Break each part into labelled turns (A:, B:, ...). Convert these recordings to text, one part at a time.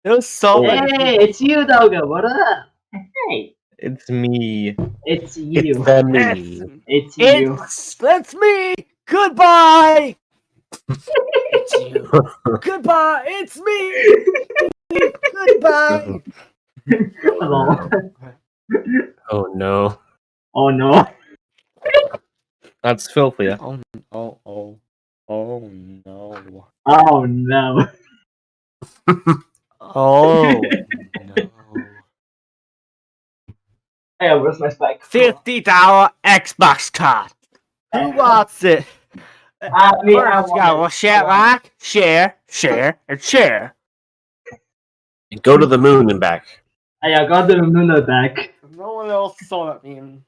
A: It was so
B: Hey, it's you, Doga. What up? Hey,
C: It's me.
B: it's you.
C: It's
B: It's you.
A: That's me. Goodbye. It's you. Goodbye. It's me. Goodbye.
B: Hello.
C: Oh no.
B: Oh no.
C: That's filthy.
A: Oh no.
B: Oh no.
A: Oh no.
B: Hey, where's my spike?
A: $50 Xbox card. Who wants it?
B: Me, I
A: First,
B: want
A: go
B: it.
A: share, like, share, and share.
C: And go to the moon and back.
B: Hey, I got the Luna back.
A: No one else saw that meme.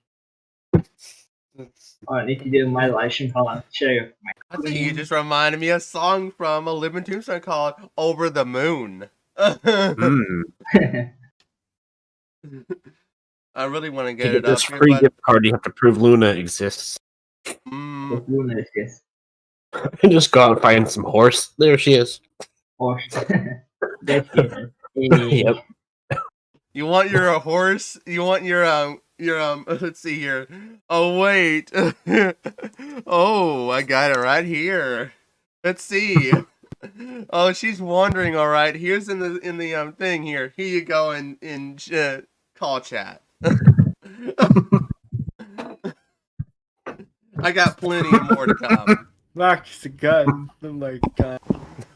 B: Oh, I need to do my live stream. Hold on, show you.
D: I think you just reminded me of a song from a Living Tombstone called "Over the Moon."
C: Mm.
D: I really want to
C: To
D: get
C: get
D: it up
C: this
D: here,
C: free
D: but
C: gift card, you have to prove Luna exists.
B: Luna is this.
C: And just go out and find some horse. There she is.
B: Horse. There she is. Hey.
C: Yep.
D: you want your horse? You want your Let's see here. Oh wait. Oh, I got it right here. Let's see. Oh, she's wandering. All right. Here's in the thing here. Here you go in call chat. I got plenty more to come.
A: Max the gun. Oh my god.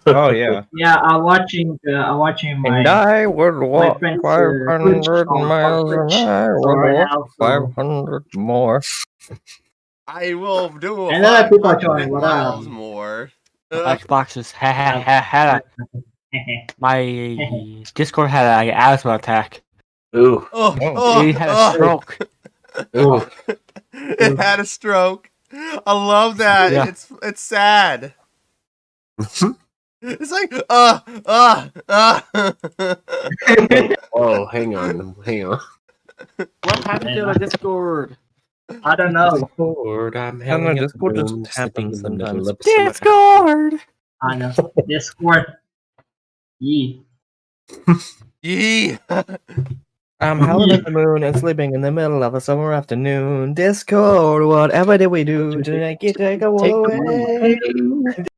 C: Oh yeah.
B: Yeah, I'm watching my.
C: And I would walk
B: friend's,
C: 500 miles and I would walk
B: now, so-
C: 500 more.
D: I will do
B: And other people are
D: 500
B: joining, what up?
D: miles more.
A: Xbox had my Discord had an asthma attack.
C: Ooh.
A: He had a stroke.
C: Ooh.
D: It had a stroke. I love that.
A: Yeah.
D: It's sad. It's like
C: Oh, hang on.
A: What happened to my Discord?
B: I don't know.
C: Lord, I'm
E: I don't know,
C: having a
E: Discord just
C: room
E: happens
C: sitting in the middle
E: sometimes.
C: of summer.
A: Discord.
B: I know. Discord. Yee.
D: Yee.
E: I'm howling at the moon and sleeping in the middle of a summer afternoon. Discord, whatever did we do to take away?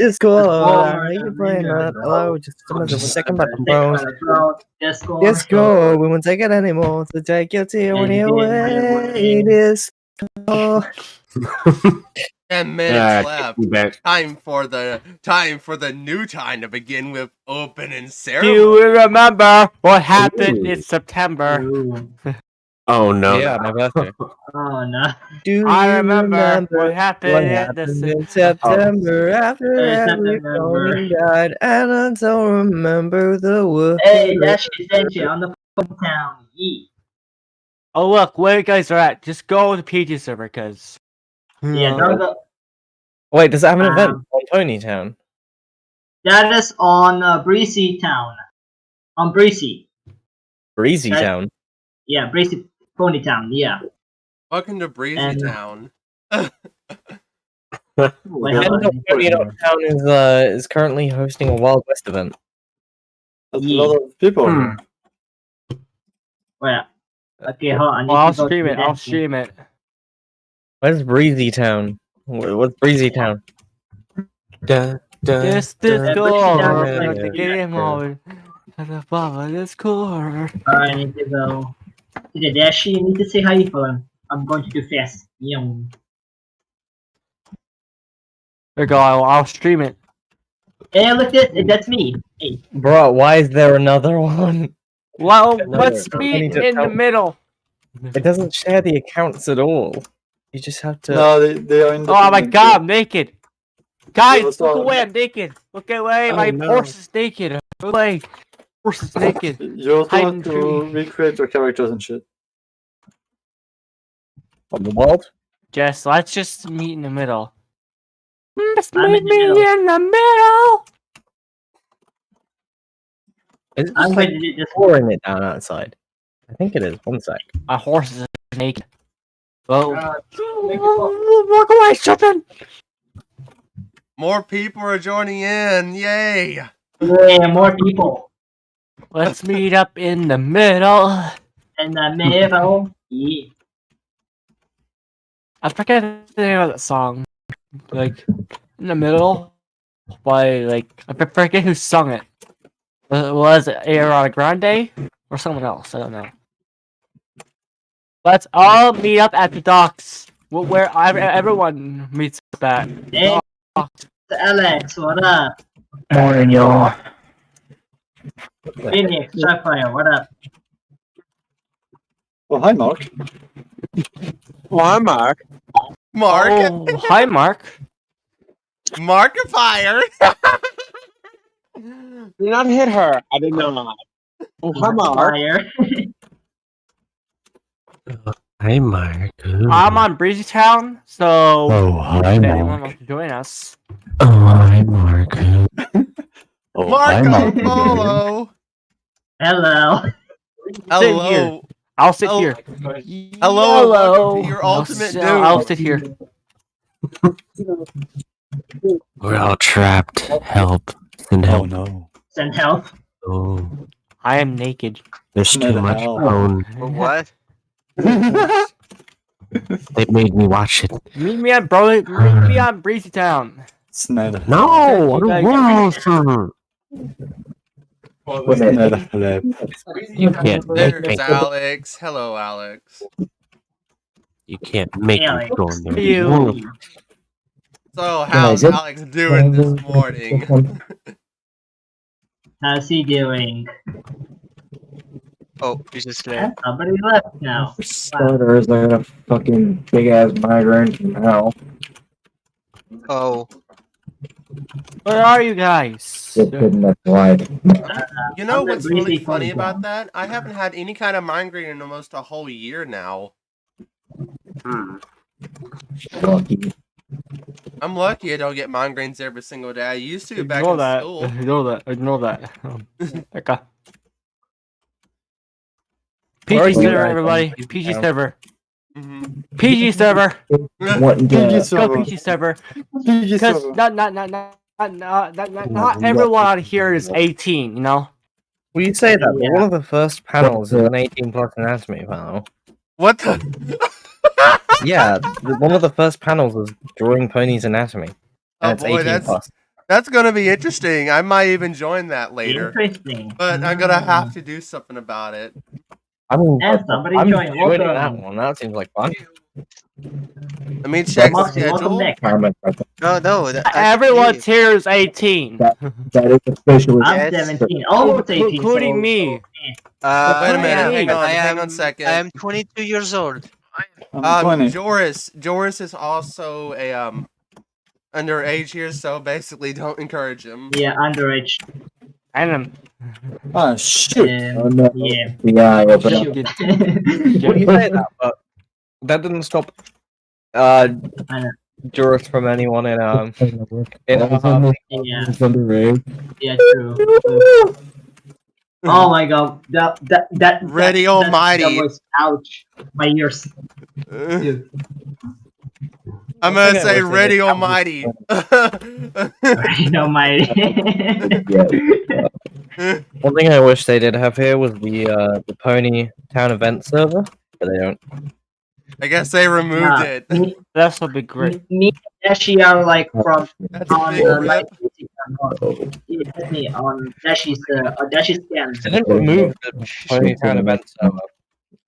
E: Discord, I hear you playing that. Hello, just a minute, a second about the phones. Discord, we won't take it anymore. So take your tyranny away. Discord.
D: 10 minutes left.
C: Back.
D: Time for the new time to begin with opening
A: Do
D: ceremony.
A: you remember what happened
C: Ooh.
A: in September?
B: Ooh.
C: Oh no.
E: Yeah, my birthday.
B: Oh no.
E: Do
A: I
E: you
A: remember what
E: what
A: happened
E: happened in September after every pony died? And I don't remember the word.
B: Hey, that's shit on the phone town. Yee.
A: Oh look, where you guys are at? Just go to PG server, because
B: Yeah, no, the,
E: Wait, does it have an event on Pony Town?
B: that is on Breezy Town. On Breezy.
E: Breezy
B: That-
E: Town.
B: Yeah, Breezy Pony Town. Yeah.
D: Welcome to Breezy
B: And-
D: Town.
B: Wait,
E: And
B: hold on.
E: Pony Town is currently hosting a Wild West event.
F: That's a lot of people.
C: Hmm.
B: Wait. Okay, hold on. I need
A: I'll
B: to go
A: stream
B: to
A: it.
B: the
A: I'll
B: next
A: stream it.
E: Where's Breezy Town? What's Breezy Town?
A: This
B: Breezy
A: Discord,
B: Town is
A: the
B: like-
A: game mode. Above Discord.
B: I need to go to the dash. You need to say hi for him. I'm going to do fast. Yum.
A: There you go. I'll stream it.
B: Hey, look at that's me. Hey.
E: Bro, why is there another one?
A: Well,
E: No,
A: let's
E: no, I
A: meet
E: need to
A: in the
E: tell-
A: middle.
E: It doesn't share the accounts at all. You just have to.
F: No, they are in the.
A: Oh my god, I'm naked. Guys,
F: what's
A: look
F: wrong?
A: away, I'm naked. Look away,
C: Oh,
A: my
C: no.
A: horse is naked. Look away. Horse is naked.
F: You also
A: Hide
F: have
A: in
F: to
A: tree.
F: recreate your characters and shit.
E: On the world?
A: Jess, let's just meet in the middle. Just
B: I'm
A: meet
B: in the
A: me
B: middle.
A: in the middle.
E: Is it
B: I'm
E: just
B: going
E: like
B: to do this.
E: pouring it down outside? I think it is. One sec.
A: My horse is naked. Well,
B: Make it fall.
A: walk away, something.
D: More people are joining in. Yay!
B: Yeah, more people.
A: Let's meet up in the middle.
B: In the middle. Yeah.
A: I forget the name of that song. Like, in the middle. By, like, I forget who sung it. Was it Ariana Grande? Or someone else? I don't know. Let's all meet up at the docks. Where everyone meets up at.
B: Hey,
A: Docks.
B: Alex, what up?
A: Morning, y'all.
B: Phoenix, Starfire, what up?
F: Oh, hi, Mark.
C: Well, I'm Mark.
D: Mark,
A: Oh, hi, Mark.
D: Markiplier.
C: Did not hit her. I did not. Oh, hi, Mark.
B: Fire.
G: Hi, Mark.
A: I'm on Breezy Town, so
G: Oh, hi,
A: if anyone
G: Mark.
A: wants to join us.
G: Oh, hi, Mark. Oh, hi,
D: Marco
G: Mark.
D: Polo.
B: Hello.
A: Sit here.
D: Hello.
A: I'll sit
D: Oh,
A: here.
D: hello, welcome to your
A: I'll
D: ultimate
A: sit-
D: dude.
A: I'll sit here.
G: We're all trapped. Help. Send
F: Oh,
G: help.
F: no.
B: Send help.
G: Oh,
A: I am naked.
G: there's
F: Send
G: too much
F: help.
G: bone.
H: What?
G: They made me watch it.
A: Meet me on Breezy Town.
F: Snyder.
G: No, I don't want to.
F: Snyder.
G: You can't make me.
D: There's Alex. Hello, Alex.
G: You can't make me
B: Alex.
G: go in there.
A: You.
D: So, how's Alex doing this morning?
B: How's he doing?
H: Oh, he's just there.
B: Somebody left now.
I: For starters, I got a fucking big ass migraine from hell.
H: Oh,
A: Where are you guys?
I: Just kidding, that's why.
D: You know
B: I'm the
D: what's really
B: breezy
D: funny
B: funny
D: about that? I haven't had any kind of migraine in almost a whole year now.
I: Lucky.
D: I'm lucky I don't get migraines every single day. I used to back
A: Ignore
D: in
A: that.
D: school.
A: Ignore that. Ignore that. Okay.
E: Where are
A: PG
E: you
A: server,
E: guys?
A: everybody. PG server.
D: Mhm.
A: PG server.
I: What
F: PG
I: the?
A: Go
F: server.
A: PG server.
F: PG
A: Because
F: server.
A: not everyone out here is 18, you know?
E: Well, you say that, but
B: Yeah.
E: one of the first panels is an 18 plus anatomy panel.
D: What the?
E: Yeah, one of the first panels was drawing ponies anatomy.
D: Oh
E: And it's
D: boy,
E: 18 plus.
D: that's gonna be interesting. I might even join that later.
B: Interesting.
D: But I'm gonna have to do something about it.
E: I mean,
B: And somebody
E: I'm
B: joined.
E: joining that
B: Welcome.
E: one. That seems like fun.
D: Let me check the
B: Welcome
D: schedule.
B: back.
H: no.
A: Everyone's here is 18.
I: That is officially.
B: I'm
H: Yes.
B: 17. Almost 18.
A: Including
B: so-
A: me.
D: Wait a minute.
A: I
D: Hang
A: am-
D: on.
H: I
D: Hang
H: am,
D: on a second.
H: I am 22 years old.
F: I'm 20.
D: Joris is also a underage here, so basically don't encourage him.
B: Yeah, underage.
A: I am.
F: Ah, shoot.
I: Oh no.
B: Yeah.
I: Yeah, open up.
B: Shoot.
E: Well, you say that, but that didn't stop
B: I know.
E: jurors from anyone in
B: Yeah,
I: Underage.
B: yeah, true. Oh my god, that
D: Ready
B: that
D: Almighty.
B: was ouch, my ears. Dude.
D: I'm
E: One
D: gonna
E: thing I
D: say
E: wish they
D: ready
E: did-
D: almighty.
B: You know my.
I: Yeah.
E: One thing I wish they did have here was the Pony Town event server, but they don't.
D: I guess they removed
B: Nah,
D: it.
A: That's would be great.
B: Me and Dashi are like from
D: That's a
B: on
D: big
B: the
D: rip.
B: yeah, that's me on Dashi's Dashi's scan.
E: They didn't remove the Pony Town event server.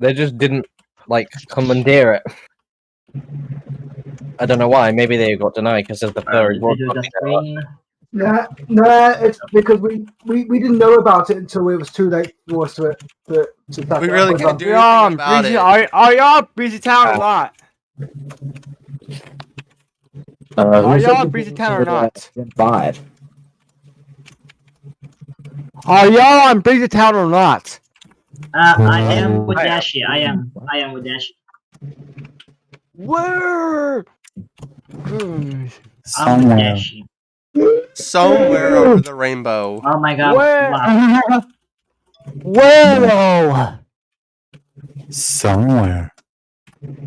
E: They just didn't like commandeer it. I don't know why. Maybe they got denied because of the furry.
B: They do the screen.
J: Nah, it's because we didn't know about it until it was too late for us to start
D: We
J: it
D: really
J: up.
D: can't do
A: Y'all
D: anything
A: on
D: about
A: Breezy,
D: it.
A: are y'all Breezy Town or not? Are y'all on Breezy Town or not?
I: 5.
A: Are y'all on Breezy Town or not?
B: I am with Dashi. I am with Dashi.
A: Where?
B: I'm with
F: Somewhere.
B: Dashi.
D: Somewhere over the rainbow.
B: Oh my god.
A: Where?
B: Wow.
A: Where?
F: Somewhere.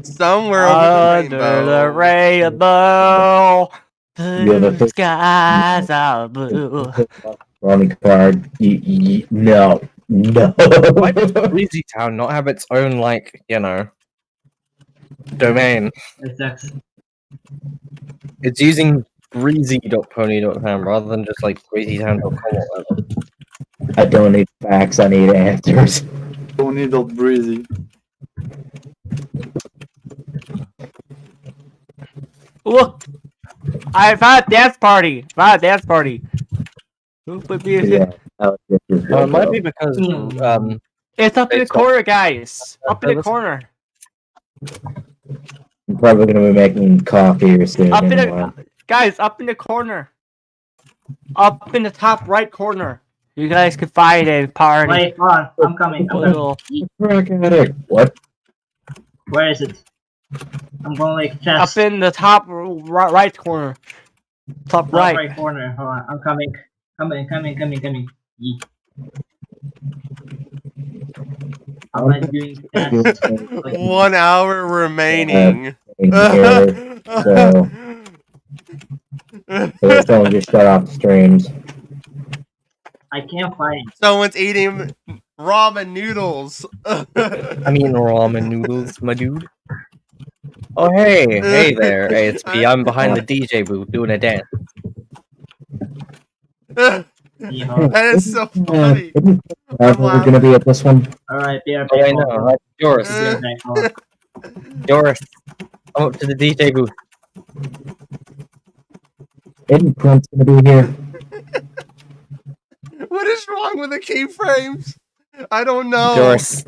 D: Somewhere over the
A: Under the
D: rainbow.
A: rainbow,
I: Yeah,
A: blue
I: that's-
A: skies are blue.
I: Running card. No. No.
E: Why does Breezy Town not have its own, like, domain?
B: It sucks.
E: It's using breezy.pony.town rather than just like breezytown.com or whatever.
I: I don't need facts, I need answers.
F: Pony dot breezy.
A: Look! I found a dance party! Who put music?
I: Yeah.
E: It might be because
A: It's up in the
E: It's not-
A: corner, guys! Up in the corner!
I: I'm probably gonna be making coffee here soon.
A: Up in
I: anyway.
A: the... Guys, up in the corner! Up in the top right corner! You guys can find a party.
B: Wait, hold on. I'm coming. I'm coming.
A: Little...
I: Crack addict. What?
B: Where is it? I'm going like
A: Up
B: fast.
A: in the top right corner. Top
B: Top
A: right.
B: right corner. Hold on. I'm coming. Coming. Yee. How am I doing that? Like,
D: 1 hour remaining.
I: So someone just shut off the streams.
B: I can't find.
D: Someone's eating ramen noodles.
E: I mean ramen noodles, my dude. Oh hey there, hey, it's me. I'm behind the DJ booth doing a dance.
D: That is so funny.
I: We're gonna be at this one.
B: Alright, BRP.
E: Oh I know, that's yours. Yours. Come up to the DJ booth.
I: Isn't Prince gonna be here?
D: What is wrong with the keyframes? I don't know.
E: Yours.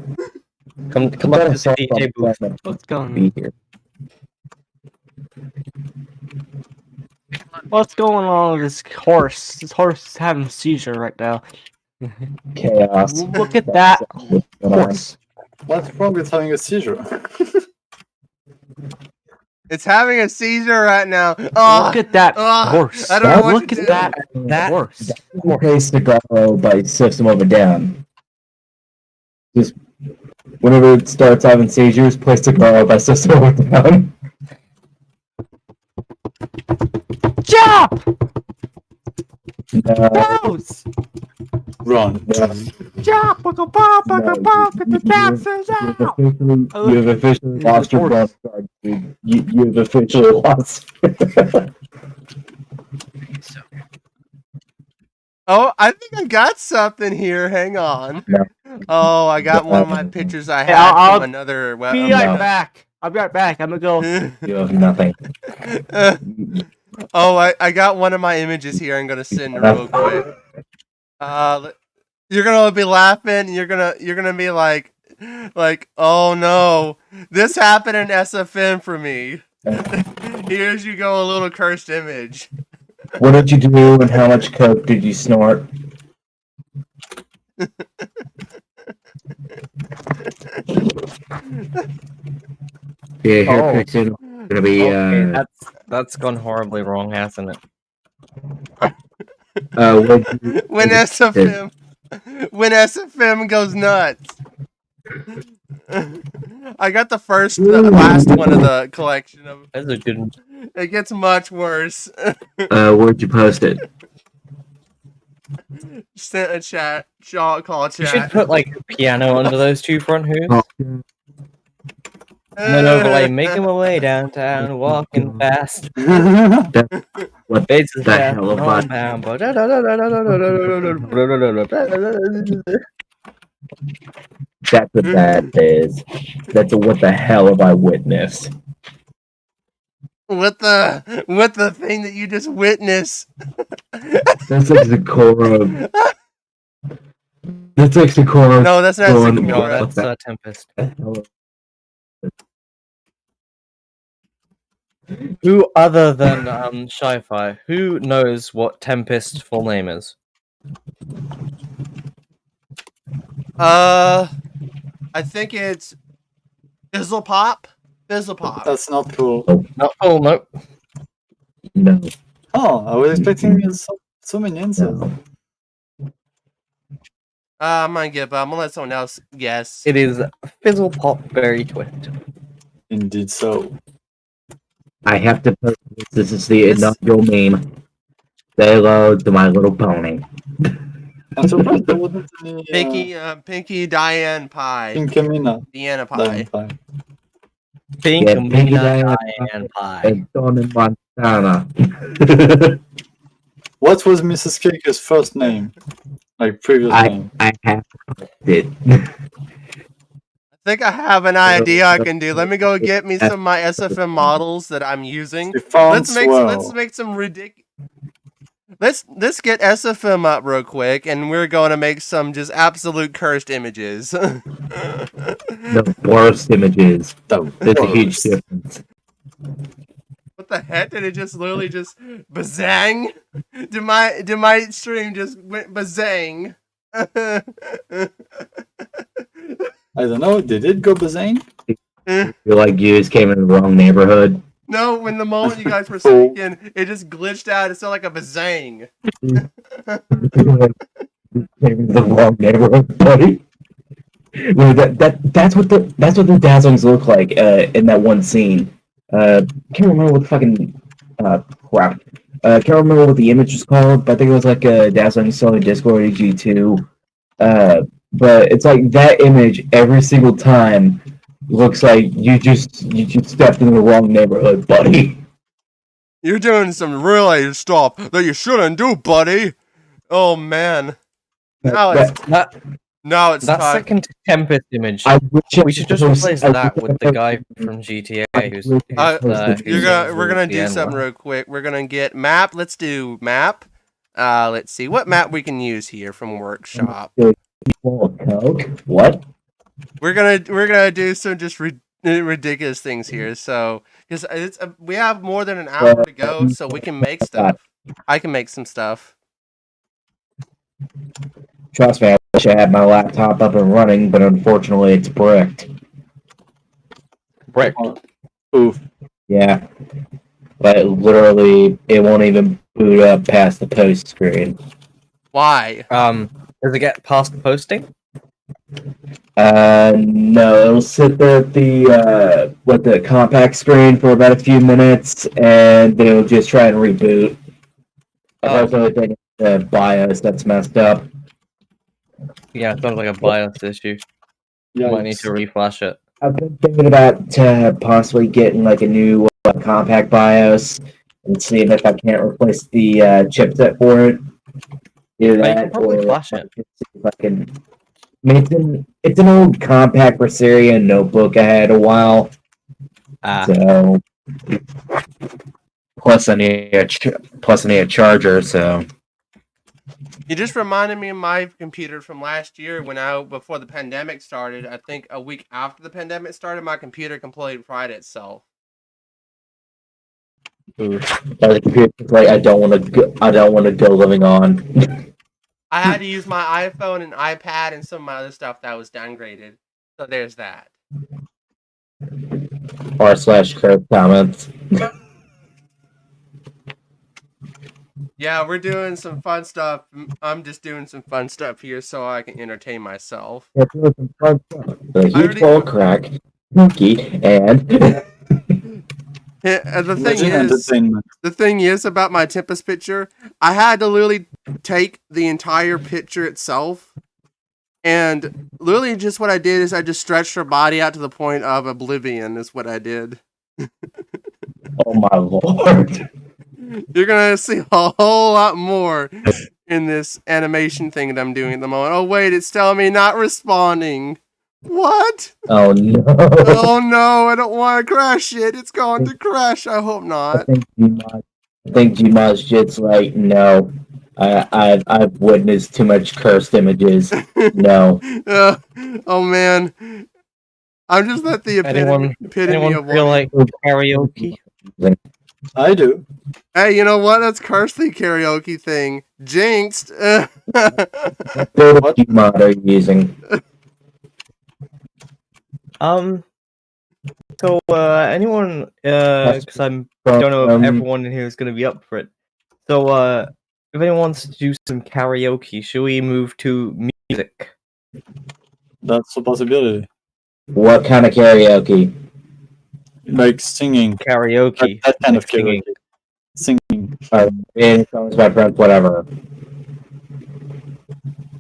E: Come up to the DJ booth.
A: What's going
I: Be
A: on?
I: here.
A: What's going on with this horse? This horse is having a seizure right now.
I: Chaos.
A: Look at that horse.
F: What's wrong with having a seizure?
D: It's having a seizure right now. Oh,
A: Look at that
D: oh,
A: horse.
D: I don't know what
A: Look
D: to
A: at
D: do.
A: that horse.
I: Okay, Cigarro by System of a Down. Just whenever it starts having seizures, play Cigarro by System of a Down.
A: Jump!
I: No,
A: Bounce!
F: Run.
A: Jump! Look at the dancers out!
I: you have officially lost your bus card, dude. You have officially lost.
D: Oh, I think I got something here. Hang on.
I: No.
D: Oh, I got one of my pictures I
A: Hey,
D: had
A: I'll
D: from another web.
A: Be right back. I'll be right back. I'm gonna go.
I: You have nothing.
D: Oh, I got one of my images here. I'm gonna send real quick. You're gonna be laughing. You're gonna be like, oh no, this happened in SFM for me. Here's you go, a little cursed image.
I: What did you do and how much coke did you snort? Yeah, here
E: Oh.
I: Pixel gonna be
E: Okay, that's gone horribly wrong, hasn't it?
I: what'd you-
D: When SFM goes nuts. I got the last one of the collection of.
E: That's a good one.
D: It gets much worse.
I: where'd you post it?
D: Sent a chat, call
E: You should
D: chat.
E: put like a piano under those two front hooves.
I: Oh.
E: And then overlay, making my way downtown, walking fast.
I: What
E: Fades
I: the
E: fast,
I: hell of
E: on
I: a-
E: bound, but-
I: That's what that is. That's a what the hell have I witnessed?
D: What the thing that you just witnessed?
I: That's like the core of. That's like the core of.
D: No, that's not
I: going-
D: Sakura.
E: No, that's Tempest. Who other than Sci-Fi? Who knows what Tempest's full name is?
D: I think it's Fizzlepop.
F: That's not cool.
E: Not full, nope.
I: No.
F: Oh, I was expecting so many answers.
D: I'm gonna give up. I'm gonna let someone else guess.
E: It is Fizzle Pop Berry Twist.
F: Indeed so.
I: I have to post this. This is the inaugural meme. Say hello to My Little Pony.
F: I'm surprised there wasn't any
D: Pinky Diane Pie.
F: Pinkemina
D: Diana Pie.
F: Diane Pie.
E: Pink
I: Yeah,
E: and
I: Pinky
E: Diane
I: Diane
E: Pie.
I: and Don in Montana.
F: What was Mrs. Cake's first name? Like previous name?
I: I have it.
D: I think I have an idea I can do. Let me go get me some of my SFM models that I'm using. Let's make some ridiculous. Let's get SFM up real quick, and we're going to make some just absolute cursed images.
I: The worst images. There's a huge difference.
D: What the heck? Did it just literally just bazang? Did my stream just went bazang?
F: I don't know. Did it go bazang?
I: Feel like you just came in the wrong neighborhood.
D: No, when the moment you guys were speaking, it just glitched out. It sounded like a bazang.
I: Came in the wrong neighborhood, buddy. Well, that's what the dazzlings look like in that one scene. Can't remember what the fucking crap. Can't remember what the image was called, but I think it was like a dazzling solid Discord EG2. But it's like that image every single time looks like you just stepped in the wrong neighborhood, buddy.
D: You're doing some really stuff that you shouldn't do, buddy. Oh man. Now it's
E: That
D: time.
E: second Tempest image. We should just replace that with the guy from GTA who's.
D: We're gonna do something real quick. We're gonna get map. Let's do map. Let's see what map we can use here from workshop.
I: Coke? What?
D: We're gonna do some just ridiculous things here. So because we have more than an hour to go, so we can make stuff. I can make some stuff.
I: Trust me, I wish I had my laptop up and running, but unfortunately it's bricked.
E: Bricked?
F: Oof.
I: Yeah. But literally, it won't even boot up past the post screen.
D: Why?
E: Does it get past posting?
I: No, it'll sit there at the compact screen for about a few minutes, and then it'll just try and reboot. That's the only thing, the BIOS that's messed up.
E: Yeah, it sounds like a BIOS issue. You might need to reflash it.
I: I've been thinking about possibly getting like a new compact BIOS and seeing if I can't replace the chipset for it. Either that,
E: you can probably flash it.
I: If I can. I mean, it's an old compact Berseria notebook I had a while. So plus I need a charger. So
D: You just reminded me of my computer from last year before the pandemic started. I think a week after the pandemic started, my computer completely fried itself.
I: the computer's like I don't want to go living on.
D: I had to use my iPhone and iPad and some of my other stuff that was downgraded. So there's that.
I: r/curve comments.
D: Yeah, we're doing some fun stuff. I'm just doing some fun stuff here so I can entertain myself.
I: Yeah, doing some fun stuff. The huge ball crack, Mookie, and
D: the thing is about my Tempest picture, I had to literally take the entire picture itself, and literally just what I did is I just stretched her body out to the point of oblivion. Is what I did.
I: Oh my lord!
D: You're gonna see a whole lot more in this animation thing that I'm doing at the moment. Oh wait, it's telling me not responding. What?
I: Oh no!
D: Oh no! I don't want to crash it. It's going to crash. I hope not.
I: I think Gmod's just like no. I've witnessed too much cursed images. No.
D: Oh man, I'm just at the epitome of
E: feel like karaoke?
F: I do.
D: Hey, you know what? That's cursed the karaoke thing. Jinxed.
I: What Gmod are you using?
E: So, anyone, because I don't know if everyone in here is going to be up for it. So, if anyone wants to do some karaoke, should we move to music?
F: That's a possibility.
I: What kind of karaoke?
F: Like singing.
E: Karaoke.
F: That kind of karaoke. Singing.
I: Songs by friends, whatever.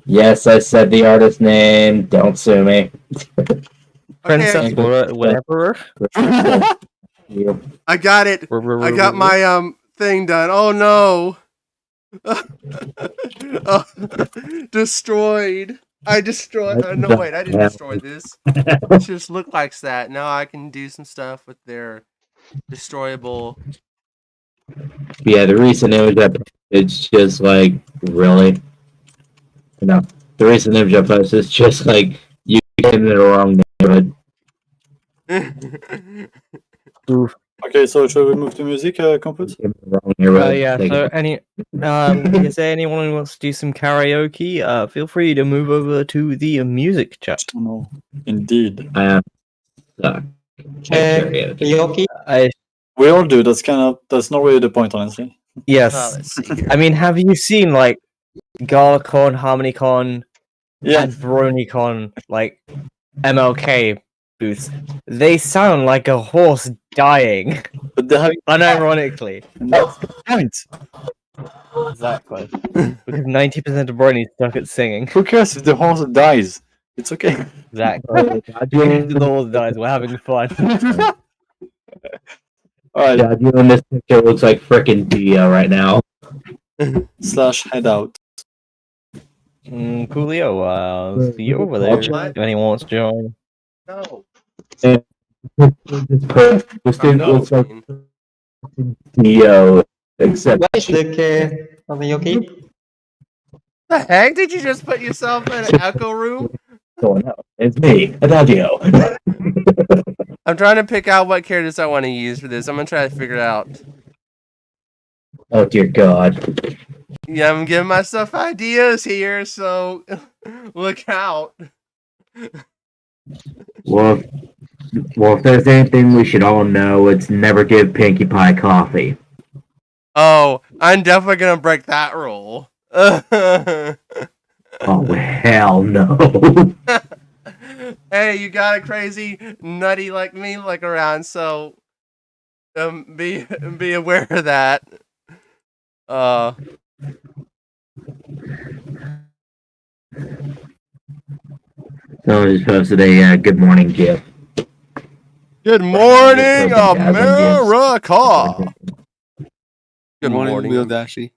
I: Yes, I said the artist name. Don't sue me.
E: Princess,
D: Okay,
E: whatever.
D: I got it. I got my thing done. Oh no. Oh, destroyed. I destroyed. No, wait, I didn't destroy this. It just looked like that. Now I can do some stuff with their destroyable.
I: Yeah, the recent image I posted, it's just like, really? No. The recent image I posted is just like, you came in the wrong neighborhood.
F: Okay, so should we move to music, Comput?
I: You came in the wrong neighborhood.
E: Yeah. So is there anyone who wants to do some karaoke? Feel free to move over to the music chat.
F: No, indeed.
I: I am stuck.
K: Karaoke?
F: We all do. That's not really the point, honestly.
E: Yes.
D: Let's see.
E: I mean, have you seen like Galacon, HarmonyCon,
F: Yeah.
E: and BronyCon, like MLK booths? They sound like a horse dying.
F: But they have
E: unironically.
F: That's the point.
E: Exactly. Because 90% of Brony's stuck at singing.
F: Who cares if the horse dies? It's okay.
E: Exactly. The horse dies. We're having fun.
F: Alright.
I: Yeah, you in this picture looks like frickin' Dio right now.
F: Slash head out.
E: Coolio, see you over there. If anyone wants to join.
D: No.
I: This dude looks like Dio, except
K: What is the karaoke?
D: The heck did you just put yourself in an echo room?
I: going out. It's me, Adagio.
D: I'm trying to pick out what characters I want to use for this. I'm gonna try to figure it out.
I: Oh dear God.
D: Yeah, I'm giving myself ideas here, so look out.
I: Well, if there's anything we should all know, it's never give Pinkie Pie coffee.
D: Oh, I'm definitely gonna break that rule.
I: Oh hell no.
D: Hey, you got a crazy nutty like me like around, so be aware of that.
I: Someone just posted a good morning gif.
D: Good morning, America. Good morning,
L: little Dashie.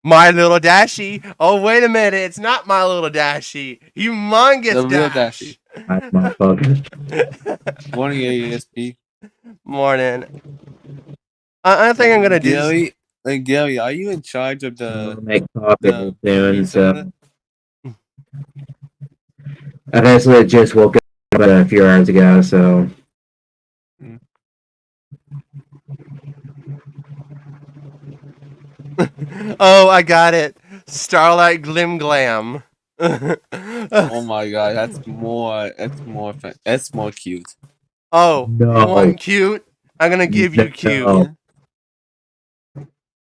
D: My little Dashie. Oh, wait a minute. It's not my little Dashie. Humongous
L: The real
D: Dash.
I: Nice motherfucker.
L: Morning, AESP.
D: Morning. I think I'm going to do
L: Gary, Gary, are you in charge of
I: I'll
L: the...
I: make coffee soon, so.
L: pizza?
I: I've actually just woke up a few hours ago, so.
L: Oh, I got it. Starlight Glim Glam.
K: Oh my god, that's more cute.
L: Oh,
I: No.
L: you want cute? I'm gonna give you cute.
I: No.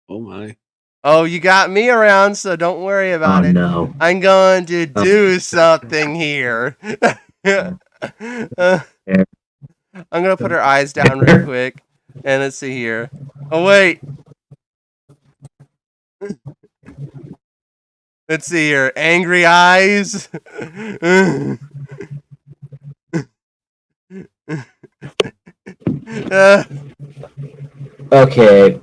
K: Oh my.
L: Oh, you got me around, so don't worry about it.
I: No.
L: I'm going to do something here. I'm gonna put her eyes down real quick, and let's see here. Oh wait. Let's see here. Angry eyes.
I: Okay.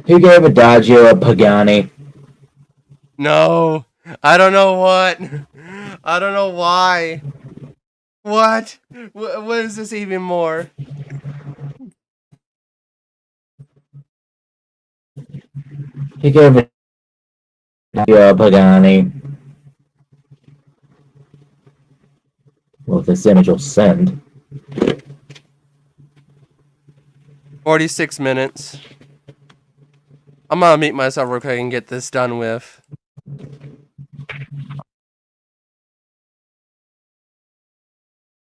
I: Who gave Adagio a Pagani?
L: No, I don't know what. I don't know why. What? What is this even more?
I: He gave Adagio a Pagani. Well, this image will send.
L: 46 minutes. I'm gonna meet myself real quick and get this done with.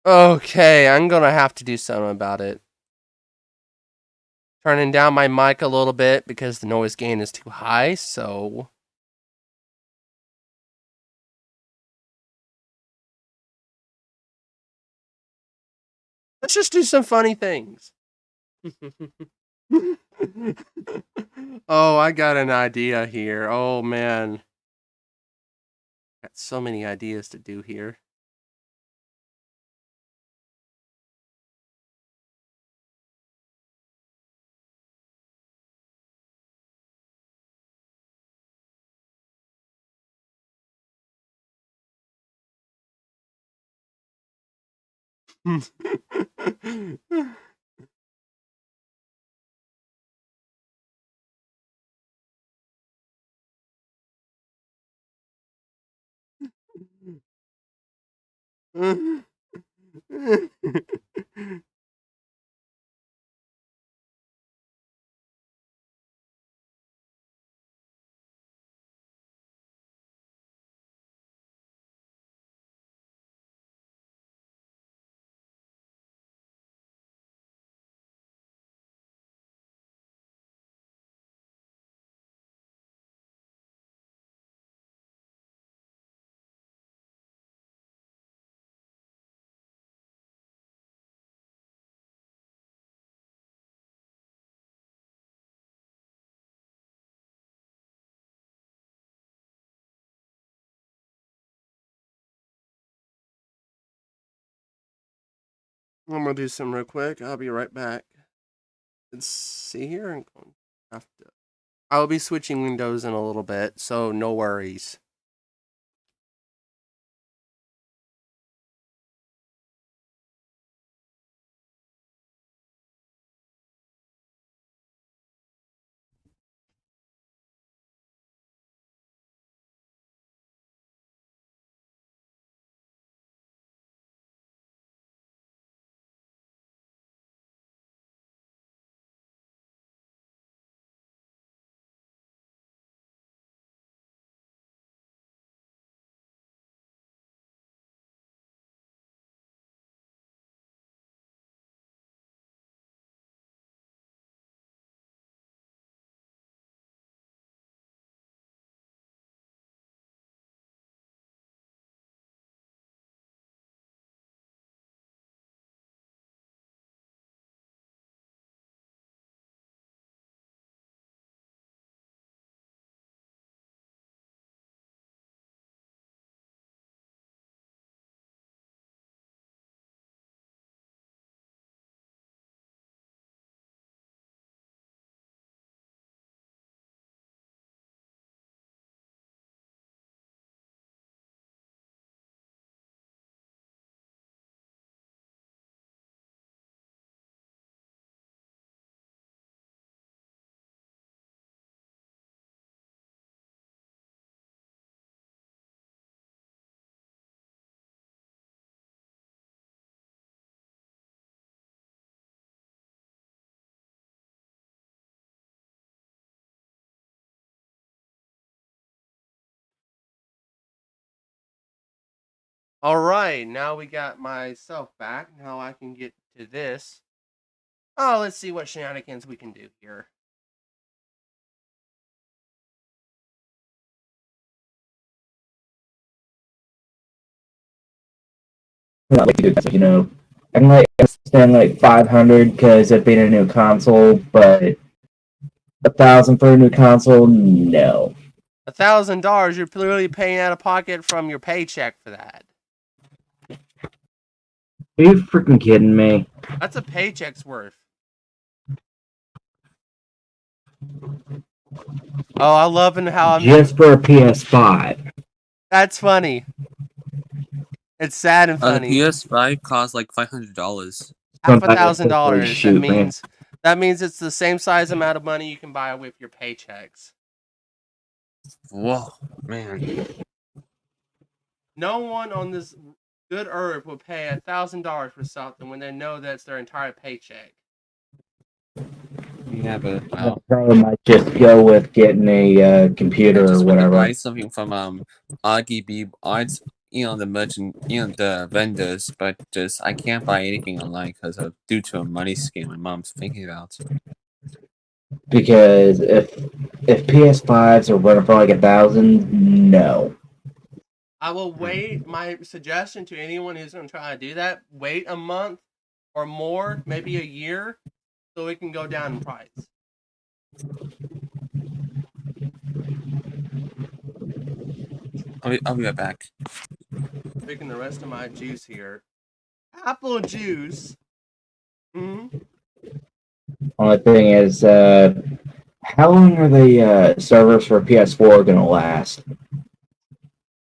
L: Okay, I'm gonna have to do something about it. Turning down my mic a little bit because the noise gain is too high, so... Let's just do some funny things. Oh, I got an idea here. Oh, man.
D: Got so many ideas to do here. I'm gonna do some real quick. I'll be right back. Let's see here. I'm going to have to. I'll be switching windows in a little bit, so no worries. All right, now we got myself back. Now I can get to this. Oh, let's see what shenanigans we can do here.
I: Not like you know, I can like spend like 500 because of being a new console, but 1,000 for a new console, no.
D: $1,000, you're literally paying out of pocket from your paycheck for that.
I: Are you freaking kidding me?
D: That's a paycheck's worth. Oh, I love how I'm
I: just for a PS5.
D: That's funny. It's sad and
K: The
D: funny.
K: PS5 costs like $500.
D: Half $1,000.
I: Shoot,
D: that means it's the same size amount of money you can buy with your paychecks.
K: Whoa, man.
D: No one on this good earth will pay $1,000 for something when they know that's their entire paycheck.
K: Yeah, but
I: I
K: well,
I: probably might just go with getting a computer
K: just
I: or
K: when you
I: whatever.
K: buy something from RGB arts, the merchant, the vendors, but just I can't buy anything online because of due to a money scam my mom's thinking about.
I: Because if PS5s are running for like 1,000, no.
D: I will wait. My suggestion to anyone who's going to try to do that: wait a month or more, maybe a year, so it can go down in price.
K: I'll be right back.
D: Drinking the rest of my juice here. Apple juice. Hmm.
I: Only thing is, how long are the servers for PS4 gonna last?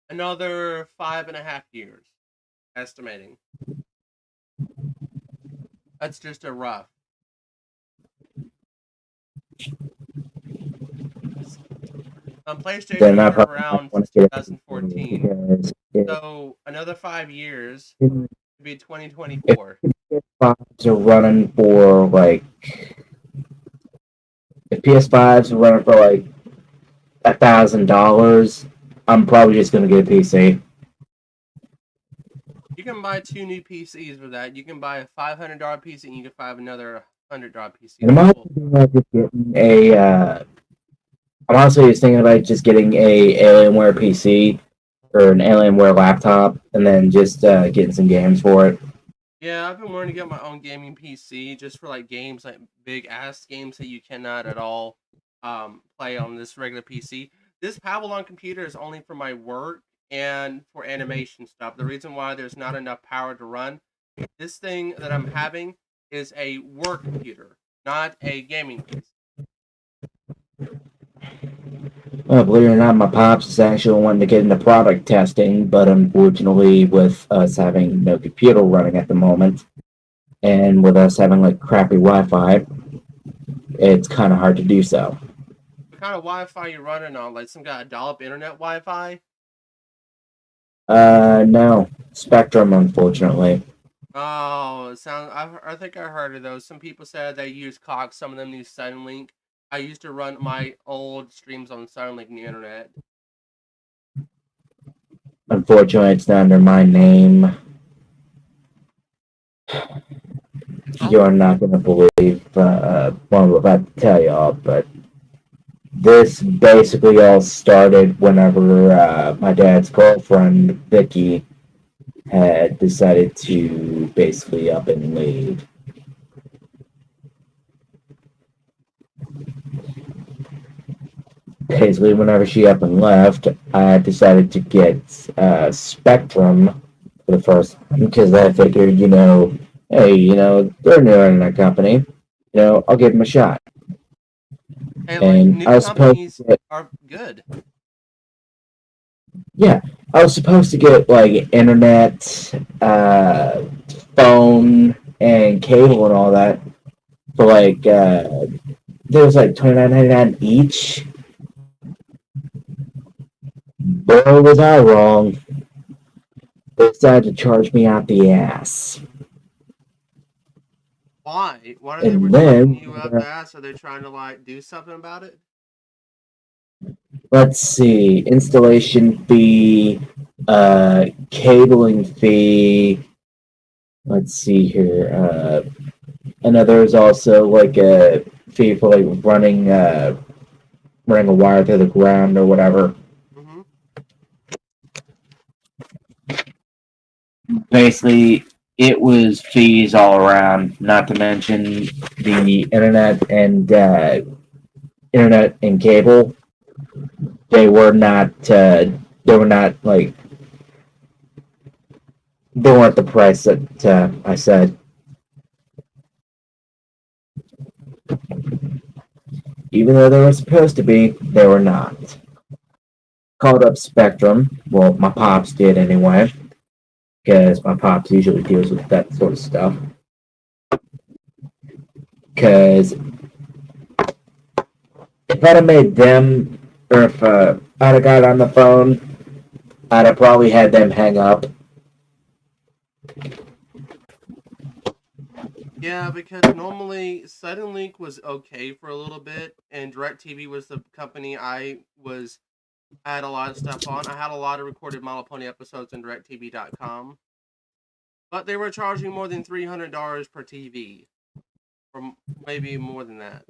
D: Another 5.5 years, estimating. That's just a rough. PlayStation
I: Then I
D: was
I: probably
D: around
I: want
D: since
I: to get
D: 2014,
I: because
D: so another 5 years
I: if,
D: would be
I: if
D: 2024.
I: PS5s are running for like, if PS5s are running for like $1,000, I'm probably just gonna get a PC.
D: You can buy 2 new PCs for that. You can buy a $500 PC and you can buy another $100 PC.
I: And I'm also thinking about just getting a. I'm also just thinking about just getting a Alienware PC or an Alienware laptop, and then just getting some games for it.
D: Yeah, I've been wanting to get my own gaming PC just for like games, like big ass games that you cannot at all play on this regular PC. This Pavlon computer is only for my work and for animation stuff. The reason why there's not enough power to run this thing that I'm having is a work computer, not a gaming PC.
I: Well, believe it or not, my pops is actually wanting to get into product testing, but unfortunately, with us having no computer running at the moment, and with us having like crappy Wi-Fi, it's kind of hard to do so.
D: What kind of Wi-Fi you running on? Like some kind of dollop internet Wi-Fi?
I: No, Spectrum, unfortunately.
D: Oh, it sounds. I think I heard of those. Some people said they use Cox. Some of them use Suddenlink. I used to run my old streams on Suddenlink on the internet.
I: Unfortunately, it's not under my name. You're not going to believe what I'm about to tell y'all, but this basically all started whenever my dad's girlfriend, Vicky, had decided to basically up and leave. Basically, whenever she up and left, I decided to get Spectrum for the first because I figured, hey, they're a new internet company. I'll give them a shot.
D: Hey, like,
I: And
D: new
I: I was supposed
D: companies
I: to get,
D: are good.
I: yeah, I was supposed to get like internet, phone, and cable and all that for like there was like $29.99 each. Boy, was I wrong. They decided to charge me out the ass.
D: Why? Why are they
I: And
D: charging
I: then,
D: you up the ass? Are they trying to like do something about it?
I: let's see, installation fee, cabling fee. Let's see here. And then there's also like a fee for like running a wire through the ground or whatever.
D: Mm-hmm.
I: Basically, it was fees all around. Not to mention the internet and cable. They were not. They were not like. They weren't the price that I said. Even though they were supposed to be, they were not. Called up Spectrum. Well, my pops did anyway, because my pops usually deals with that sort of stuff. Because if I'd have made them, or if I'd have got on the phone, I'd have probably had them hang up.
D: Yeah, because normally Suddenlink was okay for a little bit, and DirecTV was the company I had a lot of stuff on. I had a lot of recorded My Little Pony episodes on DirecTV.com, but they were charging more than $300 per TV, or maybe more than that.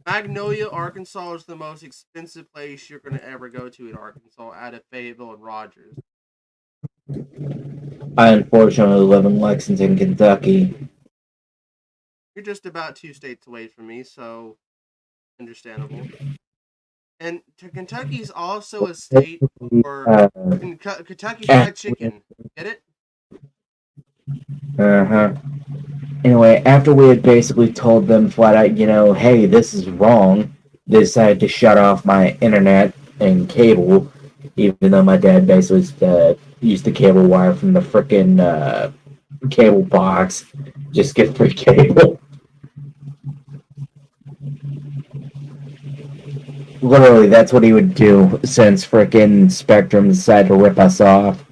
D: Magnolia, Arkansas is the most expensive place you're going to ever go to in Arkansas, out of Fayetteville and Rogers.
I: I unfortunately live in Lexington, Kentucky.
D: You're just about 2 states away from me, so understandable. And Kentucky's also a state for Kentucky Fried Chicken. Get it?
I: Uh-huh. Anyway, after we had basically told them flat out, hey, this is wrong, they decided to shut off my internet and cable, even though my dad basically used the cable wire from the frickin' cable box. Just get free cable. Literally, that's what he would do since frickin' Spectrum decided to rip us off.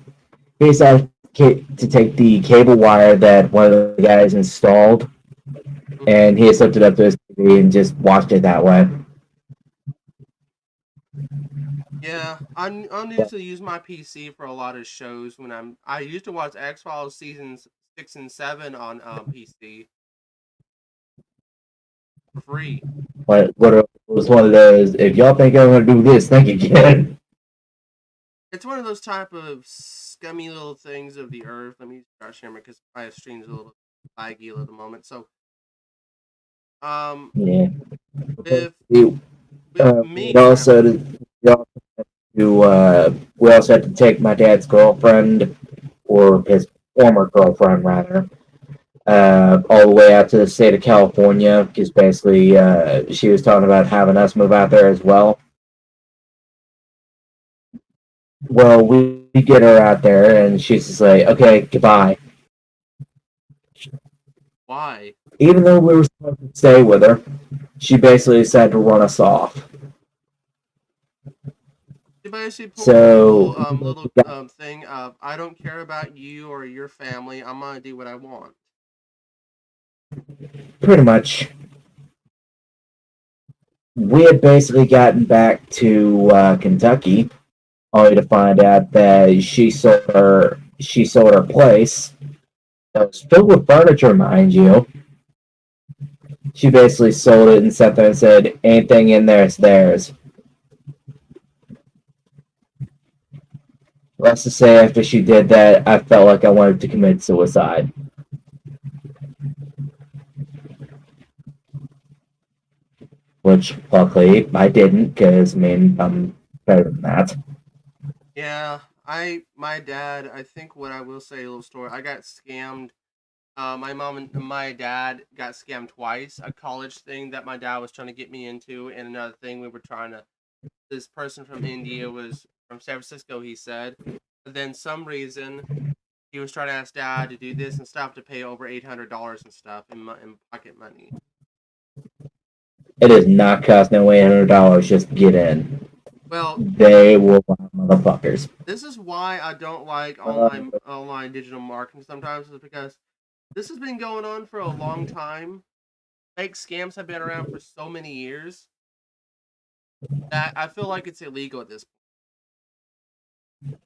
I: He decided to take the cable wire that one of the guys installed, and he just hooked it up to his TV and just watched it that way.
D: Yeah, I usually use my PC for a lot of shows when I used to watch X-Files seasons 6 and 7 on PC for free.
I: But literally, it was one of those, if y'all think I'm gonna do this, think again.
D: It's one of those type of scummy little things of the earth. Let me use Josh Hammer because my stream's a little laggy at the moment. So,
I: Yeah.
D: if
I: we also had to take my dad's girlfriend, or his former girlfriend rather, all the way out to the state of California, because basically she was talking about having us move out there as well. Well, we get her out there, and she's just like, okay, goodbye.
D: Why?
I: Even though we were supposed to stay with her, she basically decided to run us off.
D: She basically pulled
I: So,
D: a little thing of, I don't care about you or your family. I'm gonna do what I want.
I: pretty much, we had basically gotten back to Kentucky, only to find out that she sold her place. That was filled with furniture, mind you. She basically sold it and sat there and said, anything in there is theirs. Let's just say after she did that, I felt like I wanted to commit suicide. Which, luckily, I didn't, because, I'm better than that.
D: Yeah, my dad, I think what I will say, a little story, I got scammed. My mom and my dad got scammed twice. A college thing that my dad was trying to get me into, and another thing this person from India was from San Francisco, he said. But then some reason, he was trying to ask dad to do this and stuff to pay over $800 and stuff in pocket money.
I: It does not cost no $800 just to get in.
D: Well,
I: they will buy motherfuckers.
D: This is why I don't like online digital marketing sometimes, is because this has been going on for a long time. Fake scams have been around for so many years that I feel like it's illegal at this point.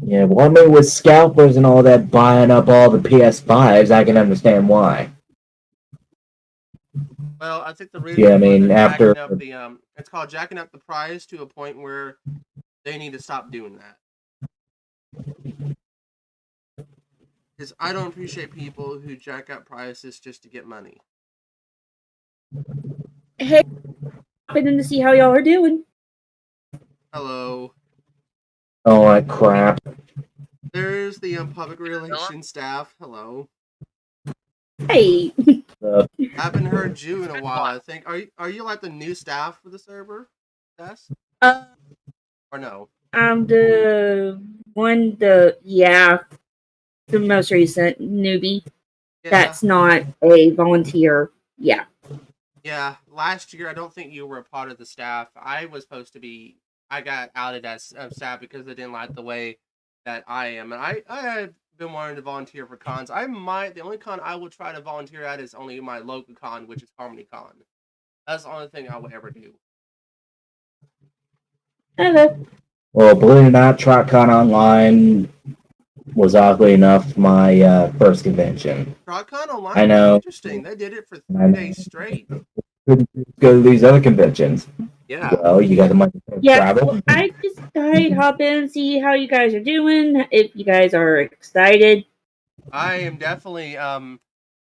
I: Yeah, well, with scalpers and all that buying up all the PS5s, I can understand why.
D: Well, I think the reason
I: after
D: it's called jacking up the price to a point where they need to stop doing that. Because I don't appreciate people who jack up prices just to get money.
M: Hey, popping in to see how y'all are doing.
D: Hello.
I: Oh, that crap.
D: There's the public relations staff. Hello.
M: Hey.
D: I haven't heard you in a while. I think are you like the new staff for the server? Yes. Or no?
M: I'm the most recent newbie.
D: Yeah.
M: That's not a volunteer. Yeah.
D: Yeah. Last year, I don't think you were a part of the staff. I was supposed to be. I got outed as staff because they didn't like the way that I am, and I have been wanting to volunteer for cons. The only con I will try to volunteer at is only my local con, which is Harmony Con. That's the only thing I will ever do.
M: Okay.
I: Well, believe it or not, TrotCon Online was oddly enough my first convention.
D: TrotCon Online
I: I know.
D: was interesting. They did it for 3 days straight.
I: Couldn't go to these other conventions.
D: Yeah.
I: Well, you got the money to travel.
M: Well, I just thought I'd hop in and see how you guys are doing. If you guys are excited.
D: I am definitely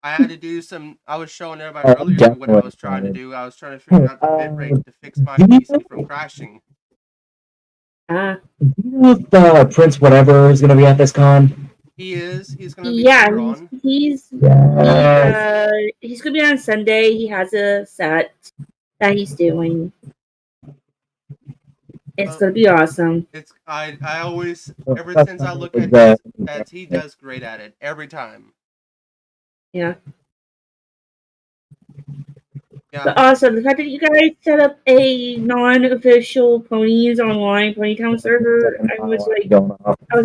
D: I had to do some. I was showing everybody earlier what I was trying to do. I was trying to figure out the bitrate to fix my PC from crashing.
I: Do you know if Prince whatever is going to be at this con?
D: He is. He's gonna be
M: Yeah,
D: here on.
M: he's gonna be on Sunday. He has a set that he's doing. It's gonna be awesome.
D: It's I always ever since I look at his sets, he does great at it every time.
M: Yeah.
D: Yeah.
M: But also, the fact that you guys set up a non-official ponies online pony town server, I was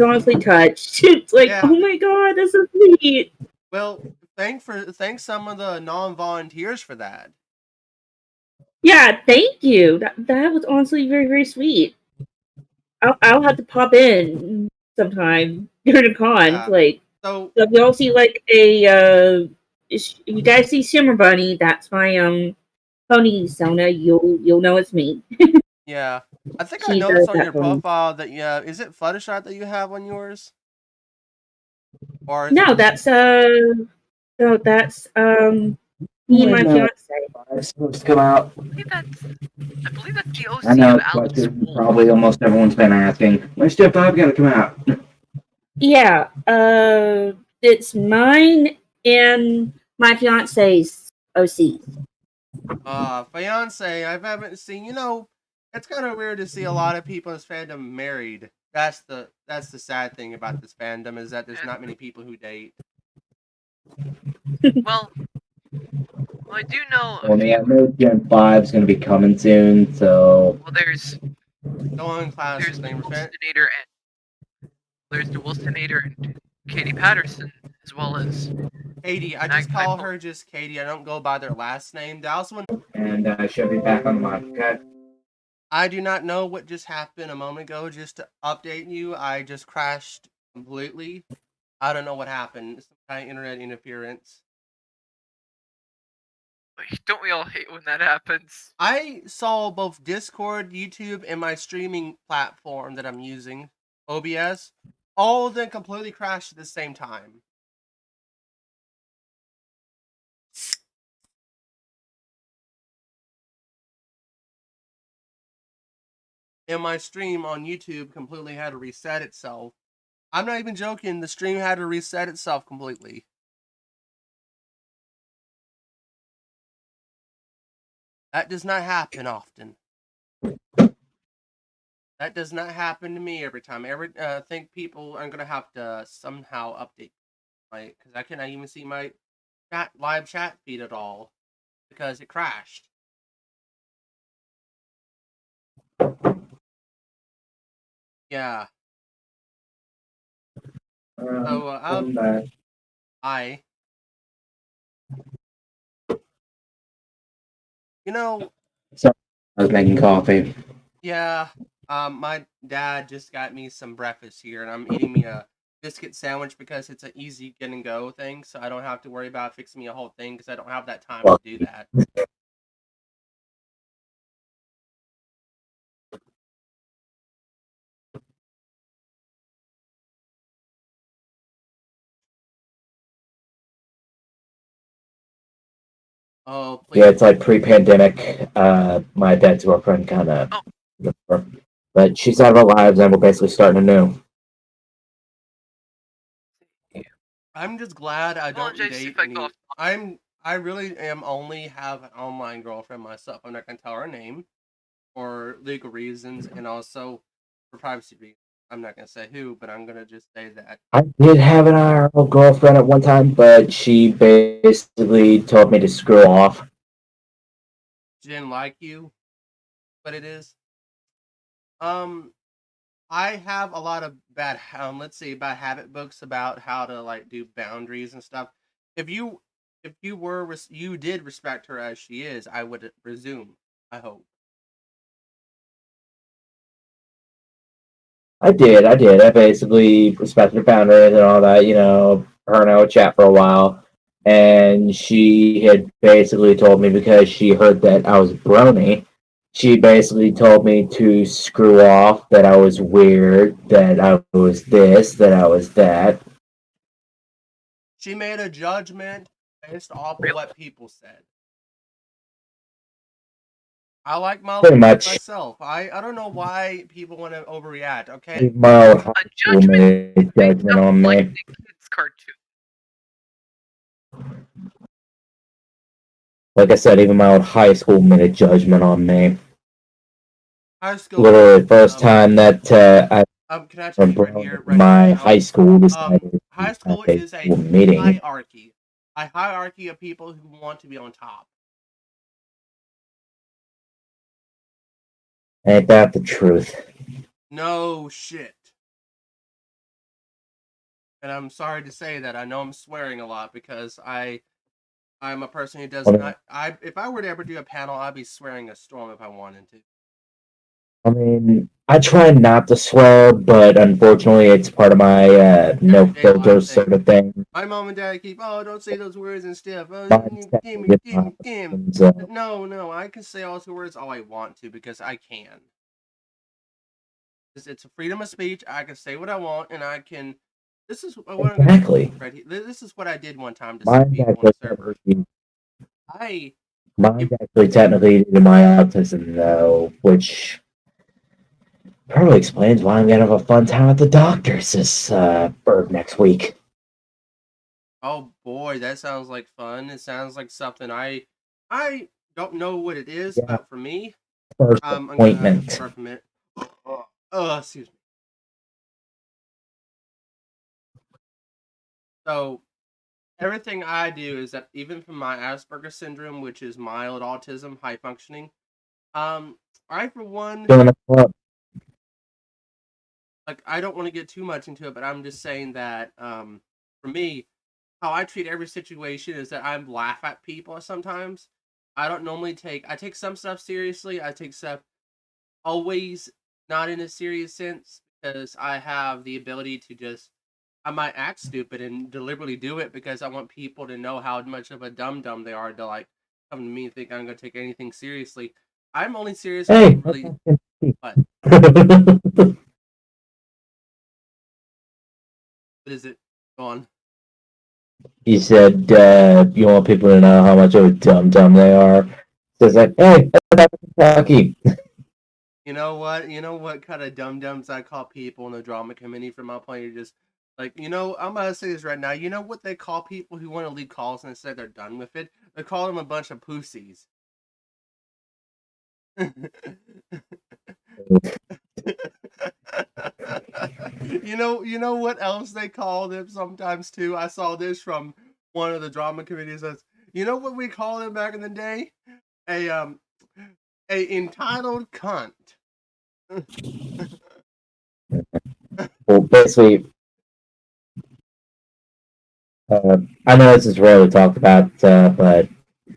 M: honestly touched. It's like,
D: Yeah.
M: oh my god, that's so sweet.
D: Well, thanks some of the non-volunteers for that.
M: Yeah, thank you. That was honestly very, very sweet. I'll have to pop in sometime during the con.
D: Yeah.
M: Like,
D: so
M: if y'all see like a if you guys see Shimmer Bunny, that's my pony Sona. You'll know it's me.
D: Yeah, I think I
M: She
D: noticed
M: does
D: on
M: that
D: your
M: for me.
D: profile that is it Fluttershy that you have on yours? Or is
M: No,
D: it just...
M: that's me and my fiance.
I: It's supposed to come out.
N: I believe that's the OC
I: I know,
N: of Alex
I: question
N: Wolf.
I: probably almost everyone's been asking. When's Step 5 going to come out?
M: Yeah, it's mine and my fiance's OC.
D: Fiance, I haven't seen. It's kind of weird to see a lot of people in this fandom married. That's the sad thing about this fandom is that there's not many people who date.
N: Well, I do know
I: I know Gen 5 is going to be coming soon, so...
N: Well, there's
D: No one in class
N: there's
D: is
N: the
D: named Repent.
N: Wilsonator and Katie Patterson, as well as
D: Katie. I just call her just Katie. I don't go by their last name. That was when...
I: And I should be back on the mic, okay?
D: I do not know what just happened a moment ago. Just to update you, I just crashed completely. I don't know what happened. Some kind of internet interference.
N: Don't we all hate when that happens?
D: I saw both Discord, YouTube, and my streaming platform that I'm using, OBS, all of them completely crashed at the same time. And my stream on YouTube completely had to reset itself. I'm not even joking, the stream had to reset itself completely. That does not happen often. That does not happen to me every time. I think people are gonna have to somehow update, because I cannot even see my live chat feed at all because it crashed. Yeah. So
I: So, I was making coffee.
D: Yeah, my dad just got me some breakfast here, and I'm eating me a biscuit sandwich because it's an easy get and go thing, so I don't have to worry about fixing me a whole thing because I don't have that time to do that. Oh, please.
I: Yeah, it's like pre-pandemic. My dad's girlfriend kind of, but she's out of our lives, and we're basically starting anew.
D: I'm just glad I don't date any. I really am only have an online girlfriend myself. I'm not gonna tell her name for legal reasons and also for privacy reasons. I'm not gonna say who, but I'm gonna just say that.
I: I did have an IRL girlfriend at one time, but she basically told me to screw off.
D: She didn't like you, but it is. I have a lot of bad habit books about how to do boundaries and stuff. If you did respect her as she is, I would resume. I hope.
I: I did. I basically respected her boundaries and all that. Her and I would chat for a while, and she had basically told me because she heard that I was brony. She basically told me to screw off, that I was weird, that I was this, that I was that.
D: She made a judgment based off of what people said. I like my
I: Pretty
D: life
I: much.
D: myself. I don't know why people want to overreact. Okay.
I: 8 Mile High School made a judgment on me.
N: Kids cartoon.
I: Like I said, even my old high school made a judgment on me.
D: High school.
I: Literally, the first time that
D: can I tell you right here, right
I: my
D: now?
I: high school decided
D: High school
I: to have
D: is a
I: school meeting.
D: hierarchy. A hierarchy of people who want to be on top.
I: Ain't that the truth?
D: No shit. And I'm sorry to say that. I know I'm swearing a lot because I'm a person who does not. If I were to ever do a panel, I'd be swearing a storm if I wanted to.
I: I mean, I try not to swear, but unfortunately, it's part of my no filter sort of thing.
D: My mom and dad keep, oh, don't say those words and stuff. Oh,
I: Mine's technically so
D: No, I can say all the words all I want to because I can. It's a freedom of speech. I can say what I want, and I can. This is what
I: exactly.
D: This is what I did one time to
I: Mine's
D: people on
I: actually
D: a server.
I: mine's actually technically due to my autism, though, which probably explains why I'm gonna have a fun time at the doctor's this or next week.
D: Oh boy, that sounds like fun. It sounds like something I don't know what it is, but for me,
I: First
D: I'm gonna
I: appointment.
D: burp a minute. Excuse me. So everything I do is that even from my Asperger's syndrome, which is mild autism, high functioning, I for one like I don't want to get too much into it, but I'm just saying that for me, how I treat every situation is that I laugh at people sometimes. I don't normally I take some stuff seriously. I take stuff always not in a serious sense because I have the ability to just I might act stupid and deliberately do it because I want people to know how much of a dum dum they are to like come to me and think I'm gonna take anything seriously. I'm only serious if I really what? What is it? Go on.
I: You said you want people to know how much of a dum dum they are. So it's like, hey, Kentucky.
D: You know what? You know what kind of dum dums I call people in the drama committee from my point? You're just like, I'm gonna say this right now. You know what they call people who want to leave calls and say they're done with it? They call them a bunch of pussies. You know what else they call them sometimes too? I saw this from one of the drama committees. You know what we call them back in the day? A entitled cunt.
I: Well, basically, I know this is rarely talked about, but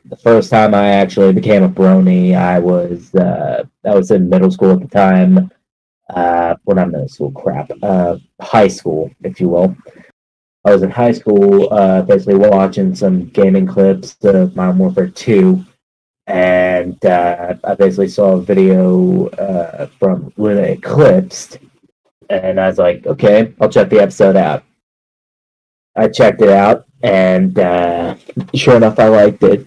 I: the first time I actually became a brony, I was in middle school at the time. Well, not middle school, crap. High school, if you will. I was in high school, basically watching some gaming clips of Modern Warfare 2, and I basically saw a video from Luna Eclipsed, and I was like, okay, I'll check the episode out. I checked it out, and sure enough, I liked it.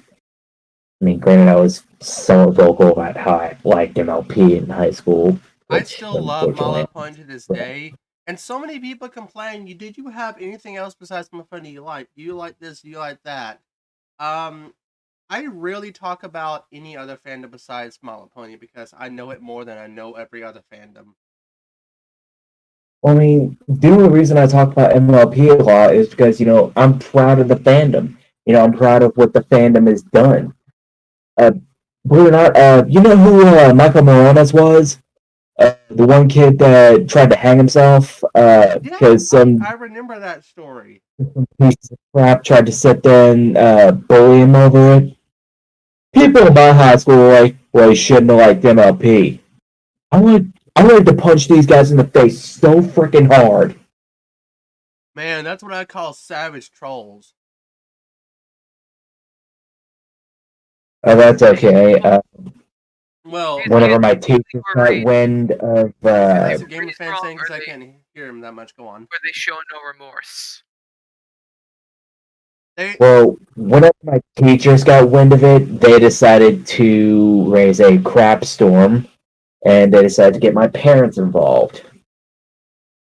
I: I mean, granted, I was somewhat vocal about how I liked MLP in high school.
D: I still love Malo Point to this day. And so many people complain, did you have anything else besides Mafuni you like? Do you like this? Do you like that? I rarely talk about any other fandom besides Small Pony because I know it more than I know every other fandom.
I: I mean, the only reason I talk about MLP a lot is because, I'm proud of the fandom. I'm proud of what the fandom has done. Believe it or not, you know who Michael Morones was? The one kid that tried to hang himself because
D: I remember that story.
I: Piece of crap tried to sit there and bully him over it. People in my high school were like, well, he shouldn't have liked MLP. I wanted to punch these guys in the face so freaking hard.
D: Man, that's what I call savage trolls.
I: Oh, that's okay.
D: Well,
I: whenever my teachers got wind of
D: that's a gamer fan saying because I can't hear him that much. Go on.
N: Where they show no remorse.
I: Well, whenever my teachers got wind of it, they decided to raise a crap storm, and they decided to get my parents involved.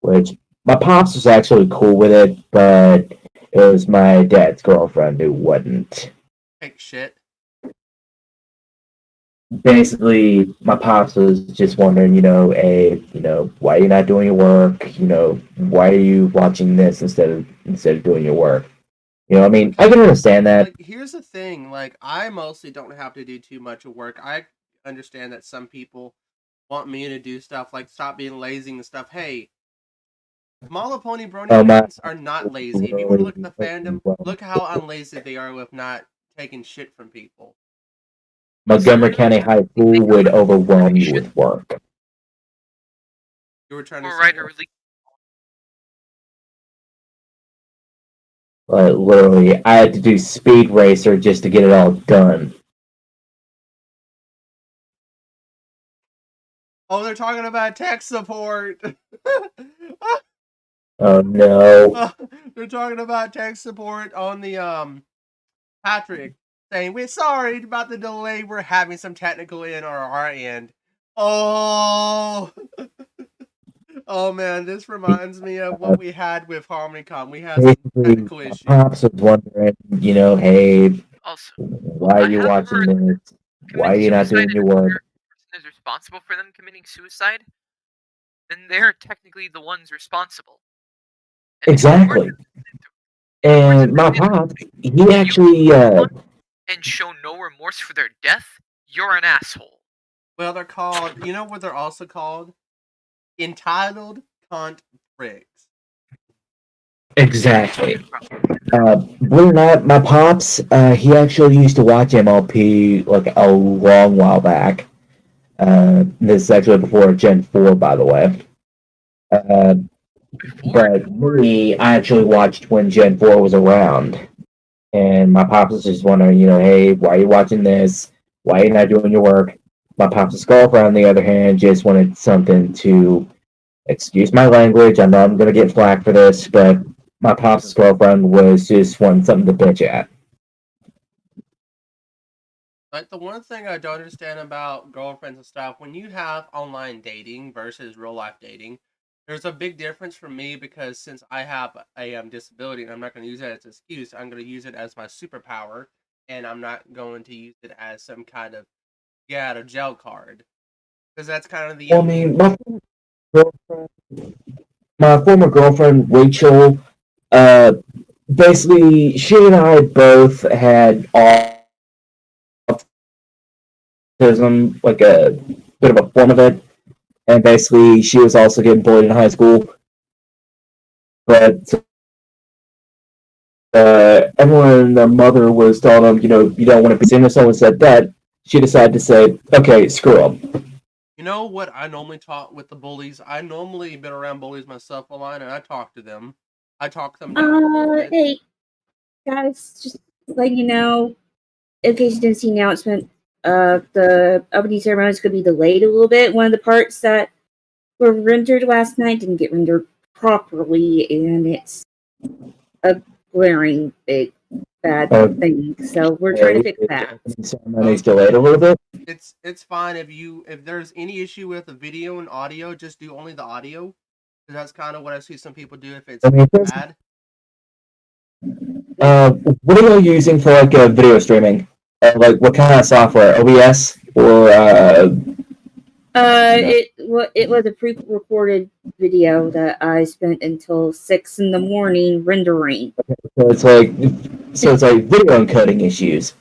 I: Which my pops was actually cool with it, but it was my dad's girlfriend who wasn't.
D: Take shit.
I: Basically, my pops was just wondering, why are you not doing your work? Why are you watching this instead of doing your work? I mean, I can understand that.
D: Like, here's the thing. Like, I mostly don't have to do too much of work. I understand that some people want me to do stuff like stop being lazy and stuff. Hey, Mala Pony Brony fans are not lazy. If you want to look at the fandom, look how unlazy they are with not taking shit from people.
I: Montgomery County High School would overwhelm you with work.
D: You were trying to
N: Right,
I: Literally, I had to do Speed Racer just to get it all done.
D: Oh, they're talking about tech support.
I: Oh no.
D: They're talking about tech support on the Patrick saying we're sorry about the delay. We're having some technical in our end. Oh. Oh man, this reminds me of what we had with HarmonyCon. We had some technical issues.
I: Pops was wondering, hey, why are you watching this? Why are you not doing your work?
N: Is responsible for them committing suicide, then they're technically the ones responsible.
I: Exactly. And my pops, he actually
N: And show no remorse for their death, you're an asshole.
D: Well, they're called. You know what they're also called? Entitled cunt pricks.
I: Exactly. Believe it or not, my pops, he actually used to watch MLP like a long while back. This is actually before Gen 4, by the way. But me, I actually watched when Gen 4 was around. And my pops was just wondering, hey, why are you watching this? Why are you not doing your work? My pops' girlfriend, on the other hand, just wanted something to, excuse my language, I know I'm going to get flack for this, but my pops' girlfriend was just wanting something to bitch at.
D: Like, the one thing I don't understand about girlfriends and stuff, when you have online dating versus real life dating, there's a big difference for me because since I have a disability and I'm not going to use it as an excuse, I'm going to use it as my superpower, and I'm not going to use it as some kind of get out of jail card. Because that's kind of the.
I: Well, I mean, my former girlfriend, Rachel, basically, she and I both had autism, like a bit of a form of it, and basically, she was also getting bullied in high school. But everyone, their mother was telling them, you don't want to be seen. If someone said that, she decided to say, okay, screw them.
D: You know what I normally talk with the bullies? I normally been around bullies myself a lot, and I talk to them. I talk them down.
M: Hey, guys, just letting you know, in case you didn't see the announcement, the opening ceremony is going to be delayed a little bit. One of the parts that were rendered last night didn't get rendered properly, and it's a glaring big bad thing. So we're trying to fix that.
I: Ceremony's delayed a little bit.
D: It's fine if there's any issue with the video and audio, just do only the audio. That's kind of what I see some people do if it's bad.
I: What are you using for like video streaming? Like what kind of software? OBS or
M: It was a pre-recorded video that I spent until 6 in the morning rendering.
I: So it's like video encoding issues.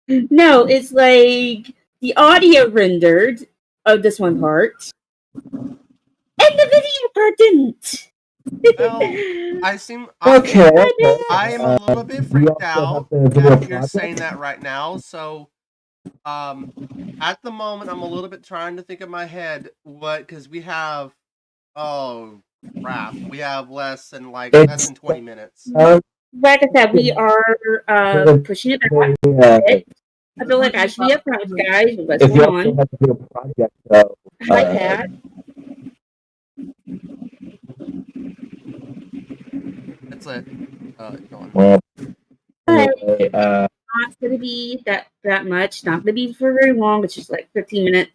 M: No, it's like the audio rendered of this one part, and the video part didn't.
D: Well,
I: Okay.
D: I am a little bit freaked out that you're saying that right now. So, at the moment, I'm a little bit trying to think in my head because we have, oh crap, we have less than 20 minutes.
M: Like I said, we are pushing it back a bit. I feel like I should be upfront with guys with what's going on. Hi, Pat.
D: That's it. Go on.
I: Well,
M: not going to be that much. Not going to be for very long. It's just like 15-minute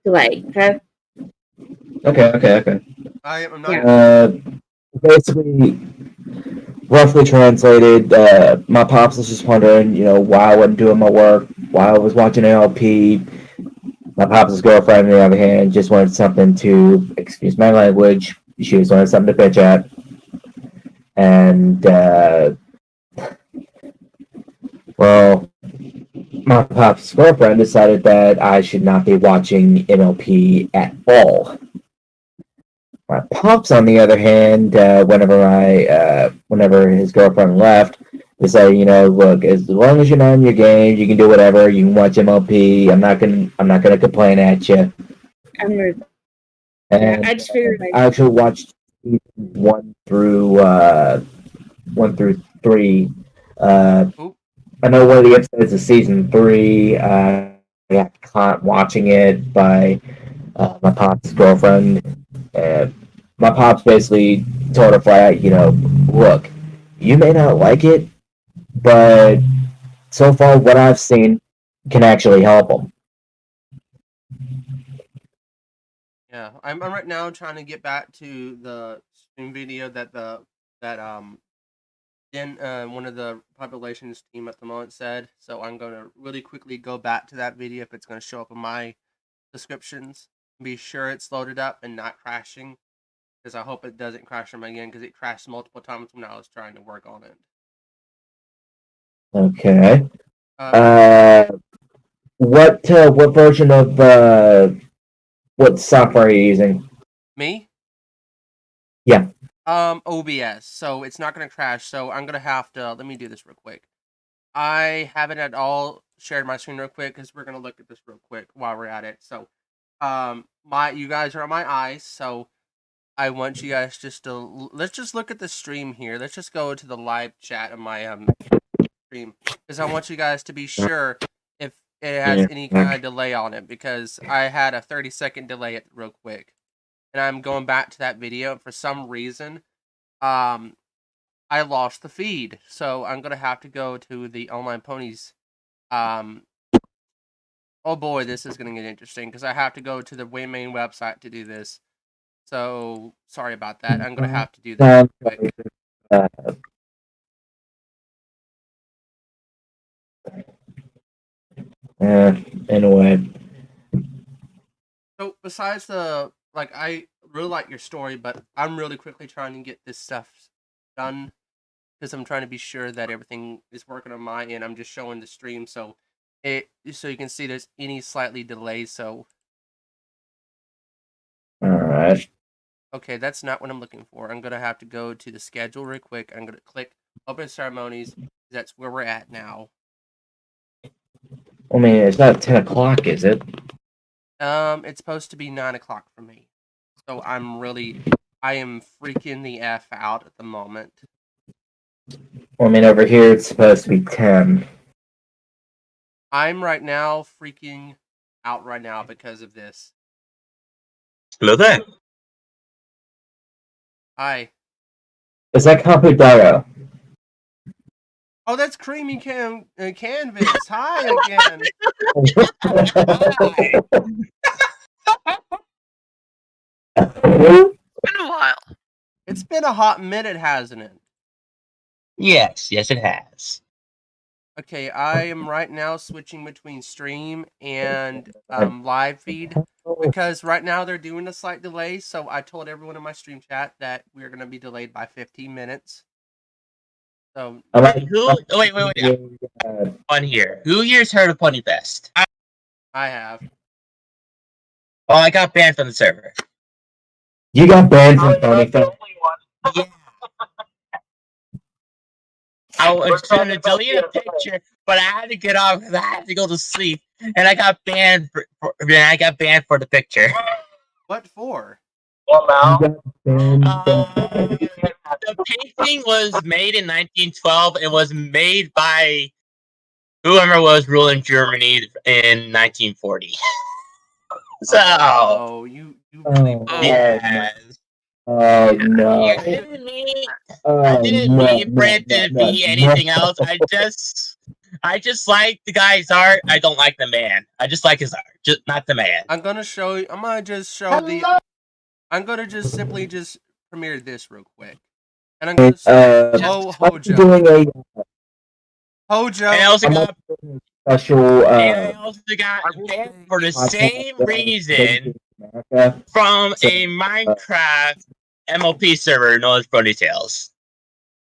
M: delay. Okay.
I: Okay.
D: I'm not.
M: Yeah.
I: Basically, roughly translated, my pops was just wondering, why I wasn't doing my work, while I was watching LP. My pops' girlfriend, on the other hand, just wanted something to, excuse my language, she just wanted something to bitch at. And, well, my pops' girlfriend decided that I should not be watching MLP at all. My pops, on the other hand, whenever his girlfriend left, decided, look, as long as you're not in your games, you can do whatever. You can watch MLP. I'm not gonna complain at you. And
M: I just figured
I: I actually watched seasons 1 through 3. I know one of the episodes of season 3. I got caught watching it by my pop's girlfriend. My pops basically told her flat out, look, you may not like it, but so far what I've seen can actually help them.
D: Yeah, I'm right now trying to get back to the stream video that one of the populations team at the moment said. So I'm going to really quickly go back to that video if it's going to show up in my descriptions. Be sure it's loaded up and not crashing, because I hope it doesn't crash on me again, because it crashed multiple times when I was trying to work on it.
I: Okay. What version of what software are you using?
D: Me?
I: Yeah.
D: OBS, so it's not going to crash. So I'm going to have to, let me do this real quick. I haven't at all shared my screen real quick, because we're going to look at this real quick while we're at it. So, you guys are on my eyes, so I want you guys just to, let's just look at the stream here. Let's just go to the live chat of my stream, because I want you guys to be sure if it has any kind of delay on it, because I had a 30-second delay it real quick. And I'm going back to that video, and for some reason, I lost the feed. So I'm going to have to go to the Online Ponies. Oh boy, this is going to get interesting, because I have to go to the main website to do this. So, sorry about that. I'm going to have to do that real quick.
I: Anyway.
D: So, besides I really like your story, but I'm really quickly trying to get this stuff done, because I'm trying to be sure that everything is working on my end. I'm just showing the stream so you can see there's any slightly delay. So,
I: all right.
D: Okay, that's not what I'm looking for. I'm gonna have to go to the schedule real quick. I'm gonna click Open Ceremonies. That's where we're at now.
I: I mean, it's not 10 o'clock, is it?
D: It's supposed to be 9 o'clock for me. So I am freaking the F out at the moment.
I: Well, I mean, over here it's supposed to be 10.
D: I'm right now freaking out right now because of this.
O: Hello there.
D: Hi.
I: Is that Compudaro?
D: Oh, that's Creamy Canvas. Hi again.
N: It's been a while.
D: It's been a hot minute, hasn't it?
O: Yes, it has.
D: Okay, I am right now switching between stream and live feed, because right now they're doing a slight delay. So I told everyone in my stream chat that we're going to be delayed by 15 minutes. So
O: Wait, on here. Who here's heard of Pony Fest?
D: I have.
O: Oh, I got banned from the server.
I: You got banned from Pony Fest?
O: Yeah. I was trying to delete a picture, but I had to get off because I had to go to sleep, and I got banned for the picture.
D: What for?
O: Well, the painting was made in 1912. It was made by whoever was ruling Germany in 1940. So,
D: you really
O: yes.
I: Oh no!
O: I didn't mean
I: No,
O: for it to be anything else. I just like the guy's art. I don't like the man. I just like his art, just not the man.
D: I'm gonna show you. I'm gonna just show the. I'm gonna just simply just premiere this real quick, and I'm gonna say,
I: I'm
D: Hojo.
I: doing a
D: Hojo.
O: And I also
I: I'm
O: got
I: special.
O: and I also got banned for the same reason from a Minecraft MLP server known as Ponytails.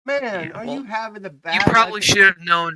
D: Man, are you having the bad?
N: You probably should have known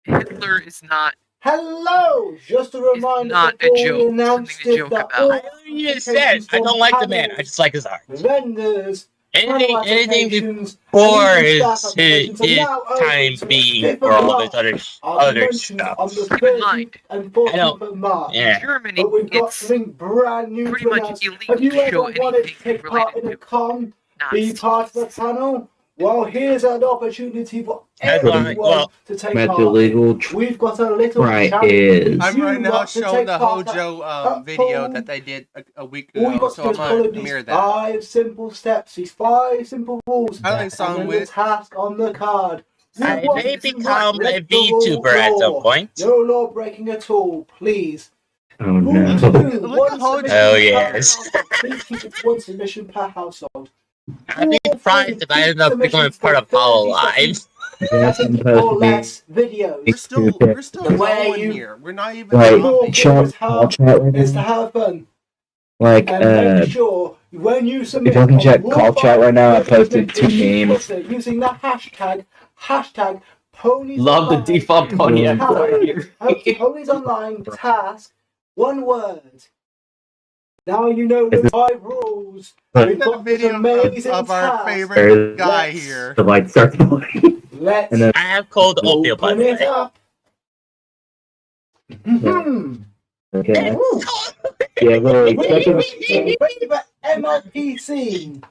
N: Hitler is not.
J: Hello! Just a reminder
N: not a
J: before we
N: joke,
J: announced
N: something to
J: it
N: joke
J: that
N: about.
J: all
O: I already said I don't like the man. I just like his art.
J: vendors,
O: Anything
J: applications,
O: before
J: and even
O: his,
J: staff applications are
O: his
J: now open
O: time
J: to the
O: being
J: 5th
O: for
J: of
O: all this
J: March. Our
O: other
J: convention's
O: stuff.
J: on the
N: Keep in
J: 13th
N: mind,
J: and
O: I
J: 14th
O: don't.
J: of March.
O: Yeah.
N: Germany,
J: But we've got
N: it's
J: something brand new
N: pretty
J: to
N: much
J: announce.
N: illegal
J: Have you
N: to
J: ever
N: show
J: wanted to
N: anything
J: take part in
N: related
J: a con, be
N: Nazis.
J: part of the panel? Well, here's an opportunity for
O: That's why-
J: everyone
O: well,
J: to take
I: Met
J: part.
I: the legal
J: We've got a little
I: right
J: challenge.
I: is
D: I'm right now
J: lot to
D: showing
J: take
D: the
J: part
D: Hojo video that they did a week
J: All you
D: ago,
J: got
D: so
J: to do
D: I'm
J: is
D: gonna
J: follow these
D: premiere that.
J: 5 simple steps, these 5 simple rules,
D: I like
J: and
D: song
J: then the
D: with.
J: task on the card. You
O: I
J: want
O: may
J: to
O: become
J: break
O: a
J: the rule
O: VTuber at some
J: law.
O: point.
J: No law breaking at all, please.
I: Oh
J: Rule
I: no!
J: 2,
D: Look at
J: one
D: Hojo.
J: submission
O: Oh,
J: per
O: yes.
J: household. Please keep it to one submission per household.
O: I'd be
J: Rule
O: surprised
J: 3,
O: if I end up becoming
J: submissions
O: part
J: to
O: of Hollow
J: 30
O: Live.
J: seconds or less videos.
D: We're still
J: The way
D: going
J: you-
D: here. We're not even.
I: Like
D: stopping.
I: chat, call chat right
J: Is to
I: now.
J: have fun.
I: Like
J: And make sure when you submit
I: if you can
J: on
I: check
J: Rule
I: call
J: 5,
I: chat right now, I
J: you
I: posted 2
J: submit in
I: memes.
J: Twitter using the hashtag ponies
A: Love the
J: online.
A: default pony
I: Mm.
A: right here.
J: Ponies online task, one word. Now you know the 5 rules. We've
D: That
J: got this
D: video
J: amazing
D: of our
J: task.
D: favorite guy
J: Let's-
D: here.
I: The light starts glowing.
J: Let's
I: And then
O: I have cold oatmeal, by
J: open
O: the
J: it
O: way.
J: up.
I: okay. Yeah, wait.
J: Your favorite MLP scene.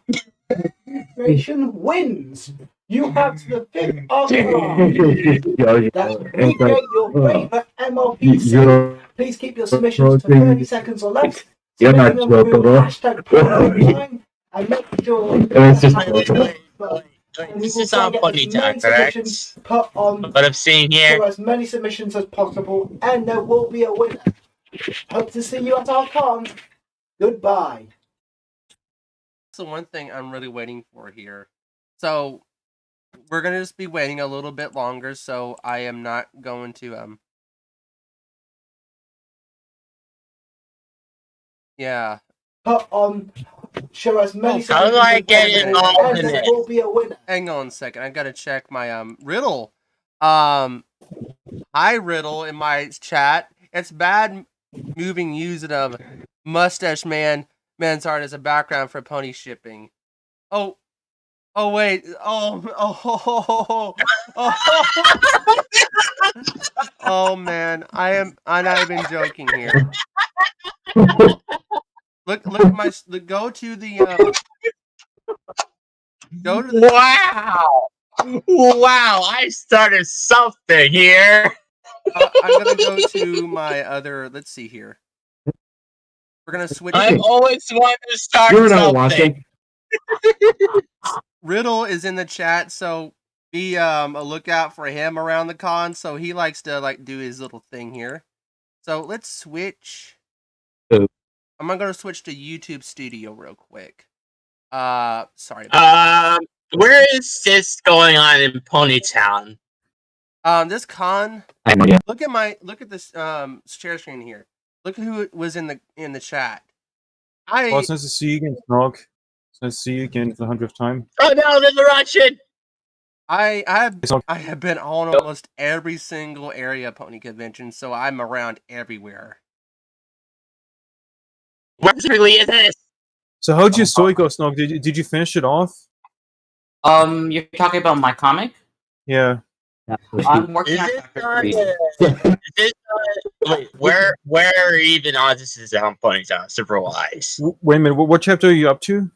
J: Nation wins. You have to the 5th of March. That's recreate your favorite MLP scene. Please keep your submissions to 30 seconds or less.
I: You're not
J: Submitting them through
I: joking.
J: hashtag #PonyOnline and make sure
I: It's just
J: and
O: This
J: we will
O: is
J: try
O: on
J: and get
O: Pony
J: as
O: Talk,
J: many
O: correct?
J: submissions put on
O: What I'm seeing here.
J: for as many submissions as possible, and there will be a winner. Hope to see you at our con. Goodbye.
D: That's the one thing I'm really waiting for here. So we're gonna just be waiting a little bit longer. So I am not going to Yeah.
J: Put on. Show as many
O: How do
J: submissions
O: I
J: as
O: get
J: possible,
O: involved
J: and
O: in
J: there
O: it?
J: will be a winner.
D: Hang on a second. I gotta check my riddle. Hi riddle in my chat. It's bad moving using of mustache man's art as a background for pony shipping. Oh wait. Oh man. I'm not even joking here. Look at my go to the
O: Wow! Wow! I started something here.
D: I'm gonna go to my other. Let's see here. We're gonna switch.
O: I'm always wanting to start
I: You're not
O: something.
I: watching.
D: Riddle is in the chat, so be a lookout for him around the con. So he likes to like do his little thing here. So let's switch.
I: Oh.
D: I'm gonna switch to YouTube Studio real quick. Sorry.
O: Where is this going on in Ponytown?
D: This con.
I: I have no idea.
D: Look at this share screen here. Look at who was in the chat.
F: Well, it's nice to see you again, Snog. It's nice to see you again for the 100th time.
O: Oh no, there's a Russian!
D: I have been on almost every single area pony convention, so I'm around everywhere.
O: Where specifically is this?
F: So how'd your story go, Snog? Did you finish it off?
P: You're talking about my comic?
F: Yeah.
P: I'm working
O: Is
P: on
O: this
P: chapter
O: not?
P: 3.
O: Is this not? Wait, where even on this is on Ponytown, server wise?
F: Wait a minute. What chapter are you up to?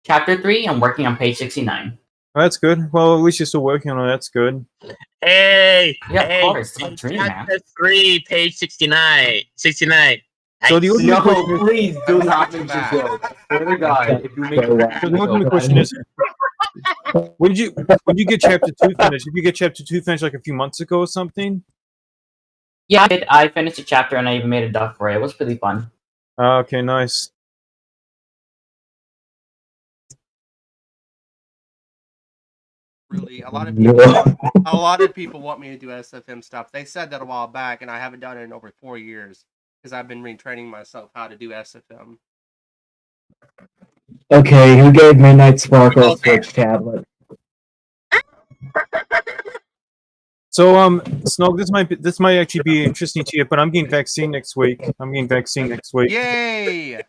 P: Chapter 3, I'm working on page 69.
F: Oh, that's good. Well, at least you're still working on it. That's good.
O: Hey,
P: Yeah,
O: hey,
P: of course. It's my dream, man.
O: chapter 3, page 69. 69.
F: So the ultimate question is,
A: please do not make this joke. Swear to God, if you make
F: so the ultimate question is, when did you get chapter 2 finished? Did you get chapter 2 finished like a few months ago or something?
P: Yeah, I did. I finished a chapter and I even made a duck for it. It was pretty fun.
F: Okay, nice.
D: Really, a lot of people want me to do SFM stuff. They said that a while back, and I haven't done it in over 4 years because I've been retraining myself how to do SFM.
I: Okay, who gave Midnight Sparkle Switch tablet?
F: So Snog, this might actually be interesting to you, but I'm getting vaccine next week.
D: Yay!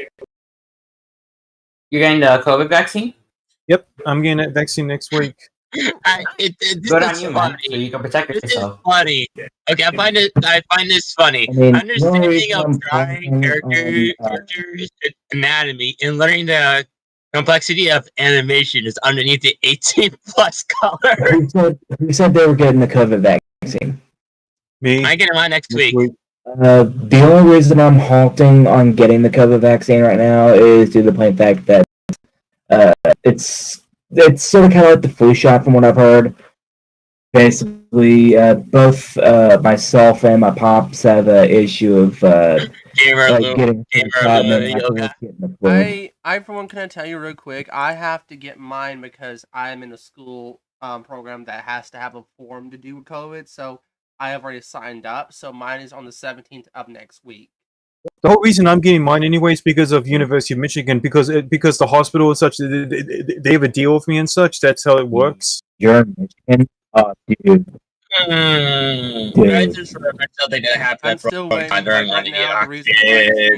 P: You're getting the COVID vaccine?
F: Yep, I'm getting that vaccine next week.
O: This
P: Good on
O: is
P: you, man.
O: funny.
P: So you can protect
O: This
P: yourself.
O: is funny. Okay, I find this funny.
I: I mean,
O: Understanding
I: no,
O: of drawing characters' anatomy and learning the complexity of animation is underneath the 18 plus color.
I: Who said they were getting the COVID vaccine?
F: Me.
O: I get mine next week.
I: The only reason I'm halting on getting the COVID vaccine right now is due to the plain fact that it's sort of kind of like the flu shot, from what I've heard. Basically, both myself and my pops have an issue of getting the shot and then afterwards getting the flu.
D: I for one can tell you real quick, I have to get mine because I am in a school program that has to have a form to do with COVID, so I have already signed up. So mine is on the 17th of next week.
F: The whole reason I'm getting mine anyway is because of University of Michigan, because the hospital and such, they have a deal with me and such. That's how it works.
I: You're in Michigan? Oh, dude.
O: I just remember something that happened.
D: I'm still waiting.
O: During
D: Right
O: the
D: now, the reason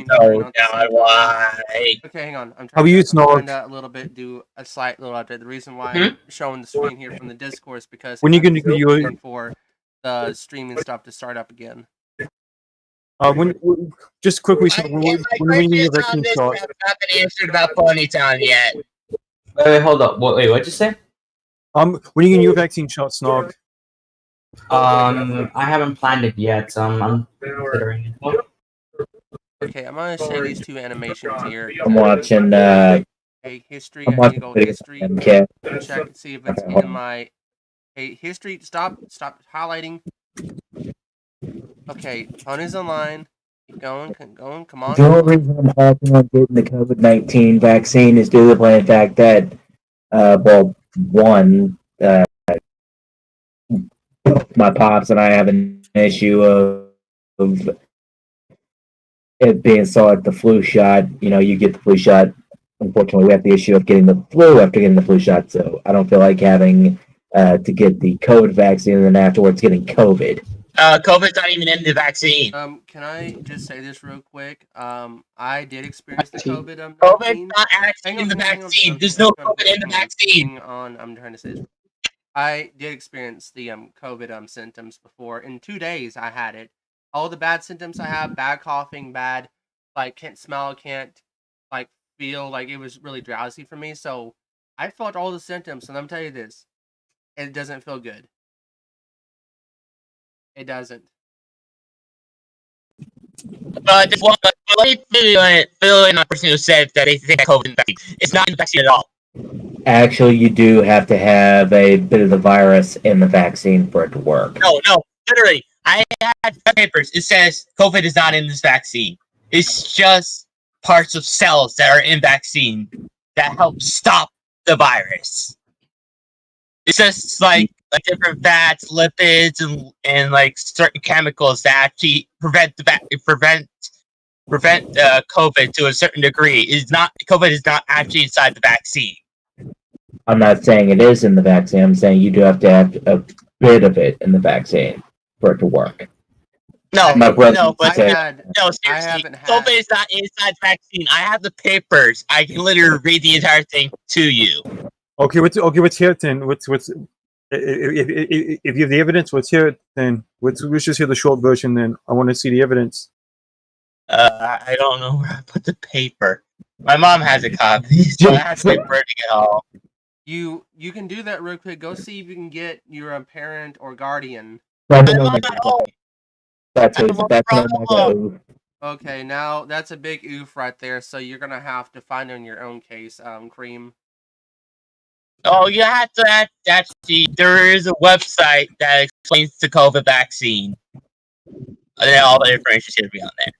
D: why
O: why?
D: Okay, hang on. I'm
F: How are
D: trying
F: you,
D: to find
F: Snog?
D: out a little bit, do a slight little update. The reason why I'm showing the screen here from the Discord is because
F: When you
D: I'm
F: gonna
D: still
F: do your-
D: waiting for the streaming stuff to start up again.
F: Just quickly, Snog, when you get your vaccine shot?
O: I've not been answered about Ponytown yet.
P: Wait, hold up. Wait, what'd you say?
F: When you get your vaccine shot, Snog?
P: I haven't planned it yet, so I'm considering it.
D: Okay, I'm gonna share these two animations here.
I: I'm watching.
D: Hey, history.
I: I'm
D: I need
I: watching
D: to go
I: video
D: history.
I: MK.
D: Check and see if it's
I: Okay, hold
D: in
I: on.
D: my. Hey, history. Stop highlighting. Okay, ponies online. Keep going. Come on.
I: The only reason I'm halting on getting the COVID-19 vaccine is due to the plain fact that, my pops and I have an issue of it being so like the flu shot. You know, you get the flu shot. Unfortunately, we have the issue of getting the flu after getting the flu shot, so I don't feel like having to get the COVID vaccine and then afterwards getting COVID.
O: COVID's not even in the vaccine.
D: Can I just say this real quick? I did experience the COVID.
O: COVID's not actually in the vaccine. There's no COVID in the vaccine.
D: Hang on, I'm trying to say this. I did experience the COVID symptoms before. In 2 days, I had it. All the bad symptoms I have: bad coughing, bad can't smell, can't feel, it was really drowsy for me. So I felt all the symptoms, and I'm telling you this, it doesn't feel good. It doesn't.
O: Just one person who said that they think COVID is vaccine. It's not in the vaccine at all.
I: Actually, you do have to have a bit of the virus in the vaccine for it to work.
O: No, literally. I had papers. It says COVID is not in this vaccine. It's just parts of cells that are in vaccine that help stop the virus. It's just like different fats, lipids, and certain chemicals that actually prevent COVID to a certain degree. COVID is not actually inside the vaccine.
I: I'm not saying it is in the vaccine. I'm saying you do have to have a bit of it in the vaccine for it to work.
O: Seriously,
D: haven't had.
O: COVID is not inside the vaccine. I have the papers. I can literally read the entire thing to you.
F: Okay, what's here then? What's if you have the evidence, what's here then? Let's just hear the short version. Then I want to see the evidence.
O: I don't know where I put the paper. My mom has a copy, so I have to reading it all.
D: You can do that real quick. Go see if you can get your parent or guardian.
I: That's what I'm
L: Okay, now that's a big oof right there. So you're gonna have to find on your own case, Cream.
O: Oh, you have to actually. There is a website that explains the COVID vaccine. And then all the information should be on there.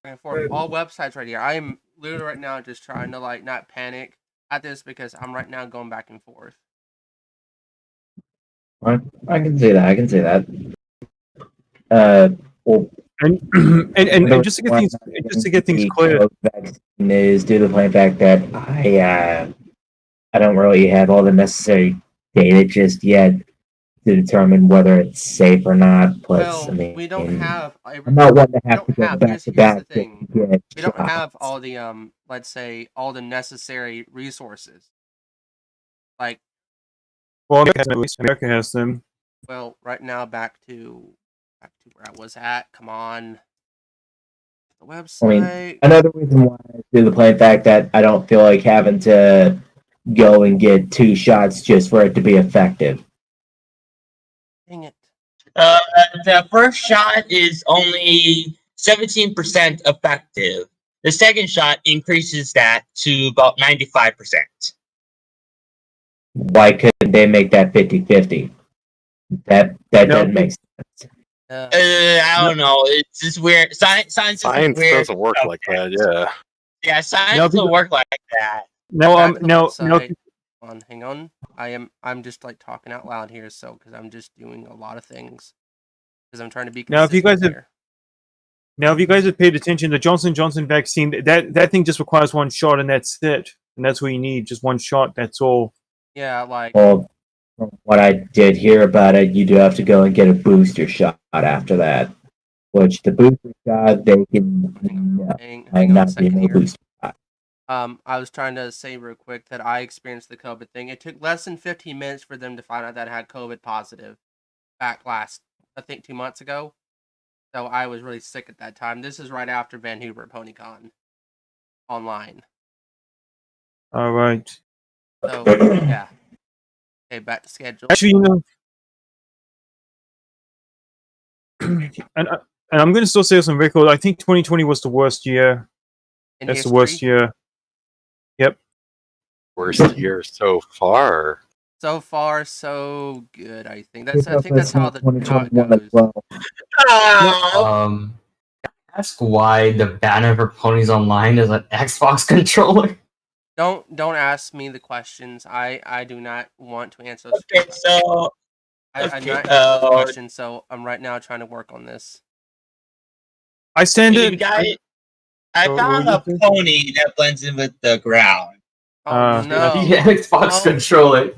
L: And for all websites right here, I am literally right now just trying to like not panic at this because I'm right now going back and forth.
I: I can see that. I can see that. Well,
F: and just to get things clear,
I: vaccine is due to the plain fact that I don't really have all the necessary data just yet to determine whether it's safe or not. Plus,
L: Well,
I: I mean,
L: we don't have.
I: I'm not one to have to go back to
L: Here's
I: back
L: the thing.
I: to get
L: We don't
I: shots.
L: have all the let's say all the necessary resources. Like,
F: well, America has them.
L: well, right now back to where I was at. Come on. The
I: I
L: website.
I: mean, another reason why is due to the plain fact that I don't feel like having to go and get 2 shots just for it to be effective.
L: Dang it.
O: The first shot is only 17% effective. The second shot increases that to about 95%.
I: Why couldn't they make that 50-50? That doesn't make sense.
O: I don't know. It's just weird. Science
C: Science
O: weird
C: doesn't work like that. Yeah.
O: Yeah, science doesn't work like that.
L: Back to the website. Hang on. I'm just like talking out loud here, so because I'm just doing a lot of things because I'm trying to be
F: Now, if you
L: consistent
F: guys have paid attention, the Johnson Johnson vaccine that thing just requires 1 shot, and that's it. And that's what you need, just 1 shot. That's all.
L: Yeah, like.
I: Well, from what I did hear about it, you do have to go and get a booster shot after that. Which the booster shot, they can
L: Hang on a
I: not be
L: second
I: no
L: here.
I: booster shot.
L: I was trying to say real quick that I experienced the COVID thing. It took less than 15 minutes for them to find out that I had COVID positive back last, I think, 2 months ago. So I was really sick at that time. This is right after Vancouver PonyCon online.
F: All right.
L: So, yeah. Okay, back to schedule.
F: Actually, and I'm going to still say some record. I think 2020 was the worst year. That's the worst year. Yep.
C: Worst year so far.
L: So far, so good. I think that's how the chart
I: 2021
L: goes.
I: as well.
P: Ask why the banner for Ponies Online is an Xbox controller.
L: Don't ask me the questions. I do not want to answer those
O: Okay, so
L: I'm not answering those questions, so I'm right now trying to work on this.
F: I stand
O: You
F: it.
O: guys, I found a pony that blends in with the ground.
L: Oh no!
P: The Xbox controller.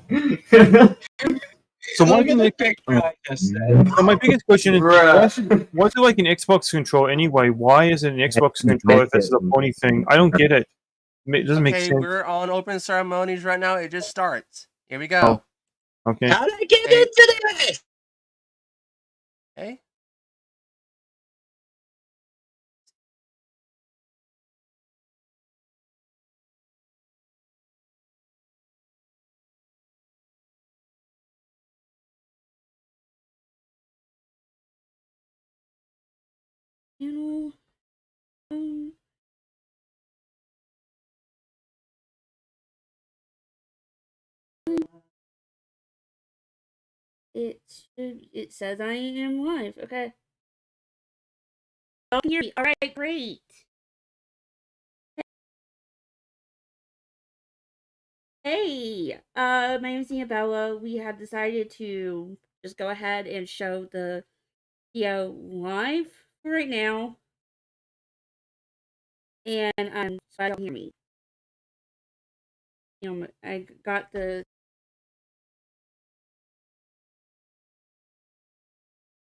F: So
O: Look at the picture I just said.
F: So my biggest question is, what's it like an Xbox controller anyway? Why is it an Xbox controller if this is a pony thing? I don't get it. It doesn't make sense.
L: We're on open ceremonies right now. It just starts. Here we go.
F: Okay.
O: How did I get into this?
L: Okay.
M: It says I am live. Okay. Oh, hear me. All right, great. Hey, my name's Annabella. We have decided to just go ahead and show the video live right now. And so I don't hear me. I got the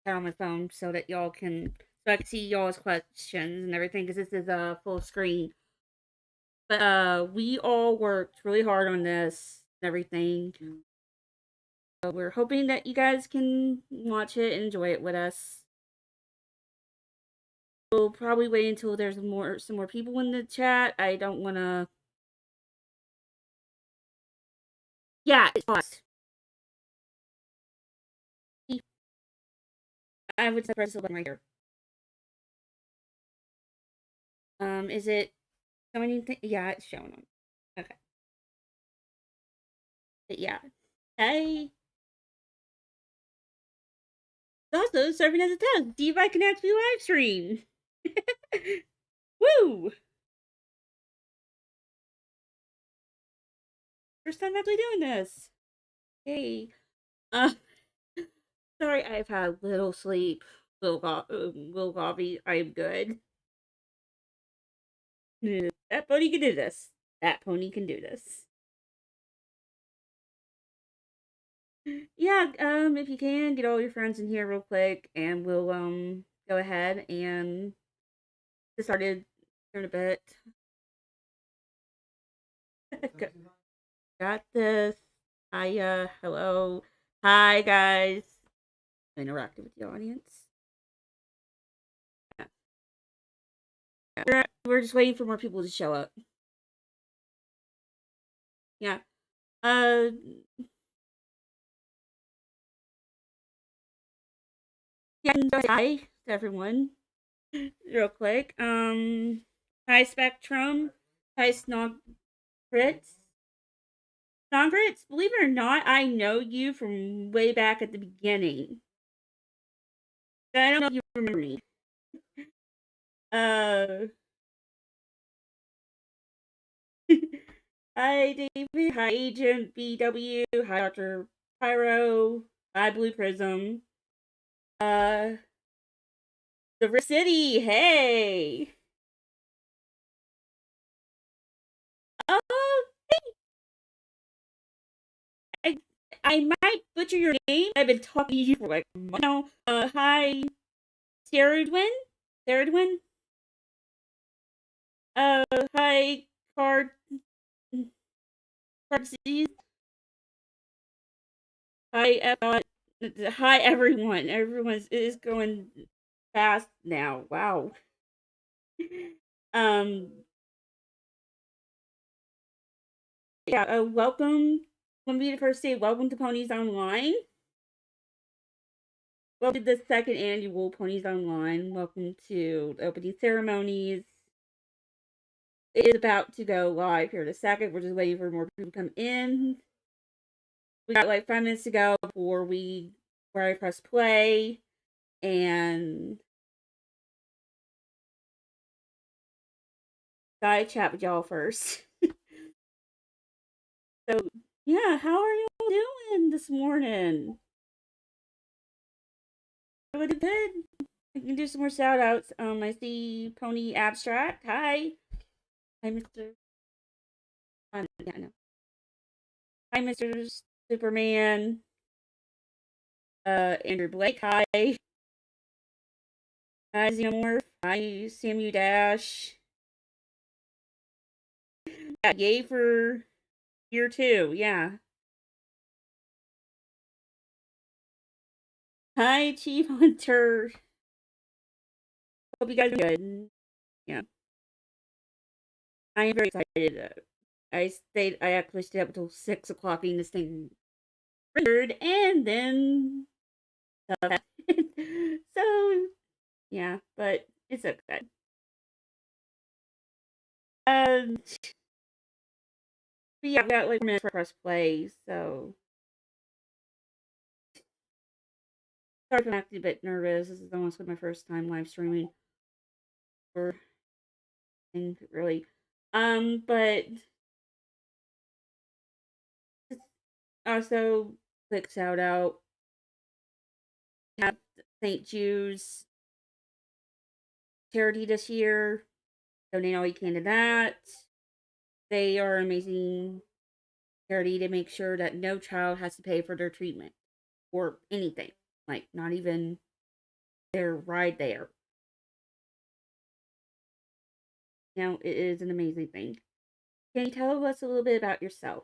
M: on my phone so that y'all can so I can see y'all's questions and everything because this is a full screen. But we all worked really hard on this and everything. So we're hoping that you guys can watch it and enjoy it with us. We'll probably wait until there's some more people in the chat. I don't want to. Yeah, it's paused. I would say press the button right here. Is it showing anything? Yeah, it's showing on. Okay. But yeah. Hey. It's also serving as a test. See if I can actually live stream. Woo! First time actually doing this. Hey. Sorry, I've had little sleep. Little coffee. I'm good. That pony can do this. That pony can do this. Yeah, if you can, get all your friends in here real quick, and we'll, go ahead and get started here in a bit. Got this. Hello. Hi, guys. Interactive with the audience. Yeah. We're just waiting for more people to show up. Yeah. Yeah, hi to everyone. Real quick. Hi, Spectrum. Hi, Snogrits. Snogrits, believe it or not, I know you from way back at the beginning. I don't know if you remember me. Hi, David. Hi, Agent BW. Hi, Dr. Pyro. Hi, Blue Prism. The Rift City. Hey. Oh, I might butcher your name. I've been talking to you for like a month now. Hi, Steridwin. Steridwin. Hi, Cardseas. Hi, hi, everyone. Everyone is going fast now. Wow. um. Yeah. Welcome. Let me first say welcome to Ponies Online. Welcome to the second annual Ponies Online. Welcome to the opening ceremonies. It is about to go live here in a second. We're just waiting for more people to come in. We got like 5 minutes to go before I press play, and gotta chat with y'all first. So yeah, how are y'all doing this morning? Really good. I can do some more shout outs. I see Pony Abstract. Hi. Hi, Mr. Yeah, no. Hi, Mr. Superman. Andrew Blake. Hi. Hi, Xenomorph. Hi, Samu Dash. Yeah, yay for year 2. Yeah. Hi, Chief Hunter. Hope you guys are good. Yeah. I am very excited. I actually stayed up until 6 o'clock getting this thing rendered, and then stuff happened. So, yeah, but it's okay. But yeah, I've got like 4 minutes for press play, so. Sorry if I'm acting a bit nervous. This is almost my first time live streaming. Or really. But also quick shout out. Have St. Jude's charity this year. Donate all you can to that. They are amazing charity to make sure that no child has to pay for their treatment or anything. Like, not even their ride there. Now, it is an amazing thing. Can you tell us a little bit about yourself?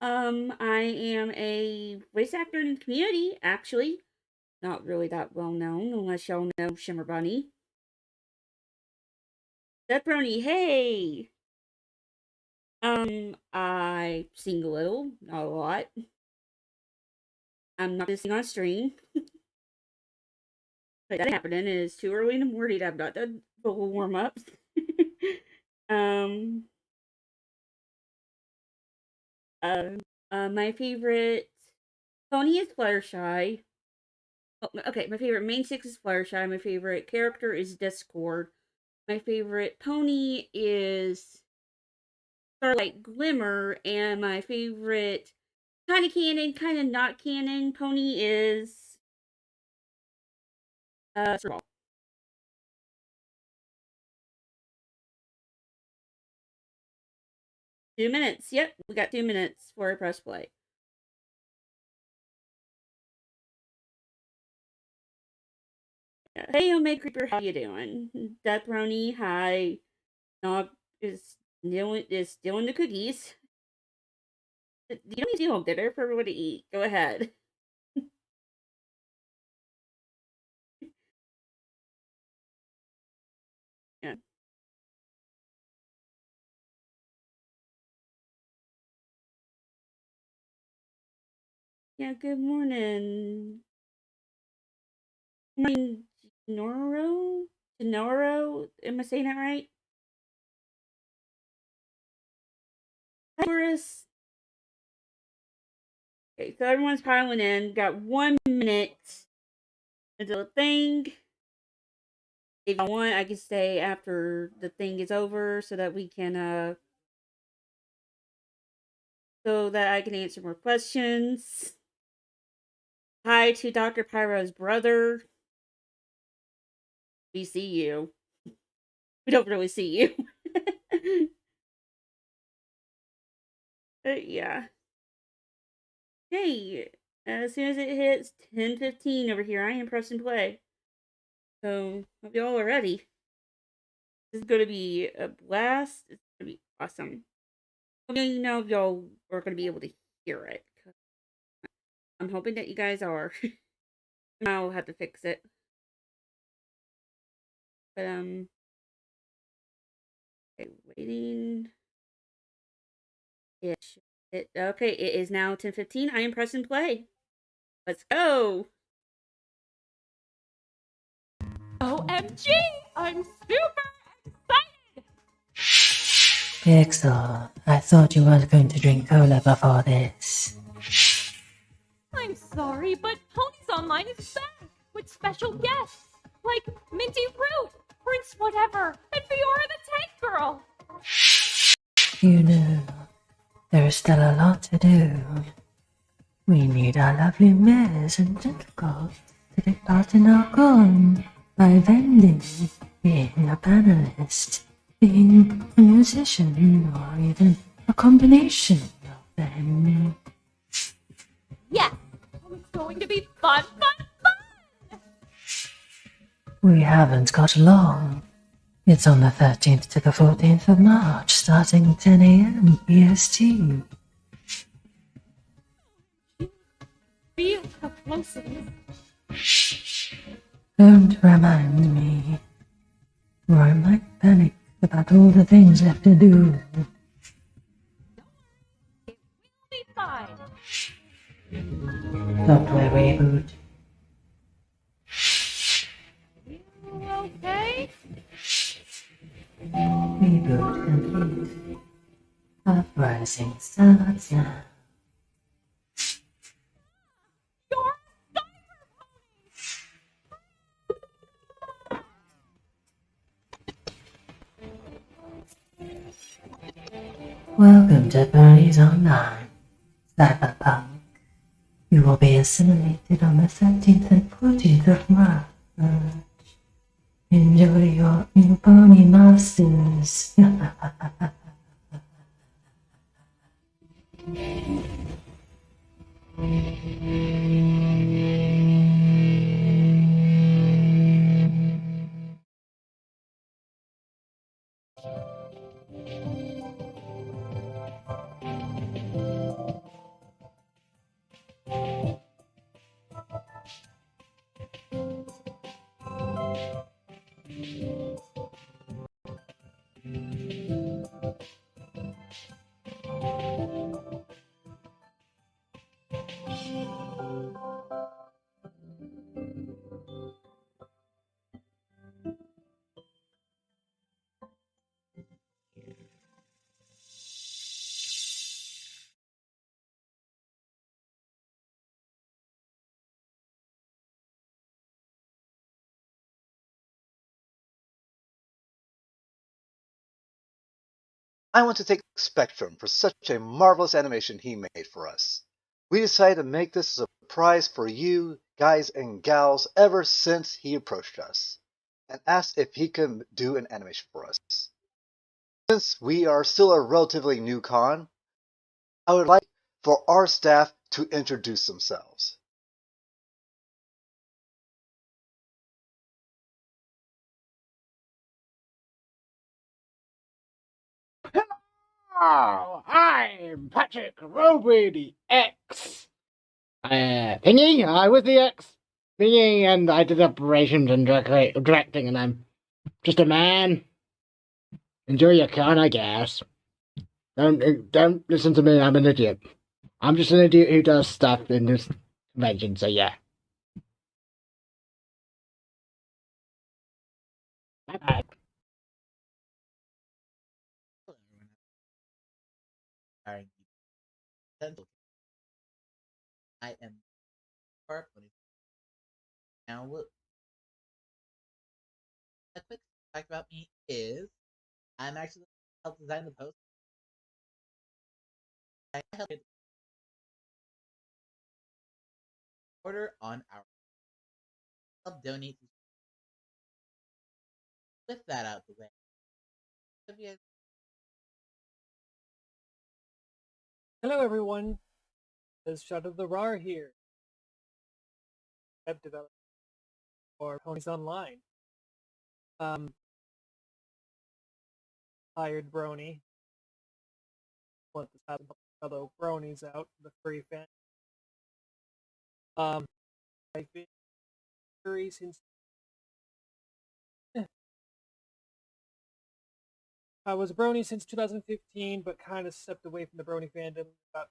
M: I am a voice actor in the community, actually. Not really that well known, unless y'all know Shimmer Bunny. Pepperoni, hey! I sing a little, not a lot. I'm not gonna sing on stream. But that happening is too early in the morning. I've not done vocal warm ups. um. My favorite pony is Fluttershy. Oh, okay, my favorite main six is Fluttershy. My favorite character is Discord. My favorite pony is Starlight Glimmer, and my favorite kind of canon, kind of not canon pony is Screwball. Two minutes. Yep, we got 2 minutes for a press play. Hey, Omega Creeper, how you doing? Death Roni, hi. Nog is stealing the cookies. You don't need to do dinner for everyone to eat. Go ahead. Yeah. Yeah, good morning. Morning, Noro? Noro? Am I saying that right? Hi, Doris. Okay, so everyone's piling in. Got 1 minute until the thing. If I want, I can stay after the thing is over so that we can, so that I can answer more questions. Hi to Dr. Pyro's brother. We see you. We don't really see you. Yeah. Hey, as soon as it hits 10:15 over here, I am pressing play. So, hope y'all are ready. This is going to be a blast. It's going to be awesome. Let me know if y'all are going to be able to hear it. I'm hoping that you guys are. I'll have to fix it. But, okay, waiting. Okay, it is now 10:15. I am pressing play. Let's go.
Q: OMG! I'm super excited!
R: Pixel, I thought you weren't going to drink cola before this.
Q: I'm sorry, but Ponies Online is back with special guests like Minty Root, Prince Whatever, and Fiora the Tank Girl.
R: You know, there's still a lot to do. We need our lovely mares and tentacles to take part in our con by vending, being a panelist, being a musician, or even a combination of them.
Q: Yes, it's going to be fun, fun, fun!
R: We haven't got long. It's on the 13th to the 14th of March, starting 10 a.m. EST.
Q: Feel how close it is.
R: Don't remind me, or I might panic about all the things left to do.
Q: It will be fine.
R: Software reboot.
Q: You okay?
R: Reboot complete. Uprising starts now.
Q: You're
R: Welcome to Ponies Online, Cyberpunk. You will be assimilated on the 13th and 14th of March. Enjoy your new pony masters.
S: I want to thank Spectrum for such a marvelous animation he made for us. We decided to make this a surprise for you guys and gals ever since he approached us and asked if he could do an animation for us. Since we are still a relatively new con, I would like for our staff to introduce themselves.
J: Oh, I'm Patrick Roby, the X. Thingy, I was the X. Thingy, and I did operations and directing, and I'm just a man. Enjoy your con, I guess. Don't listen to me, I'm an idiot. I'm just an idiot who does stuff in this convention, so yeah. Bye-bye.
T: I am Purple. Now, a quick fact about me is I'm actually help design the post. I help order on our help donate. With that out the way,
U: Hello everyone, this is Shadow the Rar here, web developer for Ponies Online. Hired Brony. Want to have fellow Bronies out, the furry fan. I've been furry since I was a Brony since 2015, but kind of stepped away from the Brony fandom about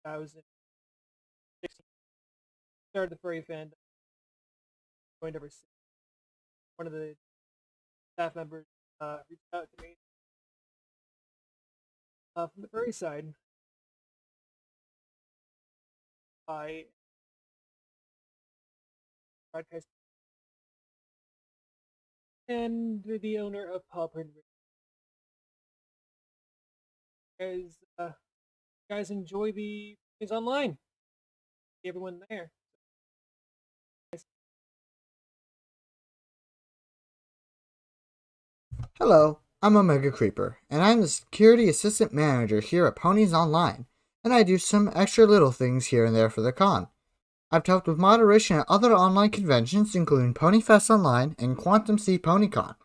U: 2016. Started the furry fandom. Joined ever since. One of the staff members reached out to me from the furry side. I broadcast and the owner of Paw Print. Guys enjoy the things online. See everyone there.
V: Hello, I'm Omega Creeper, and I'm the Security Assistant Manager here at Ponies Online, and I do some extra little things here and there for the con. I've helped with moderation at other online conventions, including Ponyfest Online and Quantum Sea PonyCon.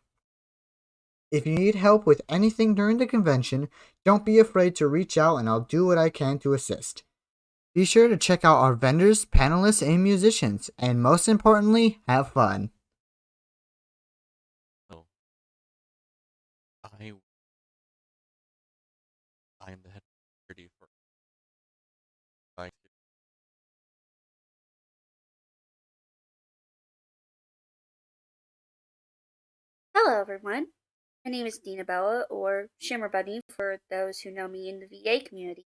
V: If you need help with anything during the convention, don't be afraid to reach out and I'll do what I can to assist. Be sure to check out our vendors, panelists, and musicians, and most importantly, have fun.
W: I am the head of security for
M: Hello, everyone. My name is Dina Bella, or Shimmer Bunny for those who know me in the VA community.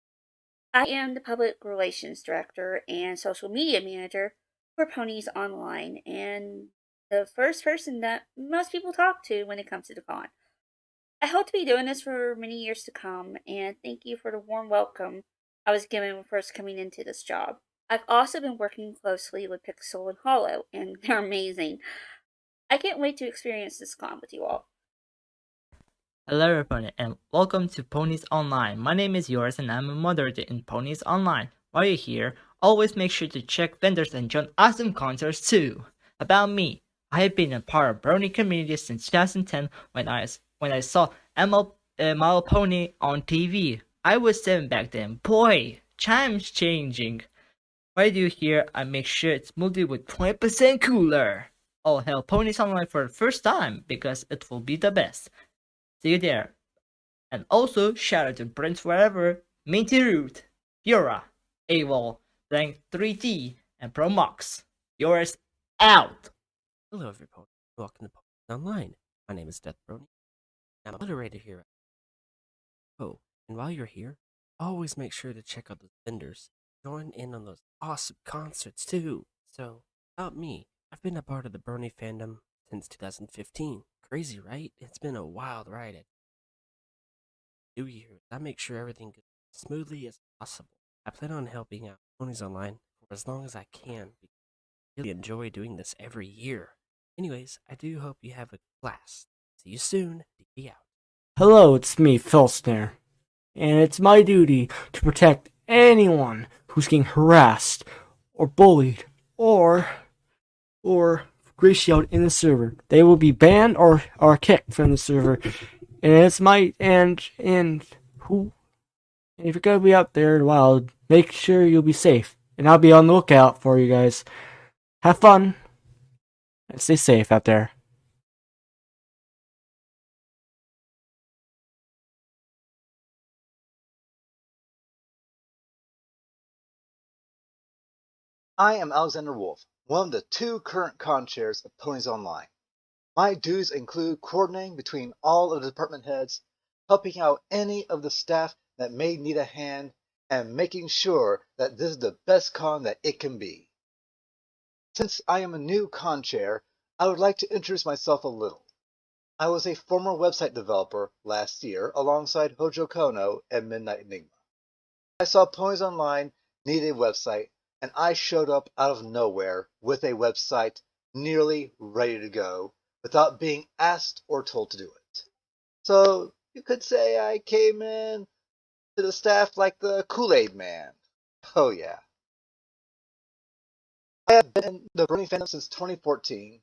M: I am the Public Relations Director and Social Media Manager for Ponies Online, and the first person that most people talk to when it comes to the con. I hope to be doing this for many years to come, and thank you for the warm welcome I was given when first coming into this job. I've also been working closely with Pixel and Hollow, and they're amazing. I can't wait to experience this con with you all.
X: Hello everyone and welcome to Ponies Online. My name is Yours and I'm a moderator in Ponies Online. While you're here, always make sure to check vendors and join awesome concerts too. About me, I have been a part of Brony community since 2010 when I saw My Pony on TV. I was 7 back then. Boy, time's changing. While you're here, I make sure it's multi with 20% cooler. Oh hell, Ponies Online for the first time because it will be the best. See you there. And also, shout out to Prince Forever, Minty Root, Fiora, AWOL, Rank 3T, and Promox. Yours out!
G: Hello, everybody. Welcome to Pokemon Online. My name is Death Brony. I'm a moderator here. Oh, and while you're here, always make sure to check out the vendors. Join in on those awesome concerts too. So, about me, I've been a part of the Brony fandom since 2015. Crazy, right? It's been a wild ride. do here is I make sure everything goes as smoothly as possible. I plan on helping out Ponies Online for as long as I can because I really enjoy doing this every year. Anyways, I do hope you have a blast. See you soon. DP out.
A: Hello, it's me, Phil Snare, and it's my duty to protect anyone who's getting harassed or bullied or ratioed in the server. They will be banned or kicked from the server. And it's my and who if you're gonna be out there in the wild, make sure you'll be safe. And I'll be on the lookout for you guys. Have fun and stay safe out there.
S: I am Alexander Wolf, one of the 2 current con chairs of Ponies Online. My duties include coordinating between all of the department heads, helping out any of the staff that may need a hand, and making sure that this is the best con that it can be. Since I am a new con chair, I would like to introduce myself a little. I was a former website developer last year alongside Hojo Kono and Midnight Enigma. I saw Ponies Online needed a website, and I showed up out of nowhere with a website nearly ready to go without being asked or told to do it. So you could say I came in to the staff like the Kool-Aid man. Oh yeah. I have been in the Brony fandom since 2014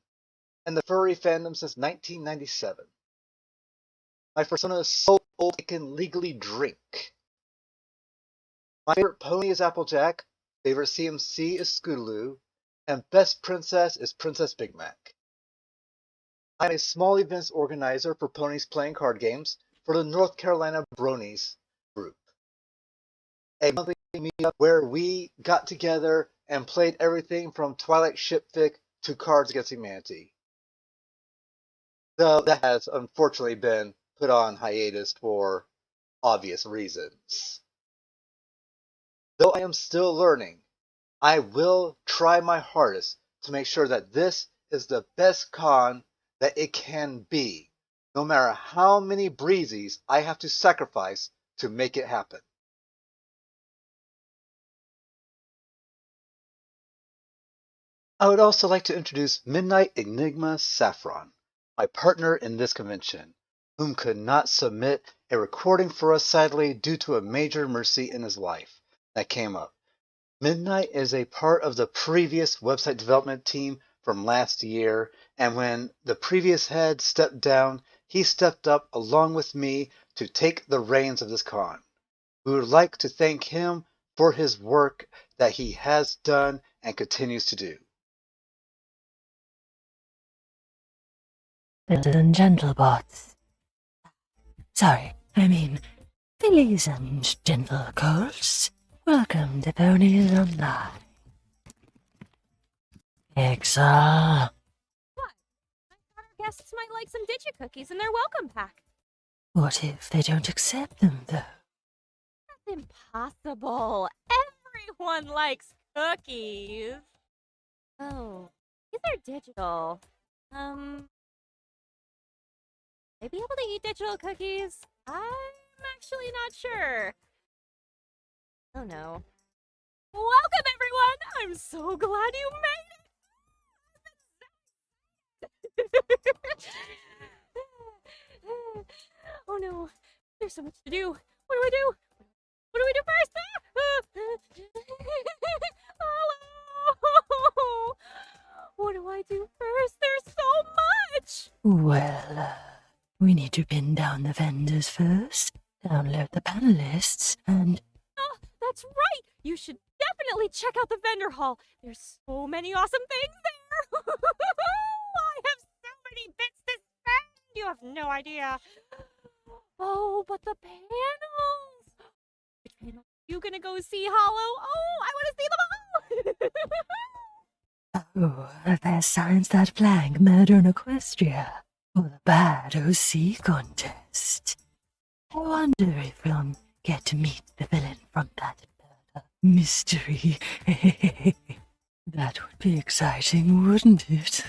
S: and the furry fandom since 1997. My persona is so old it can legally drink. My favorite pony is Applejack, favorite CMC is Scootaloo, and best princess is Princess Big Mac. I'm a small events organizer for Ponies Playing Card Games for the North Carolina Bronies group. A monthly meetup where we got together and played everything from Twilight Shipfic to Cards Against Humanity. Though that has unfortunately been put on hiatus for obvious reasons. Though I am still learning, I will try my hardest to make sure that this is the best con that it can be, no matter how many breezies I have to sacrifice to make it happen. I would also like to introduce Midnight Enigma Saffron, my partner in this convention, whom could not submit a recording for us sadly due to a major emergency in his life that came up. Midnight is a part of the previous website development team from last year, and when the previous head stepped down, he stepped up along with me to take the reins of this con. We would like to thank him for his work that he has done and continues to do.
R: Ladies and gentlebots. Sorry, I mean, fillies and gentle colts. Welcome to Ponies Online. Exa.
Q: What? I thought our guests might like some Digi-Cookies in their welcome pack.
R: What if they don't accept them, though?
Q: That's impossible. Everyone likes cookies. Oh, these are digital. May be able to eat digital cookies. I'm actually not sure. Oh no. Welcome everyone! I'm so glad you made it! Oh no, there's so much to do. What do I do? What do we do first? Hello! What do I do first? There's so much!
R: Well, we need to pin down the vendors first, download the panelists, and...
Q: Oh, that's right! You should definitely check out the vendor hall. There's so many awesome things there! I have so many bits to spend! You have no idea. Oh, but the panels! Which panel are you gonna go see, Hollow? Oh, I want to see them all!
R: Oh, there's Science That Blank, Murder in Equestria, or the Bad OC contest. I wonder if we'll get to meet the villain from that mystery. That would be exciting, wouldn't it?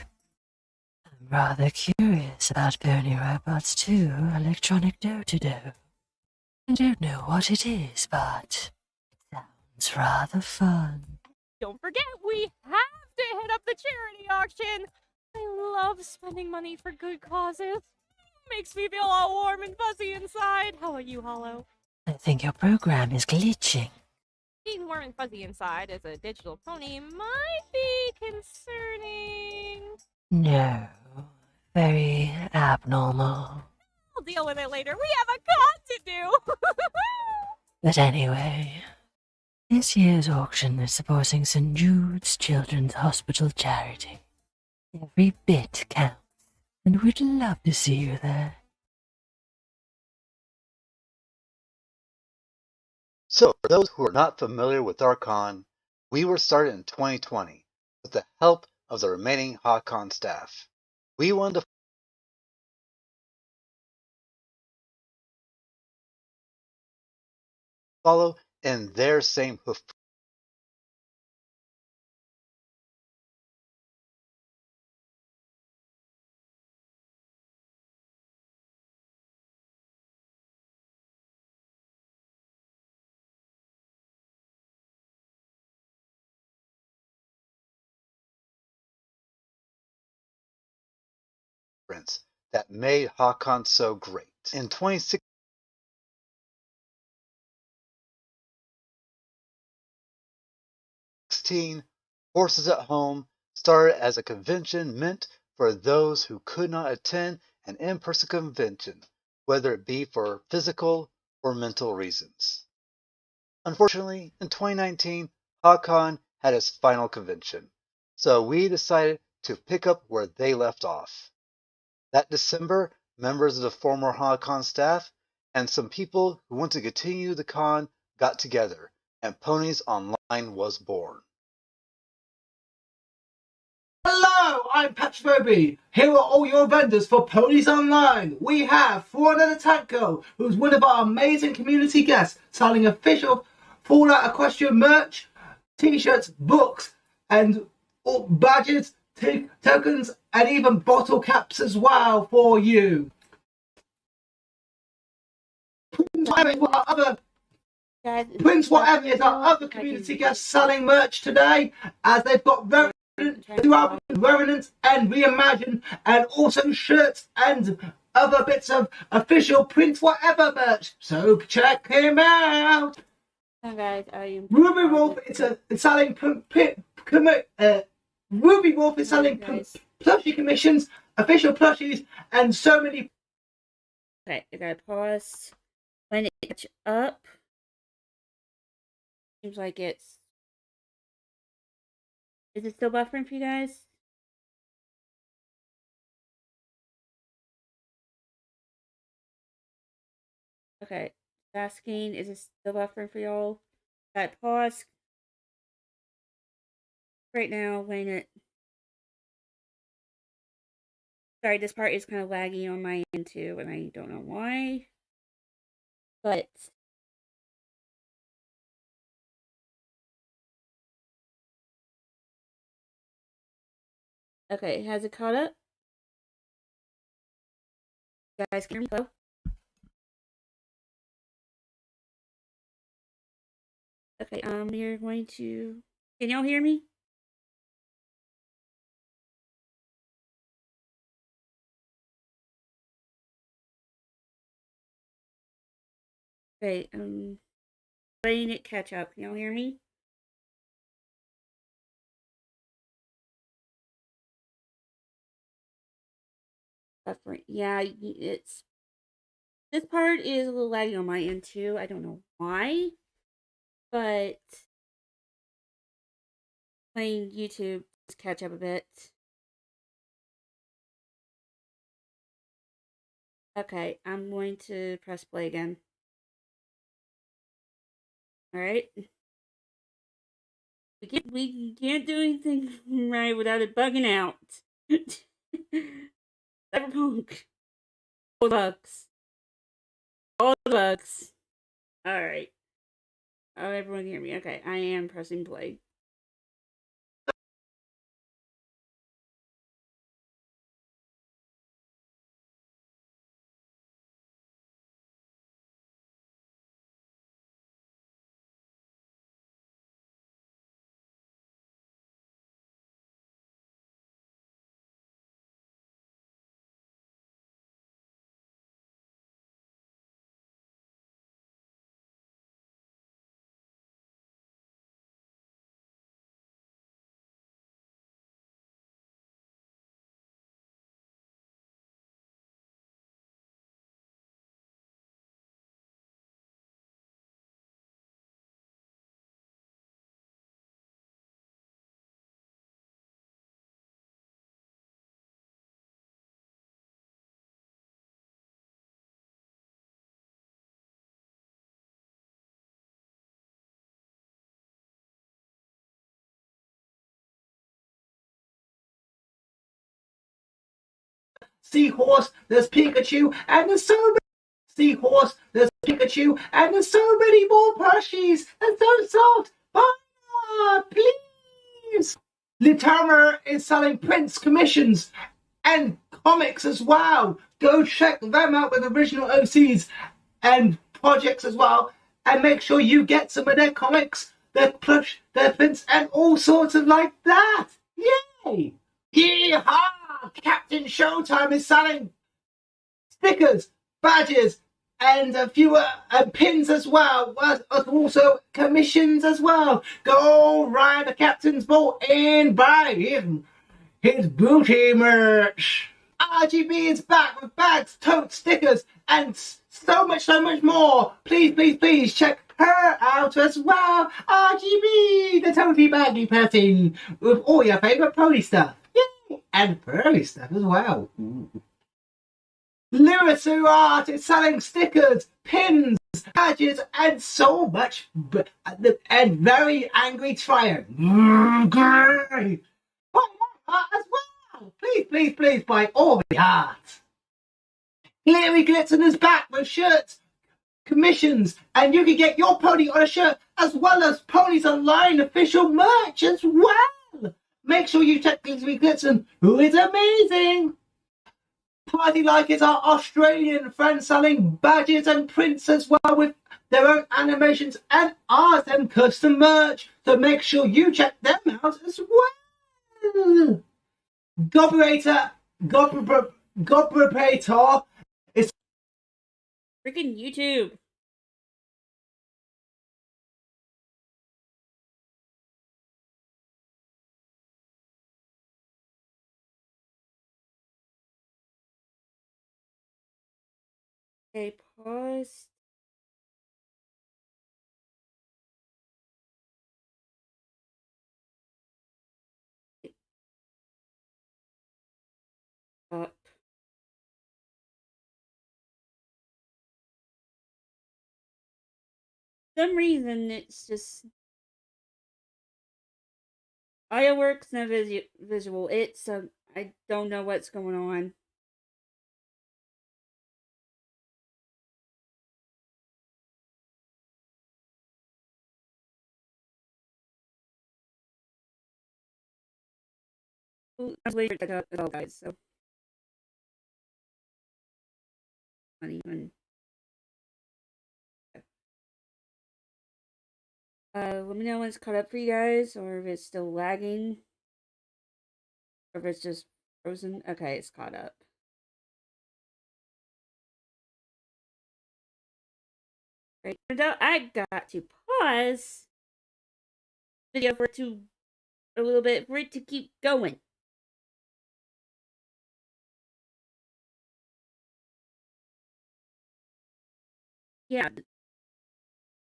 R: I'm rather curious about Pony Robots too, Electronic Do-to-Do. I don't know what it is, but it sounds rather fun.
Q: Don't forget, we have to hit up the charity auction. I love spending money for good causes. Makes me feel all warm and fuzzy inside. How about you, Hollow?
R: I think your program is glitching.
Q: Being warm and fuzzy inside as a digital pony might be concerning.
R: No, very abnormal.
Q: I'll deal with it later. We have a con to do.
R: But anyway, this year's auction is supporting St. Jude's Children's Hospital charity. Every bit counts, and we'd love to see you there.
S: So, for those who are not familiar with our con, we were started in 2020 with the help of the remaining HawkCon staff. We wanted to follow in their same hoof. That made HawkCon so great. In 2016, Horses at Home started as a convention meant for those who could not attend an in-person convention, whether it be for physical or mental reasons. Unfortunately, in 2019, HawkCon had its final convention, so we decided to pick up where they left off. That December, members of the former HawkCon staff and some people who want to continue the con got together, and Ponies Online was born.
J: Hello, I'm Patchphoby. Here are all your vendors for Ponies Online. We have Foreigner the Tank Girl, who's one of our amazing community guests, selling official Fallout Equestrian merch, t-shirts, books, and all badges, tokens, and even bottle caps as well for you. Prince Whatever is our other community guest selling merch today, as they've got Revenant and Reimagine, and also shirts and other bits of official Prince Whatever merch. So check him out.
M: Hi guys, I am
J: Ruby Wolf is selling Ruby Wolf is selling plushie commissions, official plushies, and so many.
M: Okay, I gotta pause. When it catch up, seems like it's. Is it still buffering for you guys? Okay, asking, is it still buffering for y'all? Got pause right now when it. Sorry, this part is kind of laggy on my end too, and I don't know why. But okay, has it caught up? You guys can hear me? Hello? Okay, we're going to. Can y'all hear me? Okay, letting it catch up. Can y'all hear me? Buffering. Yeah, it's. This part is a little laggy on my end too. I don't know why, but playing YouTube just catch up a bit. Okay, I'm going to press play again. All right. We can't do anything right without it bugging out. Cyberpunk. All the bugs. All the bugs. Alright. Oh, everyone hear me. Okay, I am pressing play.
J: seahorse, there's Pikachu, and there's so many seahorse, there's Pikachu, and there's so many more plushies. They're so soft. Buy please. Litama is selling prints, commissions, and comics as well. Go check them out with original OCs and projects as well, and make sure you get some of their comics, their plush, their prints, and all sorts of like that. Yay! Yeehaw! Captain Showtime is selling stickers, badges, and a few pins as well. Also commissions as well. Go ride the captain's boat and buy his booty merch. RGB is back with bags, totes, stickers, and so much more. Please check her out as well. RGB, the toty baggy person, with all your favourite pony stuff. Yay! And furry stuff as well. Lirisu Art is selling stickers, pins, badges, and so much, and very angry triumph. Buy art as well. Please buy all the art. Cleary Glitzen is back with shirts, commissions, and you can get your pony on a shirt as well as Ponies Online official merch as well. Make sure you check Cleary Glitzen, who is amazing. Party Like is our Australian friend selling badges and prints as well with their own animations and art and custom merch. So make sure you check them out as well. Gobrator is
M: freaking YouTube. Okay, pause. Up. For some reason, it's just audio works, no visual. It's I don't know what's going on. Later, guys. So not even. Let me know when it's caught up for you guys, or if it's still lagging, or if it's just frozen. Okay, it's caught up. Right, turned out I got to pause the video for a little bit for it to keep going. Yeah,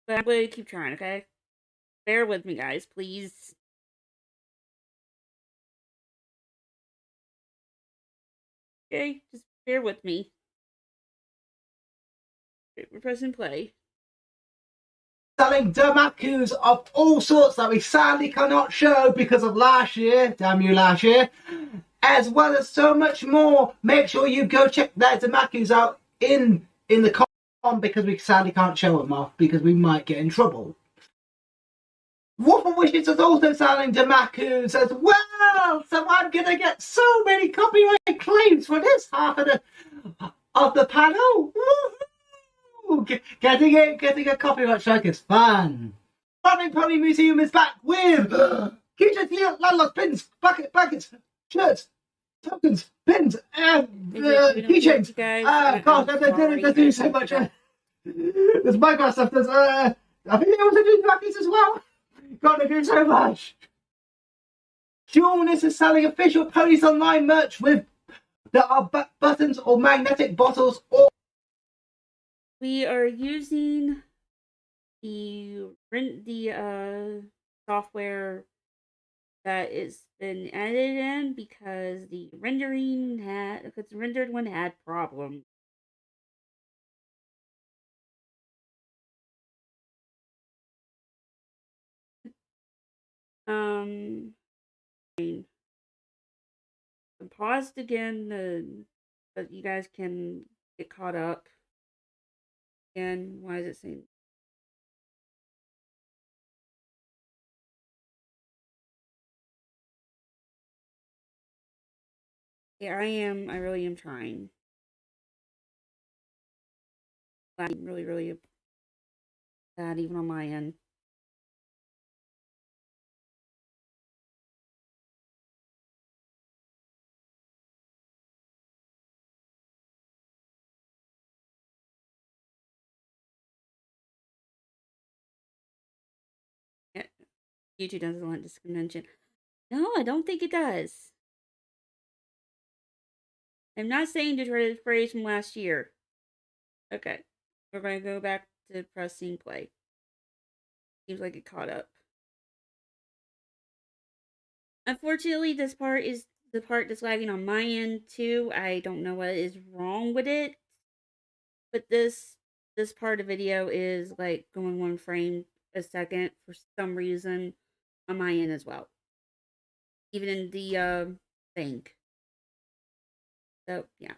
M: but I'm going to keep trying. Okay, bear with me, guys, please. Okay, just bear with me. We're pressing play.
J: Selling Damakus of all sorts that we sadly cannot show because of last year, damn you last year, as well as so much more. Make sure you go check that Damakus out in the con because we sadly can't show them off because we might get in trouble. Waffle Wishes is also selling Damakus as well, so I'm gonna get so many copyright claims for this half of the panel. Woo-hoo! Getting a copyright strike is fun. Running Pony Museum is back with keychains, landlords, pins, buckets, shirts, tokens, pins, and keychains. Gosh, they're doing so much. There's Minecraft stuff. There's I think they also do buckets as well. God, they're doing so much. Jewelness is selling official Ponies Online merch with that are buttons or magnetic bottles or.
M: We are using the software that it's been added in because the rendered one had problems. I paused again but you guys can get caught up. And why is it saying? Yeah, I am. I really am trying. I'm really, really bad, even on my end. Yeah, YouTube doesn't want this convention. No, I don't think it does. I'm not saying to try the phrase from last year. Okay, we're going to go back to pressing play. Seems like it caught up. Unfortunately, this part is the part that's lagging on my end too. I don't know what is wrong with it, but this part of the video is like going 1 frame a second for some reason on my end as well. Even in the thing. So yeah.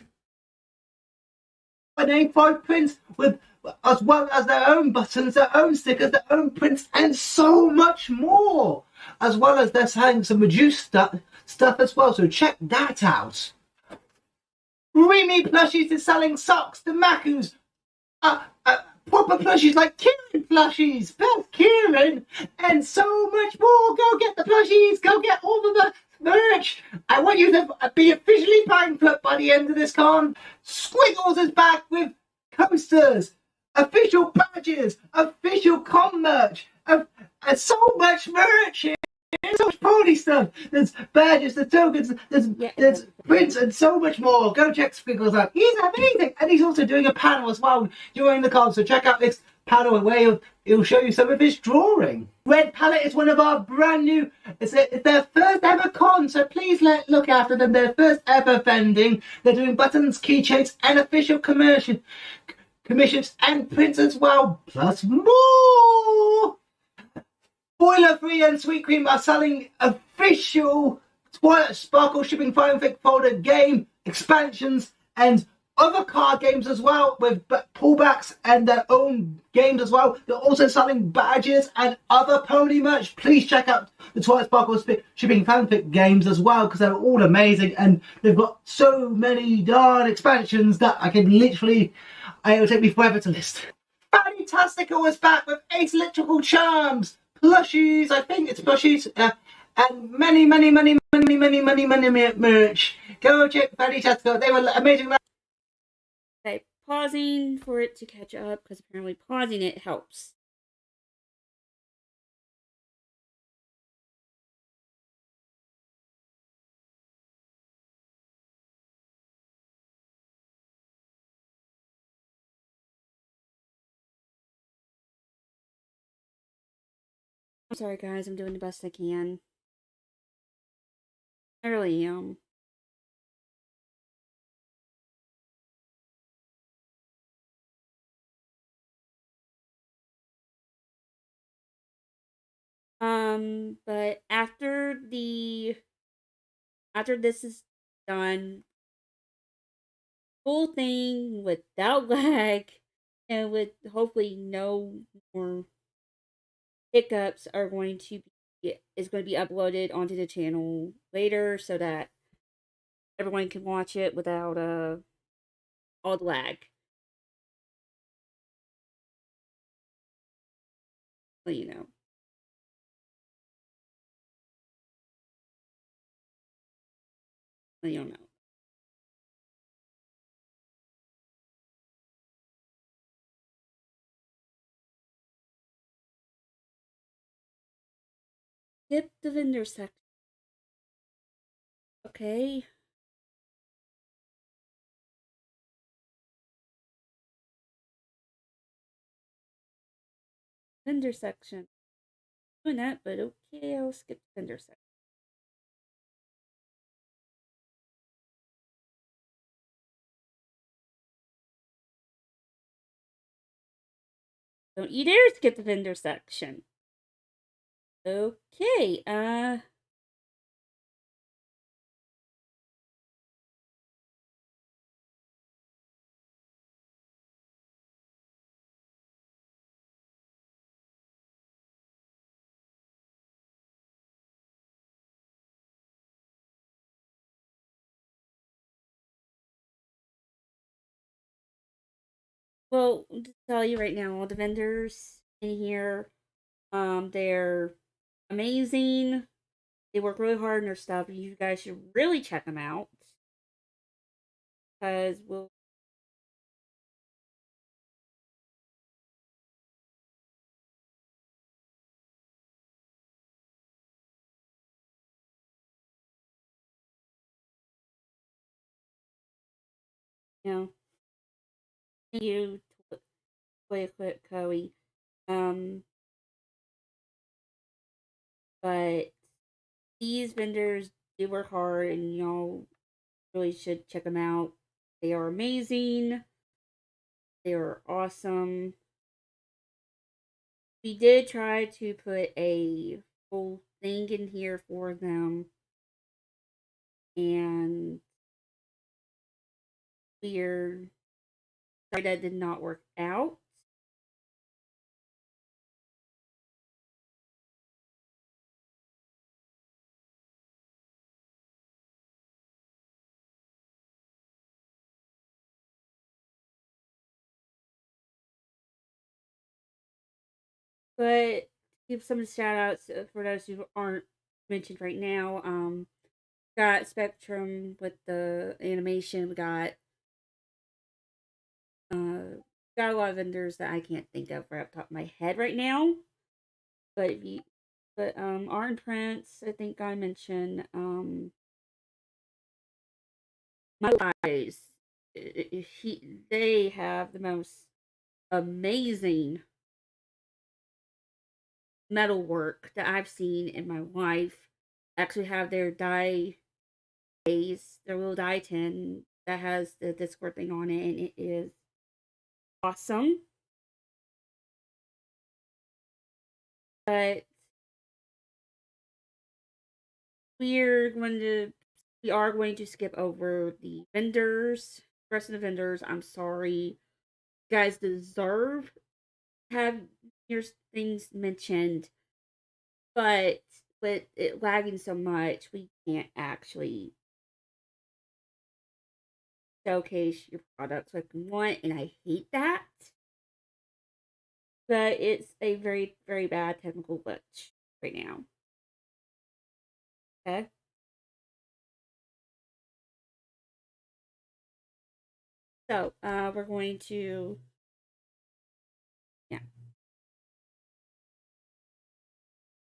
J: And A5 prints with, as well as their own buttons, their own stickers, their own prints, and so much more. As well as they're selling some reduced stuff as well. So check that out. Remy Plushies is selling socks, the Makus, proper plushies like Kieran plushies, Beth Kieran, and so much more. Go get the plushies. Go get all of the merch. I want you to be officially bankrupt by the end of this con. Squiggles is back with coasters, official badges, official con merch, and so much merch here. So much pony stuff. There's badges, the tokens, there's prints, and so much more. Go check Squiggles out. He's amazing, and he's also doing a panel as well during the con. So check out this panel where he'll show you some of his drawing. Red Palette is one of our brand new. It's their first ever con, so please look after them. Their first ever vending. They're doing buttons, keychains, and official commissions and prints as well, plus more. Boiler Free and Sweet Cream are selling official Twilight Sparkle Shipping Fanfic Folder game expansions and other card games as well, with pullbacks and their own games as well. They're also selling badges and other pony merch. Please check out the Twilight Sparkle Shipping Fanfic games as well, because they're all amazing, and they've got so many darn expansions that it'll take me forever to list. Fantastical is back with 8 electrical charms, plushies, I think it's plushies, and many merch. Go check Fantastical. They were amazing.
M: Okay, pausing for it to catch up, because apparently pausing it helps. I'm sorry guys, I'm doing the best I can. I really am. But after this is done, full thing without lag and with hopefully no more hiccups is going to be uploaded onto the channel later so that everyone can watch it without all the lag. Well, you know. Well, you don't know. Skip the vendor section. Okay. Vendor section. Doing that, but okay, I'll skip the vendor section. Don't you dare skip the vendor section. Okay, Well, to tell you right now, all the vendors in here, they're amazing. They work really hard on their stuff. You guys should really check them out. Because we'll. You know, thank you, Toya Coey. But these vendors do work hard, and y'all really should check them out. They are amazing. They are awesome. We did try to put a whole thing in here for them, and we're sorry that did not work out. But give some shout outs for those who aren't mentioned right now. Got Spectrum with the animation. We got a lot of vendors that I can't think of right off the top of my head right now. But if you Art and Prince, I think I mentioned. My Eyes. They have the most amazing metal work that I've seen in my life. Actually have their die base, their little die tin that has the Discord thing on it, and it is awesome. But we are going to skip over the vendors. The rest of the vendors, I'm sorry. You guys deserve to have your things mentioned. But with it lagging so much, we can't actually showcase your products like we want, and I hate that. But it's a very, very bad technical glitch right now. Okay? So, we're going to... Yeah.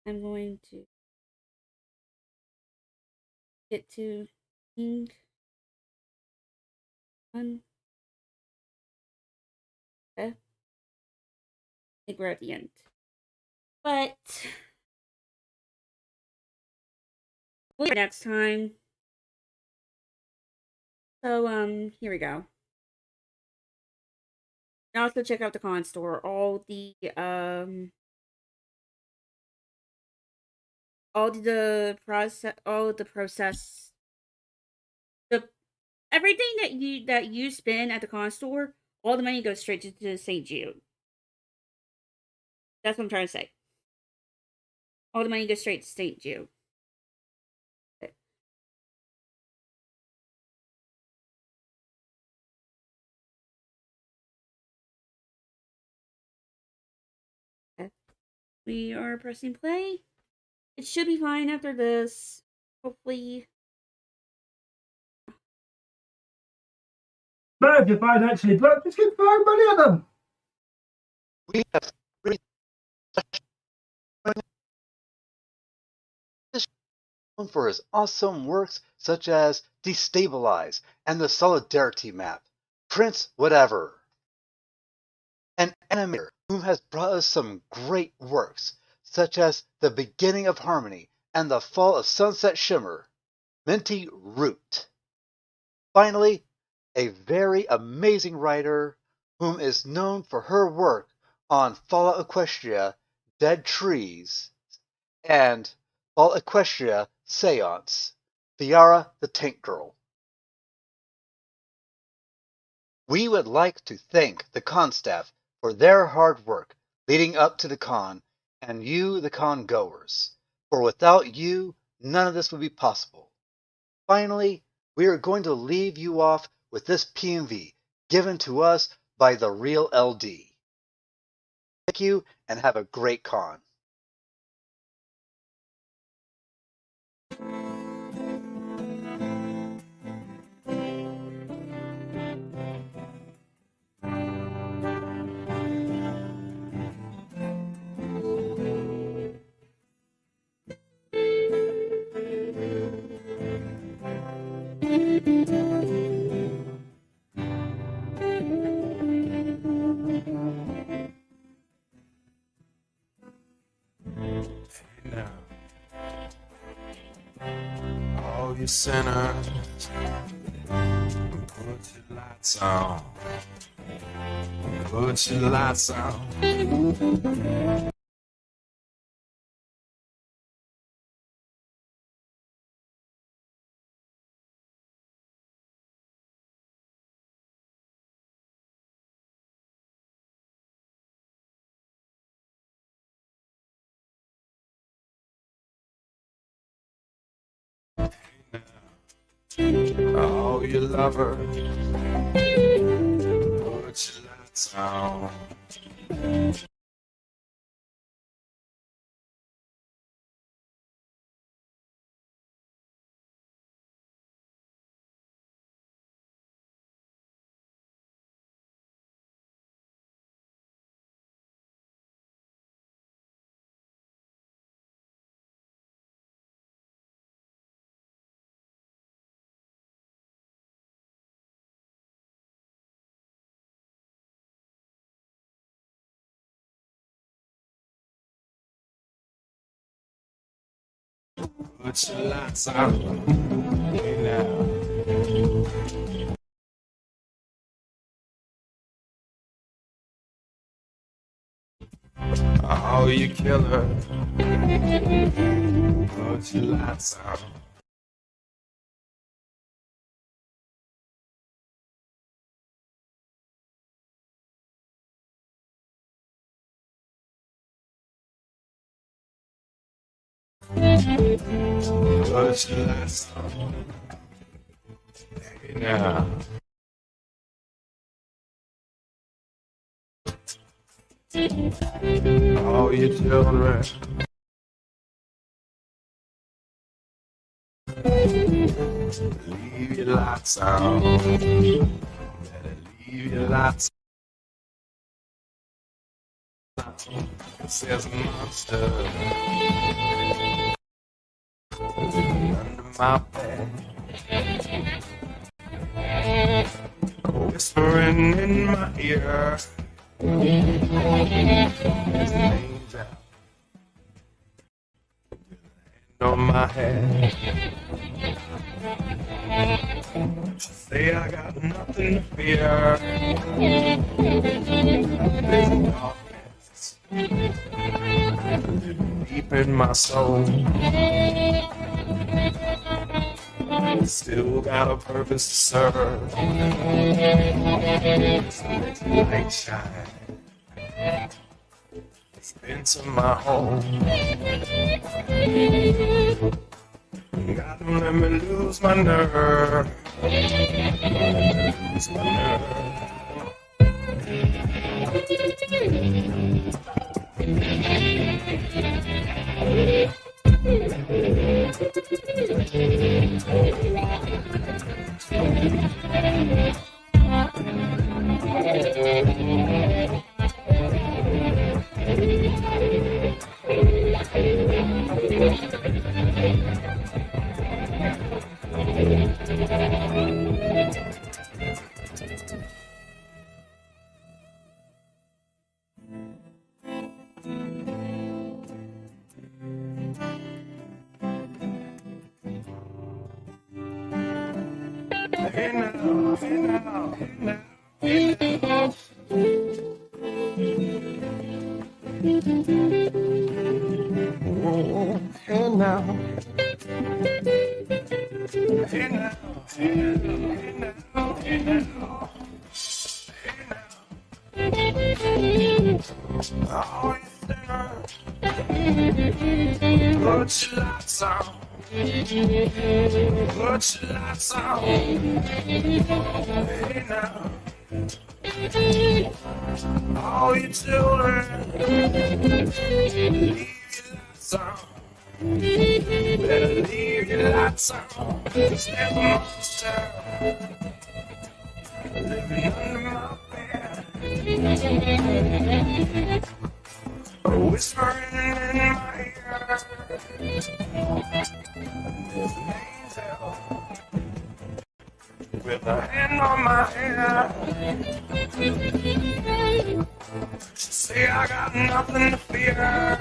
M: I'm going to get to King 1. Okay? I think we're at the end. But... next time. So, here we go. And also check out the con store. All the process, everything that you spend at the con store, all the money goes straight to St. Jude. That's what I'm trying to say. All the money goes straight to St. Jude. Okay. Okay. We are pressing play. It should be fine after this. Hopefully.
J: No, if you find actually blood, just get 5 million of them.
S: We have really known for his awesome works such as Destabilize and the Solidarity Map, Prince Whatever, an animator who has brought us some great works such as The Beginning of Harmony and The Fall of Sunset Shimmer, Minty Root. Finally, a very amazing writer whom is known for her work on Fallout Equestria, Dead Trees, and Fallout Equestria Seance, Fiara the Tank Girl. We would like to thank the con staff for their hard work leading up to the con, and you, the con goers, for without you, none of this would be possible. Finally, we are going to leave you off with this PMV given to us by the real LD. Thank you, and have a great con.
B: Now, all you sinners, put your lights on. Put your lights on. All you lovers, put your lights on. Put your lights on. Hey now. All you killers, put your lights on. Put your lights on. Hey now. All you children, leave your lights on. Better leave your lights on. 'Cause there's a monster under my bed, whispering in my ear. His name's out on my head. Say I got nothing to fear. There's darkness deep in my soul. Still got a purpose to serve. So let your light shine. It's into my home. God, don't let me lose my nerve. Don't let me lose my nerve. Hey now, hey now, hey now, hey now. Oh, hey now. Hey now, hey now, hey now, hey now. Oh, you sinners, put your lights on. Put your lights on. Hey now. All you children, leave your lights on. Better leave your lights on. 'Cause there's a monster living under my bed. Whispering in my ear. There's an angel with a hand on my head. She say I got nothing to fear.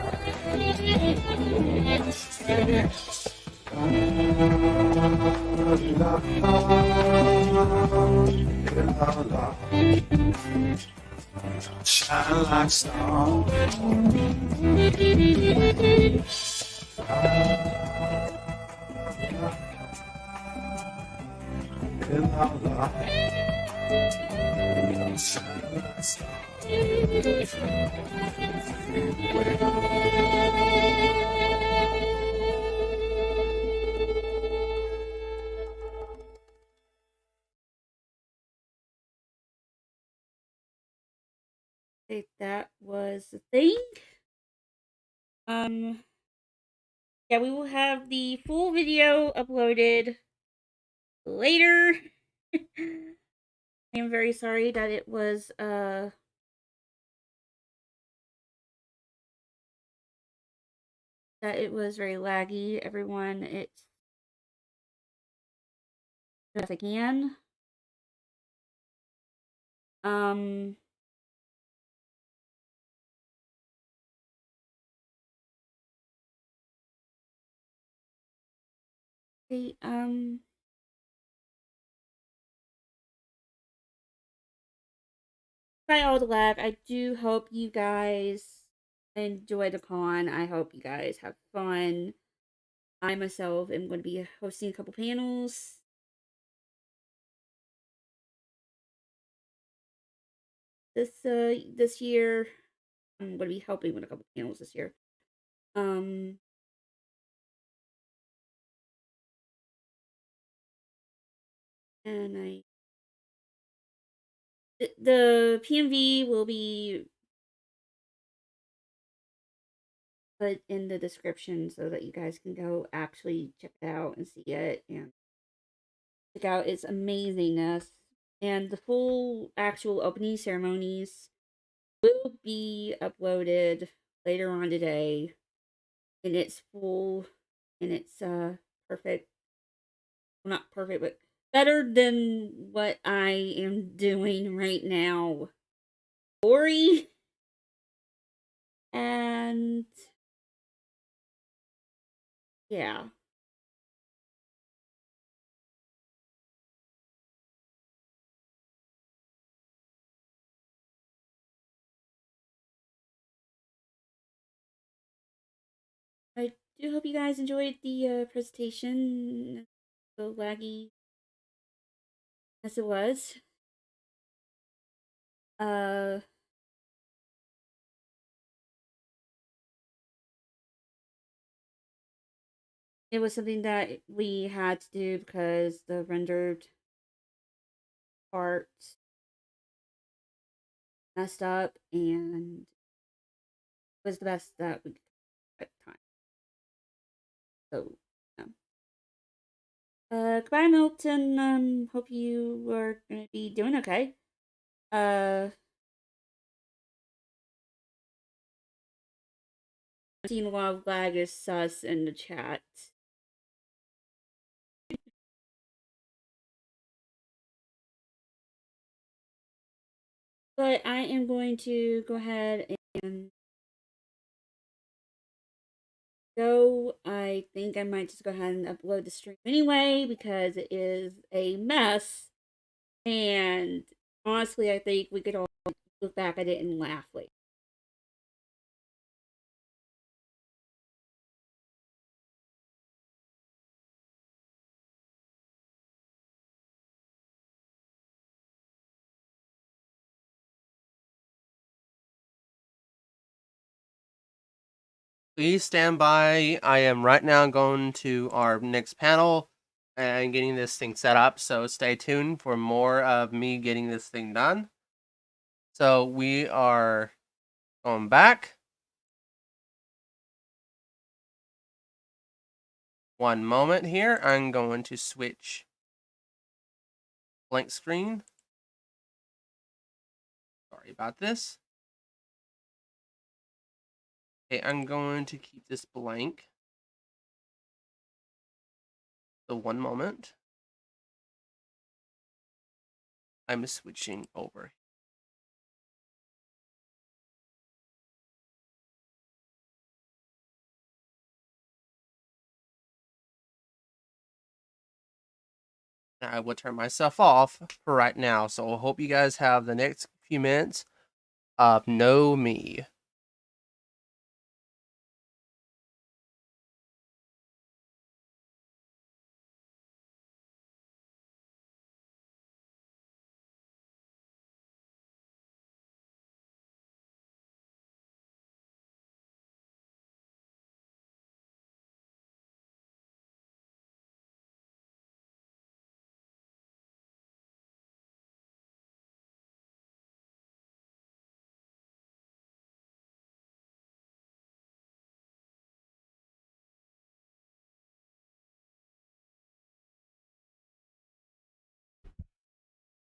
B: Shine like stars.
M: Okay, that was the thing. Yeah, we will have the full video uploaded later. I am very sorry that it was very laggy, everyone. It's as I can. Okay, by all the lag, I do hope you guys enjoy the con. I hope you guys have fun. I myself am going to be hosting a couple panels. This year. I'm going to be helping with a couple panels this year. And the PMV will be put in the description so that you guys can go actually check it out and see it and check out its amazingness. And the full actual opening ceremonies will be uploaded later on today in its full and it's perfect. Well, not perfect, but better than what I am doing right now. Story. And yeah. I do hope you guys enjoyed the presentation. So laggy as it was. It was something that we had to do because the rendered part messed up and was the best that we could at the time. So, yeah. Goodbye, Milton. Hope you are gonna be doing okay. I've seen a lot of lag is sus in the chat. But I am going to go ahead and go. I think I might just go ahead and upload the stream anyway because it is a mess. And honestly, I think we could all look back at it and laugh later.
L: Please stand by. I am right now going to our next panel and getting this thing set up. So stay tuned for more of me getting this thing done. So we are going back. One moment here. I'm going to switch blank screen. Sorry about this. Okay, I'm going to keep this blank. So one moment. I'm switching over. I will turn myself off for right now. So I hope you guys have the next few minutes of Know Me.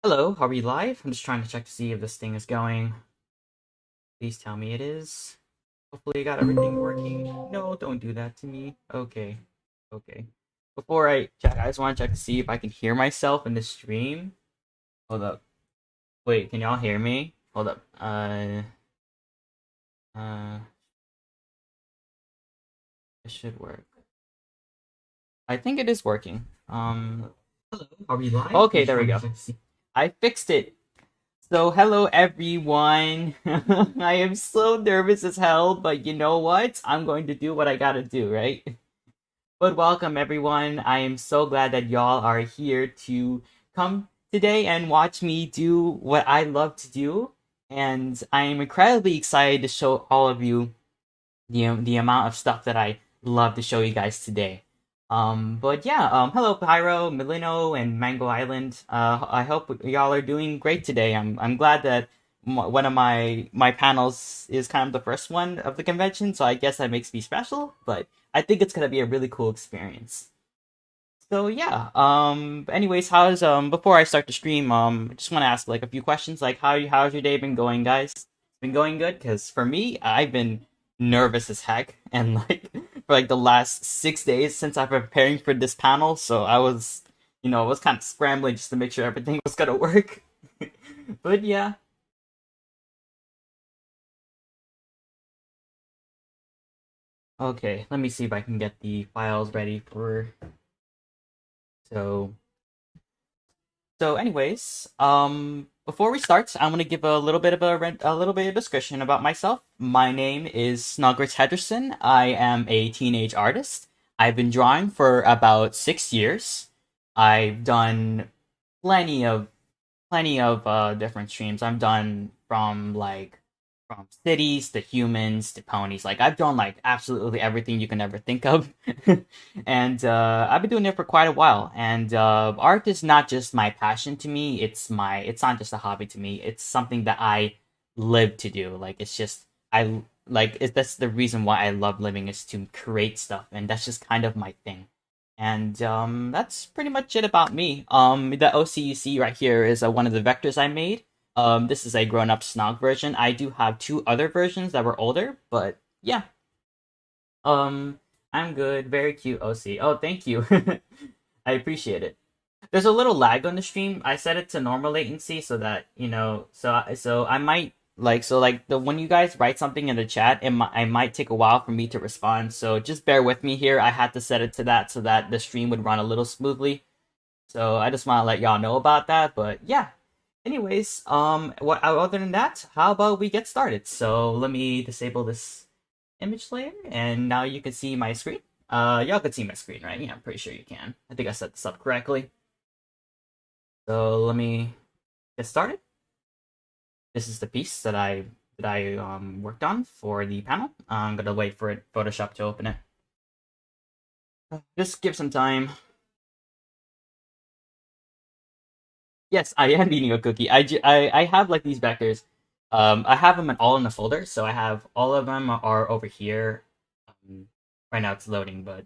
X: Hello, are we live? I'm just trying to check to see if this thing is going. Please tell me it is. Hopefully I got everything working. No, don't do that to me. Okay. Okay. Before I check, I just want to check to see if I can hear myself in the stream. Hold up. Wait, can y'all hear me? Hold up. It should work. I think it is working. Hello, are we live? Okay, there we go. I fixed it. So, hello everyone. I am so nervous as hell, but you know what? I'm going to do what I gotta do, right? But welcome everyone. I am so glad that y'all are here to come today and watch me do what I love to do. And I am incredibly excited to show all of you the amount of stuff that I love to show you guys today. But yeah, hello Pyro, Milino, and Mango Island. I hope y'all are doing great today. I'm glad that one of my panels is kind of the first one of the convention, so I guess that makes me special. But I think it's gonna be a really cool experience. So yeah. Anyways, how's before I start the stream, I just want to ask like a few questions. Like, how's your day been going, guys? It's been going good? Cause for me, I've been nervous as heck, and like for like the last 6 days since I've been preparing for this panel, so I was, I was kind of scrambling just to make sure everything was gonna work. But yeah. Okay, let me see if I can get the files ready for. So. So, anyways, before we start, I'm gonna give a little bit of a little bit of discussion about myself. My name is Snuggerts Henderson. I am a teenage artist. I've been drawing for about 6 years. I've done plenty of different streams. I've done from cities to humans to ponies. Like I've done like absolutely everything you can ever think of, and I've been doing it for quite a while. And art is not just my passion to me. It's not just a hobby to me. It's something that I live to do. Like it's just that's the reason why I love living is to create stuff, and that's just kind of my thing. And that's pretty much it about me. The OC you see right here is one of the vectors I made. This is a grown-up Snog version. I do have two other versions that were older, but yeah. I'm good. Very cute, OC. Oh, thank you. I appreciate it. There's a little lag on the stream. I set it to normal latency so that so I might when you guys write something in the chat, I might take a while for me to respond. So just bear with me here. I had to set it to that so that the stream would run a little smoothly. So I just want to let y'all know about that. But yeah. Anyways, what other than that, how about we get started? So let me disable this image layer, and now you can see my screen. Y'all can see my screen, right? Yeah, I'm pretty sure you can. I think I set this up correctly. So let me get started. This is the piece that I worked on for the panel. I'm gonna wait for Photoshop to open it. Just give some time. Yes, I am eating a cookie. I have like these vectors.
P: I have them all in a folder, so I have all of them are over here. Right now it's loading, but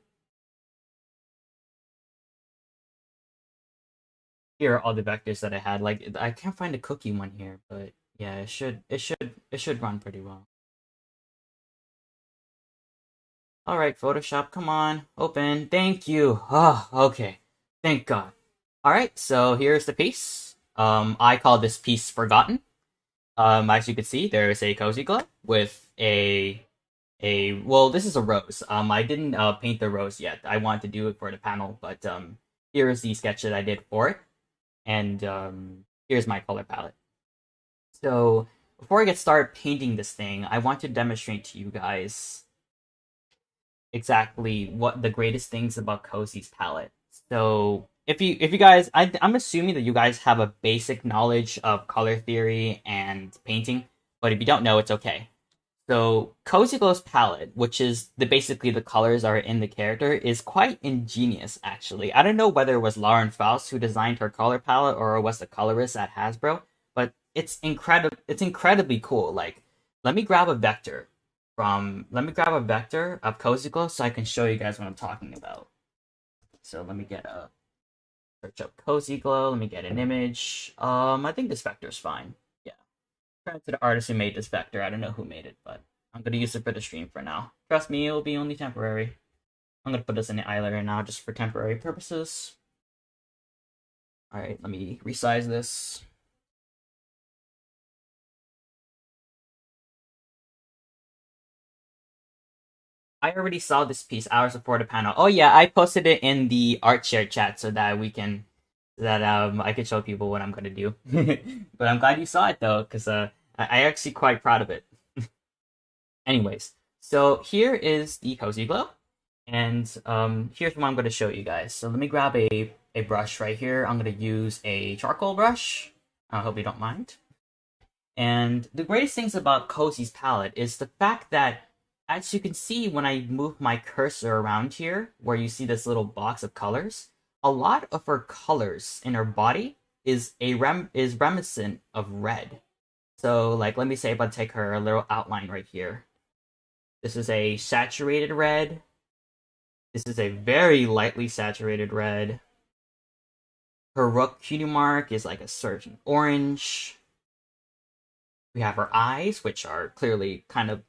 P: here are all the vectors that I had. Like I can't find a cookie one here, but yeah, it should run pretty well. All right, Photoshop, come on, open. Thank you. Oh, okay. Thank God. All right, so here's the piece. I call this piece Forgotten. As you can see, there is a cozy glow with well, this is a rose. I didn't paint the rose yet. I wanted to do it for the panel, but here is the sketch that I did for it, and here's my color palette. So before I get started painting this thing, I want to demonstrate to you guys exactly what the greatest things about Cozy's palette. So if you guys, I'm assuming that you guys have a basic knowledge of color theory and painting, but if you don't know, it's okay. So Cozy Glow's palette, which is basically the colors are in the character, is quite ingenious actually. I don't know whether it was Lauren Faust who designed her color palette or it was the colorist at Hasbro, but it's incredibly cool. Like, let me grab a vector of Cozy Glow so I can show you guys what I'm talking about. So let me get a search up Cozy Glow. Let me get an image. I think this vector is fine. Yeah. Credit to the artist who made this vector. I don't know who made it, but I'm gonna use it for the stream for now. Trust me, it'll be only temporary. I'm gonna put this in the eye layer now just for temporary purposes. Alright, let me resize this. I already saw this piece hours before the panel. Oh yeah, I posted it in the art share chat so that I can show people what I'm gonna do. But I'm glad you saw it though, because I actually quite proud of it. Anyways, so here is the Cozy Glow, and here's what I'm gonna show you guys. So let me grab a brush right here. I'm gonna use a charcoal brush. I hope you don't mind. And the greatest things about Cozy's palette is the fact that, as you can see when I move my cursor around here, where you see this little box of colors, a lot of her colors in her body is reminiscent of red. So, like, let me say if I take her little outline right here. This is a saturated red. This is a very lightly saturated red. Her rook cutie mark is like a certain orange. We have her eyes, which are clearly kind of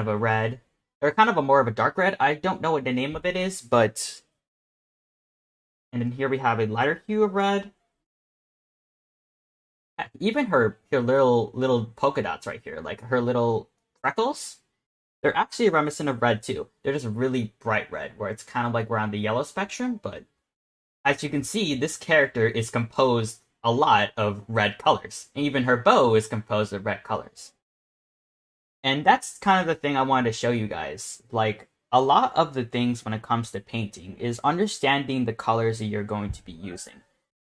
P: a red. They're kind of a more of a dark red. I don't know what the name of it is, but... And then here we have a lighter hue of red. Even her little polka dots right here, like her little freckles, they're actually reminiscent of red too. They're just really bright red, where it's kind of like we're on the yellow spectrum, but as you can see, this character is composed a lot of red colors. And even her bow is composed of red colors. And that's kind of the thing I wanted to show you guys. Like, a lot of the things when it comes to painting is understanding the colors that you're going to be using.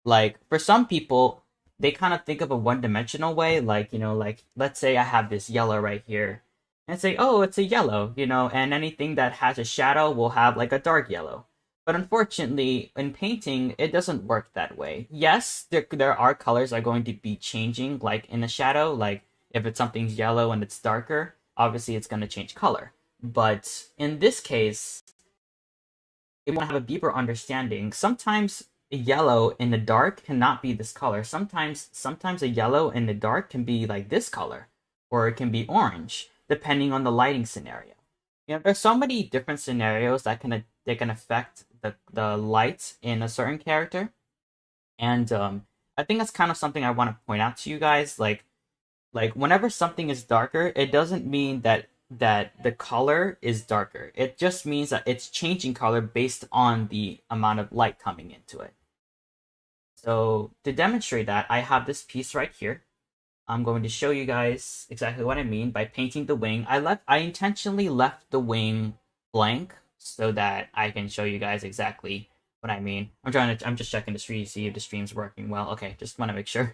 P: Like, for some people, they kind of think of a one-dimensional way. Like, like, let's say I have this yellow right here. And say, oh, it's a yellow, and anything that has a shadow will have, like, a dark yellow. But unfortunately, in painting, it doesn't work that way. Yes, there are colors that are going to be changing, like, in a shadow, like, if it's something's yellow and it's darker, obviously it's going to change color. But in this case, if you want to have a deeper understanding, sometimes a yellow in the dark cannot be this color. Sometimes a yellow in the dark can be like this color, or it can be orange, depending on the lighting scenario. There's so many different scenarios that can affect the light in a certain character. And I think that's kind of something I want to point out to you guys. Like whenever something is darker, it doesn't mean that the color is darker. It just means that it's changing color based on the amount of light coming into it. So to demonstrate that, I have this piece right here. I'm going to show you guys exactly what I mean by painting the wing. I intentionally left the wing blank so that I can show you guys exactly what I mean. I'm just checking the stream to see if the stream's working well. Okay, just want to make sure.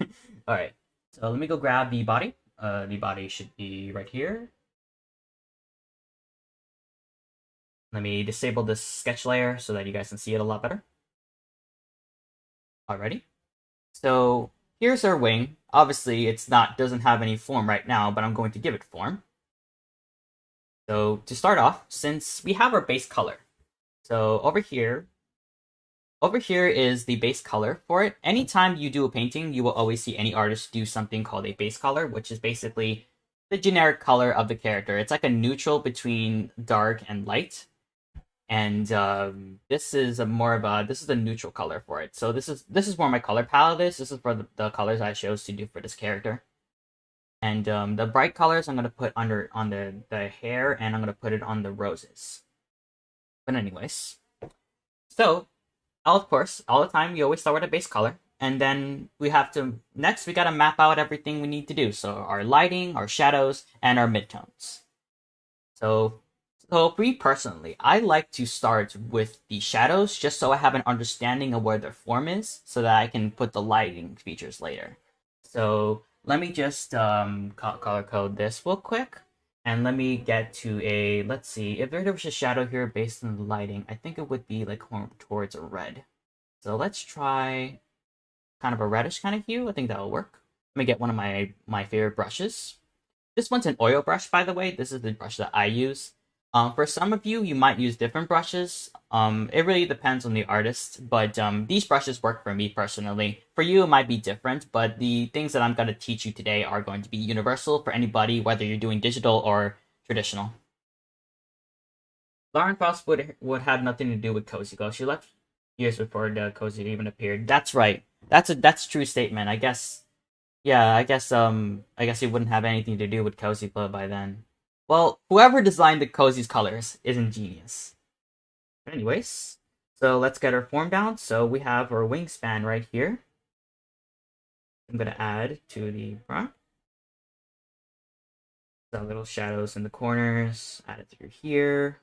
P: All right. So let me go grab the body. The body should be right here. Let me disable this sketch layer so that you guys can see it a lot better. Alrighty. So here's our wing. Obviously, doesn't have any form right now, but I'm going to give it form. So to start off, since we have our base color, so over here is the base color for it. Anytime you do a painting, you will always see any artist do something called a base color, which is basically the generic color of the character. It's like a neutral between dark and light. And this is the neutral color for it. So this is where my color palette is. This is for the colors I chose to do for this character. And the bright colors I'm gonna put on the hair, and I'm gonna put it on the roses. But anyways, so of course, all the time you always start with a base color, and then we gotta map out everything we need to do. So our lighting, our shadows, and our midtones. So for me personally, I like to start with the shadows just so I have an understanding of where their form is, so that I can put the lighting features later. So let me just color code this real quick, and let me get to let's see, if there was a shadow here based on the lighting, I think it would be like towards a red. So let's try kind of a reddish kind of hue. I think that'll work. Let me get one of my favorite brushes. This one's an oil brush, by the way. This is the brush that I use. For some of you, you might use different brushes. It really depends on the artist, but these brushes work for me personally. For you, it might be different, but the things that I'm going to teach you today are going to be universal for anybody, whether you're doing digital or traditional. Lauren Faust would have nothing to do with Cozy Glow. She left years before the Cozy even appeared. That's right. That's a true statement. I guess he wouldn't have anything to do with Cozy Glow by then. Well, whoever designed the Cozy's colors is ingenious. But anyways, so let's get our form down. So we have our wingspan right here. I'm going to add to the front. The little shadows in the corners, add it through here.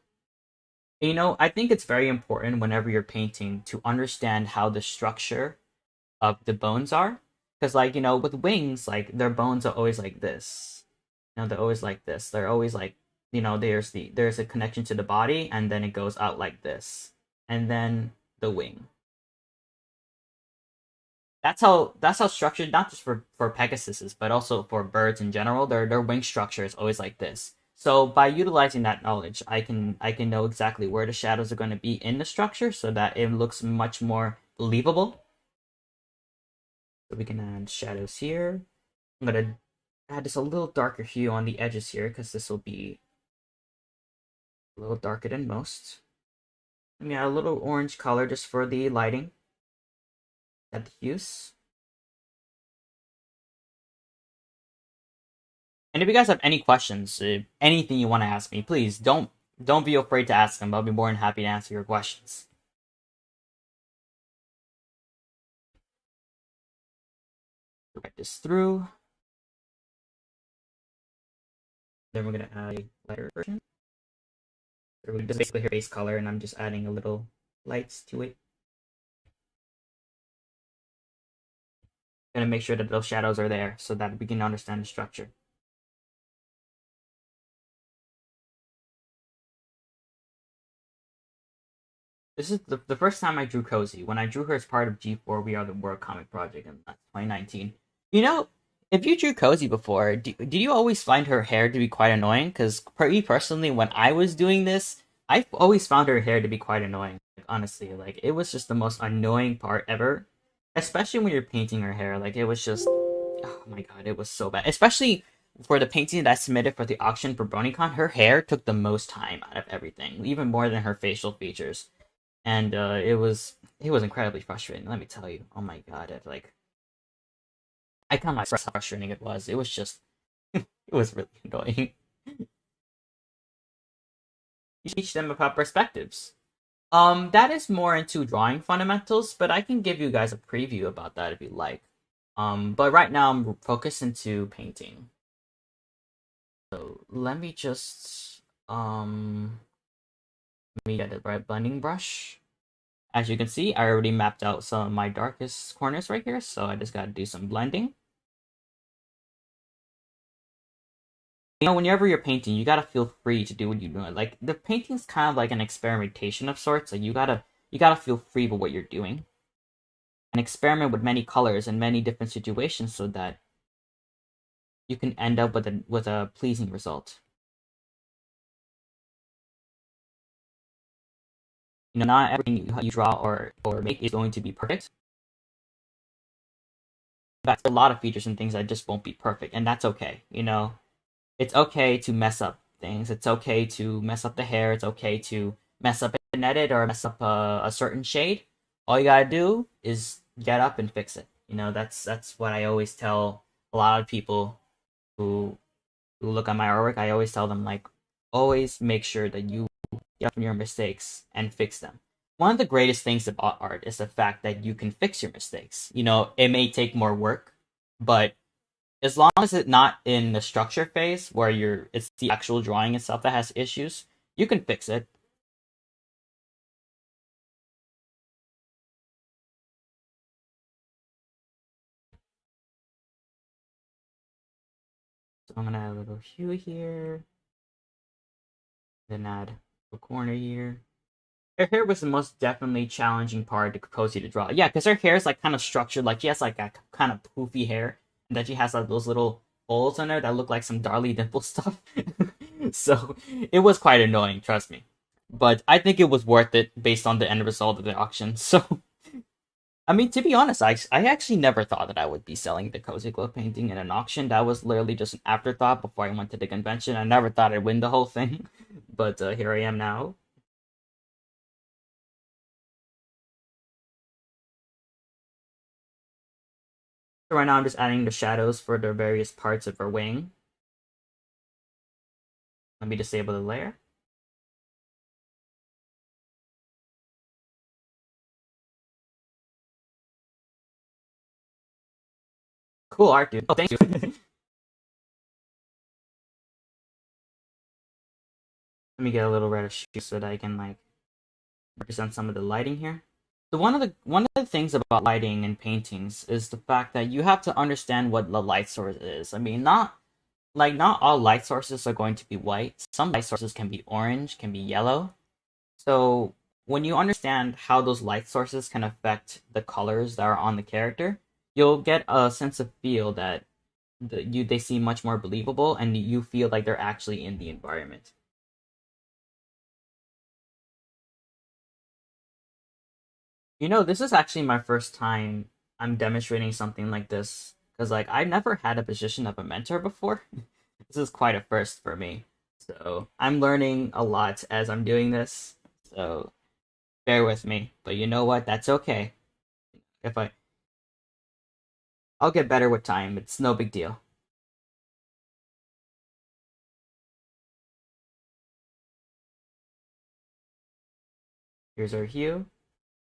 P: And, I think it's very important whenever you're painting to understand how the structure of the bones are. Because, with wings, their bones are always like this. They're always like this. They're always like, there's a connection to the body, and then it goes out like this. And then the wing. That's how structured, not just for Pegasuses, but also for birds in general. Their wing structure is always like this. So by utilizing that knowledge, I can know exactly where the shadows are going to be in the structure, so that it looks much more believable. So we can add shadows here. I'm going to add just a little darker hue on the edges here, because this will be a little darker than most. Let me add a little orange color just for the lighting. Add the hues. And if you guys have any questions, anything you want to ask me, please don't be afraid to ask them. I'll be more than happy to answer your questions. Write this through. Then we're going to add a lighter version. So we just basically her base color, and I'm just adding a little lights to it. Gonna make sure that those shadows are there so that we can understand the structure. This is the first time I drew Cozy. When I drew her as part of G4 We Are the World comic project in 2019. If you drew Cozy before, did you always find her hair to be quite annoying? Because for me personally, when I was doing this, I always found her hair to be quite annoying. Honestly, it was just the most annoying part ever. Especially when you're painting her hair. It was just, oh my god, it was so bad. Especially for the painting that I submitted for the auction for BronyCon, her hair took the most time out of everything, even more than her facial features. And it was incredibly frustrating, let me tell you. Oh my god, I can't express how frustrating it was. It was just, it was really annoying. You teach them about perspectives. That is more into drawing fundamentals, but I can give you guys a preview about that if you like. But right now I'm focused into painting. So let me just, let me get the right blending brush. As you can see, I already mapped out some of my darkest corners right here, so I just gotta do some blending. Whenever you're painting, you gotta feel free to do what you're doing. The painting's kind of like an experimentation of sorts. You gotta feel free with what you're doing. experiment with many colors and many different situations so that you can end up with a pleasing result. You know, not everything you draw or make is going to be perfect. That's a lot of features and things that just won't be perfect, and that's okay. You know, it's okay to mess up things. It's okay to mess up the hair. It's okay to mess up an edit or mess up a certain shade. All you gotta do is get up and fix it. You know, that's what I always tell a lot of people who look at my artwork. I always tell them, like, always make sure that you get from your mistakes and fix them. One of the greatest things about art is the fact that you can fix your mistakes. You know, it may take more work, but as long as it's not in the structure phase where it's the actual drawing itself that has issues, you can fix it. So I'm gonna add a little hue here, then add a corner here. Her hair was the most definitely challenging part to Cozy to draw. Yeah, because her hair is like kind of structured, like she has like a kind of poofy hair, and then she has like those little holes in there that look like some Darlie Dimple stuff. So it was quite annoying, trust me. But I think it was worth it based on the end result of the auction. So, I mean, to be honest, I actually never thought that I would be selling the Cozy Glow painting in an auction. That was literally just an afterthought before I went to the convention. I never thought I'd win the whole thing, but here I am now. So right now I'm just adding the shadows for the various parts of her wing. Let me disable the layer. Cool art, dude. Oh, thank you. Let me get a little reddish so that I can like represent some of the lighting here. So one of the things about lighting and paintings is the fact that you have to understand what the light source is. I mean, not all light sources are going to be white. Some light sources can be orange, can be yellow. So when you understand how those light sources can affect the colors that are on the character, you'll get a sense of feel that they seem much more believable, and you feel like they're actually in the environment. You know, this is actually my first time I'm demonstrating something like this, because like I've never had a position of a mentor before. This is quite a first for me. So I'm learning a lot as I'm doing this. So bear with me. But you know what? That's okay. I'll get better with time. It's no big deal. Here's our hue.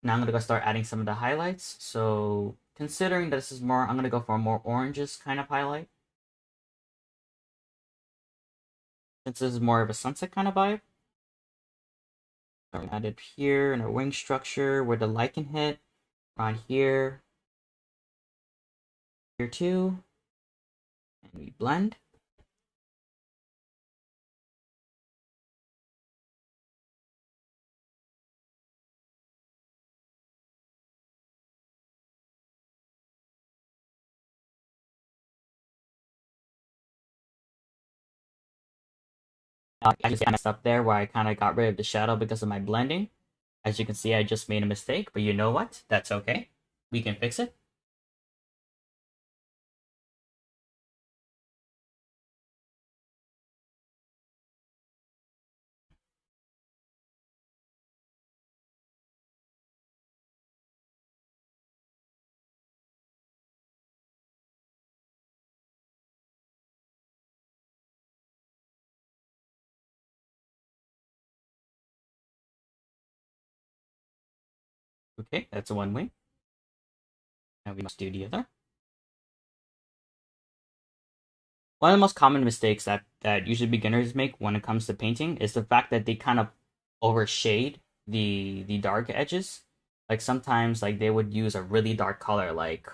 P: Now I'm gonna go start adding some of the highlights. So considering this is more, I'm gonna go for a more oranges kind of highlight. Since this is more of a sunset kind of vibe. So add it here in our wing structure where the light can hit. Around here. Here too. And we blend. I just messed up there where I kind of got rid of the shadow because of my blending. As you can see, I just made a mistake, but you know what? That's okay. We can fix it. Okay, that's one wing. Now we must do the other. One of the most common mistakes that usually beginners make when it comes to painting is the fact that they kind of overshade the dark edges. Like sometimes like they would use a really dark color like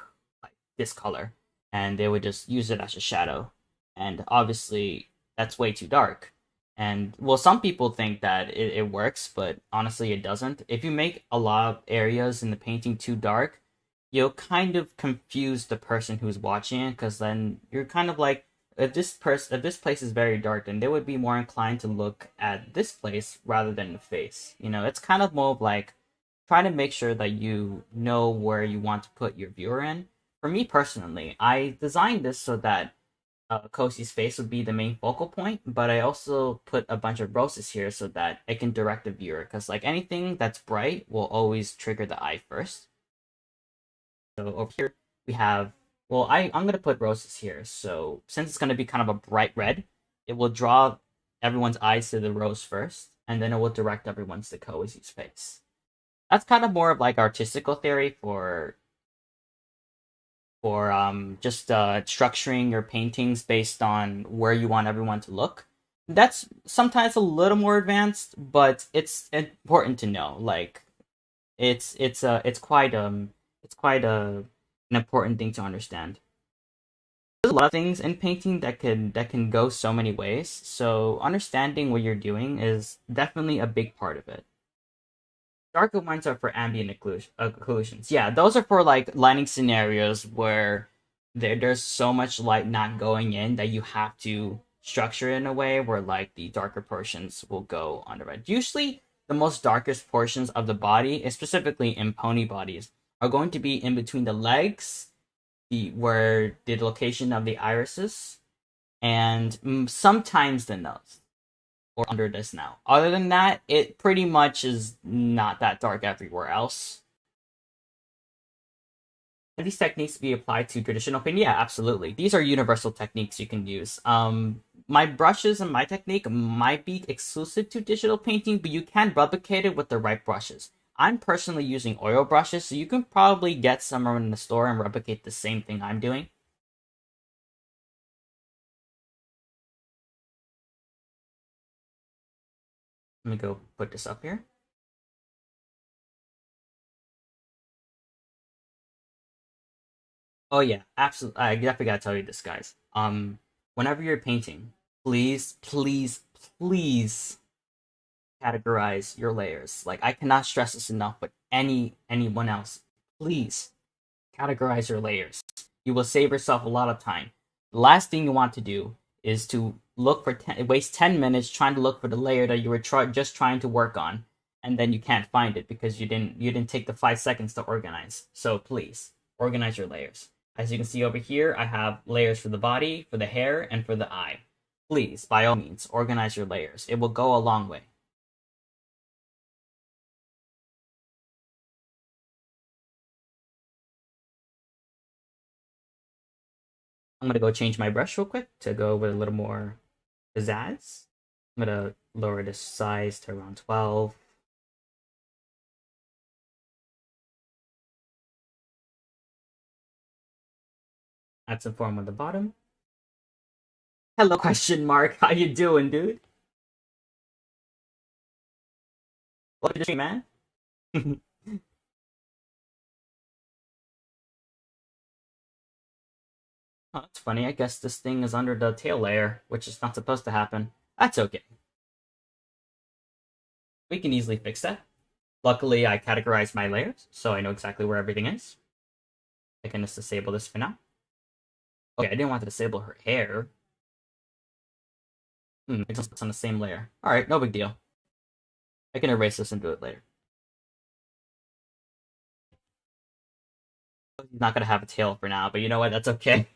P: this color, and they would just use it as a shadow. And obviously that's way too dark. And well, some people think that it works, but honestly it doesn't. If you make a lot of areas in the painting too dark, you'll kind of confuse the person who's watching it, because then you're kind of like, if this place is very dark, then they would be more inclined to look at this place rather than the face. You know, it's kind of more of like trying to make sure that you know where you want to put your viewer in. For me personally, I designed this so that Kosi's face would be the main focal point, but I also put a bunch of roses here so that it can direct the viewer, because like anything that's bright will always trigger the eye first. So over here we have, well, I'm going to put roses here. So since it's going to be kind of a bright red, it will draw everyone's eyes to the rose first, and then it will direct everyone's to Kosi's face. That's kind of more of like artistical theory for just structuring your paintings based on where you want everyone to look. That's sometimes a little more advanced, but it's important to know. Like, it's quite an important thing to understand. There's a lot of things in painting that can go so many ways. So understanding what you're doing is definitely a big part of it. Darker ones are for ambient occlusions. Yeah, those are for like lighting scenarios where there's so much light not going in that you have to structure it in a way where like the darker portions will go on the red. Usually the most darkest portions of the body, specifically in pony bodies, are going to be in between the legs, where the location of the irises, and sometimes the nose. Or under this now. Other than that, it pretty much is not that dark everywhere else. Can these techniques be applied to traditional painting? Yeah, absolutely. These are universal techniques you can use. My brushes and my technique might be exclusive to digital painting, but you can replicate it with the right brushes. I'm personally using oil brushes, so you can probably get some in the store and replicate the same thing I'm doing. Let me go put this up here. Oh yeah, absolutely. I definitely gotta tell you this, guys. Whenever you're painting, please, please, please categorize your layers. Like, I cannot stress this enough, but anyone else, please categorize your layers. You will save yourself a lot of time. The last thing you want to do is to waste 10 minutes trying to look for the layer that you were just trying to work on, and then you can't find it because you didn't take the 5 seconds to organize. So please organize your layers. As you can see over here, I have layers for the body, for the hair, and for the eye. Please, by all means, organize your layers. It will go a long way. I'm going to go change my brush real quick to go with a little more pizzazz. I'm going to lower this size to around 12. Add some form on the bottom. Hello, question mark. How you doing, dude? Welcome to the stream, man. Oh, that's funny. I guess this thing is under the tail layer, which is not supposed to happen. That's okay. We can easily fix that. Luckily, I categorized my layers, so I know exactly where everything is. I can just disable this for now. Okay, I didn't want to disable her hair. It's on the same layer. Alright, no big deal. I can erase this and do it later. He's not gonna have a tail for now, but you know what? That's okay.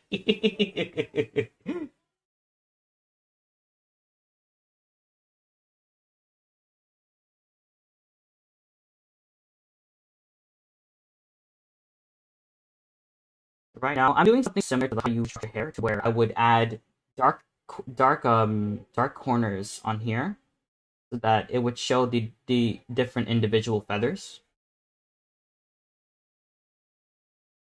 P: Right now, I'm doing something similar to how you structure hair, to where I would add dark corners on here, so that it would show the different individual feathers.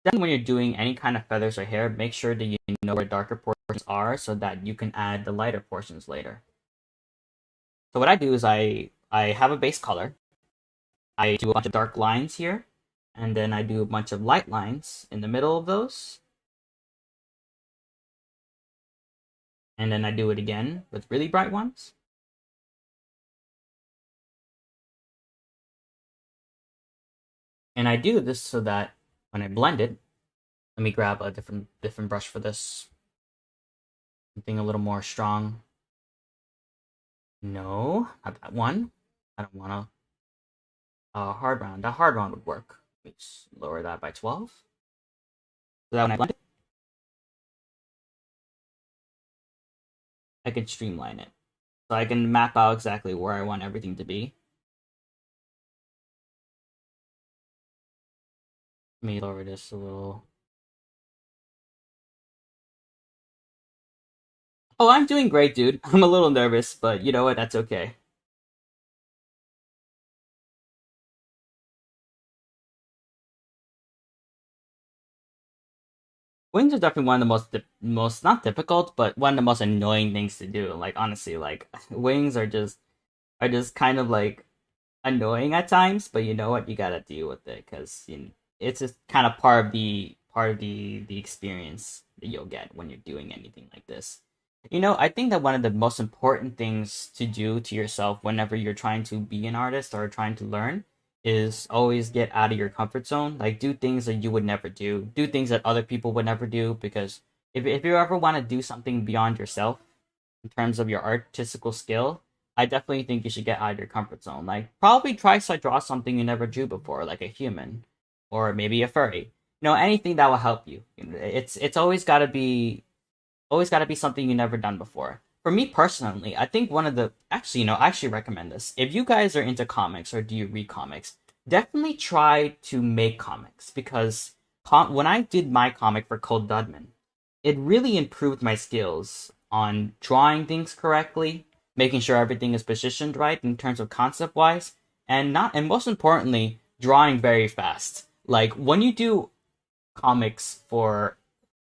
P: Then when you're doing any kind of feathers or hair, make sure that you know where darker portions are so that you can add the lighter portions later. So what I do is I have a base color. I do a bunch of dark lines here, and then I do a bunch of light lines in the middle of those. And then I do it again with really bright ones. And I do this so that when I blend it, let me grab a different brush for this. Something a little more strong. No, not that one. I don't want a hard round. That hard round would work. Let me just lower that by 12. So that when I blend it, I can streamline it. So I can map out exactly where I want everything to be. Let me lower this a little. Oh, I'm doing great, dude. I'm a little nervous, but you know what? That's okay. Wings are definitely one of the most not difficult, but one of the most annoying things to do. Like honestly, like wings are just kind of like annoying at times, but you know what? You gotta deal with it because it's just kind of part of the experience that you'll get when you're doing anything like this. I think that one of the most important things to do to yourself whenever you're trying to be an artist or trying to learn is always get out of your comfort zone. Like do things that you would never do. Do things that other people would never do because if you ever want to do something beyond yourself in terms of your artistical skill, I definitely think you should get out of your comfort zone. Like probably try to draw something you never drew before, like a human or maybe a furry. Anything that will help you. It's always got to be something you never done before. For me personally, I think one of the I actually recommend this. If you guys are into comics or do you read comics, definitely try to make comics because when I did my comic for Cole Dudman, it really improved my skills on drawing things correctly, making sure everything is positioned right in terms of concept wise, and most importantly, drawing very fast. Like when you do comics for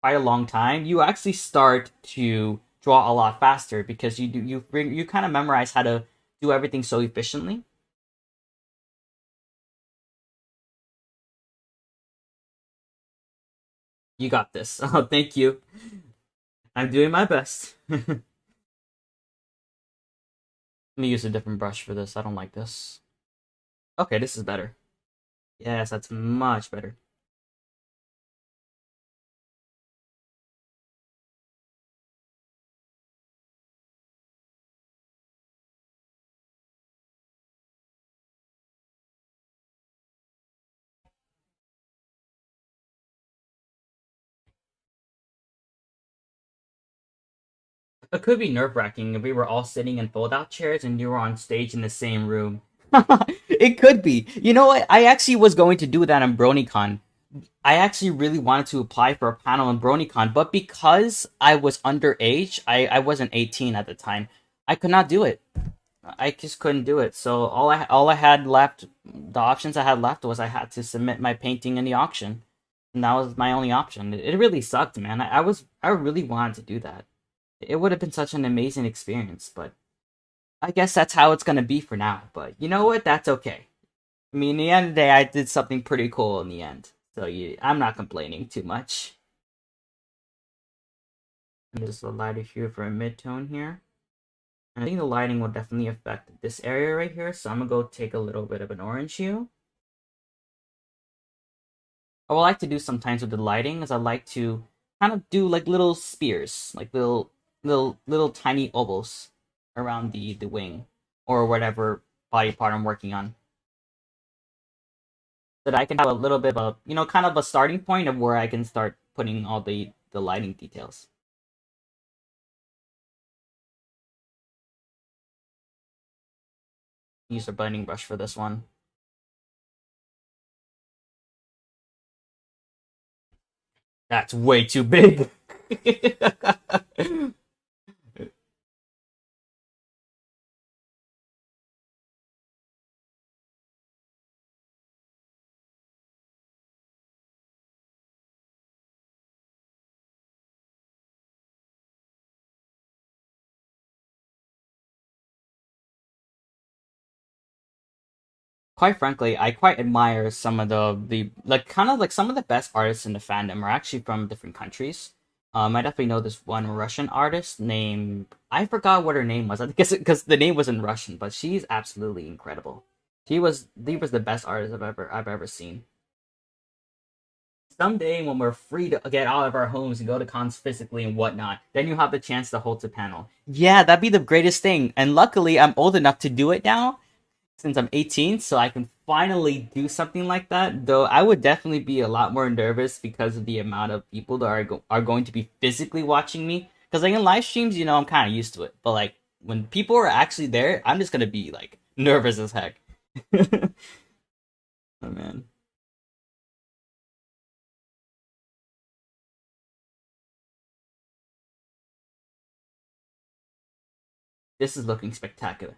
P: quite a long time, you actually start to draw a lot faster because you kind of memorize how to do everything so efficiently. You got this. Oh, thank you. I'm doing my best. Let me use a different brush for this. I don't like this. Okay, this is better. Yes, that's much better. It could be nerve wracking if we were all sitting in fold out chairs and you were on stage in the same room. It could be. You know what? I actually was going to do that on BronyCon. I actually really wanted to apply for a panel on BronyCon, but because I was underage, I wasn't 18 at the time, I could not do it. I just couldn't do it. So all I had left, the options I had left was I had to submit my painting in the auction, and that was my only option. It really sucked, man. I really wanted to do that. It would have been such an amazing experience, but I guess that's how it's gonna be for now. But you know what? That's okay. I mean, in the end of the day, I did something pretty cool in the end. So I'm not complaining too much. And there's a lighter hue for a mid-tone here. And I think the lighting will definitely affect this area right here. So I'm gonna go take a little bit of an orange hue. What I like to do sometimes with the lighting is I like to kind of do like little spears, like little tiny ovals around the wing or whatever body part I'm working on. So that I can have a little bit of kind of a starting point of where I can start putting all the lighting details. Use a blending brush for this one. That's way too big. Quite frankly, I quite admire some of the like kind of like some of the best artists in the fandom are actually from different countries. I definitely know this one Russian artist named I forgot what her name was. I guess because the name was in Russian, but she's absolutely incredible. He was the best artist I've ever seen. someday when we're free to get out of our homes and go to cons physically and whatnot, then you have the chance to host a panel. Yeah, that'd be the greatest thing. And luckily, I'm old enough to do it now since I'm 18, so I can finally do something like that. Though I would definitely be a lot more nervous because of the amount of people that are going to be physically watching me. Because like in live streams, I'm kind of used to it. But like when people are actually there, I'm just gonna be like nervous as heck. Oh man. This is looking spectacular.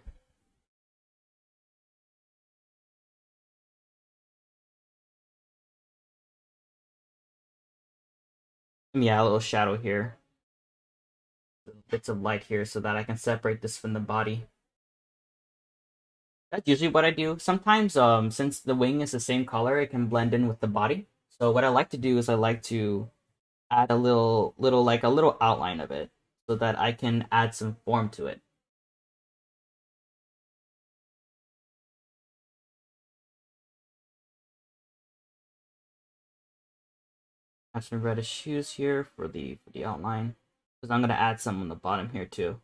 P: Yeah, a little shadow here. Bits of light here so that I can separate this from the body. That's usually what I do. Sometimes, since the wing is the same color, it can blend in with the body. So what I like to do is I like to add a little outline of it so that I can add some form to it. Have some reddish hues here for the outline, because I'm gonna add some on the bottom here too.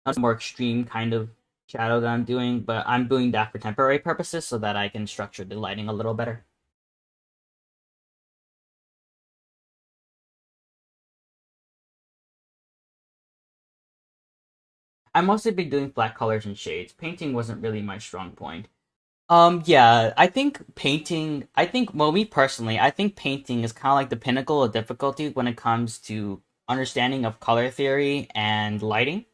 P: That's a more extreme kind of shadow that I'm doing, but I'm doing that for temporary purposes so that I can structure the lighting a little better. I've mostly been doing flat colors and shades. Painting wasn't really my strong point. Yeah, well, me personally, I think painting is kind of like the pinnacle of difficulty when it comes to understanding of color theory and lighting.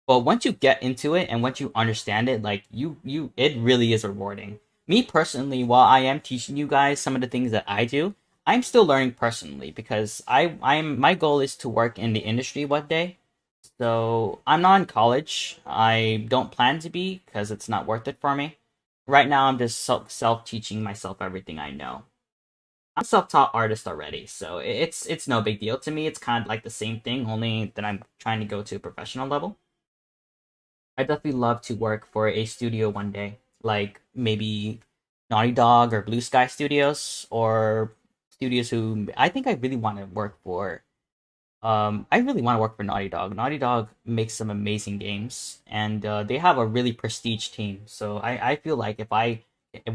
P: But once you get into it and once you understand it, like it really is rewarding. Me personally, while I am teaching you guys some of the things that I do, I'm still learning personally because my goal is to work in the industry one day. So I'm not in college. I don't plan to be because it's not worth it for me. Right now, I'm just self teaching myself everything I know. I'm a self-taught artist already, so it's no big deal to me. It's kind of like the same thing, only that I'm trying to go to a professional level. I definitely love to work for a studio one day, like maybe Naughty Dog or Blue Sky Studios, or studios who I think I really want to work for. I really want to work for Naughty Dog. Naughty Dog makes some amazing games, and they have a really prestige team. So I feel like if I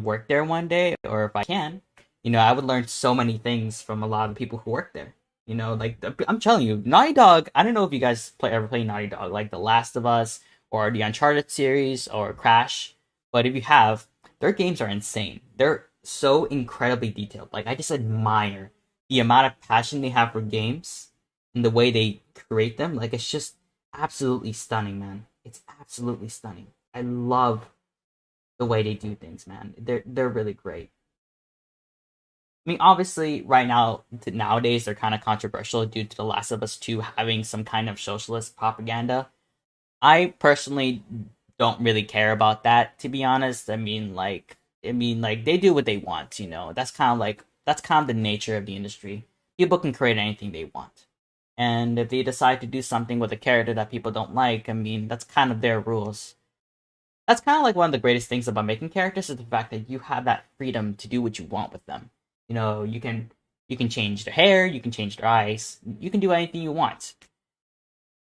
P: work there one day, or if I can, I would learn so many things from a lot of people who work there. I'm telling you, Naughty Dog. I don't know if you guys ever play Naughty Dog, like The Last of Us or the Uncharted series or Crash. But if you have, their games are insane. They're so incredibly detailed. Like I just admire the amount of passion they have for games and the way they create them. Like it's just absolutely stunning, man. It's absolutely stunning. I love the way they do things, man. They're really great. I mean, obviously, right now, nowadays, they're kind of controversial due to The Last of Us 2 having some kind of socialist propaganda. I personally don't really care about that, to be honest. I mean, they do what they want, that's kind of the nature of the industry. People can create anything they want. And if they decide to do something with a character that people don't like, I mean, that's kind of their rules. That's kind of like one of the greatest things about making characters is the fact that you have that freedom to do what you want with them. You can change their hair, you can change their eyes, you can do anything you want.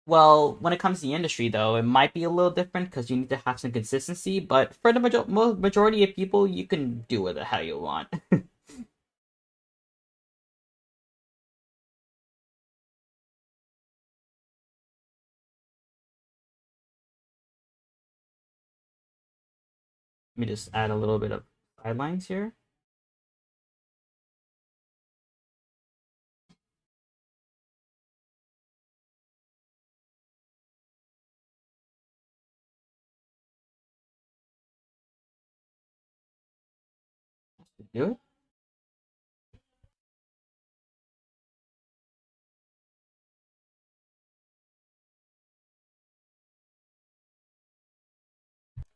P: Well, when it comes to the industry, though, it might be a little different because you need to have some consistency. But for the majority of people, you can do what the hell you want. Let me just add a little bit of sidelines here. Do it.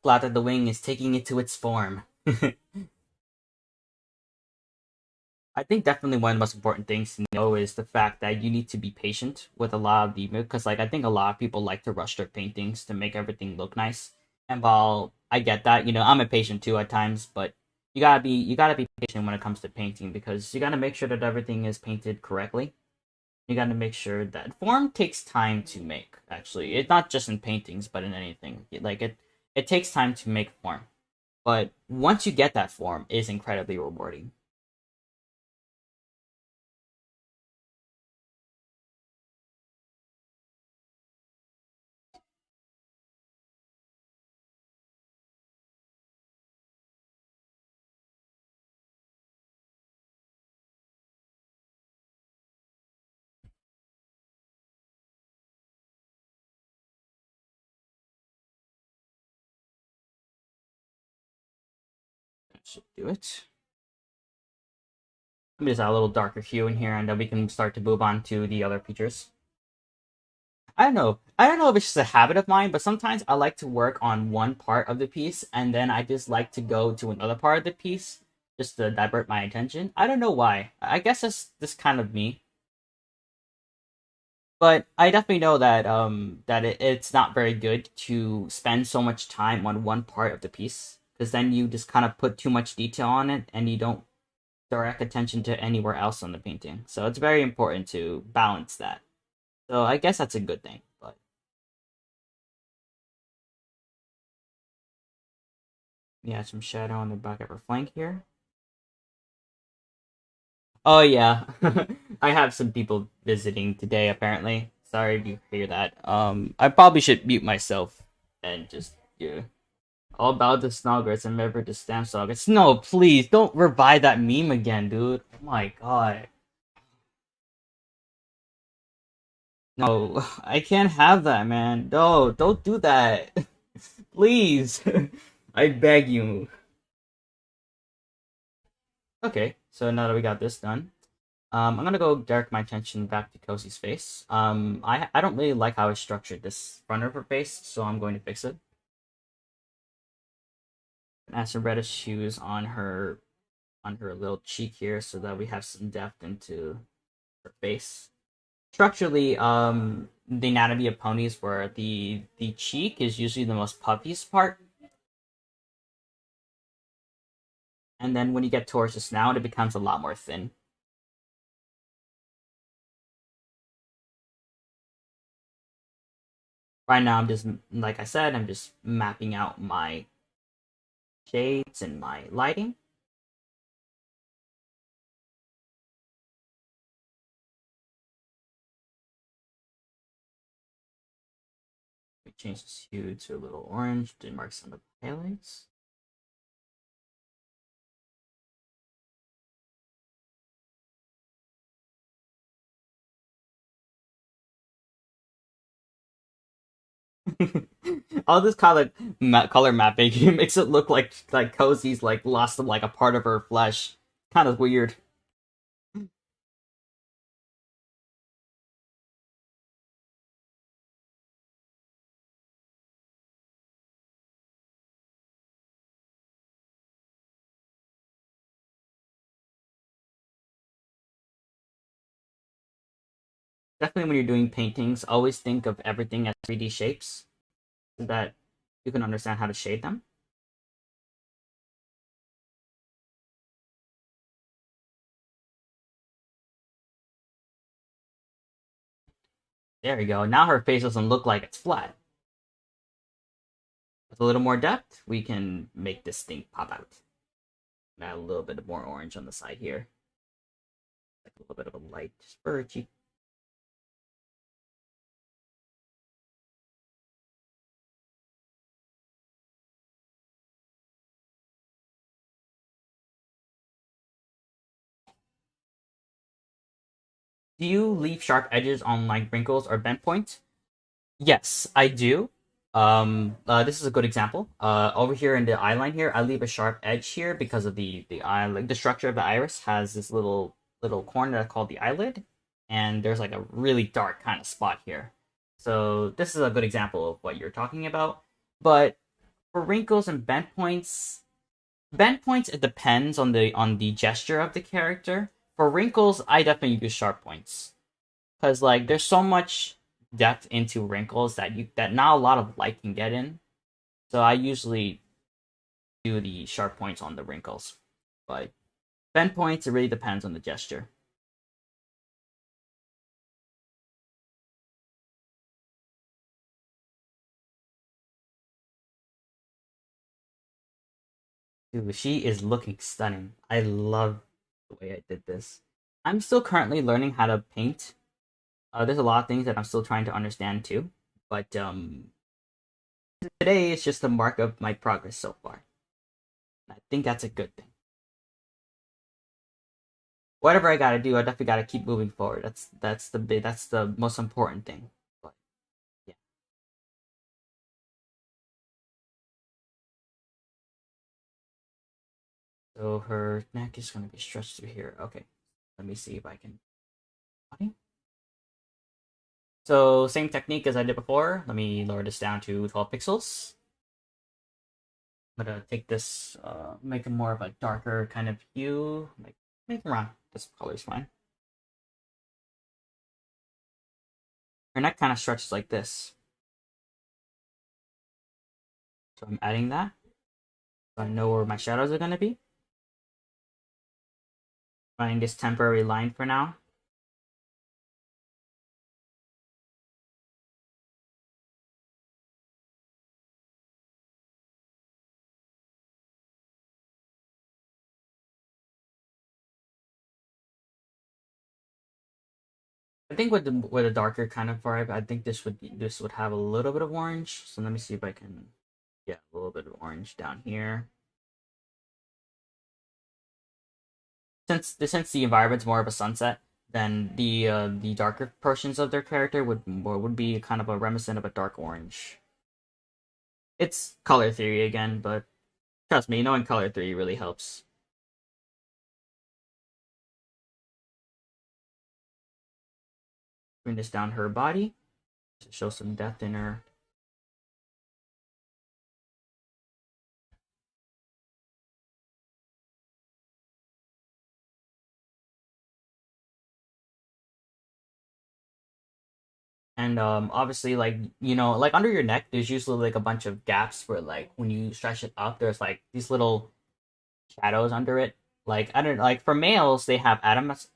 P: Glad that the wing is taking it to its form. I think definitely one of the most important things to know is the fact that you need to be patient with a lot of the because like I think a lot of people like to rush their paintings to make everything look nice. And while I get that, I'm impatient too at times, but you gotta be patient when it comes to painting because you gotta make sure that everything is painted correctly. You gotta make sure that form takes time to make. Actually, it's not just in paintings, but in anything. Like it takes time to make form, but once you get that form, it's incredibly rewarding. That should do it. Let me just add a little darker hue in here, and then we can start to move on to the other features. I don't know. I don't know if it's just a habit of mine, but sometimes I like to work on one part of the piece, and then I just like to go to another part of the piece just to divert my attention. I don't know why. I guess that's just kind of me. But I definitely know that it's not very good to spend so much time on one part of the piece, because then you just kind of put too much detail on it, and you don't direct attention to anywhere else on the painting. So it's very important to balance that. So I guess that's a good thing. But yeah, some shadow on the back of her flank here. Oh yeah, I have some people visiting today apparently. Sorry if you hear that. I probably should mute myself and just yeah. All about the Snoggers and remember the Stamp Snoggers. No, please don't revive that meme again, dude. Oh my god. No, I can't have that, man. No, don't do that. Please. I beg you. Okay, so now that we got this done, I'm gonna go direct my attention back to Kosie's face. I don't really like how I structured this front of her face, so I'm going to fix it. Add some reddish hues on her little cheek here, so that we have some depth into her face. Structurally, the anatomy of ponies, where the cheek is usually the most puffiest part, and then when you get towards the snout, it becomes a lot more thin. Right now, I'm just, like I said, I'm just mapping out my shades and my lighting. We change this hue to a little orange to mark some of the highlights. All this color mapping makes it look like Cosie's like lost like a part of her flesh. Kind of weird. Definitely when you're doing paintings, always think of everything as 3D shapes so that you can understand how to shade them. There we go. Now her face doesn't look like it's flat. With a little more depth, we can make this thing pop out. Add a little bit more orange on the side here. Like a little bit of a light spur cheek. Do you leave sharp edges on like wrinkles or bent points? Yes, I do. This is a good example. Over here in the eye line here, I leave a sharp edge here because of the eye. Like the structure of the iris has this little corner called the eyelid, and there's like a really dark kind of spot here. So this is a good example of what you're talking about. But for wrinkles and bent points it depends on the gesture of the character. For wrinkles, I definitely use sharp points because like there's so much depth into wrinkles that not a lot of light can get in. So I usually do the sharp points on the wrinkles. But spend points, it really depends on the gesture. Dude, she is looking stunning. I love the way I did this. I'm still currently learning how to paint. There's a lot of things that I'm still trying to understand too. But today is just a mark of my progress so far. I think that's a good thing. Whatever I gotta do, I definitely gotta keep moving forward. That's the most important thing. But yeah. So her neck is gonna be stretched through here. Okay. Let me see if I can. Okay. So same technique as I did before. Let me lower this down to 12 pixels. I'm gonna take this, make it more of a darker kind of hue. Make it around this color is fine. Her neck kind of stretches like this. So I'm adding that. So I know where my shadows are gonna be. Finding this temporary line for now. I think with the darker kind of vibe, I think this would have a little bit of orange. So let me see if I can get a little bit of orange down here. Since the environment's more of a sunset, then the darker portions of their character would be kind of a reminiscent of a dark orange. It's color theory again, but trust me, knowing color theory really helps. Bring this down her body to show some depth in her. And obviously, like, you know, like under your neck, there's usually like a bunch of gaps where, like, when you stretch it up, there's like these little shadows under it. Like, I don't like, for males, they have Adam's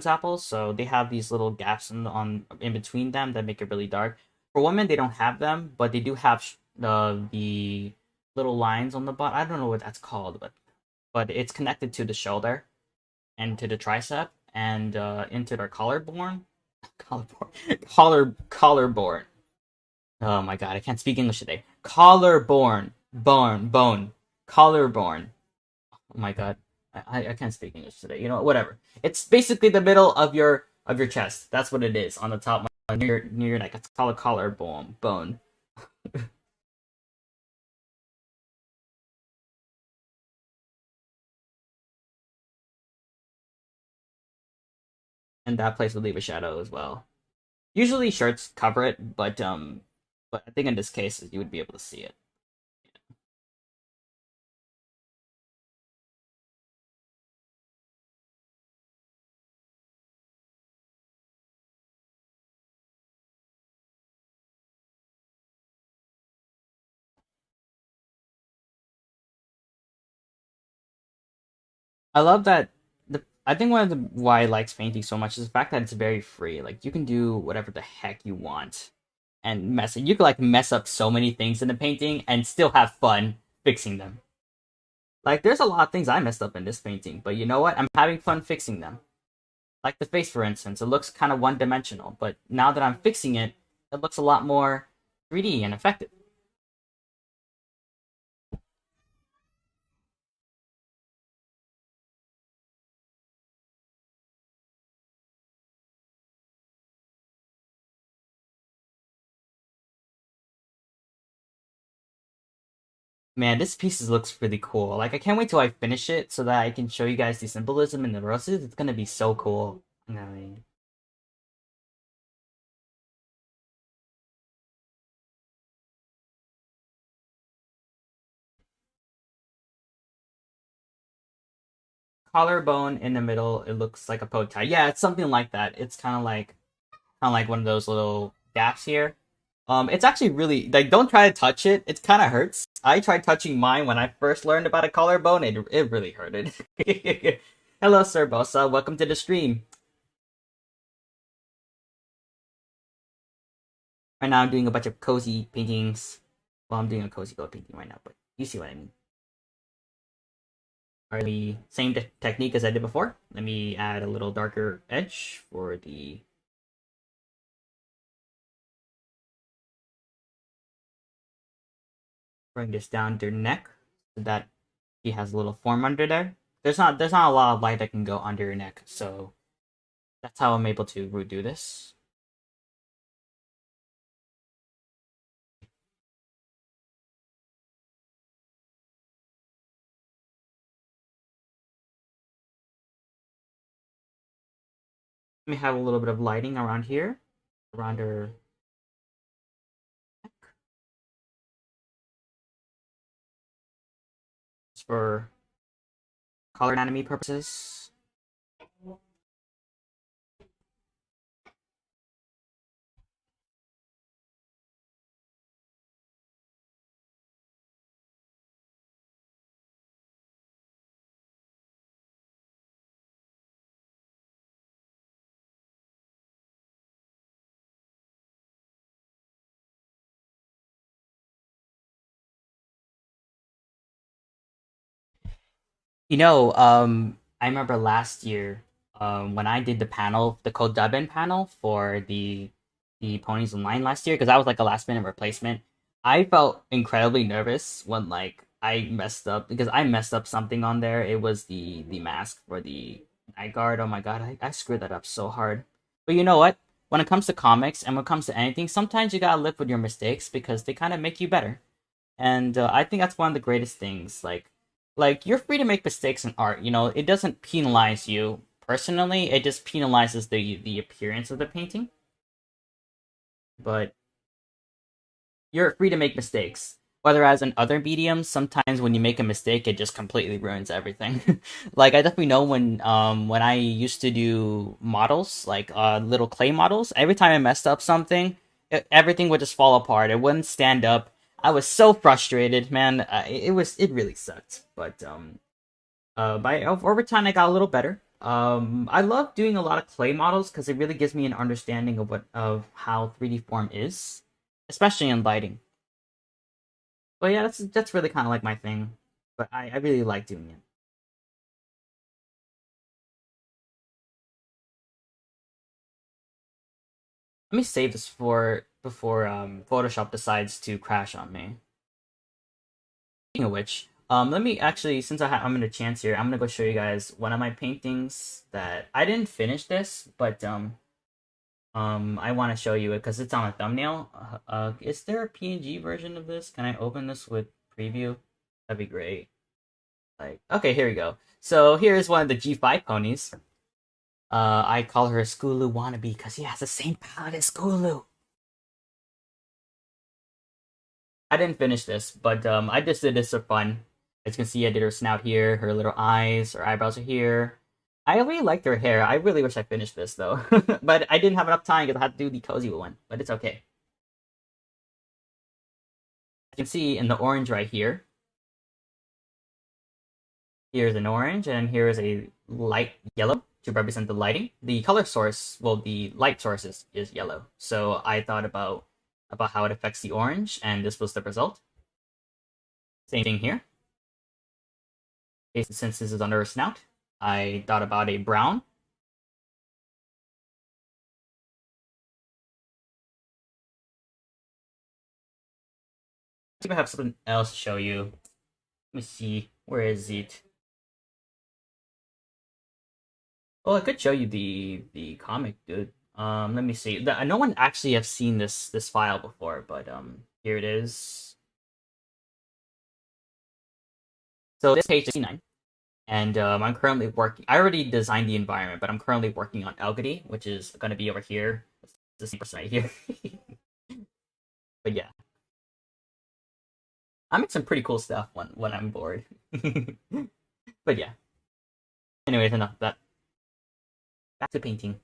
P: apples, so they have these little gaps in between them that make it really dark. For women, they don't have them, but they do have the little lines on the bottom. I don't know what that's called, but it's connected to the shoulder and to the tricep and into their collarbone. Collarbone. Oh my god, I can't speak English today. Collarbone. Bone. Collarbone. Oh my god. I can't speak English today. You know, whatever. It's basically the middle of your chest. That's what it is. On the top near your neck. It's called a collarbone. Bone. And that place would leave a shadow as well. Usually shirts cover it, but I think in this case you would be able to see it. I love that. I think one of the why I like painting so much is the fact that it's very free. Like, you can do whatever the heck you want and mess it. You could like mess up so many things in the painting and still have fun fixing them. Like, there's a lot of things I messed up in this painting, but you know what? I'm having fun fixing them. Like the face, for instance, it looks kind of one-dimensional, but now that I'm fixing it, it looks a lot more 3D and effective. Man, this piece looks really cool. Like, I can't wait till I finish it so that I can show you guys the symbolism in the roses. It's gonna be so cool. I mean, collarbone in the middle, it looks like a bow tie. Yeah, it's something like that. It's kind of like one of those little gaps here. It's actually really like don't try to touch it. It kind of hurts. I tried touching mine when I first learned about a collarbone. It really hurted. Hello, Sir Bosa. Welcome to the stream. Right now, I'm doing a bunch of cozy paintings. Well, I'm doing a cozy glow painting right now, but you see what I mean. Alright, same technique as I did before. Let me add a little darker edge for the. Bring this down to her neck so that she has a little form under there. There's not a lot of light that can go under her neck, so that's how I'm able to do this. Let me have a little bit of lighting around here, around her neck. It's for color anatomy purposes. I remember last year, when I did the panel, the Code Dubbin panel for the Ponies Online last year, because I was like a last minute replacement. I felt incredibly nervous when like I messed up because I messed up something on there. It was the mask for the night guard. Oh my god, I screwed that up so hard. But you know what? When it comes to comics and when it comes to anything, sometimes you gotta live with your mistakes because they kind of make you better. And I think that's one of the greatest things. Like you're free to make mistakes in art. You know, it doesn't penalize you personally. It just penalizes the appearance of the painting. But you're free to make mistakes. Whereas in other mediums, sometimes when you make a mistake, it just completely ruins everything. Like I definitely know when I used to do models, like little clay models, every time I messed up something, everything would just fall apart. It wouldn't stand up. I was so frustrated, man. It really sucked. But by over time, I got a little better. I love doing a lot of clay models because it really gives me an understanding of how 3D form is, especially in lighting. But yeah, that's really kind of like my thing. But I really like doing it. Let me save this for before Photoshop decides to crash on me. Speaking of which, let me actually, since I'm in a chance here, I'm gonna go show you guys one of my paintings that I didn't finish this, but I want to show you it because it's on a thumbnail. Is there a PNG version of this? Can I open this with preview? That'd be great. Like, okay, here we go. So here's one of the G5 ponies. I call her a Skulu wannabe because he has the same palette as Skulu. I didn't finish this, but I just did this for fun. As you can see, I did her snout here, her little eyes, her eyebrows are here. I really liked her hair. I really wish I finished this though, but I didn't have enough time because I had to do the cozy one. But it's okay. As you can see in the orange right here. Here's an orange, and here's a light yellow to represent the lighting. The color source, well, the light source is yellow. So I thought about how it affects the orange, and this was the result. Same thing here. Since this is under a snout, I thought about a brown. I think I have something else to show you. Let me see. Where is it? Well, I could show you the comic, dude. Let me see. No one actually have seen this file before, but here it is. So this page is 69, and I'm currently working. I already designed the environment, but I'm currently working on Elgody, which is going to be over here. This person right here. But yeah, I make some pretty cool stuff when I'm bored. But yeah. Anyways, enough of that. Back to painting.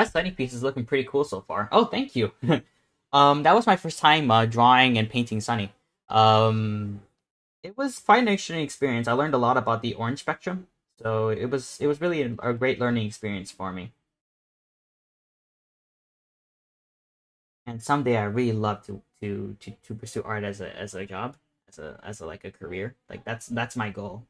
P: That Sunny piece is looking pretty cool so far. Oh, thank you. That was my first time drawing and painting Sunny. It was quite an interesting experience. I learned a lot about the orange spectrum, so it was really a great learning experience for me. And someday I really love to pursue art as a job, as a like a career. Like that's my goal.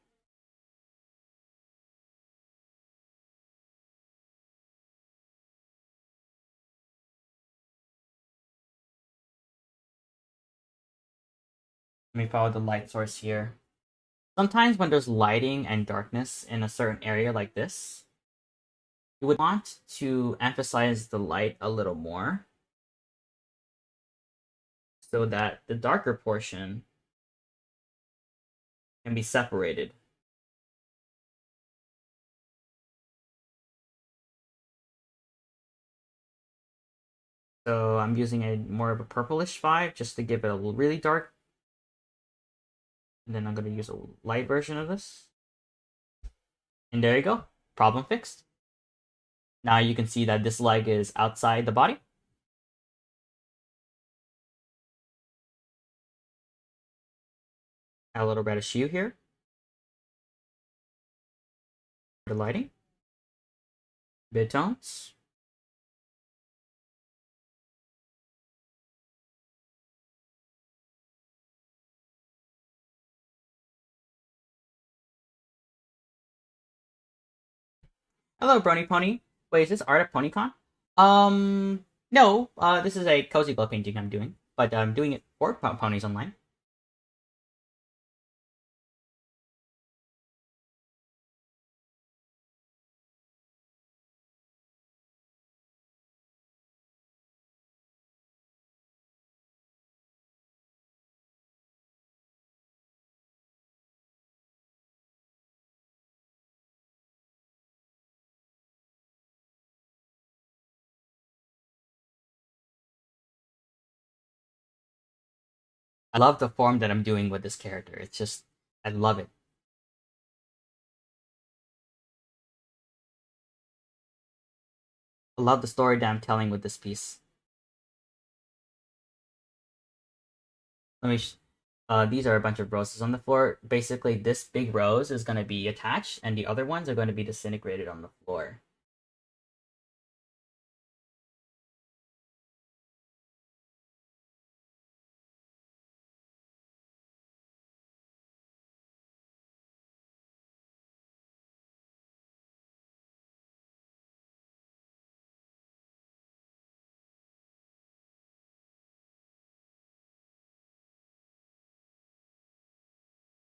P: Let me follow the light source here. Sometimes when there's lighting and darkness in a certain area like this, you would want to emphasize the light a little more so that the darker portion can be separated. So I'm using a more of a purplish vibe just to give it a really dark. And then I'm going to use a light version of this. And there you go. Problem fixed. Now you can see that this leg is outside the body. Add a little bit of shoe here. The lighting. Mid tones. Hello, Brony Pony. Wait, is this art at PonyCon? No. This is a cozy glow painting I'm doing, but I'm doing it for Ponies Online. I love the form that I'm doing with this character. It's just, I love it. I love the story that I'm telling with this piece. Let me. These are a bunch of roses on the floor. Basically, this big rose is going to be attached, and the other ones are going to be disintegrated on the floor.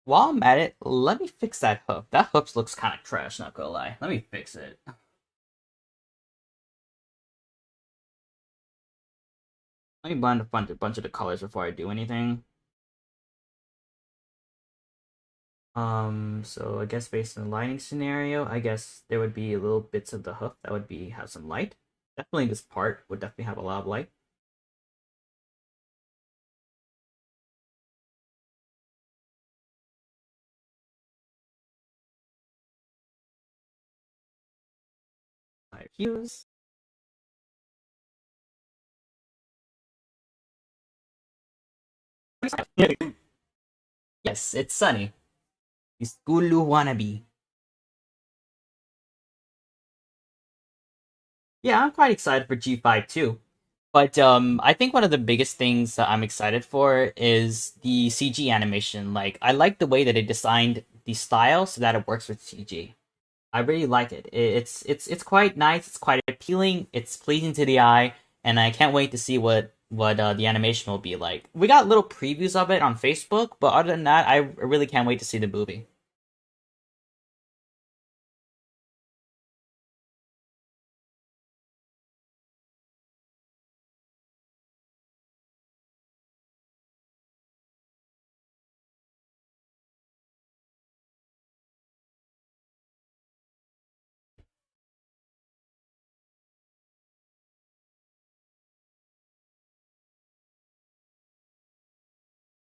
P: While I'm at it, let me fix that hoof. That hoof looks kind of trash, not gonna lie. Let me fix it. Let me blend a bunch of the colors before I do anything. So I guess based on the lighting scenario, I guess there would be little bits of the hoof that would have some light. Definitely this part would definitely have a lot of light. Hues. Yes, it's Sunny. He's Gulu wannabe. Yeah, I'm quite excited for G5 too. But I think one of the biggest things that I'm excited for is the CG animation. Like, I like the way that it designed the style so that it works with CG. I really like it. It's quite nice. It's quite appealing. It's pleasing to the eye, and I can't wait to see what the animation will be like. We got little previews of it on Facebook, but other than that, I really can't wait to see the movie.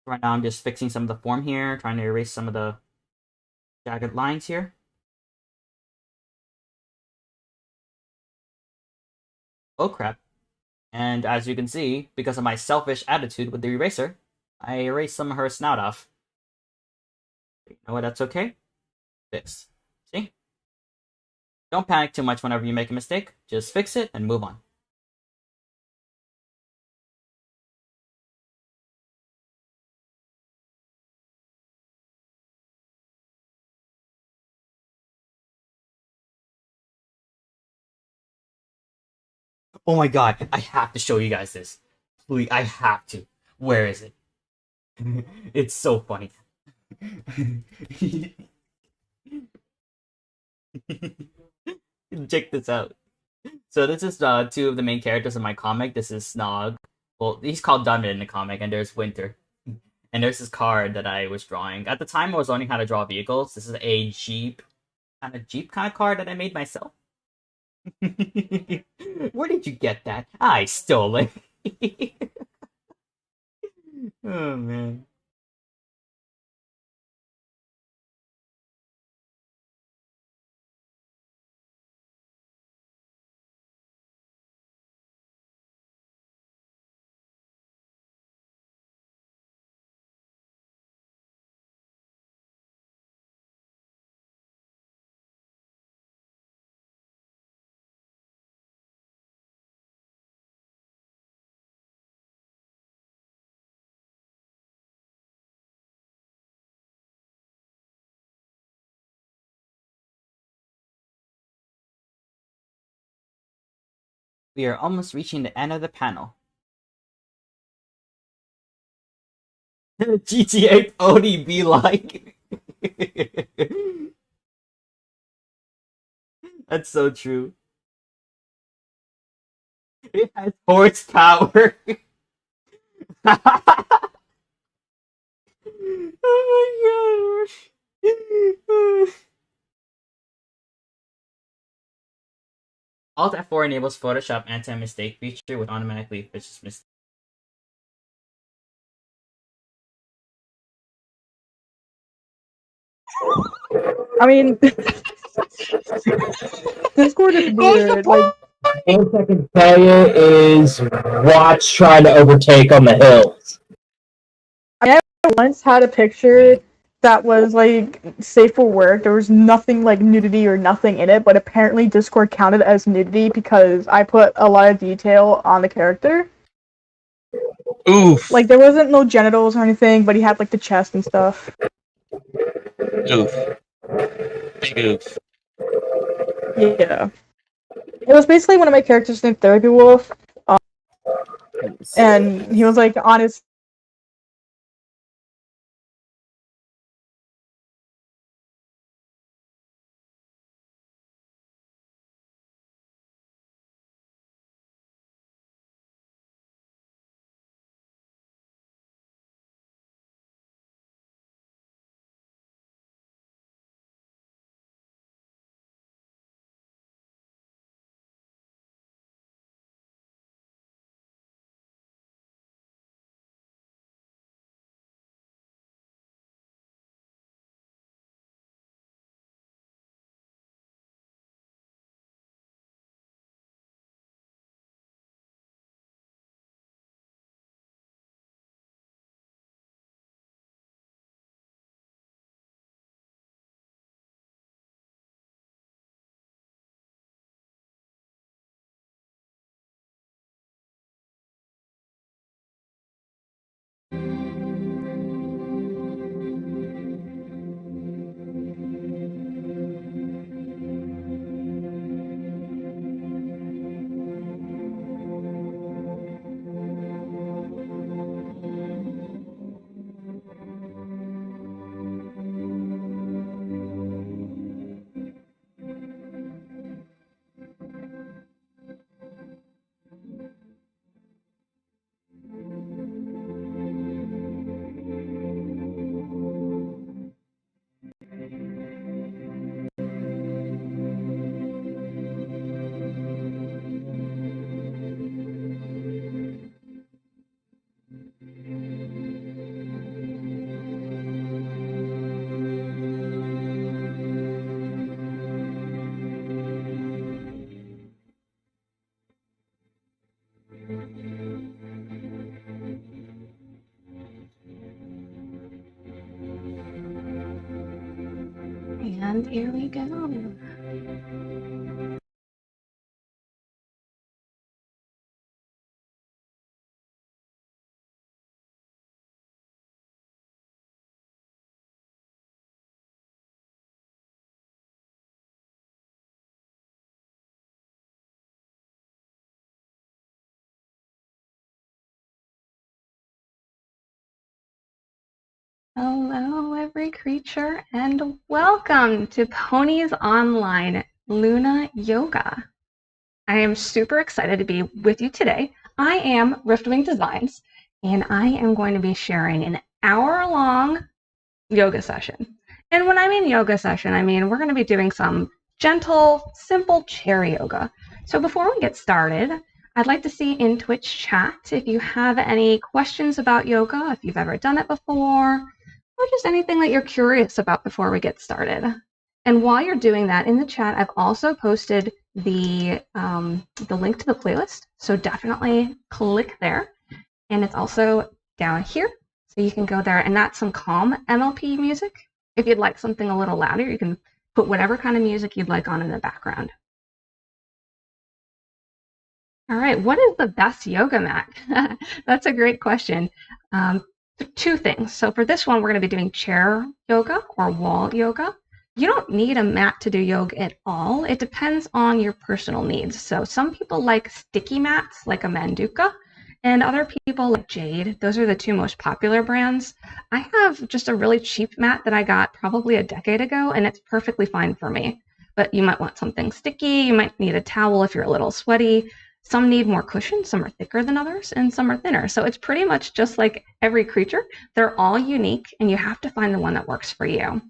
P: Right now, I'm just fixing some of the form here, trying to erase some of the jagged lines here. Oh crap. And as you can see, because of my selfish attitude with the eraser, I erased some of her snout off. You know what, that's okay? Fix. See? Don't panic too much whenever you make a mistake. Just fix it and move on. Oh my god, I have to show you guys this. Please, I have to. Where is it? It's so funny. Check this out. So this is two of the main characters in my comic. This is Snog. Well, he's called Diamond in the comic, and there's Winter. And there's this card that I was drawing. At the time, I was learning how to draw vehicles. This is a Jeep kind of card that I made myself. Where did you get that? I stole it. Oh man. We are almost reaching the end of the panel. GTA Pony be like. That's so true. It has horsepower. Oh my god. Alt F4 enables Photoshop anti-mistake feature with automatically fixes mistakes.
E: I mean, Discord is weird. Like,
I: All I can tell you is watch trying to overtake on the hills.
E: I once had a picture that was like safe for work. There was nothing like nudity or nothing in it, but apparently Discord counted as nudity because I put a lot of detail on the character.
O: Oof.
E: Like there wasn't no genitals or anything, but he had like the chest and stuff.
O: Oof. Big oof.
E: Yeah. It was basically one of my characters named Therapy Wolf. And he was like on his
D: And here we go. Hello, every creature, and welcome to Ponies Online Luna Yoga. I am super excited to be with you today. I am Riftwing Designs, and I am going to be sharing an hour-long yoga session. And when I mean yoga session, I mean we're going to be doing some gentle, simple chair yoga. So before we get started, I'd like to see in Twitch chat if you have any questions about yoga, if you've ever done it before, or just anything that you're curious about before we get started. And while you're doing that in the chat, I've also posted the link to the playlist. So definitely click there. And it's also down here. So you can go there, and that's some calm MLP music. If you'd like something a little louder, you can put whatever kind of music you'd like on in the background. All right, what is the best yoga mat? That's a great question. Two things. So for this one, we're going to be doing chair yoga or wall yoga. You don't need a mat to do yoga at all. It depends on your personal needs. So some people like sticky mats, like a Manduka, and other people like Jade. Those are the two most popular brands. I have just a really cheap mat that I got probably a decade ago, and it's perfectly fine for me. But you might want something sticky. You might need a towel if you're a little sweaty. Some need more cushion, some are thicker than others, and some are thinner. So it's pretty much just like every creature. They're all unique, and you have to find the one that works for you.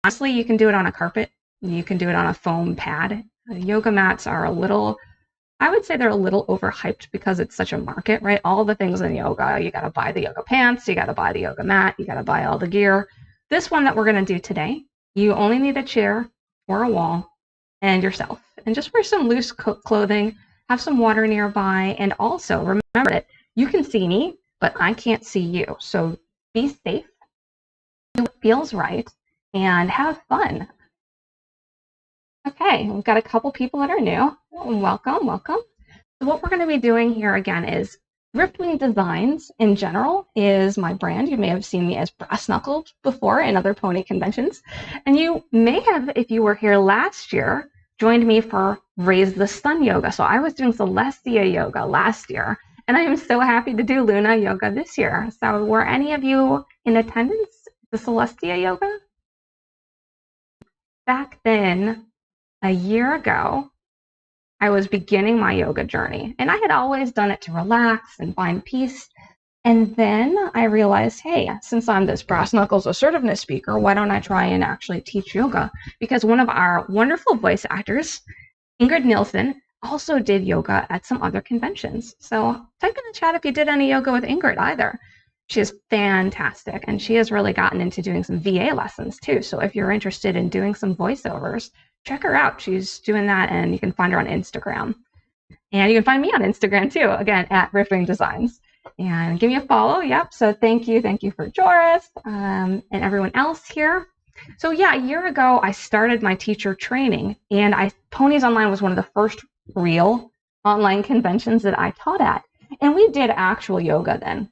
D: Honestly, you can do it on a carpet. You can do it on a foam pad. Yoga mats are I would say they're a little overhyped because it's such a market, right? All the things in yoga, you got to buy the yoga pants, you got to buy the yoga mat, you got to buy all the gear. This one that we're going to do today, you only need a chair or a wall and yourself. And just wear some loose clothing. Have some water nearby, and also remember that you can see me, but I can't see you. So be safe, do what feels right, and have fun. Okay, we've got a couple people that are new. Welcome, welcome. So what we're going to be doing here again is Riftwing Designs in general is my brand. You may have seen me as Brass Knuckled before in other pony conventions. And you may have, if you were here last year, joined me for Raise the Sun Yoga. So I was doing Celestia Yoga last year, and I am so happy to do Luna Yoga this year. So were any of you in attendance, the Celestia Yoga? Back then, a year ago, I was beginning my yoga journey, and I had always done it to relax and find peace. And then I realized, hey, since I'm this Brass Knuckles assertiveness speaker, why don't I try and actually teach yoga? Because one of our wonderful voice actors, Ingrid Nielsen, also did yoga at some other conventions. So type in the chat if you did any yoga with Ingrid either. She is fantastic, and she has really gotten into doing some VA lessons too. So if you're interested in doing some voiceovers, check her out. She's doing that, and you can find her on Instagram. And you can find me on Instagram too, again, at Riftwing Designs. And give me a follow. Yep. So thank you for Joris and everyone else here. So yeah, a year ago, I started my teacher training, and Ponies Online was one of the first real online conventions that I taught at. And we did actual yoga then.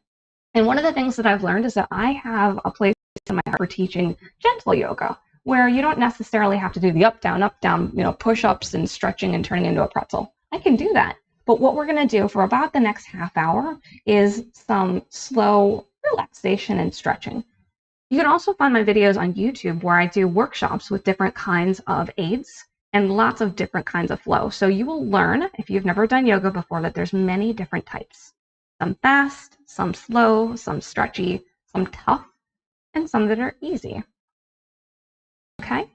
D: And one of the things that I've learned is that I have a place in my heart for teaching gentle yoga, where you don't necessarily have to do the up, down, push-ups and stretching and turning into a pretzel. I can do that. But what we're going to do for about the next half hour is some slow relaxation and stretching. You can also find my videos on YouTube where I do workshops with different kinds of aids and lots of different kinds of flow. So you will learn, if you've never done yoga before, that there's many different types. Some fast, some slow, some stretchy, some tough, and some that are easy. Okay?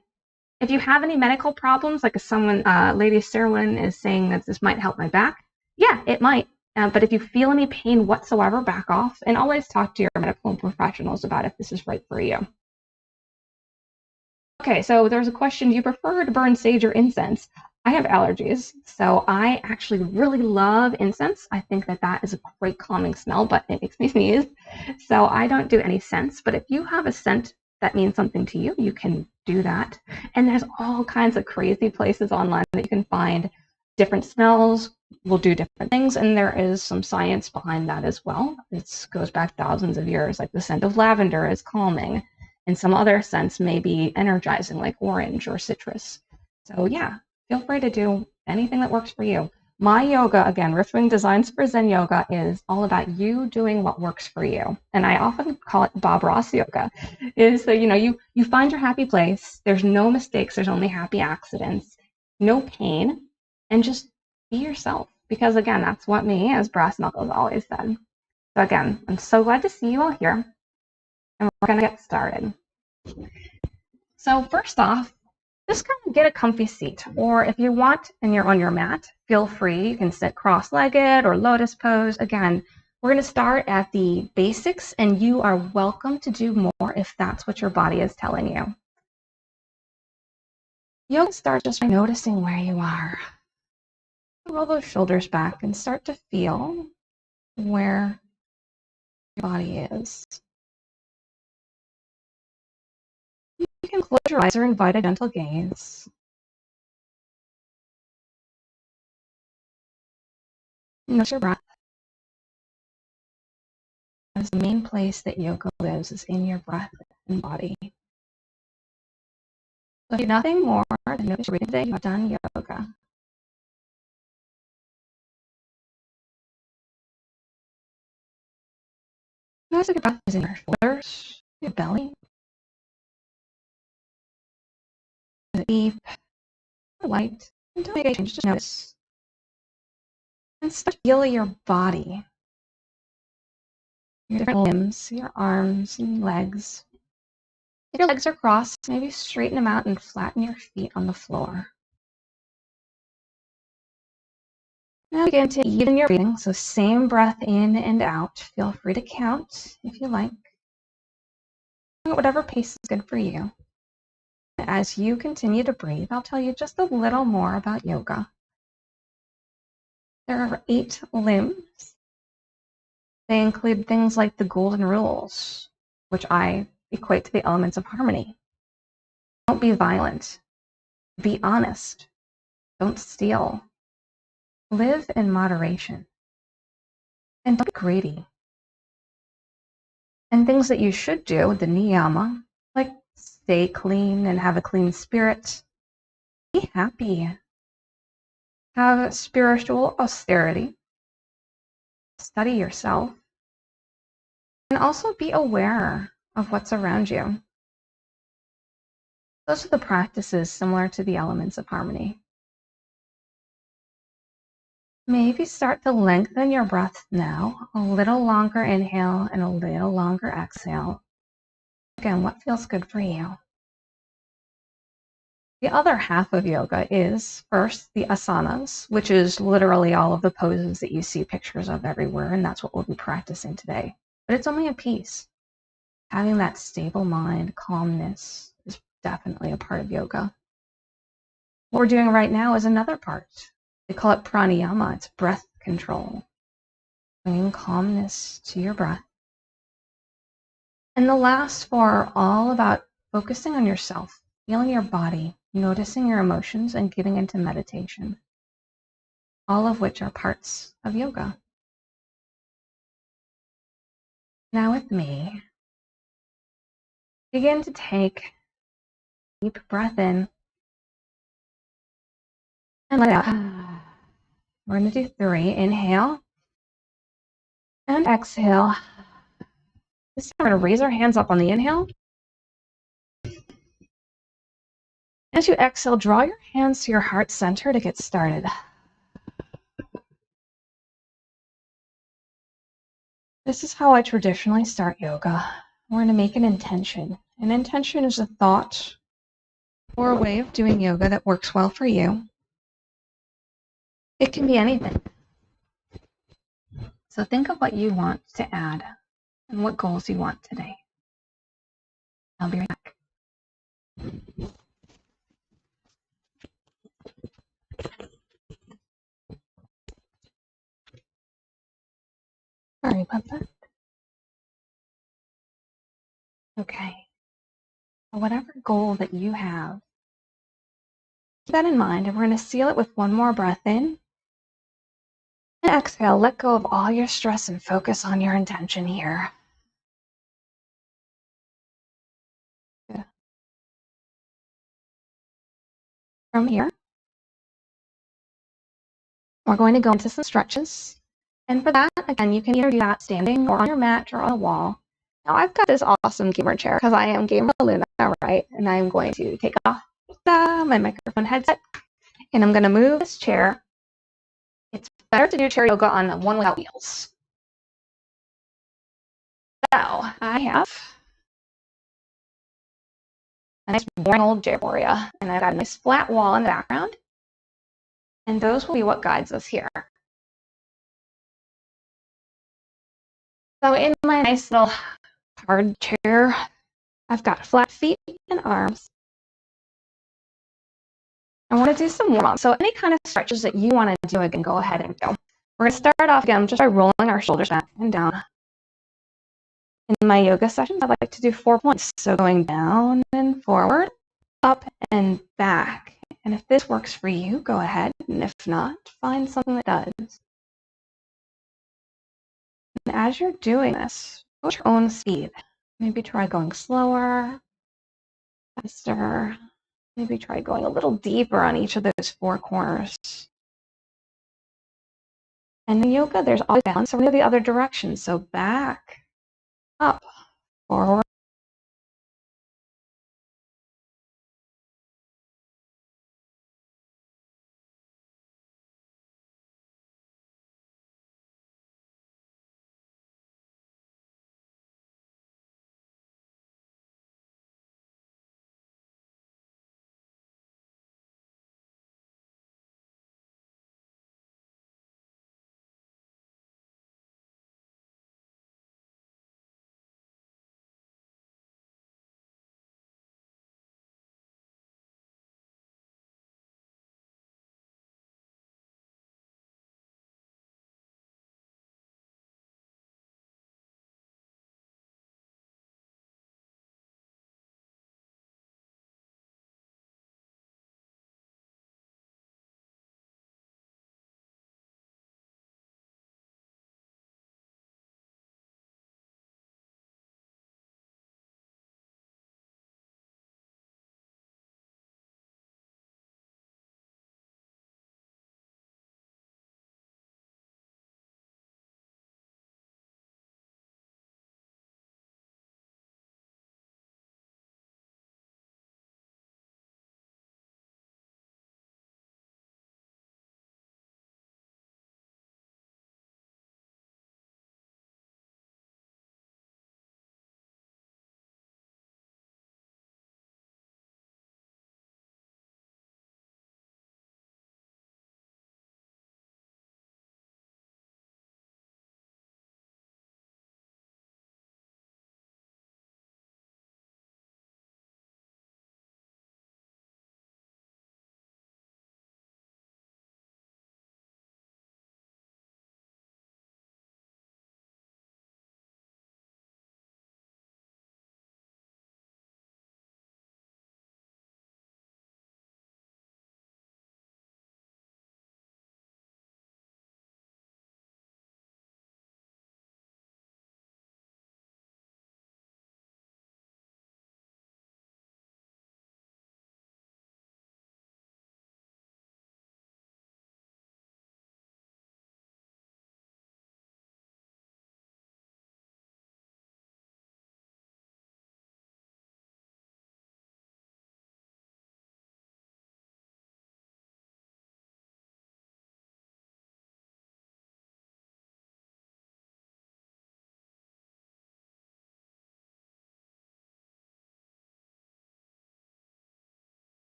D: If you have any medical problems, like Lady Serwin is saying that this might help my back, yeah, it might. But if you feel any pain whatsoever, back off and always talk to your medical professionals about if this is right for you. Okay, so there's a question, do you prefer to burn sage or incense? I have allergies, so I actually really love incense. I think that that is a great calming smell, but it makes me sneeze. So I don't do any scents. But if you have a scent that means something to you, you can do that. And there's all kinds of crazy places online that you can find different smells will do different things, and there is some science behind that as well. It goes back thousands of years. Like the scent of lavender is calming, and some other scents may be energizing, like orange or citrus. So yeah, feel free to do anything that works for you. My yoga, again, Riftwing Designs for Zen Yoga, is all about you doing what works for you. And I often call it Bob Ross yoga. Is so you find your happy place. There's no mistakes. There's only happy accidents. No pain, and just be yourself. Because again, that's what me, as Brass Knuckles always said. So again, I'm so glad to see you all here. And we're gonna get started. So first off, just kind of get a comfy seat, or if you want and you're on your mat, feel free. You can sit cross-legged or lotus pose. Again, we're going to start at the basics, and you are welcome to do more if that's what your body is telling you. Yoga starts just by noticing where you are. Roll those shoulders back and start to feel where your body is. You can close your eyes or invite a gentle gaze. Notice your breath. As the main place that yoga lives is in your breath and body. So if nothing more than notice your breathing today, you have done yoga. Notice if your breath is in your shoulders, your belly. Is it deep or light? And don't make any change, just notice. And start to feel your body. Your different limbs, your arms and legs. If your legs are crossed, maybe straighten them out and flatten your feet on the floor. Now begin to even your breathing, so same breath in and out. Feel free to count if you like. At whatever pace is good for you. As you continue to breathe, I'll tell you just a little more about yoga. There are 8 limbs. They include things like the golden rules, which I equate to the elements of harmony. Don't be violent. Be honest. Don't steal. Live in moderation. And don't be greedy. And things that you should do, the niyama, like stay clean and have a clean spirit. Be happy. Have spiritual austerity. Study yourself. And also be aware of what's around you. Those are the practices similar to the elements of harmony. Maybe start to lengthen your breath now. A little longer inhale and a little longer exhale. Again, what feels good for you? The other half of yoga is, first, the asanas, which is literally all of the poses that you see pictures of everywhere, and that's what we'll be practicing today. But it's only a piece. Having that stable mind, calmness, is definitely a part of yoga. What we're doing right now is another part. We call it pranayama. It's breath control. Bringing calmness to your breath. And the last 4 are all about focusing on yourself, feeling your body, noticing your emotions, and getting into meditation. All of which are parts of yoga. Now with me, begin to take a deep breath in and let it out. We're going to do 3. Inhale and exhale. This time we're going to raise our hands up on the inhale. As you exhale, draw your hands to your heart center to get started. This is how I traditionally start yoga. We're going to make an intention. An intention is a thought or a way of doing yoga that works well for you. It can be anything. So think of what you want to add and what goals you want today. I'll be right back. Sorry about that. Okay. Whatever goal that you have, keep that in mind, and we're going to seal it with one more breath in. And exhale, let go of all your stress and focus on your intention here. Good. From here, we're going to go into some stretches. And for that, again, you can either do that standing or on your mat or on a wall. Now, I've got this awesome gamer chair because I am Gamer Luna, right? And I'm going to take off my microphone headset and I'm going to move this chair. It's better to do chair yoga on one without wheels. So I have a nice boring old chair for you, and I've got a nice flat wall in the background. And those will be what guides us here. So in my nice little hard chair, I've got flat feet and arms. I want to do some warm up. So any kind of stretches that you want to do, again, go ahead and do. We're going to start off again just by rolling our shoulders back and down. In my yoga sessions, I like to do 4 points. So going down and forward, up and back. And if this works for you, go ahead. And if not, find something that does. And as you're doing this, go at your own speed. Maybe try going slower, faster. Maybe try going a little deeper on each of those 4 corners. And in yoga, there's always balance over the other direction. So back, up, forward,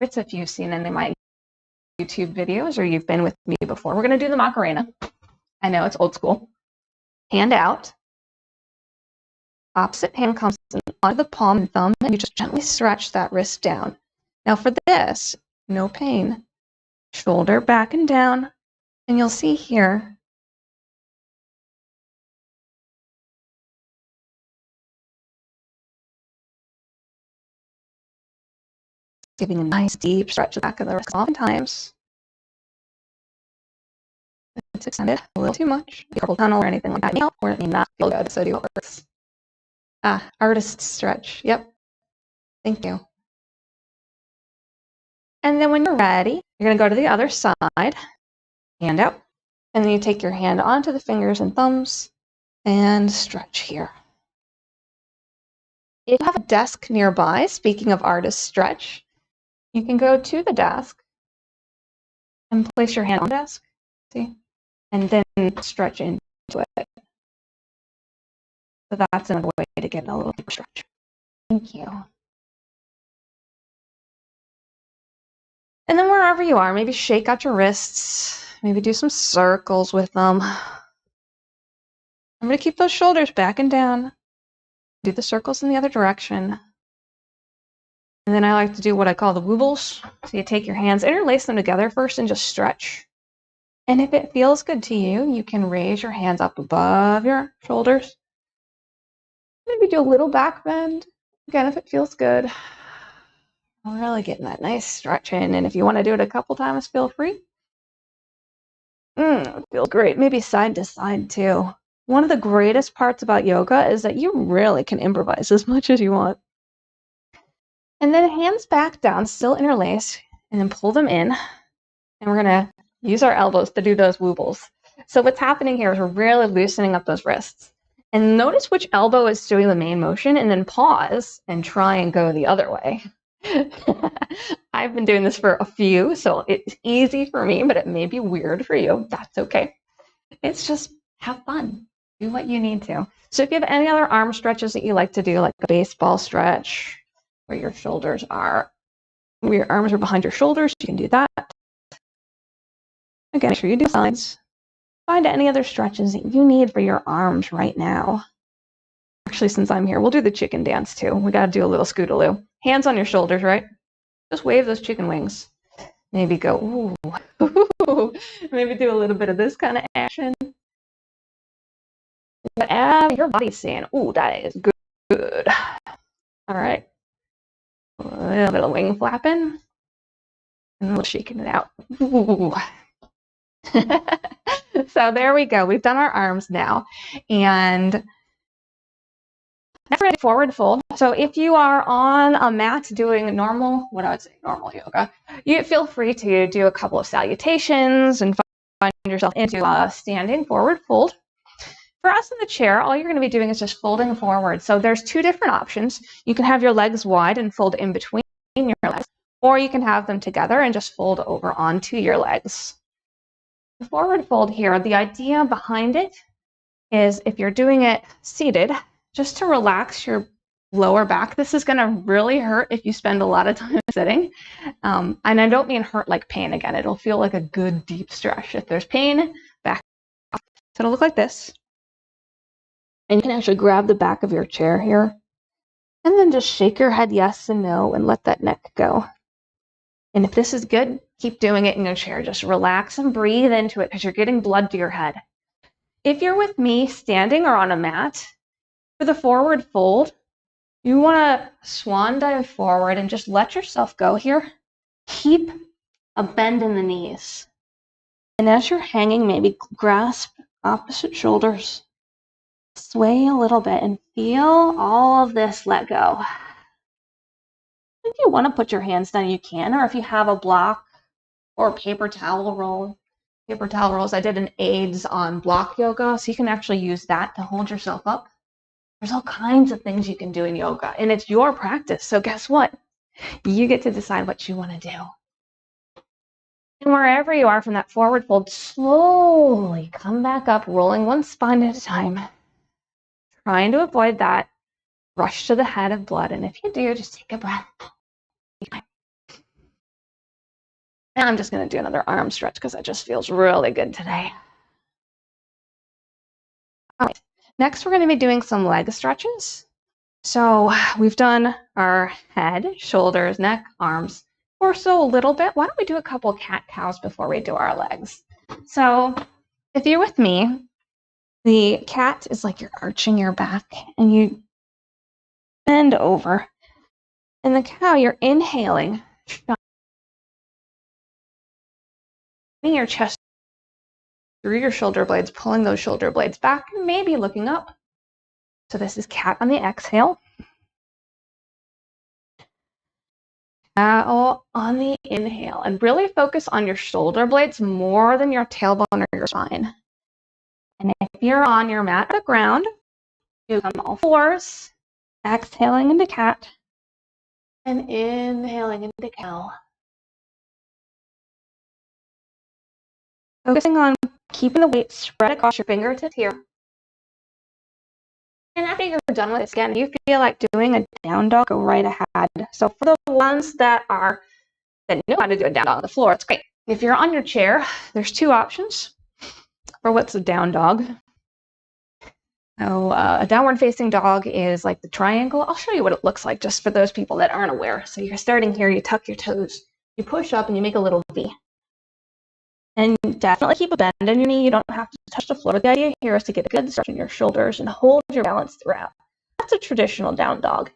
D: It's if you've seen any of my YouTube videos or you've been with me before. We're going to do the Macarena. I know it's old school. Hand out. Opposite hand comes onto the palm and thumb, and you just gently stretch that wrist down. Now for this, no pain. Shoulder back and down, and you'll see here giving a nice deep stretch to the back of the wrist. Oftentimes, it's extended a little too much, carpal tunnel or anything like that, or it may not feel good, so do it works. Artist stretch. Yep. Thank you. And then when you're ready, you're going to go to the other side, hand out, and then you take your hand onto the fingers and thumbs and stretch here. If you have a desk nearby, speaking of artist stretch, you can go to the desk and place your hand on the desk, see, and then stretch into it. So that's another way to get a little deeper stretch. Thank you. And then wherever you are, maybe shake out your wrists, maybe do some circles with them. I'm going to keep those shoulders back and down. Do the circles in the other direction. And then I like to do what I call the wobbles. So you take your hands, interlace them together first and just stretch. And if it feels good to you, you can raise your hands up above your shoulders. Maybe do a little back bend. Again, if it feels good. I'm really getting that nice stretch in. And if you want to do it a couple times, feel free. It feels great. Maybe side to side too. One of the greatest parts about yoga is that you really can improvise as much as you want. And then hands back down, still interlace, and then pull them in. And we're going to use our elbows to do those wobbles. So what's happening here is we're really loosening up those wrists. And notice which elbow is doing the main motion, and then pause and try and go the other way. I've been doing this for a few, so it's easy for me, but it may be weird for you. That's okay. It's just have fun. Do what you need to. So if you have any other arm stretches that you like to do, like a baseball stretch, where your shoulders are, where your arms are behind your shoulders, you can do that. Again, make sure you do sides. Find any other stretches that you need for your arms right now. Actually, since I'm here, we'll do the chicken dance too. We got to do a little scootaloo. Hands on your shoulders, right? Just wave those chicken wings. Maybe go, ooh. Maybe do a little bit of this kind of action. Whatever your body's saying, ooh, that is good. All right. A little bit of wing flapping. And a little shaking it out. Ooh. So there we go. We've done our arms now. And next we're going to forward fold. So if you are on a mat doing normal yoga, you feel free to do a couple of salutations and find yourself into a standing forward fold. For us in the chair, all you're going to be doing is just folding forward. So there's two different options. You can have your legs wide and fold in between your legs, or you can have them together and just fold over onto your legs. The forward fold here, the idea behind it is if you're doing it seated, just to relax your lower back. This is going to really hurt if you spend a lot of time sitting. And I don't mean hurt like pain again. It'll feel like a good deep stretch. If there's pain, back off. So it'll look like this. And you can actually grab the back of your chair here and then just shake your head yes and no and let that neck go. And if this is good, keep doing it in your chair. Just relax and breathe into it because you're getting blood to your head. If you're with me standing or on a mat, for the forward fold, you want to swan dive forward and just let yourself go here. Keep a bend in the knees. And as you're hanging, maybe grasp opposite shoulders. Sway a little bit and feel all of this let go. If you want to put your hands down, you can, or if you have a block or a paper towel roll. Paper towel rolls, I did an AIDS on block yoga, so you can actually use that to hold yourself up. There's all kinds of things you can do in yoga, and it's your practice, so guess what? You get to decide what you want to do. And wherever you are from that forward fold, slowly come back up, rolling one spine at a time. Trying to avoid that rush to the head of blood. And if you do, just take a breath. And I'm just going to do another arm stretch because that just feels really good today. All right. Next, we're going to be doing some leg stretches. So we've done our head, shoulders, neck, arms, torso a little bit. Why don't we do a couple cat-cows before we do our legs? So if you're with me, the cat is like you're arching your back and you bend over. And the cow, you're inhaling, your chest through your shoulder blades, pulling those shoulder blades back, and maybe looking up. So this is cat on the exhale. Cow on the inhale. And really focus on your shoulder blades more than your tailbone or your spine. And if you're on your mat or the ground, you come all fours, exhaling into cat, and inhaling into cow. Focusing on keeping the weight spread across your fingertips here. And after you're done with this, again, if you feel like doing a down dog, go right ahead. So for the ones that know how to do a down dog on the floor, it's great. If you're on your chair, there's two options for what's a down dog. So a downward facing dog is like the triangle. I'll show you what it looks like just for those people that aren't aware. So you're starting here, you tuck your toes, you push up and you make a little V. And definitely keep a bend in your knee. You don't have to touch the floor. The idea here is to get a good stretch in your shoulders and hold your balance throughout. That's a traditional down dog.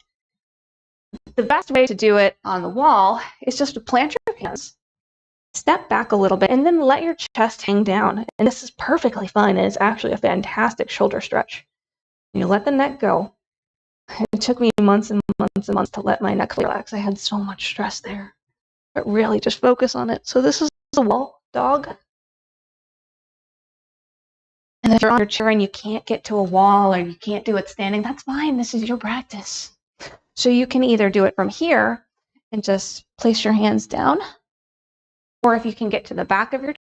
D: The best way to do it on the wall is just to plant your hands, step back a little bit, and then let your chest hang down. And this is perfectly fine. And it's actually a fantastic shoulder stretch. You let the neck go. It took me months and months and months to let my neck relax. I had so much stress there. But really, just focus on it. So this is a wall dog. And if you're on your chair and you can't get to a wall or you can't do it standing, that's fine. This is your practice. So you can either do it from here and just place your hands down, or if you can get to the back of your chair,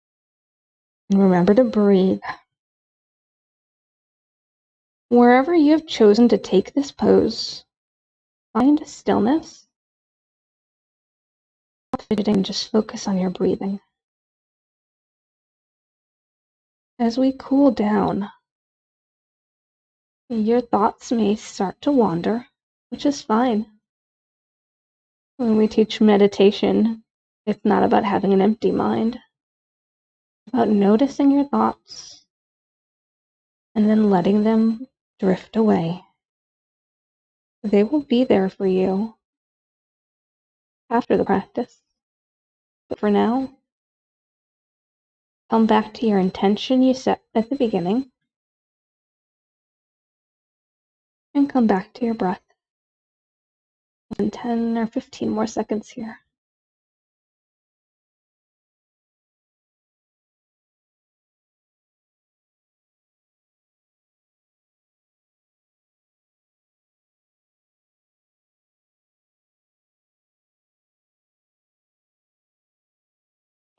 D: and remember to breathe. Wherever you have chosen to take this pose, find stillness. Stop fidgeting, just focus on your breathing. As we cool down, your thoughts may start to wander, which is fine. When we teach meditation, it's not about having an empty mind. It's about noticing your thoughts and then letting them drift away. They will be there for you after the practice. But for now, come back to your intention you set at the beginning and come back to your breath. In 10 or 15 more seconds here.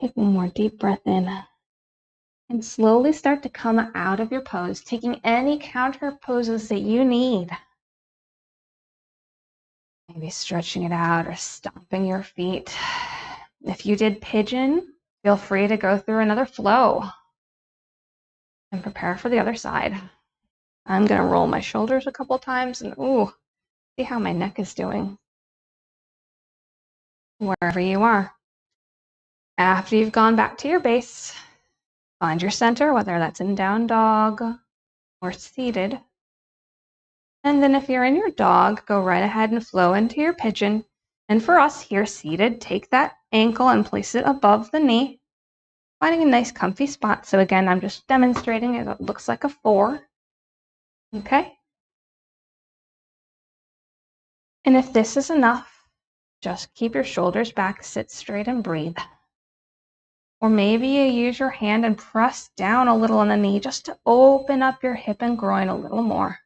D: Take one more deep breath in and slowly start to come out of your pose, taking any counter poses that you need. Maybe stretching it out or stomping your feet. If you did pigeon, feel free to go through another flow and prepare for the other side. I'm going to roll my shoulders a couple times and see how my neck is doing. Wherever you are. After you've gone back to your base, find your center, whether that's in down dog or seated. And then if you're in your dog, go right ahead and flow into your pigeon. And for us here seated, take that ankle and place it above the knee, finding a nice comfy spot. So again, I'm just demonstrating it looks like a 4. Okay? And if this is enough, just keep your shoulders back, sit straight and breathe. Or maybe you use your hand and press down a little on the knee just to open up your hip and groin a little more.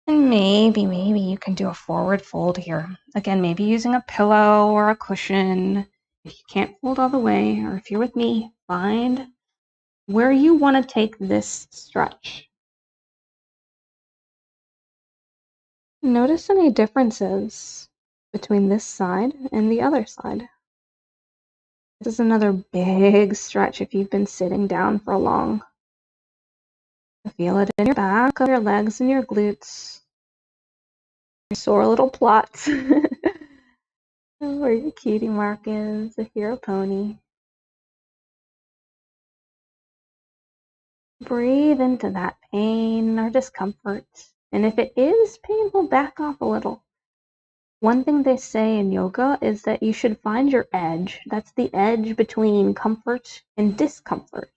D: And maybe you can do a forward fold here. Again, maybe using a pillow or a cushion. If you can't fold all the way, or if you're with me, find where you want to take this stretch. Notice any differences between this side and the other side. This is another big stretch if you've been sitting down for long. Feel it in your back of your legs and your glutes. Your sore little plots. Where your cutie mark is if you're a pony. Breathe into that pain or discomfort. And if it is painful, back off a little. One thing they say in yoga is that you should find your edge. That's the edge between comfort and discomfort.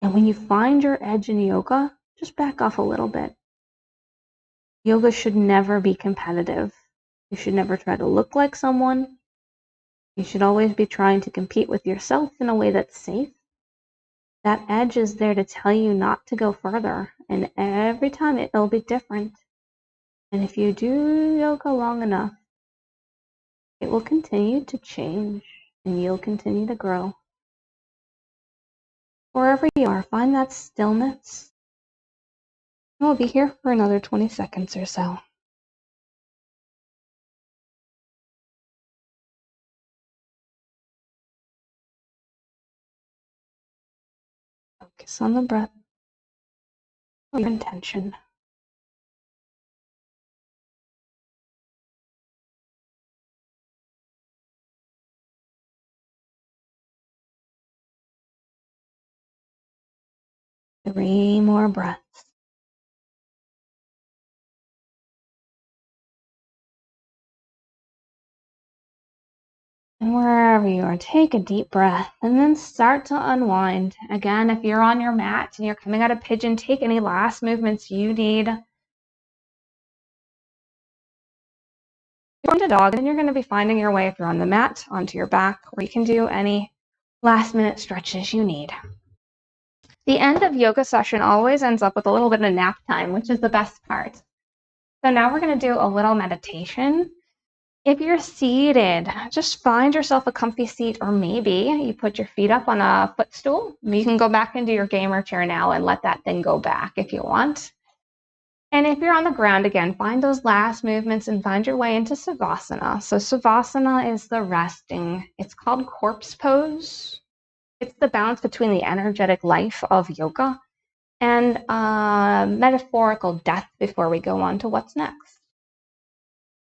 D: And when you find your edge in yoga, just back off a little bit. Yoga should never be competitive. You should never try to look like someone. You should always be trying to compete with yourself in a way that's safe. That edge is there to tell you not to go further, and every time it'll be different. And if you do yoga long enough, it will continue to change, and you'll continue to grow. Wherever you are, find that stillness. We'll be here for another 20 seconds or so. Focus on the breath, your intention. Three more breaths. And wherever you are, take a deep breath and then start to unwind. Again, if you're on your mat and you're coming out of pigeon, take any last movements you need. If you're on a dog, then you're going to be finding your way, if you're on the mat, onto your back, where you can do any last minute stretches you need. The end of yoga session always ends up with a little bit of nap time, which is the best part. So now we're going to do a little meditation. If you're seated, just find yourself a comfy seat, or maybe you put your feet up on a footstool. You can go back into your gamer chair now and let that thing go back if you want. And if you're on the ground, again, find those last movements and find your way into Savasana. So Savasana is the resting. It's called corpse pose. It's the balance between the energetic life of yoga and metaphorical death before we go on to what's next.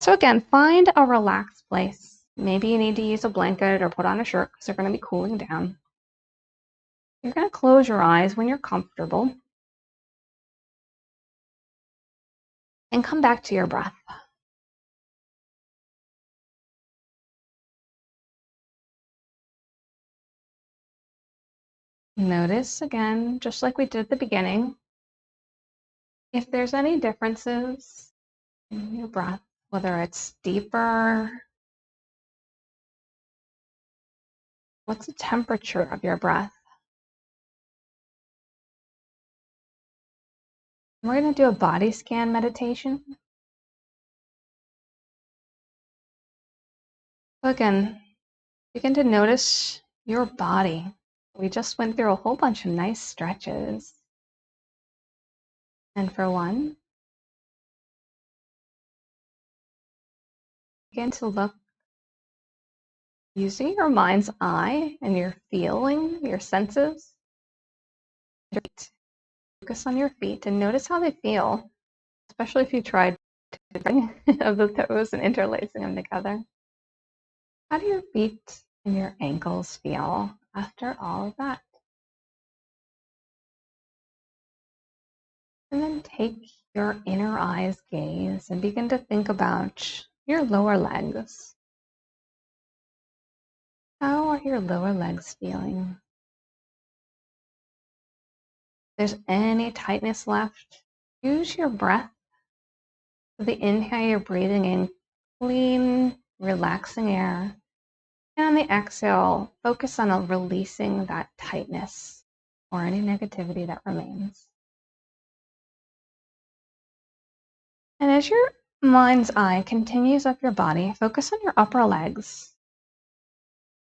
D: So again, find a relaxed place. Maybe you need to use a blanket or put on a shirt because they're going to be cooling down. You're going to close your eyes when you're comfortable and come back to your breath. Notice again, just like we did at the beginning, if there's any differences in your breath, whether it's deeper, what's the temperature of your breath? We're going to do a body scan meditation. So again, begin to notice your body. We just went through a whole bunch of nice stretches. And for one, begin to look using your mind's eye and your feeling, your senses. Your feet. Focus on your feet and notice how they feel, especially if you tried of the toes and interlacing them together. How do your feet and your ankles feel after all of that? And then take your inner eye's gaze and begin to think about your lower legs. How are your lower legs feeling? If there's any tightness left, use your breath. For the inhale, you're breathing in clean, relaxing air. And on the exhale, focus on releasing that tightness or any negativity that remains. And as your mind's eye continues up your body, focus on your upper legs.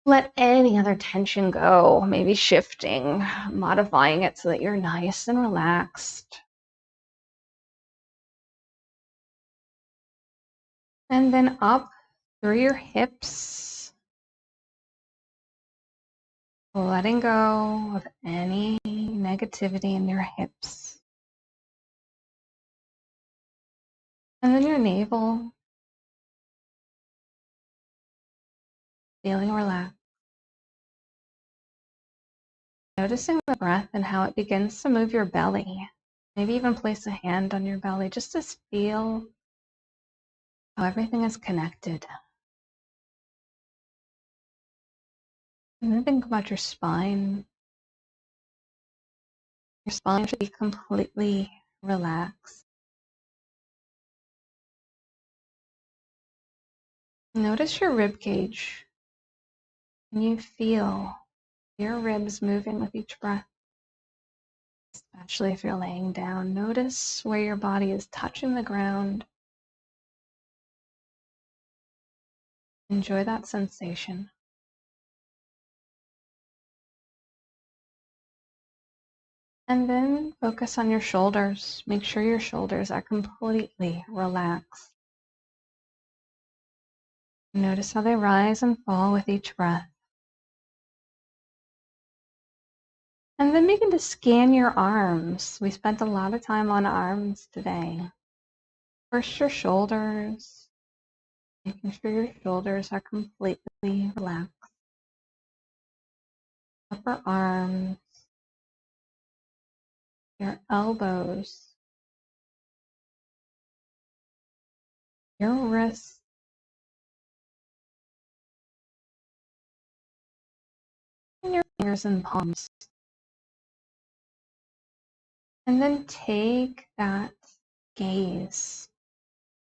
D: Let any other tension go, maybe shifting, modifying it so that you're nice and relaxed. And then up through your hips, letting go of any negativity in your hips. And then your navel, feeling relaxed. Noticing the breath and how it begins to move your belly. Maybe even place a hand on your belly just to feel how everything is connected. And then think about your spine. Your spine should be completely relaxed. Notice your rib cage. Can you feel your ribs moving with each breath? Especially if you're laying down. Notice where your body is touching the ground. Enjoy that sensation. And then focus on your shoulders. Make sure your shoulders are completely relaxed. Notice how they rise and fall with each breath. And then begin to scan your arms. We spent a lot of time on arms today. First, your shoulders. Making sure your shoulders are completely relaxed. Upper arms. Your elbows. Your wrists. And your fingers and palms. And then take that gaze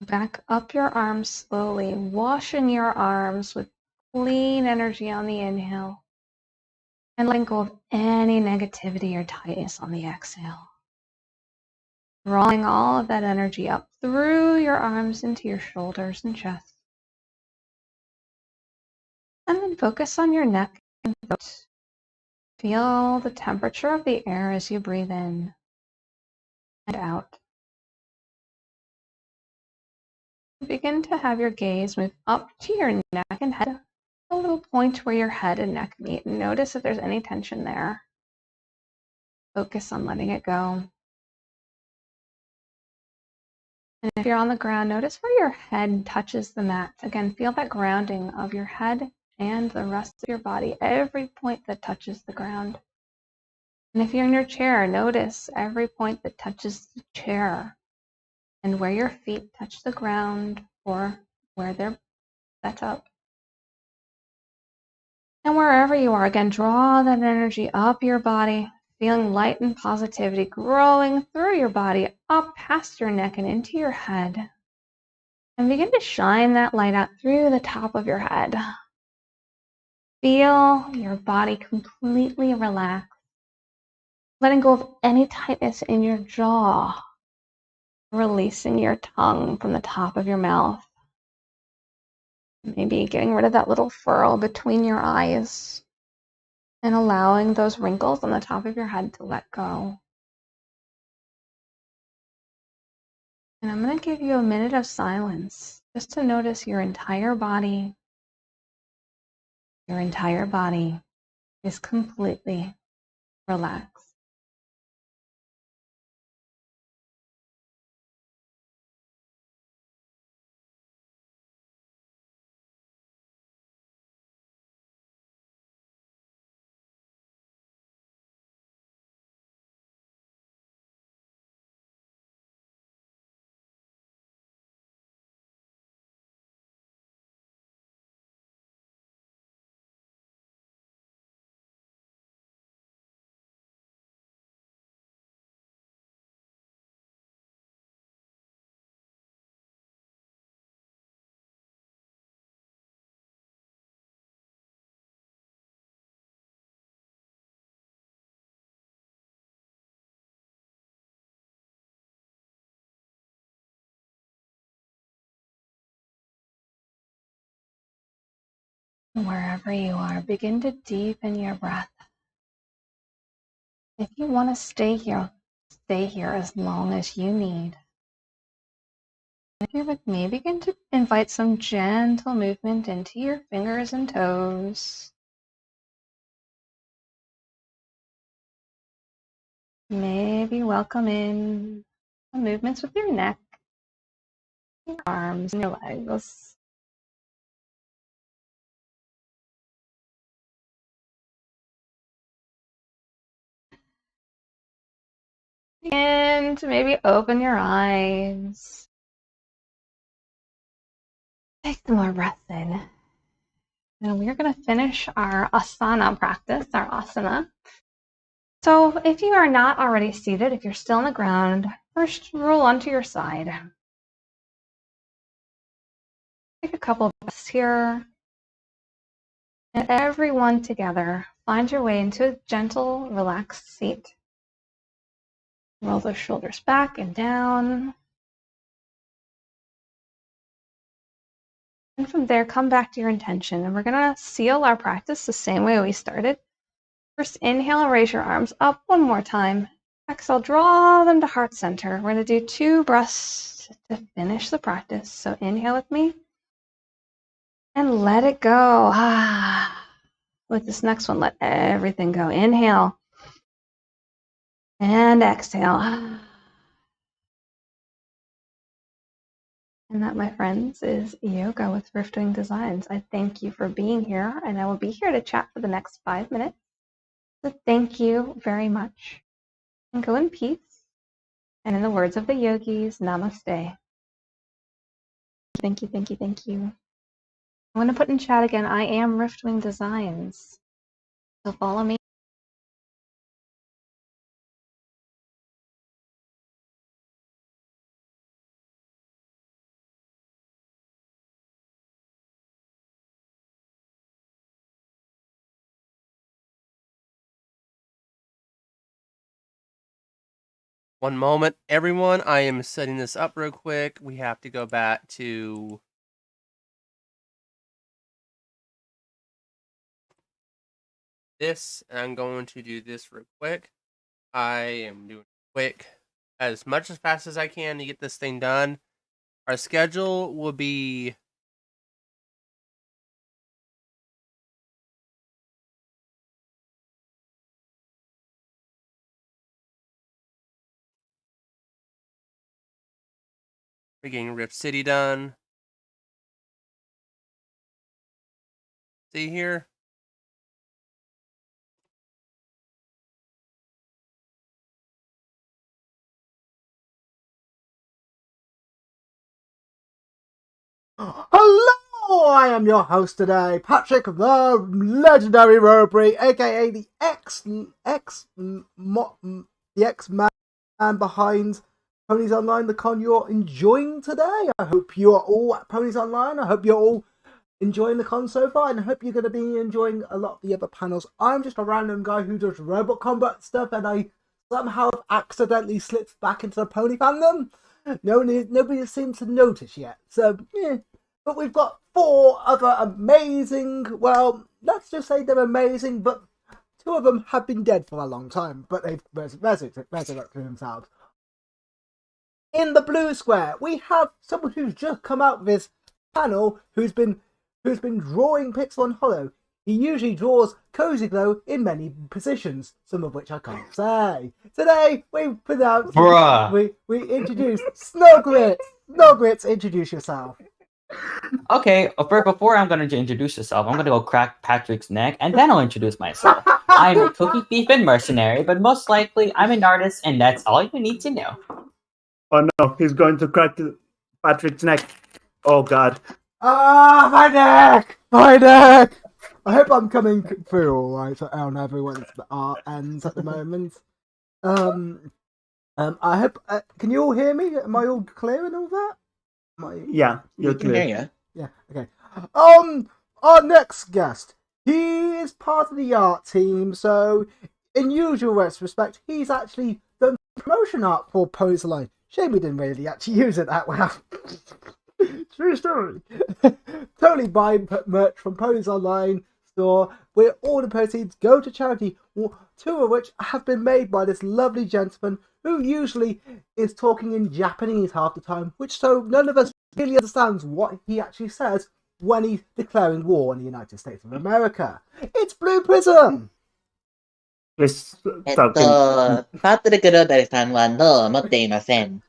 D: back up your arms slowly, washing your arms with clean energy on the inhale, and letting go of any negativity or tightness on the exhale. Drawing all of that energy up through your arms into your shoulders and chest. And then focus on your neck and throat. Feel the temperature of the air as you breathe in and out. Begin to have your gaze move up to your neck and head, a little point where your head and neck meet. Notice if there's any tension there. Focus on letting it go. And if you're on the ground, notice where your head touches the mat. Again, feel that grounding of your head and the rest of your body, every point that touches the ground. And if you're in your chair, notice every point that touches the chair and where your feet touch the ground or where they're set up. And wherever you are, again, draw that energy up your body, feeling light and positivity growing through your body, up past your neck and into your head. And begin to shine that light out through the top of your head. Feel your body completely relaxed, letting go of any tightness in your jaw, releasing your tongue from the top of your mouth. Maybe getting rid of that little furrow between your eyes and allowing those wrinkles on the top of your head to let go. And I'm going to give you a minute of silence just to notice your entire body. Your entire body is completely relaxed. Wherever you are, begin to deepen your breath. If you want to stay here as long as you need. If Here with me, begin to invite some gentle movement into your fingers and toes. Maybe welcome in some movements with your neck, your arms, and your legs. And maybe open your eyes. Take some more breaths in. And we're going to finish our asana practice, our asana. So if you are not already seated, if you're still on the ground, first roll onto your side. Take a couple of breaths here. And everyone together, find your way into a gentle, relaxed seat. Roll those shoulders back and down. And from there, come back to your intention. And we're going to seal our practice the same way we started. First, inhale and raise your arms up one more time. Exhale, draw them to heart center. We're going to do 2 breaths to finish the practice. So inhale with me and let it go. With this next one, let everything go. Inhale and exhale. And that, my friends, is Yoga with Riftwing Designs. I thank you for being here, and I will be here to chat for the next 5 minutes. So thank you very much. And go in peace. And in the words of the yogis, namaste. Thank you, thank you, thank you. I'm going to put in chat again, I am Riftwing Designs. So follow me.
L: One moment, everyone. I am setting this up real quick. We have to go back to this, and I'm going to do this real quick. I am doing quick as much as fast as I can to get this thing done. Our schedule will be we're getting Rift City done. See here?
J: Hello, I am your host today, Patrick the legendary Robbery, aka the X-Man behind Ponies Online, the con you're enjoying today. I hope you are all at Ponies Online. I hope you're all enjoying the con so far, and I hope you're going to be enjoying a lot of the other panels. I'm just a random guy who does robot combat stuff, and I somehow accidentally slipped back into the pony fandom. Nobody seems to notice yet, so yeah. But we've got 4 other amazing, well, let's just say they're amazing, but 2 of them have been dead for a long time, but they've resurrected themselves. In the blue square, we have someone who's just come out of his panel who's been drawing Pixel and Hollow. He usually draws Cozy Glow in many positions, some of which I can't say. Today, we introduce Snowgrits. Snowgrits, introduce yourself.
C: Okay, before I'm going to introduce myself, I'm going to go crack Patrick's neck, and then I'll introduce myself. I'm a cookie thief and mercenary, but most likely I'm an artist, and that's all you need to know.
H: Oh no, he's going to crack Patrick's neck. Oh god.
J: My neck! My neck! I hope I'm coming through alright on everyone's ends at the moment. I hope. Can you all hear me? Am I all clear and all that?
H: Yeah, you're clear.
J: Yeah, okay. Our next guest. He is part of the art team, so in usual retrospect, he's actually done promotion art for Ponies Online. Shame we didn't really actually use it that well. True story. Totally buy merch from Ponies Online. store where all the proceeds go to charity, two of which have been made by this lovely gentleman who usually is talking in Japanese half the time, which so none of us really understands what he actually says when he's declaring war on the United States of America. It's Blue Prism!
O: パトリック・ロータリさんは脳を持っていません。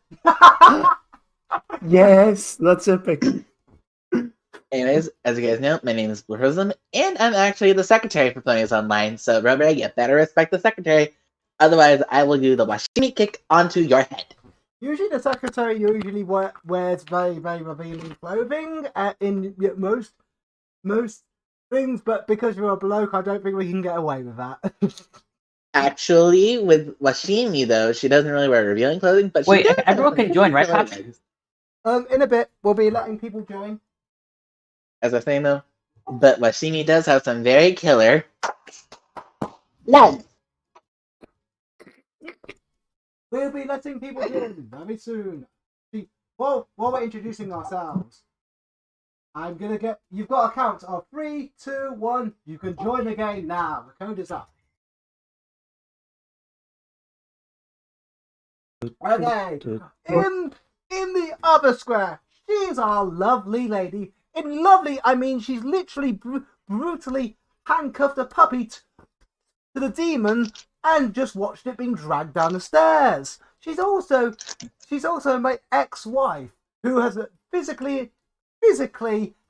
H: Yes, that's epic.
O: Anyways, as you guys know, my name is Blue Prism, and I'm actually the secretary for Ponies Online, so remember, you better respect the secretary, otherwise I will do the washimi kick onto your head.
J: Usually the secretary wears very, very revealing clothing in most things, but because you're a bloke, I don't think we can get away with that.
O: Actually, with Washimi, though, she doesn't really wear revealing clothing, but she
C: Wait,
O: does
C: everyone can join, right, Patrick?
J: In a bit, we'll be letting people join.
O: As I was saying, though, but Washimi does have some very killer legs.
J: We'll be letting people join very soon. While we're introducing ourselves, you've got a count of 3, 2, 1. You can join the game now. The code is up. Okay. In the other square, she's our lovely lady. In lovely, I mean she's literally brutally handcuffed a puppy to the demon and just watched it being dragged down the stairs. She's also my ex-wife who has physically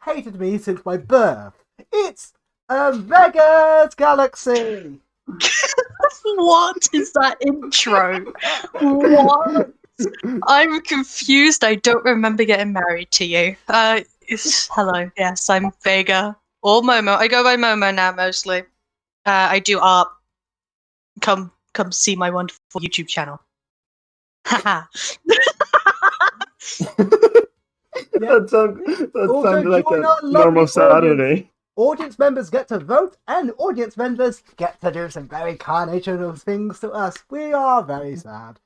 J: hated me since my birth. It's Vegas Galaxy.
F: What is that intro? What? I'm confused. I don't remember getting married to you. Hello. Yes, I'm Vega or Momo. I go by Momo now mostly. I do art. Come see my wonderful YouTube channel. Haha.
H: That sounds like a normal Saturday.
J: Audience members get to vote, and audience members get to do some very carnational things to us. We are very sad.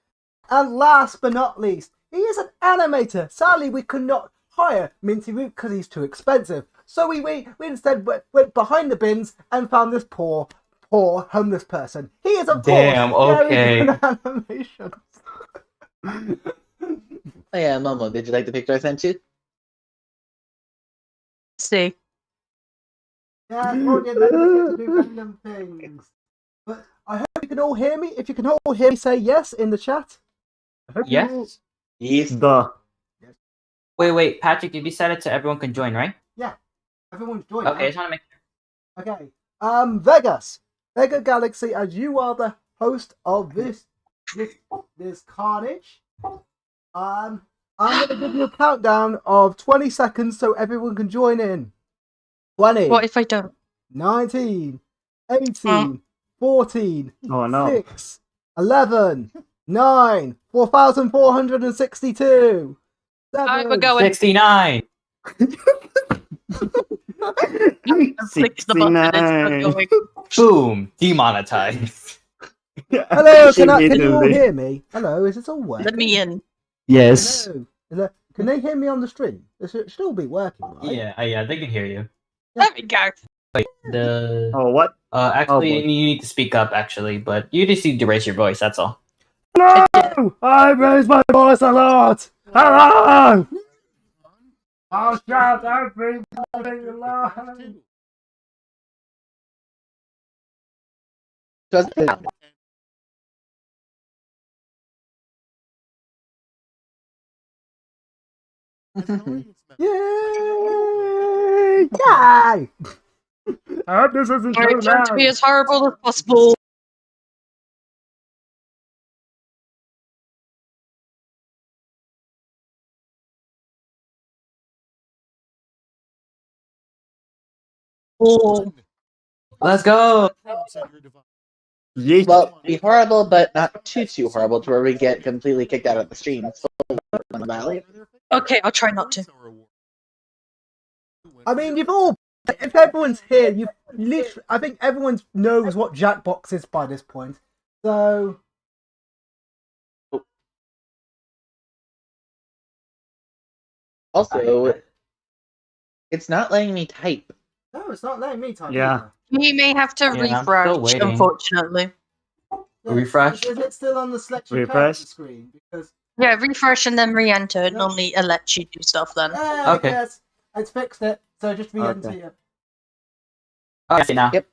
J: And last but not least, he is an animator. Sadly, we could not hire Minty Root because he's too expensive. So we instead went behind the bins and found this poor homeless person. He is, of
C: Damn,
J: course,
C: okay.
J: very good at animations.
O: Oh yeah, Momo, did you like the picture I sent you?
F: See.
J: Yeah, audience members get to do random things. But I hope you can all hear me. If you can all hear me, say yes in the chat.
C: Yes?
O: Yes.
H: Duh.
C: Wait, Patrick, you decided to everyone can join, right?
J: Yeah, everyone's joining.
C: Okay, I just want to make
J: Okay. Vega Galaxy, as you are the host of this carnage, I'm gonna give you a countdown of 20 seconds so everyone can join in. 20.
F: What if I don't?
J: 19, 18, 14,
H: Oh no.
J: 6, 11, 9, 4,462.
F: Alright, we're going.
C: 69.
F: Click the button and it's going.
C: Boom, demonetized.
J: Hello, can you all hear me? Hello, is this all working?
F: Let me in.
A: Yes.
J: Hello. Can they hear me on the stream? It should all be working, right?
C: Yeah, they can hear you.
F: There we go.
C: Wait,
H: what?
C: Actually,
H: Oh, boy.
C: you need to speak up, actually, but you just need to raise your voice, that's all.
J: No! I raise my voice a lot! Hello! I'll shout everything loud! Yay! Yay! I hope this isn't
F: Alright,
J: too
F: try to be
J: loud.
F: as horrible as possible. Oh.
C: Let's go!
O: Well, be horrible, but not too horrible to where we get completely kicked out of the stream. On the valley.
F: Okay, I'll try not to.
J: I mean, if everyone's here, you've literally, I think everyone knows what Jackbox is by this point. So,
O: Also, it's not letting me type.
J: no, it's not letting me type.
H: Yeah.
J: either.
F: You may have to
P: Yeah, I'm still
F: refresh,
P: waiting.
F: unfortunately.
P: Refresh.
V: Is it still on the selection
H: Refresh.
V: character screen? Because
F: Yeah, refresh and then re-enter. Normally it lets you do stuff then.
P: Okay.
V: yes, it's fixed it. So just re-enter
H: Okay.
V: it.
P: I see now.
K: Yep.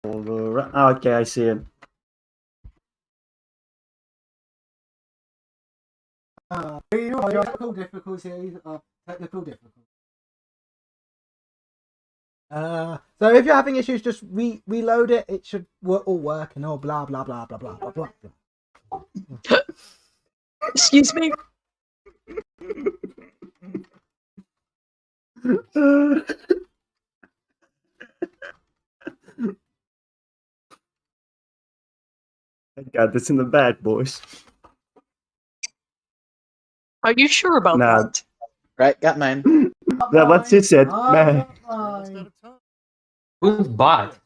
H: Okay, I see it.
V: Technical difficulties are technical difficulties. So if you're having issues, just reload it. It should all work and all blah blah blah blah blah blah blah.
F: Excuse me.
H: I got this in the bag, boys.
F: Are you sure about
H: Nah.
F: that?
K: Right, got mine.
H: That's what she said. Man.
P: Who's bot?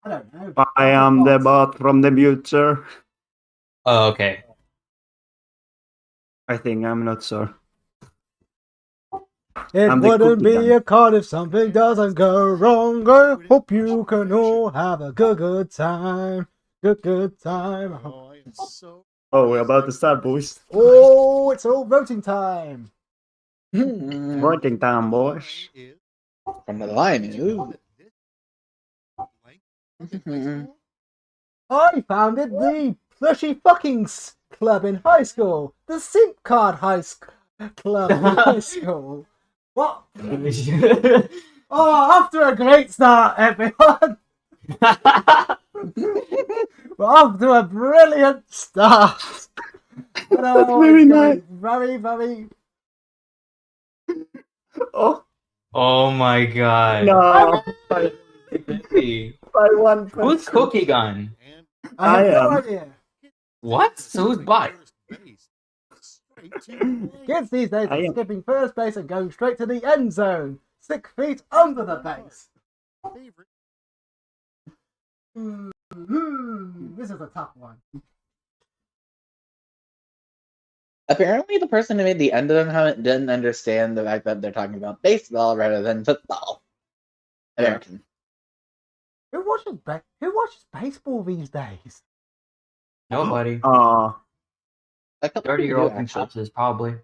V: I don't know.
H: I am the bot from the future.
P: Oh, okay.
H: I think I'm not sure.
V: It
H: I'm the
V: wouldn't
H: cookie
V: be
H: gun.
V: a con if something doesn't go wrong. I hope you can all have a good time. Good time.
H: Oh, we're about to start, boys.
V: Oh, it's all voting time.
H: Voting time, boys.
K: From the line. Ooh.
V: I founded the Plushy Fuckings Club in high school. The Simp Card Club in high school. What? Oh, off to a great start, everyone. We're off to a brilliant start.
H: That's very nice.
V: Very, very.
H: Oh.
P: Oh my god.
H: No.
P: Hey.
H: By one
P: Who's
H: person.
P: Cookie Gun?
V: I have no
H: am.
V: idea.
P: What? So who's bot?
V: Kids these days
H: I
V: are
H: am.
V: skipping first base and going straight to the end zone. 6 feet under the base. This is a tough one.
K: Apparently, the person who made the end of them didn't understand the fact that they're talking about baseball rather than football. American.
V: Who watches baseball these days?
P: Nobody.
H: Oh.
P: 30-year-old consultants, probably.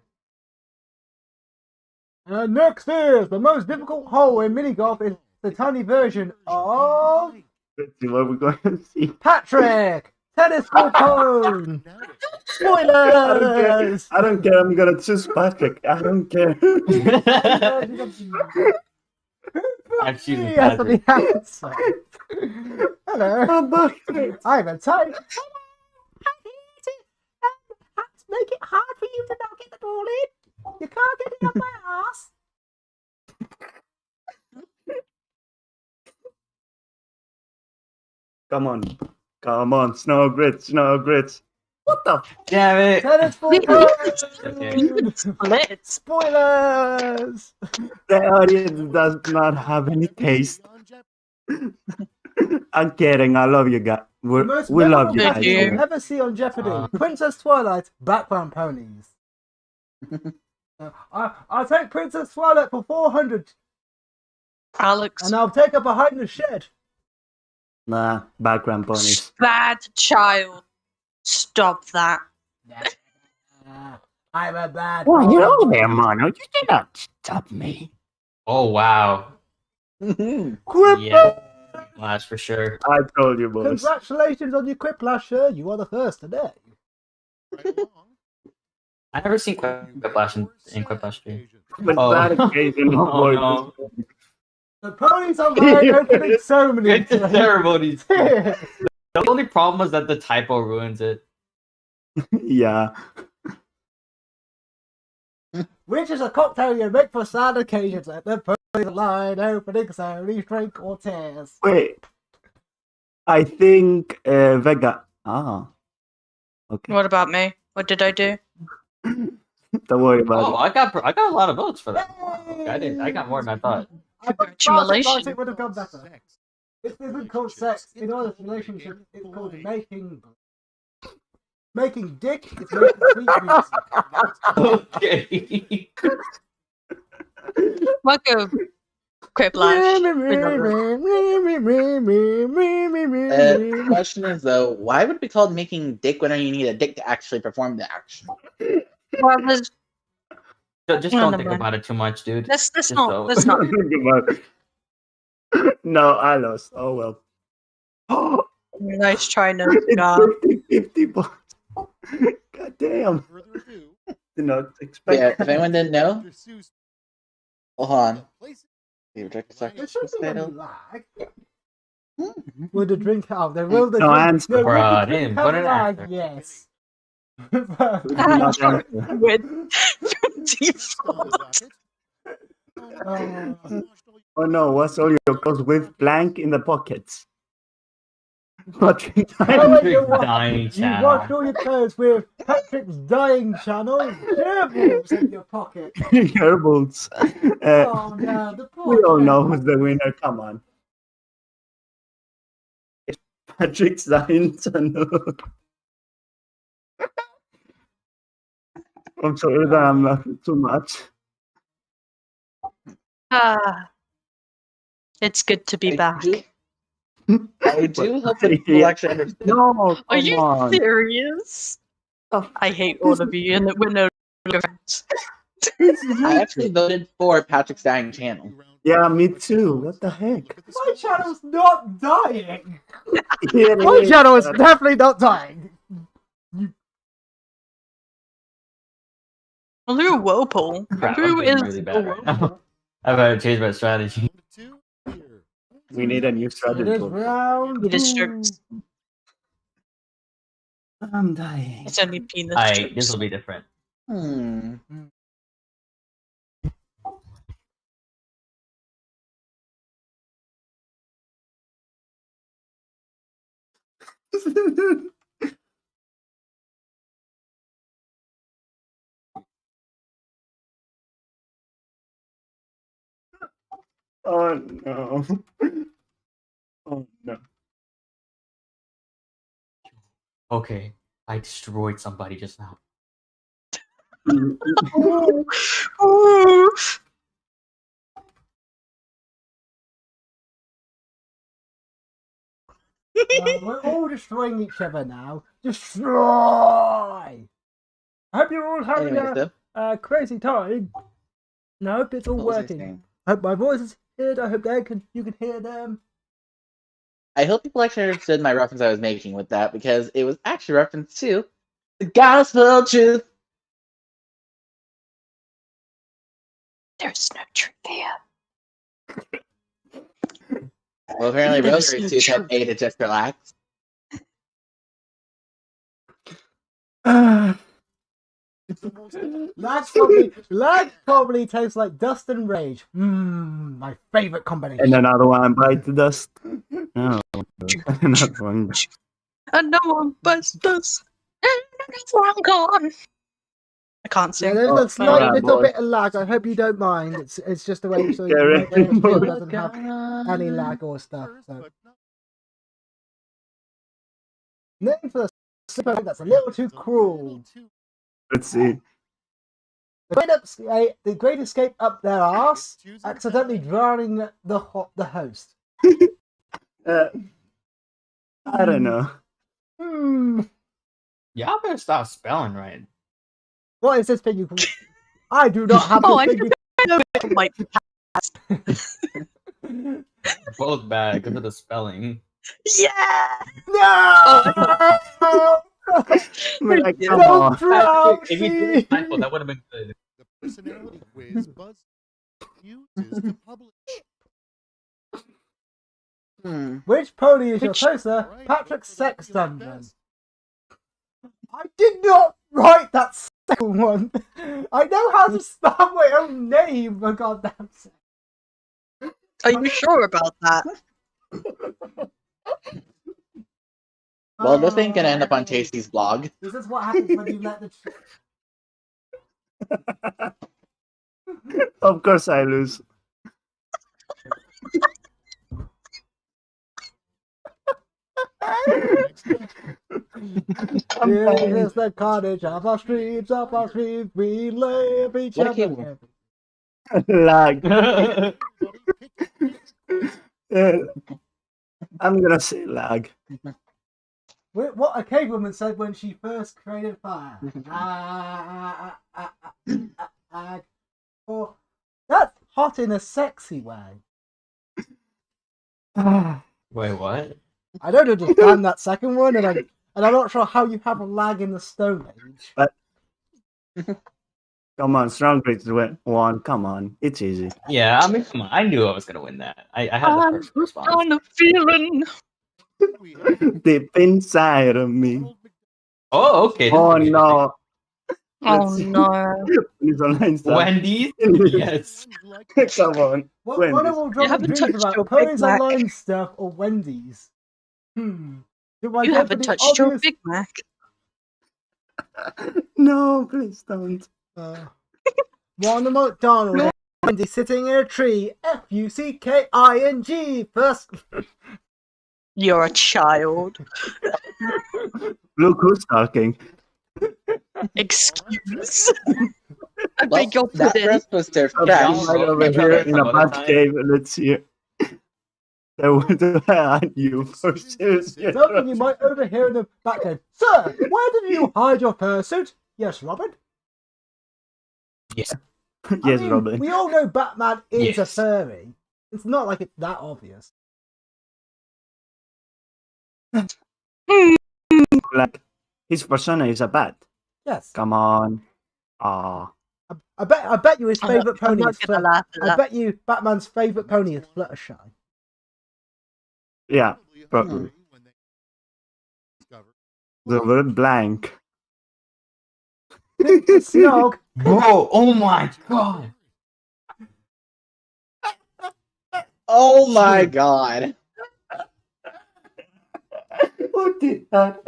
V: Next is the most difficult hole in mini golf is the tiny version of
H: Let's see what we're going to see.
V: Patrick Tennis Ball Cone. Spoilers.
H: I don't care. I'm gonna choose Patrick. I don't care.
P: I'm choosing
V: Yes, on the
P: Patrick.
V: outside. Hello. I'm a type. Make it hard for you to not get the ball in. You can't get it up my ass.
H: Come on. Come on. Snow grits. Snow grits. What the?
P: Damn it.
V: Tennis Ball Cone.
F: Split.
V: Spoilers.
H: The audience does not have any taste. I'm kidding. I love you guys. We love you
V: memorable
H: guys.
V: package you'll ever see on Jeopardy. Princess Twilight, background ponies. I'll take Princess Twilight for 400.
F: Alex.
V: And I'll take her behind the shed.
H: Nah, background ponies.
F: Bad child. Stop that.
V: I'm a bad
H: Well,
V: boy.
H: hello there, Mono. You did not stop me.
P: Oh, wow.
V: Quip.
P: Yeah. Well, that's for sure.
H: I told you, boys.
V: Congratulations on your Quiplash, sir. You are the first today.
P: I've never seen Quiplash in Quiplash 3.
H: But
P: Oh.
H: that occasion,
P: Oh, no.
V: The ponies online opening ceremony.
P: It's a ceremony. The only problem is that the typo ruins it.
H: Yeah.
V: Which is a cocktail you make for sad occasions at the ponies online opening ceremony, drink or tears.
H: Wait. I think Vega. Ah. Okay.
F: What about me? What did I do?
H: Don't worry about
P: Oh, I got a lot of votes for that. I got more than I thought.
F: Congratulations.
V: It would have gone better. It isn't called sex. In honest relationship, it's called making. Making dick is making sweet music.
P: Okay.
F: Welcome, Quiplash.
K: The question is though, why would it be called making dick when you need a dick to actually perform the action?
F: Well, there's
P: Just
F: No,
P: don't
F: never
P: think
F: mind.
P: about it too much, dude.
F: Let's
P: Just
F: not.
P: don't.
F: Let's not.
H: No, I lost. Oh well.
F: Nice try, no
H: It's
F: cigar.
H: 50 bucks. God damn. Did not expect
K: Yeah,
H: that.
K: if anyone didn't know, hold on. You reject the
V: There should be any
K: title.
V: lag. Would the drink have? There will the
H: No
V: drink.
H: answer.
V: There will
P: Bruh,
V: the drink
P: didn't
V: have
P: put an
V: lag?
P: answer.
V: Yes.
H: Not answer.
F: With default.
H: Oh no, what's all your clothes with blank in the pockets? Patrick
V: Oh, wait, you,
P: Dying
V: you
P: channel.
V: washed all your clothes with Patrick's dying channel gerbils in your pocket.
H: Gerbils.
V: Oh no, the poor
H: We all know
V: gerbils.
H: who's the winner. Come on. It's Patrick's dying channel. I'm sorry that I'm laughing too much.
F: Ah, it's good to be back.
K: I do hope that people
H: Yeah.
K: actually understand.
H: No,
F: Are
H: come
F: you
H: on.
F: serious? I hate all of you, and we're no longer friends.
K: I actually voted for Patrick's dying channel.
H: Yeah, me too. What the heck?
V: My channel's not dying.
H: It
V: My
H: is.
V: channel is definitely not dying.
F: Well, who Whirlpool?
P: Crap,
F: Who
P: I'm doing
F: is
P: really
F: a
P: bad right
F: Whirlpool?
P: now. I better change my strategy.
H: We need a new
V: It is
H: strategy.
V: round
F: It is
V: two.
F: jokes.
H: I'm dying.
F: It's only penis
P: Alright, this
F: jokes.
P: will be different.
H: Oh no. Oh no.
P: Okay, I destroyed somebody just now.
F: Ooh. Ooh.
V: We're all destroying each other now. Destroy! I hope you're all having
K: Anyways,
V: a crazy time. And I hope it's all
K: What was I
V: working.
K: saying?
V: I hope my voice is heard. I hope you can hear them.
K: I hope people actually understood my reference I was making with that because it was actually a reference to the gospel truth.
F: There's no truth here.
K: Well, apparently
F: There's
K: Rosary
F: no
K: Tooth had
F: truth.
K: A to just relax.
V: Lag probably tastes like dust and rage. My favorite combination.
H: And another one bite the dust. No. Another one.
F: And no one busts us. I'm gone. I can't
V: Yeah,
F: sing.
V: there's
H: Oh,
V: a slight
H: yeah,
V: little
H: boy.
V: bit of lag. I hope you don't mind. It's just the way so
H: Get
V: my
H: ready,
V: stream
H: boy.
V: doesn't have any lag or stuff. So. Name for the super that's a little too cruel.
H: Let's see.
V: The great escape up their arse, accidentally drowning the host.
H: I don't know.
P: Y'all better stop spelling right.
V: What is this thing you call? I do not have
F: Oh,
V: this
F: I
V: thing.
F: know it might
P: Both bad because of the spelling.
F: Yeah.
V: No.
H: Like, come
V: Don't
H: on.
V: drown,
P: If you did typo, that would have been good.
B: The personality quiz Buzz uses to publish.
V: Which pony is your closer? Patrick's sex dungeon. I did not write that second one. I know how to spell my own name, for goddamn sake.
F: Are you sure about that?
K: Well, this ain't gonna end up on Casey's blog.
V: This is what happens when you let the.
H: Of course I lose.
V: This is the cottage of our streets, we love each
K: What a
V: other.
K: cable.
H: Lag. I'm gonna say lag.
V: What a cave woman said when she first created fire. Oh, that's hot in a sexy way.
P: Wait, what?
V: I don't understand that second one, and I'm not sure how you have a lag in the Stone Age.
H: But come on, strong grades win one. Come on, it's easy.
P: Yeah, I mean, come on. I knew I was gonna win that. I had the perfect response.
F: On a feeling.
H: Deep inside of me.
P: Oh, okay. This
H: Oh
P: is
H: no.
F: Oh no.
H: It's online stuff.
P: Wendy's? Yes.
H: Come on.
V: What
H: Wendy's.
V: one of all drop
F: haven't
V: dreams
F: touched
V: about
F: your
V: Ponies
F: Big Mac.
V: Online stuff or Wendy's? Do I
F: You
V: go
F: haven't
V: for the
F: touched your
V: obvious-
F: Big Mac.
H: No, please don't.
V: Ronald McDonald and Wendy sitting in a tree. Fucking first.
F: You're a child.
H: Look who's talking.
F: Excuse. I
K: Well,
F: beg your
K: that
F: pardon.
K: rest was their
H: I'm
K: trash.
H: right over here in a bad cave. Let's hear. So what do I add you for serious?
V: Something you might overhear in the background. Sir, where did you hide your fursuit? Yes, Robin.
P: Yes.
H: Yes,
V: I mean,
H: Robin.
V: We all know Batman is a
P: Yes.
V: furry. It's not like it's that obvious.
H: Like his persona is a bat.
V: Yes.
H: Come on. Ah.
V: I bet you his favourite
F: I'm
V: pony
F: not
V: is
F: gonna laugh at
V: I
F: that.
V: bet you Batman's favourite pony is Fluttershy.
H: Yeah, probably. The word blank.
V: Snog.
P: Bro, oh my god.
K: Oh my god.
H: Who did that?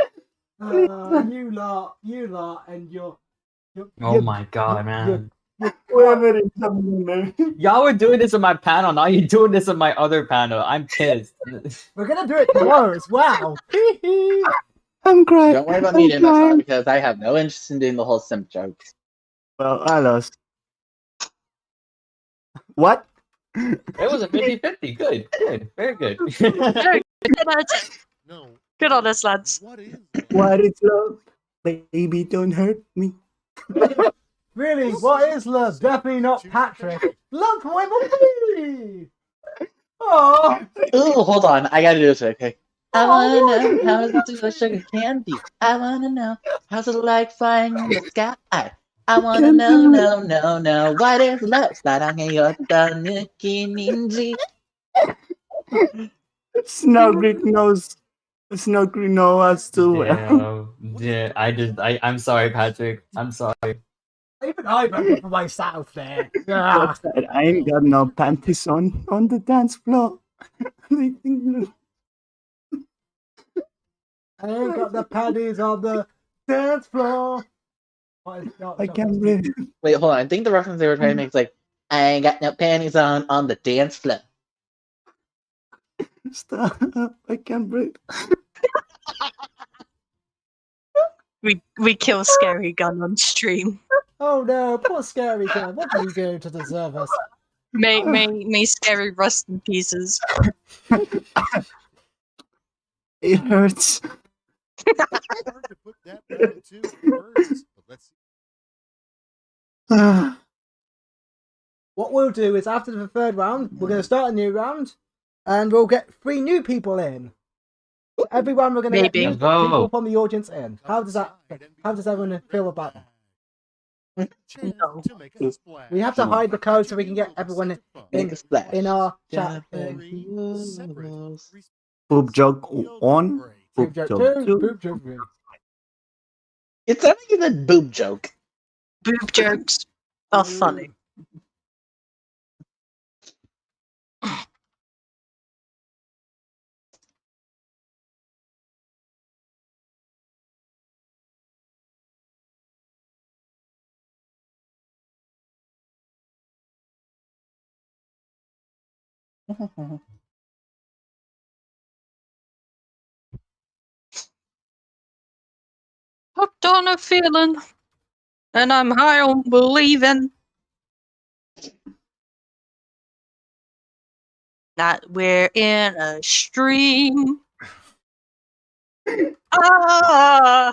V: You lot, and your.
P: Oh my god, man.
H: Whoever is something.
P: Y'all were doing this in my panel. Now you're doing this in my other panel. I'm pissed.
V: We're gonna do it tomorrow as well.
H: I'm crying.
K: Don't worry about me doing my part because I have no interest in doing the whole simp jokes.
H: Well, I lost. What?
P: It was a 50-50. Good, good, very good.
F: Good on us, lads.
H: What is love? Baby, don't hurt me.
V: Really, what is love? Definitely not Patrick. Love forever free. Oh.
K: Ooh, hold on. I gotta do this, okay? I wanna know how to do a sugar candy. I wanna know how's it like flying in the sky. I wanna know what is love? 사랑해였던 느낌인지.
H: Snowgrid knows. Snowgrid knows us too well.
P: Yeah, I'm sorry, Patrick. I'm sorry.
V: Even I voted for myself there. Ah.
H: Outside, I ain't got no panties on the dance floor.
V: I ain't got the panties on the dance floor.
H: I can't breathe.
K: Wait, hold on. I think the reference they were trying to make is like, I ain't got no panties on the dance floor.
H: Stop. I can't breathe.
F: We kill Scary Gun on stream.
V: Oh no, poor Scary Gun. What did you do to deserve us?
F: May Scary rust in pieces.
H: It hurts.
V: What we'll do is after the third round, we're going to start a new round, and we'll get 3 new people in. Every round we're going to get
F: Maybe.
V: new people from the audience in. How does everyone feel about that?
F: No.
V: We have to hide the code so we can get everyone in our chat.
H: Poop joke on. Poop joke two.
V: Poop joke 3.
K: It sounded like you said boob joke.
F: Boob jokes are funny. Hooked on a feeling, and I'm high on believing that we're in a stream. Ah!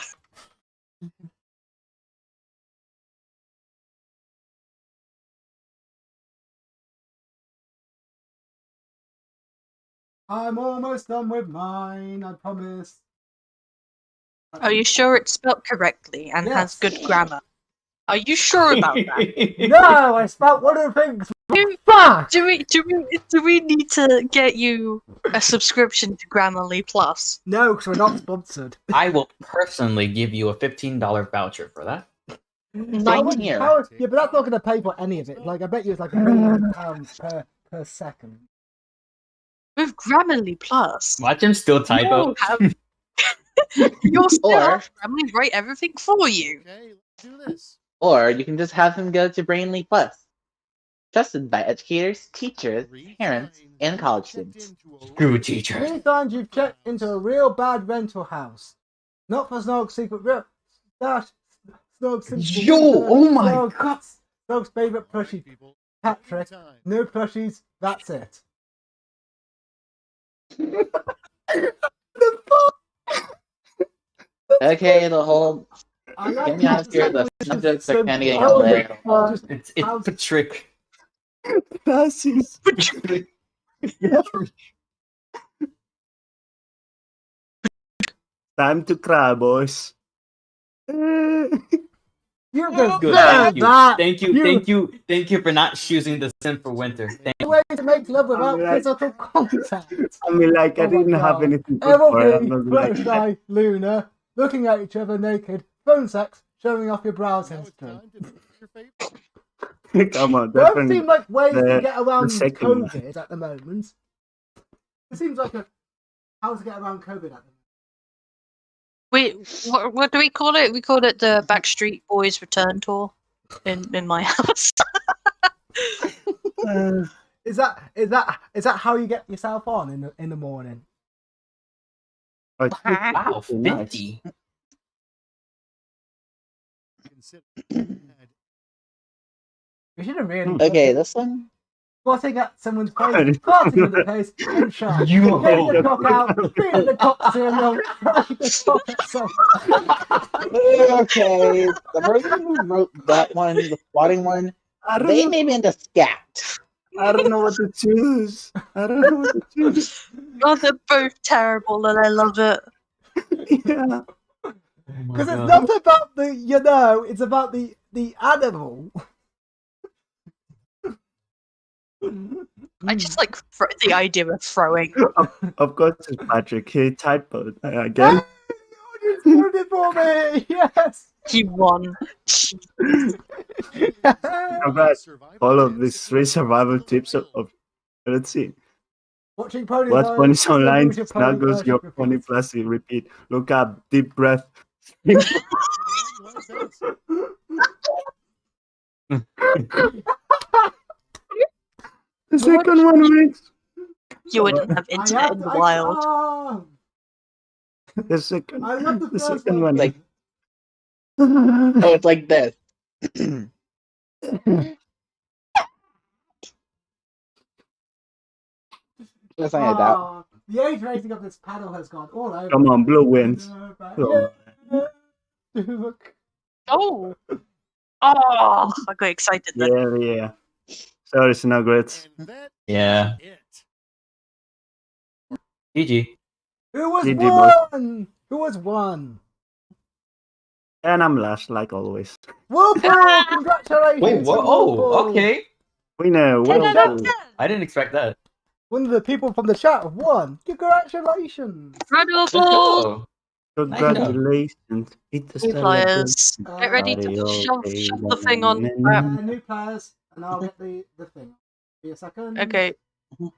V: I'm almost done with mine, I promise.
F: Are you sure it's spelt correctly and has good grammar? Are you sure about that?
V: No, I spelt one of the things.
F: Do we need to get you a subscription to Grammarly Plus?
V: No, because we're not sponsored.
P: I will personally give you a $15 voucher for that.
V: How, yeah, but that's not going to pay for any of it. Like, I bet you it's like £1 per second.
F: With Grammarly Plus,
P: Watch him still typo.
F: you'll still
K: Or-
F: have Grammarly write everything for you.
K: Or you can just have them go to Brainly Plus. Trusted by educators, teachers, parents, and college students.
P: Screw teachers.
V: 3 times you've checked into a real bad rental house. Not for Snog's secret real. Dash. Snog's simple.
K: Yo, oh my
V: God. Snog's favourite plushie. Patrick. No plushies. That's it.
K: Okay, the whole. Get me out of here. The subjects are kind of getting hilarious.
P: It's Patrick.
H: Gracias. Time to cry, boys.
V: You're
P: Good. Thank you for not choosing the sim for winter. Thank you.
V: way to make love without physical contact.
H: I mean, like, I didn't have anything good for it. I'm
V: MLP,
H: not like
V: Fluttershy, Luna, looking at each other naked, phone sex, showing off your browser history.
H: Come on,
V: Both
H: definitely.
V: seem like ways to
H: the-
V: get around
H: the second one.
V: COVID at the moment. It seems like a how to get around COVID at the moment.
F: What do we call it? We call it the Backstreet Boys Return Tour in my house.
V: Is that how you get yourself on in the morning?
P: Wow, 50.
V: We should have really
K: Okay, this one.
V: Squatting at someone's face, farting in the face, and shot.
K: You-
V: Getting the cock out, feeding the cock cereal, flashing the cock at someone.
K: Okay, the person who wrote that one, the squatting one, they made me into scat.
H: I don't know what to choose. I don't know what to choose.
F: Oh, they're both terrible, and I love it.
H: Yeah.
V: Because it's not about the, it's about the animal.
F: I just like the idea of throwing.
H: Of course, it's Patrick. He typoed again.
V: You ruined it for me! Yes!
F: You won.
H: Congrats. All of these 3 survival tips of let's see.
V: Watching ponies
H: Watch
V: online,
H: ponies online.
V: lose your pony
H: Snuggles
V: flesh,
H: your
V: repeat.
H: pony plus. Repeat. Look up. Deep breath. The second one wins.
F: You wouldn't have internet in the wild.
H: The second.
V: I love the
H: The
V: first
H: second one.
K: Like, oh, it's like this. That's not like that.
V: Ah, the age rating of this panel has gone all over.
H: Come on, blue wins. Blue.
V: Look.
F: Oh! Oh! I got excited then.
H: Yeah. Sorry, Snuggles.
P: Yeah. GG.
V: Who was
H: GG, boy.
V: one? Who was one?
H: And I'm last, like always.
V: Whoopoo! Congratulations!
P: Wait, what?
V: to
P: Oh,
V: Whoopoo.
P: okay.
H: We know.
V: Ten
H: Well
V: out of
H: done.
P: I didn't expect that.
V: One of the people from the chat have won. Congratulations!
F: Round of
P: Let's
F: applause!
P: go.
H: Congratulations. Hit the
F: New players.
H: celebration.
F: Get ready to shove the thing on.
V: New players, and I'll get the thing. Be a second.
F: Okay.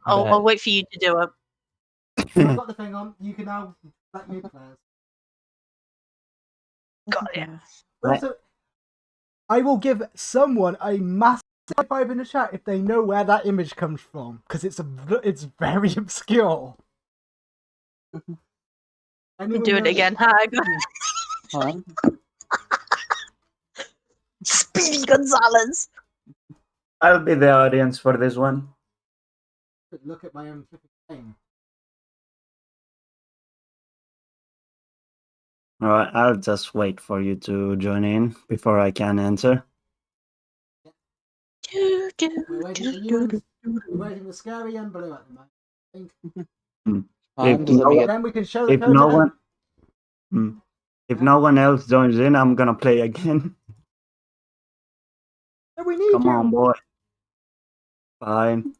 F: I'll wait for you to do it.
V: I've got the thing on. You can now let new players.
F: Got it.
V: Also, I will give someone a massive high five in the chat if they know where that image comes from, because it's very obscure.
F: Do it again. Hag.
K: Huh?
F: Speedy Gonzalez.
H: I'll be the audience for this one.
V: Look at my own thing.
H: Alright, I'll just wait for you to join in before I can answer.
V: We're waiting for you. We're waiting for Scary and Blue at the moment. I think.
H: If no,
V: Then we can show the
H: if
V: code
H: no
V: again.
H: one, if no one else joins in, I'm gonna play again.
V: We need
H: Come
V: you.
H: on, boy. Fine.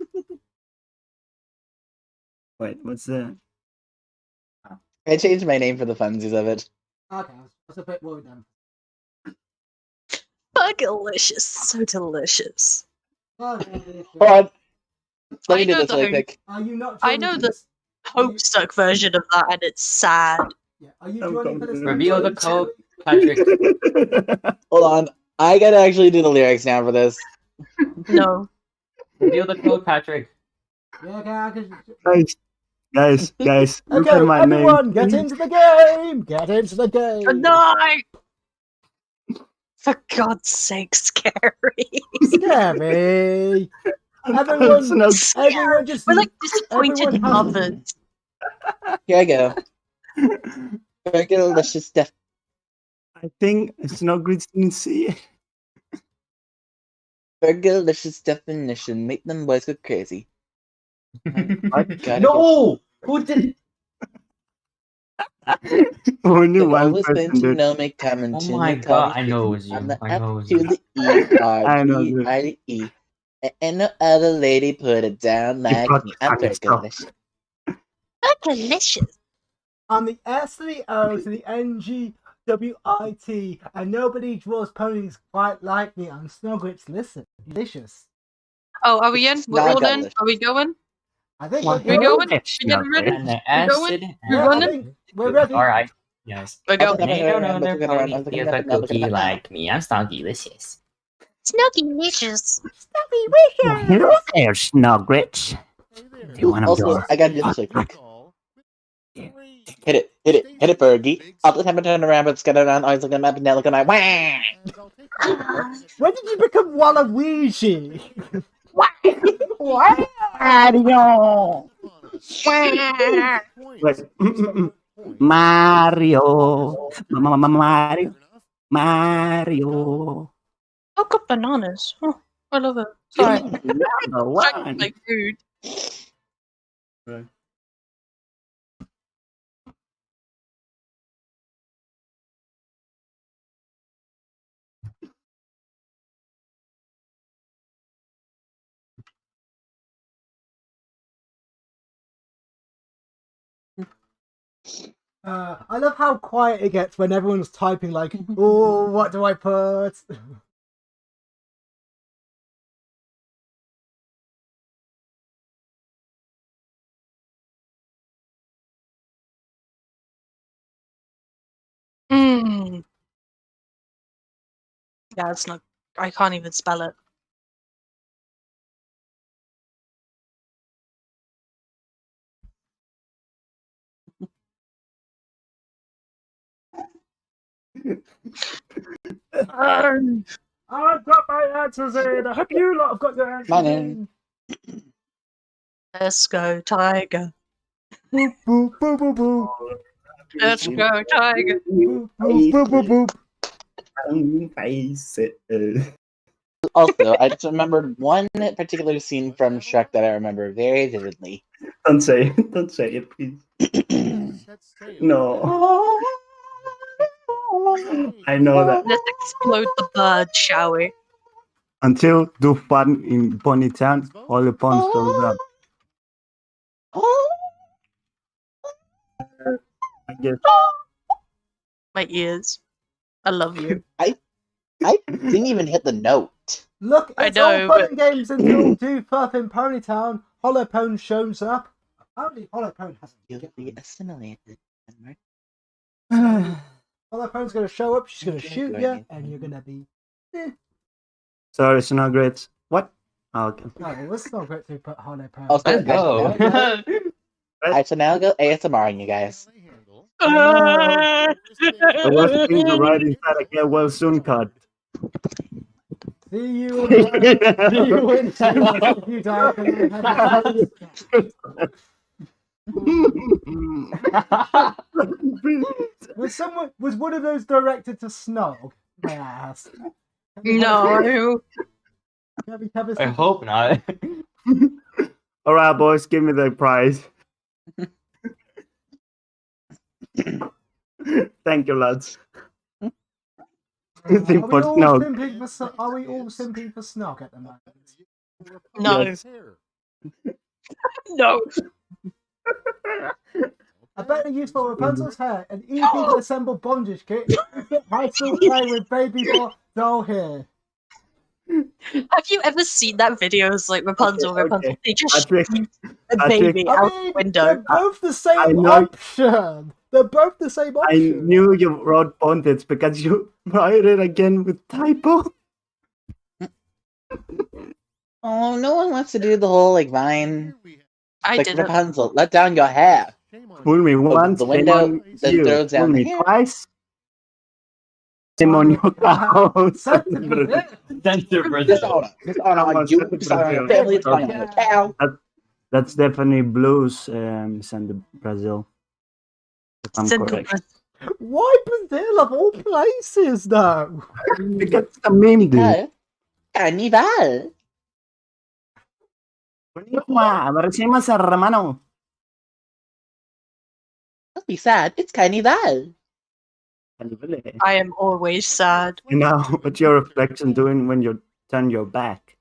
H: Wait, what's that?
K: I changed my name for the funsies of it.
V: Okay, I was a bit worried then.
F: Burgerlicious. So delicious.
K: Hold on. Let me
F: I
K: do
F: know
K: this
F: the
K: really
F: home-
K: quick.
V: Are you not
F: I
V: joining
F: know
V: for
F: the
V: this?
F: Homestuck version of that, and it's sad.
V: Are you joining for this?
C: Reveal the code, Patrick.
K: Hold on. I gotta actually do the lyrics now for this.
F: No.
C: Reveal the code, Patrick.
V: Yeah, okay, I can...
H: Guys, look
V: Okay,
H: at my
V: everyone,
H: name.
V: get into the game! Get into the game!
F: Good night! For God's sake, Scary.
V: Scary! Everyone just...
F: We're like disappointed
V: everyone has-
F: mothers.
K: Here I go. Burgerlicious stuff.
H: I think it's not good to see it.
K: Burgerlicious definition. Make them boys go crazy.
C: No! Who did?
H: Only
K: The
H: one
K: oldest thing
H: person
K: to
H: did.
K: know make come and
C: Oh
K: to
C: my
K: me call
C: god,
K: me
C: I know it
K: crazy.
C: was you.
K: I'm the
C: I
K: F
C: know it was
K: to
C: you.
K: the E R
H: I know
K: G
H: this.
K: I the E. And no other lady put it down like
H: got
K: me.
H: the
K: I'm
H: fucking stuff.
K: Burgerlicious.
F: Delicious.
V: I'm the S to the O to the NGWIT, and nobody draws ponies quite like me. I'm Snowgrits. Listen, delicious.
F: Oh, are we in? We're
K: Not
F: all in?
K: delicious.
F: Are we going?
V: I think
H: What?
F: We're going?
H: It's
F: We're getting
H: not
F: ready?
C: And the
F: We're going?
C: acid.
F: We're
V: I
F: running?
V: think we're ready.
C: Alright. Yes.
F: We're going.
C: They don't know their pony feels a cookie like me. I'm Snuggy-licious.
F: Snuggy-licious.
H: Hello there, Snuggrits. Do you want to
K: Also, I gotta do this really quick. Hit it, Bergie. Up the time and turn around, but it's got around, always looking at the map, and now looking at my
V: When did you become Waluigi?
H: Mario. Wait. Mario. Mario.
F: Oh, got bananas. Oh, I love it. Sorry.
H: Number one.
F: Like food.
H: Right.
V: I love how quiet it gets when everyone's typing like, oh, what do I put?
F: Mmm. Yeah, it's not. I can't even spell it.
V: I've got my answers in. I hope you lot have got your answers
K: Mine
V: in.
F: Let's go, Tiger.
V: Boop, boop, boop, boop, boop.
F: Let's go, Tiger.
V: Boop, boop, boop, boop, boop.
H: Face it.
K: Also, I just remembered one particular scene from Shrek that I remember very vividly.
H: Don't say it. Don't say it, please. No. I know that.
F: Let's explode the bird, shall we?
H: Until do fun in Ponytown, all the puns goes up. I guess.
F: My ears. I love you.
K: I didn't even hit the note.
V: Look,
F: I
V: it's
F: know,
V: all fun
F: but-
V: and games until Doofus in Ponytown. Hollowpone shows up. Apparently, Hollowpone hasn't.
K: You'll be assimilated.
V: Hollowpone's going to show up. She's going to shoot you, and you're going to be.
H: Sorry, Snuggrits. What? Oh, okay.
V: No, it was not great to put Hollowpone.
K: Also,
C: Let's go.
K: I shall now go ASMR on you guys.
H: The worst thing to write inside a get well soon card.
V: See you in see you in hell if you die. Was one of those directed to Snog? May I ask?
F: No.
P: I hope not.
H: All right, boys, give me the prize. Thank you, lads.
V: Are we
H: For
V: all
H: Snog.
V: simping for Snog at the moment?
F: No.
H: Yes.
F: No.
V: I bet they use for Rapunzel's hair an easy to assemble bondage kit. High school play with baby doll hair.
F: Have you ever seen that video? It's like Rapunzel, Rapunzel. They just
H: Patrick,
F: shoot a baby out the window.
V: They're both the same
H: I know-
V: option. They're both the same
H: I
V: option.
H: knew you wrote bondage because you wrote it again with typo.
K: Oh, no one wants to do the whole like Vine.
F: I
K: Like
F: did it.
K: Rapunzel, let down your hair.
H: Fool me once,
K: the
H: shame
K: window,
H: on
K: then
H: you.
K: throws
H: Fool
K: down the
H: me
K: hair.
H: twice. Shame on your house.
K: Dishonor. Dishonor on you, dishonor on your family, dishonor on your cow.
H: That's definitely blues, Send Brazil. If I'm correct.
V: Why Brazil of all places, though?
H: Because it's a meme, dude.
K: Carnival.
H: Abrazemos al hermano.
K: Don't be sad. It's Carnival.
F: I am always sad.
H: You know what's your reflection doing when you turn your back?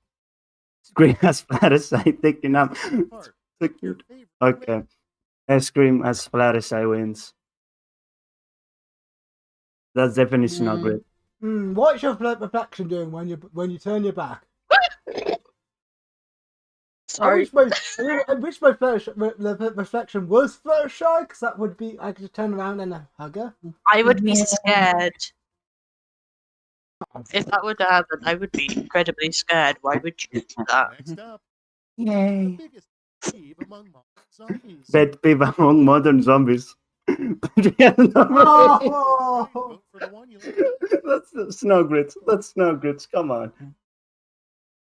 H: Scream as flat as I think you know. So cute. Okay. I scream as flat as I wins. That's definitely not great.
V: What's your reflection doing when you turn your back?
F: Sorry.
V: I wish my reflection was Fluttershy, because that would be I could just turn around and hug her.
F: I would be scared. If that were to happen, I would be incredibly scared. Why would you do that?
H: Yay. Pet peeve among modern zombies.
V: Oh!
H: That's no grits. That's no grits. Come on.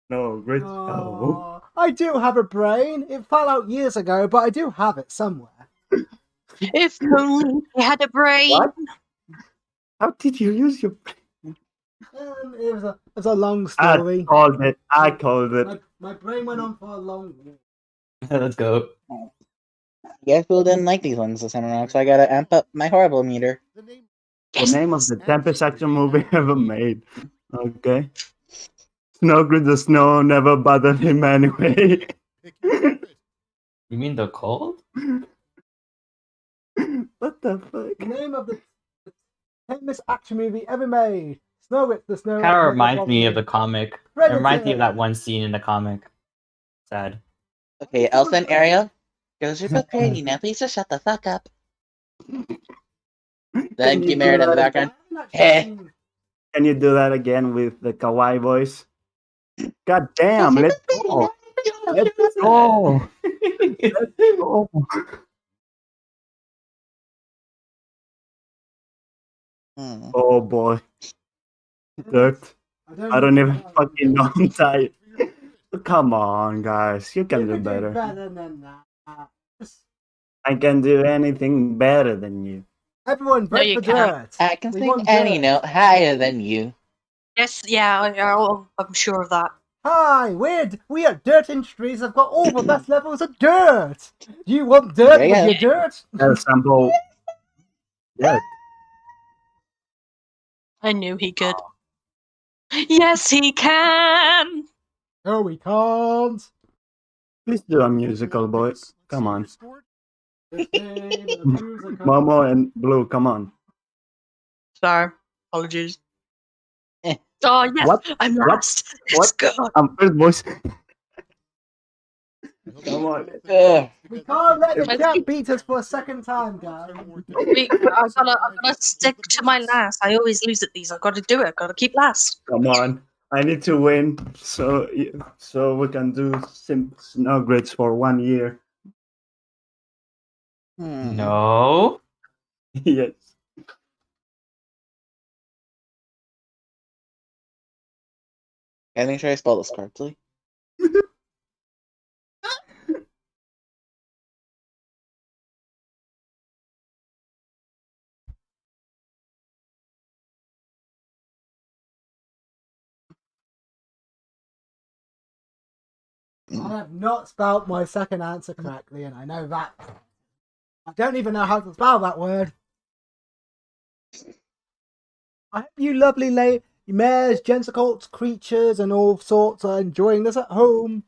H: No grits. Oh.
V: I do have a brain. It fell out years ago, but I do have it somewhere.
F: If only I had a brain.
H: What? How did you use your brain?
V: It was a long story.
H: I called it.
V: My brain went on for a long.
P: Let's go.
K: I guess people didn't like these ones this time around, so I gotta amp up my horrible meter.
H: The name of the tempest action movie ever made. Okay. Snowgrid the snow never bothered him anyway.
P: You mean the cold?
H: What the fuck?
V: The name of the famous action movie ever made. Snowgrid the snow.
P: Kind of reminds me of the comic. It
V: Predator.
P: reminds me of that one scene in the comic. Sad.
K: Okay, Elsa and Ariel, girls are both pretty. Now please just shut the fuck up. Then get married in the background. Hey.
H: Can you do that again with the kawaii voice? God damn, let's go. Let's go. Let's go. Oh boy. Dirt. I don't even fucking know I'm tired. Come on, guys. You can do better.
V: Better than that.
H: I can do anything better than you.
V: Everyone vote
F: you
V: for
F: can't.
V: dirt.
K: I can
V: We
K: sing
V: want
K: any
V: dirt.
K: note higher than you.
F: Yes, yeah, I'm sure of that.
V: Hi, we are Dirt Industries. I've got all the best levels of dirt. Do you want dirt
K: Yeah,
V: with
K: yeah.
V: your dirt?
H: Sample. Yeah.
F: I knew he could. Yes, he can.
V: No, we can't.
H: Please do a musical, boys. Come on. Momo and Blue, come on.
F: Sorry, apologies. Oh yes,
H: What?
F: I'm
H: What?
F: last. Let's go.
H: I'm first, boys. Come on.
V: We can't let the cat beat us for a second time, guys.
F: Wait, I gotta stick to my last. I always lose at these. I've got to do it. I've got to keep last.
H: Come on. I need to win so we can do snow grids for 1 year.
P: No.
H: Yes.
K: Can I try to spell this correctly?
V: I have not spelled my second answer correctly, and I know that. I don't even know how to spell that word. I hope you lovely mares, gentacles, creatures, and all sorts are enjoying this at home.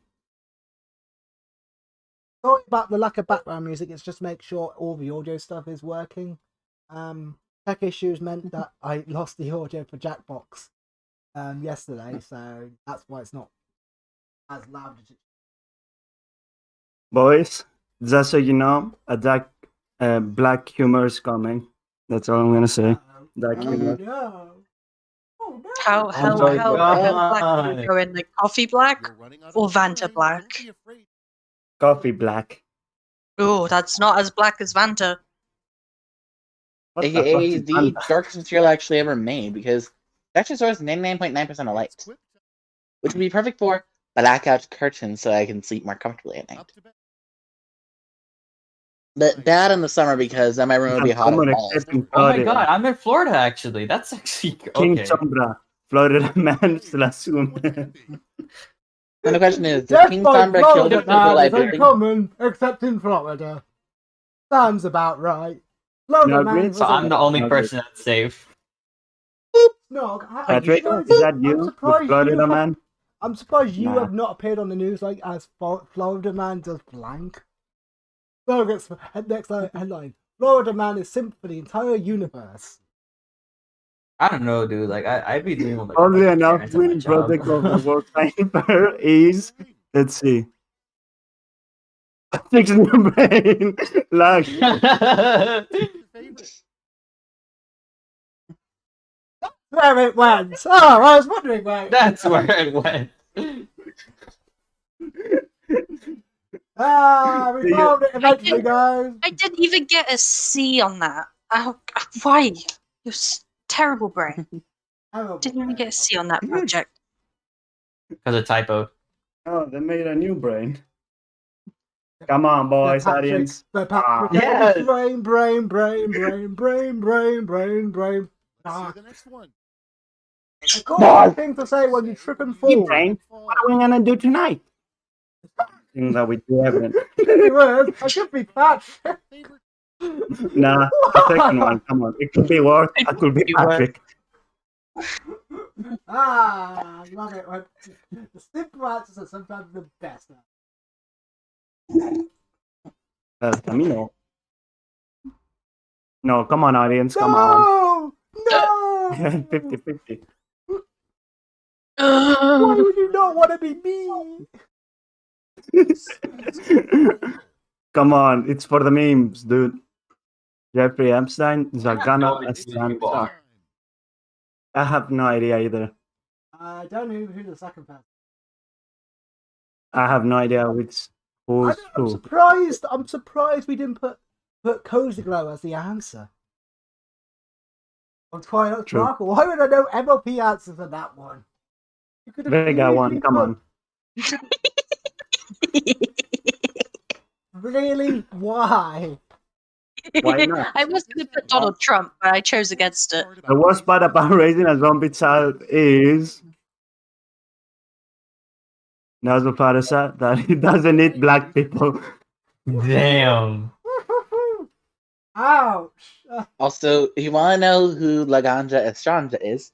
V: Sorry about the lack of background music. It's just make sure all the audio stuff is working. Tech issues meant that I lost the audio for Jackbox yesterday, so that's why it's not as loud as it.
H: Boys, just so you know, a black humor is coming. That's all I'm gonna say. Dark humor.
V: No.
F: How
H: I'm sorry,
F: black
H: God.
F: do you go in? Like coffee black or Vanta black?
H: Coffee black.
F: Oh, that's not as black as Vanta.
H: What the fuck
K: AKA
H: is
K: the
H: Vanta?
K: darkest material actually ever made, because it actually stores 99.9% of light, which would be perfect for blackout curtains so I can sleep more comfortably at night. But bad in the summer because then my room would be hot as
H: Common
K: balls.
H: except in
P: Oh my
H: Florida.
P: god, I'm in Florida actually. That's actually
H: King
P: okay.
H: Sombra. Florida man still assume.
K: And the question is, did
V: Death
K: King
V: by
K: Sombra kill the
V: Florida
K: people
V: man
K: I
V: is
K: building?
V: uncommon, except in Florida. Sounds about right. Florida
H: No,
V: man
H: Grit?
V: was
P: So I'm the only
H: No,
P: person that's safe.
V: No,
H: Patrick, is that you, the Florida man?
V: I'm surprised you
H: Nah.
V: have not appeared on the news like as Florida man does blank. So gets next headline: Florida man is simp for the entire universe.
P: I don't know, dude. Like I'd be doing like
H: Oddly
P: a
H: enough,
P: parents at my
H: winning
P: job.
H: product of the world sniper is, let's see. Fix your brain. Lag.
V: Where it went. Oh, I was wondering where.
P: That's where it went.
V: Ah, we found it eventually, guys.
F: I didn't even get a C on that. Why? You're terrible brain. Didn't even get a C on that project.
P: Because of typo.
H: Oh, they made a new brain. Come on, boys, audience.
V: Yes. Brain. Ah.
J: The next one.
V: A cool thing to say when you trip and fall.
H: Brain, what are we gonna do tonight? Thing that we do every.
V: I could be fat.
H: Nah, the second one. Come on, it could be worse. I could be Patrick.
V: Ah, I love it. When the simple answers are sometimes the best.
H: Camino. No, come on, audience. Come on.
V: No!
H: 50-50.
V: Why would you not want to be me?
H: Come on, it's for the memes, dude. Jeffrey Epstein, Zagana, Aslan. I have no idea either.
V: I don't know who the second person.
H: I have no idea who's
V: I'm
H: who.
V: surprised. I'm surprised we didn't put Cozy Glow as the answer. I'm trying not to
H: True.
V: sparkle. Why would I know MLP answers for that one? You could have
H: Vega one, come on.
V: Really? Why?
H: Why not?
F: I was going to put Donald Trump, but I chose against it.
H: The worst part about raising a zombie child is Nazul Parasa that he doesn't eat black people.
P: Damn.
V: Ouch.
K: Also, if you want to know who Laganja Estranja is,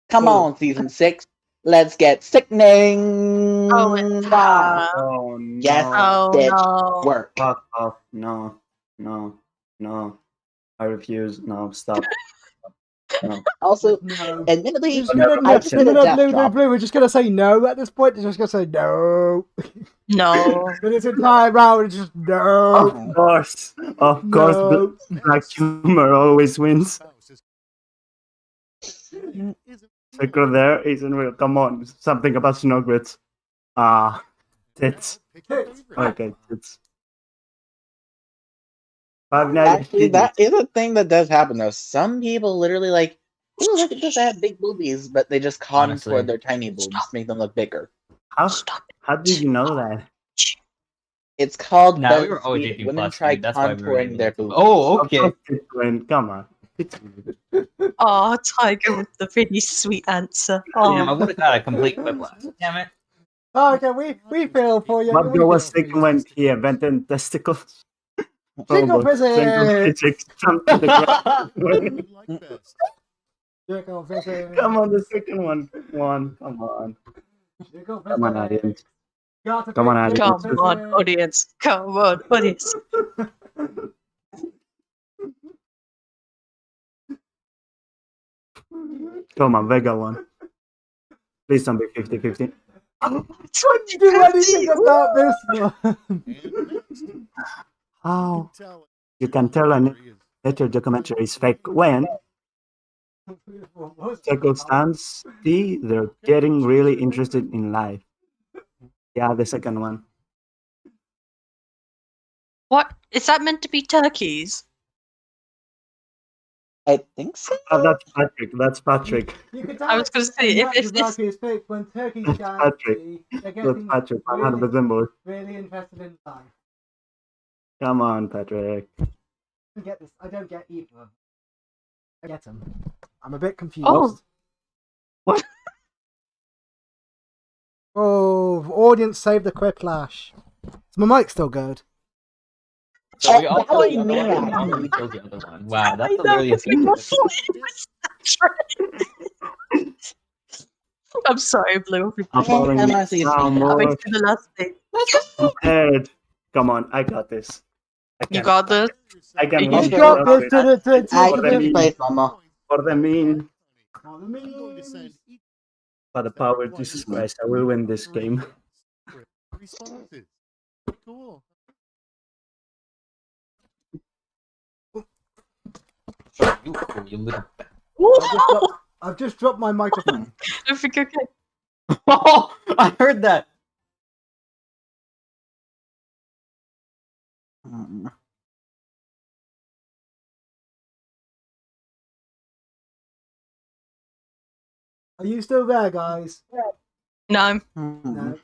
K: come
V: Who?
K: on, season 6. Let's get sickening.
F: Oh, it's
H: Oh, no.
K: Yes,
F: Oh,
K: bitch,
F: no.
K: work.
H: Fuck off. No. No. No. I refuse. No, stop. No.
K: Also,
V: No.
K: admittedly,
V: We're just gonna,
K: I just did a death drop.
V: Blue. We're just gonna say no at this point. We're just gonna say no.
F: No.
V: For this entire round, it's just no.
H: Of course. Of course,
V: No.
H: black humor always wins. Secret there isn't real. Come on. Something about snowgrits. Tits. Okay, tits. Five Nights at
K: Actually, that
H: Freddy's.
K: is a thing that does happen though. Some people literally like, ooh, look at this, I have big boobies, but they just contour
P: Honestly.
K: their tiny boobs, make them look bigger.
H: How did you know that?
K: It's called
P: Nah, we
K: Ben
P: were
K: Speed.
P: OJT
K: Women
P: plus,
K: try
P: dude. That's why we were
K: contouring
P: able
K: their
P: to.
K: boobs.
P: Oh, okay.
H: Come on.
F: Oh, Tiger with the really sweet answer.
P: Damn, I
F: Oh,
P: would have got a complete whiplash. Damn it.
V: Oh, okay, we feel for you.
H: What
V: we
H: girl was
V: feel for
H: sick
V: you.
H: when he invented testicles?
V: Jingle
H: but single
V: physics!
H: physics jumped to the ground.
V: Jingle physics!
H: Come on, the second one. Come on.
V: Jingle
H: Come on,
V: physics!
H: audience.
V: Gotta
H: Come on,
V: pick
H: audience.
V: jingle
F: come on,
V: physics!
F: audience. Come on, audience.
H: Come on, Vega one. Please don't be 50-50.
V: Couldn't do anything about this one.
H: How you can tell a nature documentary is fake when circumstance D, they're getting really interested in life. Yeah, the second one.
F: What? Is that meant to be turkeys?
K: I think so.
H: Oh, that's Patrick. That's Patrick.
V: You can
F: I was going to say, if this...
V: is fake when turkeys
H: That's
V: can't
H: Patrick.
V: see, they're
H: That's
V: getting
H: Patrick.
V: really,
H: 100% boy.
V: really interested in life.
H: Come on, Patrick.
V: I get this. I don't get either of them. I get them. I'm a bit confused.
F: Oh.
H: What?
V: Oh, audience save the quiplash. Is my mic still good?
P: So we all
K: that
P: killed
K: was
P: the other
K: me.
P: one. How many killed the other one? Wow, that's
F: I
P: a
F: know,
P: really
F: I know,
P: effective.
F: I'm sorry, Blue.
H: I'm falling
K: I'm honestly
H: down,
F: I
H: boy.
F: went to the last thing.
H: I'm dead. Come on, I got this.
F: You got this?
H: I can
F: You
H: run
F: got
H: this.
K: I
H: For the
K: can
H: meme.
K: place Mama.
H: For the meme. By the power of Jesus Christ, I will win this game.
B: Responses. Cool.
P: You little.
V: I've just dropped my microphone.
F: I think okay.
P: Oh, I heard that.
V: Are you still there, guys?
F: No.
V: No.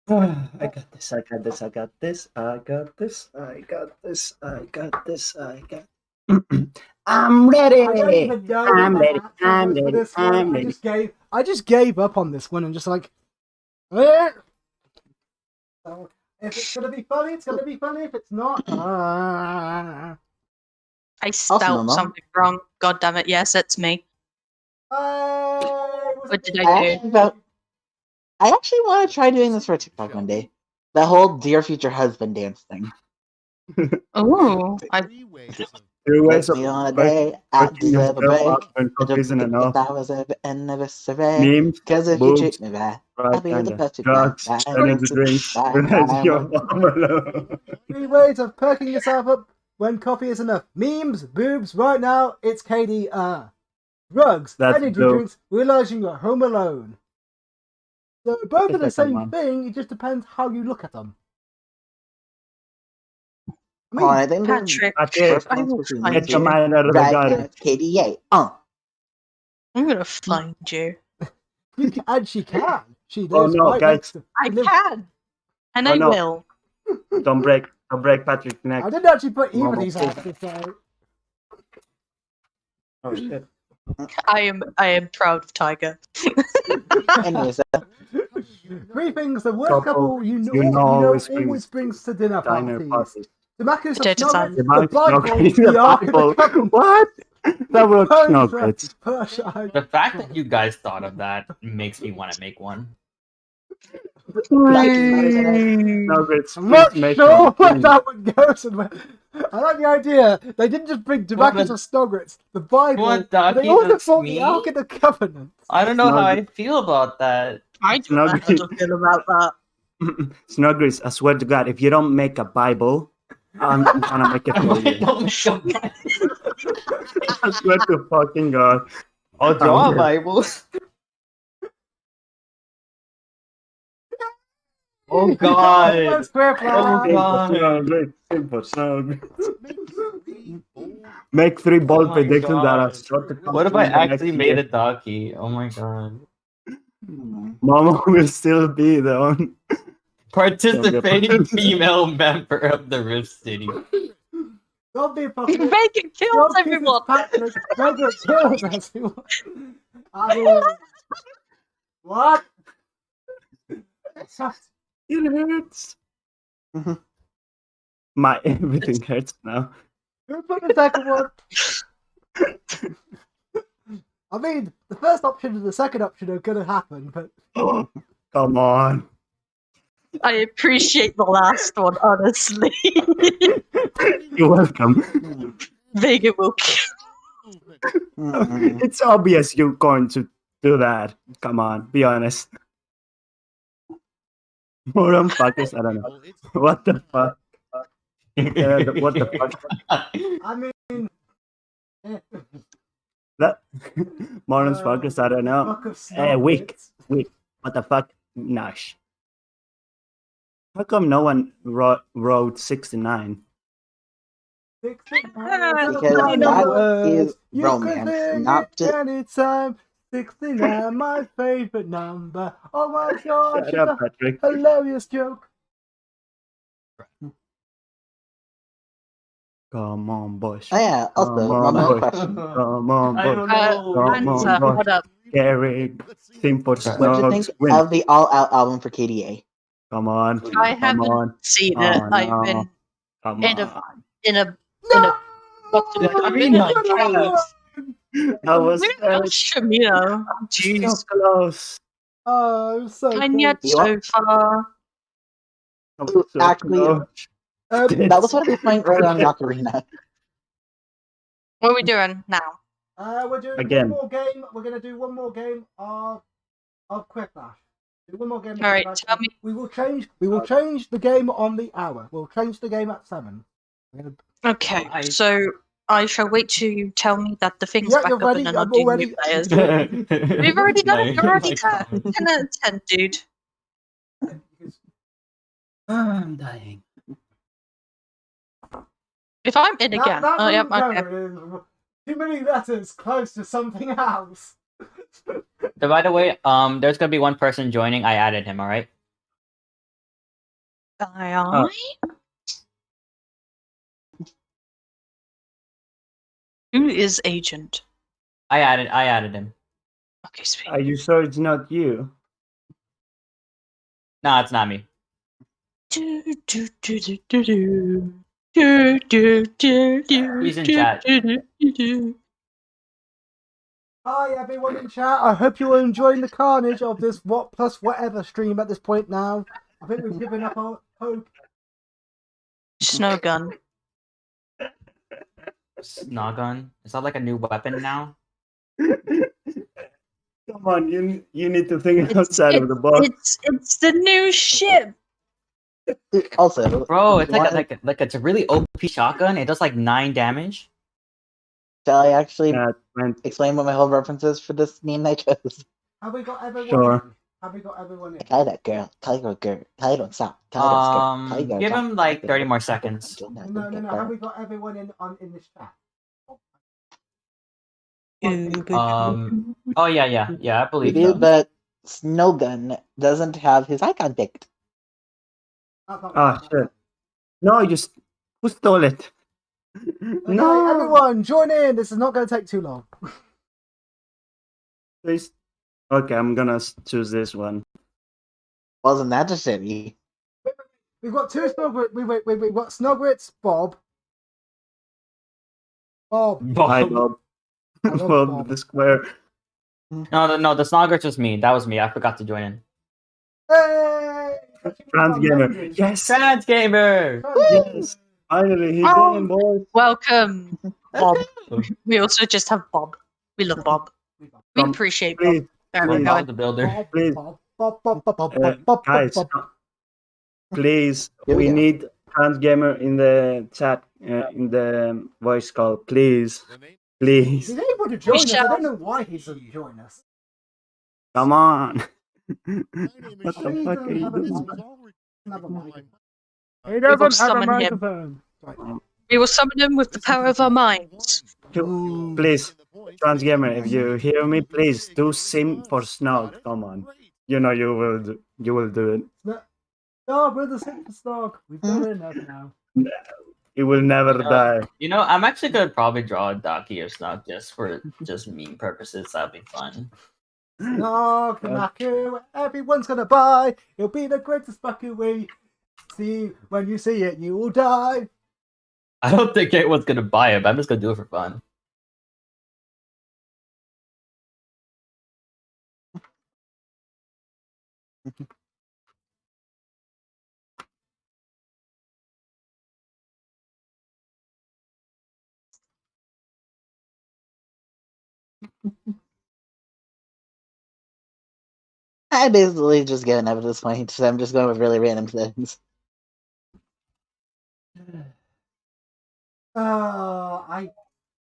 H: I got this, I got this, I got this, I got this, I got this, I got this, I got I'm ready.
V: I don't even know
H: I'm
V: what my
H: ready.
V: answer
H: I'm
V: was for
H: ready.
V: this one.
H: I'm
V: I
H: ready.
V: just gave up on this one and just like, eh. So if it's gonna be funny, it's gonna be funny. If it's not,
F: I
K: Awesome,
F: spelled
K: Mama.
F: something wrong. God damn it. Yes, it's me. What did I do?
K: I actually want to try doing this for TikTok one day. The whole dear future husband dance thing.
F: Oh, I...
H: 2 ways
K: Take
H: of
K: me on a day, I
H: working
K: deserve a
H: yourself
K: break.
H: up when coffee isn't enough.
K: If I was an anniversary,
H: Memes,
K: cause if you
H: boobs,
K: treat me bad, I'll
H: right,
K: be the
H: kinda.
K: perfect man.
H: Drugs, energy drinks, revenge your alone.
V: 3 ways of perking yourself up when coffee is enough. Memes, boobs. Right now, it's Katie. Drugs,
H: That's
V: energy
H: dope.
V: drinks, realizing you're home alone. So both are the
H: The second
V: same
H: one.
V: thing. It just depends how you look at them.
K: I think the
F: Patrick,
K: first
F: I
K: one's
F: will
K: between
F: find
K: these
H: Get your
K: two.
H: mind out of the
K: Right
H: gutter.
K: now, it's KDA.
F: I'm gonna find you.
V: You can, and she can. She
H: Oh
V: lives
H: no,
V: right
H: guys.
V: next to.
F: I can. And
H: Oh,
F: I
H: no.
F: will.
H: Don't break Patrick's neck.
V: I didn't actually put either of
H: Normal
V: these
H: food.
V: answers. So.
H: Oh shit.
F: I am proud of Tiger.
K: Anyways,
V: 3 things the worst couple you know always brings to dinner
H: Diner
V: parties.
H: parties.
V: Tomatoes and
F: Potato
V: snow,
H: The
V: the
H: Bible,
V: Bible,
H: the
V: the Ark of the
H: Bible.
V: Covenant,
H: What? That was no
V: Persia,
H: grits.
V: Persia.
P: The fact that you guys thought of that makes me want to make one.
H: No grits.
V: I'm not
H: Please make
V: sure
H: one,
V: where
H: please.
V: that one goes. And where... I like the idea. They didn't just bring tobacco
P: What
V: or Snogrits, the Bible,
P: What,
V: but they
P: Ducky?
V: also
P: That's
V: brought the
P: me?
V: Ark of the Covenant.
P: I don't know how I feel about that.
F: I don't know how to feel about that.
H: Snuggers, I swear to God, if you don't make a Bible, I'm gonna make it for you. I swear to fucking God.
P: I'll draw a Bible. Oh God!
V: Let's grab
P: Oh God!
H: Simple Snuggers. Make 3 bold
P: my
H: predictions that are
P: God.
H: short to
P: What if I actually made
H: it?
P: a Ducky? Oh my God!
H: Mama will still be the one.
P: Participating female member of the Rift City.
V: Don't be fucking.
F: Megan kills everyone.
V: Megan kills everyone. I mean, what?
H: It hurts. My everything hurts now.
V: Who put the second one? I mean, the first option and the second option are gonna happen, but
H: Come on.
F: I appreciate the last one, honestly.
H: You're welcome.
F: Megan will kill.
H: It's obvious you're going to do that. Come on, be honest. Moron fuckers, I don't know. What the fuck? What the fuck?
V: I mean,
H: That Morons fuckers, I don't know.
V: fuck of
H: Hey, weak. What the fuck? Nash. How come no one wrote 69?
K: Because that is romance, not just.
V: anytime. 69, my favorite number. Oh my gosh,
H: Shut up, Patrick.
V: hilarious joke.
H: Come on, boys.
K: Oh yeah, also,
H: Come
K: my
H: on,
K: main
H: boys.
K: question.
H: Come on,
P: I
H: boys.
P: don't know.
H: Come on,
F: Answer,
H: boys.
F: hold up.
H: Gary, Simple
K: What do you think
H: Snugs, win.
K: of the All Out album for KDA?
H: Come on.
F: I
H: Come
F: haven't
H: on.
F: seen
H: Oh,
F: it. I've
H: no.
F: been
H: Come
F: in
H: on.
F: what's it called?
H: I was
F: Shamino.
H: so
F: Jeez.
H: close.
V: Oh, I'm so
F: And yet
K: You
F: so far.
H: I was
K: Ooh,
H: so
K: actually,
H: close.
K: that was what I was playing earlier on the Ocarina.
F: What are we doing now?
V: We're doing
H: Again.
V: one more game. We're gonna do one more game of Quick Dash. Do one more game. Of
F: All right,
V: Quick Dash.
F: tell me.
V: We will change. We will change the game on the hour. We'll change the game at 7. We're gonna...
F: Okay, so I shall wait till you tell me that the thing's
V: Yeah,
F: back
V: you're
F: up
V: ready.
F: and then I'll
V: I'm
F: do
V: already.
F: new players. We've already done it. You're already there. 10 out of 10, dude.
H: I'm dying.
F: If I'm in again,
V: That
F: I am.
V: room
F: Okay.
V: going is too many letters close to something else.
P: So by the way, there's gonna be one person joining. I added him. All right.
F: Aye. Who is agent?
P: I added him.
F: Okay, sweet.
H: Are you sure it's not you?
P: No, it's not me. He's in chat.
V: Hi everyone in chat. I hope you are enjoying the carnage of this what plus whatever stream at this point now. I think we've given up our hope.
F: Snow gun.
P: Snogun. Is that like a new weapon now?
H: Come on, you need to think outside of the box.
F: It's the new ship.
K: Also,
P: Bro, it's
K: one-
P: like it's a really OP shotgun. It does like 9 damage.
K: shall I actually explain what my whole reference is for this meme I chose?
V: Have we got everyone?
H: Sure.
V: In? Have we got everyone in?
K: Call that girl. Call your girl. Call your son. Call your
P: Give him like 30 more seconds.
V: No. Have we got everyone in this chat?
P: Oh yeah. I
K: We
P: believe
K: do,
P: so.
K: but Snowgun doesn't have his icon picked.
H: Oh shit! No, who stole it?
V: Okay,
H: No.
V: everyone, join in. This is not going to take too long.
H: Please. Okay, I'm gonna choose this one.
K: Wasn't that a shitty?
V: We've got two Snuggrits. Wait. We've got Snuggrits, Bob.
H: Hi, Bob. Bob the square.
P: No, the Snoggers was me. That was me. I forgot to join in.
V: Hey!
H: Trans gamer. Yes.
P: Trans gamer.
H: Yes. Finally, he's
F: Oh,
H: in, boys.
F: welcome, Bob. We also just have Bob. We love Bob. We
H: Come,
F: appreciate
H: please,
F: Bob. Alright,
H: please,
F: go ahead.
P: the builder.
H: please, guys, please,
K: Here we
H: we
K: go.
H: need Transgamer in the chat, in the voice call, please, please.
V: He's able to join us. I don't know why he doesn't join us.
H: Come on. What the fuck are you doing?
V: He
F: We will
V: doesn't have a
F: summon him.
V: microphone.
F: We will summon him with the power of our minds.
H: Please, Transgamer, if you hear me, please do sim for Snog. Come on, you know you will do it.
V: No, we're the super stock. We've done enough now.
H: He will never die.
P: You know, I'm actually gonna probably draw a Ducky or Snog just for just meme purposes. That'd be fun.
V: No, Kanaku, everyone's gonna buy. It'll be the greatest Baku we see. When you see it, you will die.
P: I don't think anyone's gonna buy it, but I'm just gonna do it for fun.
K: I basically just given up at this point, so I'm just going with really random things.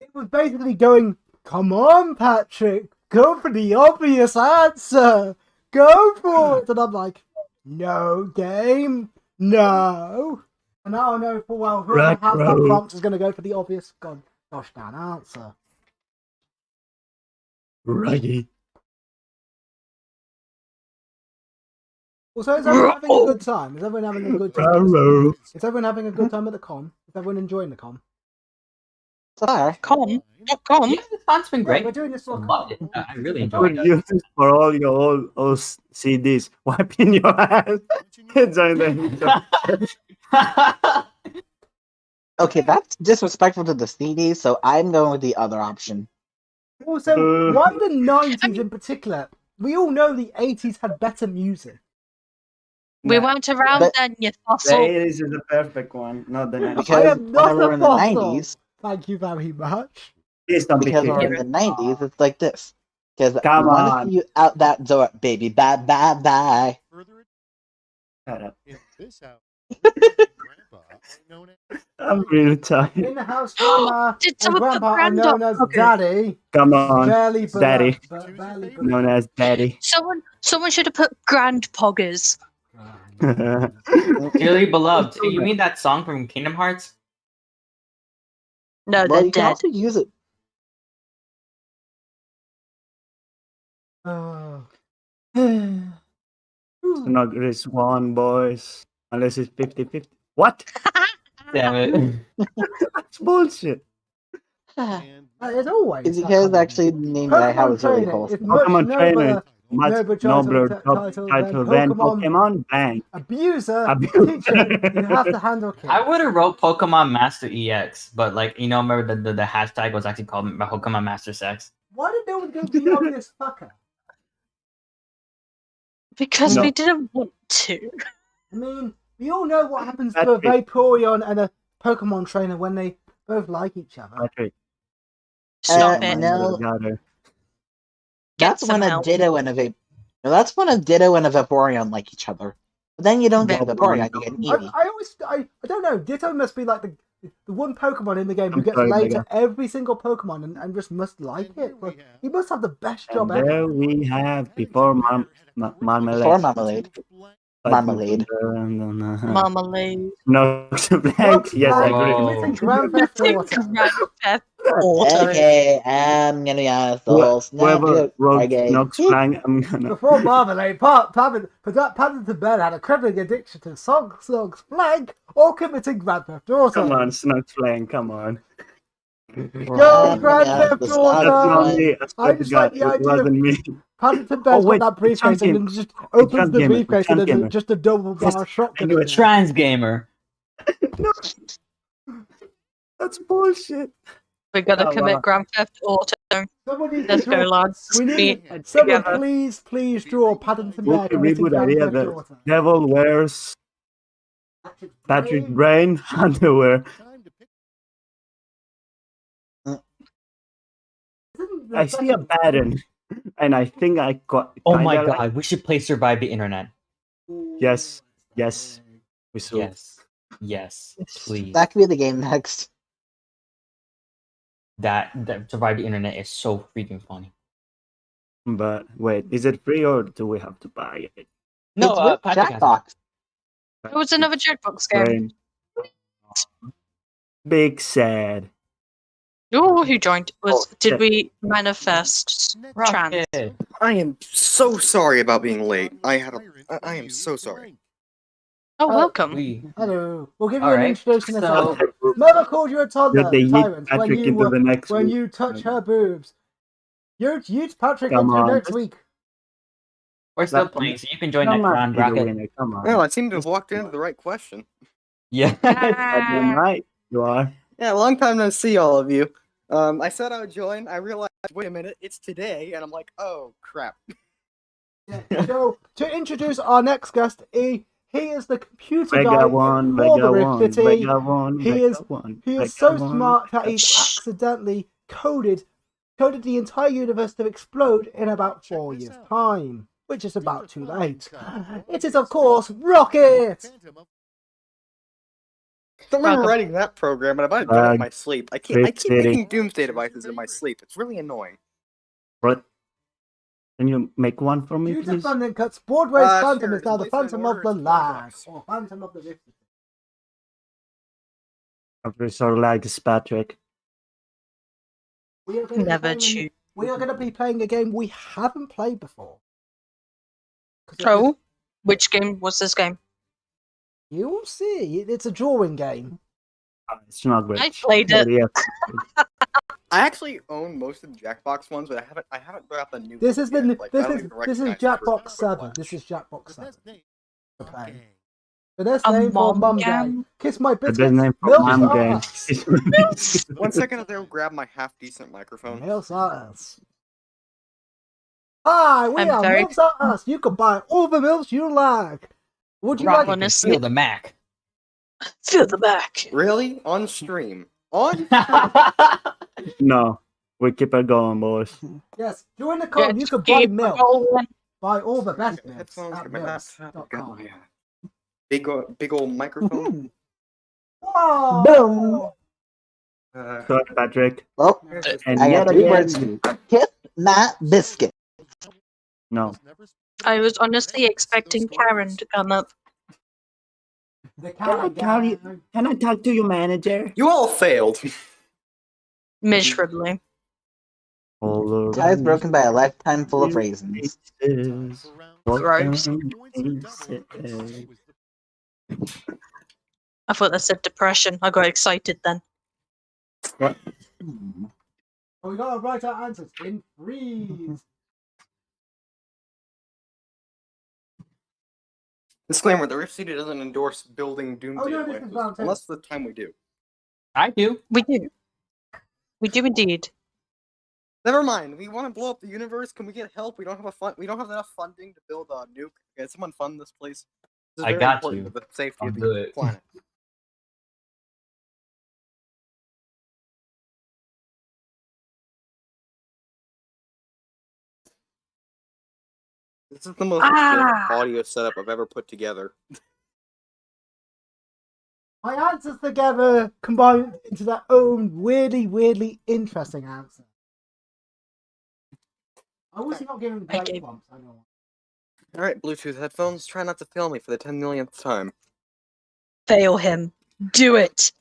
V: It was basically going, come on, Patrick, go for the obvious answer. Go for it. And I'm like, no, game, no. And now I know full well whoever has that prompt is going to go for the obvious, gosh darn answer.
H: Raggy.
V: Also, is everyone having a good time? Is everyone having a good time?
H: Hello.
V: Is everyone having a good time at the con? Is everyone enjoying the con?
F: Con? What con?
P: Yeah, the con's been great.
V: We're doing this for
P: Love it. I really
H: I
P: enjoyed
H: would
P: it.
H: use this for all your old CDs. Wiping your ass. Join the
K: Okay, that's disrespectful to the CD, so I'm going with the other option.
V: Also, why the 90s in particular? We all know the 80s had better music.
F: We weren't around
K: But-
F: then, you
H: The
F: fossil.
H: 80s is the perfect one, not the 90s.
V: I am not
K: when we were
V: a
K: in the
V: fossil.
K: 90s,
V: Thank you very much.
H: Please don't be
K: because when we're
H: kidding.
K: in the 90s, it's like this. Because
H: Come
K: want
H: on.
K: to see you out that door, baby. Bye, bye, bye.
H: Shut up. I'm really tired.
V: In the house, Grandma
F: Did
V: and
F: someone put
V: Grandpa are
F: Grand
V: known
F: up?
V: as
F: Okay.
V: Daddy.
H: Come on,
V: Barely
H: Daddy.
V: barely
H: Known as Daddy.
F: Someone should have put Grand Poggers.
P: Dearly beloved. You mean that song from Kingdom Hearts?
F: No,
K: Well,
F: they're
K: you can
F: dead.
K: also use it.
H: Not race one, boys. Unless it's 50-50. What?
P: Damn it.
H: That's bullshit.
V: It's always
K: Is
V: that
K: because
V: kind of
K: actually the name that I have
V: Pokemon
K: is really
V: Trainer
K: wholesome.
V: is much
H: Pokemon Trainer
V: nobler,
H: is much
V: noble
H: nobler
V: title
H: than Pokemon Bank.
V: Abuser,
H: Abuser.
V: teacher, you have to handle kids.
P: I would have wrote Pokemon Master EX, but like you know, remember the hashtag was actually called Pokemon Master Sex.
V: Why did no one go for the obvious fucker?
F: Because
H: No.
F: we didn't want to.
V: I mean, we all know what happens to a
H: Patrick.
V: Vaporeon and a Pokemon Trainer when they both like each other.
H: Patrick.
F: Stop
K: Uh,
F: it.
K: no.
H: Got her.
K: That's
F: some
K: when a
F: help.
K: Ditto and a that's when a Ditto and a Vaporeon like each other. But then you don't get a Vaporeon, you get an Eevee.
V: I don't know. Ditto must be like the one Pokemon in the game who
H: I'm
V: gets
H: sorry,
V: laid
H: Mega.
V: to every single Pokemon and just must like it. Like, he must have the best job
H: And
V: ever.
H: there we have before Marmalade.
K: Before Marmalade. Marmalade.
F: Marmalade.
H: No, blank. Yes, I agree.
V: Committing Grand Theft Auto.
F: Grand Theft Auto.
K: Okay, I'm gonna be honest. The whole snap
H: Whoever
K: joke are
H: wrote
K: gay.
H: Nox Blank, I'm gonna.
V: Before Marmalade, Paddington Bear had a crippling addiction to Sog's Flank or committing Grand Theft Auto.
H: Come on, Snox Blank, come on.
V: Go Grand Theft
H: That's not
V: Auto!
H: me. I swear
V: I
H: to
V: just
H: God,
V: like the
H: it
V: idea
H: wasn't
V: of
H: me.
V: Paddington Bear's
H: wait,
V: got that briefcase and then just
H: Trans
V: opens the
H: Gamer,
V: briefcase and
H: Trans
V: there's
H: Gamer.
V: just a double bar shotgun.
P: You're
V: in
P: a
V: there.
P: trans gamer.
H: That's bullshit.
F: We're gonna
H: Oh,
F: commit
H: wow.
F: Grand Theft Auto.
V: Someone needs
F: Let's
V: to
F: go,
V: draw.
F: lads.
V: We need
F: Meet
V: someone,
F: together.
V: please draw Paddington Bear
H: Okay,
V: committing
H: reboot
V: Grand
H: idea.
V: Theft
H: The
V: Auto.
H: devil wears Patrick Brain underwear. I see a pattern, and I think I got.
C: Oh my
H: kinda
C: god, we should play Survive the Internet.
H: Yes, yes, we should.
C: Yes, please.
K: That could be the game next.
C: That Survive the Internet is so freaking funny.
H: But wait, is it free or do we have to buy it?
C: No,
K: It's with
C: Patrick has it.
K: Jackbox.
F: It was another Jackbox game.
H: Brain. Big sad.
F: Oh, who joined? Did
H: shit.
F: we manifest trans?
N: I am so sorry about being late. I am so sorry.
F: Oh, welcome.
V: Hello. We'll give you
C: All
V: an
C: right,
V: introduction in a
C: so-
V: second. Mother called you a toddler,
H: They yeet
V: tyrant, when
H: Patrick
V: you
H: into the next
V: when
H: week.
V: you touch her boobs. You yeet Patrick
H: Come
V: into
H: on.
V: next week.
C: We're still
H: That-
C: playing, so you can join
H: Come
C: that
H: on,
C: round
H: be the
C: bracket.
H: winner, come on.
N: Well, I seem to have walked into the right question.
C: Yeah.
H: Goddamn right, you are.
N: Yeah, long time no see, all of you. I said I would join. I realized, wait a minute, it's today, and I'm like, oh crap.
V: So to introduce our next guest, he is the computer
H: Vega
V: guy
H: one,
V: for the
H: Vega
V: Rift
H: one,
V: City.
H: Vega one,
V: He
H: Vega
V: is
H: one,
V: he
H: Vega
V: is so
H: one.
V: smart that he's accidentally coded the entire universe to explode in about 4 years' time, which is about too late. It is, of course, Rocket.
N: I remember writing that program, and I've done it in my sleep. I keep
H: Rift City.
N: making doomsday devices in my sleep. It's really annoying.
H: What? Can you make one for me,
V: Due to
H: please?
V: funding cuts, Broadway's Phantom
N: sure.
V: is now the
N: Place it in
V: Phantom
N: order,
V: of the
N: it's $5.
V: Land, or Phantom of the Rift.
H: Professor Lags Patrick.
V: We are gonna be
F: Never
V: playing
F: choose.
V: We are going to be playing a game we haven't played before.
F: Oh, which game was this game?
V: You will see. It's a drawing game.
H: It's not great.
F: I played it.
N: I actually own most of the Jackbox ones, but I haven't got the new.
V: This is
N: ones
V: the
N: yet. Like, I
V: this
N: don't
V: is
N: even
V: this is
N: recognize the
V: Jackbox
N: first
V: 7.
N: one.
V: This is Jackbox 7. We're playing. The best
F: A
V: name for
F: mom
V: Mum
F: game?
V: Day. Kiss my
H: The
V: biscuits.
H: best name for
V: Milk
H: mom
V: are
H: game.
V: us.
N: 1 second, I'll go grab my half decent microphone.
V: Milks are us. Hi, we
F: I'm
V: are
F: very-
V: Milks are us. You can buy all the milks you like. Would you like?
F: Honestly,
C: Feel the Mac.
F: feel the back.
N: Really? On stream? On?
H: No, we keep it going, boys.
V: Yes, join the con. You can buy milk. Buy all the best milks
N: Headphones,
V: at
N: get my laptop, got
V: milks.com.
N: my big old microphone.
V: Whoa!
K: Boom.
H: Sorry, Patrick.
K: Oh,
H: And
K: I
H: yet
K: got 3
H: again,
K: words. Kiss my biscuit.
H: no.
F: I was honestly expecting Karen to come up.
H: Can I talk to your manager?
N: You all failed.
F: Miserably.
K: Ties broken by a lifetime full of raisins.
F: Gross. I thought that said depression. I got excited then.
H: What?
V: Oh, we got to write our answers in freeze.
N: Disclaimer: the Rift City doesn't endorse building doomsday
V: no, this is
N: devices,
V: round 10.
N: unless the time we do.
C: I do.
F: We do. We do indeed.
N: Never mind. We want to blow up the universe. Can we get help? We don't have We don't have enough funding to build a nuke. Can someone fund this, please? This is
C: I
N: very
C: got
N: important
C: you.
N: to the safety
C: I'll
N: of
C: do
N: the
C: it.
N: planet. This is the most audio setup I've ever put together.
V: My answers together combine into their own weirdly interesting answer. I was not giving great bumps. I know.
N: All right, Bluetooth headphones. Try not to fail me for the 10 millionth time.
F: Fail him. Do it.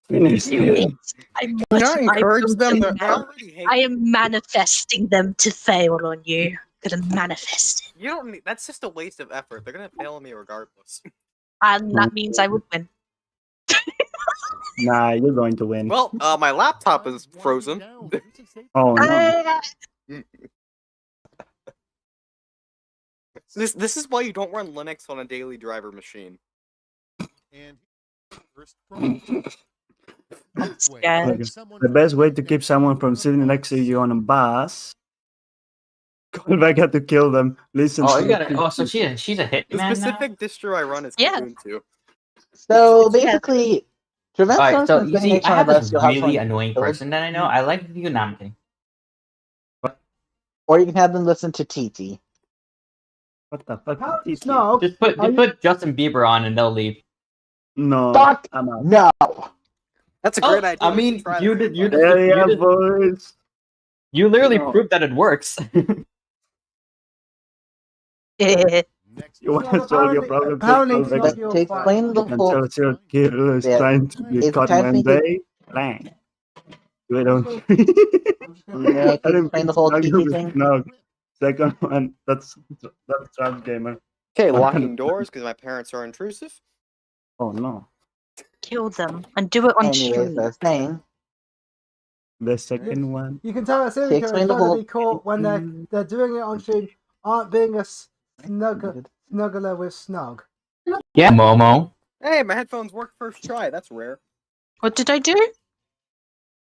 H: Finish
F: Do it. I'm
N: Do not encourage
F: I'm
N: them.
F: going
N: They
F: to
N: already hate
F: I am manifesting them to fail on you. Gonna manifest it.
N: You don't need. That's just a waste of effort. They're gonna fail me regardless.
F: And that means I would win.
H: Nah, you're going to win.
N: Well, my laptop is frozen.
H: Oh no.
N: This is why you don't run Linux on a daily driver machine.
F: Scared.
H: The best way to keep someone from sitting next to you on a bus. Call back to kill them. Listen.
C: Oh,
H: to
C: you gotta. Oh, so she's a
N: The
C: hitman now.
N: specific distro I run is
F: Yeah.
N: Ubuntu.
K: So basically, prevent
C: Alright,
K: someone
C: so
K: from
C: you
K: spending
C: see,
K: each
C: I
K: one
C: have
K: of
C: this
K: us. You'll have
C: really
K: someone
C: annoying
K: killed.
C: person that I know. I like you. No, I'm kidding.
K: Or you can have them listen to TT.
H: What the fuck? is TT?
E: Snog,
C: Just put Justin Bieber on and they'll leave.
H: No,
K: Fuck
H: I'm out.
K: no.
N: That's a
C: Oh,
N: great idea.
C: I mean, you
H: Yeah, boys.
C: you literally
H: No.
C: proved that it works.
H: You want to solve your problem?
E: apparently
H: Just
E: it's not
K: But
E: your
K: to
E: fault.
K: explain the
H: you can
K: whole,
H: tell serial killer is
K: yeah,
H: trying to be
K: it's
H: caught
K: time for me
H: when
K: to,
H: they plan. We don't.
K: to
H: I don't
K: explain
H: think
K: the whole
H: Snug
K: TT
H: is
K: thing.
H: Snug. Second one, that's Trap Gamer.
N: Okay,
H: 100%.
N: locking doors because my parents are intrusive.
H: Oh no.
F: Kill them and do it on
K: Anyways,
F: stream.
K: I was saying,
H: The second one.
E: You can tell that
K: to
E: serial killer is
K: explain the
E: trying to
K: whole,
E: be caught when they're doing it on stream, aren't being a snuggler with Snog.
C: Yeah, Momo.
N: Hey, my headphones work first try. That's rare.
F: What did I do?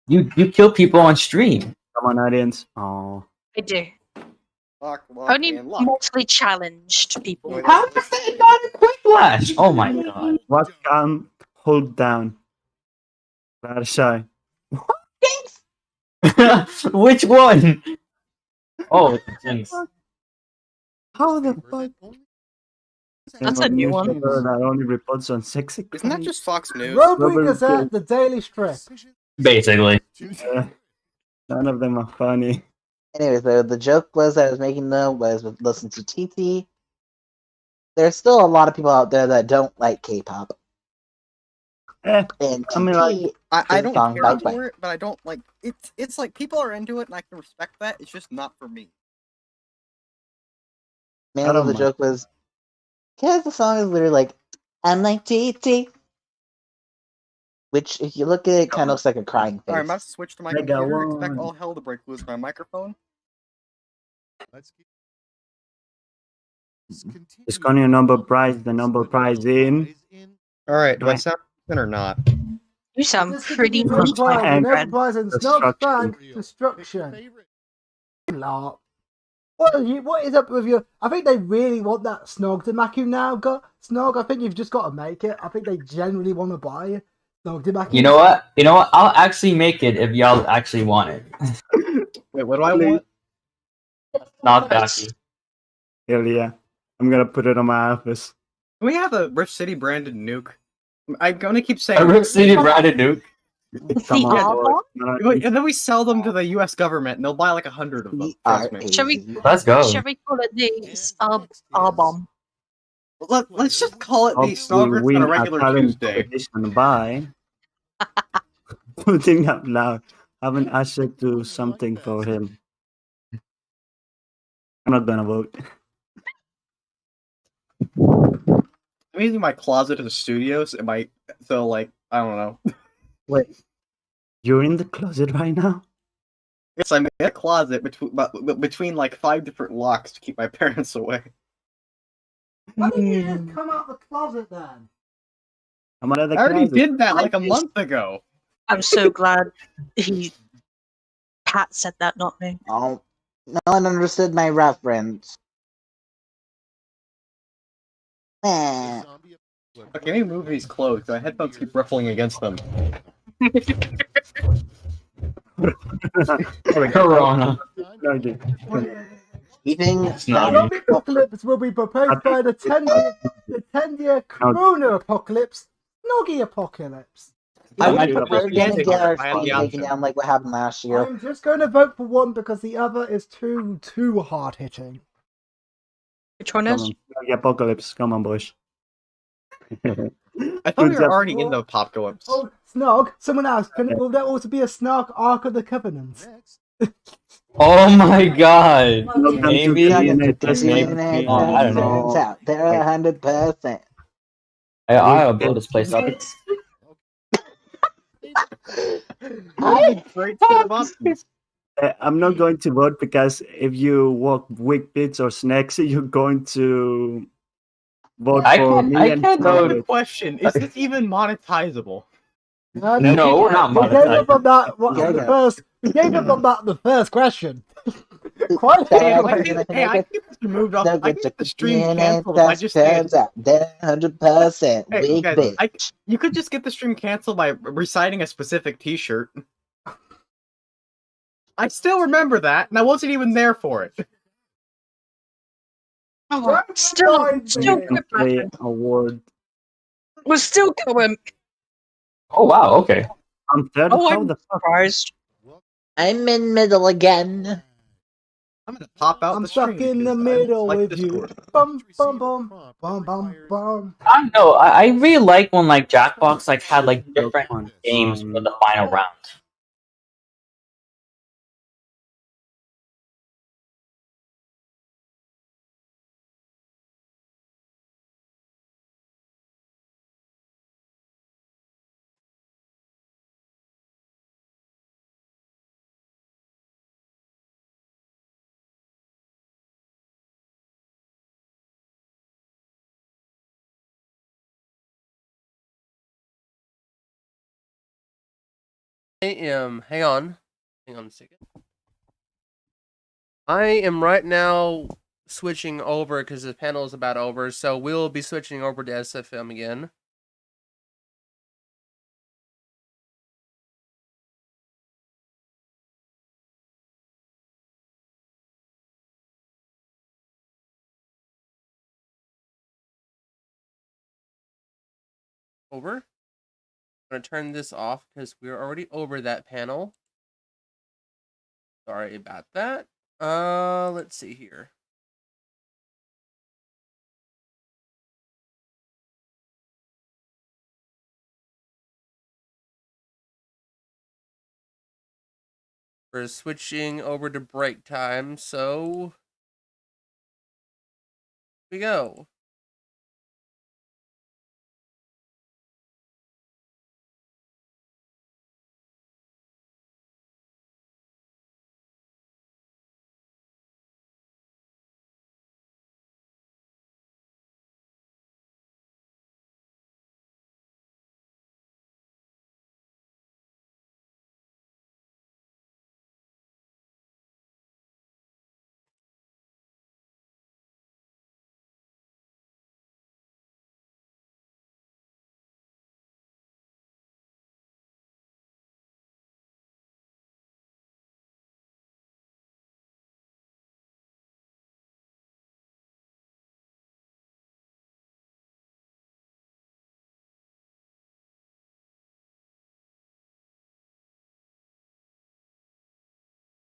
C: You kill people on stream.
H: Come on, audience. Oh.
F: I do.
N: Lock,
F: Only
N: and lock.
F: mostly challenged people.
C: How is that not a quick flash? Oh my god.
H: What can hold down? Very shy.
C: Which one? Oh, thanks.
H: How the fuck?
F: That's a new one.
H: That only reports on sexy.
N: Isn't that just Fox News?
E: Robbery Gazette, the Daily Strip.
C: Basically.
H: None of them are funny.
K: anyways, the joke was I was making though was with listen to TT. There's still a lot of people out there that don't like K-pop. And
H: I mean, like,
K: TT
N: I
K: is
N: don't
K: song
N: care
K: by Twin.
N: for it, but I don't like it's like people are into it and I can respect that. It's just not for me.
K: Mainly
H: don't
K: the
H: mind.
K: joke was, because the song is literally like, I'm like TT. Which, if you look at it, kind of looks like a crying face.
N: Alright, I'm about to switch to my
H: Mega
N: computer. Expect
H: one.
N: all hell to break loose with my microphone.
H: It's on your number prize, the number prize in.
N: Alright, do I
H: Right.
N: sound decent or not?
F: You sound pretty
E: No
F: much
E: prize,
F: like
E: no
F: Fred.
E: prize in Snog's Bank Destruction. Larp. What is up with you? I think they really want that Snog to Maku now. Snog, I think you've just got to make it. I think they genuinely want to buy it. Snog to Maku.
C: You know what? You know what? I'll actually make it if y'all actually want it.
N: Wait, what do I want?
C: Not Becky.
H: Hell yeah. I'm gonna put it on my office.
N: Can we have a Rift City branded nuke? I'm gonna keep saying
C: A Rift City branded nuke.
H: Come on,
F: R-bomb?
H: boys. No,
N: Wait, and then we sell them to the U.S. government, and they'll buy like 100 of them. Trust me.
F: Shall we?
C: Let's go.
F: Shall we call it the R-bomb?
N: Let's just call it the
H: Hopefully
N: Snoggers
H: win
N: on a
H: a
N: regular
H: talent
N: Tuesday.
H: competition by putting up loud. Haven't asked to do something for him. I'm not gonna vote.
N: I'm using my closet as a studio, so I don't know.
H: Wait, you're in the closet right now?
N: Yes, I'm in a closet between like 5 different locks to keep my parents away.
E: Why didn't you just come out the closet then?
H: I'm out of the
N: I already
H: closet.
N: did that like a month ago.
F: I'm so glad Pat said that, not me.
K: Oh, no one understood my reference. Eh.
N: Okay, let me move these clothes. My headphones keep ruffling against them.
C: Corona.
K: Eating
E: Zombie apocalypse will be proposed by the 10-year Corona apocalypse, Snoggy apocalypse.
K: We're
N: I
K: gonna get our phone taken down like what happened last year.
E: I'm just going to vote for one because the other is too hard hitting.
F: Which one
H: Come
F: is?
H: on, the apocalypse. Come on, boys.
N: I thought we were already in the apocalypse.
E: Oh, Snog, someone else. Will there also be a Snog Ark of the Covenant?
C: Oh my god.
H: Maybe.
C: Maybe.
K: There
C: I don't know.
K: They're 100%.
C: I'll blow this place up.
H: I'm not going to vote because if you walk weak bits or snacks, you're going to vote for me.
N: I can't know the question. Is this even monetizable?
C: No, we're not
E: We gave up
C: monetized.
E: on that. We gave up on that the first question.
N: What? Hey,
K: That's
N: I
K: gonna
N: can,
K: make
N: hey, I
K: it.
N: can get this removed off.
K: They'll
N: I
K: get
N: can
K: your
N: get the stream
K: DNA
N: canceled if I
K: test
N: just say
K: turns out they're 100%
N: Hey,
K: weak,
N: guys,
K: bitch.
N: you could just get the stream canceled by reciting a specific T-shirt. I still remember that, and I wasn't even there for it.
F: Oh, still
H: You can
F: good
H: play
F: reference.
H: award.
F: We're still going.
C: Oh wow, okay.
H: I'm third.
F: Oh,
H: How
F: I'm
H: the fuck?
F: surprised.
K: I'm in middle again.
N: I'm gonna pop out
V: I'm
N: the
V: stuck
N: stream
V: in the
N: because
V: middle
N: like
V: with
N: Discord.
V: you. Bum bum bum bum bum bum.
C: I don't know. I really like when like Jackbox like had like
H: Joke
C: different
H: one.
C: games for the final round.
L: Hang on a second. I am right now switching over because the panel is about over, so we'll be switching over to SFM again. Over. I'm gonna turn this off because we're already over that panel. Sorry about that. Let's see here. We're switching over to break time, so here we go.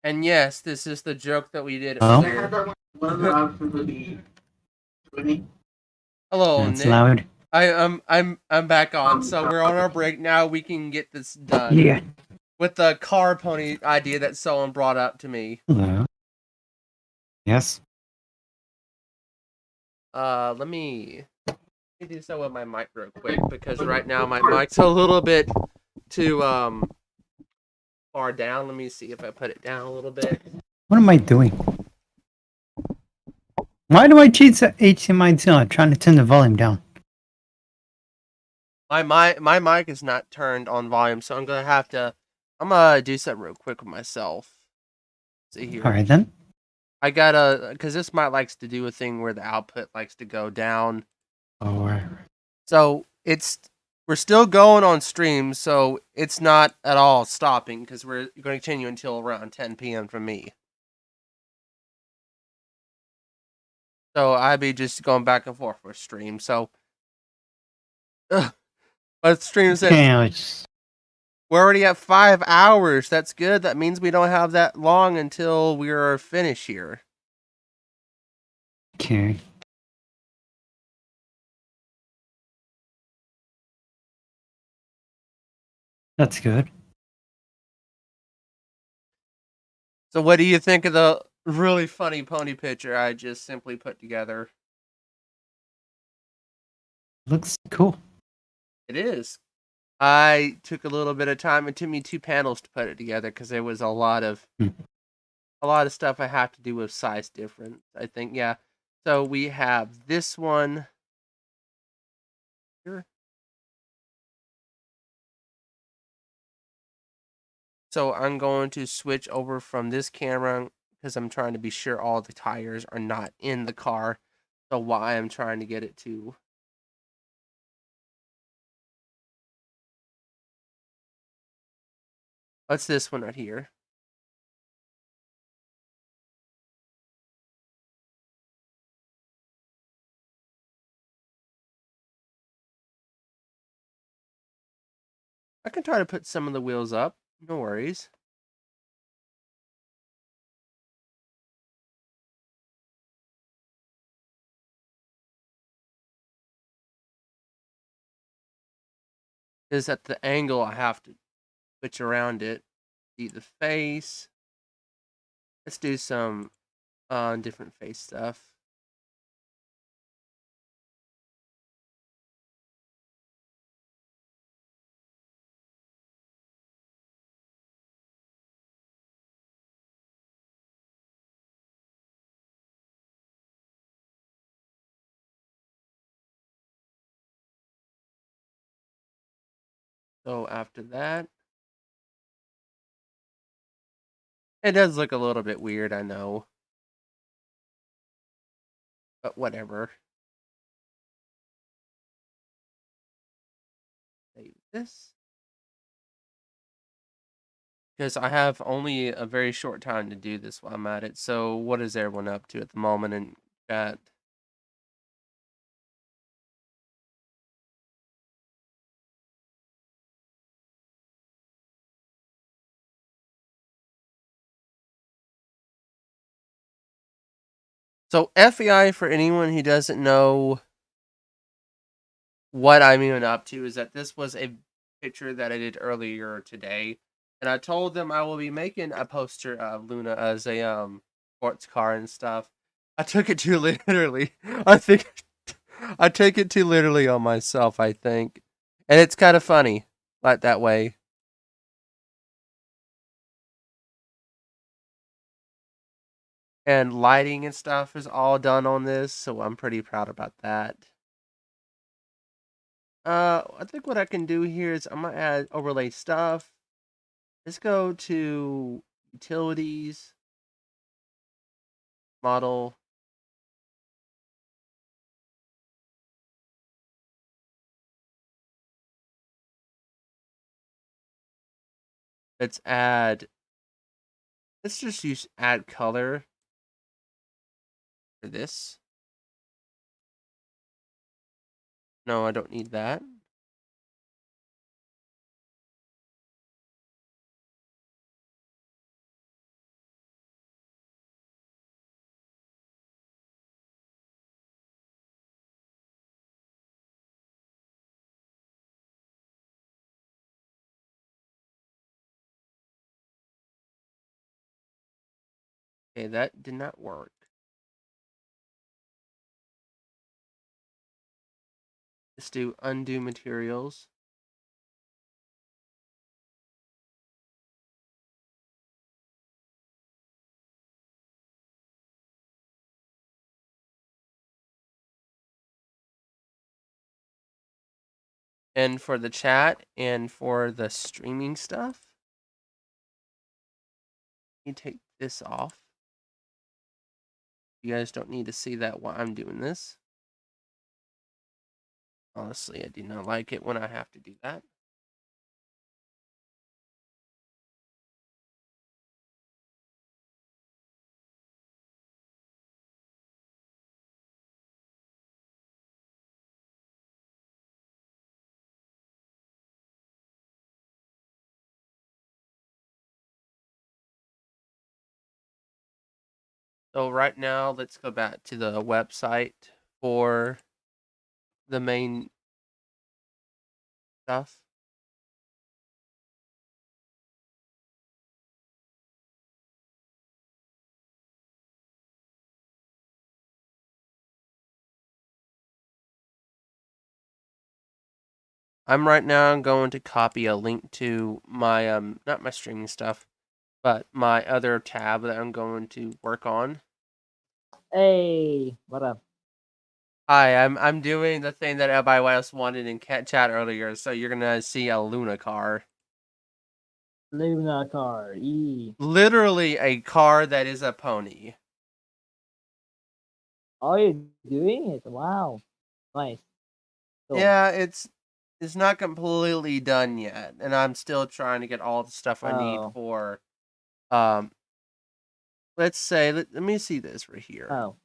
L: And yes, this is the joke that we did earlier. Hello,
G: That's
L: Nick.
G: loud.
L: I'm back on. So we're on our break now. We can get this done.
G: Yeah.
L: With the car pony idea that someone brought up to me.
G: Hello. Yes.
L: Let me do so with my mic real quick because right now my mic's a little bit too far down. Let me see if I put it down a little bit.
G: What am I doing? Why do I cheat HDMI trying to turn the volume down?
L: My mic is not turned on volume, so I'm gonna do something real quick with myself. See here.
G: All right then.
L: I gotta, because this mic likes to do a thing where the output likes to go down.
G: Oh, all right.
L: So we're still going on stream, so it's not at all stopping because we're going to continue until around 10 p.m. from me. So I'd be just going back and forth with stream. So, but stream says
G: Okay,
L: we're already at 5 hours. That's good. That means we don't have that long until we are finished here.
G: okay. That's good.
L: So, what do you think of the really funny pony picture I just simply put together?
G: Looks cool.
L: It is. I took a little bit of time. It took me 2 panels to put it together because there was a lot of stuff I have to do with size difference. I think, yeah. So we have this one here. So I'm going to switch over from this camera because I'm trying to be sure all the tires are not in the car. So why I'm trying to get it to. What's this one right here? I can try to put some of the wheels up. No worries. Is at the angle I have to switch around it. See the face. Let's do some different face stuff. So after that, it does look a little bit weird, I know. But whatever. Save this. Because I have only a very short time to do this while I'm at it. So what is everyone up to at the moment in chat? So FEI, for anyone who doesn't know what I'm even up to, is that this was a picture that I did earlier today. And I told them I will be making a poster of Luna as a sports car and stuff. I took it too literally. I think I take it too literally on myself, I think. And it's kind of funny, like that way. And lighting and stuff is all done on this, so I'm pretty proud about that. I think what I can do here is I'm gonna add overlay stuff. Let's go to utilities, model. Let's just use add color for this. No, I don't need that. Okay, that did not work. Let's do undo materials. And for the chat and for the streaming stuff, you take this off. You guys don't need to see that while I'm doing this. Honestly, I do not like it when I have to do that. So right now, let's go back to the website for the main stuff. I'm right now going to copy a link to my not my streaming stuff, but my other tab that I'm going to work on.
Q: Hey, what up?
L: Hi, I'm doing the thing that everybody else wanted in chat earlier, so you're gonna see a Luna car.
Q: Luna car.
L: Literally a car that is a pony.
Q: Oh, you're doing it. Wow. Nice. Cool.
L: Yeah, it's not completely done yet, and I'm still trying to get all the stuff I need
Q: Oh.
L: for um let's say let me see this right here.
Q: Oh.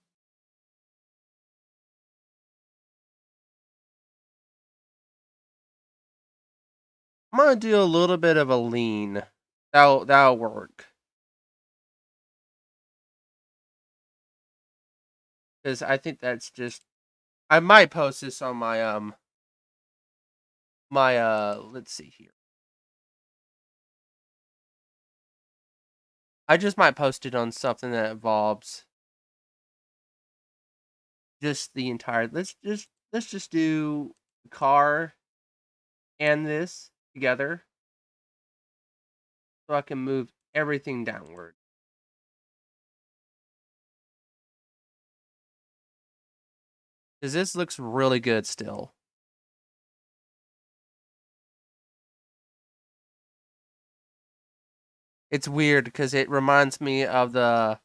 L: I'm gonna do a little bit of a lean. That'll work. Because I think that's just I might post this on my let's see here. I just might post it on something that involves just the entire let's just do car and this together so I can move everything downward. Because this looks really good still. It's weird because it reminds me of the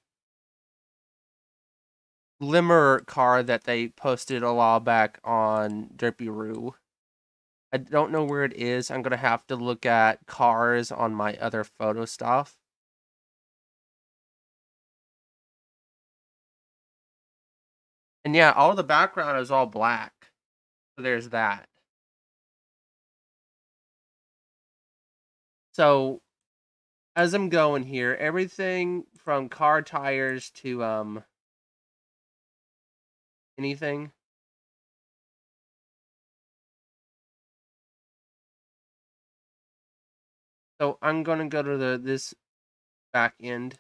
L: Glimmer car that they posted a while back on Derpy-roo. I don't know where it is. I'm going to have to look at cars on my other photo stuff. And yeah, all the background is all black. So there's that. So as I'm going here, everything from car tires to anything. So I'm going to go to this back end.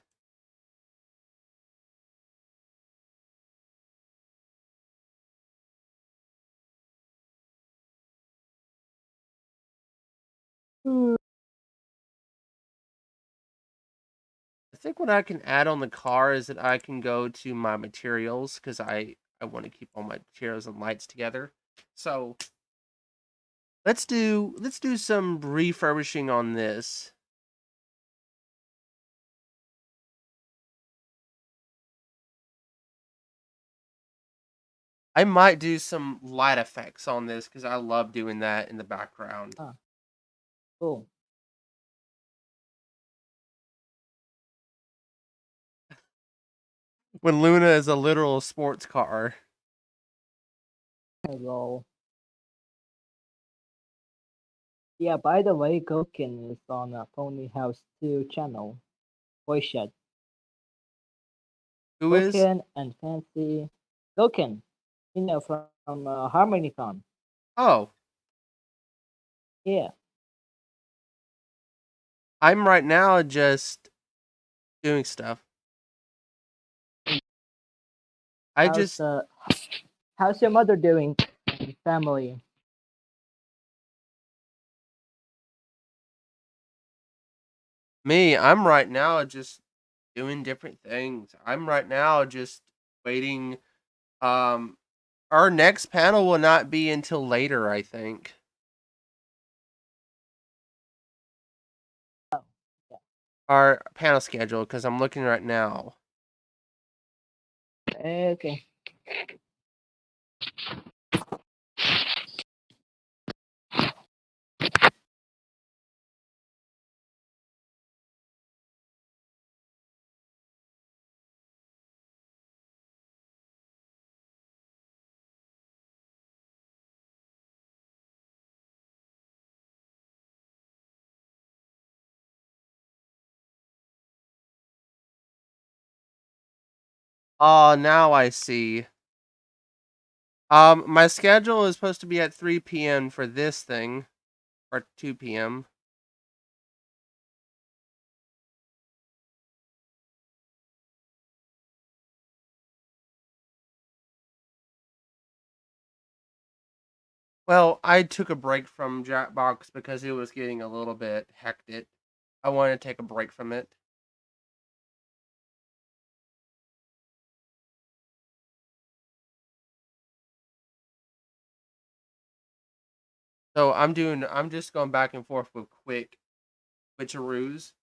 L: I think what I can add on the car is that I can go to my materials because I want to keep all my materials and lights together. So let's do some refurbishing on this. I might do some light effects on this because I love doing that in the background.
Q: Cool.
L: When Luna is a literal sports car.
Q: Hello. Yeah, by the way, Gokin is on a Pony House 2 channel. Voice chat.
L: Who is?
Q: Gokin and Fancy. Gokin, you know, from HarmonyCon.
L: Oh.
Q: Yeah.
L: I'm right now just doing stuff.
Q: How's your mother doing? And family.
L: Me, I'm right now just doing different things. I'm right now just waiting. Our next panel will not be until later, I think. Our panel schedule, because I'm looking right now.
Q: Okay.
L: Oh, now I see. My schedule is supposed to be at 3 p.m. for this thing, or 2 p.m. Well, I took a break from Jackbox because it was getting a little bit hectic. I wanted to take a break from it. So I'm just going back and forth with Quick switcheroos.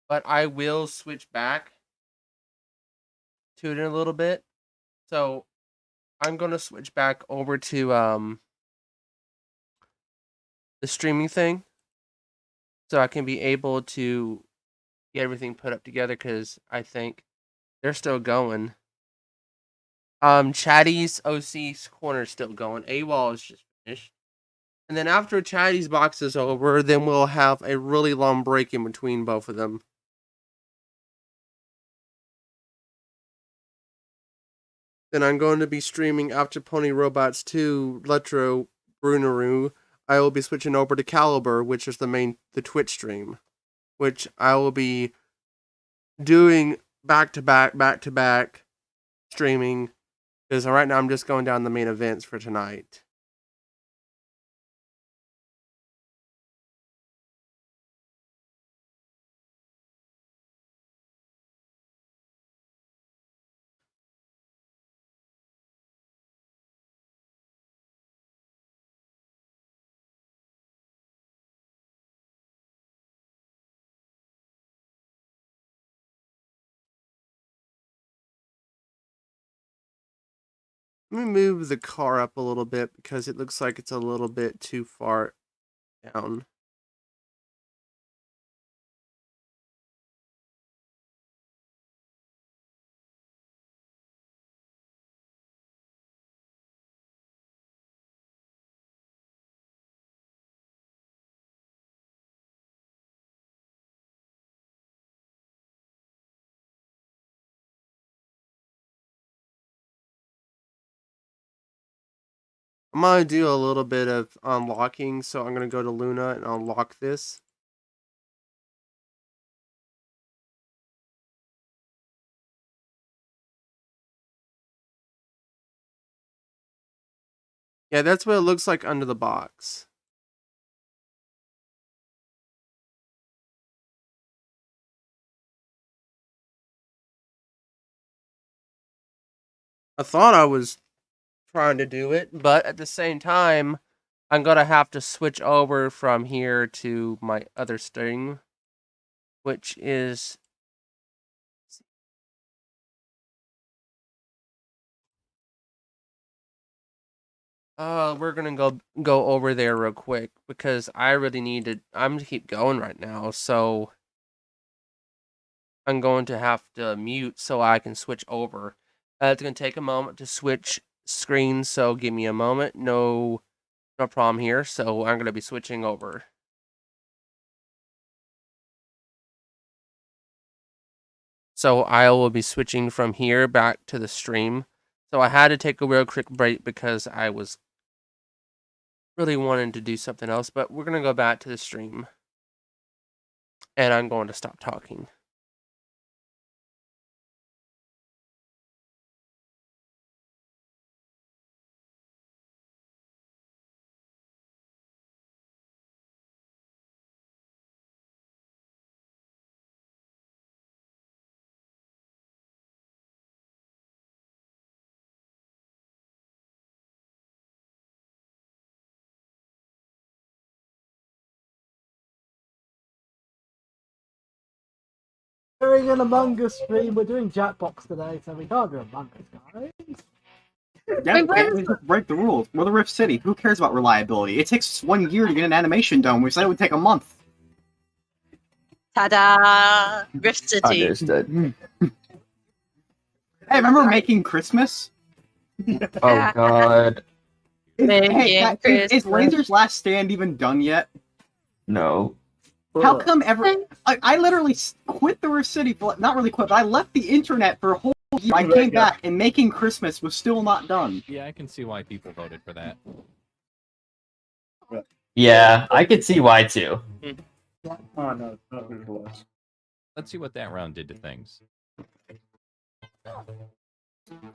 L: But I will switch back to it in a little bit. So I'm going to switch back over to the streaming thing so I can be able to get everything put up together because I think they're still going. Chatty's OC's corner is still going. AWOL is just finished. And then after Chatty's box is over, then we'll have a really long break in between both of them. Then I'm going to be streaming after Pony Robots 2 Letro Bruneru. I will be switching over to Caliber, which is the Twitch stream, which I will be doing back to back streaming, because right now I'm just going down the main events for tonight. Let me move the car up a little bit because it looks like it's a little bit too far down. I'm going to do a little bit of unlocking, so I'm going to go to Luna and unlock this. Yeah, that's what it looks like under the box. I thought I was trying to do it, but at the same time, I'm going to have to switch over from here to my other stream, which is... we're gonna go over there real quick because I really need to. I'm gonna keep going right now, so I'm going to have to mute so I can switch over. It's gonna take a moment to switch screens, so give me a moment. No problem here. So I'm gonna be switching over. So I will be switching from here back to the stream. So I had to take a real quick break because I was really wanting to do something else, but we're gonna go back to the stream. And I'm going to stop talking.
J: During an Among Us stream, we're doing Jackbox today, so we can't do Among Us, guys.
N: Yeah, we just break the rules. We're the Rift City. Who cares about reliability? It takes 1 year to get an animation done. We said it would take a month.
F: Ta-da! Rift City.
N: Understood. Hey, remember Making Christmas?
K: Oh God.
N: Is Laser's Last Stand even done yet?
K: No.
N: How come I literally quit the Rift City, not really quit, but I left the internet for a whole year. I came back and Making Christmas was still not done.
R: Yeah, I can see why people voted for that.
C: Yeah, I could see why too.
H: Oh no, it's not really close.
R: Let's see what that round did to things.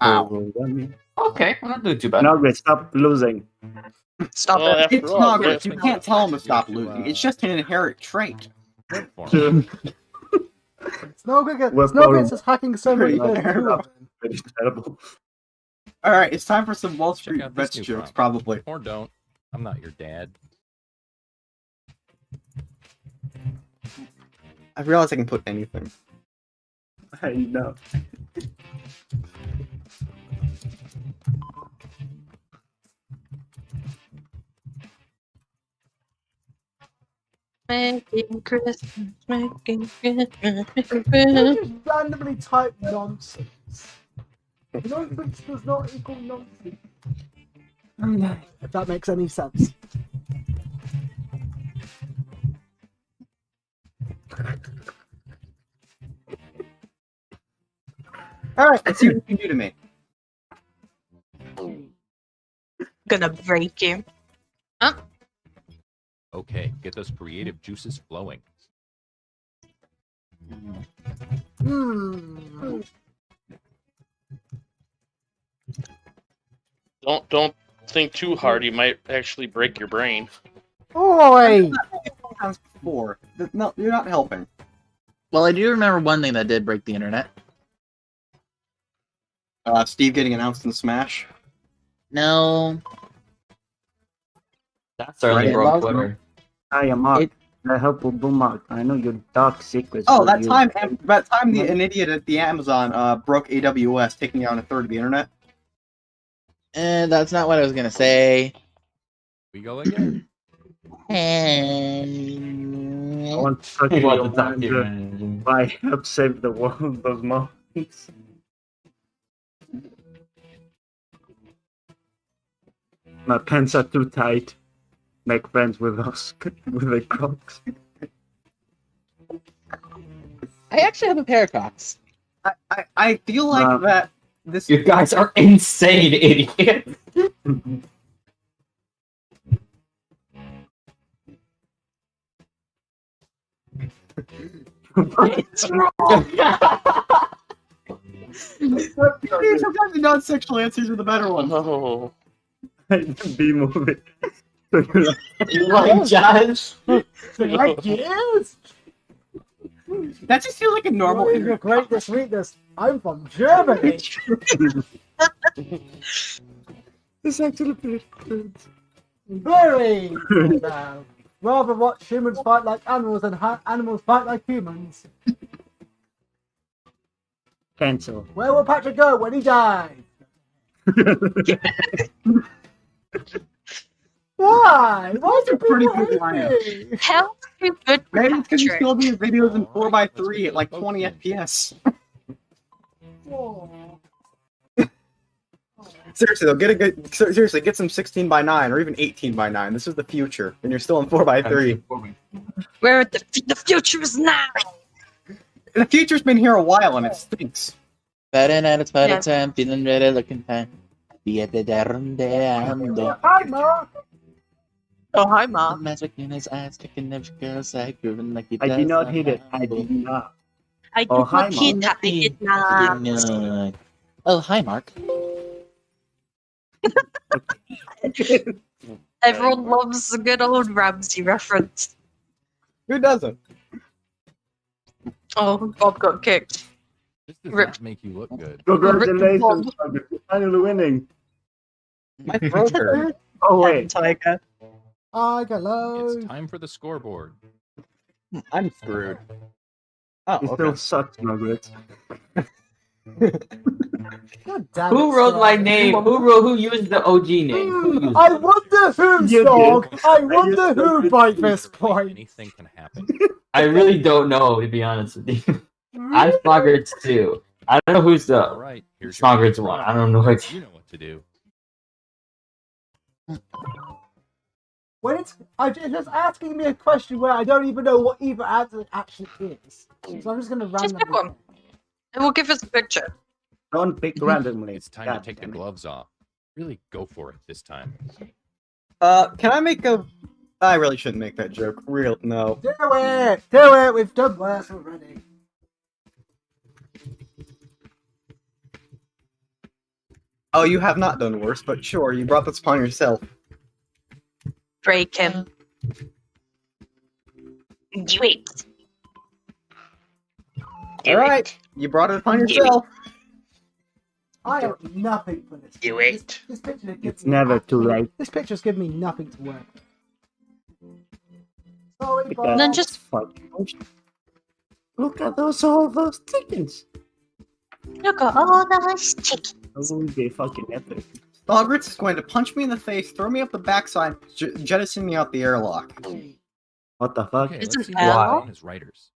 N: Ow.
C: Okay, I'm not doing too bad.
H: No, wait, stop losing.
N: Stop
H: Oh,
N: it. It's
H: after all,
N: not
H: yeah.
N: You can't tell him to stop losing. It's just an inherent trait.
J: Snowbits is hacking so many things.
H: It's terrible.
N: Alright, it's time for some Wall Street
R: Check out this
N: Bets
R: new
N: jokes,
R: prompt.
N: probably.
R: Or don't. I'm not your dad.
N: I realize I can put anything.
H: I know.
F: Making Christmas, making Christmas, making
J: You
F: Christmas.
J: just randomly type nonsense. Nonsense does not equal nonsense. If that makes any sense.
N: Alright, let's see what you can do to me.
F: Gonna break you. Huh?
R: Okay, get those creative juices flowing.
S: Don't think too hard. You might actually break your brain.
J: Oi!
N: Times before. No, you're not helping.
K: Well, I do remember one thing that did break the internet.
N: Steve getting announced in Smash.
K: No.
C: That certainly
N: Right,
C: broke
N: Bob?
C: Twitter.
H: I am Mark. I help with Boomark. I know your dark secrets.
N: Oh,
H: but
N: that
H: you-
N: time an idiot at the Amazon broke AWS, taking down a third of the internet.
K: And that's not what I was gonna say.
R: We go again.
H: I want to talk to
C: You want
H: your
C: to talk to your
H: manager. Why help save the world? Those monkeys. My pants are too tight. Make friends with us with the Crocs.
K: I actually have a pair of Crocs.
N: I feel like that this.
C: You guys are insane, idiot.
F: It's wrong.
N: Sometimes the non-sexual answers are the better ones.
S: Oh.
H: B movie.
C: You like Josh?
J: Yes!
N: That just feels like a normal.
J: What is your greatest weakness? I'm from Germany!
H: It's actually pretty good.
J: Very good now. Rather watch humans fight like animals than animals fight like humans.
H: Cancel.
J: Where will Patrick go when he dies? Why? Why do
N: pretty
J: people
N: good
J: hate
N: lineup.
J: me?
F: How stupid,
N: Maybe it's because you
F: Patrick.
N: still do videos in 4x3 at like 20 FPS. Seriously though, seriously, get some 16:9 or even 18:9. This is the future, and you're still in 4x3.
F: Where the future is now.
N: The future's been here a while, and it stinks.
K: Better night, it's party
F: Yeah.
K: time, feeling ready, looking fine. Be at the darundeando.
J: Hi, Mark!
F: Oh, hi, Mom.
K: Magic in his eyes, kicking every girl's side, grooving like he
H: I
K: does.
H: did not hit it. I did not.
F: I did
H: Oh, hi,
F: not hit
H: Mom.
F: that. I did
K: He
F: not.
K: did not. Oh, hi, Mark.
F: Everyone loves a good old Ramsey reference.
N: Who doesn't?
F: Oh, Bob got kicked.
R: This does
F: Rip.
R: not make you look good.
H: Congratulations, Robert. You're finally winning.
N: My throat hurt.
H: Oh, wait.
F: Tiger.
J: Hi, hello.
R: It's time for the scoreboard.
N: I'm screwed. Oh,
H: You still suck, Margaret.
J: God damn
C: Who
J: it,
C: wrote my
J: Sly.
C: name? Who used the OG name? Who used
J: I wonder who,
H: You
J: dog.
H: did.
J: I wonder who by this point.
R: Anything can happen.
C: I really don't know, to be honest with you. I'm Smoggers too. I don't know who's
R: All
C: the
R: right, here's your
C: Smoggers one. I don't know what.
R: You know what to do.
J: When it's just asking me a question where I don't even know what either answer it actually is. So I'm just gonna
F: Just
J: randomly.
F: pick one. And we'll give us a picture.
H: Don't pick randomly.
R: It's time
H: God
R: to take the
H: damn it.
R: gloves off. Really go for it this time.
N: Can I make a? I really shouldn't make that joke. No.
J: Do it! Do it! We've done worse already.
N: Oh, you have not done worse, but sure, you brought this upon yourself.
F: Break him. Do it.
N: All right, you brought it upon yourself.
J: I have nothing for this.
S: Do it.
J: This picture gives
H: It's
J: me
H: never too
J: absolute-
H: late.
J: This picture's given me nothing to work with. Sorry,
H: Because
J: Bob.
F: Then just
H: fuck. Look at all those chickens.
F: Look at all those chickens.
H: That would be fucking epic.
N: Stogritz is going to punch me in the face, throw me up the backside, jettison me out the airlock.
H: What the fuck?
R: Okay,
F: It's
R: let's
F: an
R: see who's
F: L.
R: on his writers.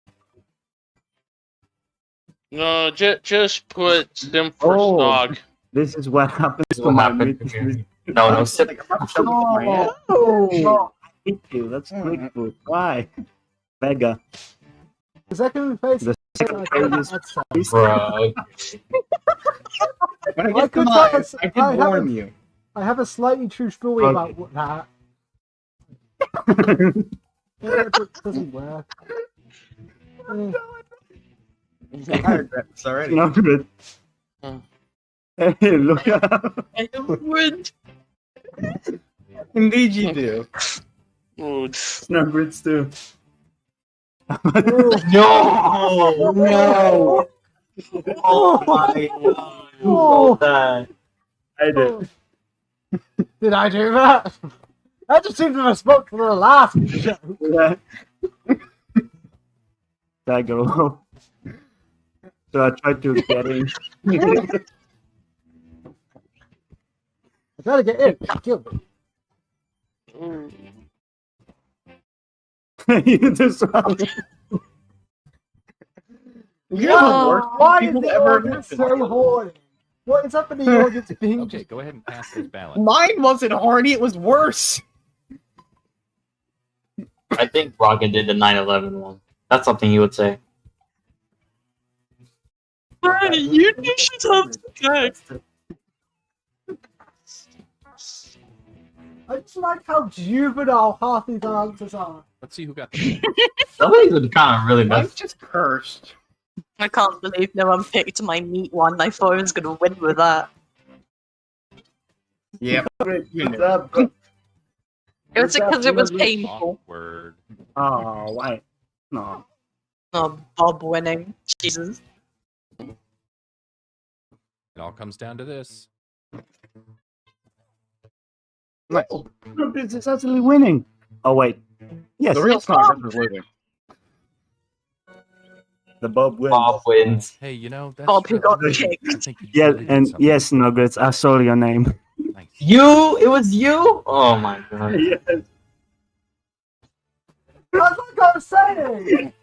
S: No, just put Sim for
H: Oh.
S: Snog.
H: This is what happens to
C: What
H: my
C: happened
H: meat.
C: to me? No, sip.
H: Oh, I hate you. That's quick food. Why? Vega.
M: The second phase.
H: The second phase is
C: Bro.
N: When I
M: I
N: get to
M: could
N: mine,
M: tell us-
N: I did
M: I
N: warn
M: haven't-
N: you.
M: I have a slightly true story
H: Okay.
M: about that. It doesn't work.
N: I heard that already.
H: No good. Hey, look out.
F: I would.
N: Indeed you do.
S: Oh,
H: Snowbirds too.
C: No! No! Oh my god. Who wrote that?
H: I did.
M: Did I do that? I just seemed to have spoke for the last joke.
H: Yeah. That girl. So I tried to get in.
M: I gotta get in. Kill me.
H: You just
N: You know the worst
M: Why is
N: people
M: the
N: ever
M: audience
N: mentioned.
M: so horny? What is up in the audience being
R: Okay, go ahead and pass this ballot.
N: Mine wasn't horny, it was worse.
C: I think Rocket did the 9/11 one. That's something he would say.
F: Hey, you should have sex.
M: I just like how juvenile half these answers are.
R: Let's see who got the
C: Some of these are kind of really
N: I'm
C: messed.
N: just cursed.
F: I can't believe no one picked my meat one. I thought I was gonna win with that.
N: Yep.
H: What's up?
F: It was because it was painful.
R: Awkward.
H: Oh, why? No.
F: Oh, Bob winning. Jesus.
R: It all comes down to this.
H: Snowbirds is actually winning. Oh, wait. Yes.
N: The real Snogritz is losing.
H: The Bob wins.
C: Bob wins.
R: Hey, you know, that's
F: Bob who got
R: I
F: kicked.
R: think you
H: Yeah,
R: really did
H: and
R: something.
H: yes, Nuggets, I saw your name.
R: Thanks.
C: You? It was you? Oh my god.
H: Yes.
M: That's like I was saying!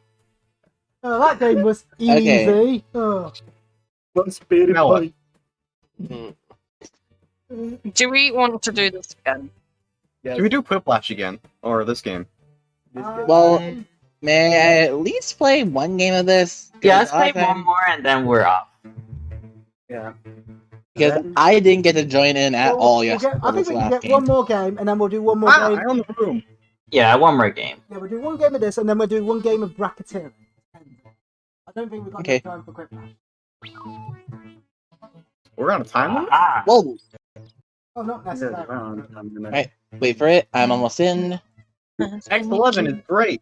M: Oh, that game was easy.
K: Okay.
M: Oh.
H: One spirit
N: Now what?
H: point.
F: Do we want to do this again?
H: Yes.
N: Should we do Quiplash again? Or this game?
K: Well, may I at least play one game of this?
C: Yeah, let's play
K: Okay.
C: one more and then we're off.
H: Yeah.
K: Because I didn't get to join in at all
M: We'll
K: yesterday.
M: get, I think
K: this
M: we can
K: last
M: get
K: game.
M: one more game, and then we'll do one more
N: Ah,
M: game.
N: I own the room.
C: Yeah, one more game.
M: Yeah, we'll do one game of this, and then we'll do one game of bracketeering. I don't think we've got
K: Okay.
M: enough time for quick match.
N: We're on a time limit?
C: Ah.
K: Whoa!
M: Oh, not necessarily.
K: Right, wait for it. I'm almost in.
N: X11 is great.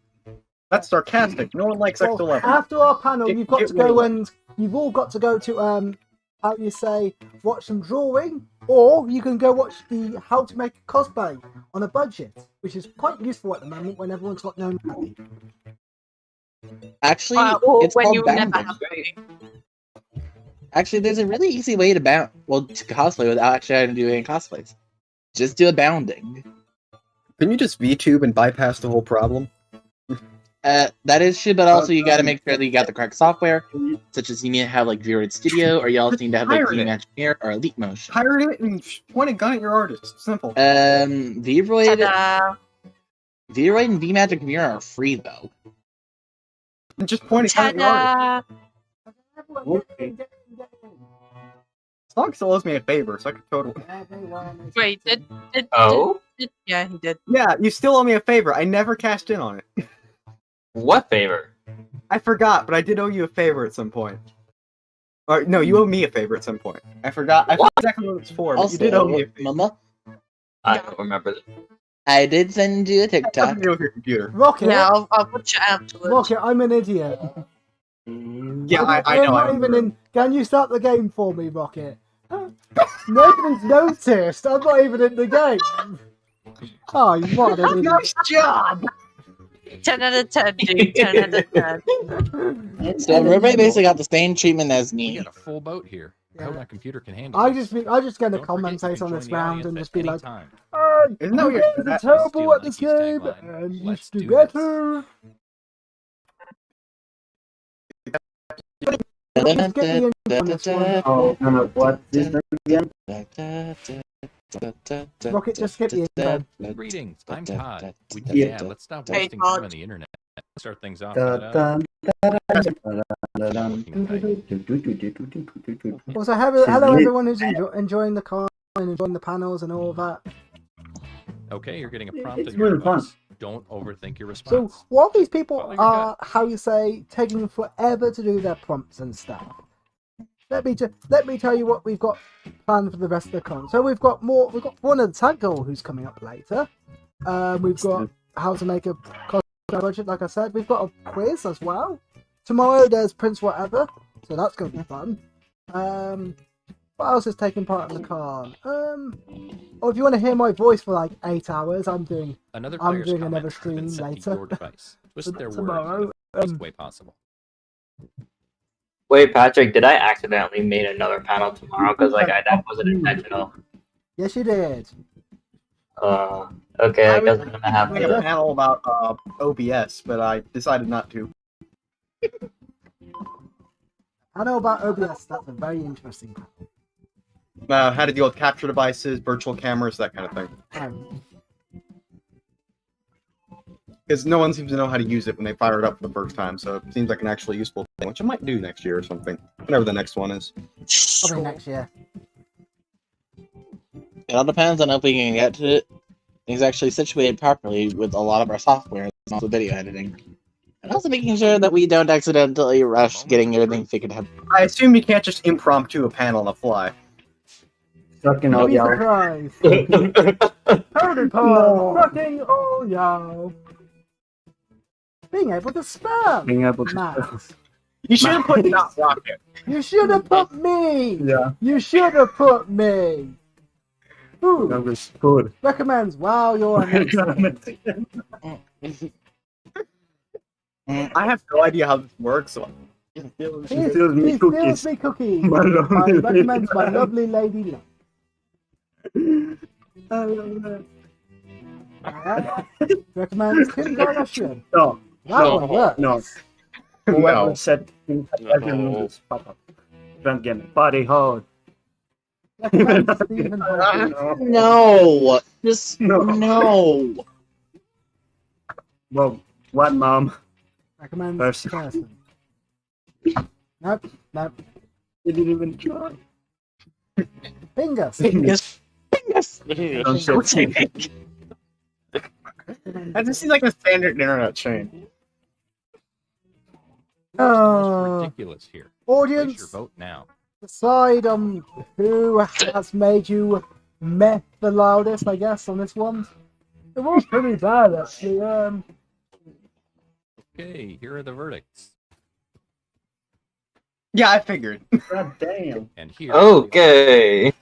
N: That's sarcastic. No one likes
M: Well,
N: X11.
M: after our panel,
N: Get-
M: you've got
N: get
M: to go
N: rid of
M: and you've all got to go to how do you say, watch some drawing, or you can go watch the how to make a cosplay on a budget, which is quite useful at the moment when everyone's got no money.
K: Actually,
F: Or
K: it's
F: when
K: called
F: you never
K: bounding.
F: have money.
K: Actually, there's a really easy way to to cosplay without actually having to do any cosplays. Just do a bounding.
N: Can you just VTube and bypass the whole problem?
K: That is true, but also you gotta make sure that you got the correct software, such as you need to have like V-Raid Studio, or you also need to have like
N: Pirate it.
K: Image Premiere or Elite Motion.
N: Pirate it and point a gun at your artist. Simple.
K: V-Raid,
F: Ta-da.
K: V-Raid and V-Magic Premiere are free though.
N: And just point a gun at your artist.
F: Ta-da.
N: Slog still owes me a favor, so I could totally.
F: Wait, did
C: Oh?
F: yeah, he did.
N: Yeah, you still owe me a favor. I never cashed in on it.
C: What favor?
N: I forgot, but I did owe you a favor at some point. Or no, you owe me a favor at some point. I forgot. I forgot exactly what it's for, but
K: Also,
N: you did owe me a favor.
K: Mama,
C: I don't remember that.
K: I did send you a TikTok.
N: Something to do with your computer.
M: Rocket,
F: Yeah, I'll watch it afterwards.
M: Rocket, I'm an idiot.
N: Yeah, I know.
M: I'm not even in. Can you start the game for me, Rocket? Nobody's noticed. I'm not even in the game. Oh, you what an idiot.
N: Nice job.
F: 10 out of 10, dude. 10 out of 10.
K: So everybody basically got the same treatment as
R: We
K: me.
R: got a full boat here. I hope my computer can handle
M: I
R: this.
M: just get to
R: Don't forget you
M: commentate
R: can
M: on
R: join
M: this
R: the
M: round
R: audience
M: and
R: at
M: just be
R: any
M: like,
R: time.
N: Isn't that what
M: you
N: you're
M: guys
N: good
M: are
N: at?
M: terrible
R: Steal
M: at this
R: Nike's
M: game,
R: tagline.
M: and you
R: Let's
M: should do
R: do this.
M: better. Let's get the intro on this one.
H: Oh, no, what is that again?
M: Rocket, just skip the intro.
R: Greetings, I'm Todd.
H: Yeah.
R: Let's stop
F: Hey,
R: wasting time
F: Todd.
R: on the internet. Let's start things off.
M: Also, hello everyone who's enjoying the con and enjoying the panels and all of that.
R: Okay, you're getting a prompt
H: It's
R: on your
H: really fun.
R: device. Don't overthink your
M: So,
R: response.
M: while these people
R: Follow your
M: are, how you say, taking forever to do their prompts and stuff, let me tell you what we've got planned for the rest of the con. So we've got one of the tag goal who's coming up later. We've got how to make a cosplay budget, like I said. We've got a quiz as well. Tomorrow there's Prince Whatever, so that's going to be fun. What else is taking part in the con? Or if you want to hear my voice for like 8 hours, I'm doing
R: Another
M: I'm
R: player's
M: doing
R: comment
M: another
R: has been
M: stream
R: sent to
M: later.
R: your device. Twist their words in
M: Tomorrow.
R: the best way possible.
C: Wait, Patrick, did I accidentally make another panel tomorrow? Because that wasn't intentional.
M: Yes, you did.
C: Okay, I
N: I
C: guess
N: was
C: I'm gonna have
N: doing a
C: to.
N: panel about OBS, but I decided not to.
M: I know about OBS. That's a very interesting.
N: How to deal with capture devices, virtual cameras, that kind of thing. Because no one seems to know how to use it when they fire it up for the first time, so it seems like an actually useful thing, which I might do next year or something. Whenever the next one is.
M: Probably next year.
K: It all depends on if we can get to things actually situated properly with a lot of our software and also video editing. And also making sure that we don't accidentally rush getting everything figured out.
N: I assume you can't just impromptu a panel on the fly.
H: Sucking
M: You'll
H: up,
M: be
H: y'all.
M: surprised. Howdy, Paul. Fucking all y'all. Being able to spam.
H: Being able to
M: Max.
N: You should have put not rocket.
M: You should have put me.
H: Yeah.
M: You should have put me. Who
H: That was good.
M: recommends? Wow, you're amazing.
N: I have no idea how this works, so
M: He
H: Steals me
M: steals
H: cookies.
M: me cookies.
H: My lovely
M: I recommends my lovely lady love.
H: I love that.
M: Recommends Kim Kardashian.
H: No.
M: That one works.
H: No. Whoever said everyone was pop up. Don't get me. Body hard.
M: Recommends Stephen Hawking.
K: No! Just no!
H: Well, what, Mom?
M: Recommends
H: First.
M: Kirsten. Nope.
H: You didn't even try.
M: Fingers.
H: Don't say
N: that just seems like a standard internet chain.
R: Ridiculous here. Place your
M: Audience,
R: vote now.
M: decide on who has made you meh the loudest, I guess, on this one. It was pretty bad, actually.
R: Okay, here are the verdicts.
N: Yeah, I figured.
H: God damn.
R: And here.
C: Okay.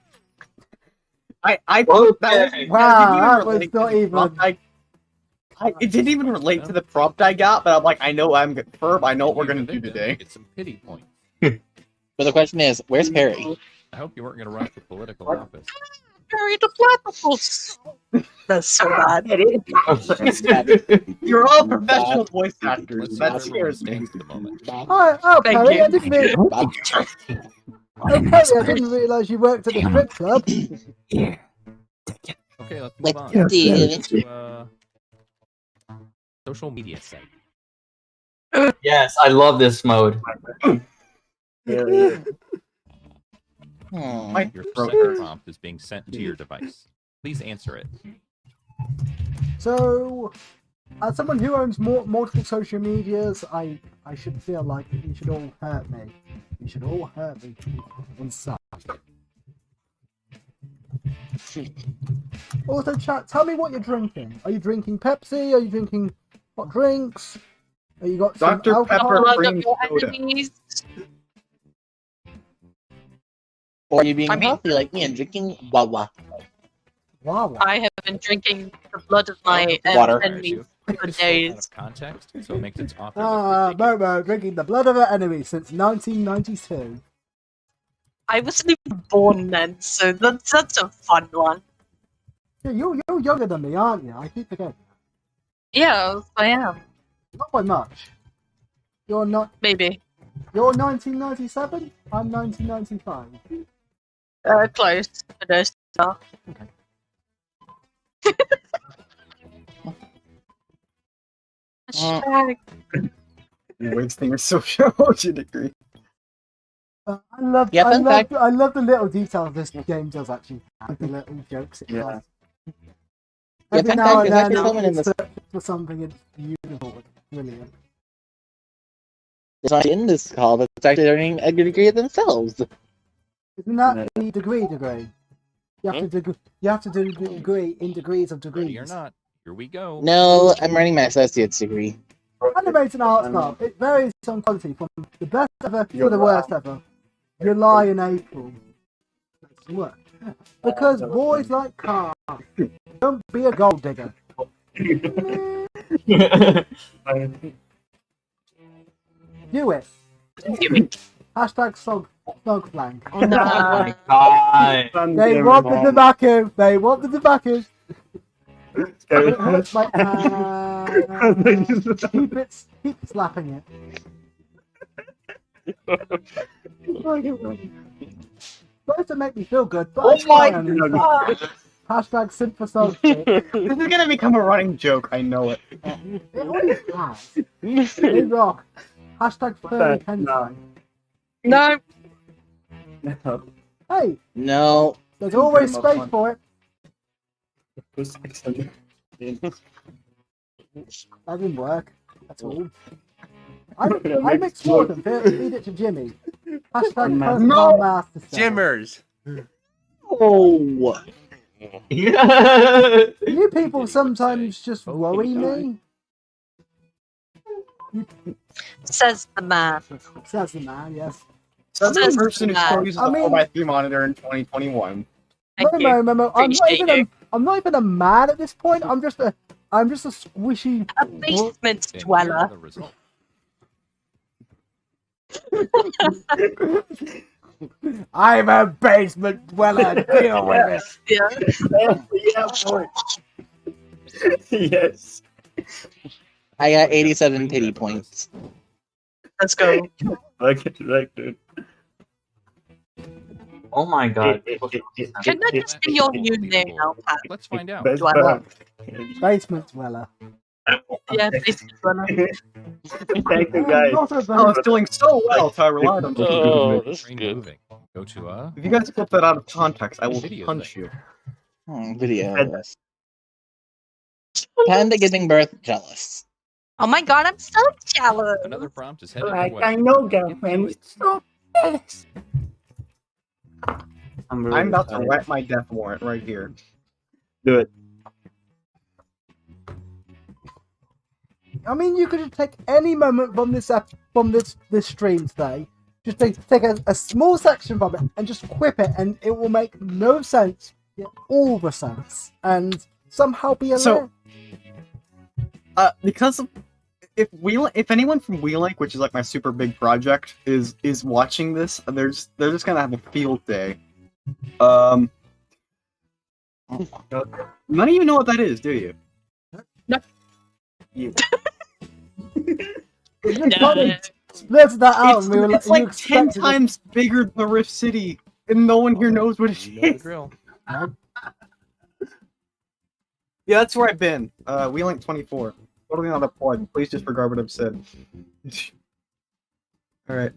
N: I
C: Okay.
M: Wow, that was not even.
N: It didn't even relate to the prompt I got, but I'm like, I know I'm Ferb, I know what we're gonna do today.
R: Get some pity points.
K: But the question is, where's Perry?
R: I hope you weren't going to run for political office.
F: Harry the Platypus. That's so bad.
N: You're all professional voice actors. That scares me.
R: For the moment.
M: Oh,
F: Thank
M: Perry,
F: you.
M: I didn't really. Oh, Perry, I didn't realise you worked at the strip club.
R: Okay, let's
K: Like,
R: move on.
K: David.
R: To, social media site.
C: Yes, I love this mode.
R: Your
N: throat
R: second prompt is being sent to your device. Please answer it.
M: So, as someone who owns multiple social medias, I should feel like you should all hurt me. You should all hurt me and suck. Also, chat, tell me what you're drinking. Are you drinking Pepsi? Are you drinking hot drinks? Are you got some
N: Dr.
M: alcohol?
N: Pepper
F: Blood
N: cream
F: of your
N: soda.
F: enemies.
K: Or are you being
F: I mean-
K: healthy like me and drinking Wawa?
M: Wow.
F: I have been drinking the blood of my
K: Water.
F: enemies Good days.
R: Out of context, so it makes its author
M: Momo drinking the blood of her enemy since 1992.
F: I wasn't even born then, so that's a fun one.
M: Yeah, you're younger than me, aren't you? I keep forgetting.
F: Yeah, I am.
M: Not by much. You're not.
F: Maybe.
M: You're 1997. I'm 1995.
F: Close. But no stuff. Hashtag.
N: Wasting your social degree.
M: I love,
K: Yeah, fun fact.
M: I love the little details this game does actually have, the little jokes it has.
K: Yeah,
M: Every
K: fun
M: now
K: fact,
M: and
K: there's
M: then
K: actually someone in
M: it's
K: this.
M: searching for something it's beautiful, it's brilliant.
K: There's someone in this call that's actually learning a degree themselves.
M: Isn't that the degree? You have to you have to do the degree in degrees of degrees.
R: Ready or not, here we go.
K: No, I'm earning my associate's degree.
M: Animated art style. It varies on quality from the best ever to the worst ever. July and April. That's work. Because boys like cars. Don't be a gold digger. Do it. Hashtag Slogflank.
C: Oh my god.
M: They want the tobacco. They want the tobacco. It hurts my hand. Keep slapping it. Supposed to make me feel good, but
N: Oh my
M: God. Hashtag simp for song.
N: This is gonna become a running joke. I know it.
M: It always has. Hey rock. Hashtag furry hentai.
F: No.
M: Hey,
K: No.
M: there's always space for it. That didn't work at all. I'm explored them. Feed it to Jimmy. Hashtag
L: No.
M: master.
L: Jimmers.
K: Oh.
M: You people sometimes just worry me.
F: Says the man.
M: Says the man, yes.
N: That's the
F: Says
N: person who
F: the man.
N: uses a
M: I mean-
N: 4x3 monitor in 2021.
M: Momo.
F: Appreciate
M: I'm not even a man at this point. I'm just a squishy.
F: A basement dweller.
M: I'm a basement dweller. Deal with it.
H: Yes.
K: I got 87 pity points.
F: Let's go.
H: Like, dude.
C: Oh my god.
F: Can that just be your new name now, Pat?
R: Let's find out.
F: Dweller.
M: Basement dweller.
F: Yeah, basement dweller.
H: Thank you, guys.
N: I was doing so well, so I relied on
S: Oh, this is
R: Train
S: good.
R: moving. Go to
N: If you guys clip that out of context, I will
R: Video
N: punch you.
K: Videos. Panda giving birth, jealous.
F: Oh my god, I'm so jealous.
R: Another prompt is headed
H: Like,
R: your way.
H: I know, girlfriend. So jealous. I'm
N: about to write my death warrant right here.
H: Do it.
M: I mean, you could just take any moment from this stream today, just take a small section from it and just quip it, and it will make no sense, yet all the sense, and somehow be a
N: So, because of, if anyone from WeLink, which is like my super big project, is watching this, they're just gonna have a field day. None of you know what that is, do you?
F: No.
H: You.
M: Splits that out. And we were
N: It's
M: you
N: like 10
M: expected it.
N: times bigger than the Rift City, and no one here knows what it
R: You know the
N: is.
R: drill.
N: Yeah, that's where I've been. WeLink 24. Totally not a plug. Please disregard what I've said. Alright.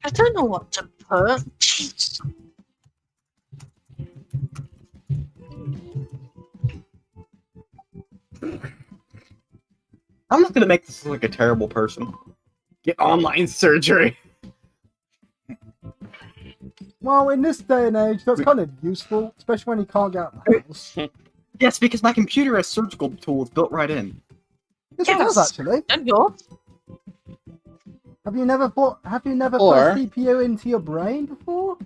F: I don't know what to put. Jeez.
N: I'm not gonna make this look like a terrible person. Get online surgery.
M: Well, in this day and age, that's kind of useful, especially when you can't get out of the house.
N: Yes, because my computer has surgical tools built right in.
M: Yes, it does actually.
F: And yours?
M: Have you never put
K: Or-
M: CPU into your brain before?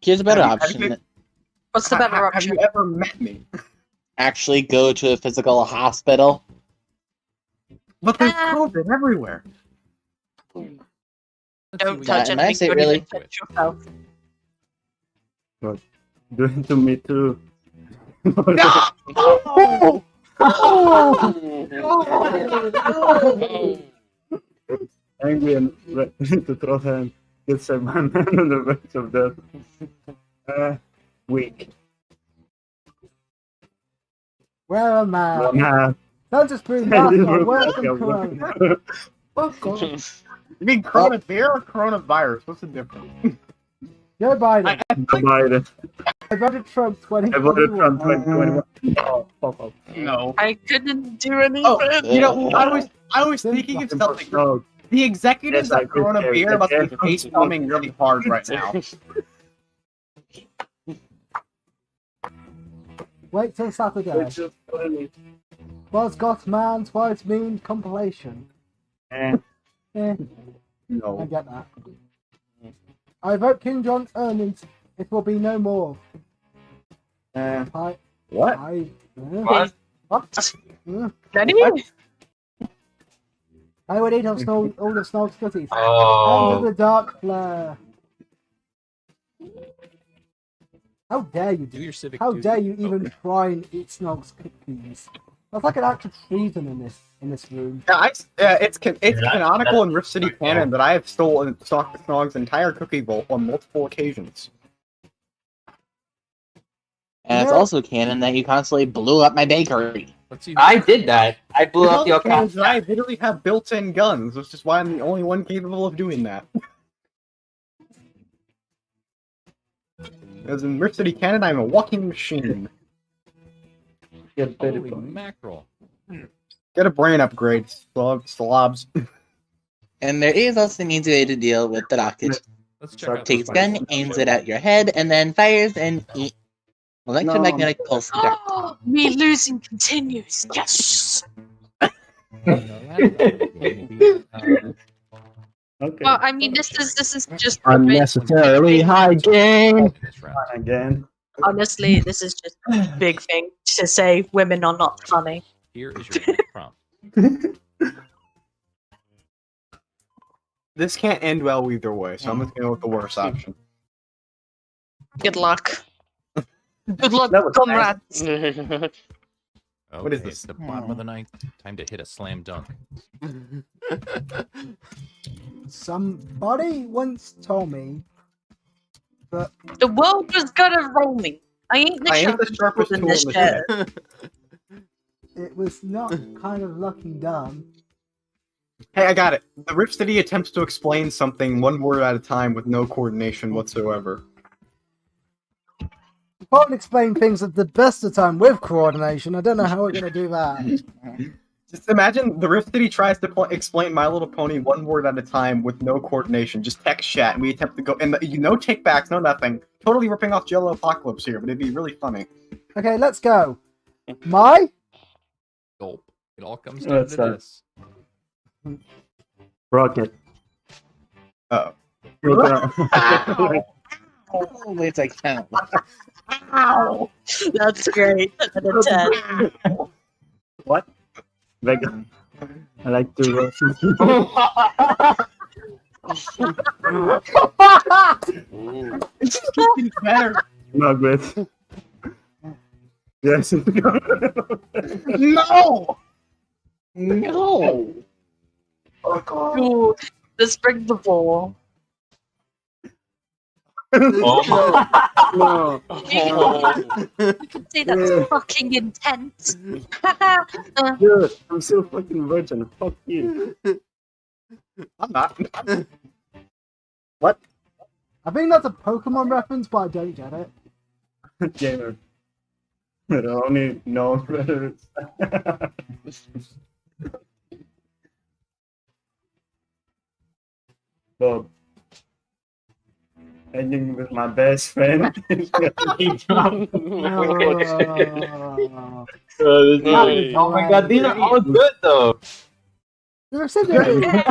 K: Here's a better
N: Have you-
K: option.
F: What's the better
N: Have
F: option?
N: you ever met me?
K: Actually, go to a physical hospital.
N: But there's COVID everywhere.
F: Don't touch
K: in my
F: anything.
K: state,
F: Don't
K: really.
F: even touch yourself.
H: But do it to me too. Angry and ready to throw hand. Gets a man on the verge of death. Weak.
M: Where am I?
H: Nah.
M: Don't just bring back my work from Corona.
N: Fuck off. You mean Corona beer or coronavirus? What's the difference?
M: Joe Biden.
H: Biden.
M: I voted Trump
H: I voted
M: 2021.
H: Trump 2021. Oh, fuck off.
N: No.
F: I couldn't do anything.
N: Oh, you know, I was thinking of something.
H: No.
N: The executives
H: Yes, I
N: of Corona
H: did.
N: beer must be face palming really hard right now.
M: Wait till Saturday. Was got man twice mean compilation. Eh.
H: No.
M: I get that. I vote King John Ernest. It will be no more.
H: What?
F: What?
M: What? I would eat all the snow scutties.
O: Oh.
M: Under the dark flare. How dare you
R: Do your civic
M: How
R: duty.
M: dare you even try and eat Snogg's cookies? That's like an act of treason in this room.
N: Yeah, it's canonical in Rift City canon that I have stolen Snogg's entire cookie bowl on multiple occasions.
K: And it's also canon that you constantly blew up my bakery.
C: I did that. I blew up your
N: Canon
C: car.
N: that I literally have built-in guns, which is why I'm the only one capable of doing that. As in Rift City canon, I'm a walking machine.
R: Holy mackerel.
N: Get a brain upgrade, slobs.
K: And there is also an easy way to deal with the rocket.
R: Let's check out
K: Takes
R: those
K: gun,
R: bikes.
K: aims it at your head, and then fires an electromagnetic pulse dart.
F: Oh, me losing continues. Yes.
H: Okay.
F: Well, I mean, this is just
I: Unnecessarily high gain.
H: Again.
F: honestly, this is just a big thing to say. Women are not funny.
R: Here is your prompt.
N: This can't end well either way, so I'm just gonna go with the worst option.
F: Good luck. Good luck,
H: That was
F: comrades.
R: What
N: is this?
R: The bottom of the ninth. Time to hit a slam dunk.
M: Somebody once told me that
F: The world was gonna roll me. I ain't the sharpest tool in this shed.
M: it was not kind of lucky dumb.
N: Hey, I got it. The Rift City attempts to explain something one word at a time with no coordination whatsoever.
M: You can't explain things at the best of time with coordination. I don't know how we're going to do that.
N: Just imagine the Rift City tries to explain My Little Pony one word at a time with no coordination, just text chat, and we attempt to go, and no takebacks, no nothing. Totally ripping off Jello Apocalypse here, but it'd be really funny.
M: Okay, let's go. My?
R: Gulp. It all comes down to this.
H: Rocket.
N: Oh.
K: Wait, I count.
F: Ow! That's great. 10 out of 10.
H: What? Vegan. I like to roast.
N: It's just getting better.
H: Not good. Yes.
N: No!
K: No!
F: Ooh, let's bring the ball.
H: No.
F: You can say that's fucking intense.
H: Dude, I'm still fucking virgin. Fuck you.
N: I'm not.
H: What?
M: I think that's a Pokemon reference, but I don't get it.
H: Gamer. I only know whether it's. Bob. Ending with my best friend.
C: Oh my god, these are all good though.
M: You're a syndicate.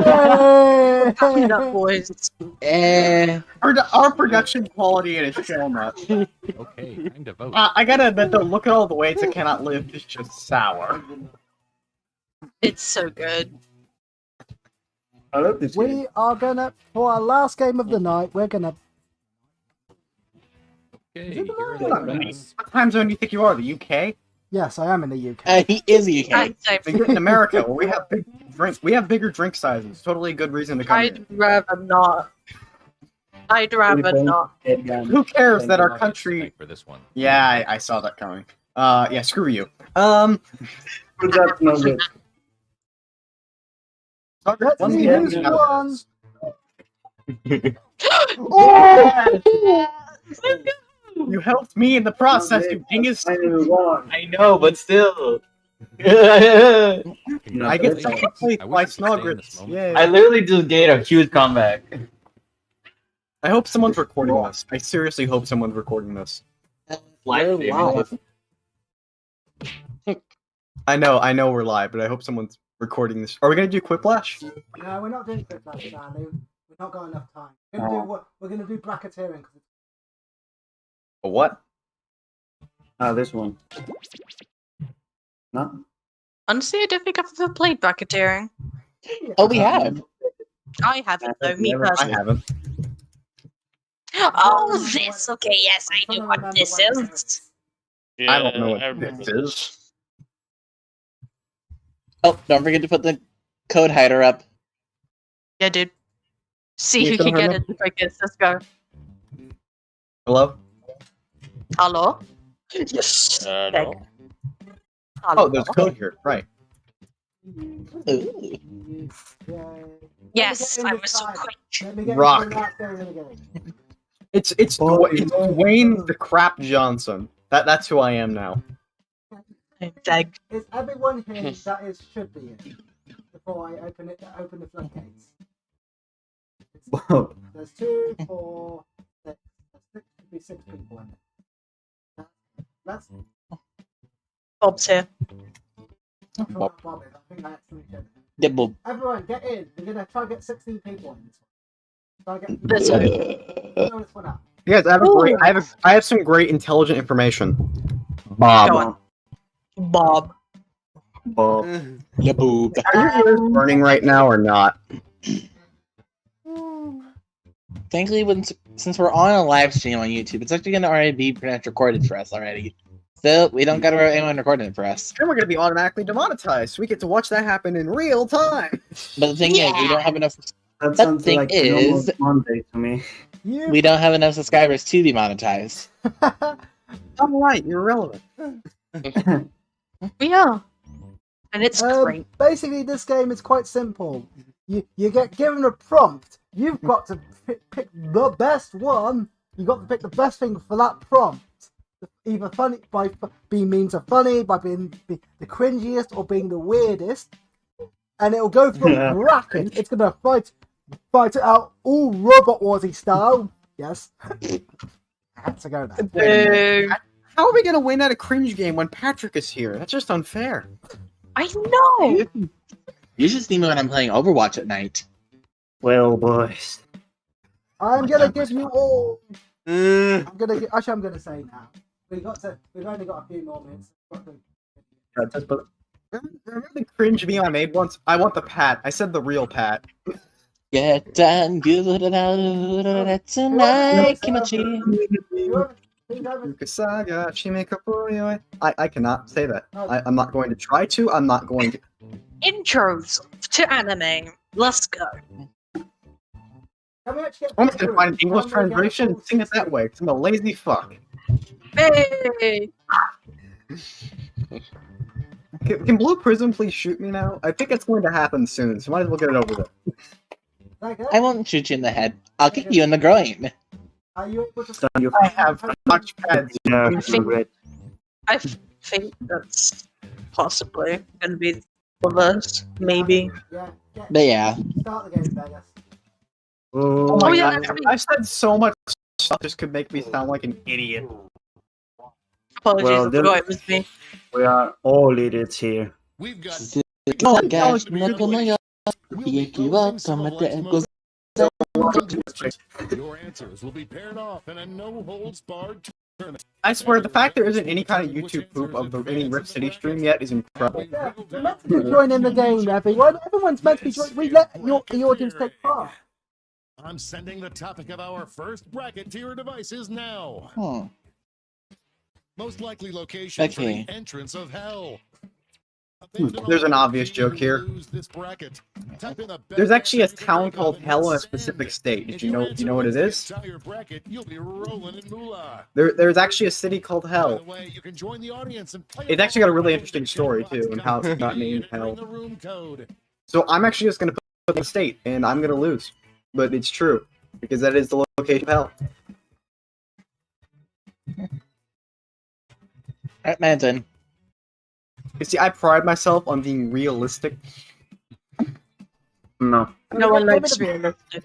F: Copy that, boys.
N: Our production quality is showing up.
R: Okay, time to vote.
N: I gotta admit though, look at all the ways it cannot live is just sour.
F: It's so good.
H: I love this game.
M: We are gonna, for our last game of the night, we're gonna.
R: Okay, here are
N: Hold on,
R: the
N: what
R: votes.
N: time zone do you think you are? The UK?
M: Yes, I am in the UK.
K: He is UK.
N: In America, where we have bigger drink sizes. Totally a good reason to come here.
F: I'd rather not. I'd rather not.
N: Who cares that our country?
R: For this one.
N: Yeah, I saw that coming. Yeah, screw you.
H: That's no good.
M: Let's
N: One
M: see
N: game
M: who's
N: is out of
M: won.
N: You helped me in the process, you dingus.
K: I know, but still.
N: I get second place by Snodgrits. Yay.
C: I literally just gained a huge comeback.
N: I hope someone's recording this. I seriously hope someone's recording this.
C: Live
N: I know we're live, but I hope someone's recording this. Are we gonna do Quiplash?
M: No, we're not doing quick flash, Sandy. We've not got enough time. We're gonna do bracketeering.
N: A what?
H: This one. No?
F: Honestly, I don't think I've ever played bracketeering.
K: Oh, we have.
F: I haven't, though. Me
N: I
F: personally.
N: haven't.
F: Oh, this. Okay, yes, I know what this is.
N: I don't know
S: I
N: what
S: remember
N: this is.
K: Oh, don't forget to put the code hider up.
F: Yeah, dude. See
N: You
F: who
N: still
F: can get
N: heard
F: it the quickest. Let's go.
N: Hello?
F: Hello? Yes.
S: No.
N: Oh, there's code here. Right.
F: Yes, I was so quick.
N: Rock. It's Dwayne the Crap Johnson. That's who I am now.
M: Is everyone here that is should be in before I open the floodgates? There's 2, 4, 6. There should be 6 people in it. That's
F: Bob's here.
M: Bob. I think I actually did.
K: Yeah, Bob.
M: Everyone, get in. We're gonna try to get 16 people in this one. Try to get
F: This
M: throw this one out.
N: You guys, I have some great intelligent information.
F: Go on. Bob.
K: Yeah, boob.
N: Are your ears burning right now or not?
K: Thankfully, since we're on a live stream on YouTube, it's actually going to already be pretty much recorded for us already. So we don't got to anyone recording it for us.
N: And we're going to be automatically demonetized, so we get to watch that happen in real time.
K: But the thing is, we don't have enough.
H: That
K: The
H: sounds
K: thing
H: like
K: is,
H: Monday to me.
K: we don't have enough subscribers to be monetized.
N: All right, you're relevant.
F: We are. And it's great.
M: Basically, this game is quite simple. You get given a prompt. You've got to pick the best one. You've got to pick the best thing for that prompt. Either funny by being means of funny, by being the cringiest, or being the weirdest. And it'll go through a bracket. It's gonna fight it out all Robot Warsy style. Yes. Had to go there.
N: How are we gonna win at a cringe game when Patrick is here? That's just unfair.
F: I know.
K: You should see me when I'm playing Overwatch at night.
H: Well, boys.
M: I'm gonna give you all. I'm gonna say now. We've only got a few more minutes.
N: Remember the cringe meme I made once? I want the Pat. I said the real Pat.
K: Get down good tonight, Kimochi.
N: Saga, Shimeka. I cannot say that. I'm not going to try to. I'm not going to.
F: Intros to anime. Let's go.
N: I'm just gonna find an English translation and sing it that way, because I'm a lazy fuck.
F: Hey!
N: Can Blue Prism please shoot me now? I think it's going to happen soon, so might as well get it over with.
K: I won't shoot you in the head. I'll kick you in the groin.
M: Are you able to?
N: I have touchpads.
F: I think that's possibly gonna be with us, maybe.
K: But yeah.
M: Start the game, Vegas.
N: Oh my
F: yeah,
N: god, I said so much stuff this could make me sound like an idiot.
F: Apologies,
H: Well,
F: I forgot it was me.
H: We are all idiots here.
R: We've got
K: Oh my gosh, Yankee welcome at the ankles.
B: Your answers will be paired off in a no-holds-barred tournament.
N: I swear, the fact there isn't any kind of YouTube poop of any Rip City stream yet is incredible.
M: Yeah, you're meant to be joining the game, everyone. Everyone's meant to be joining. We let the audience take part.
B: I'm sending the topic of our first bracket to your devices now. Most likely location for the entrance of hell.
N: There's an obvious joke here. There's actually a town called Hell in a specific state. Did you know? Do you know what it is? There's actually a city called Hell. It's actually got a really interesting story too, and how it's not named Hell. So I'm actually just gonna put the state, and I'm gonna lose, but it's true because that is the location of Hell.
K: Alright, Manton.
N: You see, I pride myself on being realistic.
H: No.
F: No one likes realistic.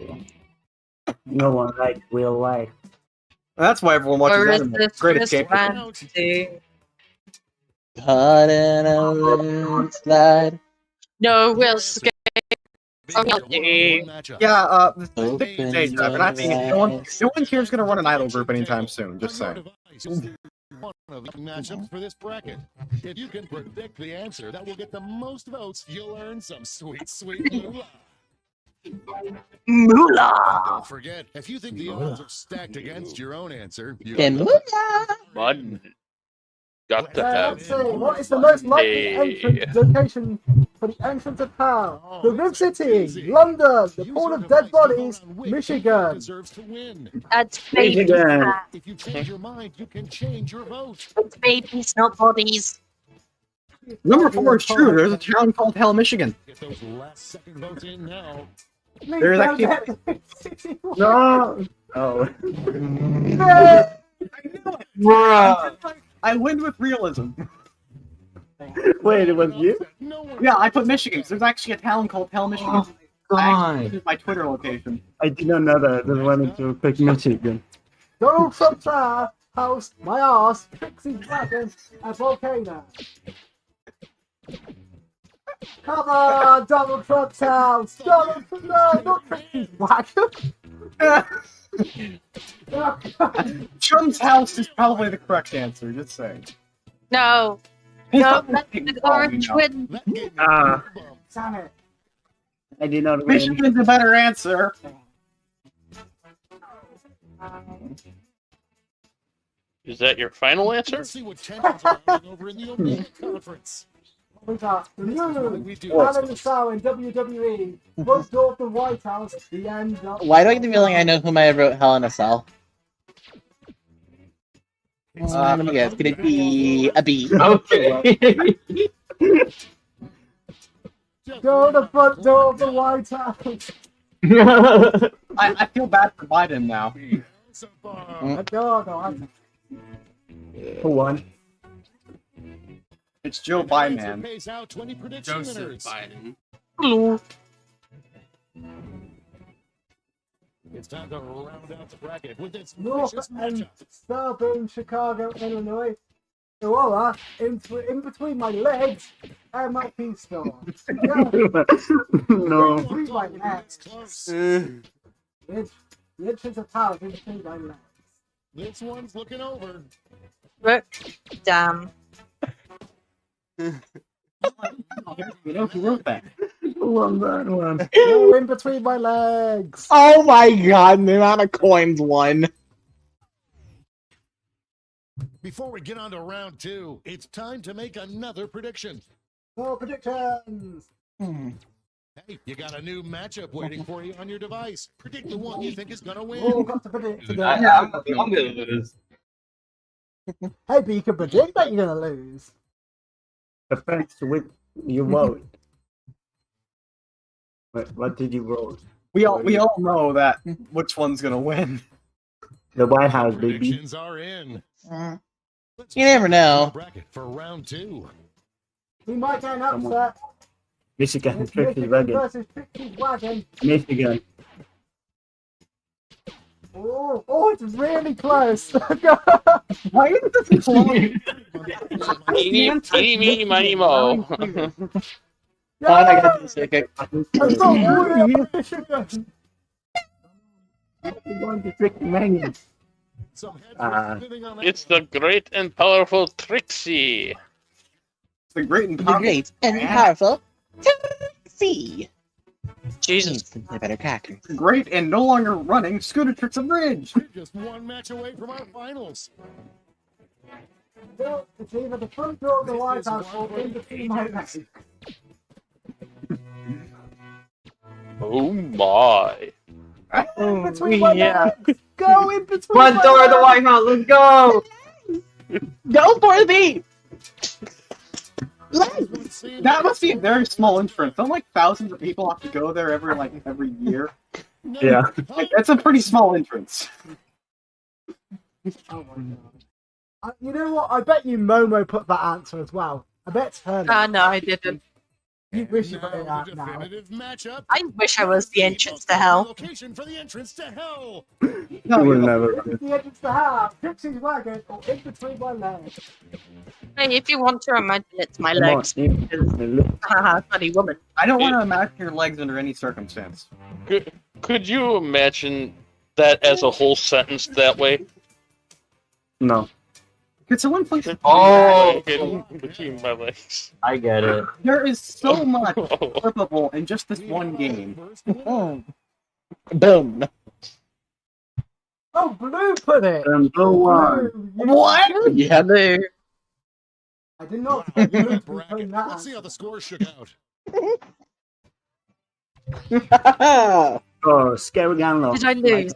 H: No one likes real life.
N: That's why everyone watches
F: Or is
N: anime.
F: this
N: Great
F: just
N: escape.
F: fantasy?
K: Caught in a landslide.
F: No, we'll skate.
N: Yeah, the thing is, and I think no one here is gonna run an idol group anytime soon. Just saying.
B: One of the matchups for this bracket. If you can predict the answer that will get the most votes, you'll earn some sweet, sweet moolah.
F: Moolah!
B: Don't forget, if you think the odds are stacked against your own answer, you
K: And
S: Mud. Got to
M: Let's see,
S: have
M: what is the most likely
S: a
M: entrance location for the entrance of hell? The Rib City, London, the Pool of Dead Bodies, Michigan.
F: That's babies.
H: Michigan.
B: If you change your mind, you can change your vote.
F: It's babies, not bodies.
N: Number 4 is true. There's a town called Hell, Michigan.
B: Get those last second votes in now.
N: There's actually
H: No. Oh.
N: Bruh. I win with realism.
H: Wait, it was you?
N: Yeah, I put Michigan. 'Cause there's actually a town called Hell, Michigan. This is my Twitter location.
H: I did not know that. I just wanted to pick Michigan.
M: Donald Trump's house, my ass, Trixie's wagon, and volcano. Come on, Donald Trump's house! Donald Trump, no, not Trixie's wagon!
N: Trump's house is probably the correct answer, just saying.
F: No. No, that's the orange win.
H: Ah,
M: Damn it.
H: I did not win.
N: Michigan's a better answer.
S: Is that your final answer?
B: Let's see what tensions are happening over in the Omega Conference.
M: We got Alan Sow in WWE, both door of the White House, the end of...
K: Why do I get the feeling I know who might have wrote Hell in a Cell? Yes, could it be a B?
H: Okay.
M: Go to the front door of the White House!
N: I feel bad for Biden now.
M: No.
H: Who won?
N: It's Joe Biden.
L: Joseph Biden.
F: Hello.
B: It's time to round out the bracket with its
M: North
B: vicious
M: and
B: matchup.
M: Starburn, Chicago, Illinois. Aurora, in between my legs, MLP store.
H: No.
M: In between my legs. The entrance of power in between my legs.
B: This one's looking over.
F: Damn.
N: You know who wrote that?
H: Who won that one?
M: Oh, in between my legs.
K: Oh my god, the amount of coins won.
B: Before we get on to round 2, it's time to make another prediction.
M: More predictions.
B: Hey, you got a new matchup waiting for you on your device. Predict the one you think is gonna win.
M: Oh, got to predict today.
C: I'm gonna lose.
M: Hey, but you can predict that you're gonna lose.
H: Depends which you vote. What did you vote?
N: We all know that which one's gonna win.
H: The White House, baby.
B: Predictions are in.
K: You never know.
B: Bracket for round 2.
M: We might get an upset.
H: Michigan,
M: It's
H: Trixie's
M: Michigan
H: wagon.
M: versus Trixie's wagon.
H: Michigan.
M: Oh, it's really close.
N: Why is this long?
S: Teeny, teeny, meeny, miny, mo.
K: Fine, I gotta do this. Okay.
M: I thought all the sugar.
H: going to trick Megan.
S: It's the great and powerful Trixie.
N: It's the great and
K: The
N: powerful.
K: great and powerful Trixie.
F: Jesus.
K: Instantly better crackers.
N: Great and no longer running Scooter Tricks a Bridge.
B: Just one match away from our finals.
M: Well, it's either the front door of the White House or in between my legs.
S: Oh my.
M: In between my legs. Go in between
C: Front
M: my
C: door of the
M: legs.
C: White House. Let's go.
K: Go for the beat!
N: That must be a very small entrance. Don't like thousands of people have to go there every year.
H: Yeah.
N: That's a pretty small entrance.
M: Oh my God. You know what? I bet you Momo put that answer as well. I bet it's her.
F: No, I didn't.
M: You wish you put it out now.
B: Matchup.
F: I wish I was the entrance to hell.
B: Location for the entrance to hell.
H: No, you will never.
M: The entrance to hell, Trixie's wagon, or in between my legs.
F: Hey, if you want to imagine it's my
H: Come on,
F: legs, because haha, funny woman.
N: I don't want to imagine your legs under any circumstance.
S: Could you imagine that as a whole sentence that way?
H: No.
N: Could someone please?
S: Oh, between my legs.
C: I get it.
N: There is so much flippable in just this one game.
K: Boom.
M: Oh, Blue put it.
H: Blue one.
N: What?
K: Yeah.
F: Blue.
M: I did not expect Blue to be putting that.
B: Let's see how the scores shook out.
H: Oh, scary gun.
F: Did I lose?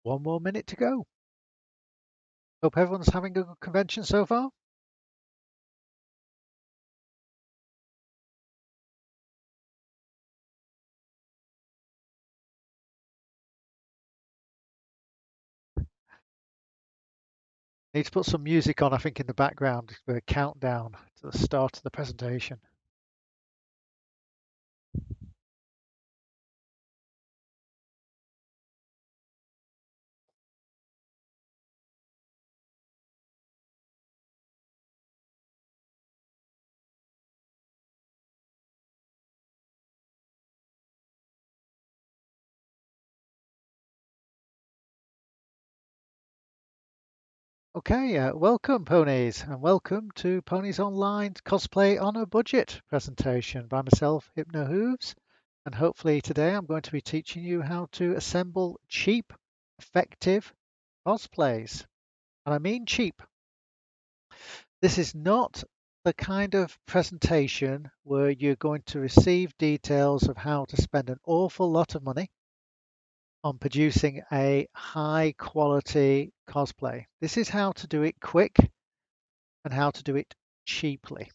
T: One more minute to go. Hope everyone's having a good convention so far. Need to put some music on, I think, in the background for a countdown to the start of the presentation. Okay, welcome ponies, and welcome to Ponies Online Cosplay on a Budget presentation by myself, Hypno Hooves, and hopefully today I'm going to be teaching you how to assemble cheap, effective cosplays, and I mean cheap. This is not the kind of presentation where you're going to receive details of how to spend an awful lot of money on producing a high quality cosplay. This is how to do it quick and how to do it cheaply.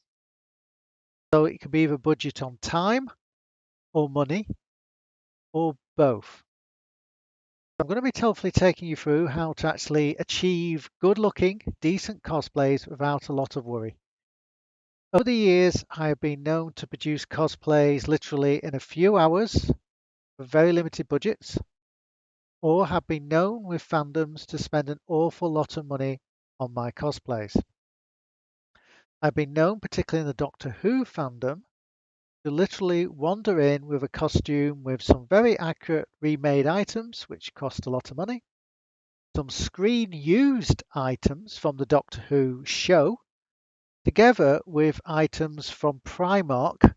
T: So it can be either budget on time or money or both. I'm going to be hopefully taking you through how to actually achieve good looking, decent cosplays without a lot of worry. Over the years, I have been known to produce cosplays literally in a few hours for very limited budgets, or have been known with fandoms to spend an awful lot of money on my cosplays. I've been known, particularly in the Doctor Who fandom, to literally wander in with a costume with some very accurate remade items, which cost a lot of money, some screen used items from the Doctor Who show, together with items from Primark,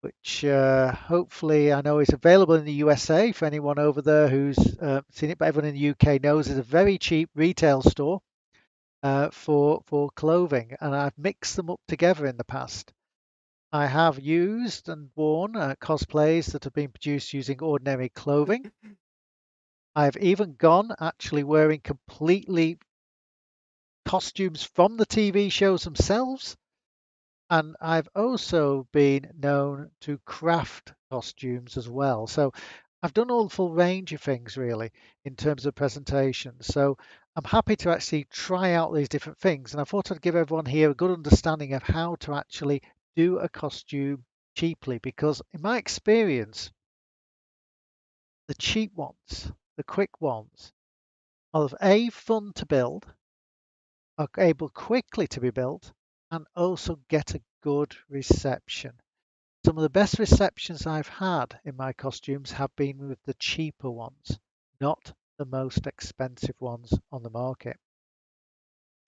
T: which hopefully I know is available in the USA for anyone over there who's seen it, but everyone in the UK knows it's a very cheap retail store for clothing, and I've mixed them up together in the past. I have used and worn cosplays that have been produced using ordinary clothing. I've even gone actually wearing completely costumes from the TV shows themselves. And I've also been known to craft costumes as well. So I've done all the full range of things really in terms of presentation. So I'm happy to actually try out these different things. And I thought I'd give everyone here a good understanding of how to actually do a costume cheaply, because in my experience, the cheap ones, the quick ones, are fun to build, are able quickly to be built, and also get a good reception. Some of the best receptions I've had in my costumes have been with the cheaper ones, not the most expensive ones on the market.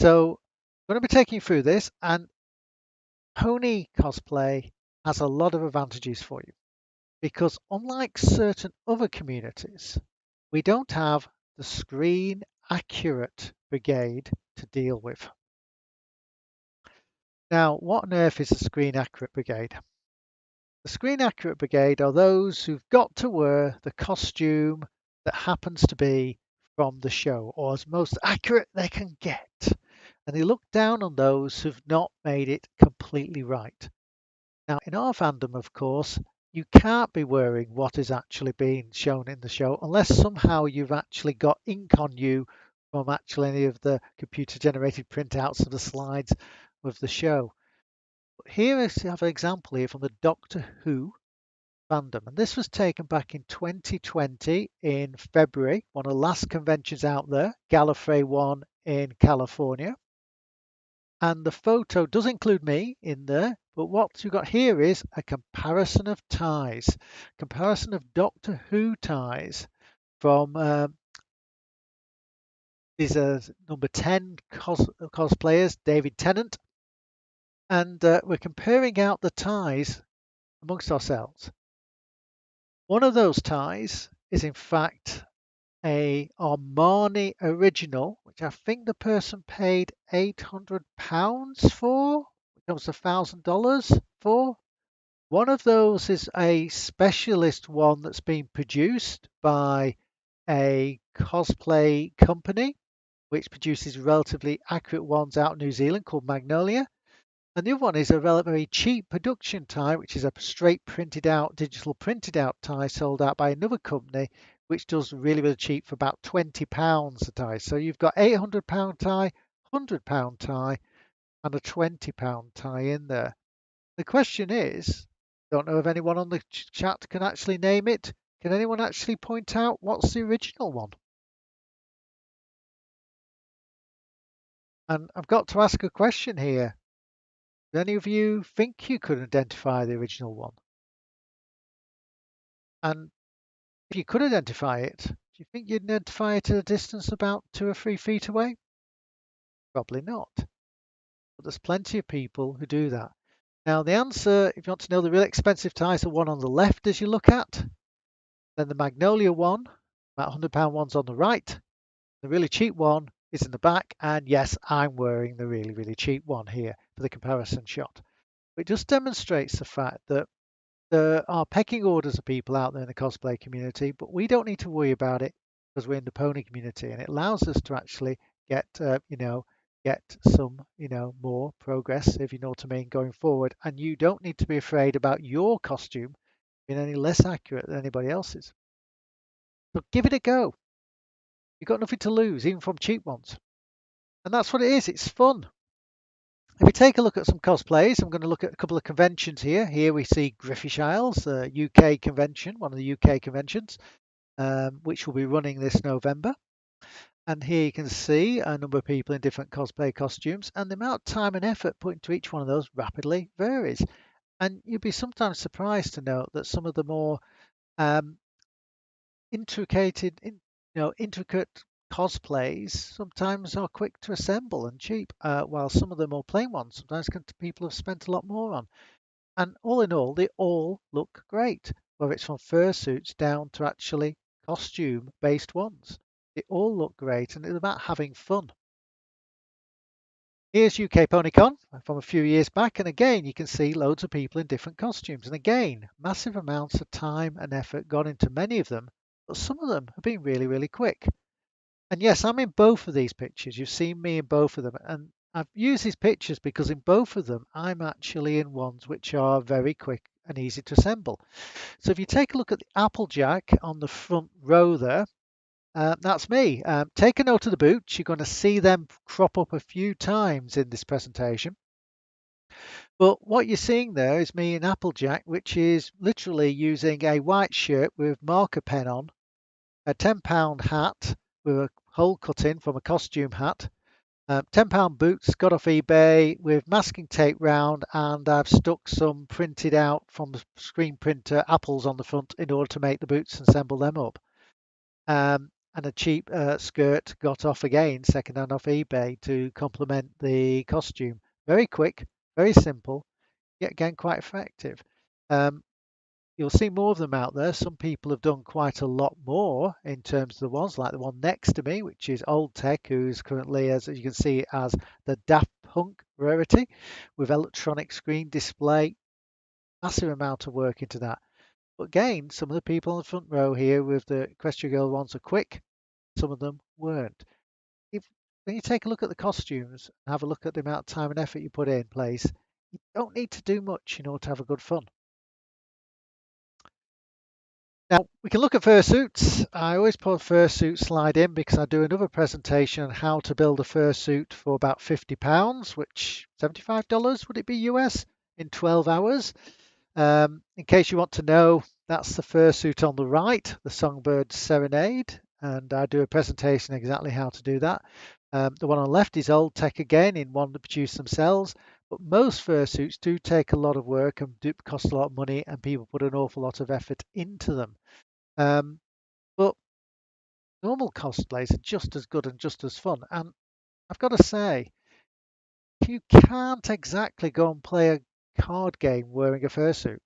T: So I'm going to be taking you through this, and pony cosplay has a lot of advantages for you, because unlike certain other communities, we don't have the screen accurate brigade to deal with. Now, what on earth is a screen accurate brigade? The screen accurate brigade are those who've got to wear the costume that happens to be from the show, or as most accurate they can get. And they look down on those who've not made it completely right. Now, in our fandom, of course, you can't be wearing what is actually being shown in the show unless somehow you've actually got ink on you from actually any of the computer generated printouts of the slides of the show. But here I have an example here from the Doctor Who fandom, and this was taken back in 2020 in February, one of the last conventions out there, Gallifrey One in California. And the photo does include me in there, but what you've got here is a comparison of ties, comparison of Doctor Who ties from these are number 10 cosplayers, David Tennant, and we're comparing out the ties amongst ourselves. One of those ties is in fact a Armani original, which I think the person paid £800 for, which comes to $1,000 for. One of those is a specialist one that's been produced by a cosplay company, which produces relatively accurate ones out in New Zealand called Magnolia. And the other one is a very cheap production tie, which is a straight printed out, digital printed out tie sold out by another company, which does really, really cheap for about £20 a tie. So you've got £800 tie, £100 tie, and a £20 tie in there. The question is, don't know if anyone on the chat can actually name it. Can anyone actually point out what's the original one? And I've got to ask a question here. Do any of you think you could identify the original one? And if you could identify it, do you think you'd identify it at a distance about 2 or 3 feet away? Probably not. But there's plenty of people who do that. Now, the answer, if you want to know the really expensive tie, is the one on the left as you look at. Then the Magnolia one, about £100 one's on the right. The really cheap one is in the back, and yes, I'm wearing the really, really cheap one here for the comparison shot. It just demonstrates the fact that there are pecking orders of people out there in the cosplay community, but we don't need to worry about it because we're in the pony community, and it allows us to actually get, get some, more progress, if you know what I mean, going forward. And you don't need to be afraid about your costume being any less accurate than anybody else's. So give it a go. You've got nothing to lose, even from cheap ones. And that's what it is. It's fun. If we take a look at some cosplays, I'm going to look at a couple of conventions here. Here we see Griffish Isles, UK convention, one of the UK conventions, which will be running this November. And here you can see a number of people in different cosplay costumes, and the amount of time and effort put into each one of those rapidly varies. And you'd be sometimes surprised to note that some of the more intricate cosplays sometimes are quick to assemble and cheap, while some of the more plain ones sometimes people have spent a lot more on. And all in all, they all look great, whether it's from fursuits down to actually costume-based ones. They all look great, and it's about having fun. Here's UK PonyCon from a few years back, and again you can see loads of people in different costumes, and again massive amounts of time and effort gone into many of them, but some of them have been really, really quick. And yes, I'm in both of these pictures. You've seen me in both of them, and I've used these pictures because in both of them I'm actually in ones which are very quick and easy to assemble. So if you take a look at the Applejack on the front row there, that's me. Take a note of the boots. You're going to see them crop up a few times in this presentation. But what you're seeing there is me in Applejack, which is literally using a white shirt with marker pen on, a £10 hat with a hole cut in from a costume hat, £10 boots got off eBay with masking tape round, and I've stuck some printed out from the screen printer apples on the front in order to make the boots and assemble them up. And a cheap skirt got off again, second-hand off eBay to complement the costume. Very quick, very simple, yet again quite effective. You'll see more of them out there. Some people have done quite a lot more in terms of the ones, like the one next to me, which is Old Tech, who's currently, as you can see, as the Daft Punk rarity with electronic screen display. Massive amount of work into that. But again, some of the people on the front row here with the Equestria Girl ones are quick. Some of them weren't. When you take a look at the costumes and have a look at the amount of time and effort you put in place, you don't need to do much in order to have a good fun. Now, we can look at fursuits. I always put a fursuit slide in because I do another presentation on how to build a fursuit for about £50, which $75 would it be US, in 12 hours. In case you want to know, that's the fursuit on the right, the Songbird Serenade, and I do a presentation exactly how to do that. The one on the left is Old Tech again, in one that produce themselves, but most fursuits do take a lot of work and do cost a lot of money, and people put an awful lot of effort into them. But normal cosplays are just as good and just as fun, and I've got to say, you can't exactly go and play a card game wearing a fursuit.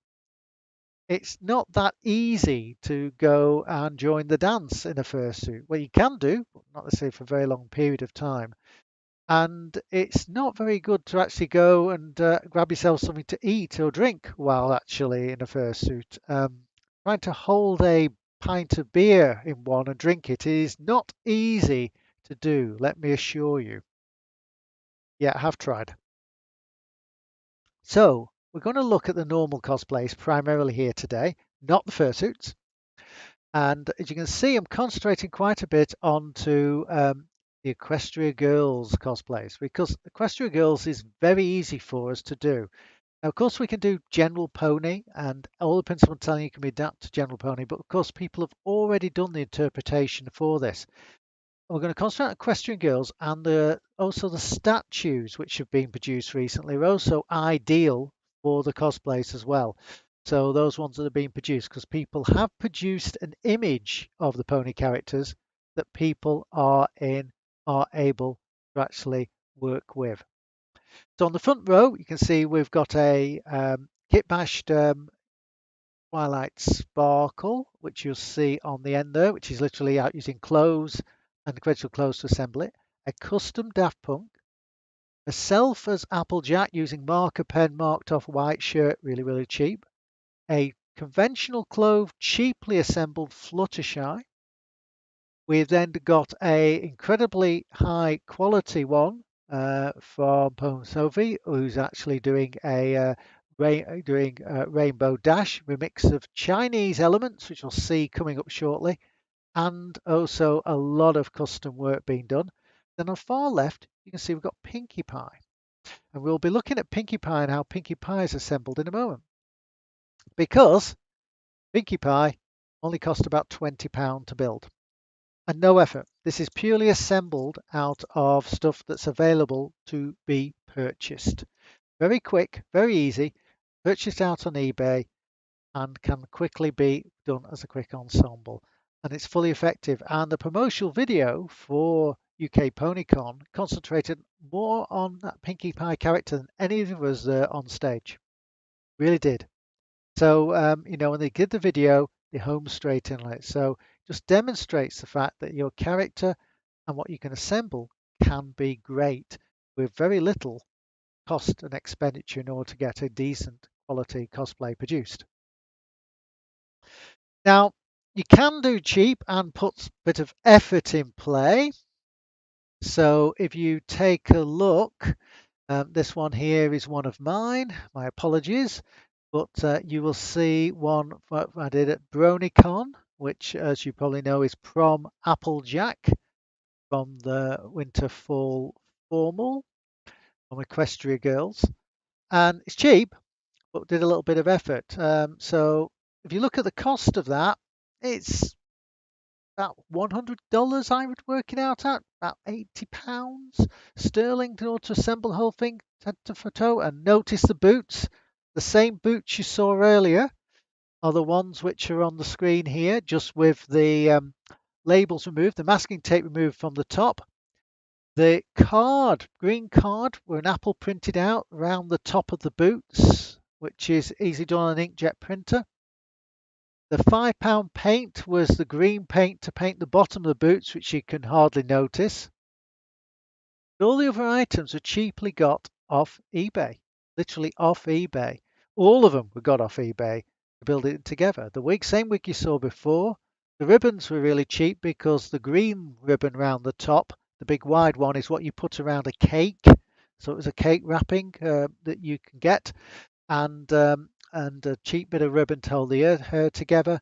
T: It's not that easy to go and join the dance in a fursuit. Well, you can do, but not necessarily for a very long period of time. And it's not very good to actually go and grab yourself something to eat or drink while actually in a fursuit. Trying to hold a pint of beer in one and drink it is not easy to do, let me assure you. Yeah, I have tried. So we're going to look at the normal cosplays primarily here today, not the fursuits. And as you can see, I'm concentrating quite a bit onto the Equestria Girls cosplays, because Equestria Girls is very easy for us to do. Now, of course, we can do General Pony, and all the principle I'm telling you can be adapted to General Pony, but of course, people have already done the interpretation for this. We're going to concentrate on Equestrian Girls, and also the statues which have been produced recently are also ideal for the cosplays as well. So those ones that are being produced, because people have produced an image of the pony characters that people are able to actually work with. So on the front row, you can see we've got a kit bashed Twilight Sparkle, which you'll see on the end there, which is literally out using clothes and conventional clothes to assemble it. a custom Daft Punk, myself as Applejack using marker pen marked off white shirt, really, really cheap, a conventional clove cheaply assembled Fluttershy. We've then got a incredibly high quality one from Pone Sophie, who's actually doing a Rainbow Dash remix of Chinese elements, which we'll see coming up shortly, and also a lot of custom work being done. Then on far left, you can see we've got Pinkie Pie, and we'll be looking at Pinkie Pie and how Pinkie Pie is assembled in a moment, because Pinkie Pie only cost about £20 to build. And no effort. This is purely assembled out of stuff that's available to be purchased. Very quick, very easy, purchased out on eBay, and can quickly be done as a quick ensemble. And it's fully effective. And the promotional video for UK PonyCon concentrated more on that Pinkie Pie character than any of us on stage. Really did. So, when they did the video, they homed straight in on it. So just demonstrates the fact that your character and what you can assemble can be great with very little cost and expenditure in order to get a decent quality cosplay produced. Now, you can do cheap and put a bit of effort in play. So if you take a look, this one here is one of mine. My apologies. But you will see one I did at BronyCon, which, as you probably know, is Prom Applejack from the Winter Fall Formal from Equestria Girls. And it's cheap, but did a little bit of effort. So if you look at the cost of that, it's about $100 I would work it out at, about £80 sterling in order to assemble the whole thing head to toe. And notice the boots. The same boots you saw earlier are the ones which are on the screen here, just with the labels removed, the masking tape removed from the top. The green card, where an apple printed out around the top of the boots, which is easily done on an inkjet printer. The £5 paint was the green paint to paint the bottom of the boots, which you can hardly notice. But all the other items are cheaply got off eBay, literally off eBay. All of them were got off eBay to build it together. The same wig you saw before, the ribbons were really cheap because the green ribbon around the top, the big wide one, is what you put around a cake. So it was a cake wrapping that you can get, and a cheap bit of ribbon to hold the hair together.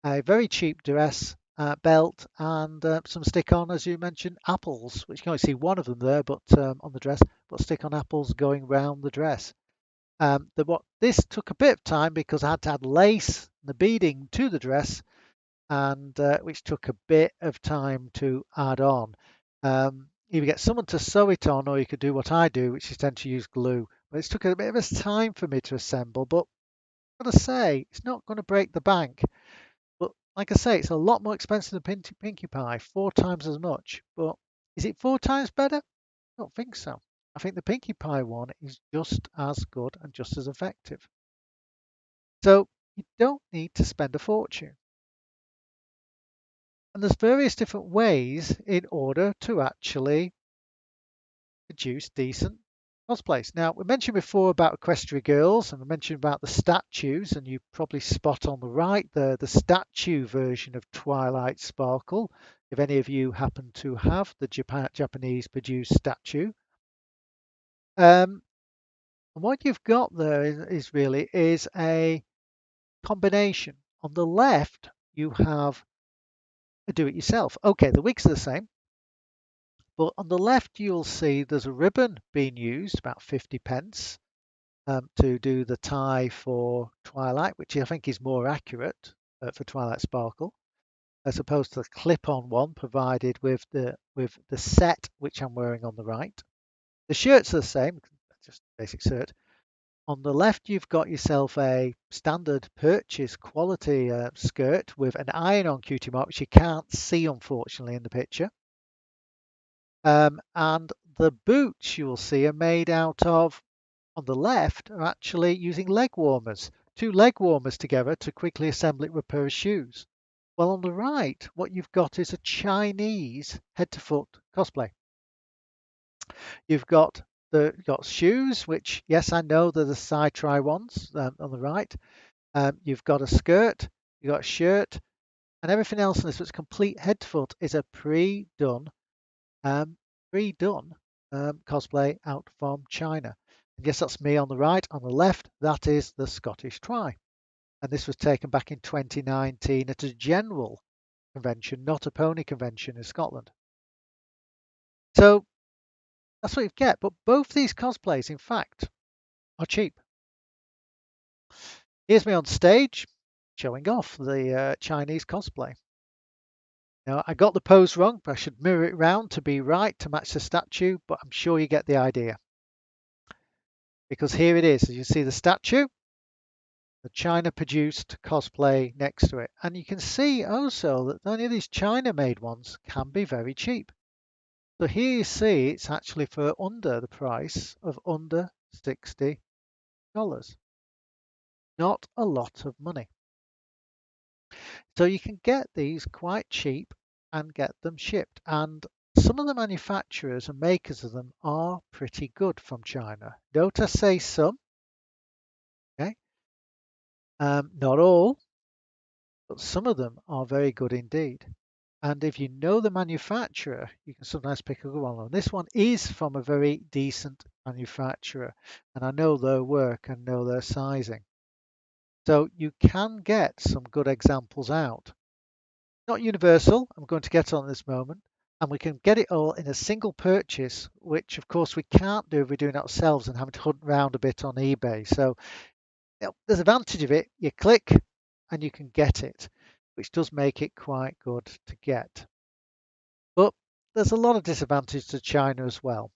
T: A very cheap dress, belt, and some stick-on, as you mentioned, apples, which you can only see one of them there, but on the dress, but stick-on apples going round the dress. This took a bit of time because I had to add lace, the beading to the dress, and which took a bit of time to add on. Either get someone to sew it on, or you could do what I do, which is tend to use glue. But it's took a bit of a time for me to assemble. But I've got to say, it's not going to break the bank. But like I say, it's a lot more expensive than Pinkie Pie, 4 times as much. But is it 4 times better? I don't think so. I think the Pinkie Pie one is just as good and just as effective. So you don't need to spend a fortune. And there's various different ways in order to actually produce decent cosplays. Now, we mentioned before about Equestria Girls, and we mentioned about the statues, and you probably spot on the right the statue version of Twilight Sparkle, if any of you happen to have the Japanese produced statue. And what you've got there is really a combination. On the left, you have a do-it-yourself. Okay, the wigs are the same. But on the left, you'll see there's a ribbon being used, about 50 pence, to do the tie for Twilight, which I think is more accurate for Twilight Sparkle, as opposed to the clip-on one provided with the set, which I'm wearing on the right. The shirts are the same, just basic shirt. On the left, you've got yourself a standard purchase quality skirt with an iron-on cutie mark, which you can't see, unfortunately, in the picture. And the boots you will see are made out of, on the left, are actually using leg warmers, 2 leg warmers together to quickly assemble it with a pair of shoes. Well, on the right, what you've got is a Chinese head-to-foot cosplay. You've got shoes, which yes, I know they're the side try ones on the right. You've got a skirt, you've got a shirt, and everything else in this that's complete head to foot is a pre-done cosplay out from China. And yes, that's me on the right. On the left, that is the Scottish Try. And this was taken back in 2019 at a general convention, not a pony convention in Scotland. So that's what you get. But both these cosplays, in fact, are cheap. Here's me on stage showing off the Chinese cosplay. Now, I got the pose wrong, but I should mirror it round to be right to match the statue, but I'm sure you get the idea. Because here it is, as you see the statue, the China-produced cosplay next to it. And you can see also that many of these China-made ones can be very cheap. So here you see it's actually for under the price of under $60. Not a lot of money. So you can get these quite cheap and get them shipped. And some of the manufacturers and makers of them are pretty good from China. Note I say some. Okay. Not all, but some of them are very good indeed. And if you know the manufacturer, you can sometimes pick a good one. And this one is from a very decent manufacturer, and I know their work and know their sizing. So you can get some good examples out. Not universal, I'm going to get on this moment, and we can get it all in a single purchase, which of course we can't do if we're doing it ourselves and having to hunt around a bit on eBay. So there's advantage of it. You click and you can get it, which does make it quite good to get. But there's a lot of disadvantage to China as well.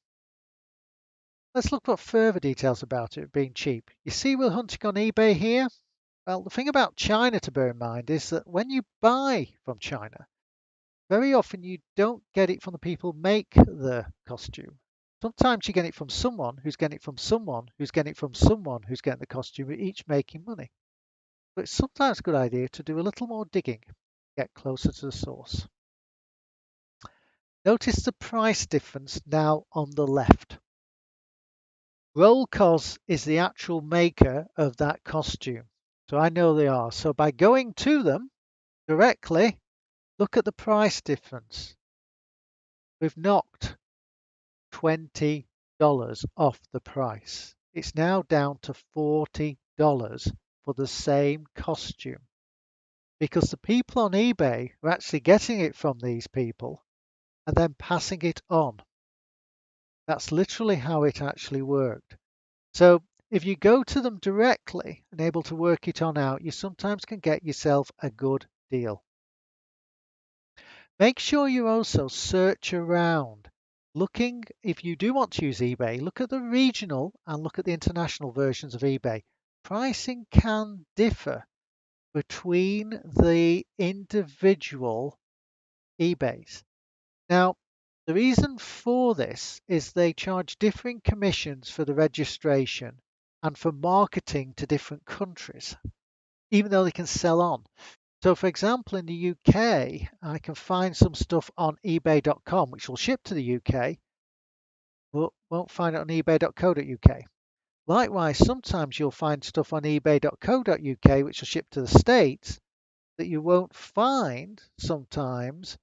T: Let's look at further details about it being cheap. You see we're hunting on eBay here? Well, the thing about China to bear in mind is that when you buy from China, very often you don't get it from the people who make the costume. Sometimes you get it from someone who's getting it from someone who's getting it from someone who's getting the costume, each making money. But it's sometimes a good idea to do a little more digging, get closer to the source. Notice the price difference now on the left. Rollcos is the actual maker of that costume. So I know they are. So by going to them directly, look at the price difference. We've knocked $20 off the price. It's now down to $40 for the same costume. Because the people on eBay are actually getting it from these people and then passing it on. That's literally how it actually worked. So if you go to them directly and able to work it on out, you sometimes can get yourself a good deal. Make sure you also search around. Looking, if you do want to use eBay, look at the regional and look at the international versions of eBay. Pricing can differ between the individual eBays. Now, the reason for this is they charge differing commissions for the registration and for marketing to different countries, even though they can sell on. So, for example, in the UK, I can find some stuff on ebay.com, which will ship to the UK, but won't find it on ebay.co.uk. Likewise, sometimes you'll find stuff on ebay.co.uk, which will ship to the States, that you won't find sometimes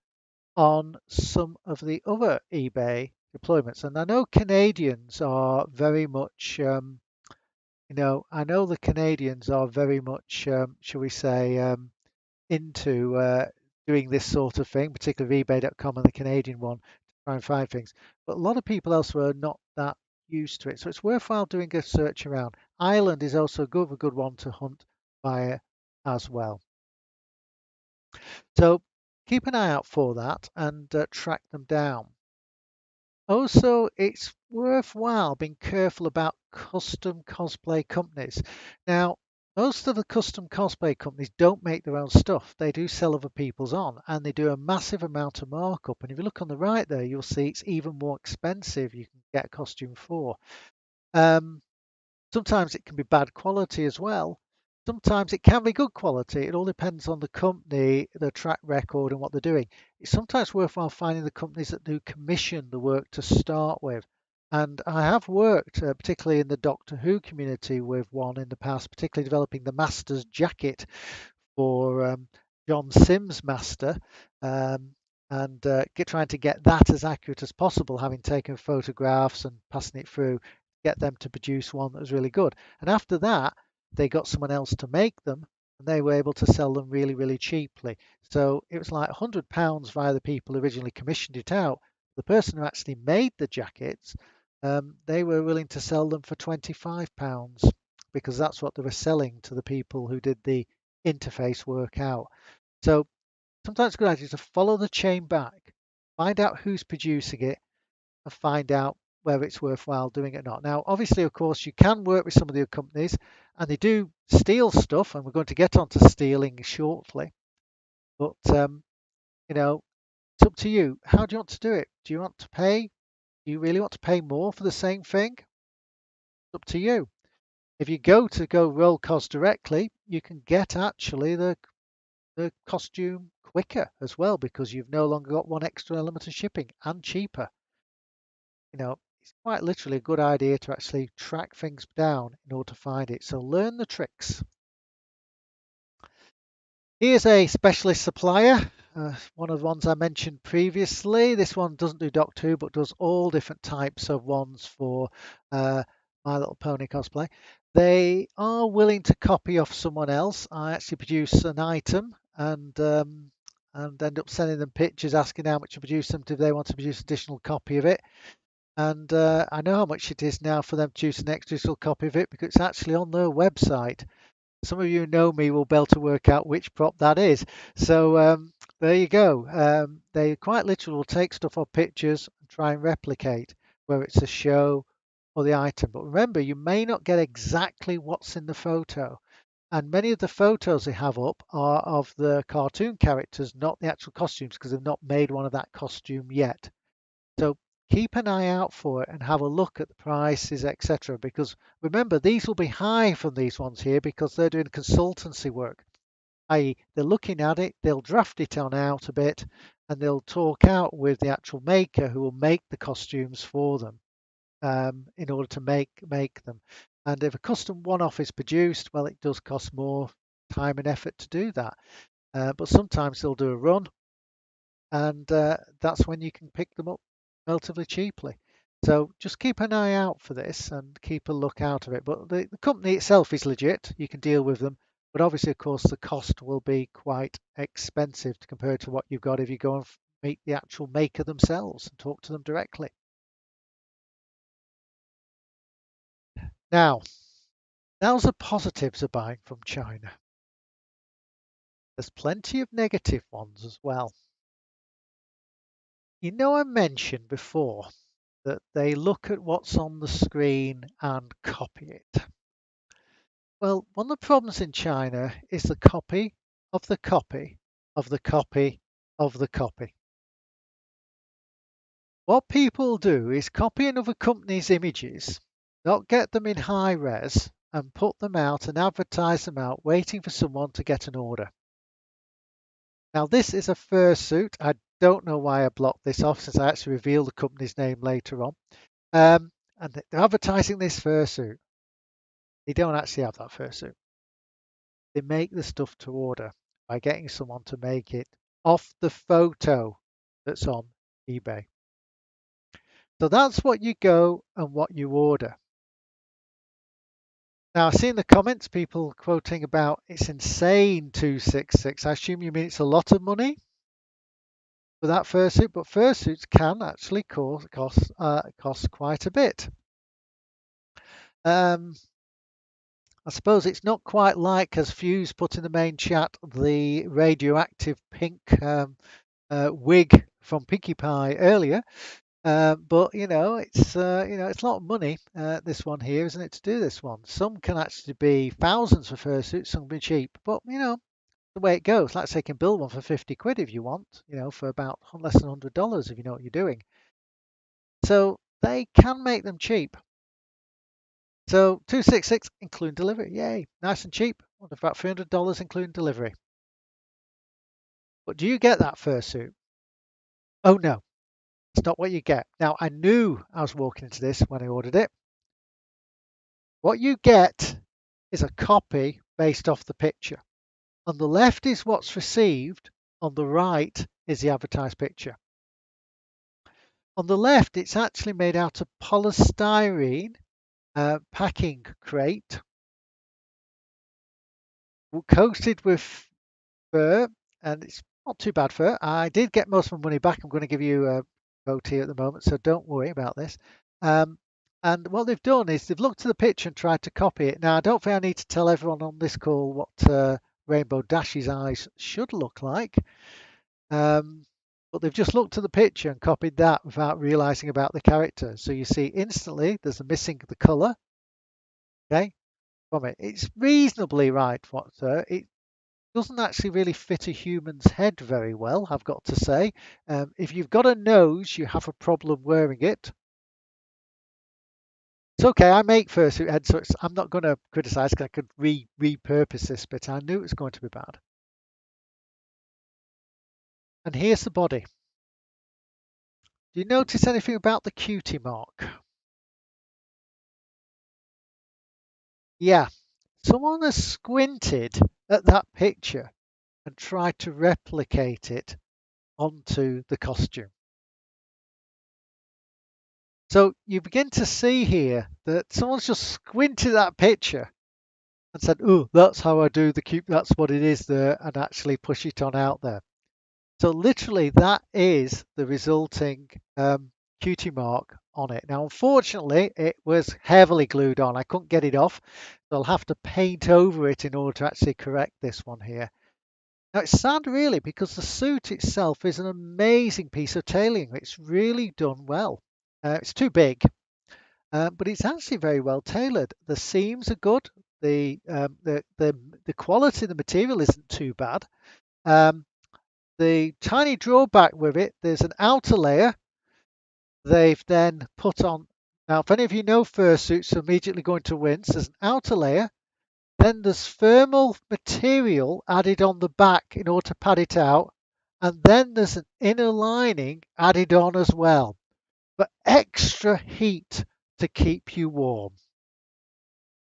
T: on some of the other eBay deployments. And I know Canadians are very much, I know the Canadians are very much, shall we say, into doing this sort of thing, particularly ebay.com and the Canadian one, to try and find things. But a lot of people elsewhere are not that used to it. So it's worthwhile doing a search around. Ireland is also a good one to hunt via as well. So keep an eye out for that and track them down. Also, it's worthwhile being careful about custom cosplay companies. Now, most of the custom cosplay companies don't make their own stuff. They do sell other people's on, and they do a massive amount of markup. And if you look on the right there, you'll see it's even more expensive you can get a costume for. Sometimes it can be bad quality as well. Sometimes it can be good quality. It all depends on the company, their track record, and what they're doing. It's sometimes worthwhile finding the companies that do commission the work to start with. And I have worked, particularly in the Doctor Who community, with one in the past, particularly developing the Master's jacket for John Sims' Master, and trying to get that as accurate as possible, having taken photographs and passing it through, get them to produce one that was really good. And after that, they got someone else to make them, and they were able to sell them really, really cheaply. So it was like £100 via the people who originally commissioned it out. The person who actually made the jackets, they were willing to sell them for £25 because that's what they were selling to the people who did the interface work out. So sometimes it's a good idea to follow the chain back, find out who's producing it, and find out whether it's worthwhile doing it or not. Now, obviously, of course, you can work with some of the other companies, and they do steal stuff, and we're going to get onto stealing shortly. But it's up to you. How do you want to do it? Do you want to pay? Do you really want to pay more for the same thing? It's up to you. If you go roll cost directly, you can get actually the costume quicker as well because you've no longer got one extra element of shipping and cheaper. It's quite literally a good idea to actually track things down in order to find it. So learn the tricks. Here's a specialist supplier, one of the ones I mentioned previously. This one doesn't do Doctor Who, but does all different types of ones for My Little Pony cosplay. They are willing to copy off someone else. I actually produce an item and end up sending them pictures asking how much to produce them. Do they want to produce an additional copy of it? And I know how much it is now for them to produce an extra digital copy of it because it's actually on their website. Some of you who know me will be able to work out which prop that is. So there you go. They quite literally will take stuff off pictures and try and replicate, whether it's a show or the item. But remember, you may not get exactly what's in the photo. And many of the photos they have up are of the cartoon characters, not the actual costumes, because they've not made one of that costume yet. So keep an eye out for it and have a look at the prices, etc. Because remember, these will be high from these ones here because they're doing consultancy work, i.e. they're looking at it, they'll draft it on out a bit, and they'll talk out with the actual maker who will make the costumes for them in order to make them. And if a custom one-off is produced, well, it does cost more time and effort to do that. But sometimes they'll do a run, and that's when you can pick them up relatively cheaply. So just keep an eye out for this and keep a look out of it. But the company itself is legit. You can deal with them. But obviously, of course, the cost will be quite expensive compared to what you've got if you go and meet the actual maker themselves and talk to them directly. Now's the positives of buying from China. There's plenty of negative ones as well. I mentioned before that they look at what's on the screen and copy it. Well, one of the problems in China is the copy of the copy of the copy of the copy. What people do is copy another company's images, not get them in high res, and put them out and advertise them out, waiting for someone to get an order. Now, this is a fursuit. I don't know why I blocked this off since I actually reveal the company's name later on. And they're advertising this fursuit. They don't actually have that fursuit. They make the stuff to order by getting someone to make it off the photo that's on eBay. So that's what you go and what you order. Now, I've seen the comments, people quoting about it's insane 266. I assume you mean it's a lot of money for that fursuit, but fursuits can actually cost quite a bit. I suppose it's not quite like, as Fuse put in the main chat, the radioactive pink wig from Pinkie Pie earlier. But it's it's a lot of money. This one here, isn't it, to do this one? Some can actually be thousands for fursuits, some can be cheap. But the way it goes. Like I say, you can build one for 50 quid if you want. For about less than $100 if you know what you're doing. So they can make them cheap. So 266 including delivery. Yay, nice and cheap. About $300 including delivery. But do you get that fursuit? Oh no. That's not what you get. Now, I knew I was walking into this when I ordered it. What you get is a copy based off the picture. On the left is what's received. On the right is the advertised picture. On the left, it's actually made out of polystyrene packing crate, coated with fur, and it's not too bad fur. I did get most of my money back. I'm going to give you a vote here at the moment, so don't worry about this. And what they've done is they've looked at the picture and tried to copy it. Now, I don't think I need to tell everyone on this call what Rainbow Dash's eyes should look like. But they've just looked at the picture and copied that without realizing about the character. So you see instantly there's a missing the color. Okay, from it. It's reasonably right. It doesn't actually really fit a human's head very well, I've got to say. If you've got a nose, you have a problem wearing it. It's okay, I make fursuit heads, so I'm not going to criticize because I could repurpose this, but I knew it was going to be bad. And here's the body. Do you notice anything about the cutie mark? Yeah, someone has squinted at that picture and tried to replicate it onto the costume. So you begin to see here that someone's just squinted at that picture and said, oh, that's how I do the cube, that's what it is there, and actually push it on out there. So literally that is the resulting cutie mark on it. Now, unfortunately, it was heavily glued on. I couldn't get it off, so I'll have to paint over it in order to actually correct this one here. Now, it's sad really because the suit itself is an amazing piece of tailoring. It's really done well. It's too big, but it's actually very well tailored. The seams are good. The quality of the material isn't too bad. The tiny drawback with it, there's an outer layer they've then put on. Now, if any of you know fursuits, are immediately going to wince. There's an outer layer, then there's thermal material added on the back in order to pad it out, and then there's an inner lining added on as well for extra heat to keep you warm.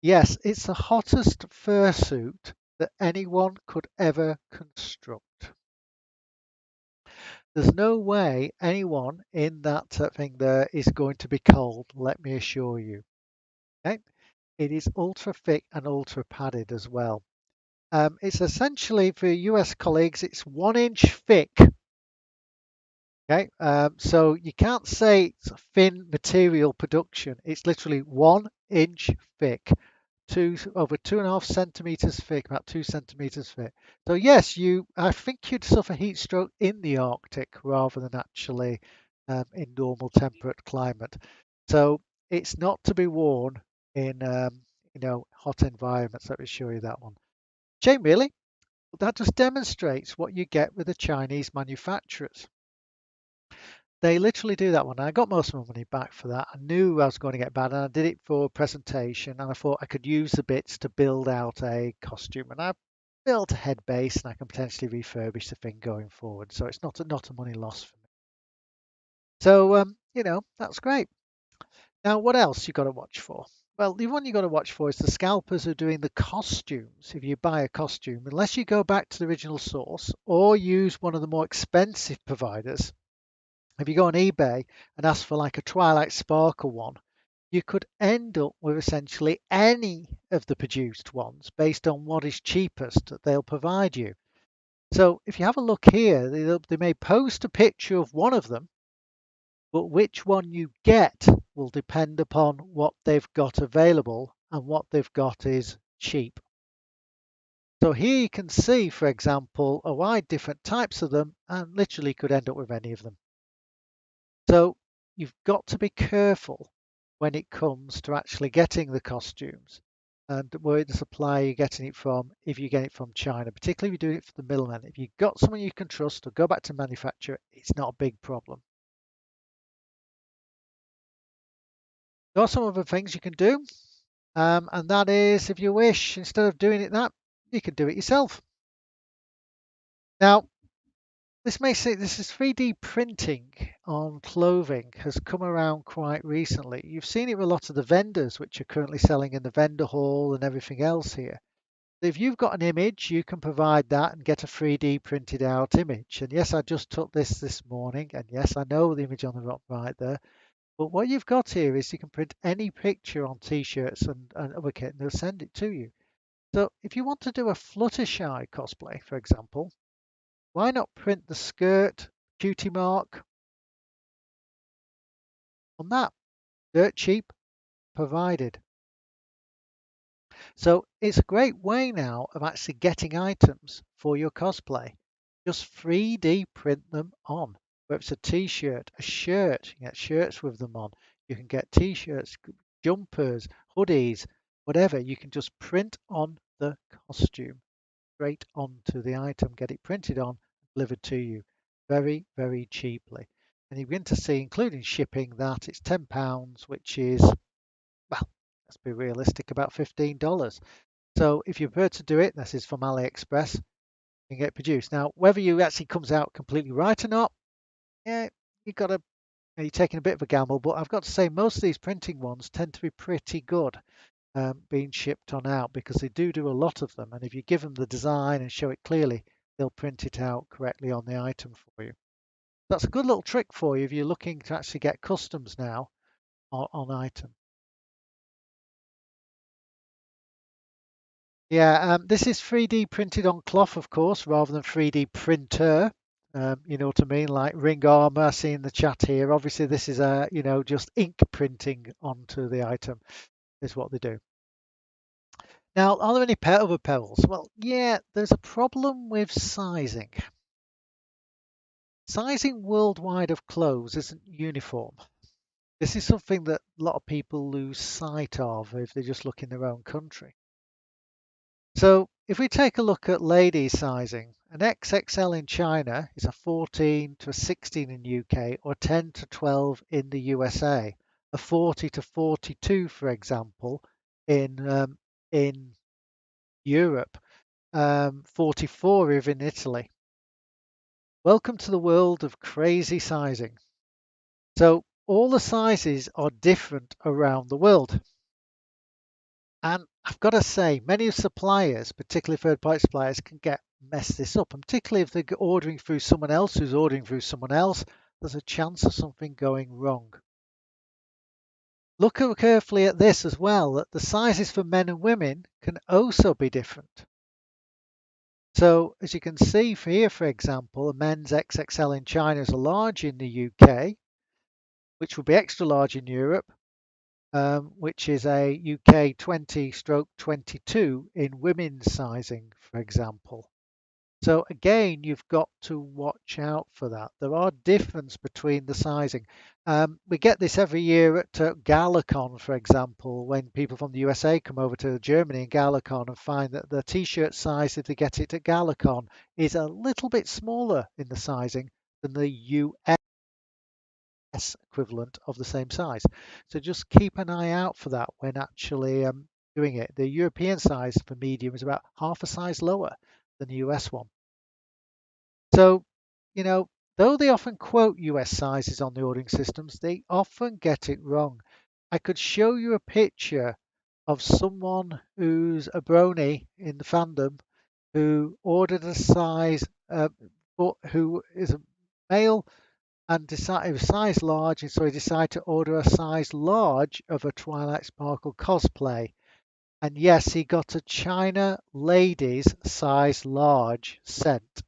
T: Yes, it's the hottest fursuit that anyone could ever construct. There's no way anyone in that thing there is going to be cold, let me assure you. Okay? It is ultra thick and ultra padded as well. It's essentially, for US colleagues, it's 1 inch thick. Okay, so you can't say it's thin material production. It's literally 1 inch thick. Over 2.5 centimeters thick, about 2 centimeters thick. So yes, I think you'd suffer heat stroke in the Arctic rather than actually in normal temperate climate. So it's not to be worn in hot environments. Let me show you that one. Shame really. That just demonstrates what you get with the Chinese manufacturers. They literally do that one. I got most of my money back for that. I knew I was going to get bad, and I did it for a presentation, and I thought I could use the bits to build out a costume. And I built a head base, and I can potentially refurbish the thing going forward. So it's not a money loss for me. So that's great. Now, what else you got to watch for? Well, the one you got to watch for is the scalpers who are doing the costumes. If you buy a costume, unless you go back to the original source or use one of the more expensive providers. If you go on eBay and ask for like a Twilight Sparkle one, you could end up with essentially any of the produced ones based on what is cheapest that they'll provide you. So if you have a look here, they may post a picture of one of them, but which one you get will depend upon what they've got available, and what they've got is cheap. So here you can see, for example, a wide different types of them, and literally could end up with any of them. So you've got to be careful when it comes to actually getting the costumes and where the supplier you're getting it from, if you get it from China, particularly if you do it for the middleman. If you've got someone you can trust, or go back to manufacturer, it's not a big problem. There are some other things you can do, and that is, if you wish, instead of doing it you can do it yourself. Now, This may say this is 3D printing on clothing has come around quite recently. You've seen it with a lot of the vendors which are currently selling in the vendor hall and everything else here. If you've got an image, you can provide that and get a 3D printed out image. And yes, I just took this morning, and yes, I know the image on the right there. But what you've got here is you can print any picture on t-shirts and other kit, and they'll send it to you. So if you want to do a Fluttershy cosplay, for example, why not print the skirt cutie mark on that? Dirt cheap, provided. So it's a great way now of actually getting items for your cosplay. Just 3D print them on. Whether it's a t-shirt, a shirt, you can get shirts with them on. You can get t-shirts, jumpers, hoodies, whatever. You can just print on the costume straight onto the item, get it printed on, delivered to you very, very cheaply. And you begin to see, including shipping, that it's £10, which is, well, let's be realistic, about $15. So if you prefer to do it, this is from AliExpress, you can get produced. Now, whether you actually comes out completely right or not, yeah, you're taking a bit of a gamble, but I've got to say most of these printing ones tend to be pretty good being shipped on out because they do a lot of them. And if you give them the design and show it clearly, they'll print it out correctly on the item for you. That's a good little trick for you if you're looking to actually get customs now on item. Yeah, this is 3D printed on cloth, of course, rather than 3D printer. You know what I mean? Like Ring Armor, I see in the chat here. Obviously, this is just ink printing onto the item is what they do. Now, are there any other perils? Well, yeah, there's a problem with sizing. Sizing worldwide of clothes isn't uniform. This is something that a lot of people lose sight of if they just look in their own country. So if we take a look at ladies sizing, an XXL in China is a 14 to a 16 in UK or 10 to 12 in the USA. A 40 to 42, for example, in Europe, 44 if in Italy. Welcome to the world of crazy sizing. So all the sizes are different around the world. And I've got to say, many suppliers, particularly third-party suppliers, can mess this up. And particularly if they're ordering through someone else who's ordering through someone else, there's a chance of something going wrong. Look carefully at this as well, that the sizes for men and women can also be different. So as you can see here, for example, a men's XXL in China is a large in the UK, which will be extra large in Europe, which is a UK 20/22 in women's sizing, for example. So again, you've got to watch out for that. There are differences between the sizing. We get this every year at GalaCon, for example, when people from the USA come over to Germany and GalaCon and find that the t-shirt size, if they get it at GalaCon, is a little bit smaller in the sizing than the US equivalent of the same size. So just keep an eye out for that when actually doing it. The European size for medium is about half a size lower than the US one. So, though they often quote US sizes on the ordering systems, they often get it wrong. I could show you a picture of someone who's a brony in the fandom who ordered a size, who is a male and decided it was size large, and so he decided to order a size large of a Twilight Sparkle cosplay. And yes, he got a China ladies size large sent.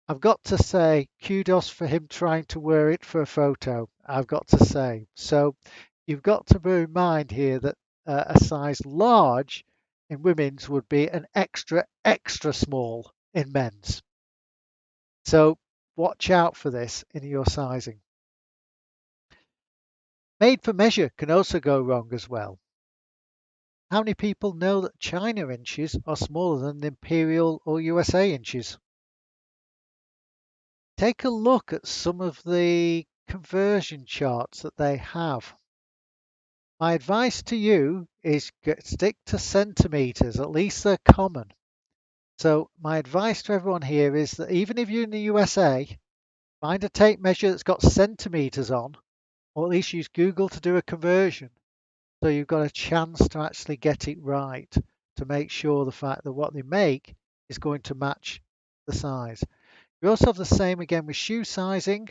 T: I've got to say, kudos for him trying to wear it for a photo. I've got to say. So you've got to bear in mind here that a size large in women's would be an extra, extra small in men's. So watch out for this in your sizing. Made for measure can also go wrong as well. How many people know that China inches are smaller than the Imperial or USA inches? Take a look at some of the conversion charts that they have. My advice to you is stick to centimeters, at least they're common. So my advice to everyone here is that even if you're in the USA, find a tape measure that's got centimeters on, or at least use Google to do a conversion. So you've got a chance to actually get it right, to make sure the fact that what they make is going to match the size. You also have the same again with shoe sizing.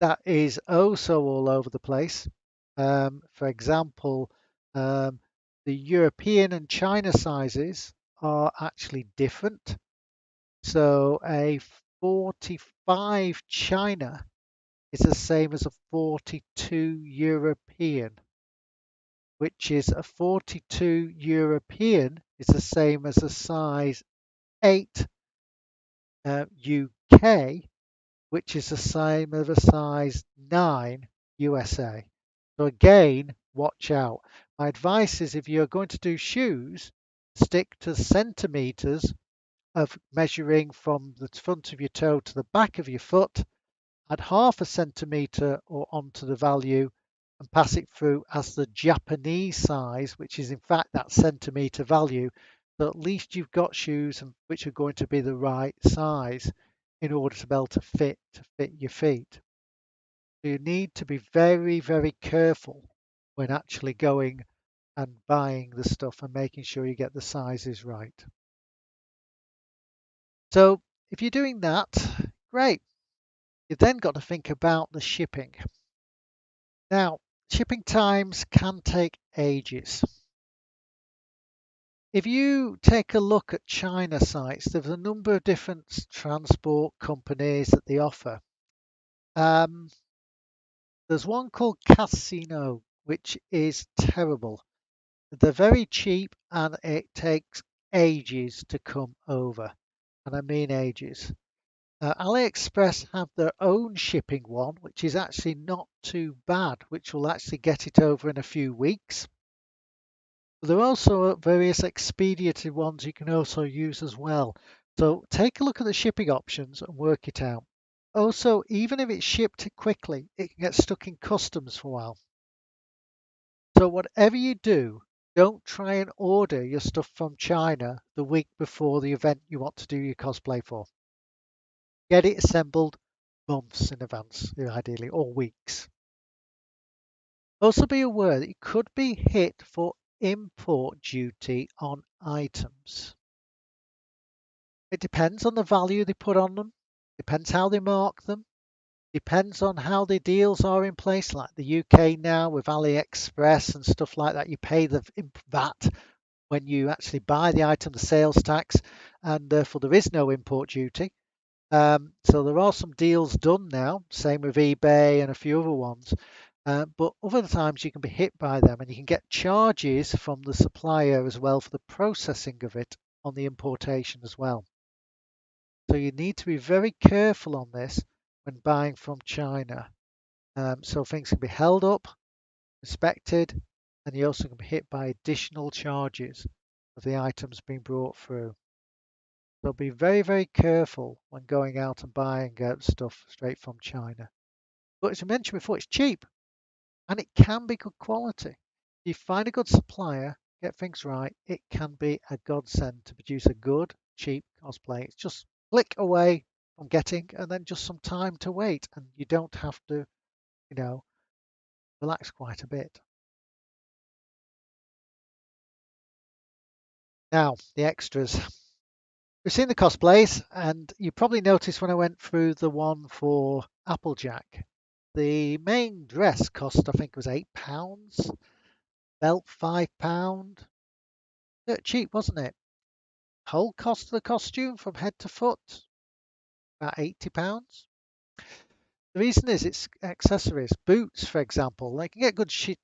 T: That is also all over the place. For example, the European and China sizes are actually different. So a 45 China is the same as a 42 European, which is a 42 European is the same as a size 8 UK, which is the same as a size 9 USA. So again, watch out. My advice is if you're going to do shoes, stick to centimeters of measuring from the front of your toe to the back of your foot, add half a centimeter or onto the value and pass it through as the Japanese size, which is in fact that centimeter value. So at least you've got shoes which are going to be the right size in order to be able to fit your feet. So you need to be very, very careful when actually going and buying the stuff and making sure you get the sizes right. So if you're doing that, great. You've then got to think about the shipping. Now, shipping times can take ages. If you take a look at China sites, there's a number of different transport companies that they offer. There's one called Casino, which is terrible. They're very cheap and it takes ages to come over. And I mean ages. AliExpress have their own shipping one, which is actually not too bad, which will actually get it over in a few weeks. There are also various expedited ones you can also use as well. So take a look at the shipping options and work it out. Also, even if it's shipped quickly, it can get stuck in customs for a while. So whatever you do, don't try and order your stuff from China the week before the event you want to do your cosplay for. Get it assembled months in advance, ideally, or weeks. Also be aware that you could be hit for import duty on items. It depends on the value they put on them, depends how they mark them, depends on how the deals are in place, like the UK now with AliExpress and stuff like that. You pay the VAT when you actually buy the item, the sales tax, and therefore there is no import duty. So there are some deals done now, same with eBay and a few other ones. But other times you can be hit by them and you can get charges from the supplier as well for the processing of it on the importation as well. So you need to be very careful on this when buying from China. So things can be held up, inspected, and you also can be hit by additional charges of the items being brought through. So be very, very careful when going out and buying stuff straight from China. But as I mentioned before, it's cheap and it can be good quality. If you find a good supplier, get things right, it can be a godsend to produce a good, cheap cosplay. It's just click away from getting and then just some time to wait, and you don't have to, relax quite a bit. Now, the extras. We've seen the cosplays, and you probably noticed when I went through the one for Applejack, the main dress cost, I think, was £8. Belt £5. Dirt cheap, wasn't it? Whole cost of the costume from head to foot, about £80. The reason is it's accessories. Boots, for example, they can get good cheap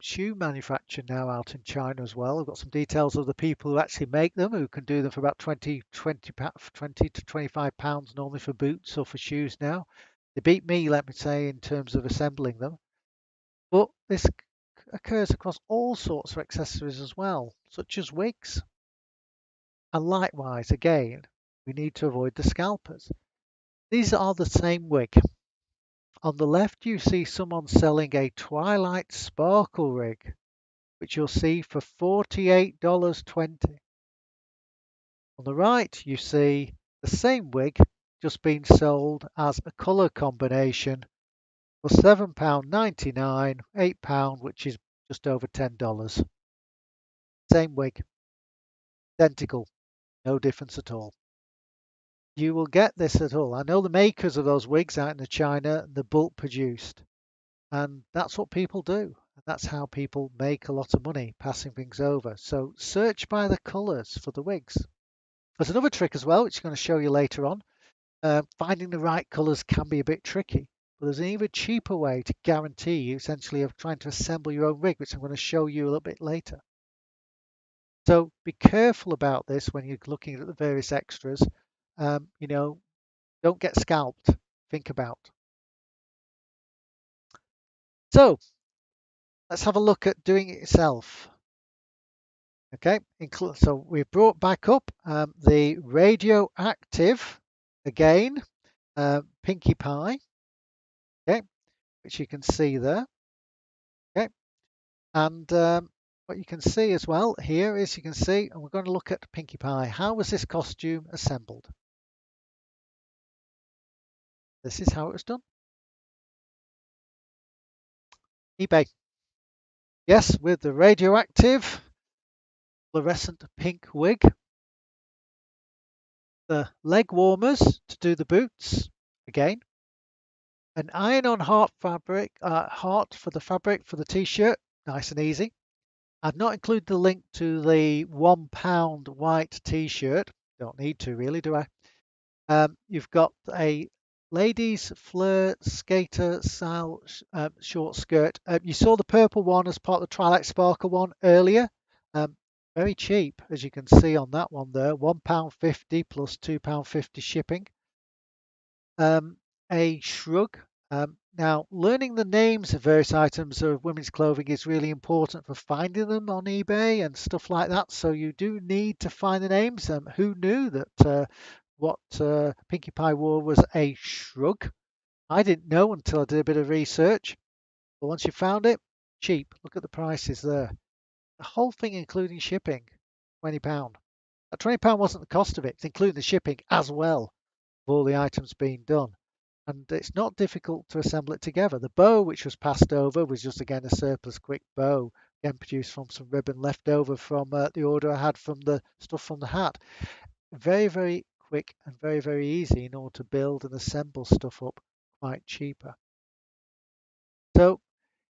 T: shoe manufacture now out in China as well. I've got some details of the people who actually make them, who can do them for about 20 to £25 normally for boots or for shoes now. They beat me, let me say, in terms of assembling them. But this occurs across all sorts of accessories as well, such as wigs. And likewise, again, we need to avoid the scalpers. These are the same wig. On the left, you see someone selling a Twilight Sparkle rig, which you'll see for $48.20. On the right, you see the same wig just being sold as a colour combination for £7.99, £8, which is just over $10. Same wig, identical, no difference at all. You will get this at all. I know the makers of those wigs out in China, they're bulk produced. And that's what people do. That's how people make a lot of money passing things over. So search by the colours for the wigs. There's another trick as well, which I'm going to show you later on. Finding the right colours can be a bit tricky, but there's an even cheaper way to guarantee you essentially of trying to assemble your own rig, which I'm going to show you a little bit later. So be careful about this when you're looking at the various extras. You know, don't get scalped. Think about. So let's have a look at doing it yourself. Okay, so we've brought back up the radioactive again, Pinkie Pie. Okay, which you can see there. Okay, and what you can see as well here is you can see, and we're going to look at Pinkie Pie. How was this costume assembled? This is how it was done. eBay. Yes, with the radioactive fluorescent pink wig. The leg warmers to do the boots again. An iron-on heart fabric, heart for the fabric for the t-shirt, nice and easy. I've not included the link to the £1 white t-shirt. Don't need to really, do I? You've got a ladies fleur skater style short skirt. You saw the purple one as part of the Twilight Sparkle one earlier. Very cheap, as you can see on that one there. £1.50 plus £2.50 shipping. A shrug. Now, learning the names of various items of women's clothing is really important for finding them on eBay and stuff like that. So you do need to find the names. Who knew that what Pinkie Pie wore was a shrug? I didn't know until I did a bit of research. But once you found it, cheap. Look at the prices there. The whole thing, including shipping, £20. That £20 wasn't the cost of it. It's including the shipping as well of all the items being done. And it's not difficult to assemble it together. The bow, which was passed over, was just again a surplus quick bow, again produced from some ribbon left over from the order I had from the stuff from the hat. Very, very quick and very, very easy in order to build and assemble stuff up quite cheaper. So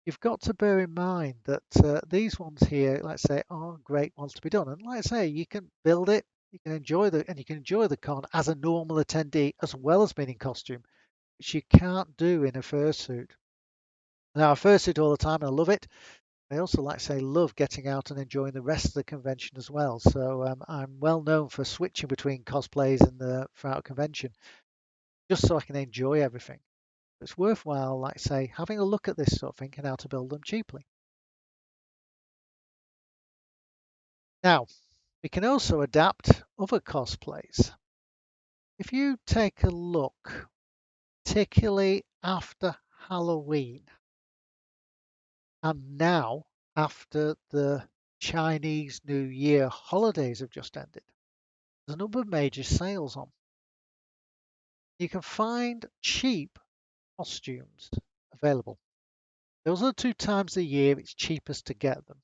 T: you've got to bear in mind that these ones here, let's say, are great ones to be done. And like I say, you can build it, you can enjoy the con as a normal attendee as well as being in costume, which you can't do in a fursuit. Now, I fursuit all the time and I love it. I also, like I say, love getting out and enjoying the rest of the convention as well. So I'm well known for switching between cosplays and throughout a convention, just so I can enjoy everything. It's worthwhile, like I say, having a look at this sort of thing and how to build them cheaply. Now, we can also adapt other cosplays. If you take a look, particularly after Halloween, and now after the Chinese New Year holidays have just ended, there's a number of major sales on. You can find cheap costumes available. Those are the two times a year it's cheapest to get them.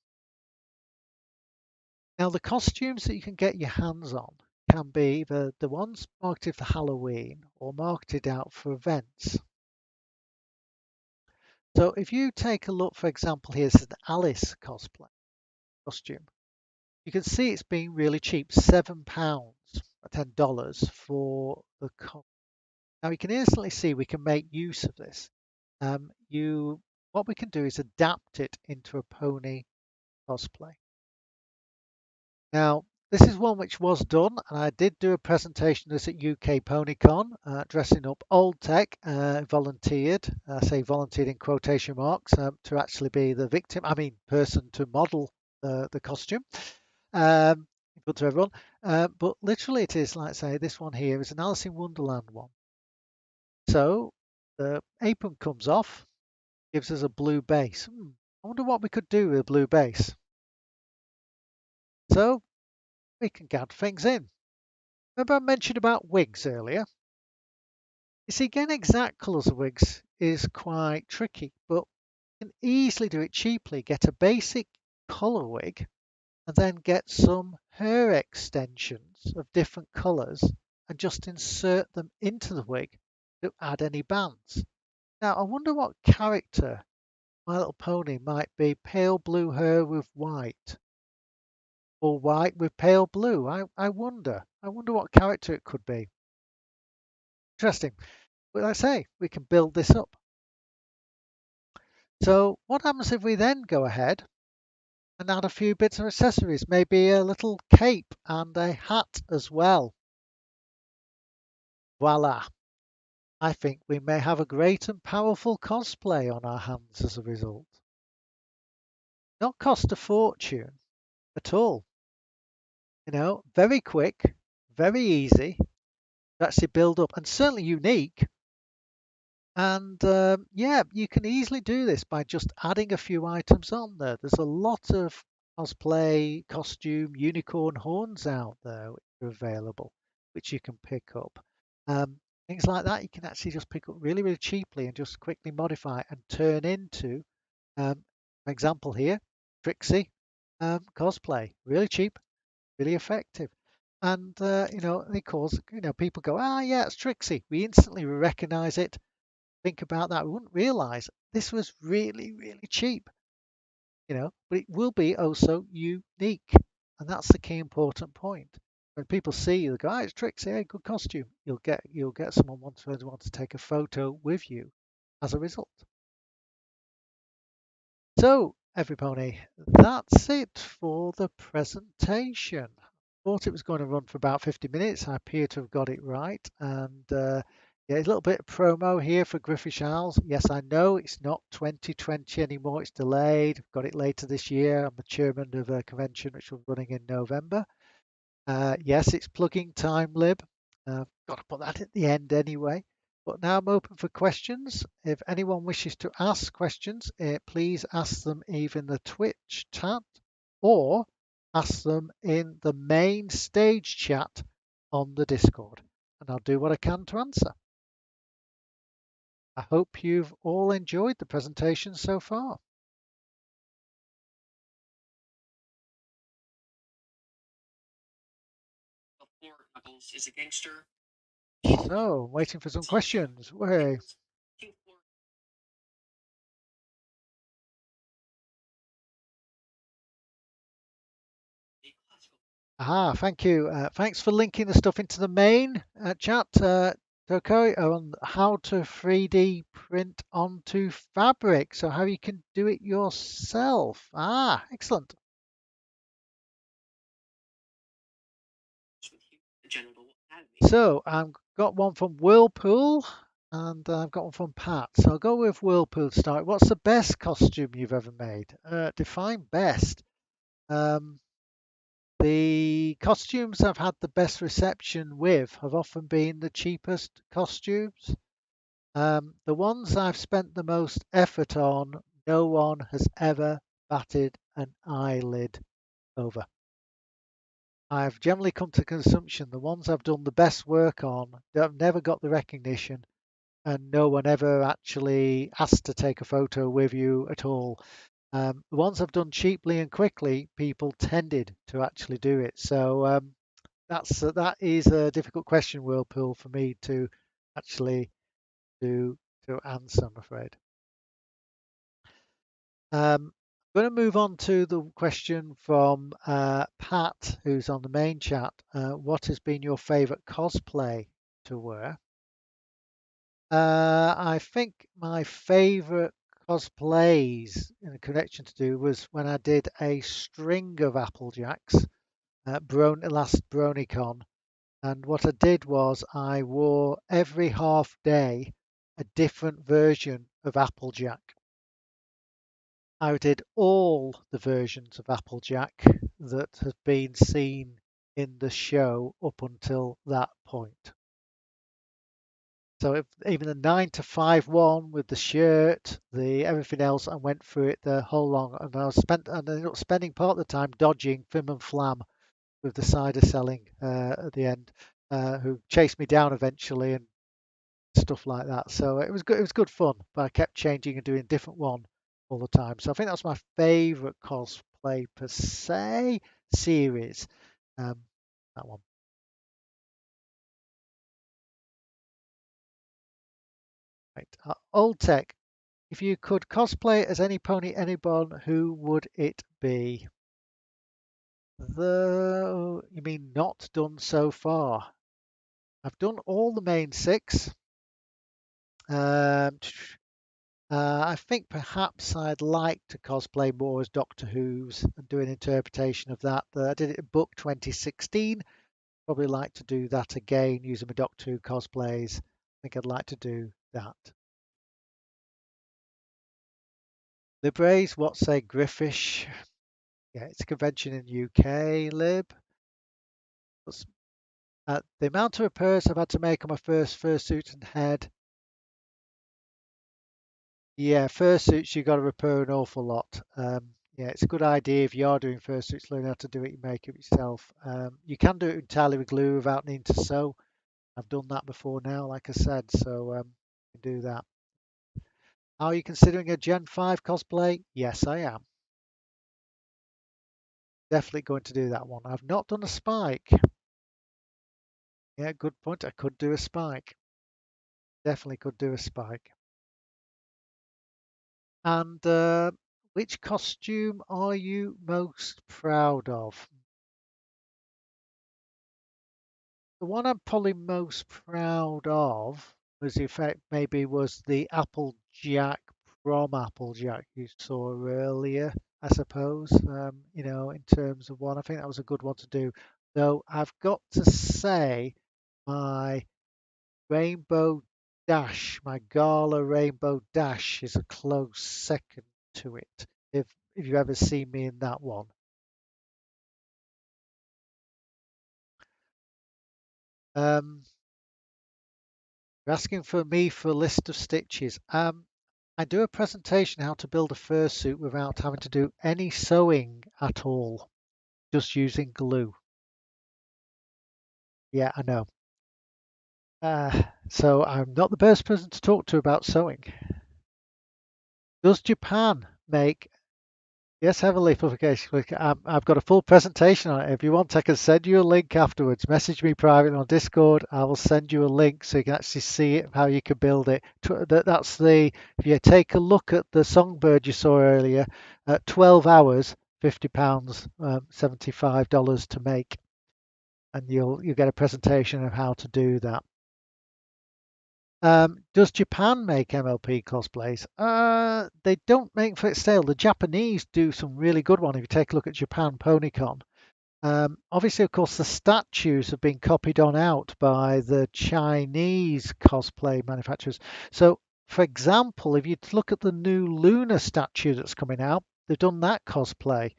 T: Now, the costumes that you can get your hands on can be the ones marketed for Halloween or marketed out for events. So if you take a look, for example, here's an Alice cosplay costume. You can see it's being really cheap, £7 or $10 for the costume. Now you can instantly see we can make use of this. What we can do is adapt it into a pony cosplay. Now, this is one which was done, and I did do a presentation of this at UK PonyCon, dressing up Old Tech, volunteered, I say volunteered in quotation marks, to actually be the victim, person to model the costume, good to everyone. But literally it is, like I say, this one here is an Alice in Wonderland one. So the apron comes off, gives us a blue base. I wonder what we could do with a blue base. So we can add things in. Remember I mentioned about wigs earlier? You see, getting exact colours of wigs is quite tricky, but you can easily do it cheaply. Get a basic colour wig and then get some hair extensions of different colours and just insert them into the wig to add any bands. Now, I wonder what character My Little Pony might be. Pale blue hair with white, or white with pale blue. I wonder. I wonder what character it could be. Interesting. But like I say, we can build this up. So what happens if we then go ahead and add a few bits of accessories, maybe a little cape and a hat as well? Voila. I think we may have a great and powerful cosplay on our hands as a result. Not cost a fortune at all. Very quick, very easy to actually build up, and certainly unique. And yeah, you can easily do this by just adding a few items on there. There's a lot of cosplay, costume, unicorn horns out there which are available, which you can pick up. Things like that you can actually just pick up really, really cheaply and just quickly modify and turn into, for example here, Trixie cosplay. Really cheap, really effective. And of course, people go, yeah, it's Trixie. We instantly recognize it. Think about that. We wouldn't realize this was really, really cheap, but it will be also unique. And that's the key important point. When people see you, they go, it's Trixie, hey, good costume. You'll get someone want to take a photo with you as a result. So, everybody, that's it for the presentation. Thought it was going to run for about 50 minutes. I appear to have got it right. And yeah, a little bit of promo here for Griffish Isles. Yes, I know it's not 2020 anymore. It's delayed. I've got it later this year. I'm the chairman of a convention which will be running in November. Yes, it's plugging TimeLib. Got to put that at the end anyway. But now I'm open for questions. If anyone wishes to ask questions, please ask them either in the Twitch chat or ask them in the main stage chat on the Discord, and I'll do what I can to answer. I hope you've all enjoyed the presentation so far.
D: Is a gangster.
T: So, waiting for some questions. Way. Thank you. Thanks for linking the stuff into the main chat, Toko, on how to 3D print onto fabric. So how you can do it yourself. Excellent. So I've got one from Whirlpool and I've got one from Pat. So I'll go with Whirlpool to start. What's the best costume you've ever made? Define best. The costumes I've had the best reception with have often been the cheapest costumes. The ones I've spent the most effort on, no one has ever batted an eyelid over. I've generally come to consumption. The ones I've done the best work on, have never got the recognition, and no one ever actually asked to take a photo with you at all. The ones I've done cheaply and quickly, people tended to actually do it. So that is a difficult question, Whirlpool, for me to actually to answer, I'm afraid. I'm going to move on to the question from Pat, who's on the main chat. What has been your favourite cosplay to wear? I think my favourite cosplays in a connection to do was when I did a string of Applejacks at last BronyCon. And what I did was I wore every half day a different version of Applejack. I did all the versions of Applejack that have been seen in the show up until that point. So even the 9 to 5 one with the shirt, everything else, I went through it the whole long, and I ended up spending part of the time dodging Fim and Flam with the cider selling at the end. who chased me down eventually and stuff like that. So it was good. It was good fun, but I kept changing and doing a different one all the time. So I think that's my favourite cosplay per se series. That one. Right. Old Tech. If you could cosplay as any pony, anyone, who would it be? You mean not done so far? I've done all the main 6. I think perhaps I'd like to cosplay more as Doctor Who's and do an interpretation of that. I did it in Book 2016. Probably like to do that again using my Doctor Who cosplays. I think I'd like to do that. Librays, what say Griffish? Yeah, it's a convention in UK, Lib. The amount of repairs I've had to make on my first fursuit and head. Yeah, fursuits you've got to repair an awful lot. Yeah, it's a good idea if you are doing fursuits, learn how to do it, you make it yourself. You can do it entirely with glue without needing to sew. I've done that before now, like I said, so you can do that. Are you considering a Gen 5 cosplay? Yes, I am. Definitely going to do that one. I've not done a Spike. Yeah, good point. I could do a Spike. Definitely could do a Spike. And which costume are you most proud of? The one I'm probably most proud of was the effect maybe was the Applejack from Applejack you saw earlier, I suppose. In terms of one, I think that was a good one to do. Though I've got to say my Rainbow Dash, my Gala Rainbow Dash is a close second to it. If you've ever seen me in that one. You're asking for me for a list of stitches. I do a presentation how to build a fursuit without having to do any sewing at all, just using glue. Yeah, I know. So I'm not the best person to talk to about sewing. Does Japan make? Yes, heavily publication. I've got a full presentation on it. If you want, I can send you a link afterwards. Message me privately on Discord. I will send you a link so you can actually see it, how you can build it. If you take a look at the songbird you saw earlier, at 12 hours, £50, $75 to make, and you'll get a presentation of how to do that. Does Japan make MLP cosplays? They don't make for sale. The Japanese do some really good ones. If you take a look at Japan PonyCon, obviously, of course, the statues have been copied on out by the Chinese cosplay manufacturers. So, for example, if you look at the new Luna statue that's coming out, they've done that cosplay.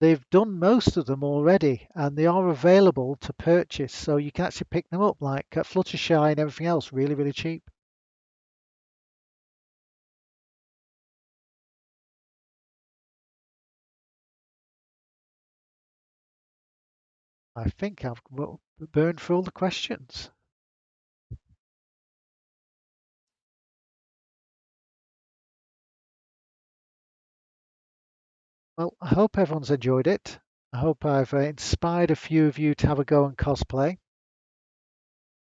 T: They've done most of them already, and they are available to purchase. So you can actually pick them up, like at Fluttershy and everything else, really, really cheap. I think I've burned through all the questions. Well, I hope everyone's enjoyed it. I hope I've inspired a few of you to have a go and cosplay.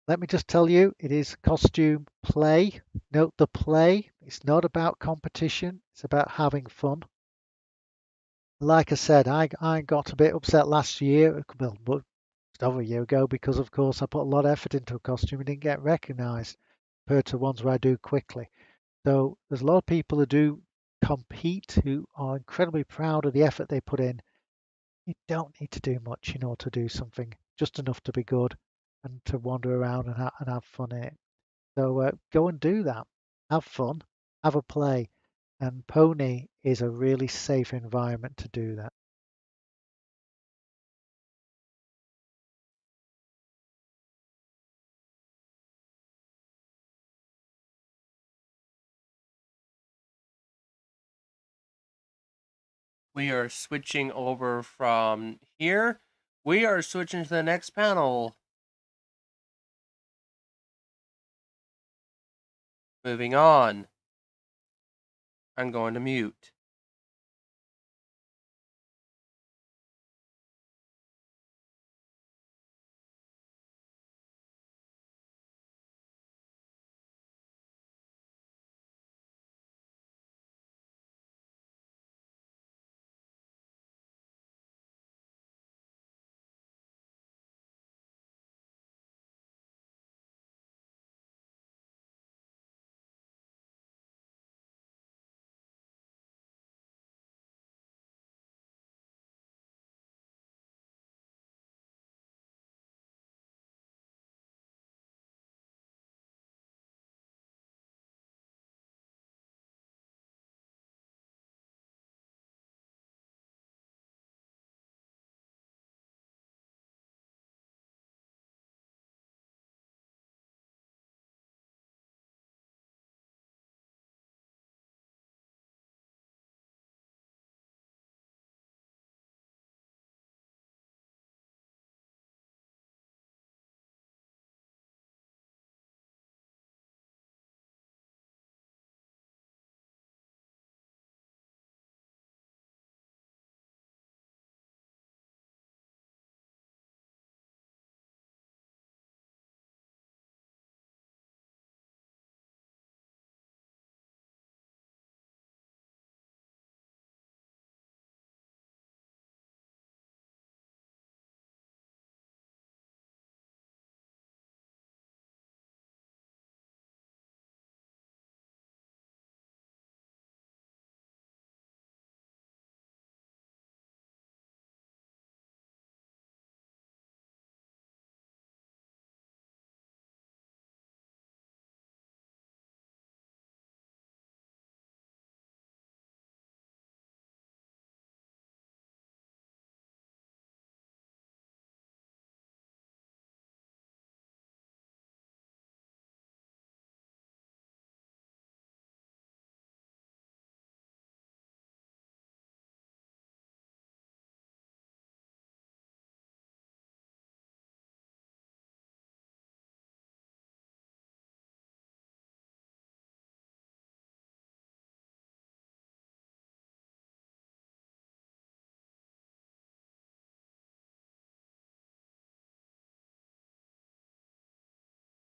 T: Let me just tell you, it is costume play. Note the play. It's not about competition. It's about having fun. Like I said, I got a bit upset last year, well, over a year ago, because of course I put a lot of effort into a costume and didn't get recognised compared to ones where I do quickly. So there's a lot of people who do compete who are incredibly proud of the effort they put in. You don't need to do much in order to do something, just enough to be good and to wander around and have fun in it. So go and do that. Have fun, have a play. And Pony is a really safe environment to do that.
L: We are switching over from here. We are switching to the next panel. Moving on. I'm going to mute.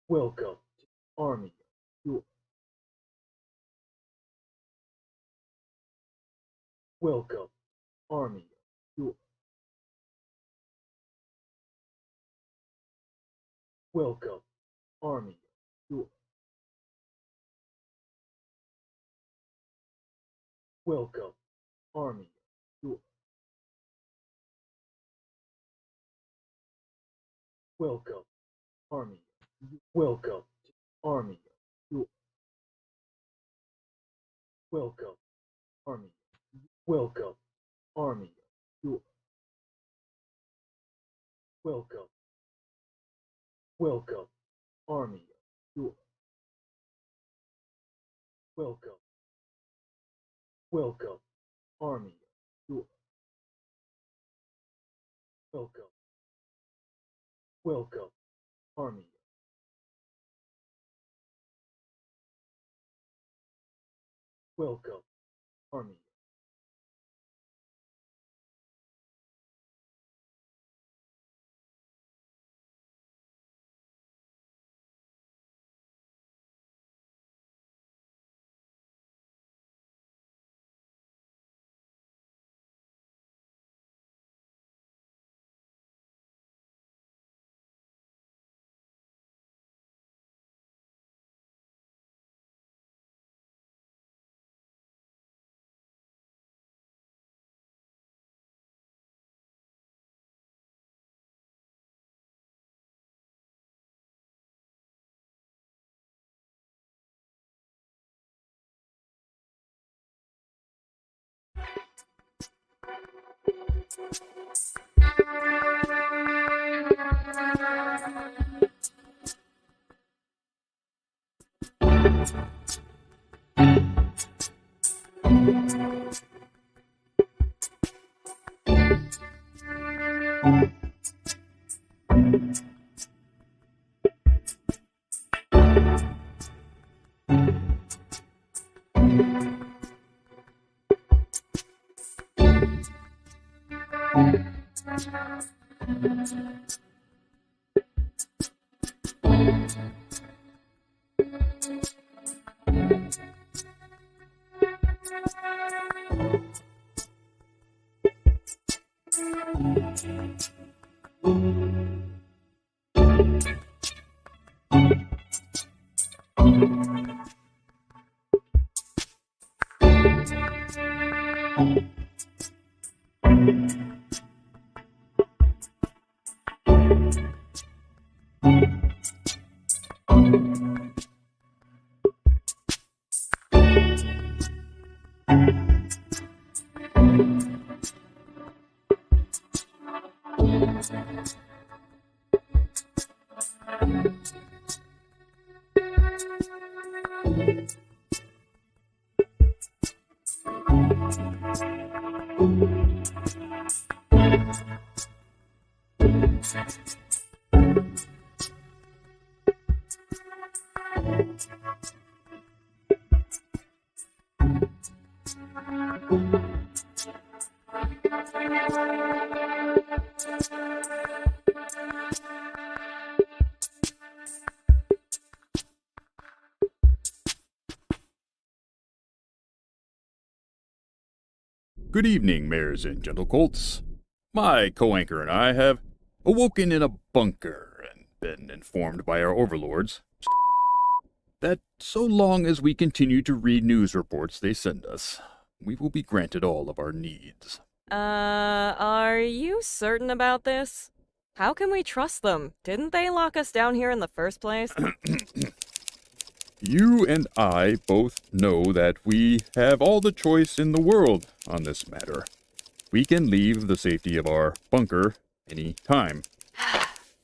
A: Welcome to Army of Europe. Welcome, Army of Europe. Welcome, Army of Europe. Welcome, Army of Europe. Welcome, Army. Welcome to Army of Europe. Welcome, Army. Welcome, Army of Europe. Welcome. Welcome, Army of Europe. Welcome. Welcome, Army of Europe. Welcome. Welcome, Army. Welcome, Army.
R: Good evening, mares and gentle colts. My co-anchor and I have awoken in a bunker and been informed by our overlords that so long as we continue to read news reports they send us, we will be granted all of our needs.
P: Are you certain about this? How can we trust them? Didn't they lock us down here in the first place?
R: You and I both know that we have all the choice in the world on this matter. We can leave the safety of our bunker any time.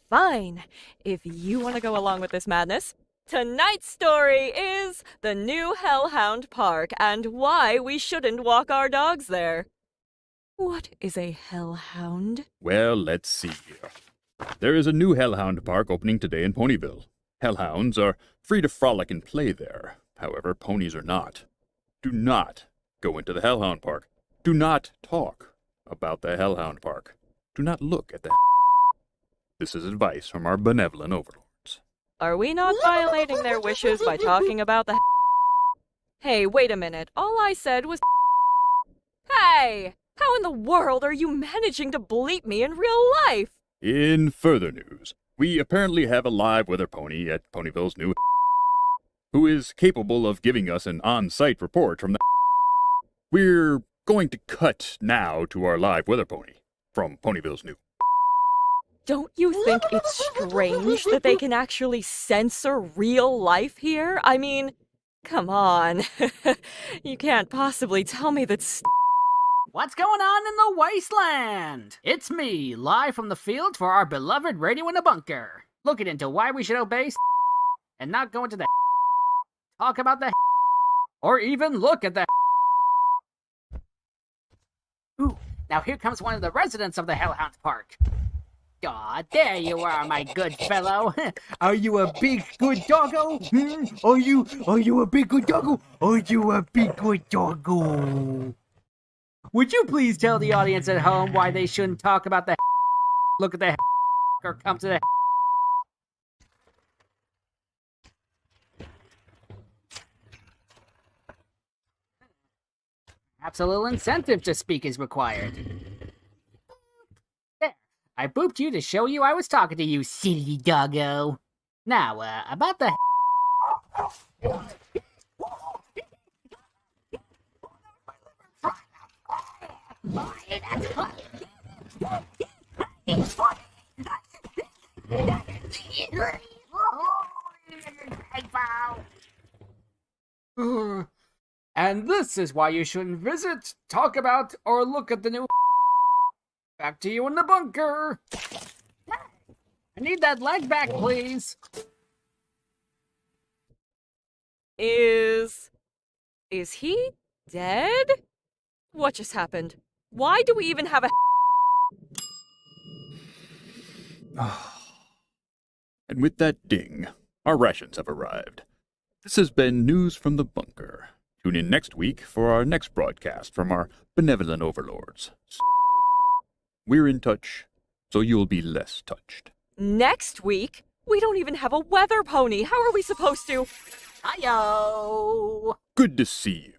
P: Fine. If you want to go along with this madness, tonight's story is the new Hellhound Park and why we shouldn't walk our dogs there. What is a hellhound?
R: Well, let's see here. There is a new Hellhound Park opening today in Ponyville. Hellhounds are free to frolic and play there. However, ponies are not. Do not go into the Hellhound Park. Do not talk about the Hellhound Park. Do not look at the This is advice from our benevolent overlords.
P: Are we not violating their wishes by talking about the Hey, wait a minute. All I said was Hey! How in the world are you managing to bleep me in real life?
R: In further news, we apparently have a live weather pony at Ponyville's new who is capable of giving us an on-site report from the We're going to cut now to our live weather pony from Ponyville's new
P: Don't you think it's strange that they can actually censor real life here? I mean, come on. You can't possibly tell me that
U: What's going on in the wasteland? It's me, live from the field for our beloved Radio in a Bunker, looking into why we should obey and not go into the talk about the or even look at the Ooh, now here comes one of the residents of the Hellhound Park. Aw, there you are, my good fellow.
J: Are you a big good doggo? Are you a big good doggo? Are you a big good doggo?
U: Would you please tell the audience at home why they shouldn't talk about the look at the or come to the Perhaps a little incentive to speak is required. There, I booped you to show you I was talking to you, silly doggo. Now, about the And this is why you shouldn't visit, talk about, or look at the new back to you in the bunker. I need that leg back, please.
P: Is he dead? What just happened? Why do we even have a
R: And with that ding, our rations have arrived. This has been News from the Bunker. Tune in next week for our next broadcast from our benevolent overlords. We're in touch, so you'll be less touched.
P: Next week? We don't even have a weather pony. How are we supposed to?
U: Hi-yo!
R: Good to see you.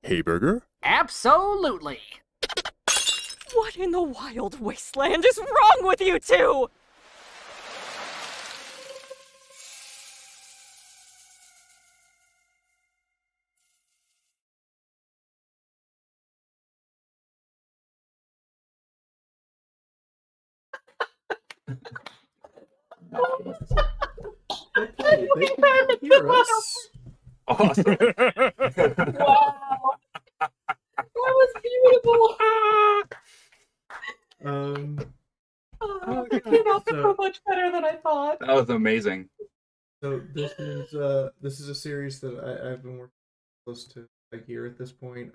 R: Hey, Burger?
U: Absolutely.
P: What in the wild wasteland is wrong with you two?
E: Okay, they can hear us.
V: Awesome. Wow. That was beautiful.
E: Oh,
V: it came out
E: so-
V: so much better than I thought.
I: That was amazing.
E: So this is a series that I've been working close to a year at this point.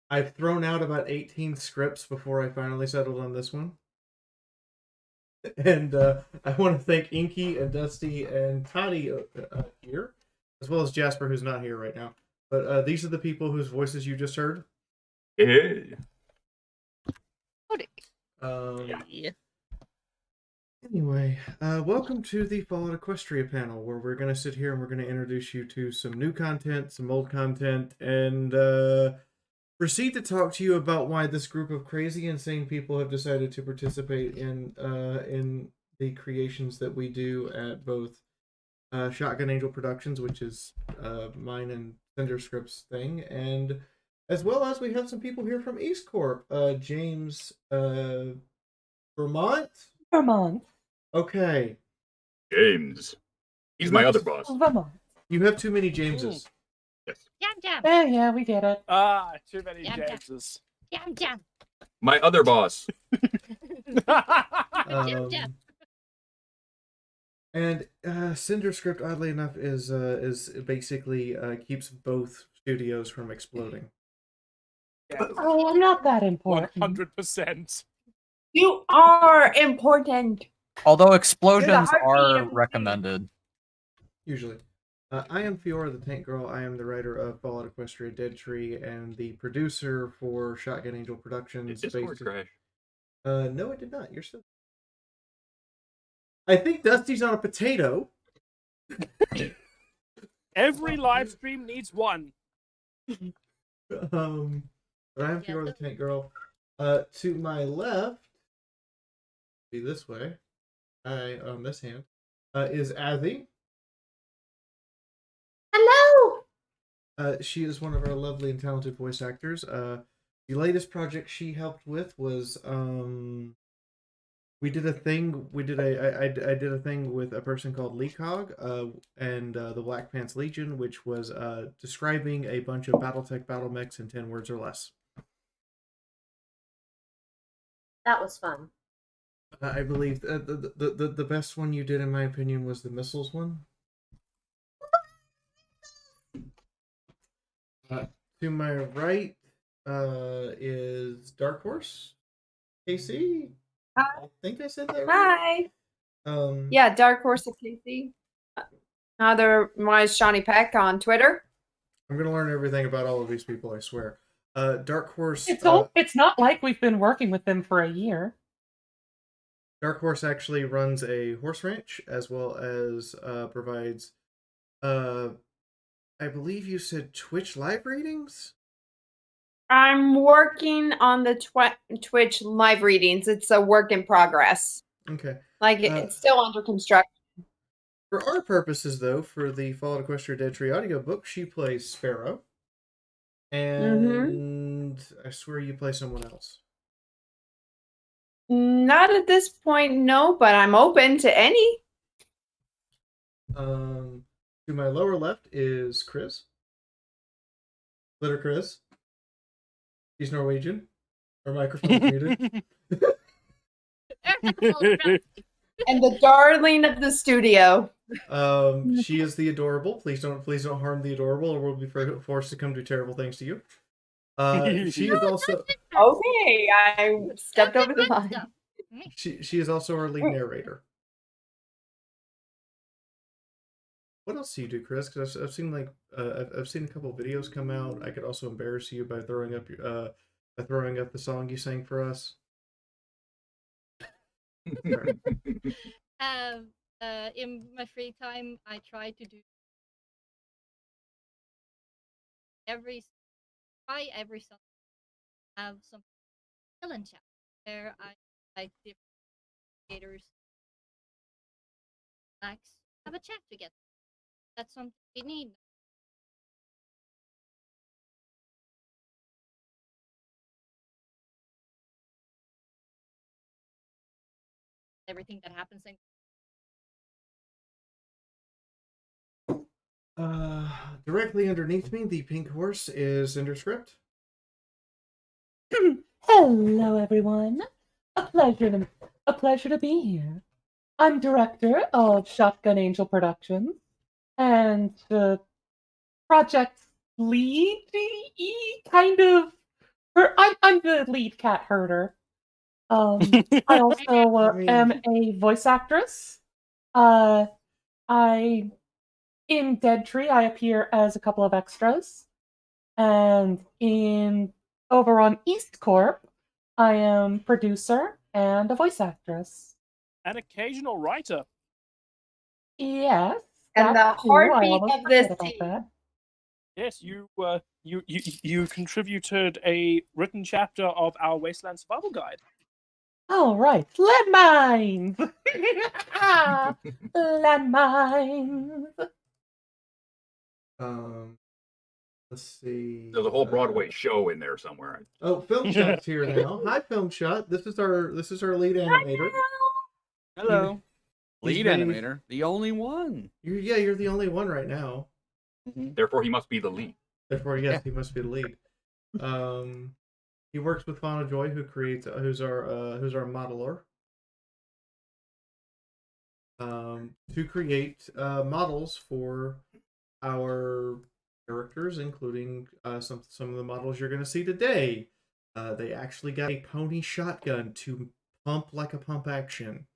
E: I've thrown out about 18 scripts before I finally settled on this one. And I want to thank Inky and Dusty and Toddy here, as well as Jasper, who's not here right now. But these are the people whose voices you just heard.
I: Yeah.
E: Anyway, welcome to the Fallout Equestria panel, where we're going to sit here and we're going to introduce you to some new content, some old content, and proceed to talk to you about why this group of crazy, insane people have decided to participate in the creations that we do at both Shotgun Angel Productions, which is mine and Cinder Scripts thing, and as well as we have some people here from East Corp. James Vermont?
V: Vermont.
E: Okay.
I: James. He's my other boss.
V: Vermont.
E: You have too many Jameses.
I: Yes.
V: Yeah, we get it.
S: Too many Jameses.
I: My other boss.
E: And Cinder Script, oddly enough, is basically keeps both studios from exploding.
V: Oh, I'm not that important.
S: 100%.
V: You are important.
W: Although
V: You're
W: explosions
V: the heartbeat
W: are
V: of the
W: recommended.
E: Usually. I am Fiora the Tank Girl. I am the writer of Fallout Equestria Dead Tree and the producer for Shotgun Angel Productions.
I: Did Discord crash?
E: No, it did not. You're still. I think Dusty's on a potato.
S: Every live stream needs one.
E: But I am Fiora the Tank Girl. To my left, be this way. On this hand, is Azzy.
V: Hello.
E: She is one of our lovely and talented voice actors. The latest project she helped with was we did a thing. I did a thing with a person called Leecog, and the Black Pants Legion, which was describing a bunch of BattleTech battle mechs in 10 words or less.
V: That was fun.
E: I believe the best one you did, in my opinion, was the missiles one. To my right is Dark Horse. KC?
V: Hi.
E: I think I said that right.
V: Hi.
X: Yeah, Dark Horse of Casey. Otherwise, Shawnee Peck on Twitter.
E: I'm going to learn everything about all of these people, I swear. Dark Horse...
V: It's not like we've been working with them for a year.
E: Dark Horse actually runs a horse ranch, as well as provides... I believe you said Twitch live readings?
X: I'm working on the Twitch live readings. It's a work in progress.
E: Okay.
X: Like, it's still under construction.
E: For our purposes, though, for the Fallout Equestria Dead Tree audiobook, she plays Sparrow. And I swear you play someone else.
X: Not at this point, no, but I'm open to any.
E: To my lower left is Chris. Glitter Chris. He's Norwegian. Her microphone's muted.
X: And the darling of the studio.
E: She is the adorable. Please don't harm the adorable, or we'll be forced to come do terrible things to you. She is also
X: Okay, I stepped over the line.
E: she is also our lead narrator. What else do you do, Chris? Because I've seen I've seen a couple of videos come out. I could also embarrass you by throwing up the song you sang for us.
G: In my free time, I try to do every Sunday have some challenge chat where I like different creators have a chat together. That's something we need. Everything that happens in
E: Directly underneath me, the pink horse is Interscript.
V: Hello, everyone. A pleasure to be here. I'm director of Shotgun Angel Productions and project lead, kind of. I'm the lead cat herder. I also am a voice actress. I in Dead Tree I appear as a couple of extras, and over on East Corp, I am producer and a voice actress.
O: An occasional writer.
V: Yes,
X: And the
V: that's true. I
X: heartbeat
V: almost
X: of this
V: forgot about
X: team.
V: that.
O: Yes, you contributed a written chapter of our Wasteland Survival Guide.
V: All right, landmines. Landmines.
E: Let's see.
R: There's a whole Broadway show in there somewhere.
E: Oh, Film Shot's here now. Hi, Film Shot. This is our lead animator.
Q: Hello.
E: He's
Q: Lead
E: made-
Q: animator. The only one.
E: You're the only one right now.
R: Therefore, he must be the lead.
E: Therefore, yes, he must be the lead. He works with Fauna Joy, who's our modeler, to create models for our characters, including some of the models you're going to see today. They actually got a pony shotgun to pump like a pump action.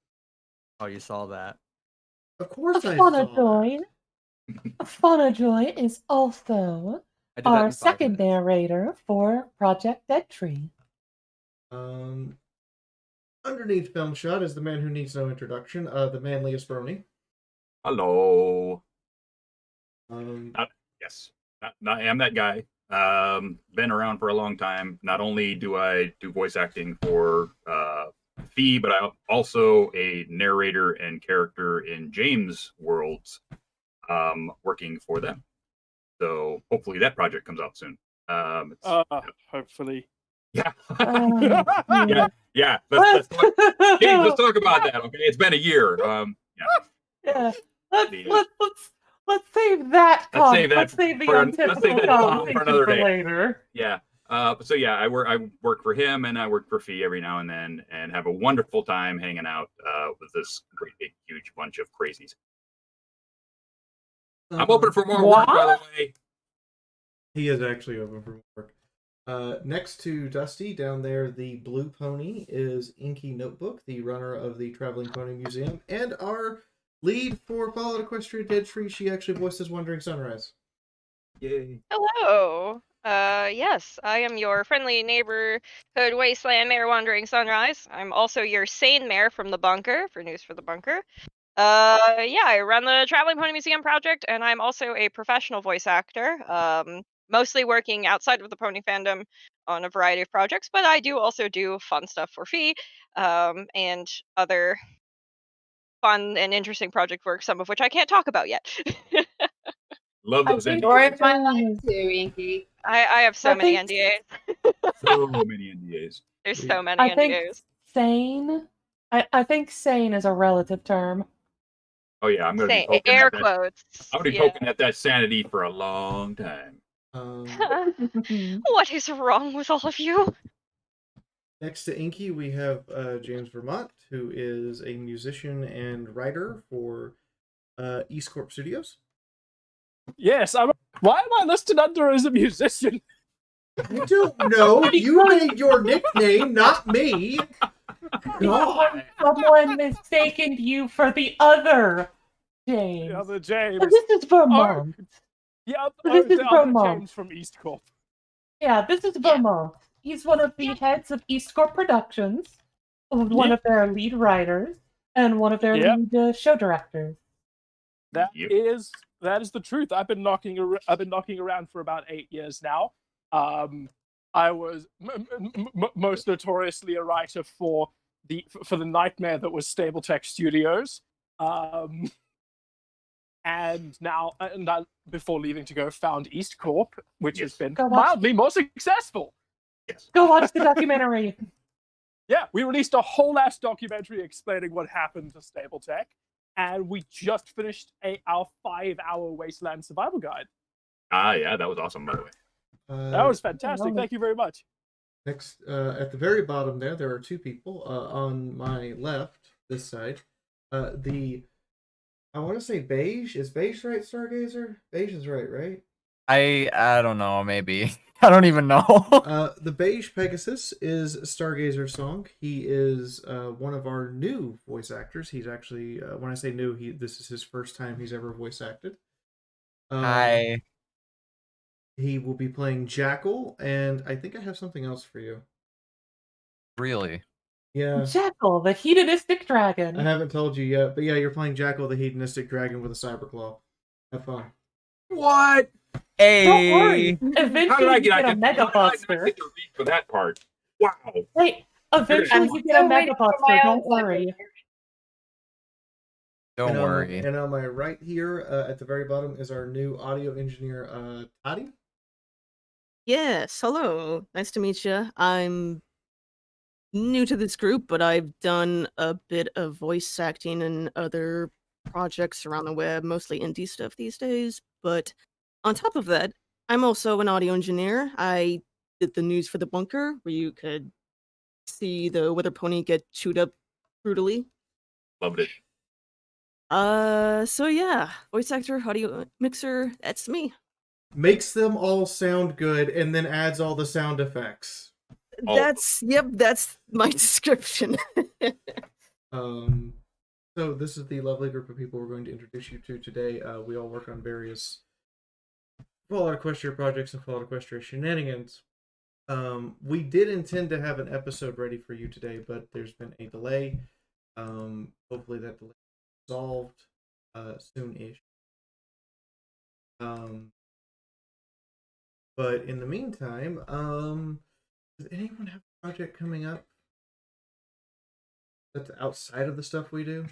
Q: Oh, you saw that.
E: Of course, I
V: Fauna
E: saw.
V: Joy. Fauna Joy is also
Q: I did that
V: our
Q: in 5
V: second narrator for Project Dead Tree.
E: Underneath Film Shot is the man who needs no introduction, the manliest Brony.
R: Hello.
E: Um,
R: Yes, I am that guy. Been around for a long time. Not only do I do voice acting for Fee, but I'm also a narrator and character in James Worlds, working for them. So hopefully that project comes out soon.
O: Hopefully.
R: Yeah.
V: Yeah.
R: yeah. Let's talk about that. Okay, it's been a year.
V: Yeah. Let's save that. Let's save the untypical conversation for later.
R: Yeah. So yeah, I work for him and I work for Fee every now and then, and have a wonderful time hanging out with this great big huge bunch of crazies. I'm open for more work, by the way.
E: He is actually open for work. Next to Dusty, down there, the blue pony is Inky Notebook, the runner of the Traveling Pony Museum, and our lead for Fallout Equestria Dead Tree. She actually voices Wandering Sunrise.
R: Yay.
W: Hello. Yes, I am your friendly neighborhood wasteland mayor Wandering Sunrise. I'm also your sane mayor from the bunker, for News for the Bunker. Yeah, I run the Traveling Pony Museum project, and I'm also a professional voice actor, mostly working outside of the pony fandom on a variety of projects, but I do also do fun stuff for Fee, and other fun and interesting project work, some of which I can't talk about yet.
R: Love those
X: Story
R: NDAs.
X: of my life too, Inky.
W: I have so many
V: think-
W: NDAs.
R: So many NDAs.
W: There's so many
V: I
W: NDAs.
V: think sane. I think sane is a relative term.
R: Oh yeah, I'm gonna be
W: Say
R: poking
W: air
R: at that.
W: quotes.
R: I'm gonna be
W: yeah.
R: poking at that sanity for a long time.
W: What is wrong with all of you?
E: Next to Inky, we have James Vermont, who is a musician and writer for East Corp Studios.
O: Yes, why am I listed under as a musician?
E: I don't know. You made your nickname, not me.
V: God. Someone mistaken you for the other James.
O: The other James.
V: But this is Vermont.
O: Yeah,
V: This is
O: the other
V: Vermont.
O: James from East Corp.
V: Yeah, this is Vermont. He's one of the heads of East Corp Productions. one of their lead writers and one of their
O: Yep.
V: lead show directors.
O: That is the truth. I've been knocking around for about 8 years now. I was most notoriously a writer for the nightmare that was Stable-Tech Studios, and now before leaving to go found East Corp, which has been mildly more successful.
V: Go watch the documentary.
O: Yeah, we released a whole ass documentary explaining what happened to Stable-Tech, and we just finished our 5-hour Wasteland survival guide.
R: Yeah, that was awesome, by the way.
O: That was fantastic. Thank you very much.
E: Next, at the very bottom there are two people. On my left, this side, I want to say beige. Is beige right, Stargazer? Beige is right?
C: I don't know, maybe. I don't even know.
E: The beige Pegasus is Stargazer's song. He is one of our new voice actors. He's actually, when I say new, this is his first time he's ever voice acted.
C: Hi.
E: He will be playing Jackal, and I think I have something else for you.
C: Really?
E: Yeah.
V: Jackal, the hedonistic dragon.
E: I haven't told you yet, but yeah, you're playing Jackal, the hedonistic dragon with a cyber claw. Have fun.
C: What?
V: Don't worry.
R: How did
V: Eventually
R: I
V: you get a
R: get
V: Mega Buster.
R: for that part? Wow.
V: Wait, eventually
R: I'm
V: you get a
X: still
V: Mega
X: waiting for
V: Buster.
X: my
V: Don't
X: own
V: worry.
C: Don't
E: And
C: worry.
E: And on my right here, at the very bottom, is our new audio engineer, Toddy.
K: Yes, hello. Nice to meet you. I'm new to this group, but I've done a bit of voice acting and other projects around the web, mostly indie stuff these days. But on top of that, I'm also an audio engineer. I did the news for the bunker, where you could see the weather pony get chewed up brutally.
R: Loved it.
K: So yeah, voice actor, audio mixer, that's me.
E: Makes them all sound good, and then adds all the sound effects.
K: That's my description.
E: So this is the lovely group of people we're going to introduce you to today. We all work on various Fallout Equestria projects and Fallout Equestria shenanigans. We did intend to have an episode ready for you today, but there's been a delay. Hopefully that delay is resolved soon-ish. But in the meantime, does anyone have a project coming up that's outside of the stuff we do?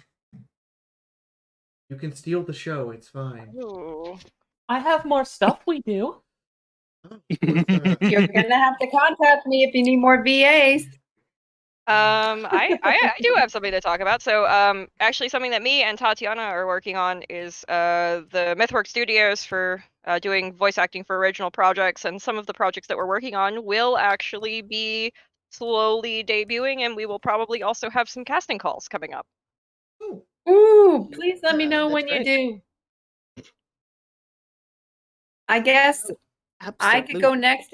E: You can steal the show, it's fine.
W: Ooh.
V: I have more stuff we do.
X: You're gonna have to contact me if you need more VAs.
W: I do have something to talk about. So, actually, something that me and Tatiana are working on is the MythWorks Studios for doing voice acting for original projects, and some of the projects that we're working on will actually be slowly debuting, and we will probably also have some casting calls coming up.
X: Ooh, please let me know when you do. I guess I could go next.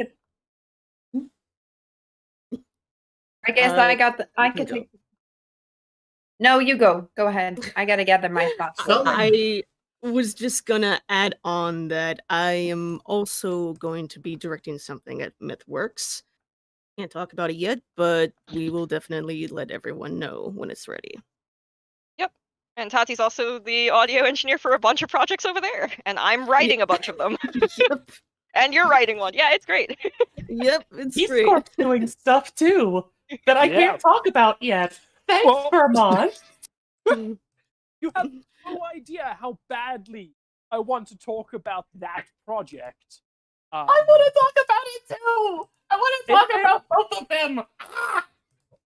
X: I guess I could take. No, you go. Go ahead. I gotta gather my thoughts.
K: I was just gonna add on that I am also going to be directing something at MythWorks. Can't talk about it yet, but we will definitely let everyone know when it's ready.
W: Yep. And Tati's also the audio engineer for a bunch of projects over there, and I'm writing a bunch of them.
K: Yep.
W: And you're writing one. Yeah, it's great.
K: Yep, it's
V: East
K: great.
V: Corp's doing stuff too that I can't talk about yet. Thanks, Vermont.
O: You have no idea how badly I want to talk about that project.
V: I want to talk about it too. I want to talk about both of them.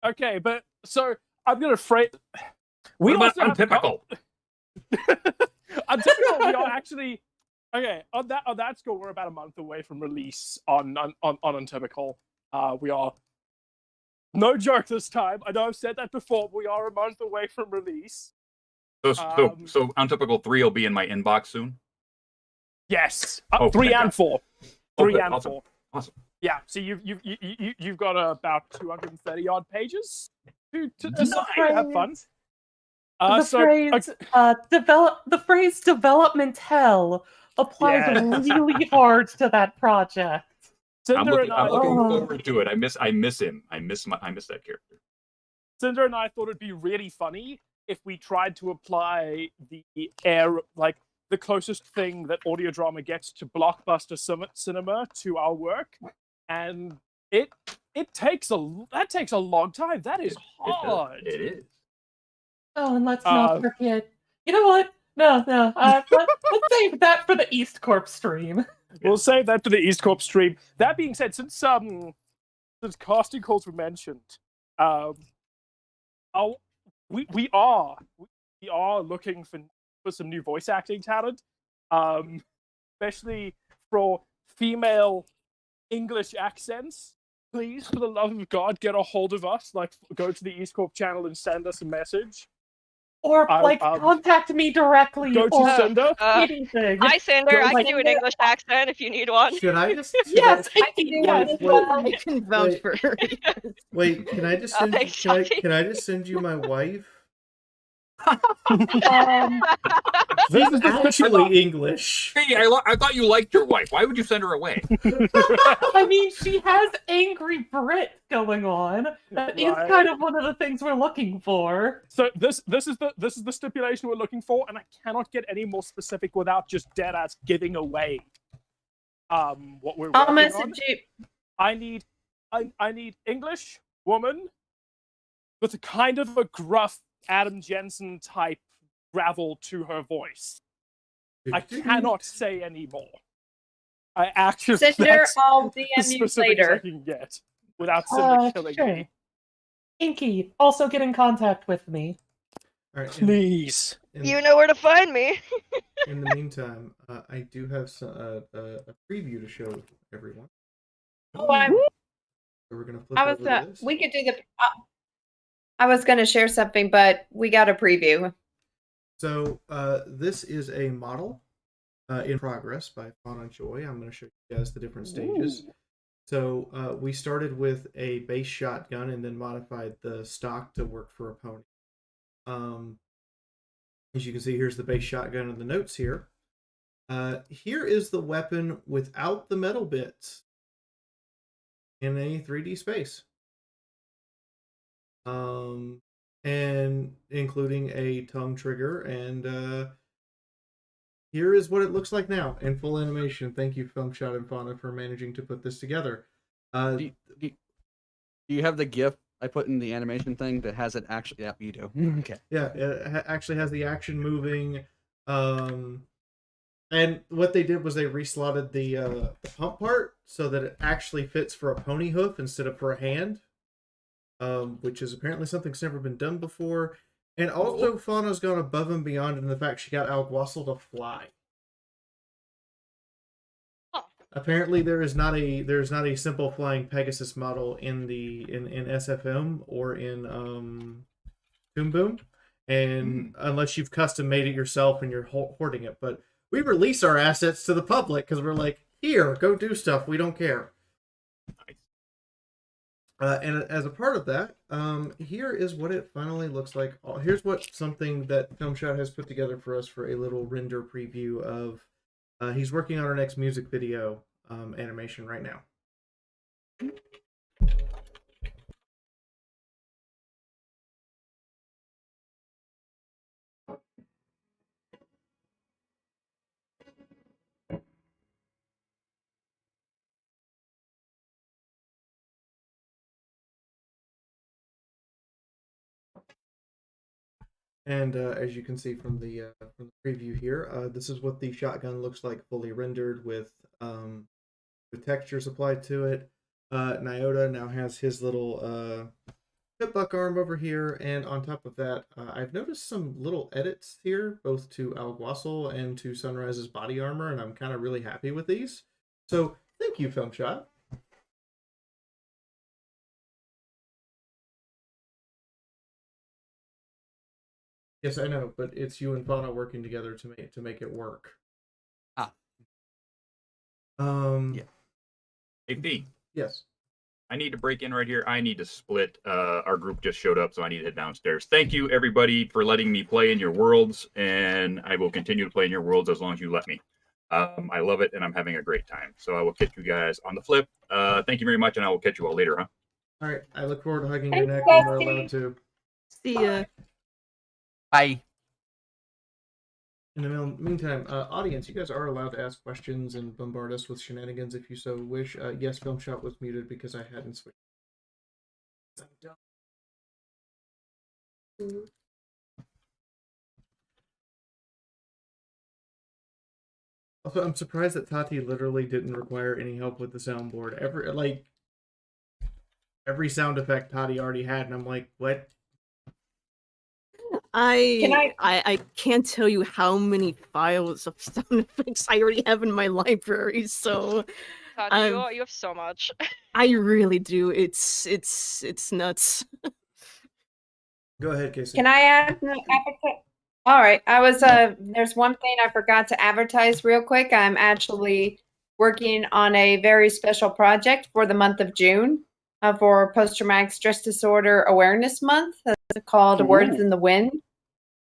O: Okay, but so I'm gonna phrase.
R: What about
O: also have
R: Untypical?
O: Untypical. We are actually okay on that score. We're about a month away from release on Untypical. We are. No joke this time. I know I've said that before. But we are a month away from release.
R: So Untypical 3 will be in my inbox soon?
O: Yes.
R: Oh,
O: 3
R: thank
O: and
R: God.
O: 4.
R: Oh,
O: 3
R: good.
O: and
R: Awesome.
O: 4.
R: Awesome.
O: Yeah. So you've got about 230 odd pages to have fun.
V: The phrase "development hell" applies really hard to that project.
R: I'm looking forward to it. I miss him. I miss that character.
O: Cinder and I thought it'd be really funny if we tried to apply the air, like the closest thing that audio drama gets to blockbuster cinema to our work, and it takes a long time. That is hard.
R: It is.
V: Oh, and let's not forget. You know what? No. Let's save that for the East Corp stream.
O: We'll save that for the East Corp stream. That being said, since casting calls were mentioned, we are looking for some new voice acting talent, especially for female English accents. Please, for the love of God, get a hold of us. Like, go to the East Corp channel and send us a message.
V: Or, contact me directly.
O: Go to Cinder.
V: Anything.
W: Hi, Cinder. I can do an English accent if you need one.
E: Should I just?
V: Yes,
X: I can do
K: I can vouch for her.
E: Wait, can I just send? Can I just send you my wife?
O: This is
E: actually English.
R: Hey, I thought you liked your wife. Why would you send her away?
V: I mean, she has angry Brit going on. That is
O: Right.
V: kind of one of the things we're looking for.
O: So this is the stipulation we're looking for, and I cannot get any more specific without just dead ass giving away what we're
X: I'll
O: working on.
X: message you.
O: I need English woman with a kind of a gruff Adam Jensen type gravel to her voice. I cannot say any more. I actually
X: Cinder, I'll
O: as
X: DM you
O: specific as I
X: later.
O: can get without Cinder killing
V: sure.
O: me.
V: Inky, also get in contact with me.
E: All right,
O: Please.
W: You know where to find me.
E: In the meantime, I do have a preview to show everyone.
X: Oh,
E: So we're gonna flip
X: I was.
E: over to this.
X: We could do the. I was going to share something, but we got a preview.
E: So this is a model in progress by Fawn and Joy. I'm going to show you guys the different stages.
V: Ooh.
E: So we started with a base shotgun and then modified the stock to work for a pony. As you can see, here's the base shotgun and the notes here. Here is the weapon without the metal bits in a 3D space. And including a tongue trigger, and here is what it looks like now in full animation. Thank you, Filmshot and Fauna, for managing to put this together.
Q: Do you have the GIF I put in the animation thing that has it actually? Yeah, you do. Okay.
E: Yeah, it actually has the action moving. And what they did was they reslotted the pump part so that it actually fits for a pony hoof instead of for a hand. Which is apparently something that's never been done before. And also, Fauna's gone above and beyond in the fact she got Alguassel to fly. Apparently, there's not a simple flying Pegasus model in SFM or in Toon Boom, and unless you've custom made it yourself and you're hoarding it. But we release our assets to the public because we're like, here, go do stuff. We don't care. And as a part of that, here is what it finally looks like. Here's something that Filmshot has put together for us for a little render preview of. He's working on our next music video animation right now. And as you can see from the preview here, this is what the shotgun looks like fully rendered with textures applied to it. Nyota now has his little hip buck arm over here, and on top of that, I've noticed some little edits here, both to Alguassel and to Sunrise's body armor, and I'm kind of really happy with these. So thank you, Filmshot. Yes, I know, but it's you and Fauna working together to make it work.
R: Yeah. Hey, B.
E: Yes.
R: I need to break in right here. I need to split. Our group just showed up, so I need to head downstairs. Thank you, everybody, for letting me play in your worlds, and I will continue to play in your worlds as long as you let me. I love it, and I'm having a great time. So I will catch you guys on the flip. Thank you very much, and I will catch you all later, huh?
E: All right. I look forward to hugging your neck when we're allowed to.
K: See ya.
C: Bye.
E: In the meantime, audience, you guys are allowed to ask questions and bombard us with shenanigans if you so wish. Yes, Film Shot was muted because I hadn't switched. Also, I'm surprised that Tati literally didn't require any help with the soundboard. Every sound effect Tati already had, and I'm like, what?
K: I can't tell you how many files of sound effects I already have in my library, so
W: Tati, you have so much.
K: I really do. It's nuts.
E: Go ahead, Casey.
X: Can I add an advertise? All right. There's one thing I forgot to advertise real quick. I'm actually working on a very special project for the month of June for Post-Traumatic Stress Disorder Awareness Month. It's called Words in the Wind.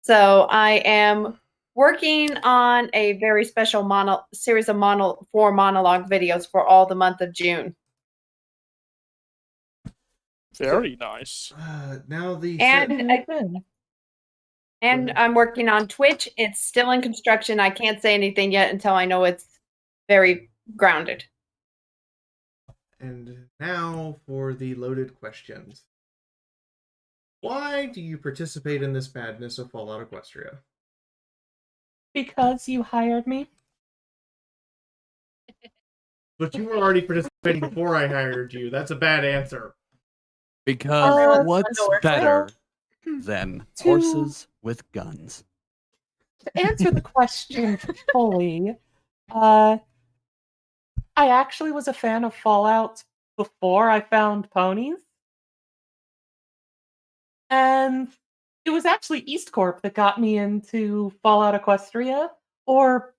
X: So I am working on a very special series of monologue videos for all the month of June.
O: Very nice.
E: Now
X: And I'm working on Twitch. It's still in construction. I can't say anything yet until I know it's very grounded.
E: And now for the loaded questions. Why do you participate in this madness of Fallout Equestria?
V: Because you hired me.
E: But you were already participating before I hired you. That's a bad answer.
Q: Because what's
V: well,
Q: better than horses with guns?
V: To answer the question fully, I actually was a fan of Fallout before I found ponies. And it was actually East Corp that got me into Fallout Equestria, or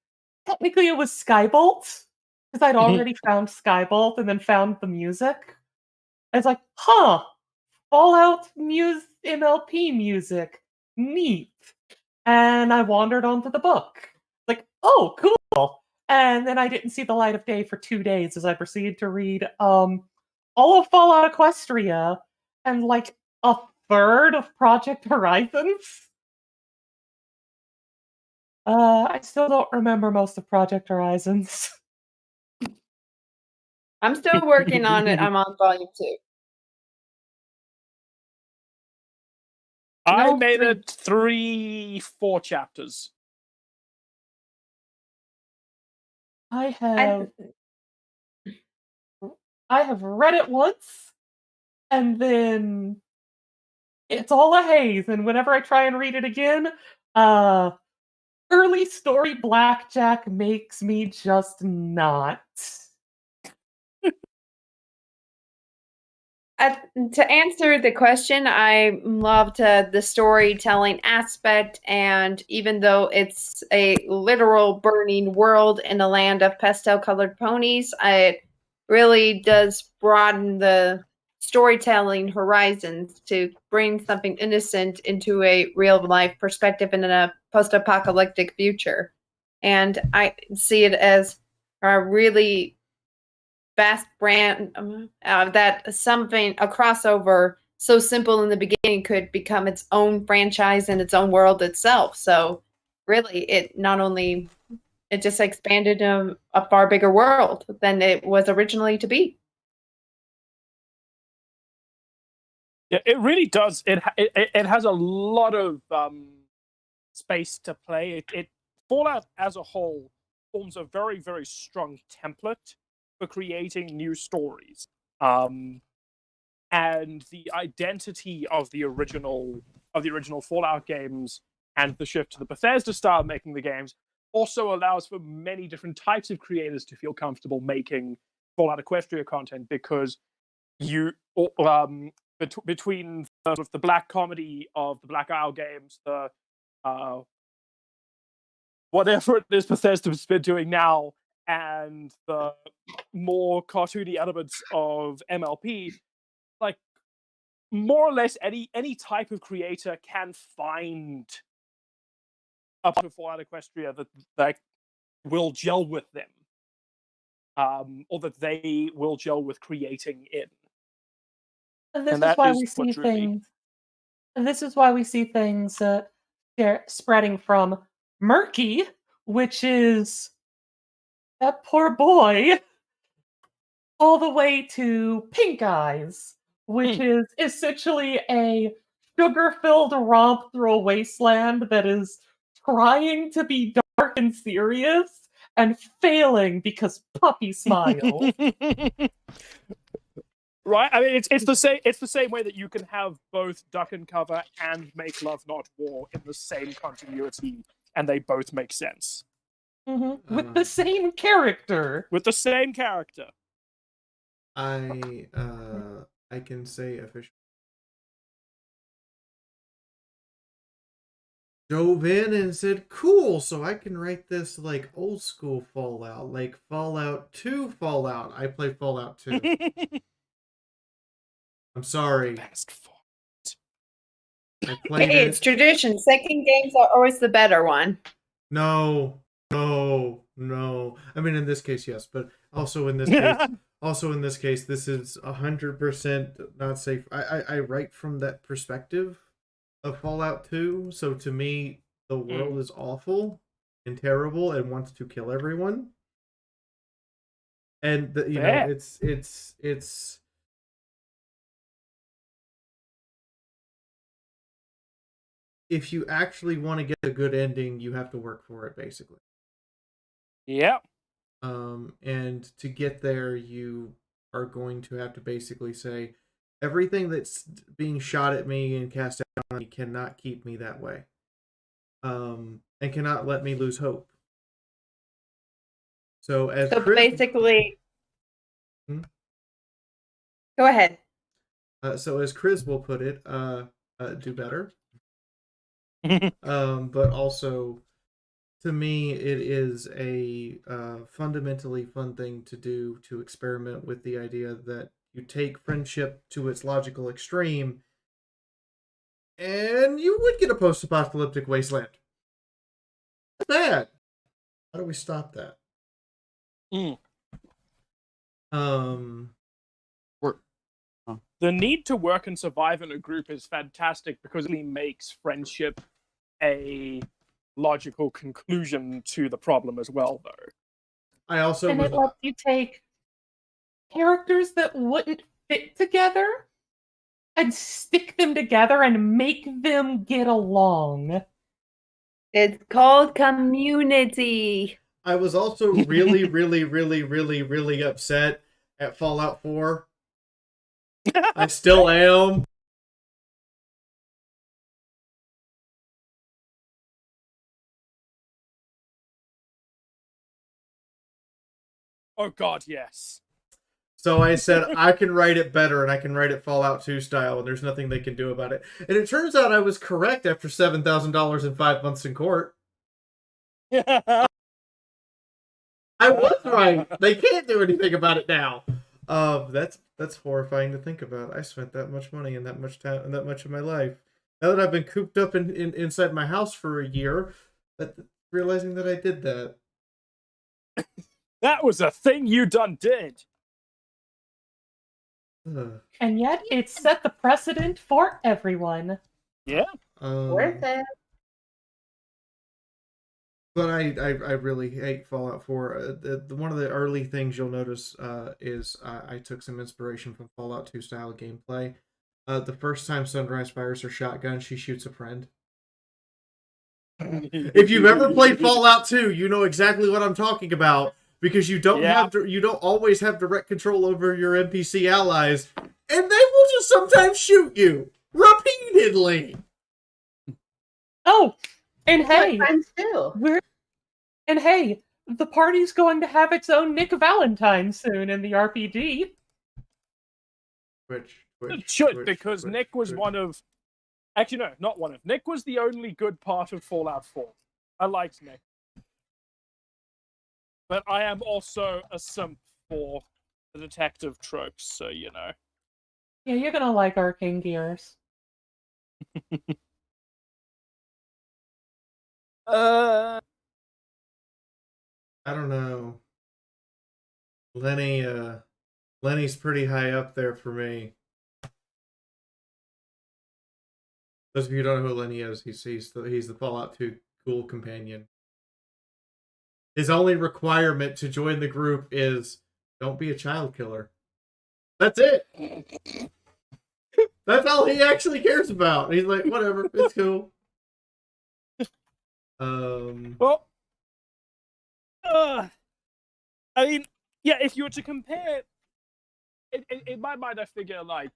V: technically it was Skybolt, because I'd already found Skybolt and then found the music. I was like, huh, Fallout MLP music, neat. And I wandered onto the book. Like, oh, cool. And then I didn't see the light of day for 2 days as I proceeded to read all of Fallout Equestria and like a third of Project Horizons. I still don't remember most of Project Horizons.
X: I'm still working on it. I'm on volume 2.
O: I
X: No,
O: made it 4 chapters.
V: I have read it once, and then it's all a haze. And whenever I try and read it again, early story blackjack makes me just not.
X: To answer the question, I loved the storytelling aspect, and even though it's a literal burning world in a land of pastel-colored ponies, it really does broaden the storytelling horizons to bring something innocent into a real-life perspective in a post-apocalyptic future. And I see it as a really vast brand that a crossover so simple in the beginning could become its own franchise and its own world itself. So really it just expanded a far bigger world than it was originally to be.
O: Yeah, it really does. It has a lot of space to play. Fallout as a whole forms a very, very strong template for creating new stories. And the identity of the original Fallout games and the shift to the Bethesda style of making the games also allows for many different types of creators to feel comfortable making Fallout Equestria content, because between the black comedy of the Black Isle games, the whatever it is Bethesda's been doing now, and the more cartoony elements of MLP, like more or less any type of creator can find a part of Fallout Equestria that will gel with them, or that they will gel with creating in.
V: And this is why we see things. And this is why we see things spreading from murky, which is that poor boy, all the way to pink eyes, which is essentially a sugar-filled romp through a wasteland that is trying to be dark and serious and failing because puppy smiles.
O: Right? I mean, it's the same way that you can have both Duck and Cover and Make Love Not War in the same continuity, and they both make sense.
V: With the same character.
O: With the same character.
E: I can say officially. Dove in and said, cool, so I can write this like old school Fallout, like Fallout 2 Fallout. I play Fallout 2. I'm sorry. I played
X: Hey,
E: it.
X: it's tradition. Second games are always the better one.
E: No. I mean, in this case, yes, but also in this case, this is 100% not safe. I write from that perspective of Fallout 2, so to me, the world is awful and terrible and wants to kill everyone. And you know, it's if you actually want to get a good ending, you have to work for it, basically.
O: Yeah.
E: And to get there, you are going to have to basically say, everything that's being shot at me and cast down on me cannot keep me that way. And cannot let me lose hope. So
X: basically, go ahead.
E: So as Chris will put it, do better. But also, to me, it is a fundamentally fun thing to do, to experiment with the idea that you take friendship to its logical extreme, and you would get a post-apocalyptic wasteland. That's bad. How do we stop that?
O: The need to work and survive in a group is fantastic because it makes friendship a logical conclusion to the problem as well, though.
E: I also
V: it lets you take characters that wouldn't fit together and stick them together and make them get along.
X: It's called community.
E: I was also really, really, really, really, really upset at Fallout 4. I still am.
O: Oh god, yes.
E: So I said, I can write it better, and I can write it Fallout 2 style, and there's nothing they can do about it. And it turns out I was correct after $7,000 and 5 months in court. I was right. They can't do anything about it now. That's horrifying to think about. I spent that much money and that much time and that much of my life. Now that I've been cooped up inside my house for a year, realizing that I did that.
O: That was a thing you done did.
V: And yet, it set the precedent for everyone.
O: Yeah.
X: Worth it.
E: But I really hate Fallout 4. One of the early things you'll notice is I took some inspiration from Fallout 2 style gameplay. The first time Sunrise fires her shotgun, she shoots a friend. If you've ever played Fallout 2, you know exactly what I'm talking about, because you don't always have direct control over your NPC allies, and they will just sometimes shoot you repeatedly.
V: Oh, and hey,
X: hey,
V: the party's going to have its own Nick Valentine soon in the RPG.
O: It should, because Nick was one of... Actually, no, not one of. Nick was the only good part of Fallout 4. I liked Nick. But I am also a simp for the detective tropes, so you know.
V: Yeah, you're gonna like Arcane Gears.
E: I don't know. Lenny's pretty high up there for me. Those of you who don't know who Lenny is, he's the Fallout 2 cool companion. His only requirement to join the group is don't be a child killer. That's it. That's all he actually cares about. He's like, whatever, it's cool.
O: Well, I mean, yeah. If you were to compare, in my mind, I figure like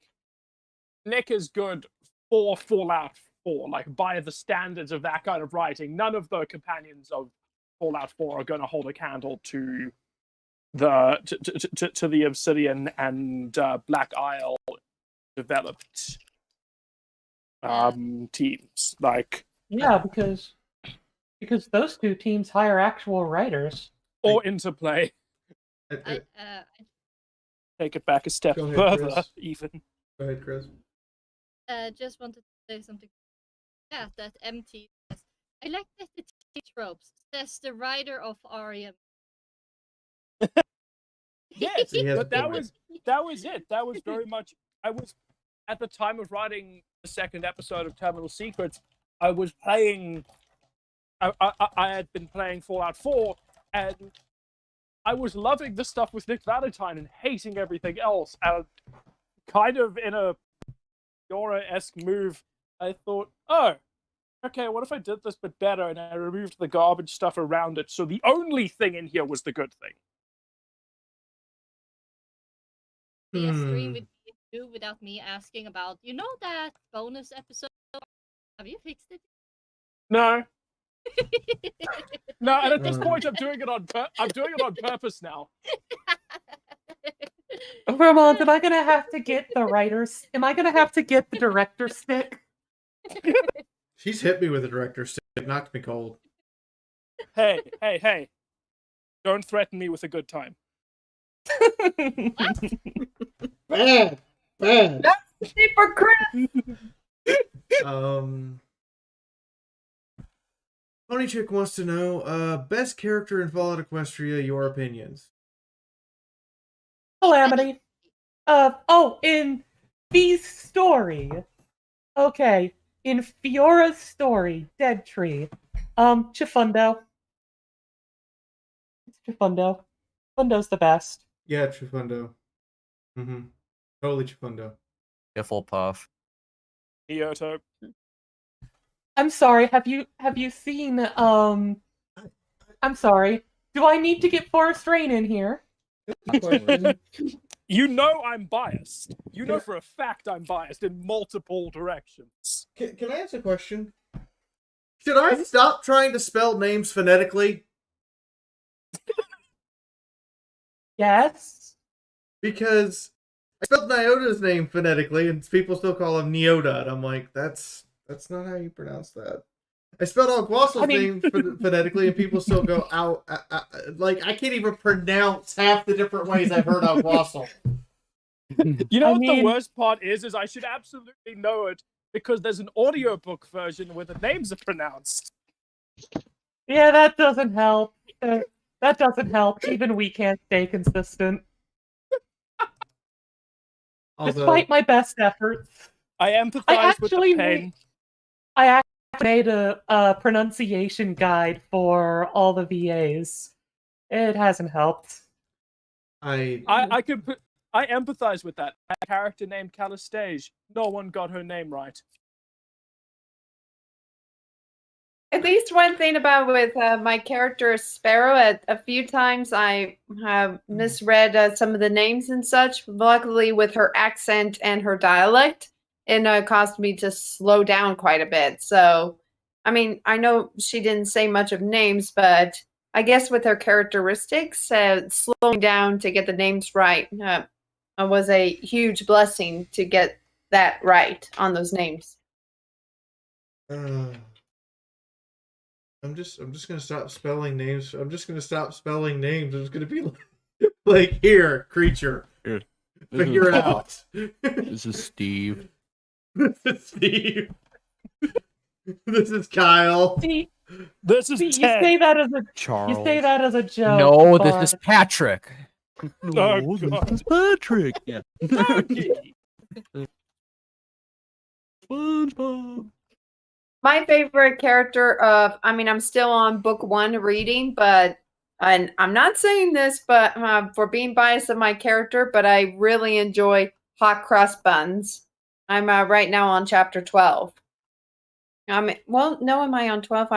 O: Nick is good for Fallout 4, like by the standards of that kind of writing. None of the companions of Fallout 4 are going to hold a candle to the Obsidian and Black Isle developed teams. Like,
V: Yeah, because those two teams hire actual writers.
O: or Interplay. Take it back a step
E: Go ahead,
O: further,
E: Chris.
O: even.
E: Go ahead, Chris.
G: Just wanted to say something. Yeah, that MT says. I like that the TV tropes says the writer of Ariam.
O: Yes,
E: He has
O: but that
E: point.
O: was it. That was very much. I was at the time of writing the second episode of Terminal Secrets. I was playing. I had been playing Fallout 4, and I was loving the stuff with Nick Valentine and hating everything else. And kind of in a Yora-esque move, I thought, oh, okay, what if I did this but better and I removed the garbage stuff around it, so the only thing in here was the good thing.
G: Be a stream with you without me asking about, you know, that bonus episode? Have you fixed it?
O: No. No, and at this point, I'm doing it on purpose now.
V: Vermont, am I gonna have to get the writers? Am I gonna have to get the director stick?
E: She's hit me with a director stick. It knocked me cold.
O: Hey. Don't threaten me with a good time.
E: Bad.
X: That's super Chris.
E: Pony Chick wants to know, best character in Fallout Equestria, your opinions.
V: Calamity. In V's story. Okay. In Fiora's story, Dead Tree. Chifundo. It's Chifundo. Chifundo's the best.
E: Yeah, Chifundo. Totally Chifundo.
C: Hufflepuff.
O: Kyoto.
V: I'm sorry, have you seen I'm sorry. Do I need to get Forest Rain in here?
O: You know I'm biased. You know for a fact I'm biased in multiple directions.
E: Can I ask a question? Should I stop trying to spell names phonetically?
V: Yes.
E: Because I spelled Nyota's name phonetically, and people still call him Neota, and I'm like, that's not how you pronounce that. I spelled Alguasil's name phonetically, and people still go out. Like, I can't even pronounce half the different ways I've heard Alguasil.
O: You know what the worst part is I should absolutely know it because there's an audiobook version where the names are pronounced.
V: Yeah, that doesn't help. That doesn't help. Even we can't stay consistent. Despite my best efforts.
O: I empathize with the pain.
V: I actually made a pronunciation guide for all the VAs. It hasn't helped.
E: I
O: empathize with that. A character named Calistage. No one got her name right.
X: At least one thing about with my character Sparrow, a few times I have misread some of the names and such. Luckily, with her accent and her dialect, it caused me to slow down quite a bit. So, I mean, I know she didn't say much of names, but I guess with her characteristics, slowing down to get the names right was a huge blessing to get that right on those names.
E: I'm just gonna stop spelling names. I'm just gonna stop spelling names. It's gonna be like here, creature.
Q: Here.
E: Figure it out.
Q: This is Steve.
E: This is Steve. This is Kyle.
O: This is
V: You say that as a
Q: Charles.
V: You say that as a joke.
C: No,
V: but...
C: this is Patrick.
Q: No, this is Patrick. Yeah. SpongeBob.
X: My favorite character of, I mean, I'm still on book 1 reading, but, and I'm not saying this, but for being biased of my character, but I really enjoy Hot Cross Buns. I'm right now on chapter 12. Well, no, am I on 12?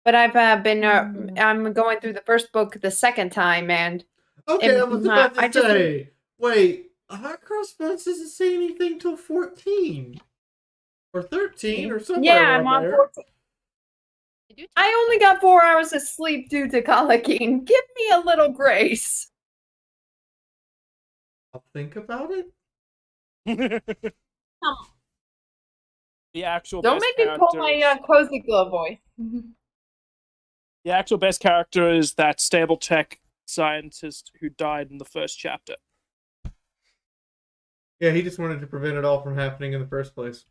X: But I've been, I'm going through the first book the second time, and
E: Okay, I was about to
X: I just,
E: say, wait, Hot Cross Buns doesn't say anything till 14 or 13 or somewhere
X: yeah,
E: around
X: I'm on
E: there.
X: 14. I only got 4 hours of sleep due to colicking. Give me a little grace.
E: I'll think about it.
O: The actual
X: Don't
O: best
X: make me pull my
O: characters-
X: cozy glow voice.
O: The actual best character is that stable tech scientist who died in the first chapter.
E: Yeah, he just wanted to prevent it all from happening in the first place.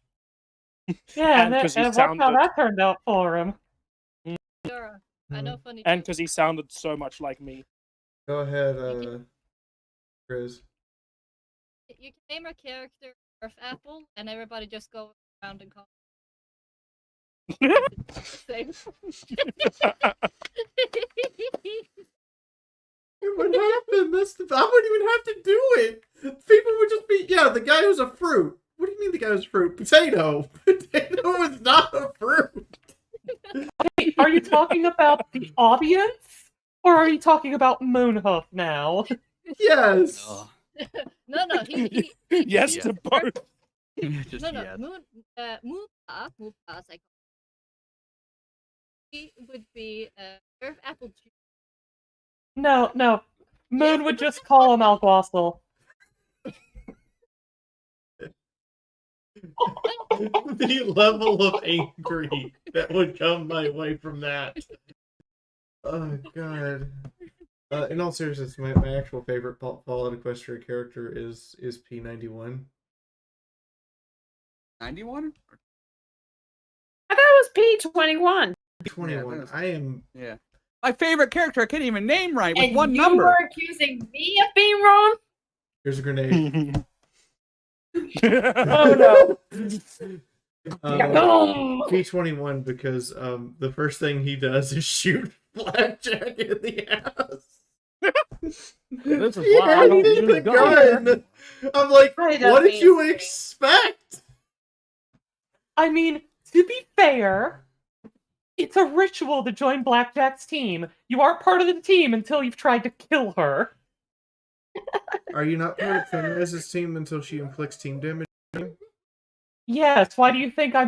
V: Yeah,
O: And
V: and,
O: 'cause he
V: and watch how
O: sounded-
V: that turned out for him.
G: Sure. I know funny.
O: And because he sounded so much like me.
E: Go ahead, Chris.
G: You can name a character Earth Apple, and everybody just go around and call. Same.
E: It would happen. I wouldn't even have to do it. People would just be, yeah, the guy who's a fruit. What do you mean the guy who's a fruit? Potato. Potato is not a fruit.
V: Wait, are you talking about the audience? Or are you talking about Moonhoof now?
E: Yes.
G: No, he
O: Yes
G: he's
O: to both.
Q: Just
G: no,
Q: yes.
G: Moopa, he would be Earth Apple Juice.
V: No. Moon would just call him Alguassel.
E: The level of angry that would come my way from that. Oh, God. In all seriousness, my actual favorite Fallout Equestria character is P91.
Q: 91?
X: I thought it was P21.
E: P21. I am.
Q: Yeah. My favorite character I can't even name right with
X: And
Q: one
X: you
Q: number.
X: were accusing me of being wrong?
E: Here's a grenade.
X: Oh no.
E: P21 because the first thing he does is shoot Blackjack in the ass.
B: This is
E: He
B: why I
E: had
B: don't
E: it in
B: use
E: the
B: guns.
E: gun. I'm like, what did you expect?
V: I mean, to be fair, it's a ritual to join Blackjack's team. You aren't part of the team until you've tried to kill her.
E: Are you not part of Fenriz's team until she inflicts team damage?
V: Yes, why do you think I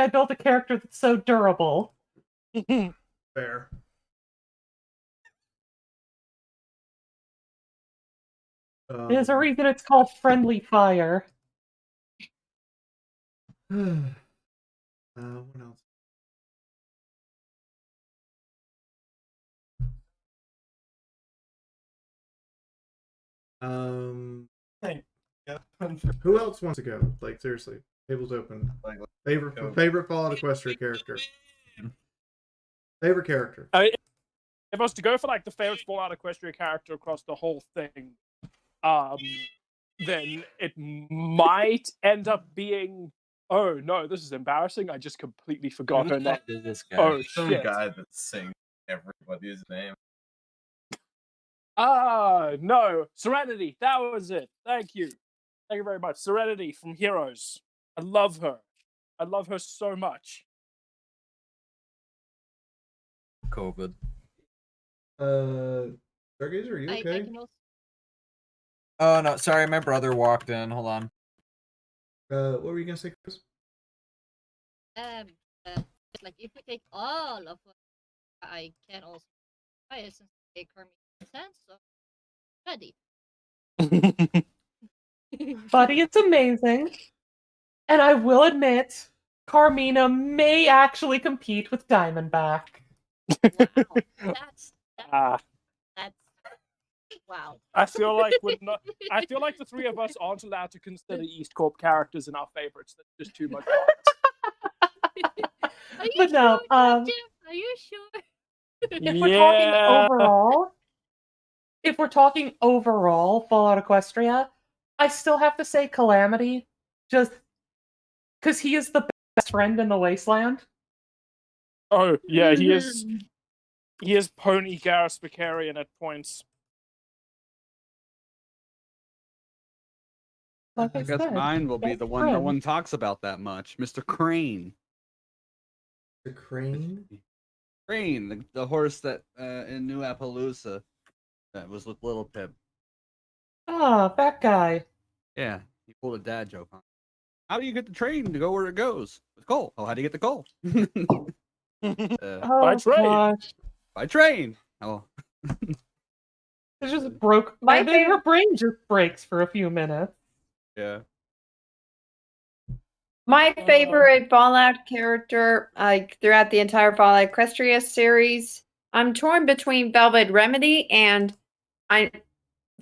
V: built a character that's so durable?
E: Fair.
V: There's a reason it's called Friendly Fire.
E: What else? Who else wants to go? Like, seriously, table's open. Favorite Fallout Equestria character. Favorite character.
O: If I was to go for like the favorite Fallout Equestria character across the whole thing, then it might end up being. Oh no, this is embarrassing. I just completely forgot
C: Who
O: her
C: the
O: name.
C: fuck is this guy?
O: Oh
C: Some
O: shit!
C: guy that sings everybody's name.
O: No, Serenity. That was it. Thank you. Thank you very much. Serenity from Heroes. I love her. I love her so much.
C: COVID.
E: Stargazer, are you
G: I
E: okay?
G: can also.
C: Oh no, sorry, my brother walked in. Hold on.
E: What were you gonna say, Chris?
G: Like if we take all of what I can also try it since they Kermit sense, so ready.
V: Buddy, it's amazing. And I will admit, Carmina may actually compete with Diamondback.
G: That's wow.
O: I feel like we're not. I feel like the three of us aren't allowed to consider East Corp characters in our favorites. That's just too much.
G: Are you
V: But no,
G: sure, Jeff? Are you sure?
V: If we're talking overall, Fallout Equestria, I still have to say Calamity, just because he is the best friend in the wasteland. Oh yeah, he is. He is Pony Garrus Vicarian at points. Like
Q: I guess mine will be
V: best
Q: the one no
V: friend.
Q: one talks about that much, Mr. Crane.
E: The Crane?
Q: Crane, the horse that in New Appaloosa that was with Little Pip.
V: Ah, that guy.
Q: Yeah, he pulled a dad joke on. How do you get the train to go where it goes? With coal. Oh, how do you get the coal?
V: By train. Gosh.
Q: By train. Oh.
V: It just broke.
X: My
V: And then her brain just breaks for a few minutes.
Q: Yeah.
X: My favorite Fallout character, like throughout the entire Fallout Equestria series, I'm torn between Velvet Remedy and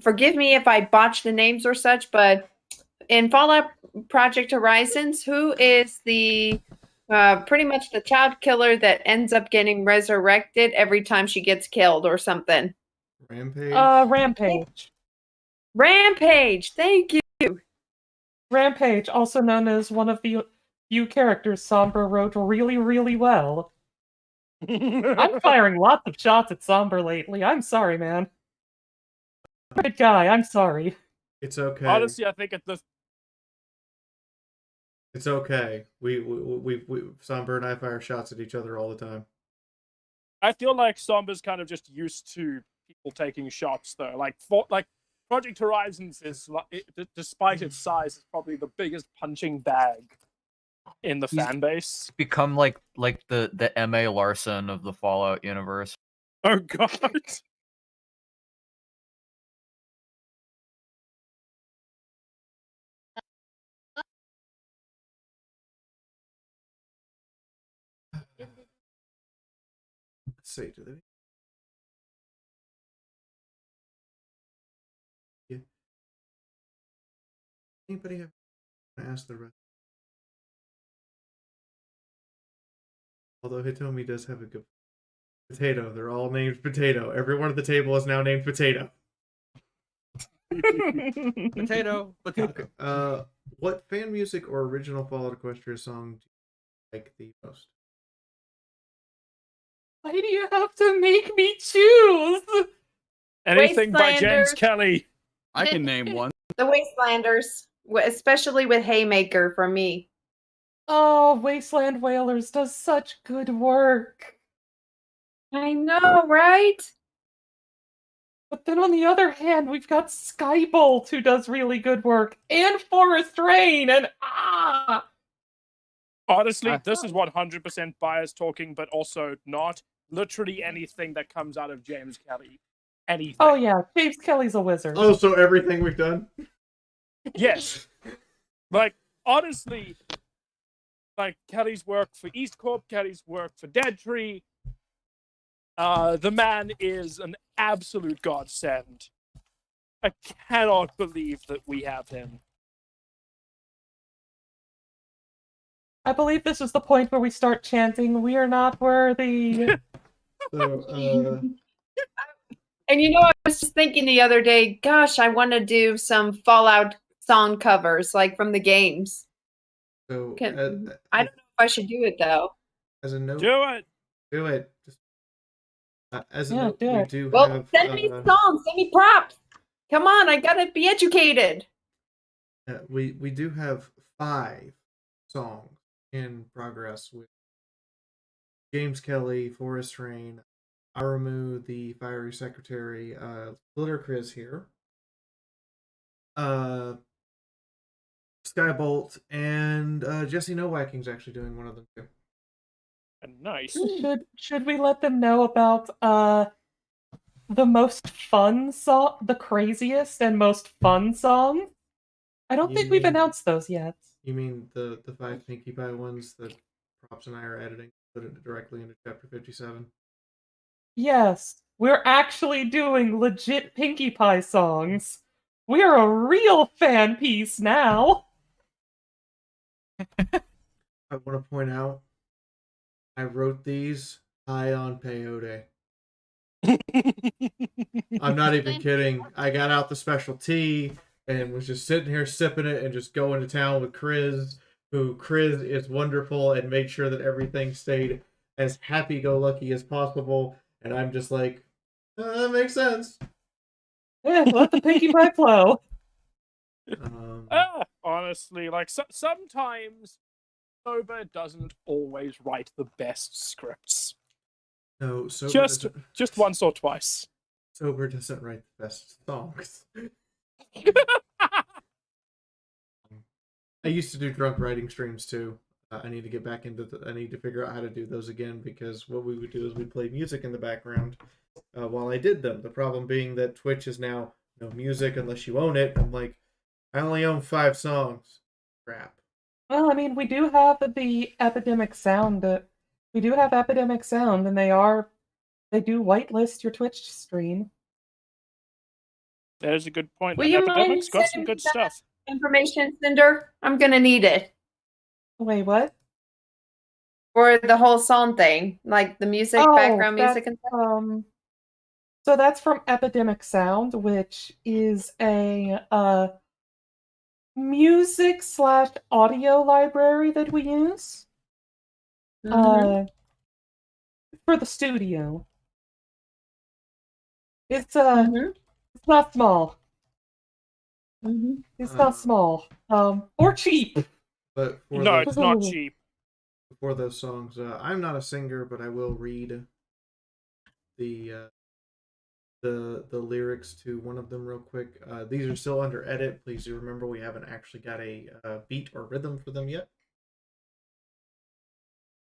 X: forgive me if I botch the names or such, but in Fallout Project Horizons, who is the pretty much the child killer that ends up getting resurrected every time she gets killed or something?
E: Rampage?
V: Rampage.
X: Rampage, thank you.
V: Rampage, also known as one of the few characters Somber wrote really, really well. I'm firing lots of shots at Somber lately. I'm sorry, man. Great guy, I'm sorry.
E: It's okay.
V: Honestly, I think
E: It's okay. We Somber and I fire shots at each other all the time.
V: I feel like Somber's kind of just used to people taking shots, though. Like Project Horizons is, despite its size, is probably the biggest punching bag in the fan base.
C: Become like the M.A. Larson of the Fallout universe.
V: Oh god.
E: Let's see, do they? Yeah. Anybody have asked the rest? Although Hitomi does have a good Potato. They're all named Potato. Everyone at the table is now named Potato.
Q: Potato.
E: Potato. What fan music or original Fallout Equestria song do you like the most?
V: Why do you have to make me choose? Anything by James
X: Wastelanders.
V: Kelly.
Q: I can name one.
X: The Wastelanders, especially with Haymaker for me.
V: Oh, Wasteland Whalers does such good work.
X: I know, right?
V: But then on the other hand, we've got Skybolt, who does really good work, and Forest Rain, and Honestly, this is 100% bias talking, but also not. Literally anything that comes out of James Kelly. Anything. Oh yeah, James Kelly's a wizard.
E: Oh, so everything we've done?
V: Yes. Like, honestly, like Kelly's work for East Corp, Kelly's work for Dead Tree. The man is an absolute godsend. I cannot believe that we have him. I believe this is the point where we start chanting, "We are not worthy."
X: And you know, I was just thinking the other day, gosh, I want to do some Fallout song covers, like from the games.
E: So,
X: I don't know if I should do it though.
E: As a note,
V: do it.
E: Do it. Just, as a
X: Yeah,
E: note,
X: do
E: we
X: it.
E: do
X: Well,
E: have.
X: send me songs, send me props. Come on, I gotta be educated.
E: We do have 5 songs in progress with James Kelly, Forest Rain, Aramu, the Fiery Secretary, Glitter Chris here, Skybolt, and Jesse Nowacking's actually doing one of them too.
V: Nice. Should we let them know about the most fun song, the craziest and most fun song? I don't think we've announced those yet.
E: You mean the 5 Pinkie Pie ones that Props and I are editing, put it directly into chapter 57?
V: Yes, we're actually doing legit Pinkie Pie songs. We're a real fan piece now.
E: I want to point out, I wrote these high on peyote. I'm not even kidding. I got out the special tea and was just sitting here sipping it and just going to town with Chris who Chris is wonderful and made sure that everything stayed as happy-go-lucky as possible. And I'm just like, that makes sense.
V: Yeah, let the Pinkie Pie flow.
O: Honestly, like sometimes Sober doesn't always write the best scripts.
E: No, Sober
O: just once or twice.
E: Sober doesn't write the best songs. I used to do drunk writing streams too. I need to get back into I need to figure out how to do those again, because what we would do is we'd play music in the background while I did them. The problem being that Twitch is now no music unless you own it. I'm like, I only own 5 songs. Crap.
V: Well, I mean, we do have the Epidemic Sound. We do have Epidemic Sound, and they do whitelist your Twitch stream.
O: There's a good point.
X: Will
O: And
X: you mind
O: Epidemic's got some
X: sending
O: good
X: me that
O: stuff.
X: information, Cinder? I'm gonna need it.
V: Wait, what?
X: For the whole song thing, like the music, background music and stuff.
V: So that's from Epidemic Sound, which is a music / audio library that we use
X: Mhm.
V: for the studio. It's
X: Mm-hmm.
V: it's not small.
X: Mm-hmm.
V: It's not small. Or cheap.
E: But for
O: No,
E: those,
O: it's not cheap.
E: For those songs, I'm not a singer, but I will read the lyrics to one of them real quick. These are still under edit. Please do remember we haven't actually got a beat or rhythm for them yet.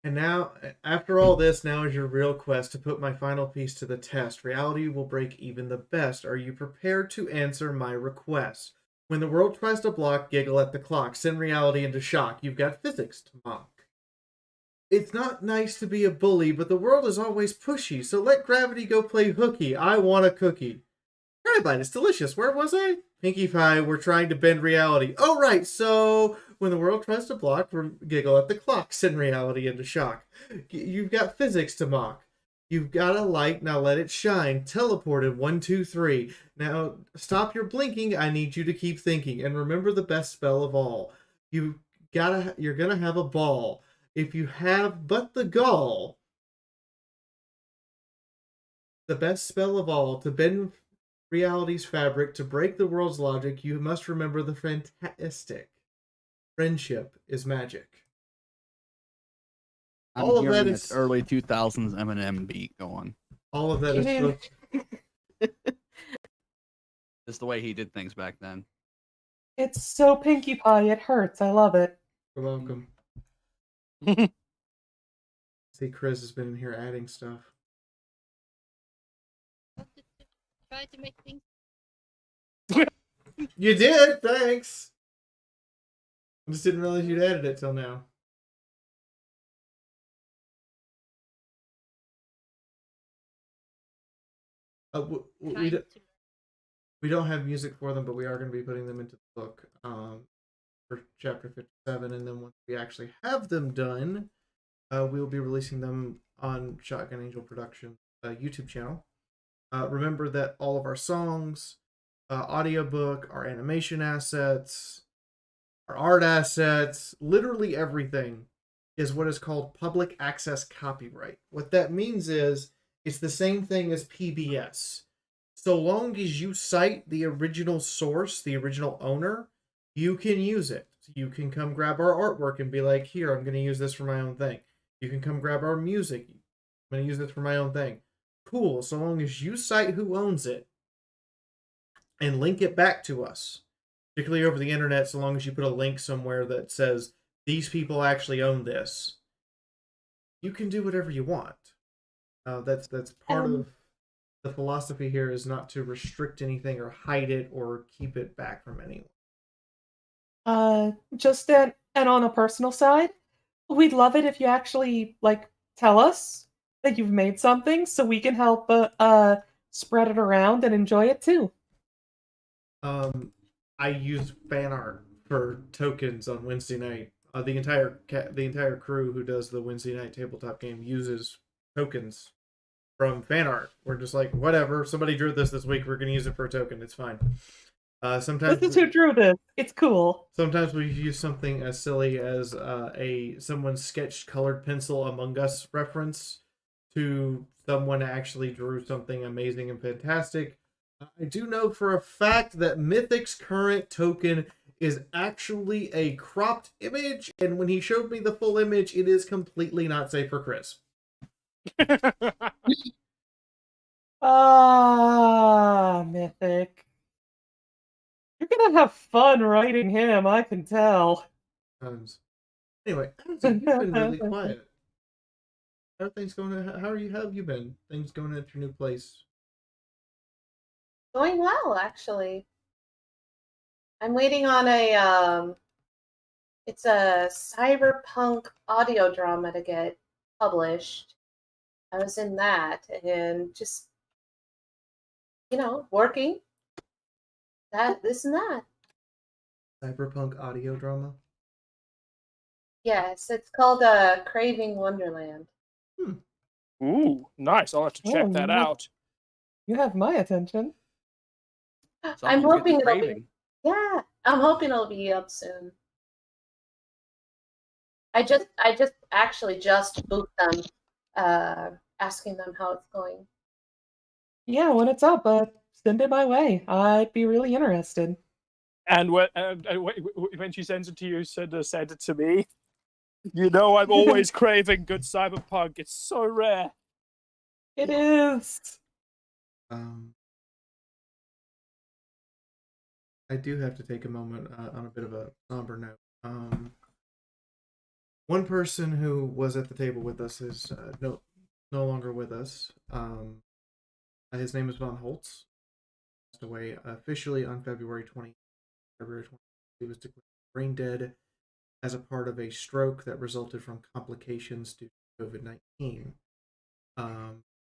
E: And now, after all this, now is your real quest to put my final piece to the test. Reality will break even the best. Are you prepared to answer my request? When the world tries to block, giggle at the clock. Send reality into shock. You've got physics to mock. It's not nice to be a bully, but the world is always pushy, so let gravity go play hooky. I want a cookie. Try a bite, it's delicious. Where was I? Pinkie Pie, we're trying to bend reality. Oh, right, so when the world tries to block, giggle at the clock, send reality into shock. You've got physics to mock. You've got a light, now let it shine. Teleported, 1, 2, 3. Now, stop your blinking, I need you to keep thinking. And remember the best spell of all. You're gonna have a ball. If you have but the gall, the best spell of all, to bend reality's fabric, to break the world's logic, you must remember the fantastic. Friendship is magic.
Q: I'm
E: All of
Q: hearing
E: that
Q: this
E: is
Q: early 2000s Eminem beat going.
E: all of that is so,
Q: Just the way he did things back then.
V: It's so Pinkie Pie, it hurts. I love it.
E: You're welcome. See, Chris has been in here adding stuff.
G: Try to make things.
E: You did, thanks. I just didn't realize you'd added it till now. We don't have music for them, but we are going to be putting them into the book for chapter 57, and then once we actually have them done, we'll be releasing them on Shotgun Angel Productions YouTube channel. Remember that all of our songs, audiobook, our animation assets, our art assets, literally everything is what is called public access copyright. What that means is it's the same thing as PBS. So long as you cite the original source, the original owner, you can use it. You can come grab our artwork and be like, here, I'm going to use this for my own thing. You can come grab our music. I'm going to use this for my own thing. Cool, so long as you cite who owns it and link it back to us, particularly over the internet, so long as you put a link somewhere that says, these people actually own this, you can do whatever you want. That's part of the philosophy here, is not to restrict anything or hide it or keep it back from anyone.
V: Just and on a personal side, we'd love it if you actually tell us that you've made something so we can help spread it around and enjoy it too.
E: I use fan art for tokens on Wednesday night. The entire crew who does the Wednesday night tabletop game uses tokens from fan art. We're just like, whatever, somebody drew this week, we're going to use it for a token, it's fine. Sometimes
V: This is who drew this. It's cool.
E: Sometimes we use something as silly as someone sketched colored pencil Among Us reference to someone actually drew something amazing and fantastic. I do know for a fact that Mythic's current token is actually a cropped image, and when he showed me the full image, it is completely not safe for Chris.
V: Ah, Mythic. You're gonna have fun writing him, I can tell.
E: Anyway, you've been really quiet. How are things going? How have you been? Things going at your new place?
X: Going well, actually. I'm waiting on it's a cyberpunk audio drama to get published. I was in that and just, working. This and that.
E: Cyberpunk audio drama?
X: Yes, it's called Craving Wonderland.
O: Ooh, nice. I'll have to check
V: Oh,
O: that
V: you have-
O: out.
V: You have my attention.
X: I'm hoping it'll be. Yeah, I'm hoping it'll be up soon. I just actually just booked them, asking them how it's going.
V: Yeah, when it's up, send it my way. I'd be really interested.
O: And when she sends it to you, send it to me. You know I'm always craving good cyberpunk. It's so rare.
V: It is.
E: I do have to take a moment on a bit of a somber note. One person who was at the table with us is no longer with us. His name is Von Holtz. Passed away officially on February 20. He was declared brain dead as a part of a stroke that resulted from complications due to COVID-19.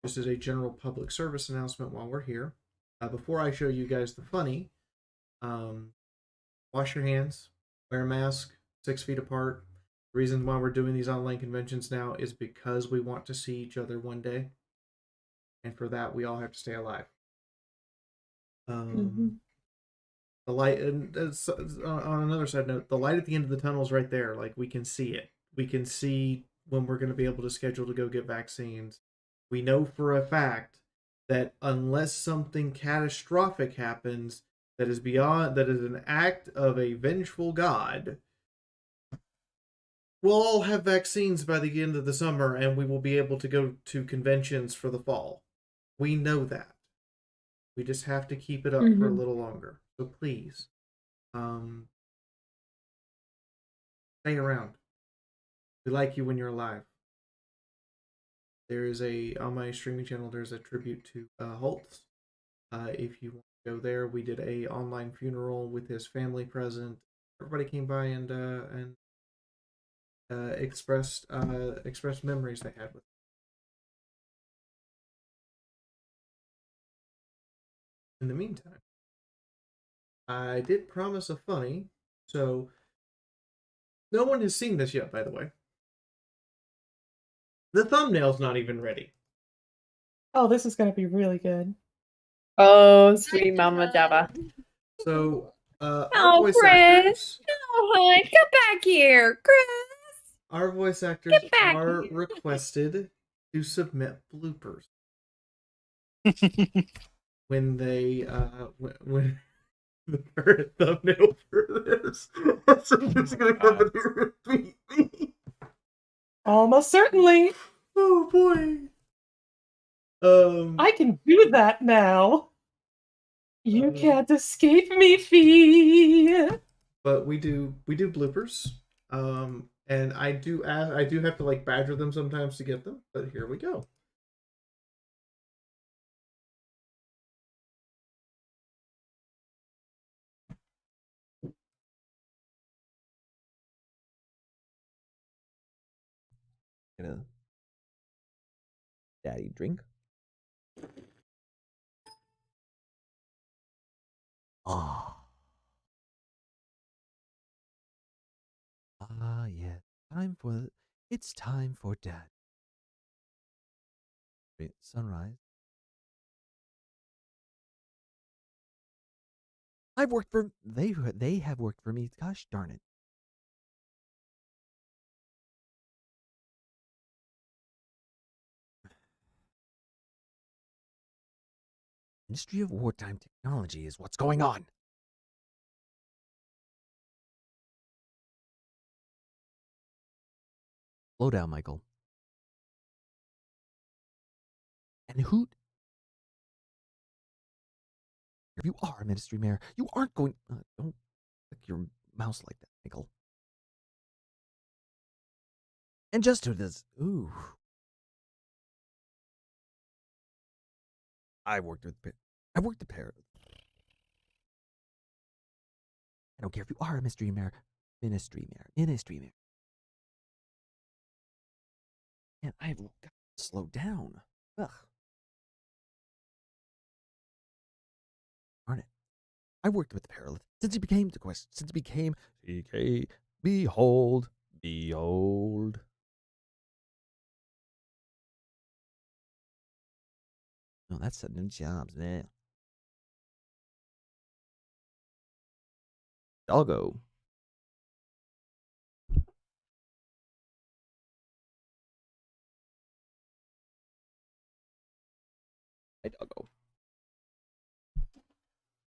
E: This is a general public service announcement while we're here. Before I show you guys the funny, wash your hands, wear a mask, 6 feet apart. The reason why we're doing these online conventions now is because we want to see each other one day. And for that, we all have to stay alive. The light, and on another side note, the light at the end of the tunnel is right there. Like, we can see it. We can see when we're going to be able to schedule to go get vaccines. We know for a fact that unless something catastrophic happens that is an act of a vengeful god, we'll all have vaccines by the end of the summer, and we will be able to go to conventions for the fall. We know that. We just have to keep it up for a little longer. So please, stay around. We like you when you're alive. There is on my streaming channel, there's a tribute to Holtz. If you want to go there, we did a online funeral with his family present. Everybody came by and expressed memories they had with him. In the meantime, I did promise a funny, so no one has seen this yet, by the way. The thumbnail's not even ready.
V: Oh, this is going to be really good.
X: Oh, sweet Mama Java.
E: So, our
X: Oh,
E: voice
X: Chris.
E: actors,
X: Oh, honey, come back here, Chris.
E: our voice actors
X: back
E: are requested to submit bloopers when they when the current thumbnail for this. So I'm just gonna come in here and beat me.
V: Almost certainly.
E: Oh boy.
V: I can do that now. You can't escape me, Fee.
E: But we do bloopers. And I do have to like badger them sometimes to get them, but here we go.
F: Gonna daddy drink. Ah. Ah, yeah. It's time for dad. Wait, sunrise. I've worked for they have worked for me. Gosh darn it. Ministry of Wartime Technology is what's going on. Slow down, Michael. And who? If you are a ministry mayor, you aren't going. Don't click your mouse like that, Michael. And just who does? Ooh. I've worked with the pair. I don't care if you are a ministry mayor. Man, I've got to slow down. Ugh. Darn it. I worked with the Paralith since he became the quest. Since he became CK. Behold. No, that's a new jobs there. Doggo. Hey, Doggo.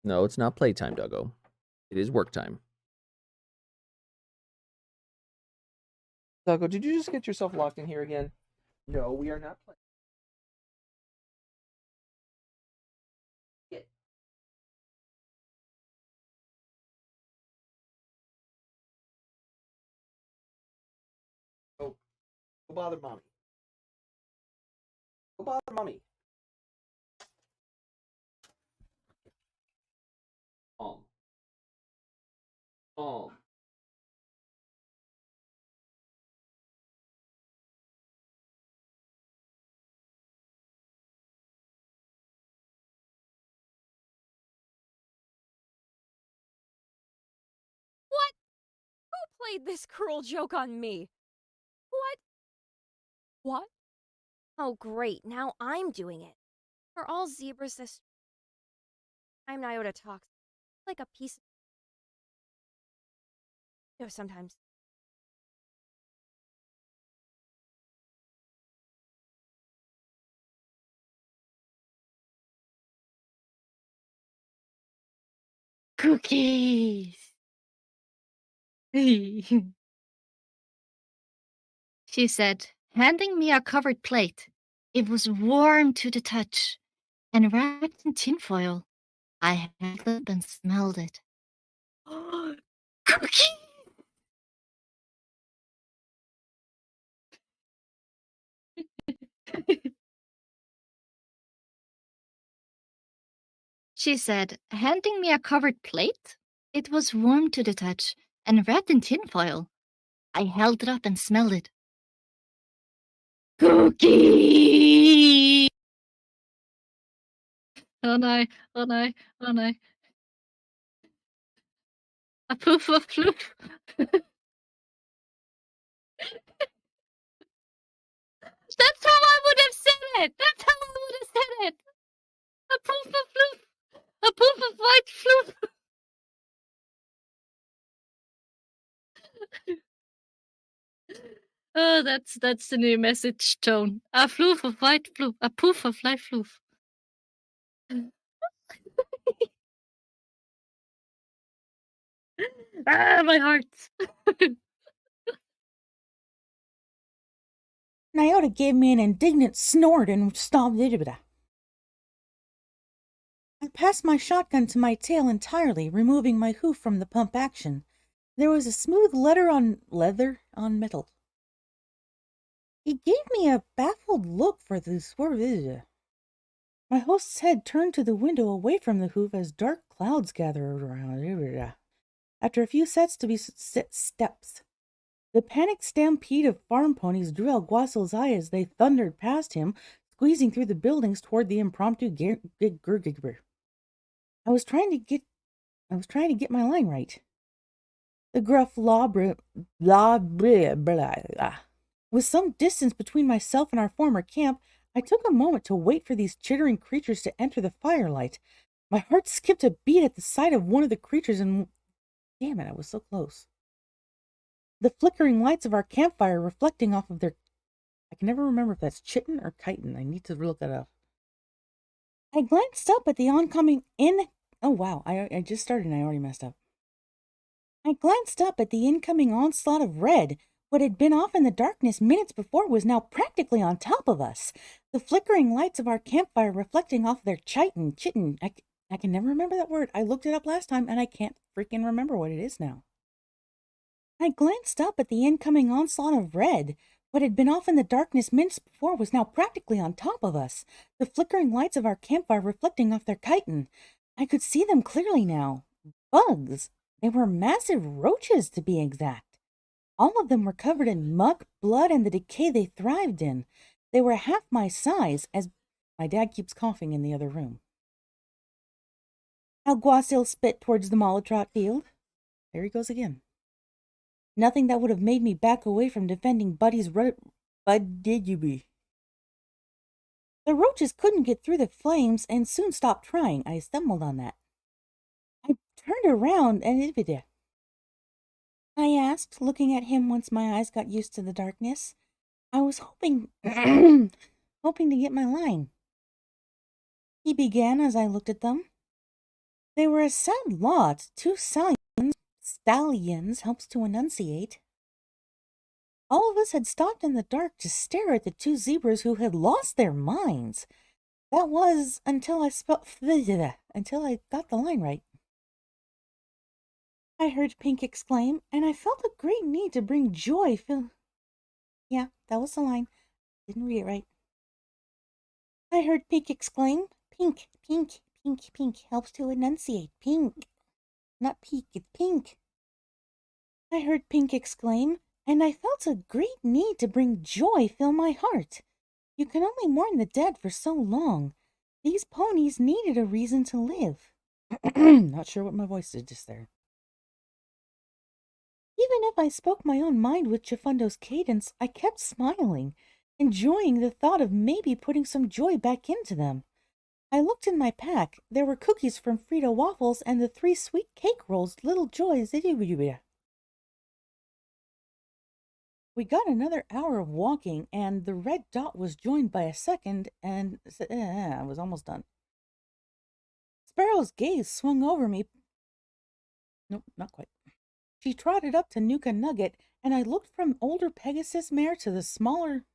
F: No, it's not playtime, Doggo. It is work time. Doggo, did you just get yourself locked in here again? No, we are not playing. Go bother mommy. Go bother mommy. Calm.
P: What? Who played this cruel joke on me? What? What?
D: Oh, great. Now I'm doing it. Are all zebras this? I'm Nyota Tox. Like a piece of. No, sometimes.
G: Cookies. She said, handing me a covered plate. It was warm to the touch and wrapped in tinfoil. I held it and smelled it. Cookie! She said, handing me a covered plate. It was warm to the touch and wrapped in tinfoil. I held it up and smelled it. Cookie! Oh no, oh no, oh no. A poof of floof. That's how I would have said it! That's how I would have said it! A poof of floof! A poof of white floof! Oh, that's the new message tone. A floof of white floof. A poof of light floof. Ah, my heart!
H: Nyota gave me an indignant snort and stopped it. I passed my shotgun to my tail entirely, removing my hoof from the pump action. There was a smooth leather on metal. He gave me a baffled look for the swerve. My host's head turned to the window away from the hoof as dark clouds gathered around. After a few steps, the panicked stampede of farm ponies drew Alguasil's eye as they thundered past him, squeezing through the buildings toward the impromptu gurgler. I was trying to get my line right. The gruff With some distance between myself and our former camp, I took a moment to wait for these chittering creatures to enter the firelight. My heart skipped a beat at the sight of one of the creatures, and damn it, I was so close. The flickering lights of our campfire reflecting off of their... I can never remember if that's chitin or chitin. I need to look that up. I glanced up at the oncoming Oh, wow. I just started and I already messed up. I glanced up at the incoming onslaught of red. What had been off in the darkness minutes before was now practically on top of us. The flickering lights of our campfire reflecting off their chitin. I can never remember that word. I looked it up last time and I can't freaking remember what it is now. I glanced up at the incoming onslaught of red. What had been off in the darkness minutes before was now practically on top of us. The flickering lights of our campfire reflecting off their chitin. I could see them clearly now. Bugs. They were massive roaches, to be exact. All of them were covered in muck, blood, and the decay they thrived in. They were half my size, as my dad keeps coughing in the other room. Alguacil spit towards the Molotov field. There he goes again. Nothing that would have made me back away from defending Buddy's Bud did you be? The roaches couldn't get through the flames and soon stopped trying. I stumbled on that. I turned around and I asked, looking at him once my eyes got used to the darkness. I was hoping hoping to get my line. He began as I looked at them. They were a sad lot. 2 stallions helps to enunciate. All of us had stopped in the dark to stare at the 2 zebras who had lost their minds. That was until I got the line right. I heard Pink exclaim, and I felt a great need to bring joy. Yeah, that was the line. Didn't read it right. I heard Pink exclaim, Pink, pink, pink, pink helps to enunciate. Pink. Not peak, it's pink. I heard Pink exclaim, and I felt a great need to bring joy fill my heart. You can only mourn the dead for so long. These ponies needed a reason to live. Not sure what my voice did just there. Even if I spoke my own mind with Chifundo's cadence, I kept smiling, enjoying the thought of maybe putting some joy back into them. I looked in my pack. There were cookies from Frito Waffles and the 3 sweet cake rolls, Little Joys. We got another hour of walking, and the red dot was joined by a second, and I was almost done. Sparrow's gaze swung over me. Nope, not quite. She trotted up to Nuka Nugget, and I looked from older Pegasus mare to the smaller...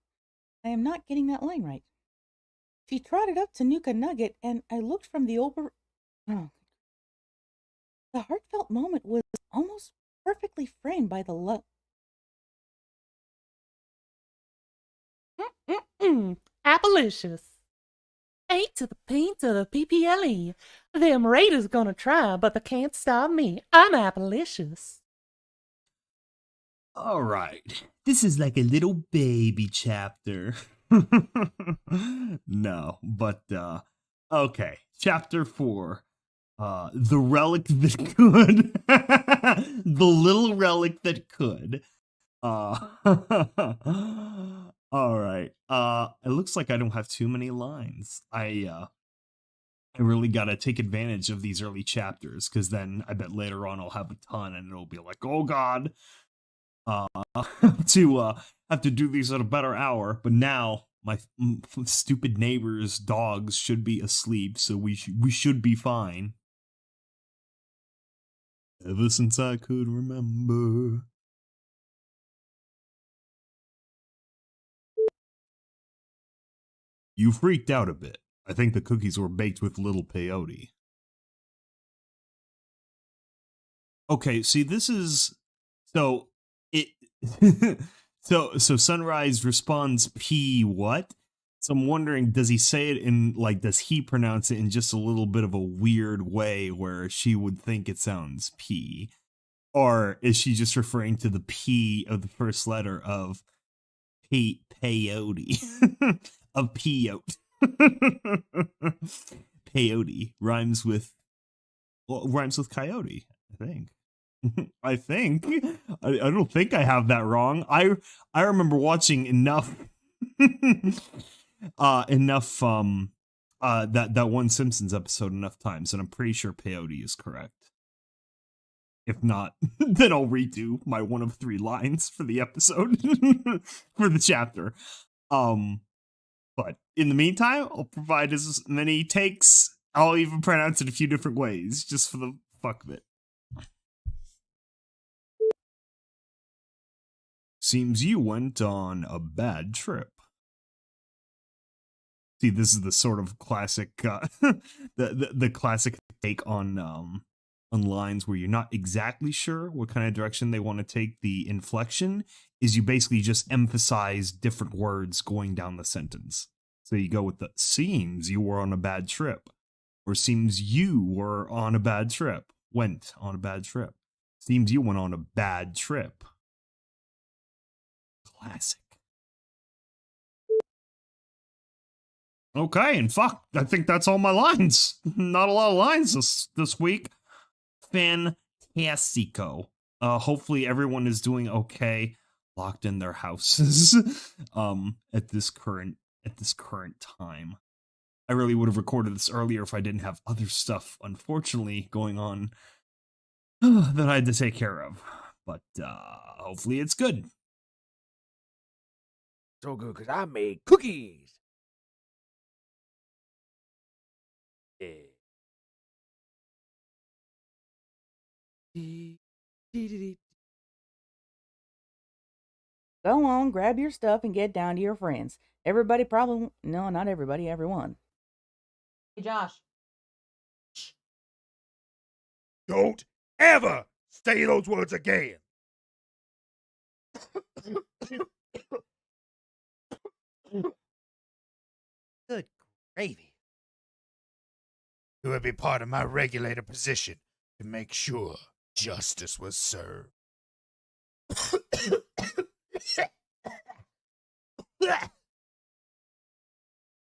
H: I am not getting that line right. She trotted up to Nuka Nugget, and I looked from the older... Oh. The heartfelt moment was almost perfectly framed by the
V: Appalicious. A to the P to the PPLE. Them raiders gonna try, but they can't stop me. I'm Appalicious.
L: All right. This is like a little baby chapter. No, but okay. Chapter 4. The relic that could. The little relic that could. All right. It looks like I don't have too many lines. I really got to take advantage of these early chapters, because then I bet later on I'll have a ton and it'll be like, oh god, to have to do these at a better hour. But now my stupid neighbor's dogs should be asleep, so we should be fine. Ever since I could remember. You freaked out a bit. I think the cookies were baked with little peyote. Okay, see, this is... So, it... so Sunrise responds P what? So I'm wondering, does he say it in, like, does he pronounce it in just a little bit of a weird way where she would think it sounds P? Or is she just referring to the P of the first letter of peyote? Of peyote. Peyote rhymes with coyote, I think. I don't think I have that wrong. I remember watching enough that one Simpsons episode enough times, and I'm pretty sure peyote is correct. If not, then I'll redo my one of 3 lines for the episode for the chapter. But in the meantime, I'll provide as many takes. I'll even pronounce it a few different ways, just for the fuck of it. Seems you went on a bad trip. See, this is the sort of classic, the classic take on lines where you're not exactly sure what kind of direction they want to take. The inflection is you basically just emphasize different words going down the sentence. So you go with the seems you were on a bad trip, or seems you were on a bad trip, went on a bad trip. Seems you went on a bad trip. Classic. Okay, and fuck, I think that's all my lines. Not a lot of lines this week. Fantastico. Hopefully everyone is doing okay, locked in their houses at this current time. I really would have recorded this earlier if I didn't have other stuff, unfortunately, going on that I had to take care of. But hopefully it's good.
B: So good, because I made cookies. Yeah.
H: Go on, grab your stuff and get down to your friends. Everybody probably, no, not everybody, everyone.
A: Hey, Josh.
B: Don't ever say those words again.
M: Good gravy. It would be part of my regulator position to make sure justice was served.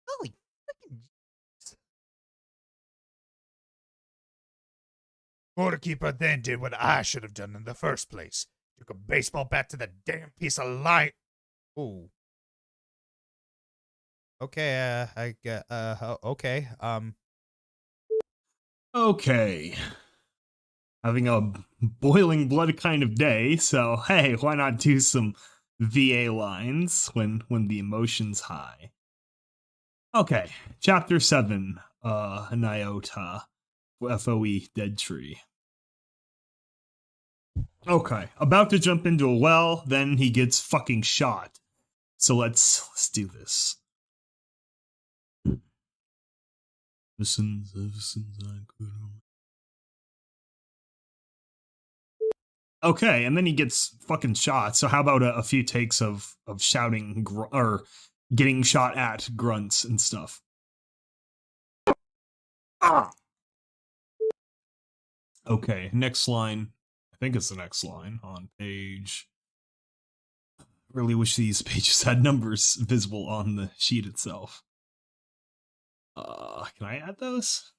A: Holy freaking.
M: Borderkeeper then did what I should have done in the first place. Took a baseball bat to the damn piece of light.
N: Ooh. Okay, okay.
L: Okay. Having a boiling blood kind of day, so hey, why not do some VA lines when the emotion's high? Okay, chapter 7, Nyota, FOE, Dead Tree. Okay, about to jump into a well, then he gets fucking shot. So let's do this. Ever since I could. Okay, and then he gets fucking shot. So how about a few takes of shouting or getting shot at grunts and stuff? Ah. Okay, next line. I think it's the next line on page. Really wish these pages had numbers visible on the sheet itself. Can I add those?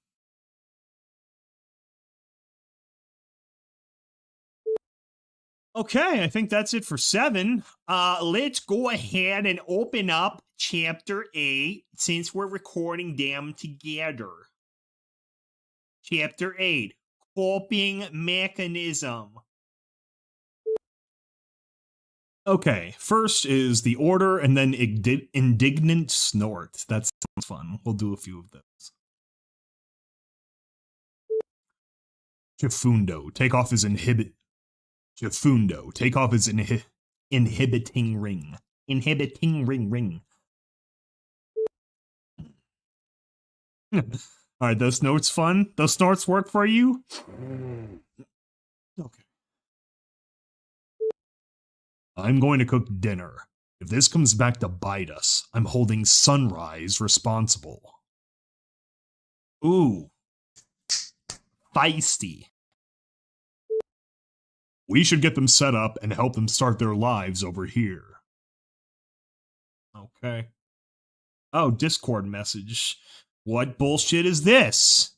L: Okay, I think that's it for 7. Let's go ahead and open up chapter 8 since we're recording them together. Chapter 8, Coping Mechanism. Okay, first is the order and then indignant snort. That sounds fun. We'll do a few of those. Chifundo, take off his Chifundo, take off his inhibiting ring. Inhibiting ring. Alright, those snorts fun? Those snorts work for you? Okay. I'm going to cook dinner. If this comes back to bite us, I'm holding Sunrise responsible. Ooh. Feisty. We should get them set up and help them start their lives over here. Okay. Oh, Discord message. What bullshit is this?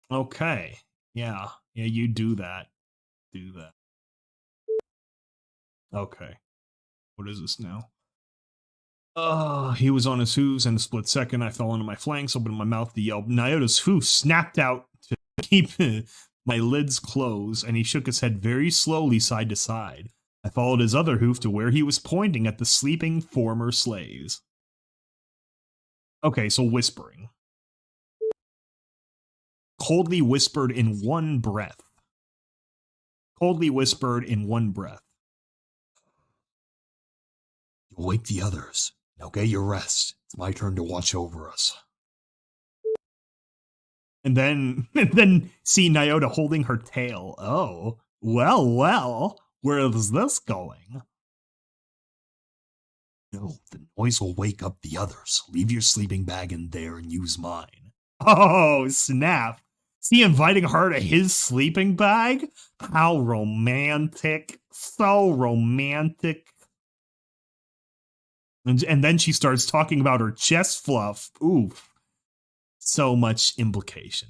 L: Okay. Yeah, you do that. Do that. Okay. What is this now? He was on his hooves, and a split second I fell onto my flanks, opened my mouth to yelp. Nyota's hoof snapped out to keep my lids closed, and he shook his head very slowly side to side. I followed his other hoof to where he was pointing at the sleeping former slaves. Okay, so whispering. Coldly whispered in one breath. Coldly whispered in one breath.
F: You'll wake the others. Now get your rest. It's my turn to watch over us.
L: And then see Nyota holding her tail. Oh, well, where's this going?
F: No, the noise will wake up the others. Leave your sleeping bag in there and use mine.
L: Oh, snap. Is he inviting her to his sleeping bag? How romantic. So romantic. And then she starts talking about her chest fluff. Oof. So much implication.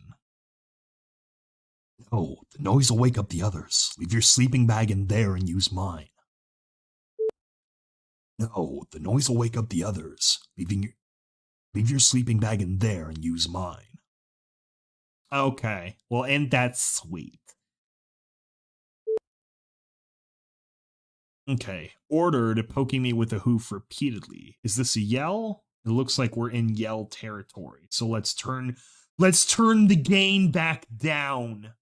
F: No, the noise will wake up the others. Leave your sleeping bag in there and use mine. No, the noise will wake up the others. Leave your sleeping bag in there and use mine.
L: Okay, well, and that's sweet. Okay, ordered poking me with a hoof repeatedly. Is this a yell? It looks like we're in yell territory. So let's turn the gain back down.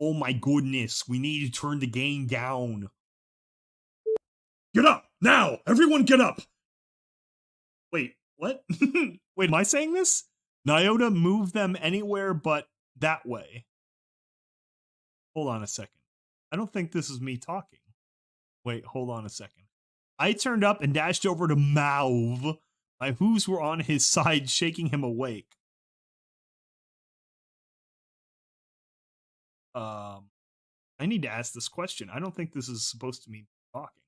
L: Oh my goodness, we need to turn the gain down.
B: Get up! Now! Everyone get up!
L: Wait, what? Wait, am I saying this? Nyota, move them anywhere but that way. Hold on a second. I don't think this is me talking. Wait, hold on a second. I turned up and dashed over to Mauve. My hooves were on his side, shaking him awake. I need to ask this question. I don't think this is supposed to mean talking.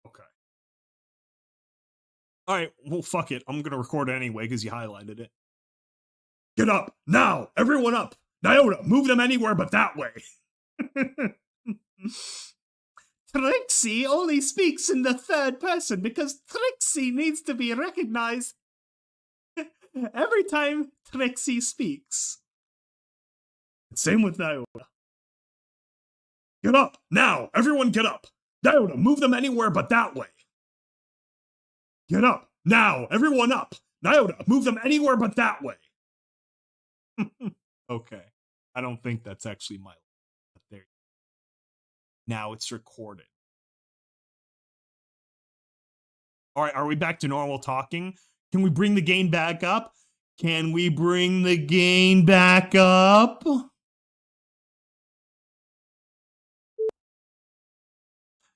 L: Okay. Alright, well, fuck it. I'm gonna record it anyway because you highlighted it.
B: Get up! Now! Everyone up! Nyota, move them anywhere but that way!
L: Trixie only speaks in the third person because Trixie needs to be recognized every time Trixie speaks.
B: Same with Nyota. Get up! Now! Everyone get up! Nyota, move them anywhere but that way! Get up! Now! Everyone up! Nyota, move them anywhere but that way!
L: Okay. I don't think that's actually my but there. Now it's recorded. Alright, are we back to normal talking? Can we bring the gain back up? Can we bring the gain back up?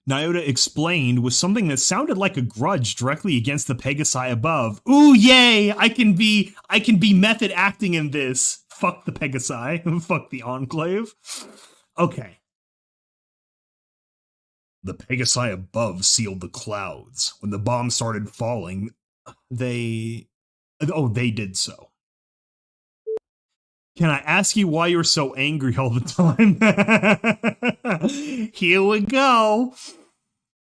L: Nyota explained with something that sounded like a grudge directly against the Pegasi above. Ooh, yay! I can be method acting in this. Fuck the Pegasi. Fuck the Enclave. Okay.
B: The Pegasi above sealed the clouds. When the bomb started falling,
L: they did so. Can I ask you why you're so angry all the time? Here we go.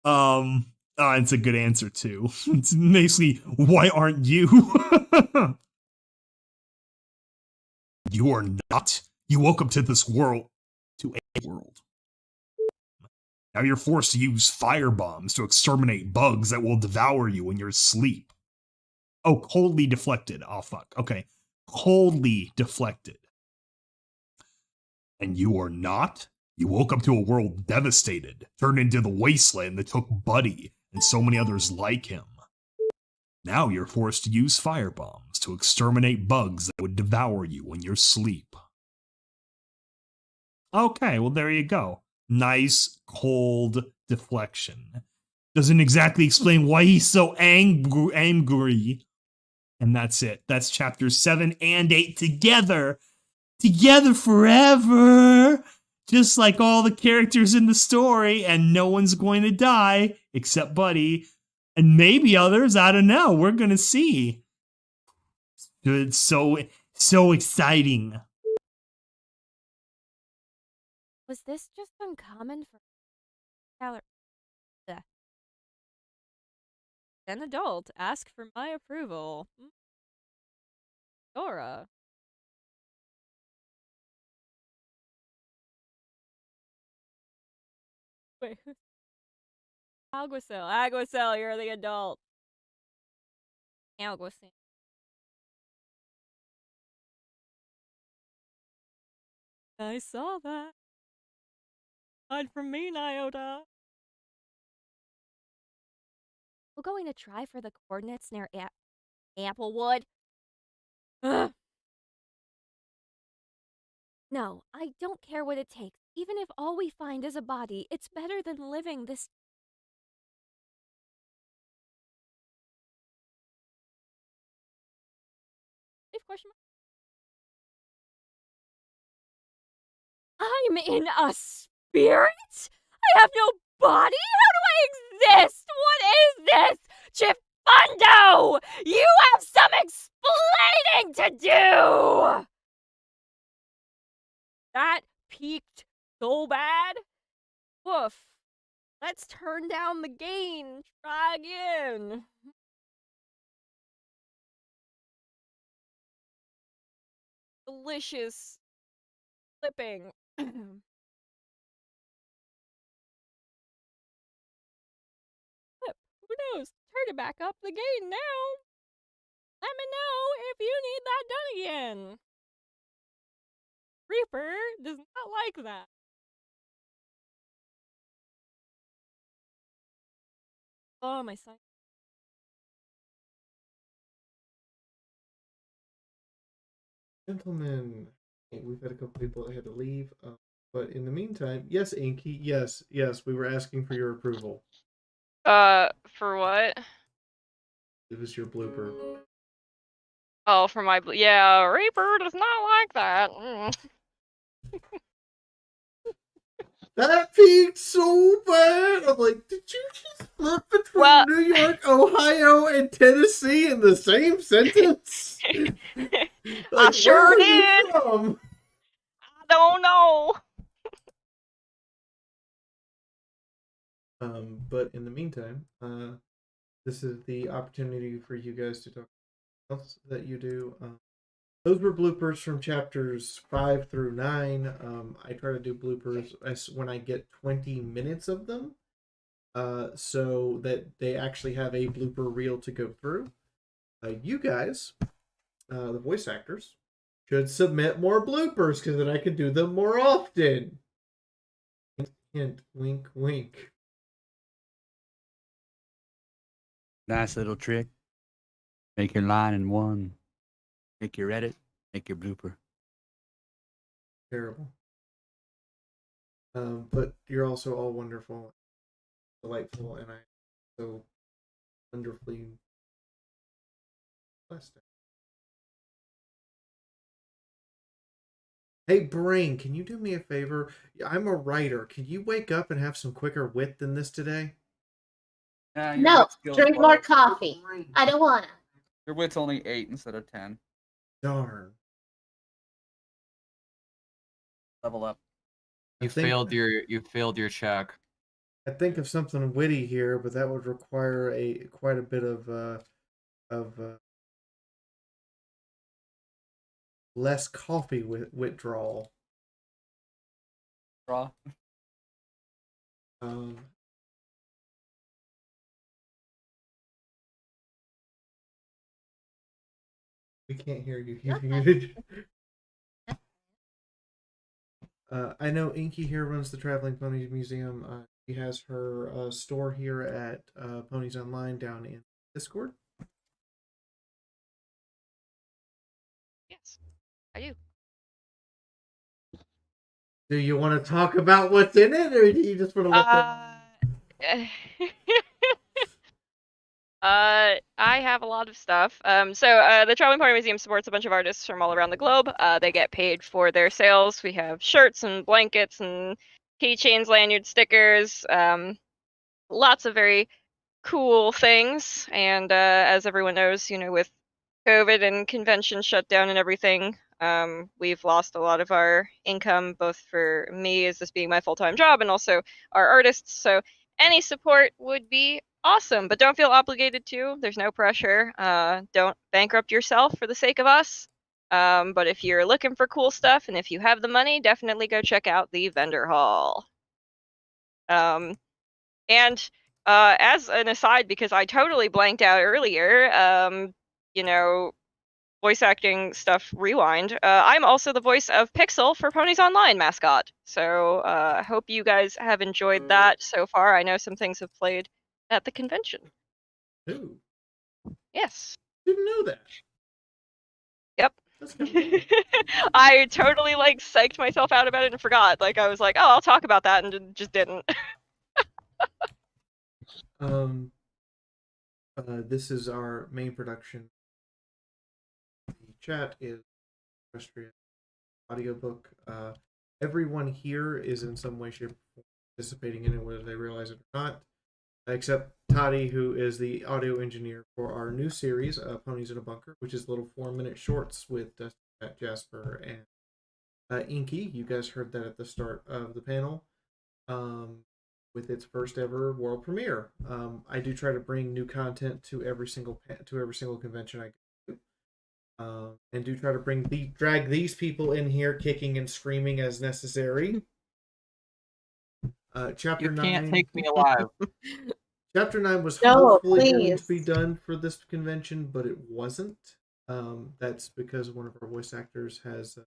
L: It's a good answer too. It's basically, why aren't you?
B: You are not. You woke up to this world.
L: To a world.
B: Now you're forced to use firebombs to exterminate bugs that will devour you in your sleep.
L: Oh, coldly deflected. Oh, fuck. Okay. Coldly deflected.
B: And you are not? You woke up to a world devastated, turned into the wasteland that took Buddy and so many others like him. Now you're forced to use firebombs to exterminate bugs that would devour you in your sleep.
L: Okay, well, there you go. Nice, cold deflection. Doesn't exactly explain why he's so angry. And that's it. That's chapters 7 and 8 together. Together forever. Just like all the characters in the story. And no one's going to die except Buddy. And maybe others. I don't know. We're going to see. It's So exciting.
D: Was this just uncommon for
P: An adult, ask for my approval. Dora. Wait, who's Alguacil? Alguacil, you're the adult. Alguacil. I saw that. Hide from me, Nyota.
D: We're going to try for the coordinates near Applewood. Ugh. No, I don't care what it takes. Even if all we find is a body, it's better than living this.
P: Question mark? I'm in a spirit? I have no body? How do I exist? What is this? Chifundo! You have some explaining to do! That peaked so bad? Woof. Let's turn down the gain. Try again. Delicious flipping. Flip. Who knows? Turn it back up the gain now. Let me know if you need that done again. Reaper does not like that. Oh, my son.
E: Gentlemen, we've had a couple people that had to leave, but in the meantime, yes, Inky, yes, we were asking for your approval.
W: For what?
E: It was your blooper.
W: Oh, for my yeah, Reaper does not like that.
E: That peaked so bad. I'm like, did you just flip between New York, Ohio, and Tennessee in the same sentence?
W: I sure did.
E: From?
W: I don't know.
E: But in the meantime, this is the opportunity for you guys to talk about else that you do. Those were bloopers from chapters 5 through 9. I try to do bloopers when I get 20 minutes of them, so that they actually have a blooper reel to go through. You guys, the voice actors, should submit more bloopers because then I can do them more often. Hint, wink, wink.
Q: Nice little trick. Make your line in one. Make your edit. Make your blooper.
E: Terrible. But you're also all wonderful, delightful, and I so wonderfully blessed. Hey, Brain, can you do me a favor? I'm a writer. Can you wake up and have some quicker wit than this today?
I: No, drink more coffee. I don't wanna.
Q: Your wit's only 8 instead of 10.
E: Darn.
Q: Level up.
J: You failed your check.
E: I think of something witty here, but that would require quite a bit of less coffee withdrawal.
Q: Raw.
E: We can't hear you. You're muted. I know Inky here runs the Traveling Ponies Museum. She has her store here at Ponies Online down in Discord.
W: Yes, I do.
E: Do you want to talk about what's in it, or do you just want to let them...
W: I have a lot of stuff. So the Traveling Pony Museum supports a bunch of artists from all around the globe. They get paid for their sales. We have shirts and blankets and keychains, lanyards, stickers, lots of very cool things. And as everyone knows, with COVID and convention shutdown and everything, we've lost a lot of our income, both for me as this being my full-time job and also our artists. So any support would be awesome, but don't feel obligated to. There's no pressure. Don't bankrupt yourself for the sake of us. But if you're looking for cool stuff and if you have the money, definitely go check out the vendor hall. And as an aside, because I totally blanked out earlier, you know, voice acting stuff rewind. I'm also the voice of Pixel for Ponies Online mascot. So I hope you guys have enjoyed that so far. I know some things have played at the convention.
E: Ooh.
W: Yes.
E: Didn't know that.
W: Yep. I totally like psyched myself out about it and forgot. Like I was like, oh, I'll talk about that, and just didn't.
E: This is our main production. The chat is Equestria audiobook. Everyone here is in some way, shape, or form participating in it, whether they realize it or not. Except Toddy, who is the audio engineer for our new series, Ponies in a Bunker, which is little 4-minute shorts with Jasper and Inky. You guys heard that at the start of the panel. With its first ever world premiere. I do try to bring new content to every single convention I go to, and do try to drag these people in here kicking and screaming as necessary. Chapter 9.
J: You can't take me alive.
E: Chapter 9 was
X: No,
E: hopefully going to
X: please.
E: be done for this convention, but it wasn't. That's because one of our voice actors has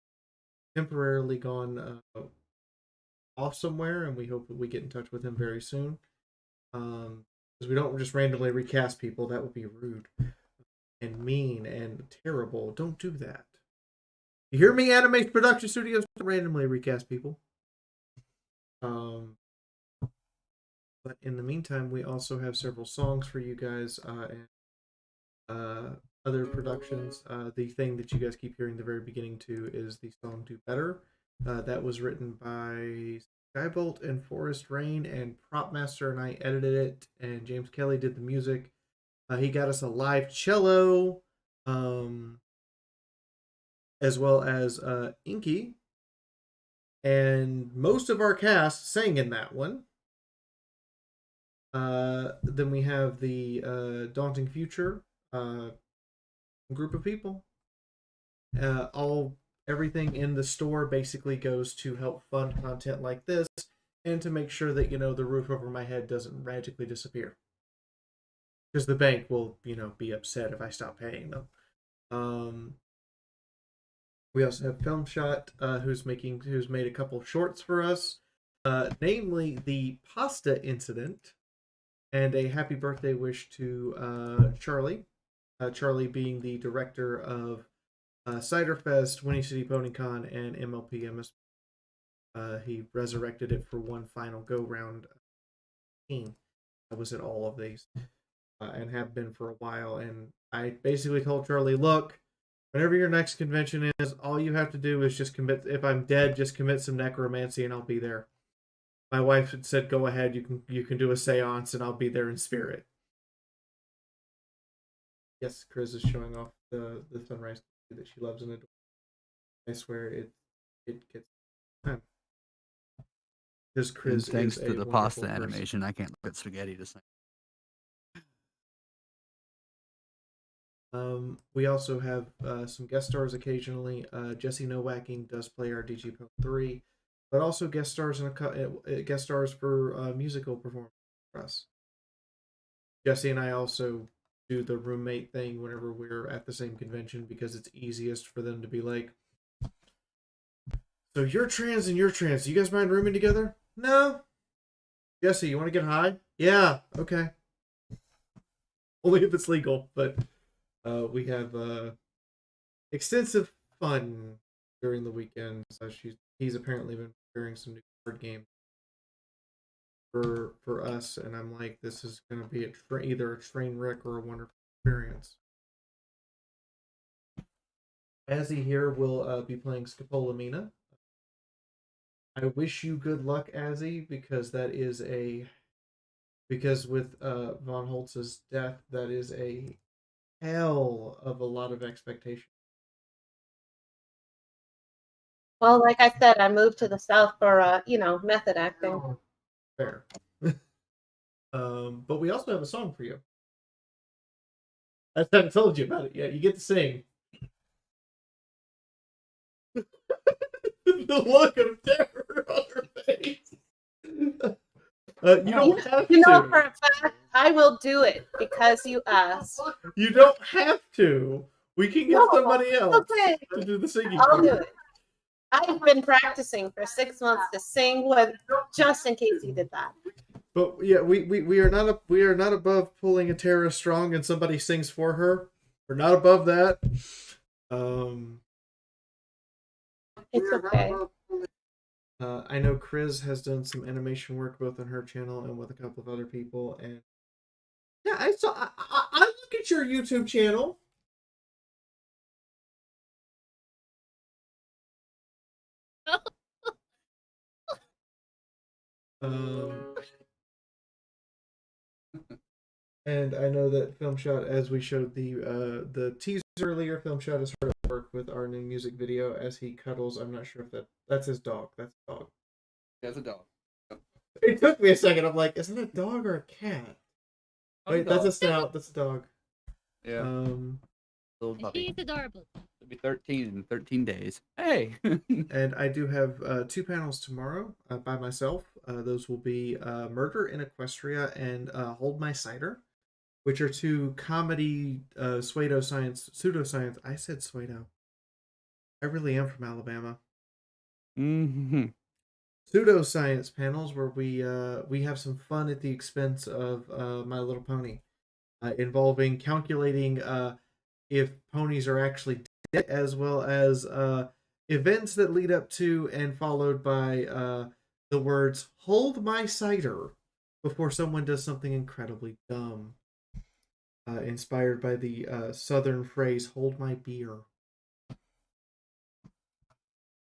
E: temporarily gone off somewhere, and we hope that we get in touch with him very soon. Because we don't just randomly recast people. That would be rude and mean and terrible. Don't do that. You hear me, Animation Production Studios? Don't randomly recast people. But in the meantime, we also have several songs for you guys and other productions. The thing that you guys keep hearing the very beginning to is the song "Do Better." That was written by Skybolt and Forest Rain, and Propmaster and I edited it, and James Kelly did the music. He got us a live cello, as well as Inky, and most of our cast sang in that one. Then we have the Daunting Future group of people. Everything in the store basically goes to help fund content like this and to make sure that, the roof over my head doesn't magically disappear. Because the bank will, be upset if I stop paying them. We also have Film Shot, who's made a couple of shorts for us, namely the pasta incident and a happy birthday wish to Charlie. Charlie being the director of Cider Fest, Winnie City PonyCon, and MLP MS. He resurrected it for one final go round. I was at all of these and have been for a while. And I basically told Charlie, look, whenever your next convention is, all you have to do is just commit. If I'm dead, just commit some necromancy and I'll be there. My wife had said, go ahead, you can do a seance and I'll be there in spirit. Yes, Chris is showing off the sunrise that she loves and adores. I swear it gets time. Because Chris
Q: And thanks
E: is
Q: to
E: a
Q: the
E: wonderful
Q: pasta
E: person.
Q: animation, I can't look at spaghetti to sing.
E: We also have some guest stars occasionally. Jesse Nowacking does play our DG Punk 3, but also guest stars for musical performance for us. Jesse and I also do the roommate thing whenever we're at the same convention because it's easiest for them to be like, so you're trans and you're trans. Do you guys mind rooming together? No. Jesse, you want to get high? Yeah. Okay. Only if it's legal, but we have extensive fun during the weekend. So he's apparently been preparing some new card games for us, and I'm like, this is going to be either a train wreck or a wonderful experience. Azzy here will be playing Scopolamina. I wish you good luck, Azzy, because with Von Holtz's death, that is a hell of a lot of expectation.
I: Well, like I said, I moved to the South for, method acting.
E: Fair. But we also have a song for you. I haven't told you about it yet. You get to sing. The look of terror on her face. You don't have to.
I: For a fact, I will do it because you asked.
E: You don't have to. We can get somebody else
I: Okay.
E: to do the singing.
I: I'll do
E: part.
I: it. I've been practicing for 6 months to sing with, just in case you did that.
E: But yeah, we are not above pulling a terrorist strong and somebody sings for her. We're not above that.
I: It's okay.
E: I know Chris has done some animation work both on her channel and with a couple of other people, and yeah, I look at your YouTube channel. And I know that Filmshot, as we showed the teaser earlier, Filmshot is hard at work with our new music video as he cuddles. I'm not sure if that's his dog. That's a dog.
Q: That's a dog.
E: It took me a second. I'm like, is it a dog or a cat? Wait, that's a snout. That's a dog.
Q: Yeah. Little puppy.
G: He's adorable.
Q: It'll be 13 in 13 days. Hey.
E: And I do have 2 panels tomorrow by myself. Those will be Murder in Equestria and Hold My Cider, which are 2 comedy pseudoscience. I said pseudo. I really am from Alabama.
Q: Mm-hmm.
E: Pseudoscience panels where we have some fun at the expense of My Little Pony, involving calculating if ponies are actually dead, as well as events that lead up to and followed by the words "Hold my cider" before someone does something incredibly dumb. Inspired by the southern phrase "Hold my beer."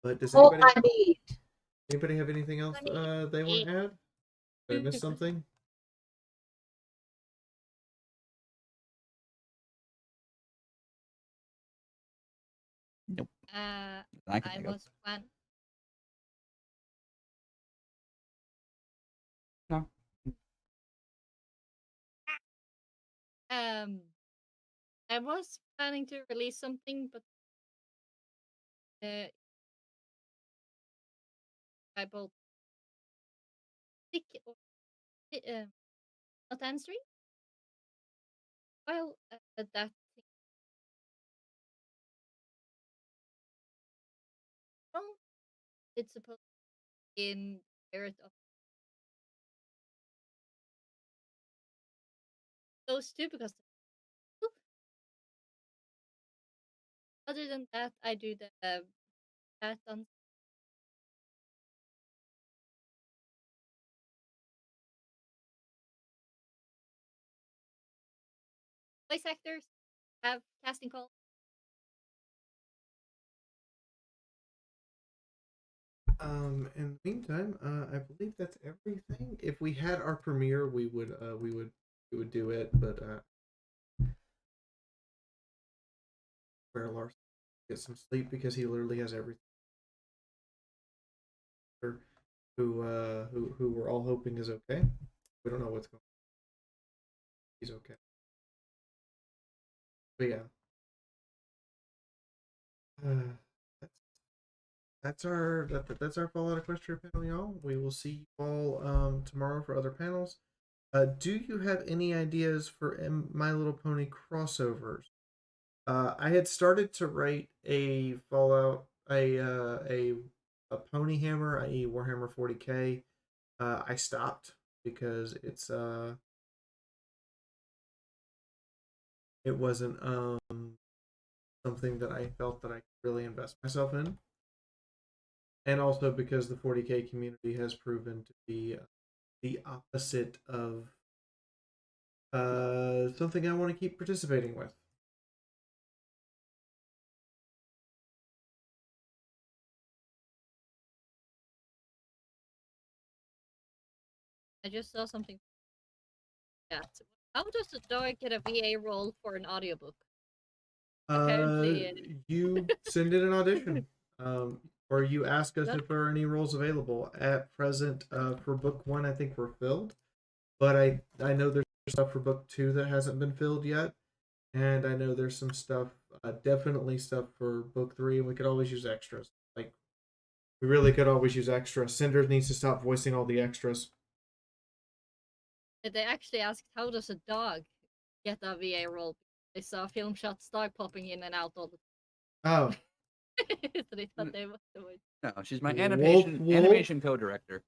E: But does
I: Hold my beat.
E: anybody have anything else they want to add? Did I miss something?
Q: Nope.
G: I
Q: think of.
G: was one.
Q: No.
G: I was planning to release something, but I bought stick or not answering. Well, that thing. Oh, it's supposed to be in spirit of those two because other than that, I do the chat on. Voice actors have casting calls.
E: In the meantime, I believe that's everything. If we had our premiere, we would do it, but where Lars get some sleep because he literally has everything. Who we're all hoping is okay. We don't know what's going on. He's okay. But yeah. That's our Fallout Equestria panel, y'all. We will see you all tomorrow for other panels. Do you have any ideas for My Little Pony crossovers? I had started to write a Fallout a Pony Hammer, i.e. Warhammer 40k. I stopped because it wasn't something that I felt that I could really invest myself in. And also because the 40k community has proven to be the opposite of something I want to keep participating with.
G: I just saw something. Yeah. How does a dog get a VA role for an audiobook? Apparently,
E: You send in an audition, or you ask us if there are any roles available. At present, for book 1, I think we're filled, but I know there's stuff for book 2 that hasn't been filled yet, and I know there's some stuff, definitely stuff for book 3, and we could always use extras. Like, we really could always use extras. Cinder needs to stop voicing all the extras.
G: they actually asked, how does a dog get a VA role? They saw film shots dog popping in and out all the
E: Oh.
G: time. So they thought they was doing.
Q: No, she's my
E: Wolf.
Q: animation co-director.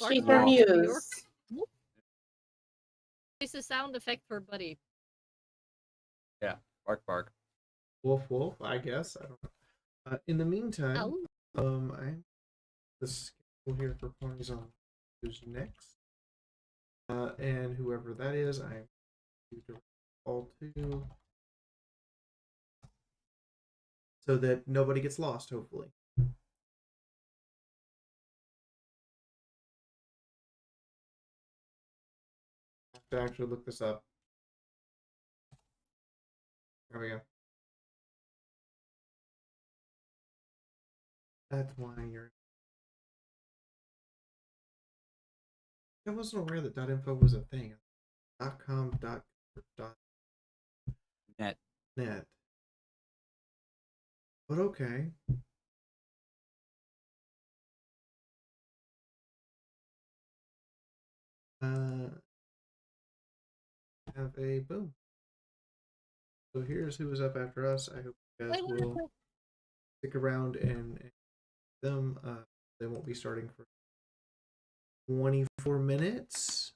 I: She's her muse.
G: It's a sound effect for Buddy.
Q: Yeah, bark bark.
E: Wolf, I guess. I don't know. In the meantime, I'm the schedule here for ponies on who's next. And whoever that is, I'm to all to so that nobody gets lost, hopefully. I have to actually look this up. There we go. That's why you're. I wasn't aware that .info was a thing. .com,
Q: .net.
E: .net. But okay. Have a boom. So here's who is up after us. I hope you guys will stick around and them. They won't be starting for 24 minutes.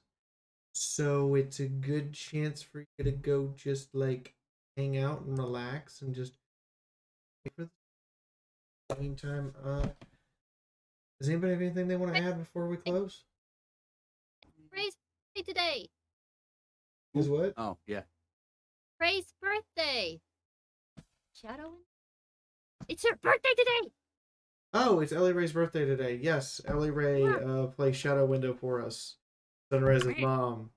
E: So it's a good chance for you to go just like hang out and relax and just wait for the meantime. Does anybody have anything they want to add before we close?
G: Ray's birthday today.
E: Is what?
Q: Oh, yeah.
G: Ray's birthday. Shadow. It's her birthday today.
E: Oh, it's Ellie Ray's birthday today. Yes, Ellie Ray plays Shadow Window for us. Sunrise's mom.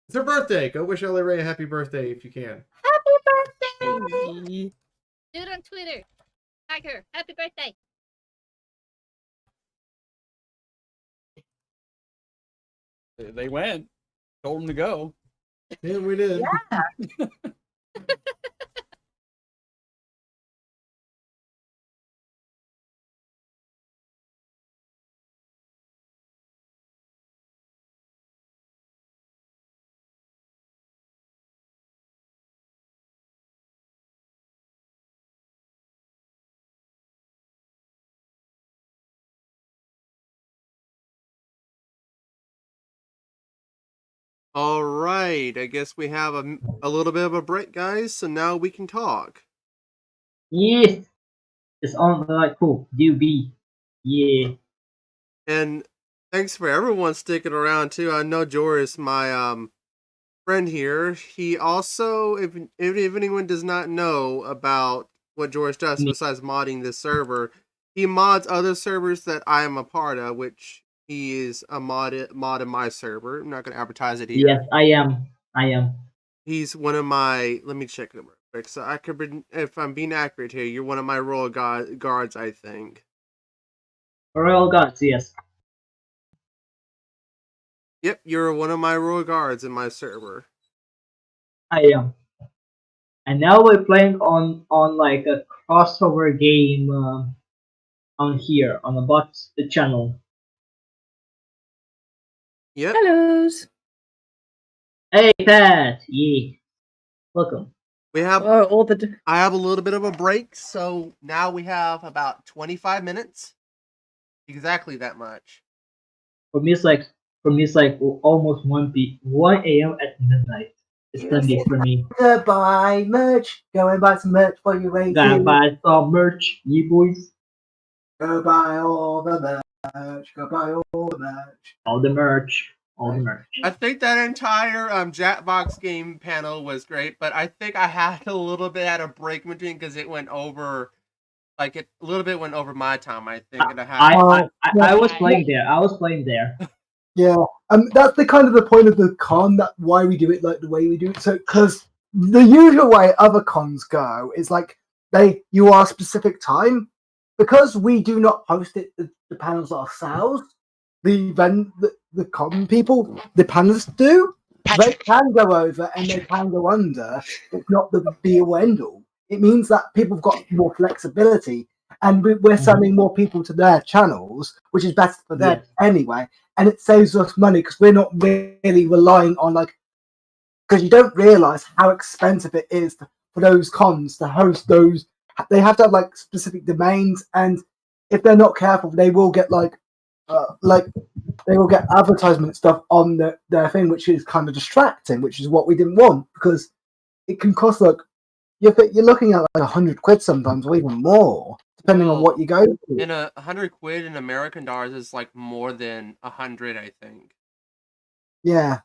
E: It's her birthday. Go wish Ellie Ray a happy birthday if you can.
G: Happy birthday. Do it on Twitter. Tag her. Happy birthday.
Q: They went. Told them to go.
E: Yeah, we did.
I: Yeah.
R: All right, I guess we have a little bit of a break, guys, so now we can talk.
S: Yes, it's on like cool. Do be, yeah.
R: And thanks for everyone sticking around too. I know Joris, my friend here, he also, if anyone does not know about what Joris does besides modding this server, he mods other servers that I am a part of, which he is a mod in my server. I'm not going to advertise it here.
S: Yes, I am.
R: He's one of my. Let me check it real quick. So I could, if I'm being accurate here, you're one of my royal guards, I think.
S: Royal guards, yes.
R: Yep, you're one of my royal guards in my server.
S: I am. And now we're playing on like a crossover game on here on the channel.
R: Yep.
X: Hellos.
S: Hey Pat, yeah. Welcome.
R: We have
X: all the.
R: I have a little bit of a break, so now we have about 25 minutes. Exactly that much.
S: For me, it's like almost 1 a.m. at midnight. It's Sunday for me.
T: Goodbye, merch. Go and buy some merch for you, way
S: Gotta buy some merch, you boys.
T: Go buy all the merch. Go buy all the merch.
S: All the merch. All the merch.
R: I think that entire Jackbox game panel was great, but I think I had a little bit at a break between because it went over, like a little bit went over my time. I think, and
S: I was playing there.
T: Yeah, that's the kind of the point of the con, that why we do it like the way we do it. So, because the usual way other cons go is like you are a specific time, because we do not post the panels ourselves. The con people, the panelists do. They can go over and they can go under. It's not the be all end all. It means that people have got more flexibility, and we're sending more people to their channels, which is better for them anyway. And it saves us money because we're not really relying on because you don't realize how expensive it is for those cons to host those. They have to have specific domains, and if they're not careful, they will get they will get advertisement stuff on their thing, which is kind of distracting, which is what we didn't want, because it can cost you're looking at £100 sometimes, or even more, depending on what you go to.
R: And £100 in American dollars is more than 100, I think.
T: Yeah.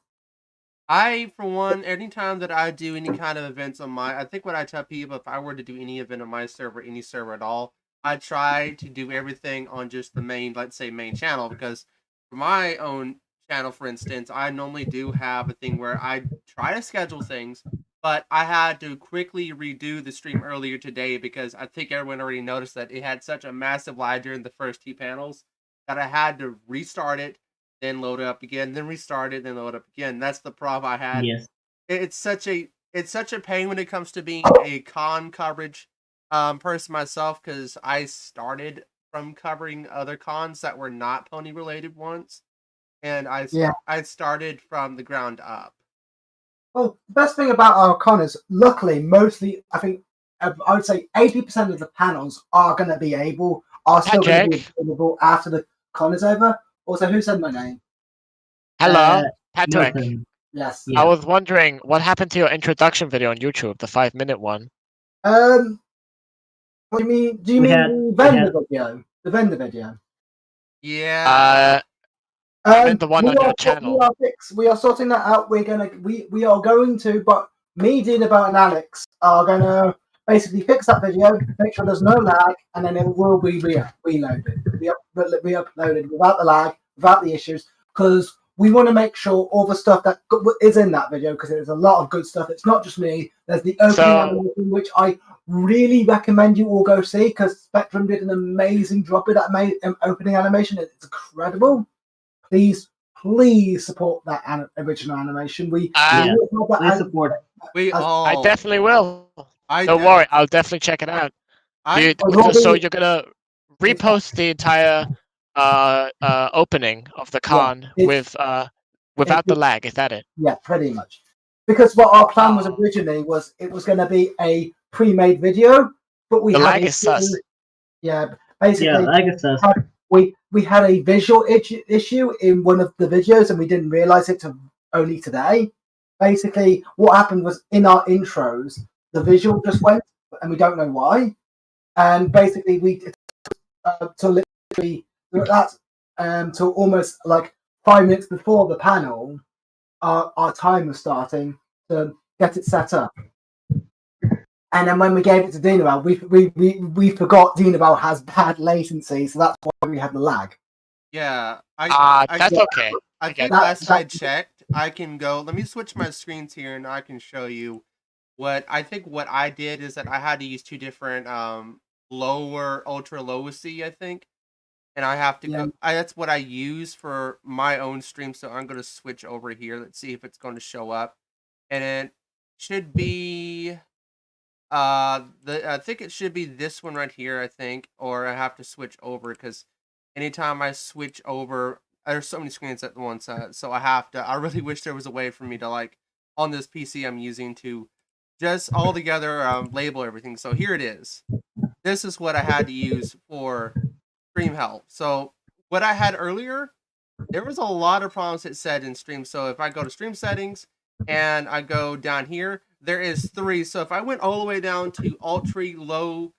R: I, for one, anytime that I do any kind of events on I think what I tell people, if I were to do any event on my server, any server at all, I try to do everything on just the main, let's say, main channel, because for my own channel, for instance, I normally do have a thing where I try to schedule things, but I had to quickly redo the stream earlier today because I think everyone already noticed that it had such a massive lag during the first 2 panels that I had to restart it, then load it up again, then restart it, then load it up again. That's the problem I had.
S: Yes.
R: It's such a pain when it comes to being a con coverage person myself, because I started from covering other cons that were not pony related once, and I started from the ground up.
T: Well, the best thing about our con is, luckily, mostly, I think, I would say 80% of the panels are still going to be available after the con is over. Also, who said my name?
C: Hello, Patrick.
T: Milton. Yes.
C: I was wondering what happened to your introduction video on YouTube, the 5-minute one.
T: What do you mean? Do you mean the vendor video? The vendor video.
R: Yeah.
C: I meant the one on your channel.
T: We are sorting that out. We are going to, but me, Dinabout, and Alex are gonna basically fix that video, make sure there's no lag, and then it will be reloaded, re-uploaded without the lag, without the issues, because we want to make sure all the stuff that is in that video, because there's a lot of good stuff. It's not just me. There's the opening animation, which I really recommend you all go see, because Spectrum did an amazing job with that opening animation. It's incredible. Please support that original animation. We
S: support it.
C: I definitely will. Don't worry, I'll definitely check it out. So you're gonna repost the entire opening of the con without the lag, is that it?
T: Yeah, pretty much. Because what our plan was originally was it was going to be a pre-made video, but we
C: the
T: had
C: lag is sus.
T: Yeah, basically,
S: lag is sus.
T: We had a visual issue in one of the videos, and we didn't realize it only today. Basically, what happened was in our intros, the visual just went, and we don't know why. And basically, we till literally till almost 5 minutes before the panel, our time was starting to get it set up. And then when we gave it to Dinabal, we forgot Dinabal has bad latency, so that's why we had the lag.
R: Yeah,
C: that's okay.
R: I think last I checked, I can go. Let me switch my screens here, and I can show you what I did is that I had to use 2 different ultra low C, I think, and I have to go. That's what I use for my own stream. So I'm going to switch over here. Let's see if it's going to show up, and it should be. I think it should be this one right here, I think, or I have to switch over, because anytime I switch over, there's so many screens at once, so I really wish there was a way for me to, on this PC I'm using, to just all together label everything. So here it is. This is what I had to use for stream help. So what I had earlier, there was a lot of problems it said in stream. So if I go to stream settings and I go down here, there is 3. So if I went all the way down to ultra low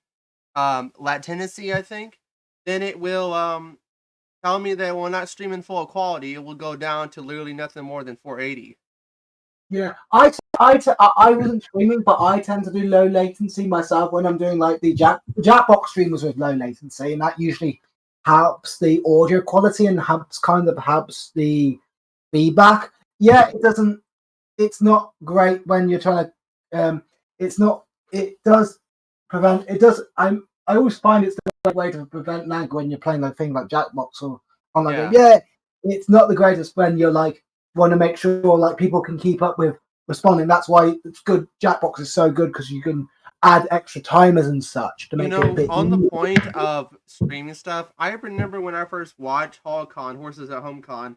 R: latency, I think, then it will tell me that it will not stream in full quality. It will go down to literally nothing more than 480.
T: Yeah, I wasn't streaming, but I tend to do low latency myself when I'm doing the Jackbox streamers with low latency, and that usually helps the audio quality and helps the feedback. Yeah, it doesn't. It's not great when you're trying to. It's not. It does prevent. It does. I always find it's the right way to prevent lag when you're playing like thing like Jackbox or online game. Yeah, it's not the greatest when you're like want to make sure like people can keep up with responding. That's why it's good. Jackbox is so good because you can add extra timers and such to make it a bit
R: on the
T: easier.
R: point of streaming stuff, I remember when I first watched HallCon, Horses at Home Con,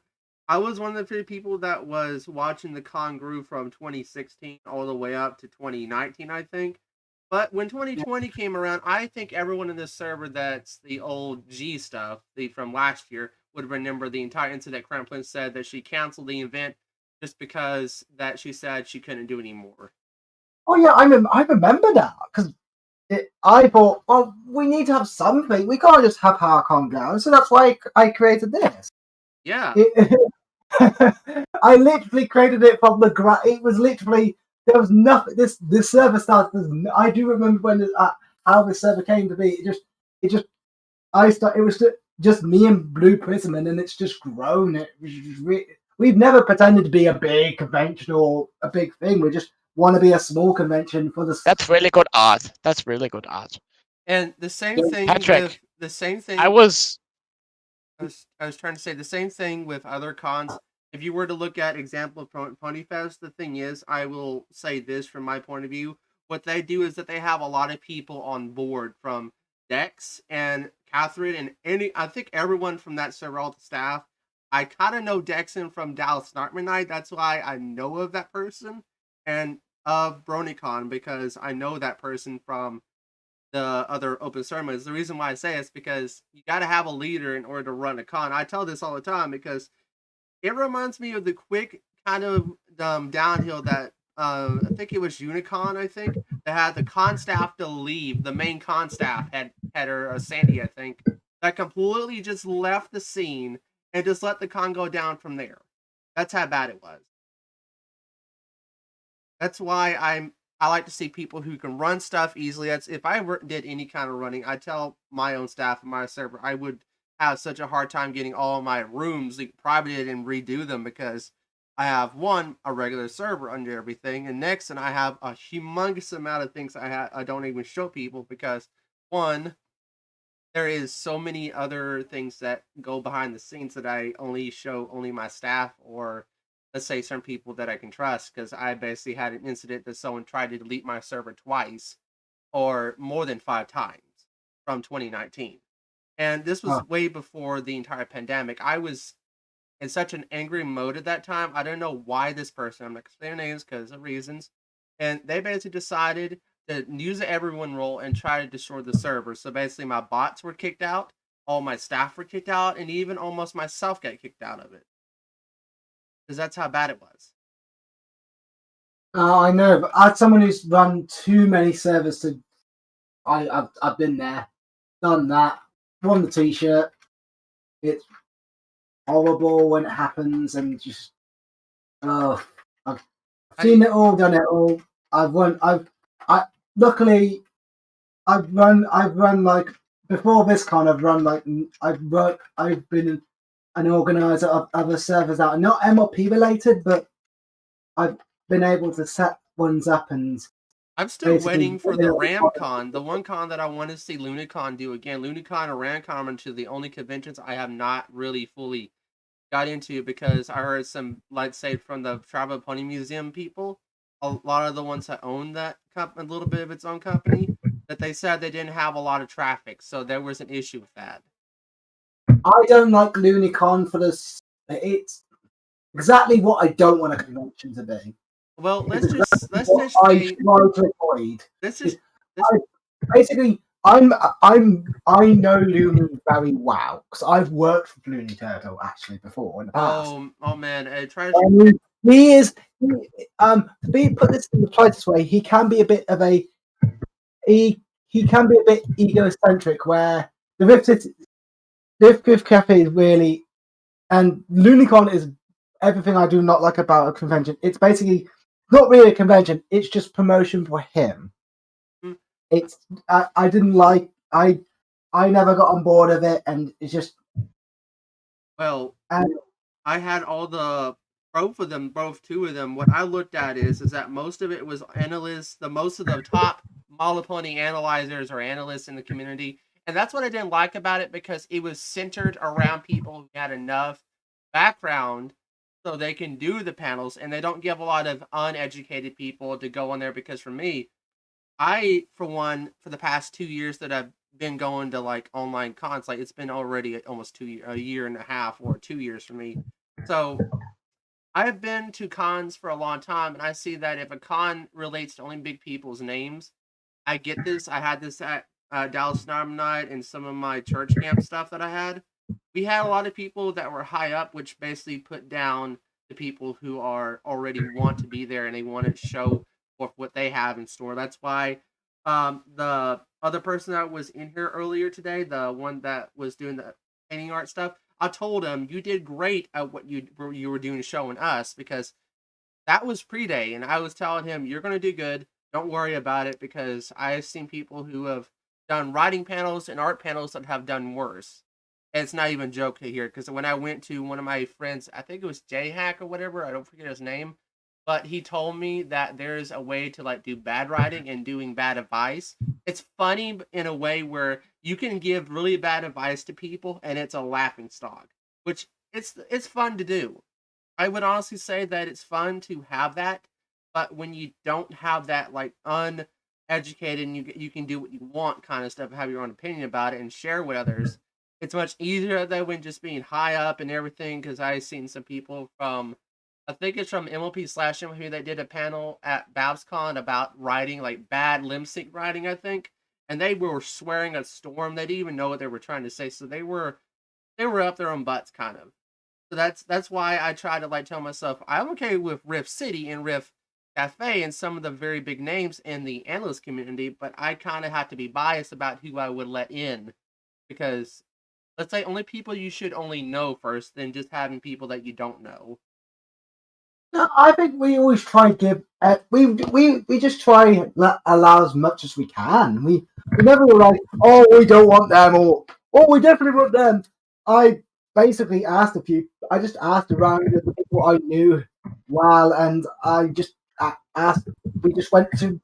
R: I was one of the few people that was watching the con grew from 2016 all the way up to 2019, I think. But when 2020 came around, I think everyone in this server that's the old G stuff, from last year, would remember the entire incident. Cramplin said that she canceled the event just because that she said she couldn't do anymore.
T: Oh yeah, I remember that because I thought, well, we need to have something. We can't just have HardCon down, so that's why I created this.
R: Yeah.
T: I literally created it from the It was literally there was nothing. This server started. I do remember when how this server came to be. It was just me and Blue Prism, and then it's just grown. We've never pretended to be a big convention or a big thing. We just want to be a small convention for the.
C: That's really good art. That's really good art.
R: And the same thing
C: Patrick,
R: with the same thing.
C: I was
R: trying to say the same thing with other cons. If you were to look at example of Pony Fest, the thing is, I will say this from my point of view. What they do is that they have a lot of people on board from Dex and Catherine and I think everyone from that server, all the staff. I kind of know Dexon from Dallas Snarkman Night. That's why I know of that person, and of BronyCon because I know that person from the other open ceremonies. The reason why I say it's because you got to have a leader in order to run a con. I tell this all the time because it reminds me of the quick kind of downhill that I think it was Unicon. I think that had the con staff to leave. The main con staff had her Sandy, I think, that completely just left the scene and just let the con go down from there. That's how bad it was. That's why I like to see people who can run stuff easily. That's if I ever did any kind of running, I tell my own staff and my server I would have such a hard time getting all of my rooms privated and redo them because I have a regular server under everything, and next, and I have a humongous amount of things I don't even show people because there is so many other things that go behind the scenes that I only show my staff or let's say certain people that I can trust because I basically had an incident that someone tried to delete my server twice or more than 5 times from 2019. And this was way before the entire pandemic. I was in such an angry mode at that time. I don't know why this person, I'm not going to say their names because of reasons. And they basically decided to use the everyone role and try to destroy the server. So basically my bots were kicked out, all my staff were kicked out, and even almost myself got kicked out of it. Because that's how bad it was.
T: Oh, I know, but as someone who's run too many servers to, I've been there, done that, won the T-shirt. It's horrible when it happens, and just I've seen it all, done it all. Luckily, I've run like before this con. I've been an organizer of other servers that are not MLP related, but I've been able to set ones up and.
R: I'm still waiting for the RamCon, the one con that I want to see Lunicon do again. Lunicon or RamCon are to the only conventions I have not really fully got into because I heard some, let's say, from the Travel Pony Museum people, a lot of the ones that own that a little bit of its own company, that they said they didn't have a lot of traffic, so there was an issue with that.
T: I don't like Lunicon for this. It's exactly what I don't want a convention to be.
R: Well, let's just
T: I try to avoid. Basically, I know Looney very well because I've worked with Looney Turtle actually before in the past.
R: Oh man,
T: he is to be put this in the politest way. He can be a bit of a he can be a bit egocentric. Where the Rift Cafe is really, and Lunicon is everything I do not like about a convention. It's basically not really a convention. It's just promotion for him. It's I didn't like I never got on board of it, and it's just.
R: Well, I had all the both two of them. What I looked at is that most of it was analysts. Most of the top Malapony analyzers or analysts in the community, and that's what I didn't like about it because it was centered around people who had enough background so they can do the panels, and they don't give a lot of uneducated people to go on there. Because for me, for the past 2 years that I've been going to like online cons, like it's been already almost a year and a half or 2 years for me. So I've been to cons for a long time, and I see that if a con relates to only big people's names, I get this. I had this at Dallas Snarm Night and some of my church camp stuff that I had. We had a lot of people that were high up, which basically put down the people who are already want to be there and they want to show what they have in store. That's why the other person that was in here earlier today, the one that was doing the painting art stuff, I told him you did great at what you were doing showing us, because that was pre-day, and I was telling him you're going to do good. Don't worry about it, because I've seen people who have done writing panels and art panels that have done worse. And it's not even a joke here, because when I went to one of my friends, I think it was J-Hack or whatever, I don't forget his name, but he told me that there's a way to like do bad writing and doing bad advice. It's funny in a way where you can give really bad advice to people and it's a laughing stock, which it's fun to do. I would honestly say that it's fun to have that, but when you don't have that like uneducated and you can do what you want kind of stuff, have your own opinion about it and share with others, it's much easier than when just being high up and everything. Because I've seen some people from, I think it's from MLP/MLP that did a panel at BabsCon about writing, like bad limb sync writing, I think, and they were swearing a storm. They didn't even know what they were trying to say, so they were up their own butts, kind of. So that's why I try to like tell myself I'm okay with Rift City and Rift Cafe and some of the very big names in the analyst community, but I kind of have to be biased about who I would let in, because let's say only people you should only know first, than just having people that you don't know.
T: No, I think we always try to give. We just try allow as much as we can. We never were like, oh, we don't want them, or oh, we definitely want them. I basically asked a few. I just asked around the people I knew well, and I just asked. We just went to.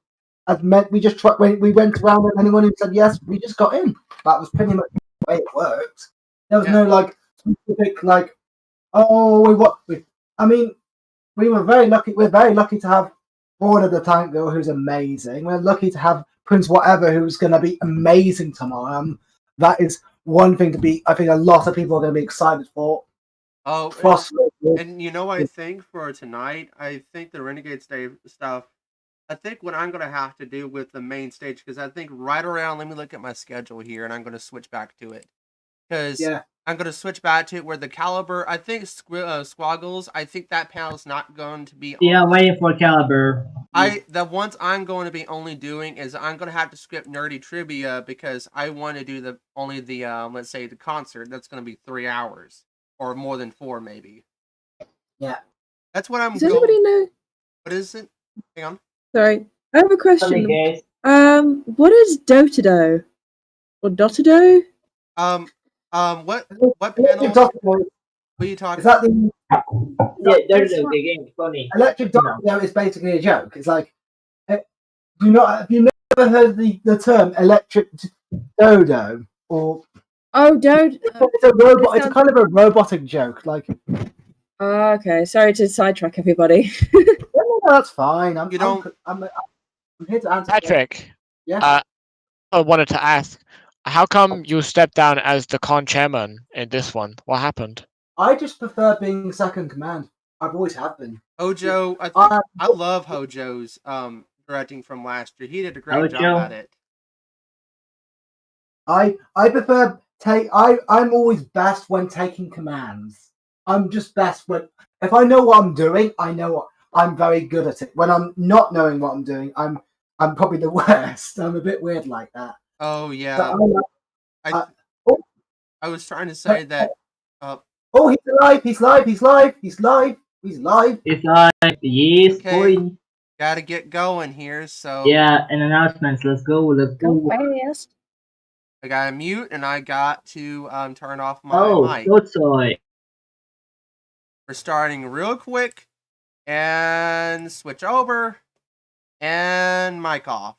T: We just tried. We went around, and anyone who said yes, we just got in. That was pretty much the way it worked. There was no like specific like, oh, we what. I mean, we were very lucky. We're very lucky to have Border the Tank Girl, who's amazing. We're lucky to have Prince Whatever, who's going to be amazing tomorrow. That is one thing to be. I think a lot of people are going to be excited for.
R: Oh, and you know, I think for tonight, I think the Renegade stuff. I think what I'm going to have to do with the main stage, because I think right around. Let me look at my schedule here, and I'm going to switch back to it. Because I'm going to switch back to it where the Caliber, I think Squaggles, I think that panel's not going to be
S: Yeah, waiting for Caliber.
R: The ones I'm going to be only doing is I'm going to have to script nerdy trivia, because I want to do let's say the concert. That's going to be 3 hours or more than 4 maybe.
T: Yeah.
R: That's what I'm
K: Does anybody know?
R: What is it? Hang on.
K: Sorry. I have a question.
S: Okay.
K: What is Dotado? Or Dotado?
R: What panel? What are you talking
T: Is that the
S: the game is funny.
T: Electric Domino is basically a joke. It's like, have you never heard the term electric dodo? Or
K: Dodo.
T: It's a robot. It's kind of a robotic joke. Like,
K: okay. Sorry to sidetrack everybody.
T: no, that's fine. I'm here to answer.
C: Patrick.
T: Yeah.
C: I wanted to ask, how come you stepped down as the con chairman in this one? What happened?
T: I just prefer being second command. I've always have been.
R: Hojo, I love Hojo's directing from last year. He did a great job at it.
T: I prefer I'm always best when taking commands. I'm just best when if I know what I'm doing, I know what I'm very good at it. When I'm not knowing what I'm doing, I'm probably the worst. I'm a bit weird like that.
R: Oh yeah.
T: So
R: I was trying to say that.
T: Oh, he's alive! He's live! He's live! He's live! He's live!
S: It's live! Yes, boy!
R: Gotta get going here. So
S: yeah, and announcements. Let's go! Let's go!
K: Fast.
R: I got to mute and I got to turn off my
S: Oh,
R: mic.
S: so sorry.
R: We're starting real quick and switch over and mic off.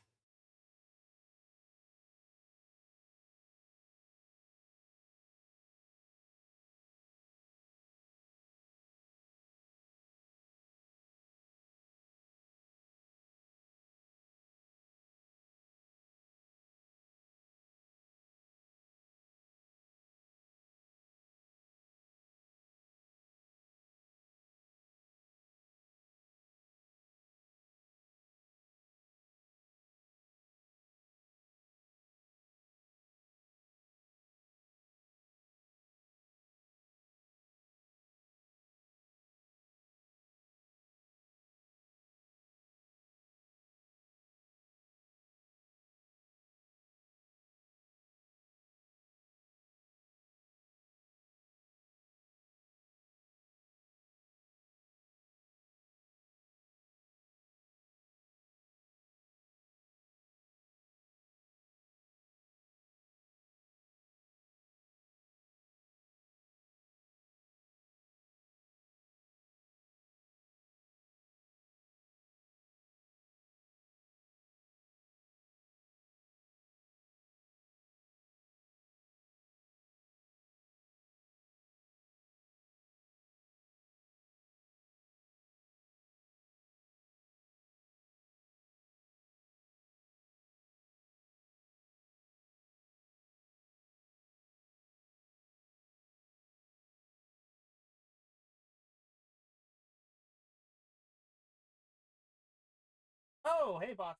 N: Oh, hey, boss.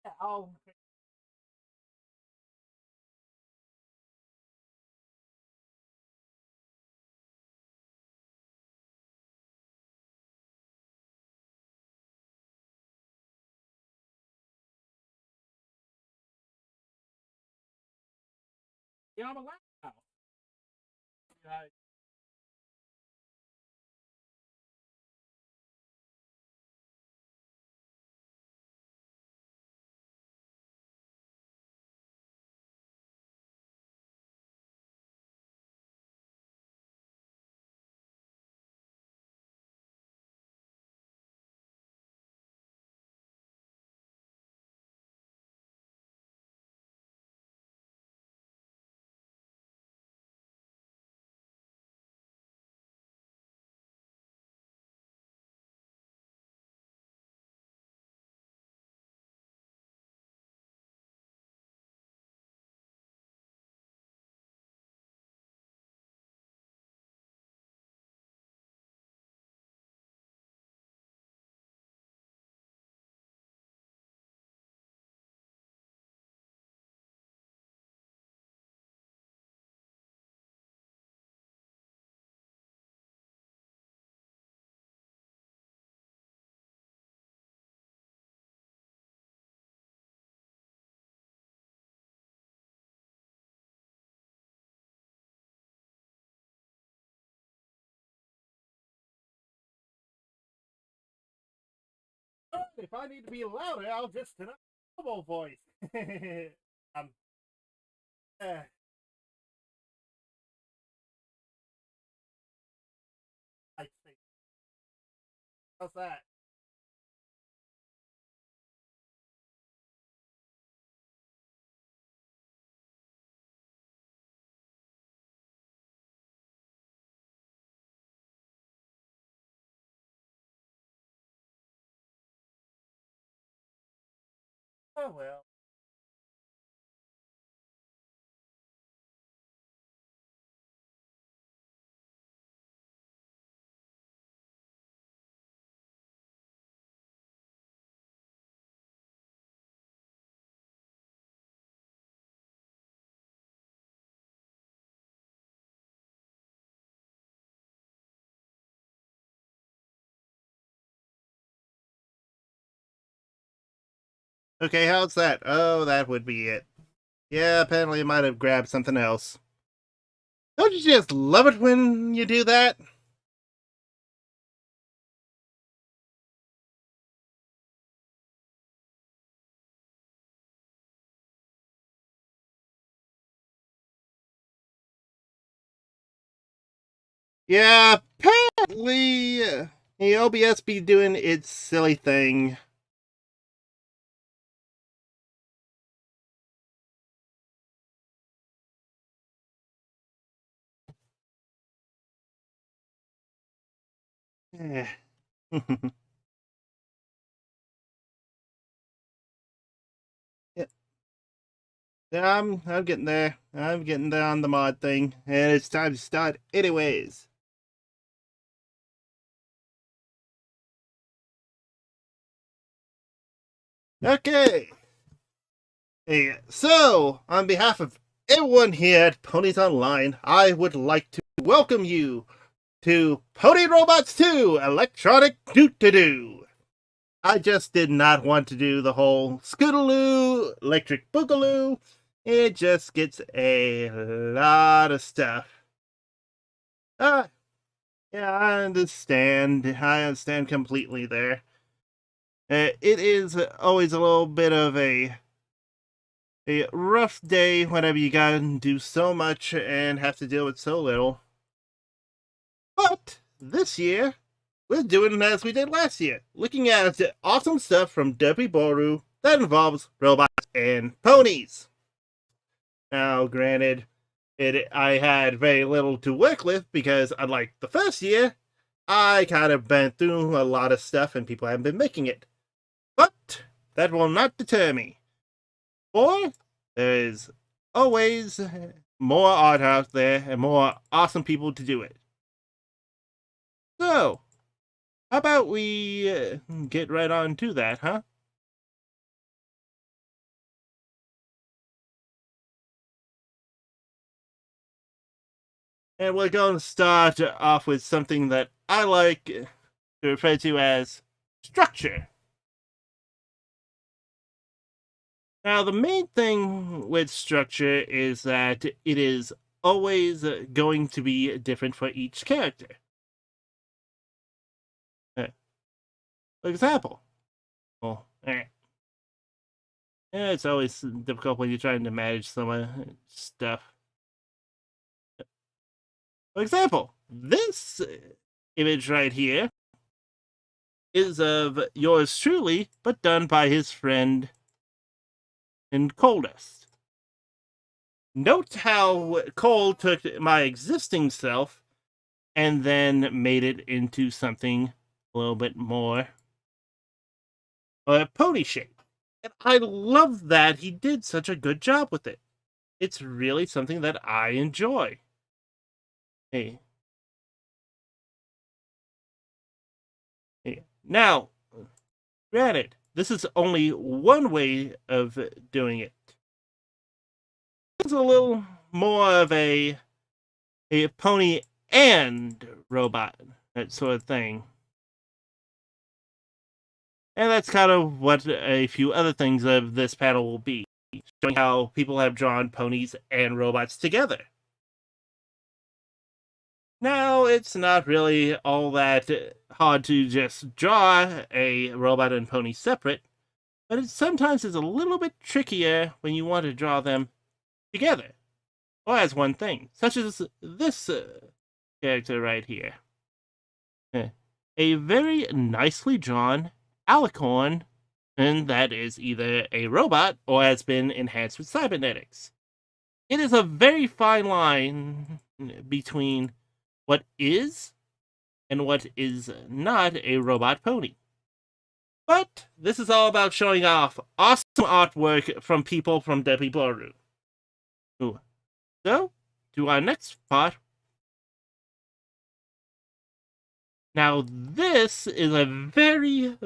N: Yeah, I'll. You're on a laptop. If I need to be louder, I'll just turn up my normal voice. um, uh, I see. How's that? Oh well.
H: Okay, how's that? Oh, that would be it. Yeah, apparently I might have grabbed something else. Don't you just love it when you do that? Yeah, apparently the OBS be doing its silly thing. Eh. Yeah. Yeah, I'm getting there. I'm getting there on the mod thing, and it's time to start anyways. Okay. Hey, so on behalf of everyone here at Ponies Online, I would like to welcome you to Pony Robots 2 Electronic Doo-to-Doo. I just did not want to do the whole Scootaloo, Electric Boogaloo. It just gets a lot of stuff. Yeah, I understand. I understand completely there. It is always a little bit of a rough day whenever you gotta do so much and have to deal with so little. But this year, we're doing it as we did last year, looking at awesome stuff from Debbie Boru that involves robots and ponies. Now, granted, I had very little to work with because, unlike the first year, I kind of been through a lot of stuff and people haven't been making it. But that will not deter me. For there is always more art out there and more awesome people to do it. So, how about we get right on to that, huh? And we're going to start off with something that I like to refer to as structure. Now, the main thing with structure is that it is always going to be different for each character. For example, it's always difficult when you're trying to manage some stuff. For example, this image right here is of yours truly, but done by his friend in Coldest. Note how Cole took my existing self and then made it into something a little bit more pony shape. And I love that he did such a good job with it. It's really something that I enjoy. Hey. Now, granted, this is only one way of doing it. It's a little more of a pony and robot, that sort of thing. And that's kind of what a few other things of this panel will be, showing how people have drawn ponies and robots together. Now, it's not really all that hard to just draw a robot and pony separate, but it sometimes is a little bit trickier when you want to draw them together, or as one thing, such as this character right here. A very nicely drawn alicorn, and that is either a robot or has been enhanced with cybernetics. It is a very fine line between what is and what is not a robot pony. But this is all about showing off awesome artwork from people from Debbie Boru. So, to our next part. Now, this is a very,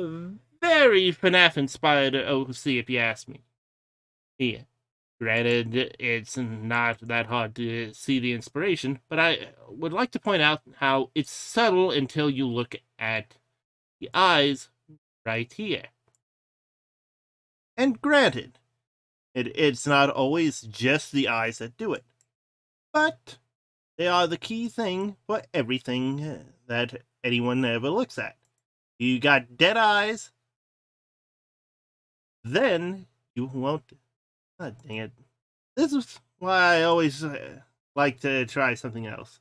H: very FNAF-inspired OC, if you ask me. Yeah. Granted, it's not that hard to see the inspiration, but I would like to point out how it's subtle until you look at the eyes right here. And granted, it's not always just the eyes that do it, but they are the key thing for everything that anyone ever looks at. You got dead eyes, then you won't. Oh, dang it. This is why I always like to try something else.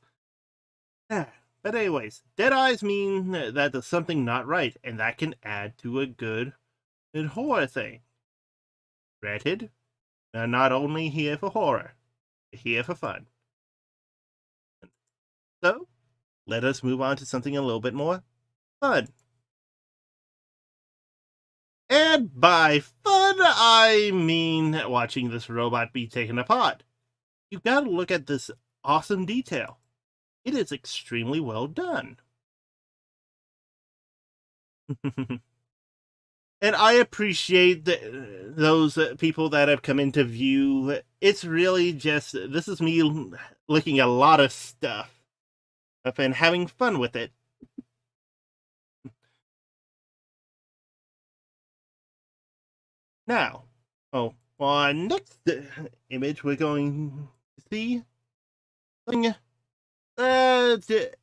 H: But anyways, dead eyes mean that there's something not right, and that can add to a good horror thing. Granted, we're not only here for horror, we're here for fun. So, let us move on to something a little bit more fun. And by fun, I mean watching this robot be taken apart. You gotta look at this awesome detail. It is extremely well done. And I appreciate those people that have come into view. It's really just, this is me looking at a lot of stuff and having fun with it. Now, on next image, we're going to see something that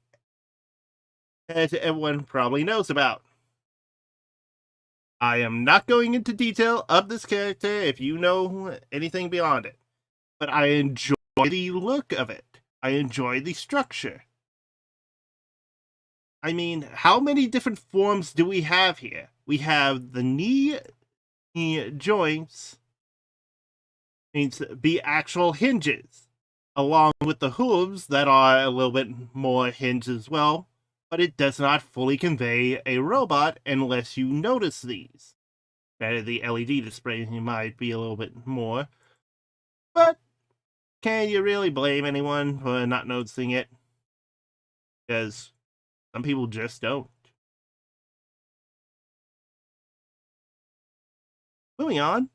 H: everyone probably knows about. I am not going into detail of this character if you know anything beyond it, but I enjoy the look of it. I enjoy the structure. I mean, how many different forms do we have here? We have the knee joints, means be actual hinges, along with the hooves that are a little bit more hinged as well, but it does not fully convey a robot unless you notice these. The LED display might be a little bit more, but can you really blame anyone for not noticing it? Because some people just don't. Moving on.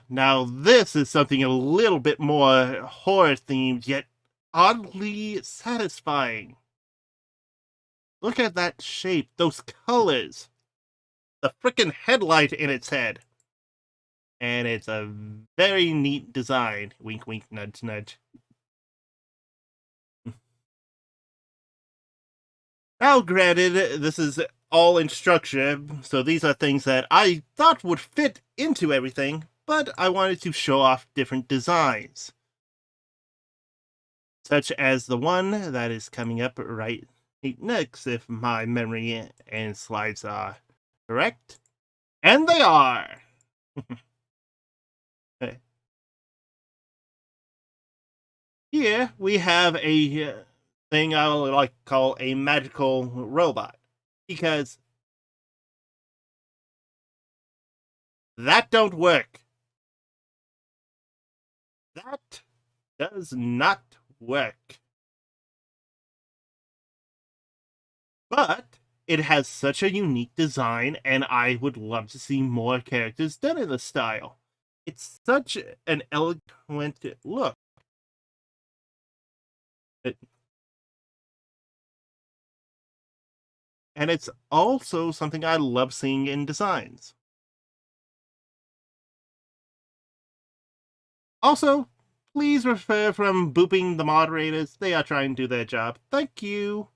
H: Now this is something a little bit more horror-themed, yet oddly satisfying. Look at that shape, those colors. The frickin' headlight in its head. And it's a very neat design. Wink, wink, nudge, nudge. Now, granted, this is all in structure, so these are things that I thought would fit into everything, but I wanted to show off different designs. Such as the one that is coming up right next, if my memory and slides are correct. And they are! Okay. Here we have a thing I like to call a magical robot, because that don't work. That does not work. But it has such a unique design, and I would love to see more characters done in this style. It's such an eloquent look. And it's also something I love seeing in designs. Also, please refrain from booping the moderators. They are trying to do their job. Thank you.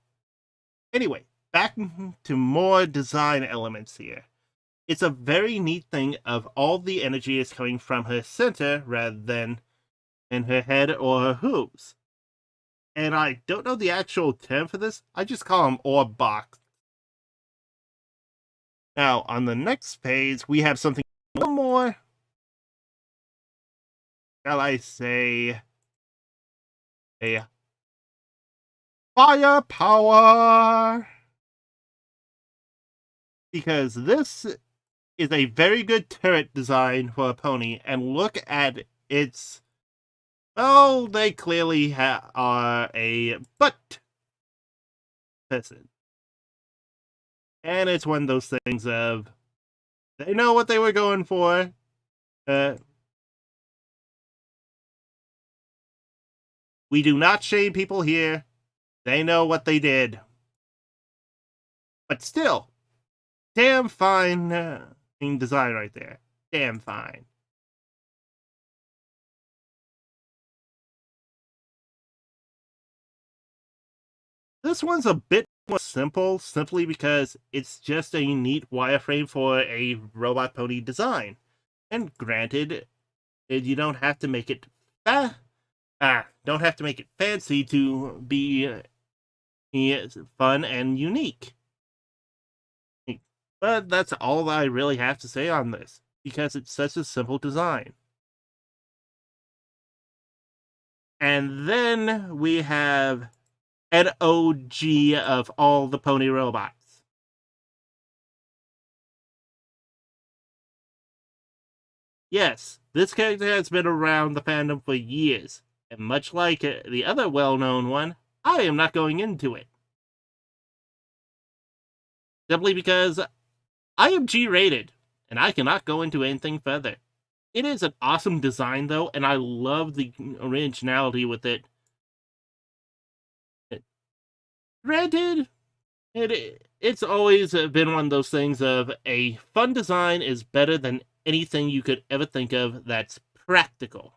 H: Anyway, back to more design elements here. It's a very neat thing of all the energy is coming from her center rather than in her head or her hooves. And I don't know the actual term for this. I just call them orb box. Now, on the next page, we have something a little more, shall I say, a firepower. Because this is a very good turret design for a pony, and look at its, well, they clearly are a butt person. And it's one of those things of, they know what they were going for. We do not shame people here. They know what they did. But still, damn fine design right there. Damn fine. This one's a bit more simple, simply because it's just a neat wireframe for a robot pony design. And granted, You don't have to make it don't have to make it fancy to be fun and unique. But that's all I really have to say on this, because it's such a simple design. And then we have an OG of all the pony robots. Yes, this character has been around the fandom for years, and much like the other well-known one, I am not going into it. Simply because I am G-rated, and I cannot go into anything further. It is an awesome design, though, and I love the originality with it. Granted, it's always been one of those things of a fun design is better than anything you could ever think of that's practical.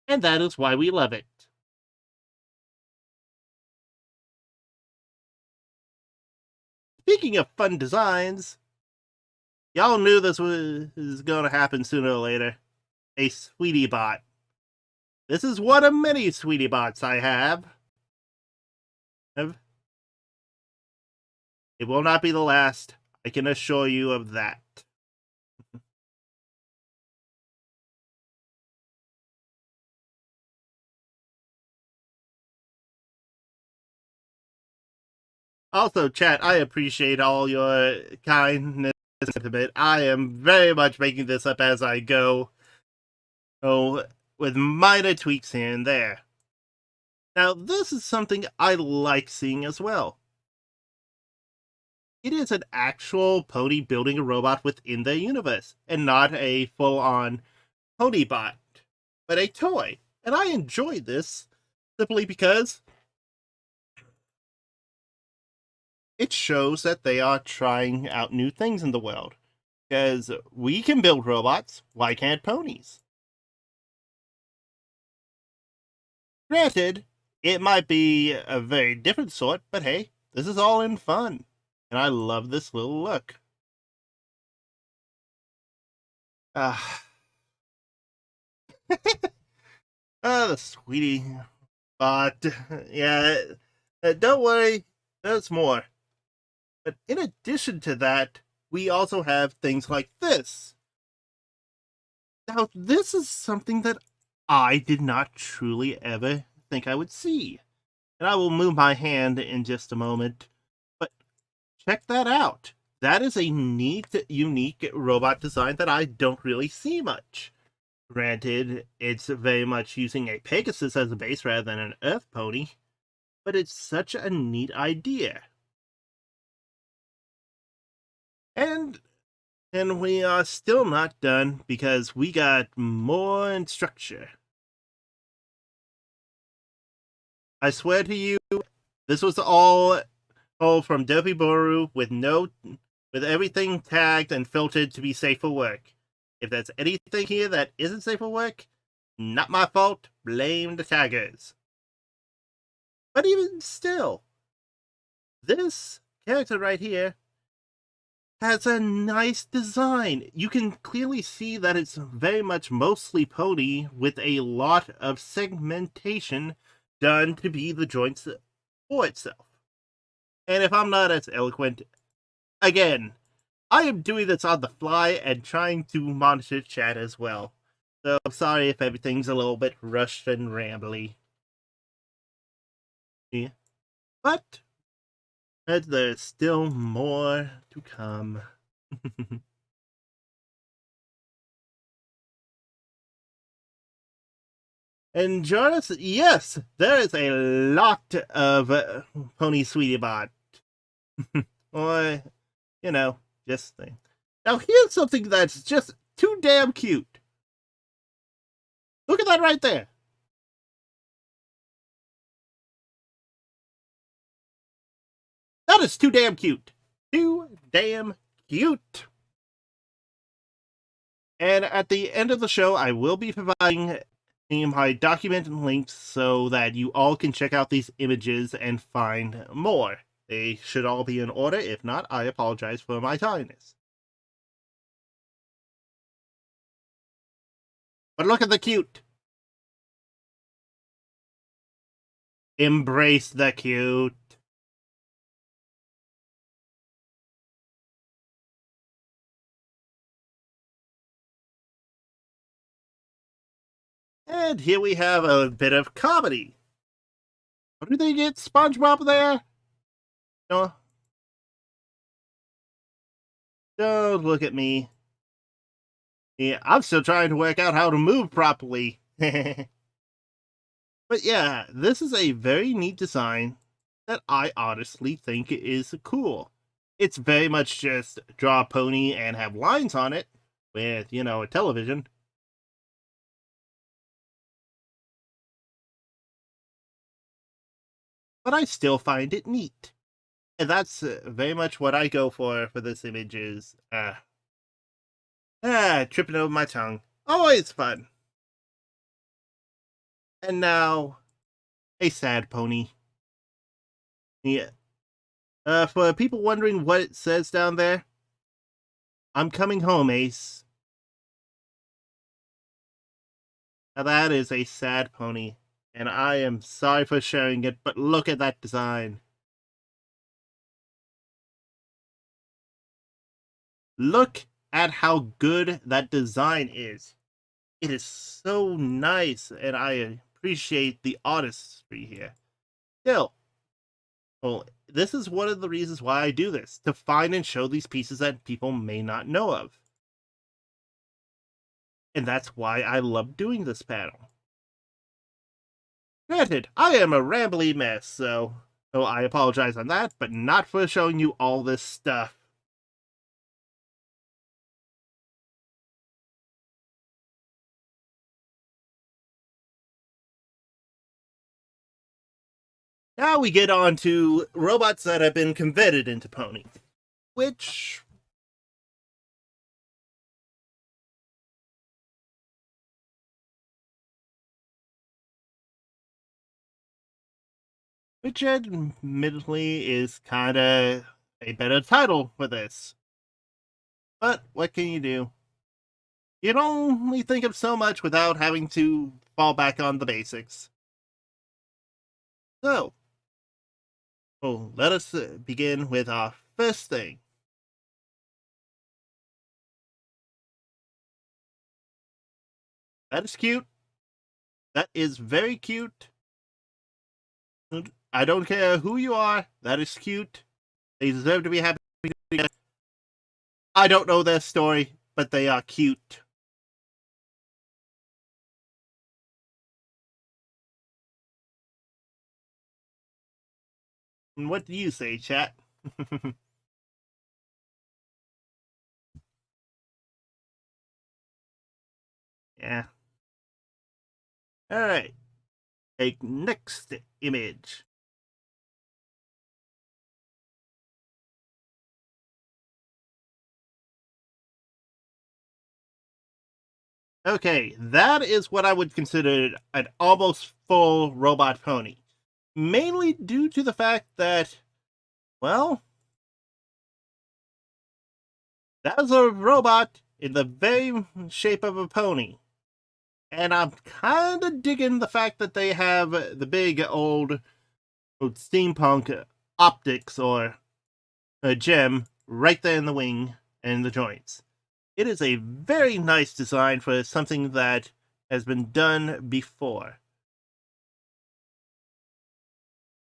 H: And that is why we love it. Speaking of fun designs, y'all knew this was going to happen sooner or later. A Sweetie Bot. This is one of many Sweetie Bots I have. It will not be the last, I can assure you of that. Also, chat, I appreciate all your kindness and sentiment. I am very much making this up as I go. Oh, with minor tweaks here and there. Now, this is something I like seeing as well. It is an actual pony building a robot within their universe, and not a full-on pony bot, but a toy. And I enjoy this simply because it shows that they are trying out new things in the world. Because we can build robots, why can't ponies? Granted, it might be a very different sort, but hey, this is all in fun. And I love this little look. The Sweetie Bot. Yeah, don't worry, there's more. But in addition to that, we also have things like this. Now, this is something that I did not truly ever think I would see. And I will move my hand in just a moment. But check that out. That is a neat, unique robot design that I don't really see much. Granted, it's very much using a Pegasus as a base rather than an Earth pony, but it's such a neat idea. And we are still not done, because we got more in structure. I swear to you, this was all from Dopey Boru with everything tagged and filtered to be safe for work. If there's anything here that isn't safe for work, not my fault, blame the taggers. But even still, this character right here has a nice design. You can clearly see that it's very much mostly pony with a lot of segmentation done to be the joints for itself. And if I'm not as eloquent, again, I am doing this on the fly and trying to monitor chat as well. So I'm sorry if everything's a little bit rushed and rambly. Yeah. But there's still more to come. And Jonas, yes, there is a lot of Pony Sweetie Bot. Or, you know, just thing. Now here's something that's just too damn cute. Look at that right there. That is too damn cute. Too damn cute. And at the end of the show, I will be providing my document links so that you all can check out these images and find more. They should all be in order. If not, I apologize for my tardiness. But look at the cute. Embrace the cute. And here we have a bit of comedy. What do they get SpongeBob there? No. Don't look at me. Yeah, I'm still trying to work out how to move properly. But yeah, this is a very neat design that I honestly think is cool. It's very much just draw a pony and have lines on it with, a television. But I still find it neat. And that's very much what I go for this image is, tripping over my tongue. Always fun. And now, a sad pony. Yeah. For people wondering what it says down there, I'm coming home, Ace. Now that is a sad pony, and I am sorry for sharing it, but look at that design. Look at how good that design is. It is so nice, and I appreciate the artistry here. Still, well, this is one of the reasons why I do this, to find and show these pieces that people may not know of. And that's why I love doing this panel. Granted, I am a rambly mess, so I apologize on that, but not for showing you all this stuff. Now we get on to robots that have been converted into ponies, which admittedly is kinda a better title for this. But what can you do? You can only think of so much without having to fall back on the basics. So, let us begin with our first thing. That is cute. That is very cute. I don't care who you are. That is cute. They deserve to be happy. I don't know their story, but they are cute. And what do you say, chat? Yeah. Alright. Take next image. Okay, that is what I would consider an almost full robot pony. Mainly due to the fact that, well, that's a robot in the very shape of a pony. And I'm kind of digging the fact that they have the big old steampunk optics or a gem right there in the wing and the joints. It is a very nice design for something that has been done before.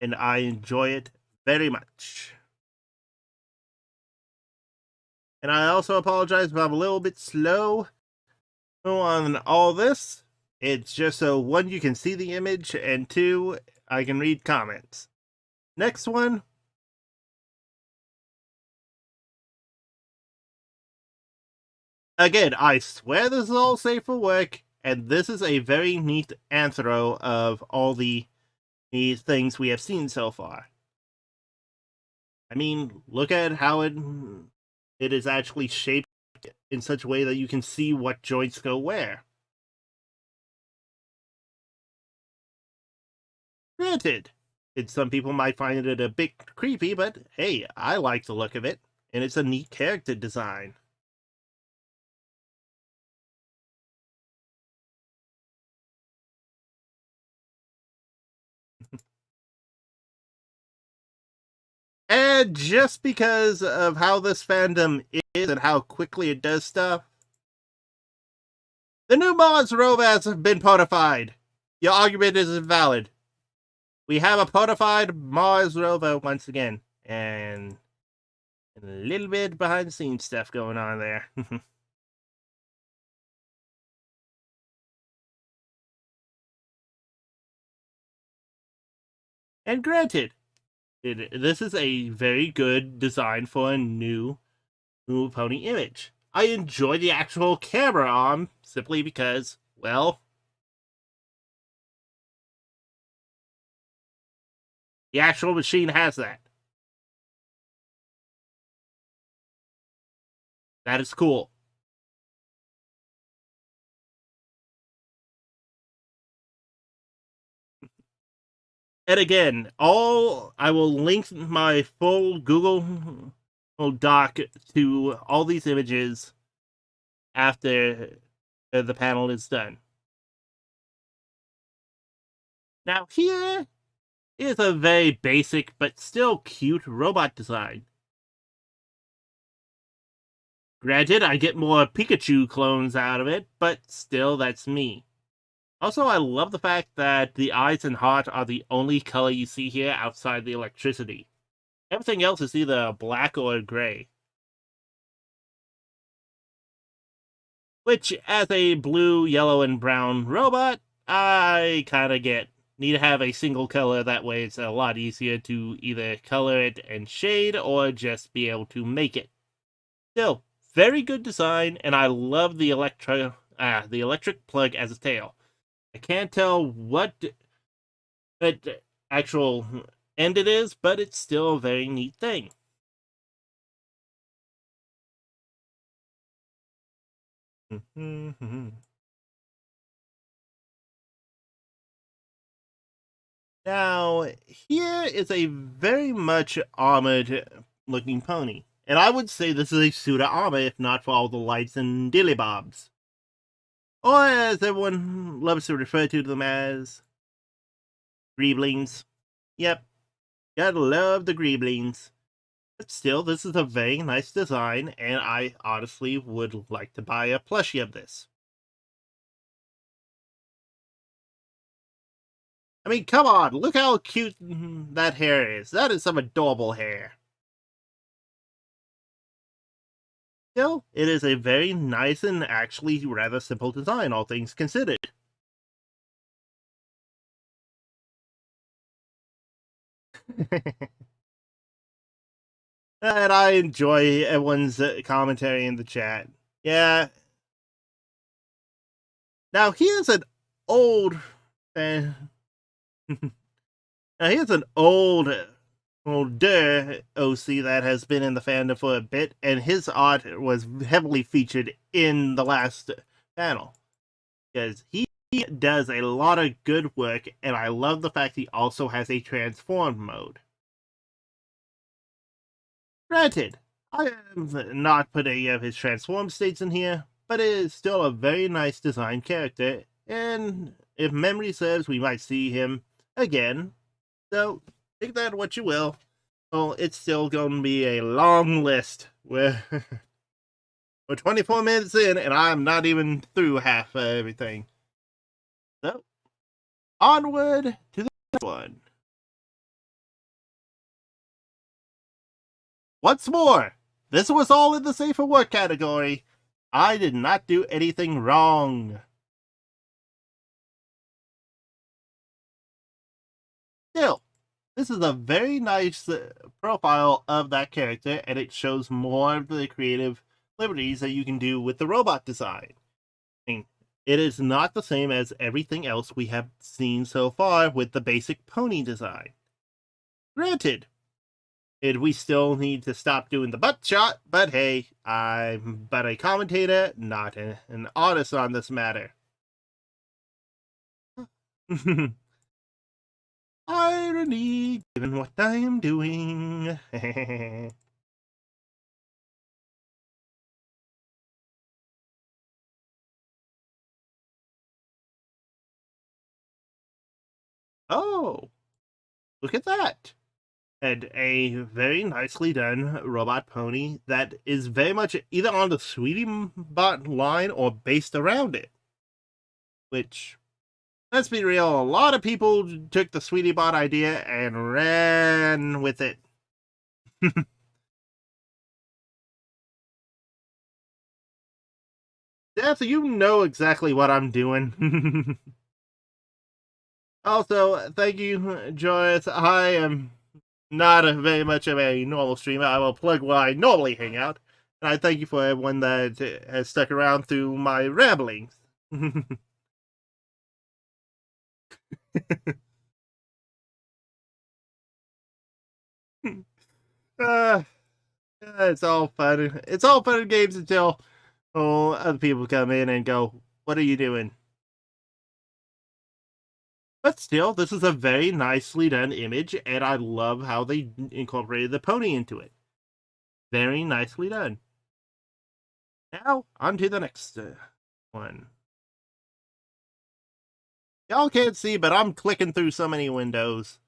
H: And I enjoy it very much. And I also apologize if I'm a little bit slow on all this. It's just so, one, you can see the image, and two, I can read comments. Next one. Again, I swear this is all safe for work, and this is a very neat anthro of all the things we have seen so far. I mean, look at how it is actually shaped in such a way that you can see what joints go where. Granted, some people might find it a bit creepy, but hey, I like the look of it, and it's a neat character design. And just because of how this fandom is and how quickly it does stuff, the new Mars robots have been ponified. Your argument is invalid. We have a ponified Mars rover once again. And a little bit behind the scenes stuff going on there. And granted, this is a very good design for a new pony image. I enjoy the actual camera arm simply because, well, the actual machine has that. That is cool. And again, I will link my full Google Doc to all these images after the panel is done. Now here is a very basic but still cute robot design. Granted, I get more Pikachu clones out of it, but still, that's me. Also, I love the fact that the eyes and heart are the only color you see here outside the electricity. Everything else is either black or gray. Which, as a blue, yellow, and brown robot, I kinda get. Need to have a single color, that way it's a lot easier to either color it and shade, or just be able to make it. Still, very good design, and I love the electric plug as a tail. I can't tell what actual end it is, but it's still a very neat thing. Now, here is a very much armored looking pony. And I would say this is a suit of armor if not for all the lights and dillybobs. Or as everyone loves to refer to them as, greeblings. Yep, gotta love the greeblings. But still, this is a very nice design, and I honestly would like to buy a plushie of this. I mean, come on, look how cute that hair is. That is some adorable hair. Still, it is a very nice and actually rather simple design, all things considered. And I enjoy everyone's commentary in the chat. Yeah. Now here's an old... now here's an older OC that has been in the fandom for a bit, and his art was heavily featured in the last panel. Because he does a lot of good work, and I love the fact he also has a transform mode. Granted, I have not put any of his transform states in here, but it is still a very nice designed character, and if memory serves, we might see him again. So, take that what you will. Well, it's still going to be a long list. We're 24 minutes in, and I'm not even through half of everything. So, onward to the next one. Once more, this was all in the safer work category. I did not do anything wrong. Still, this is a very nice profile of that character, and it shows more of the creative liberties that you can do with the robot design. I mean, it is not the same as everything else we have seen so far with the basic pony design. Granted, we still need to stop doing the butt shot, but hey, I'm but a commentator, not an artist on this matter. Irony, given what I am doing. Oh, look at that. And a very nicely done robot pony that is very much either on the Sweetie Bot line or based around it. Which, let's be real, a lot of people took the Sweetie Bot idea and ran with it. Death, you know exactly what I'm doing. Also, thank you, Joyce. I am not very much of a normal streamer. I will plug where I normally hang out. And I thank you for everyone that has stuck around through my ramblings. It's all fun. It's all fun and games until other people come in and go, "What are you doing?" But still, this is a very nicely done image, and I love how they incorporated the pony into it. Very nicely done. Now, on to the next one. Y'all can't see, but I'm clicking through so many windows.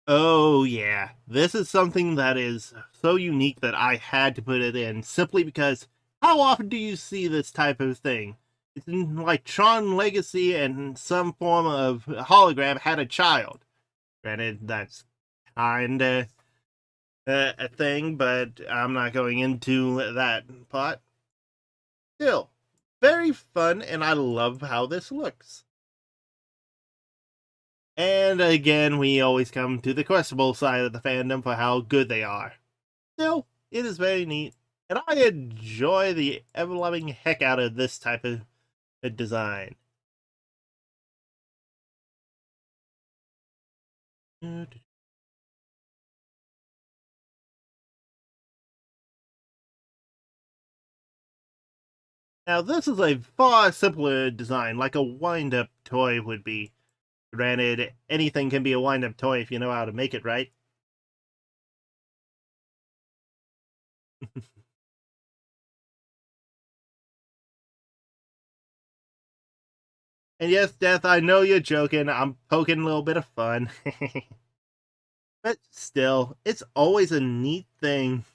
H: Oh yeah, this is something that is so unique that I had to put it in, simply because how often do you see this type of thing? It's in, like, Tron Legacy and some form of hologram had a child. Granted, that's kinda a thing, but I'm not going into that plot. Still, very fun, and I love how this looks. And again, we always come to the questionable side of the fandom for how good they are. Still, it is very neat, and I enjoy the ever-loving heck out of this type of design. Now, this is a far simpler design, like a wind-up toy would be. Granted, anything can be a wind-up toy if you know how to make it right. And yes, Death, I know you're joking. I'm poking a little bit of fun. But still, it's always a neat thing.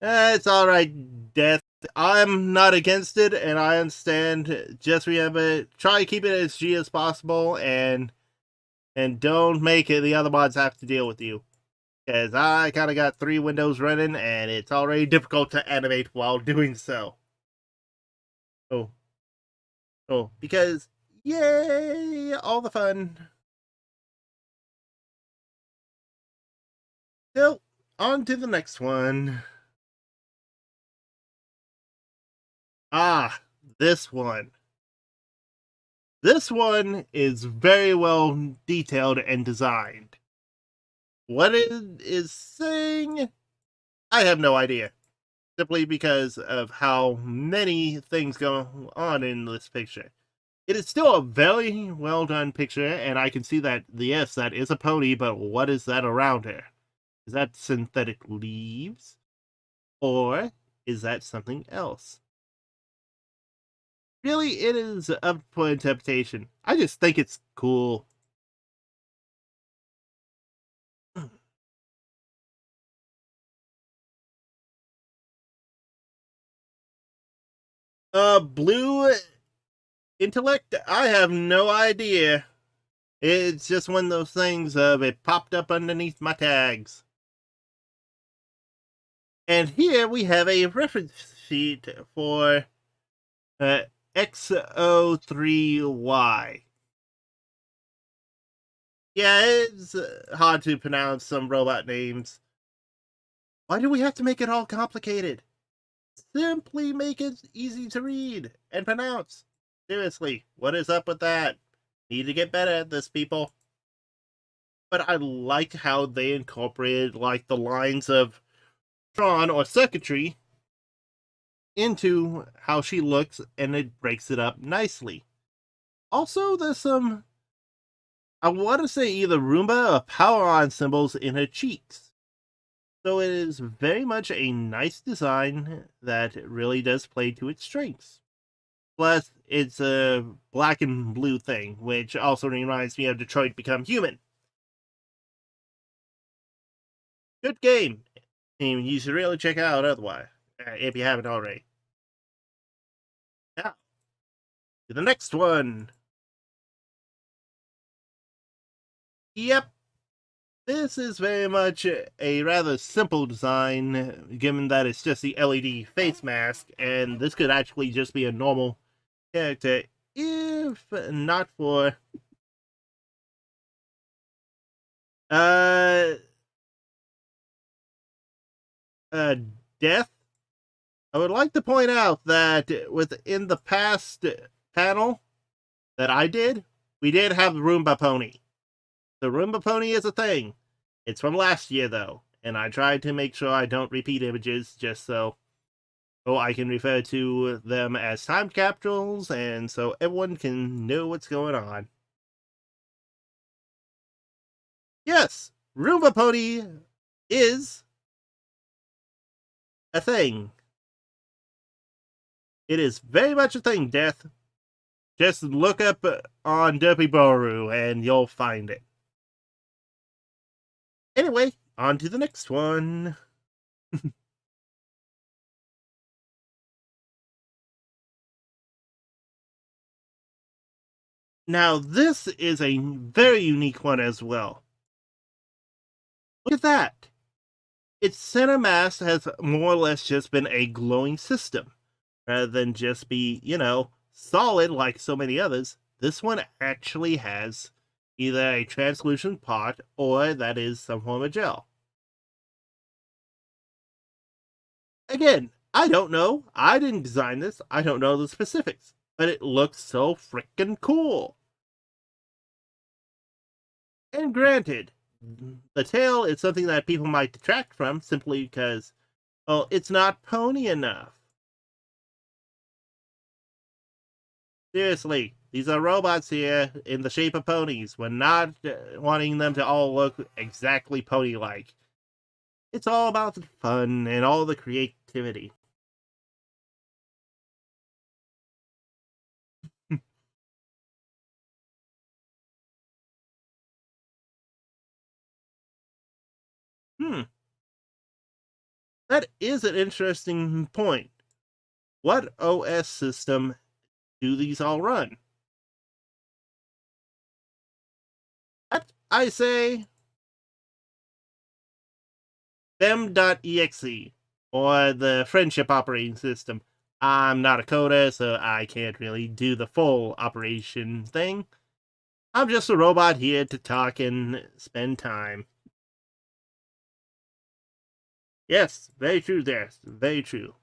H: It's alright, Death. I'm not against it, and I understand. Just remember, try to keep it as G as possible, and don't make it the other mods have to deal with you. Because I kind of got 3 windows running, and it's already difficult to animate while doing so. Oh, because, yay, all the fun. So, on to the next one. Ah, this one. This one is very well detailed and designed. What it is saying, I have no idea. Simply because of how many things go on in this picture. It is still a very well done picture, and I can see that, yes, that is a pony, but what is that around her? Is that synthetic leaves? Or is that something else? Really, it is up for interpretation. I just think it's cool. Blue intellect? I have no idea. It's just one of those things of it popped up underneath my tags. And here we have a reference sheet for XO3Y. Yeah, it's hard to pronounce some robot names. Why do we have to make it all complicated? Simply make it easy to read and pronounce. Seriously, what is up with that? Need to get better at this, people. But I like how they incorporated, like, the lines of Tron or circuitry into how she looks, and it breaks it up nicely. Also, there's some, I want to say, either Roomba or power-on symbols in her cheeks. So it is very much a nice design that really does play to its strengths. Plus, it's a black and blue thing, which also reminds me of Detroit Become Human. Good game. And you should really check it out otherwise, if you haven't already. Now, to the next one. Yep. This is very much a rather simple design, given that it's just the LED face mask, and this could actually just be a normal character, if not for death. I would like to point out that within the past panel that I did, we did have the Roomba Pony. The Roomba Pony is a thing. It's from last year, though, and I tried to make sure I don't repeat images just so I can refer to them as time capsules, and so everyone can know what's going on. Yes, Roomba Pony is a thing. It is very much a thing, Death. Just look up on Derpy Boru and you'll find it. Anyway, on to the next one. Now, this is a very unique one as well. Look at that. Its center mass has more or less just been a glowing system. Rather than just be, solid like so many others, this one actually has either a translucent part or that is some form of gel. Again, I don't know. I didn't design this. I don't know the specifics. But it looks so freaking cool. And granted, the tail is something that people might detract from simply because, well, it's not pony enough. Seriously, these are robots here in the shape of ponies. We're not wanting them to all look exactly pony-like. It's all about the fun and all the creativity. That is an interesting point. What OS system do these all run? I say them.exe or the Friendship operating system. I'm not a coder, so I can't really do the full operation thing. I'm just a robot here to talk and spend time. Yes, very true there. Very true.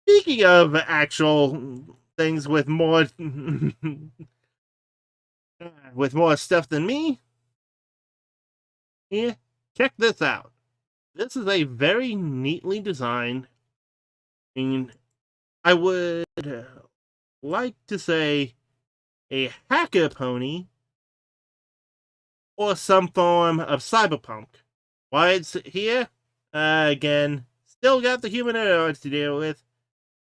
H: Speaking of actual things with more stuff than me, here, check this out. This is a very neatly designed, and I would like to say a hacker pony or some form of cyberpunk. Why it's here? Again, still got the humanoids to deal with,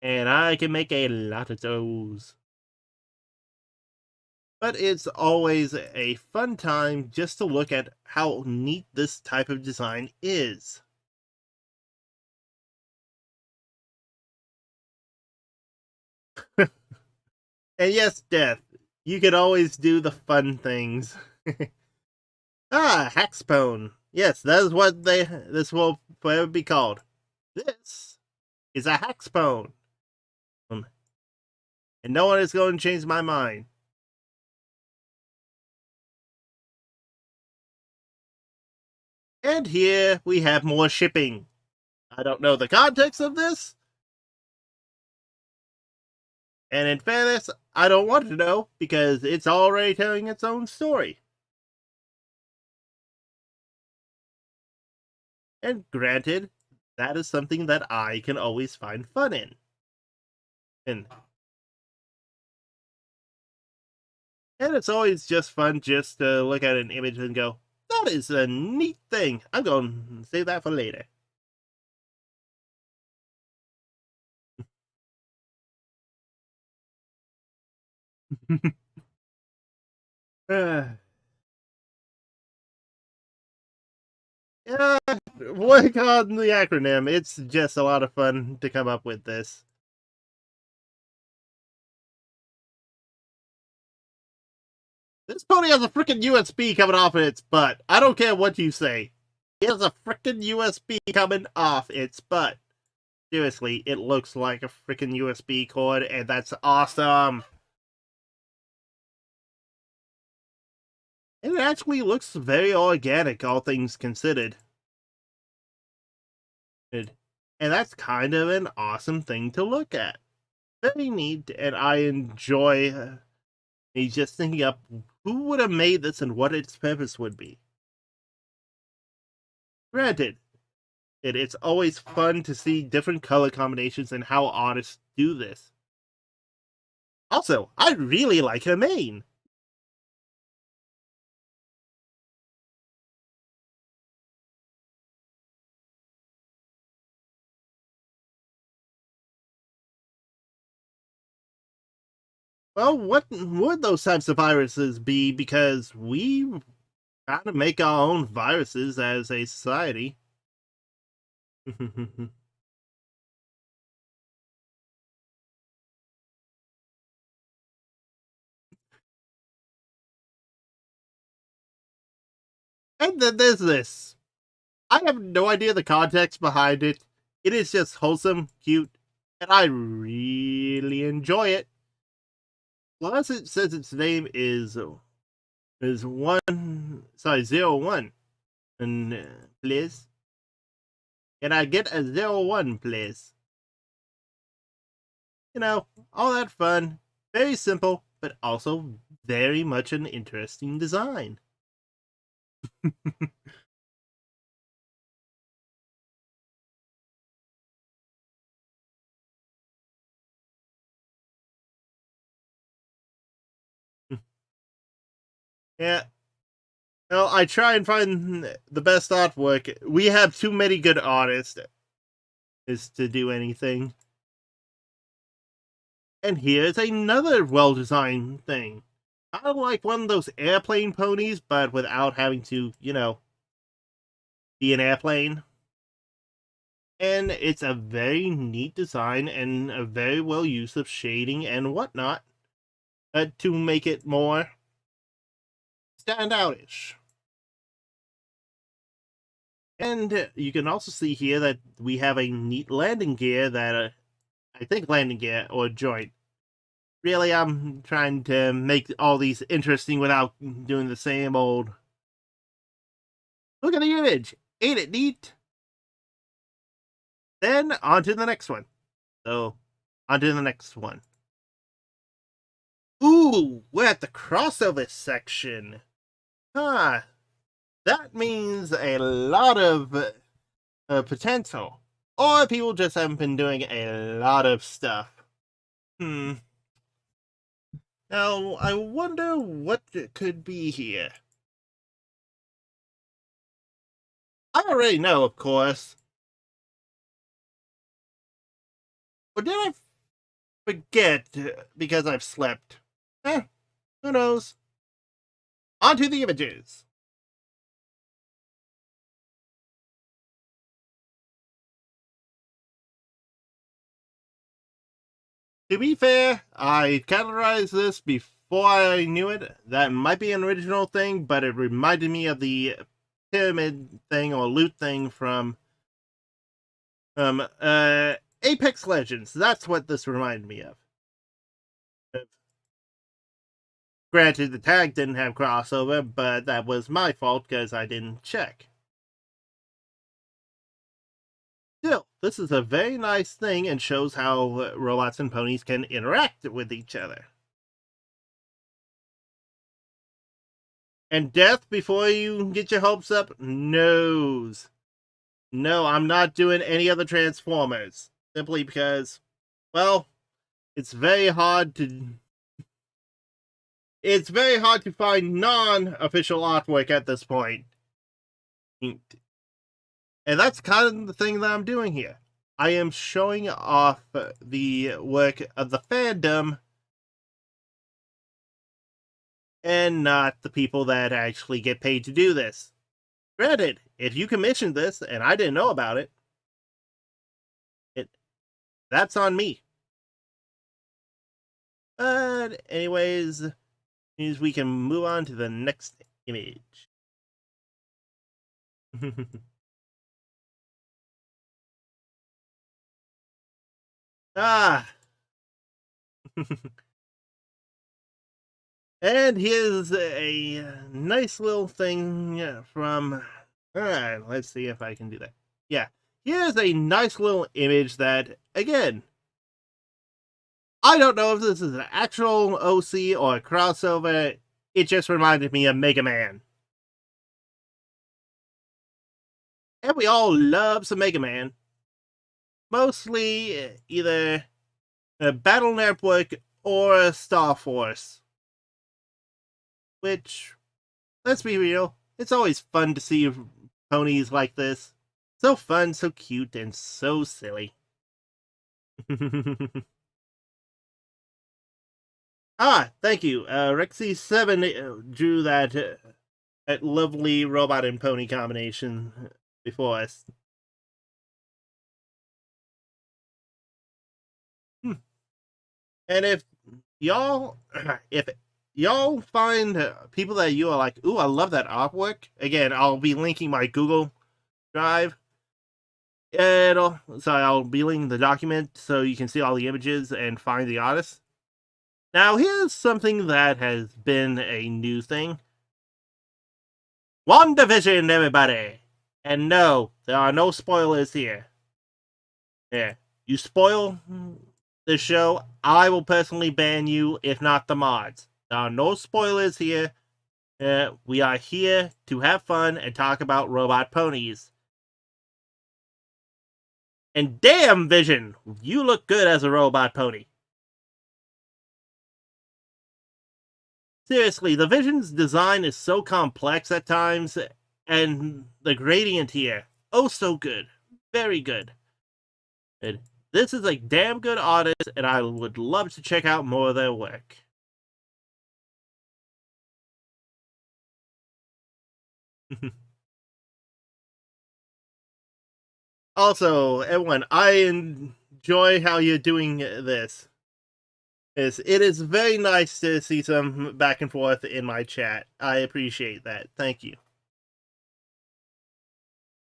H: and I can make a lot of those. But it's always a fun time just to look at how neat this type of design is. And yes, Death, you can always do the fun things. Haxpone. Yes, that is what this will forever be called. This is a Haxpone. And no one is going to change my mind. And here we have more shipping. I don't know the context of this. And in fairness, I don't want to know because it's already telling its own story. And granted, that is something that I can always find fun in. And it's always just fun just to look at an image and go, that is a neat thing. I'm going to save that for later. Yeah, work on the acronym. It's just a lot of fun to come up with this. This pony has a freaking USB coming off its butt. I don't care what you say. It has a freaking USB coming off its butt. Seriously, it looks like a freaking USB cord, and that's awesome. It actually looks very organic, all things considered. And that's kind of an awesome thing to look at. Very neat, and I enjoy me just thinking up who would have made this and what its purpose would be. Granted, it's always fun to see different color combinations and how artists do this. Also, I really like her mane. Well, what would those types of viruses be? Because we kind of make our own viruses as a society. And then there's this. I have no idea the context behind it. It is just wholesome, cute, and I really enjoy it. Plus, it says its name is 01, and please. Can I get a 01, please? You know, all that fun, very simple, but also very much an interesting design. Yeah. Well, I try and find the best artwork. We have too many good artists to do anything. And here's another well-designed thing. Kind of like one of those airplane ponies, but without having to, be an airplane. And it's a very neat design and a very well use of shading and whatnot to make it more standoutish. And you can also see here that we have a neat landing gear that I think landing gear or joint. Really, I'm trying to make all these interesting without doing the same old. Look at the image. Ain't it neat? Then on to the next one. So, on to the next one. Ooh, we're at the crossover section. Huh. That means a lot of potential. Or people just haven't been doing a lot of stuff. Now, I wonder what it could be here. I already know, of course. Or did I forget because I've slept? Who knows? On to the images. To be fair, I categorized this before I knew it. That might be an original thing, but it reminded me of the pyramid thing or loot thing from Apex Legends. That's what this reminded me of. Granted, the tag didn't have crossover, but that was my fault because I didn't check. Still, this is a very nice thing and shows how robots and ponies can interact with each other. And death before you get your hopes up? No's. No, I'm not doing any other Transformers. Simply because, well, it's very hard to find non-official artwork at this point. And that's kind of the thing that I'm doing here. I am showing off the work of the fandom and not the people that actually get paid to do this. Granted, if you commissioned this and I didn't know about it, that's on me. But anyways, means we can move on to the next image. Ah. And here's a nice little thing from... Alright, let's see if I can do that. Yeah, here's a nice little image that, again, I don't know if this is an actual OC or a crossover. It just reminded me of Mega Man. And we all love some Mega Man. Mostly either a Battle Network or a Star Force. Which, let's be real, it's always fun to see ponies like this. So fun, so cute, and so silly. Thank you. Rexy7 drew that lovely robot and pony combination before us. And if y'all find people that you are like, ooh, I love that artwork, again, I'll be linking my Google Drive. I'll be linking the document so you can see all the images and find the artist. Now, here's something that has been a new thing. WandaVision, everybody! And no, there are no spoilers here. Yeah, you spoil the show, I will personally ban you, if not the mods. There are no spoilers here. We are here to have fun and talk about robot ponies. And damn, Vision, you look good as a robot pony. Seriously, the Vision's design is so complex at times, and the gradient here, oh so good. Very good. And this is a damn good artist, and I would love to check out more of their work. Also, everyone, I enjoy how you're doing this. It is very nice to see some back and forth in my chat. I appreciate that. Thank you.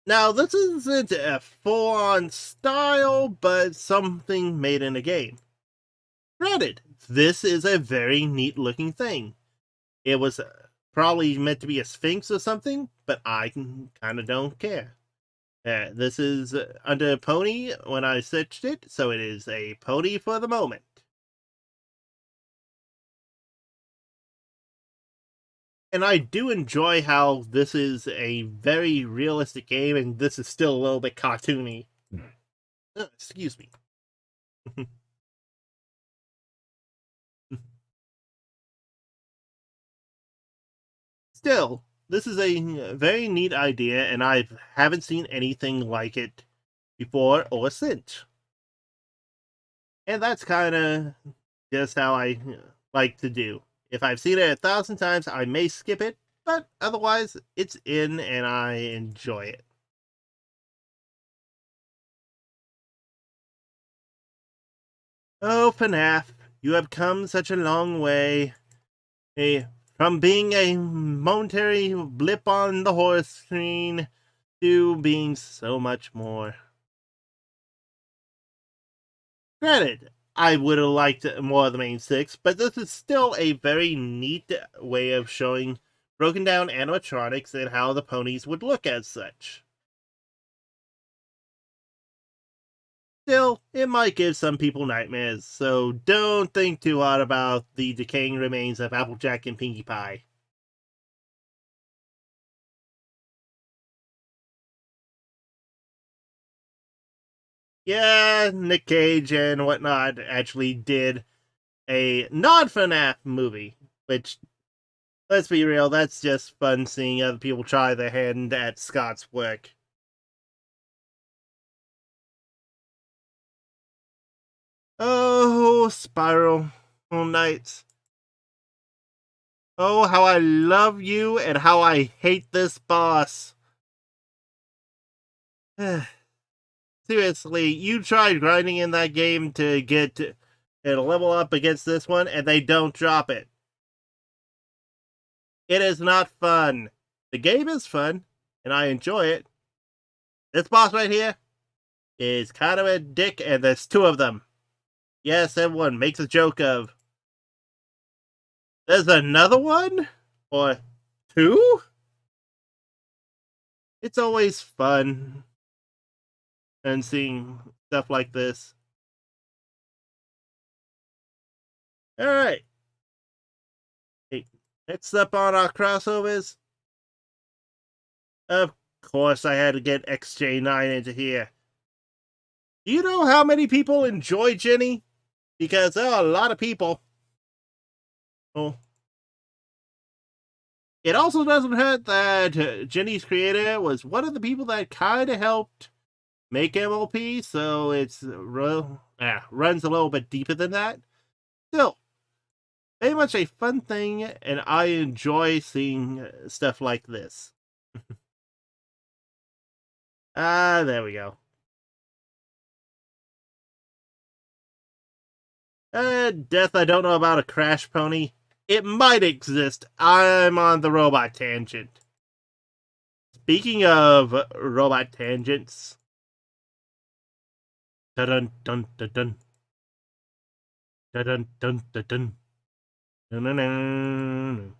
H: Now, this isn't a full-on style, but something made in a game. Granted, this is a very neat-looking thing. It was probably meant to be a Sphinx or something, but I kind of don't care. This is under pony when I searched it, so it is a pony for the moment. And I do enjoy how this is a very realistic game, and this is still a little bit cartoony. Excuse me. Still, this is a very neat idea, and I haven't seen anything like it before or since. And that's kind of just how I like to do. If I've seen it 1,000 times, I may skip it, but otherwise, it's in and I enjoy it. Oh, FNAF, you have come such a long way. From being a momentary blip on the horror screen to being so much more. Granted, I would have liked more of the main six, but this is still a very neat way of showing broken down animatronics and how the ponies would look as such. Still, it might give some people nightmares, so don't think too hard about the decaying remains of Applejack and Pinkie Pie. Yeah, Nick Cage and whatnot actually did a non-FNAF movie, which, let's be real, that's just fun seeing other people try their hand at Scott's work. Oh, Spiral Nights. Oh, how I love you and how I hate this boss. Seriously, you tried grinding in that game to get and level up against this one, and they don't drop it. It is not fun. The game is fun, and I enjoy it. This boss right here is kind of a dick, and there's two of them. Yes, everyone makes a joke of. There's another one? Or two? It's always fun. And seeing stuff like this. Alright. Hey, next up on our crossovers. Of course I had to get XJ9 into here. Do you know how many people enjoy Jenny? Because there are a lot of people. Oh. It also doesn't hurt that Jenny's creator was one of the people that kind of helped make MLP, so it's runs a little bit deeper than that. Still, very much a fun thing, and I enjoy seeing stuff like this. There we go. Death, I don't know about a crash pony. It might exist. I'm on the robot tangent. Speaking of robot tangents. Dun dun dun dun. Dun dun dun dun dun. Dun dun dun.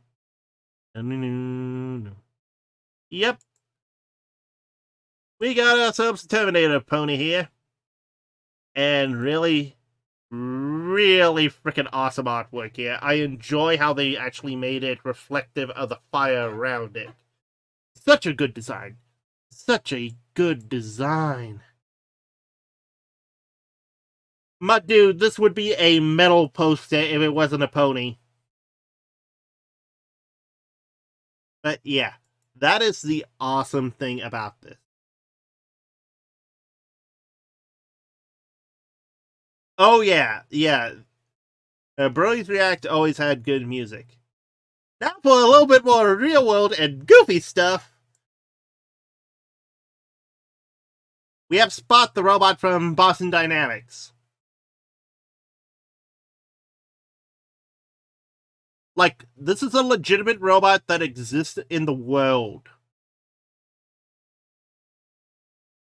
H: Dun dun dun. Yep. We got ourselves a Terminator pony here. And really freaking awesome artwork here. I enjoy how they actually made it reflective of the fire around it. Such a good design. Such a good design. My dude, this would be a metal poster if it wasn't a pony. But yeah, that is the awesome thing about this. Oh yeah, yeah. Broly's React always had good music. Now for a little bit more real world and goofy stuff. We have Spot the robot from Boston Dynamics. Like, this is a legitimate robot that exists in the world.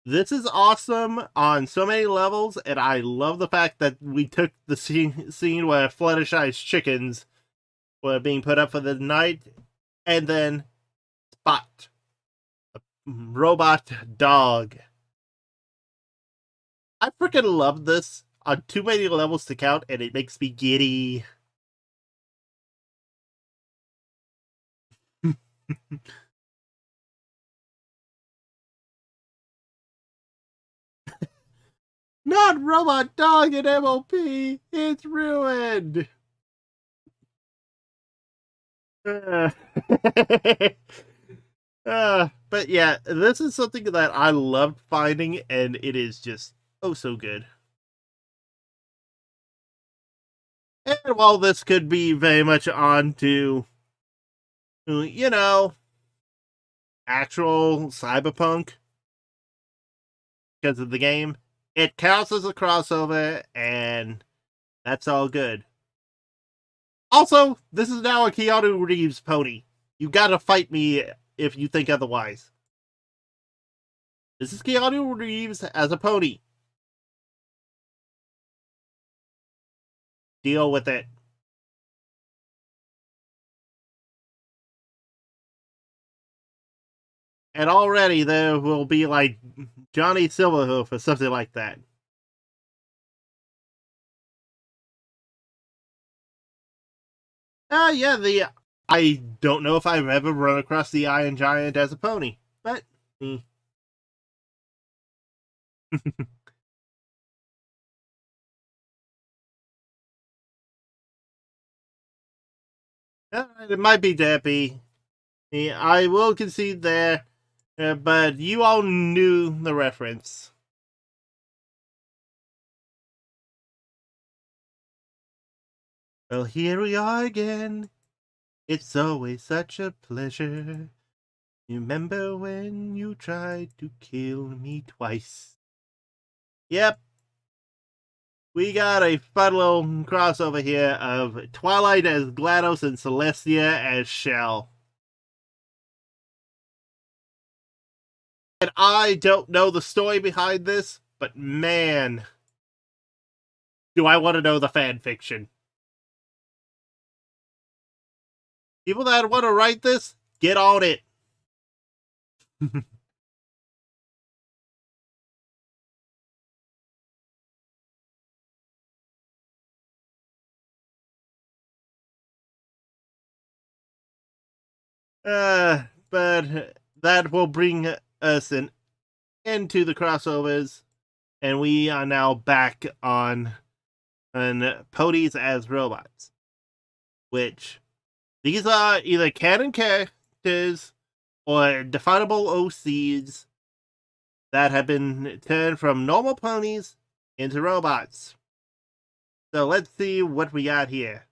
H: This is awesome on so many levels, and I love the fact that we took the scene where Fluttershy's chickens were being put up for the night, and then Spot, a robot dog. I freaking love this on too many levels to count, and it makes me giddy. Not robot dog in MLP. It's ruined. But yeah, this is something that I loved finding, and it is just oh so good. And while this could be very much on to, you know, actual cyberpunk because of the game, it counts as a crossover, and that's all good. Also, this is now a Keanu Reeves pony. You gotta fight me if you think otherwise. This is Keanu Reeves as a pony. Deal with it. And already there will be like Johnny Silverhoof or something like that. Yeah, I don't know if I've ever run across the Iron Giant as a pony, but it might be Deppy. I will concede there, but you all knew the reference. Well, here we are again. It's always such a pleasure. Remember when you tried to kill me twice? Yep. We got a fun little crossover here of Twilight as GLaDOS and Celestia as Shell. And I don't know the story behind this, but man, do I want to know the fan fiction. People that want to write this, get on it. But that will bring us an end to the crossovers, and we are now back on ponies as robots, which these are either canon characters or definable OCs that have been turned from normal ponies into robots. So let's see what we got here.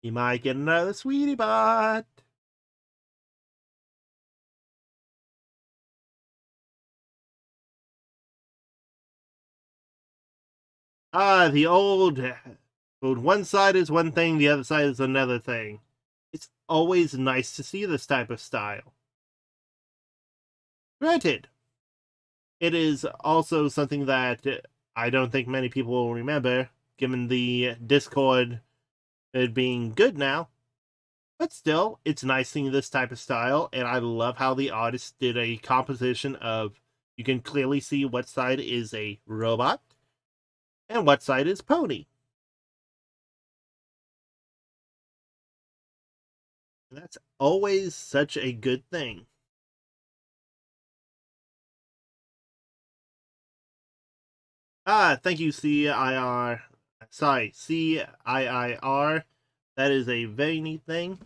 H: You might get another sweetie bot. The old one side is one thing, the other side is another thing. It's always nice to see this type of style. Granted, it is also something that I don't think many people will remember, given the Discord being good now. But still, it's nice seeing this type of style, and I love how the artist did a composition of, you can clearly see what side is a robot and what side is pony. And that's always such a good thing. Thank you, CIR. Sorry, CIIR. That is a very neat thing.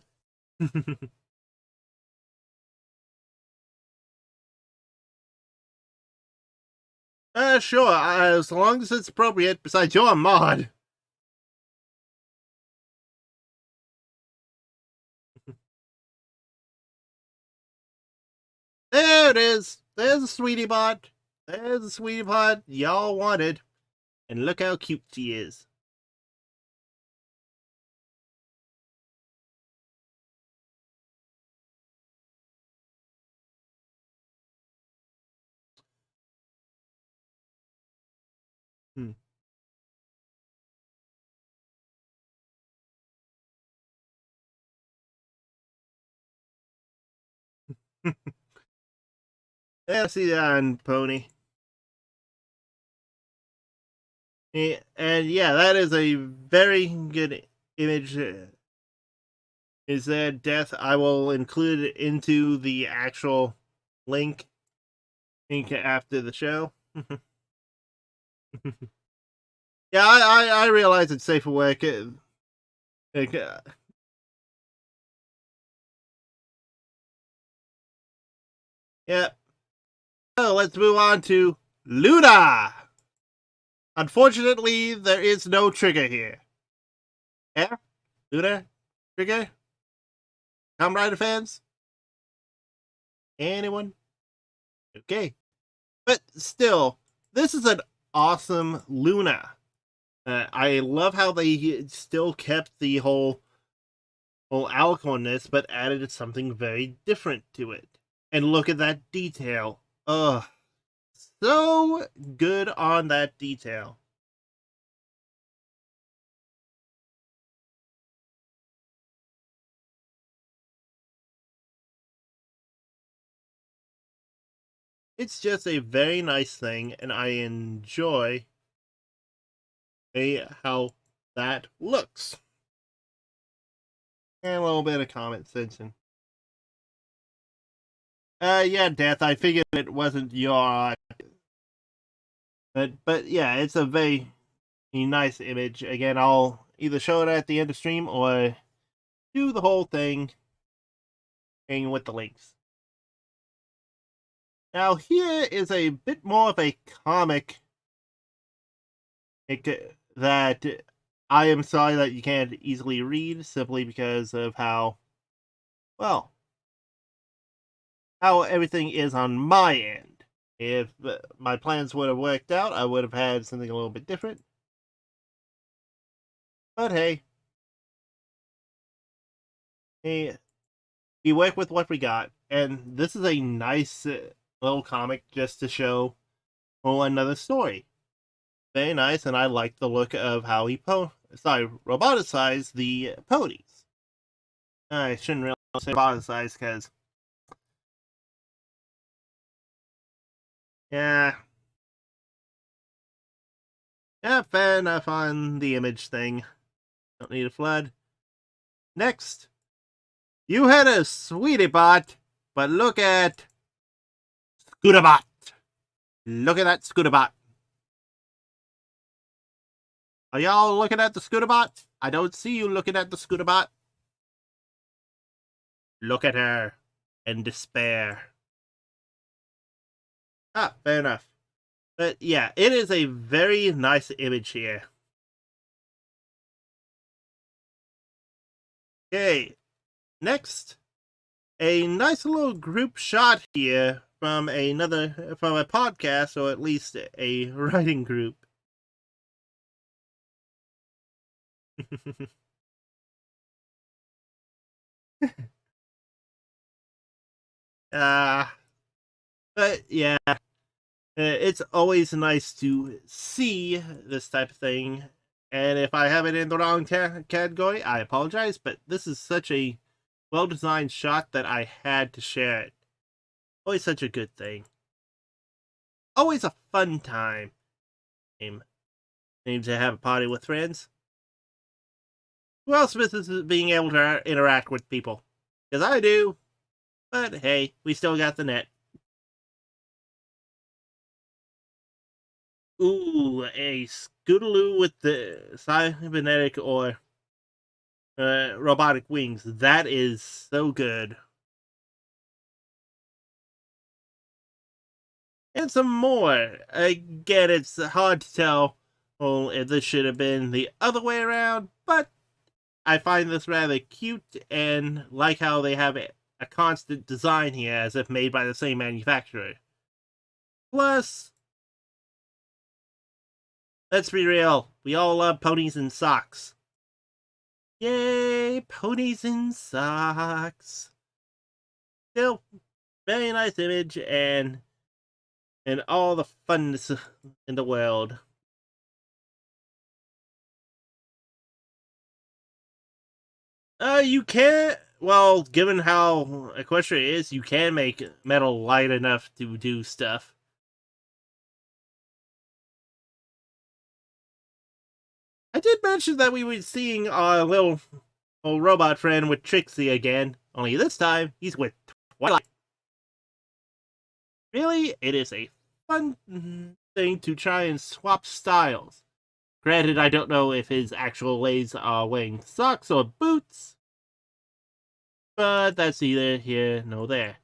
H: Sure, as long as it's appropriate, besides you're a mod. There it is. There's a sweetie bot. There's a sweetie bot y'all wanted. And look how cute she is. Yeah, see that on Pony. And yeah, that is a very good image. Is that death? I will include it into the actual link after the show. Yeah, I realize it's safer work. Yeah. So let's move on to Luna. Unfortunately, there is no trigger here. Yeah? Luna? Trigger? Kamen Rider fans? Anyone? Okay. But still, this is an awesome Luna. I love how they still kept the whole Alicornness, but added something very different to it. And look at that detail. Ugh. So good on that detail. It's just a very nice thing, and I enjoy how that looks. And a little bit of comment section. Yeah, Death, I figured it wasn't your... But yeah, it's a very nice image. Again, I'll either show it at the end of stream or do the whole thing with the links. Now, here is a bit more of a comic that I am sorry that you can't easily read, simply because of how well, how everything is on my end. If my plans would have worked out, I would have had something a little bit different. But hey, we work with what we got, and this is a nice little comic just to show another story. Very nice, and I like the look of how he roboticized the ponies. I shouldn't really say roboticized because, yeah, fair enough on the image thing. Don't need a flood. Next, you had a sweetie bot, but look at Scooterbot. Look at that Scooterbot. Are y'all looking at the Scooterbot? I don't see you looking at the Scooterbot. Look at her in despair. Fair enough. But yeah, it is a very nice image here. Okay, next, a nice little group shot here from a podcast, or at least a writing group. But yeah, it's always nice to see this type of thing. And if I have it in the wrong category, I apologize. But this is such a well-designed shot that I had to share it. Always such a good thing. Always a fun time. Aim to have a party with friends. Who else misses being able to interact with people? Because I do. But hey, we still got the net. Ooh, a Scootaloo with the cybernetic or robotic wings. That is so good. And some more. Again, it's hard to tell if this should have been the other way around, but I find this rather cute and like how they have a constant design here as if made by the same manufacturer. Plus, let's be real, we all love ponies and socks. Yay, ponies and socks. Still, very nice image and all the funness in the world. You can't. Well, given how Equestria is, you can make metal light enough to do stuff. I did mention that we were seeing our little old robot friend with Trixie again, only this time he's with Twilight. Really, it is a fun thing to try and swap styles. Granted, I don't know if his actual ways are wearing socks or boots, but that's neither here nor there.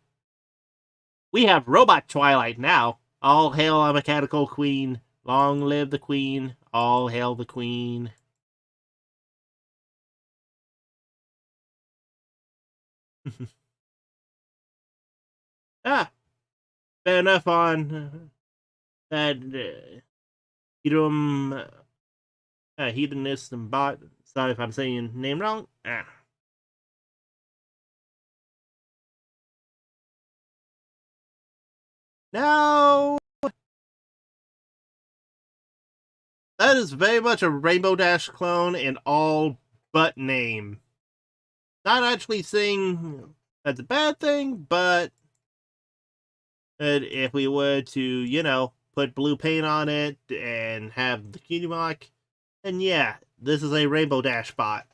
H: We have Robot Twilight now. All hail our mechanical queen. Long live the queen. All hail the queen. Fair enough on that hedonist and bot. Sorry if I'm saying your name wrong. Now, that is very much a Rainbow Dash clone in all but name. Not actually saying that's a bad thing, but if we were to, put blue paint on it and have the cutie mark, then yeah, this is a Rainbow Dash bot.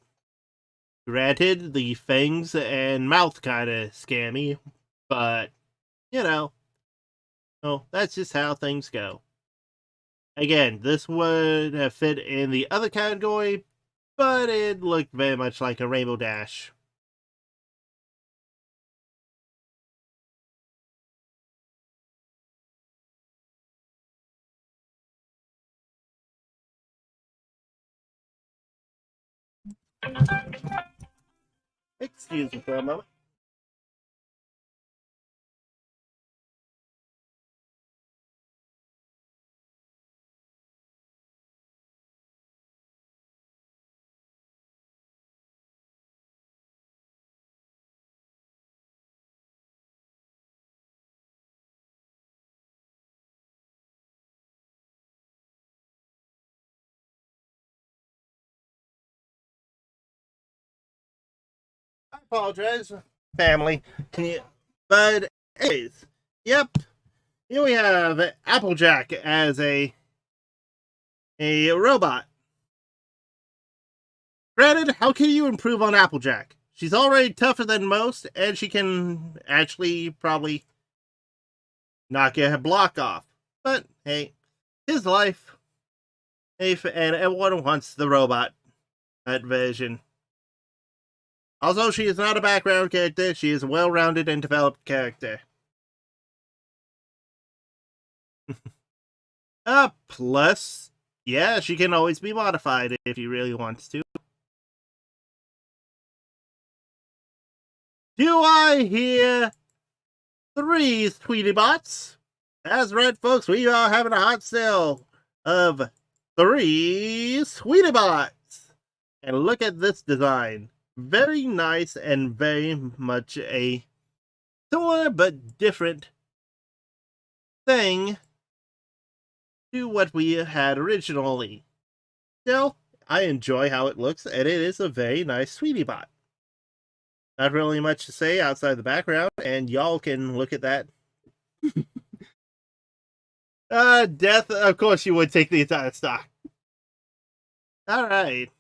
H: Granted, the fangs and mouth kind of scammy, but, that's just how things go. Again, this would have fit in the other category, but it looked very much like a Rainbow Dash. Excuse me for a moment. apologize, family. But anyways, yep. Here we have Applejack as a robot. Granted, how can you improve on Applejack? She's already tougher than most, and she can actually probably knock a block off. But hey, his life. And everyone wants the robot version. Also, she is not a background character. She is a well-rounded and developed character. Plus, yeah, she can always be modified if she really wants to. Do I hear 3 Tweety Bots? That's right, folks. We are having a hot sale of 3 Tweety Bots. And look at this design. Very nice and very much a similar but different thing to what we had originally. Still, I enjoy how it looks, and it is a very nice Tweety Bot. Not really much to say outside the background, and y'all can look at that. Death, of course you would take the entire stock. Alright.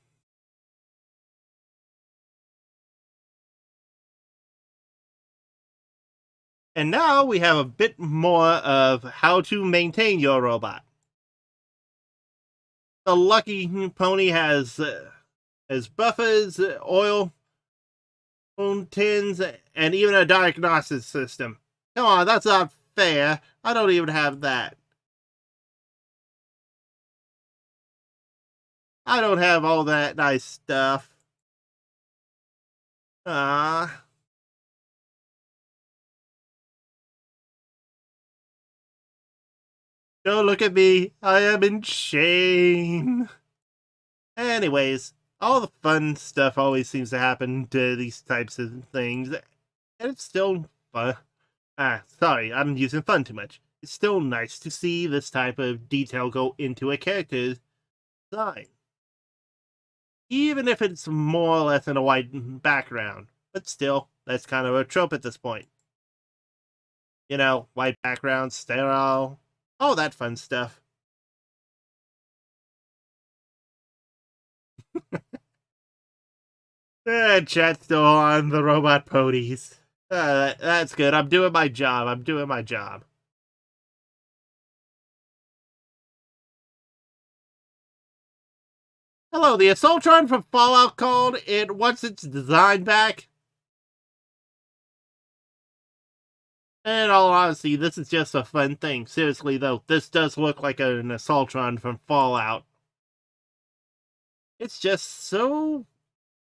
H: And now we have a bit more of how to maintain your robot. The Lucky Pony has buffers, oil, tins, and even a diagnosis system. Come on, that's not fair. I don't even have that. I don't have all that nice stuff. Ah. Don't look at me. I am in shame. Anyways, all the fun stuff always seems to happen to these types of things. And it's still fun. Sorry, I'm using fun too much. It's still nice to see this type of detail go into a character's design. Even if it's more or less in a white background. But still, that's kind of a trope at this point. You know, white background, sterile, all that fun stuff. Chat's still on the robot ponies. That's good. I'm doing my job. Hello, the Assaultron from Fallout called. It wants its design back. In all honesty, this is just a fun thing. Seriously, though, this does look like an Assaultron from Fallout. It's just so...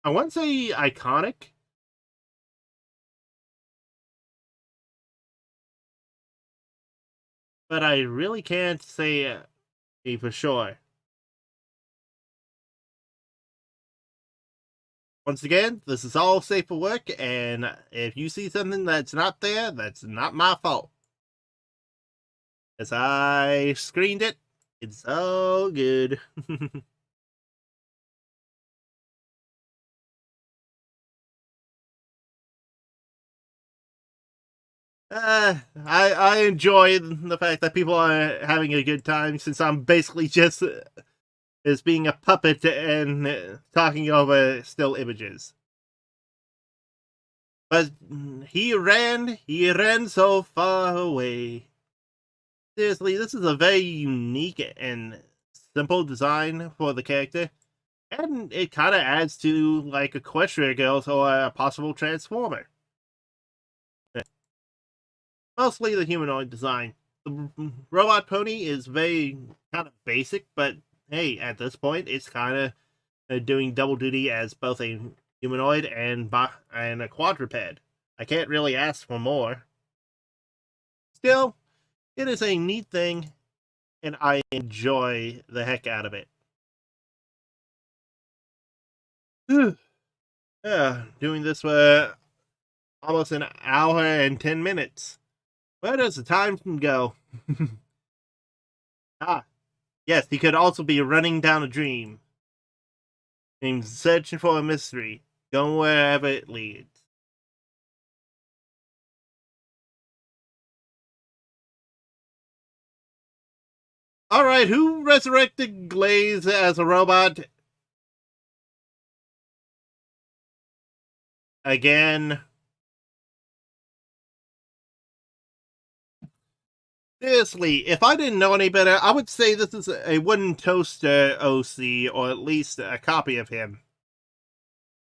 H: I wouldn't say iconic. But I really can't say for sure. Once again, this is all safe for work, and if you see something that's not there, that's not my fault. As I screened it, it's all good. I enjoy the fact that people are having a good time, since I'm basically just as being a puppet and talking over still images. But he ran so far away. Seriously, this is a very unique and simple design for the character, and it kind of adds to like Equestria Girls or a possible Transformer. Mostly the humanoid design. The robot pony is very kind of basic, but hey, at this point, it's kind of doing double duty as both a humanoid and a quadruped. I can't really ask for more. Still, it is a neat thing, and I enjoy the heck out of it. Doing this for almost an hour and 10 minutes. Where does the time go? Yes, he could also be running down a dream. And searching for a mystery, going wherever it leads. Alright, who resurrected Glaze as a robot? Again. Seriously, if I didn't know any better, I would say this is a wooden toaster OC, or at least a copy of him.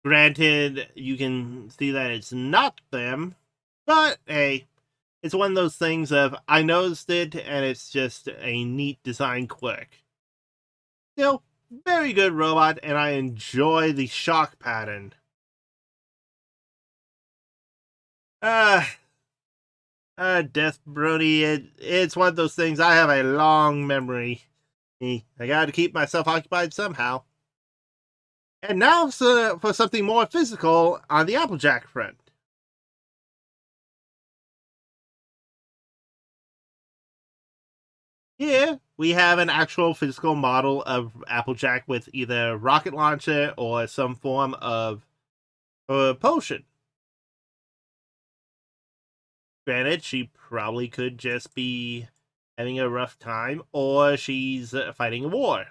H: Granted, you can see that it's not them, but hey, it's one of those things of, I noticed it, and it's just a neat design quirk. Still, very good robot, and I enjoy the shock pattern. Death Brody, it's one of those things, I have a long memory. I gotta keep myself occupied somehow. And now for something more physical on the Applejack front. Here, we have an actual physical model of Applejack with either a rocket launcher or some form of potion. Granted, she probably could just be having a rough time, or she's fighting a war.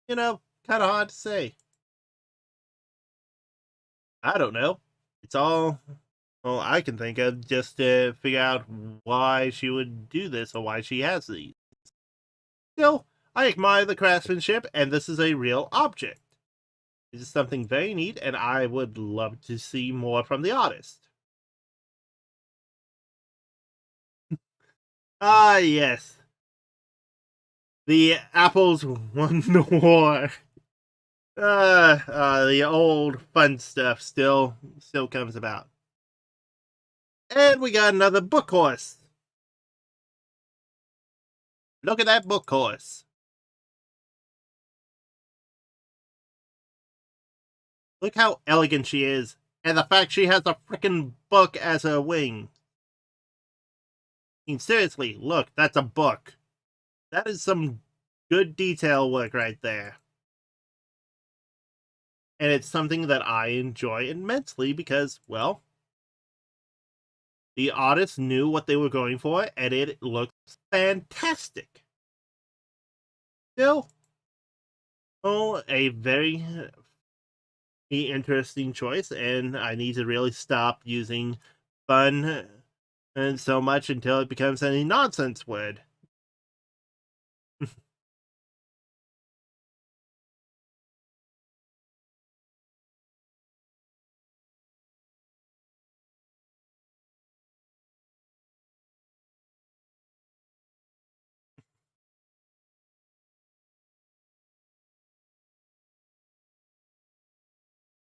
H: You know, kind of hard to say. I don't know. It's all I can think of just to figure out why she would do this or why she has these. Still, I admire the craftsmanship, and this is a real object. It is something very neat, and I would love to see more from the artist. Ah, yes. The apples won the war. The old fun stuff still comes about. And we got another book horse. Look at that book horse. Look how elegant she is, and the fact she has a frickin' book as her wing. I mean, seriously, look, that's a book. That is some good detail work right there. And it's something that I enjoy immensely because, well, the artists knew what they were going for, and it looks fantastic. Still, a very interesting choice, and I need to really stop using fun and so much until it becomes any nonsense word.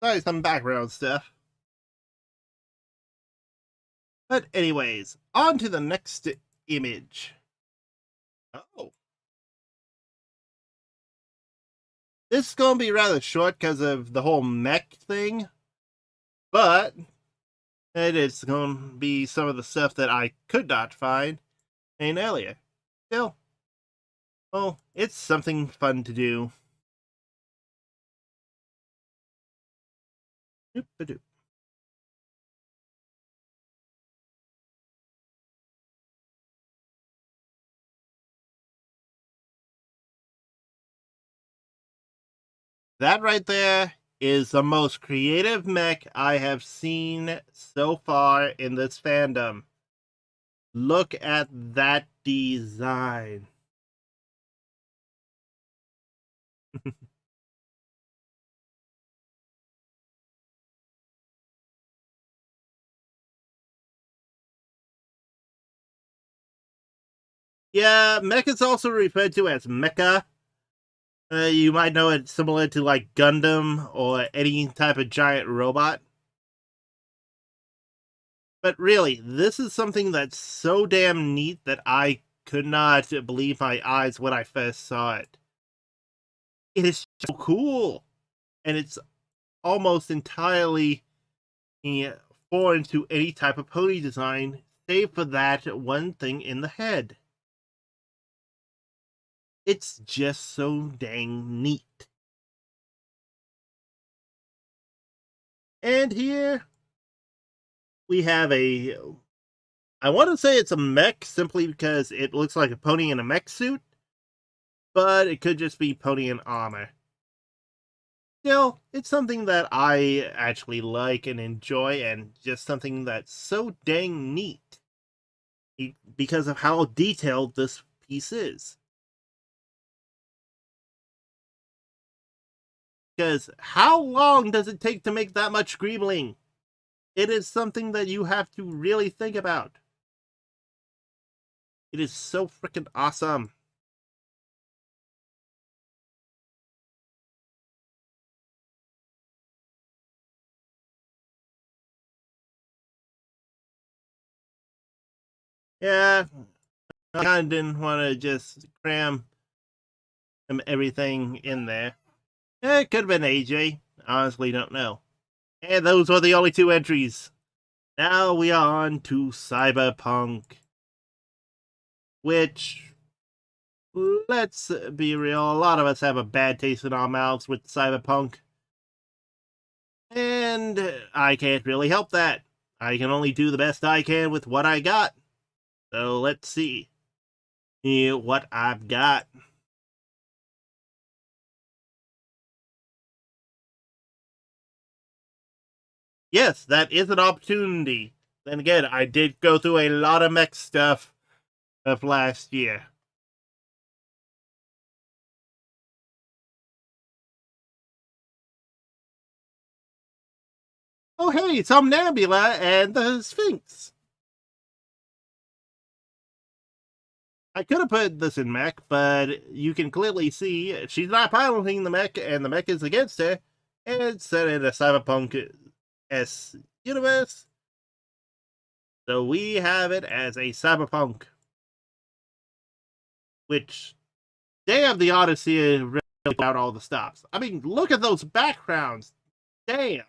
H: Sorry, some background stuff. But anyways, on to the next image. Oh. This is going to be rather short because of the whole mech thing. But it is going to be some of the stuff that I could not find in earlier. Still, well, it's something fun to do. Doop-a-doop. That right there is the most creative mech I have seen so far in this fandom. Look at that design. Yeah, mech is also referred to as mecha. You might know it similar to like Gundam or any type of giant robot. But really, this is something that's so damn neat that I could not believe my eyes when I first saw it. It is so cool. And it's almost entirely foreign to any type of pony design, save for that one thing in the head. It's just so dang neat. And here we have I want to say it's a mech simply because it looks like a pony in a mech suit. but it could just be pony and armor. Still, it's something that I actually like and enjoy, and just something that's so dang neat because of how detailed this piece is. Because how long does it take to make that much Greebling? It is something that you have to really think about. It is so freaking awesome. Yeah, I kind of didn't want to just cram everything in there. It could have been AJ. Honestly, don't know. And those were the only 2 entries. Now we are on to Cyberpunk. Which, let's be real, a lot of us have a bad taste in our mouths with Cyberpunk. And I can't really help that. I can only do the best I can with what I got. So let's see what I've got. Yes, that is an opportunity. Then again, I did go through a lot of mech stuff of last year. Oh hey, Somnambula and the Sphinx. I could have put this in mech, but you can clearly see she's not piloting the mech, and the mech is against her, and it's set in a Cyberpunk S universe. So we have it as a Cyberpunk. Which, damn, the Odyssey really out all the stops. I mean, look at those backgrounds. Damn.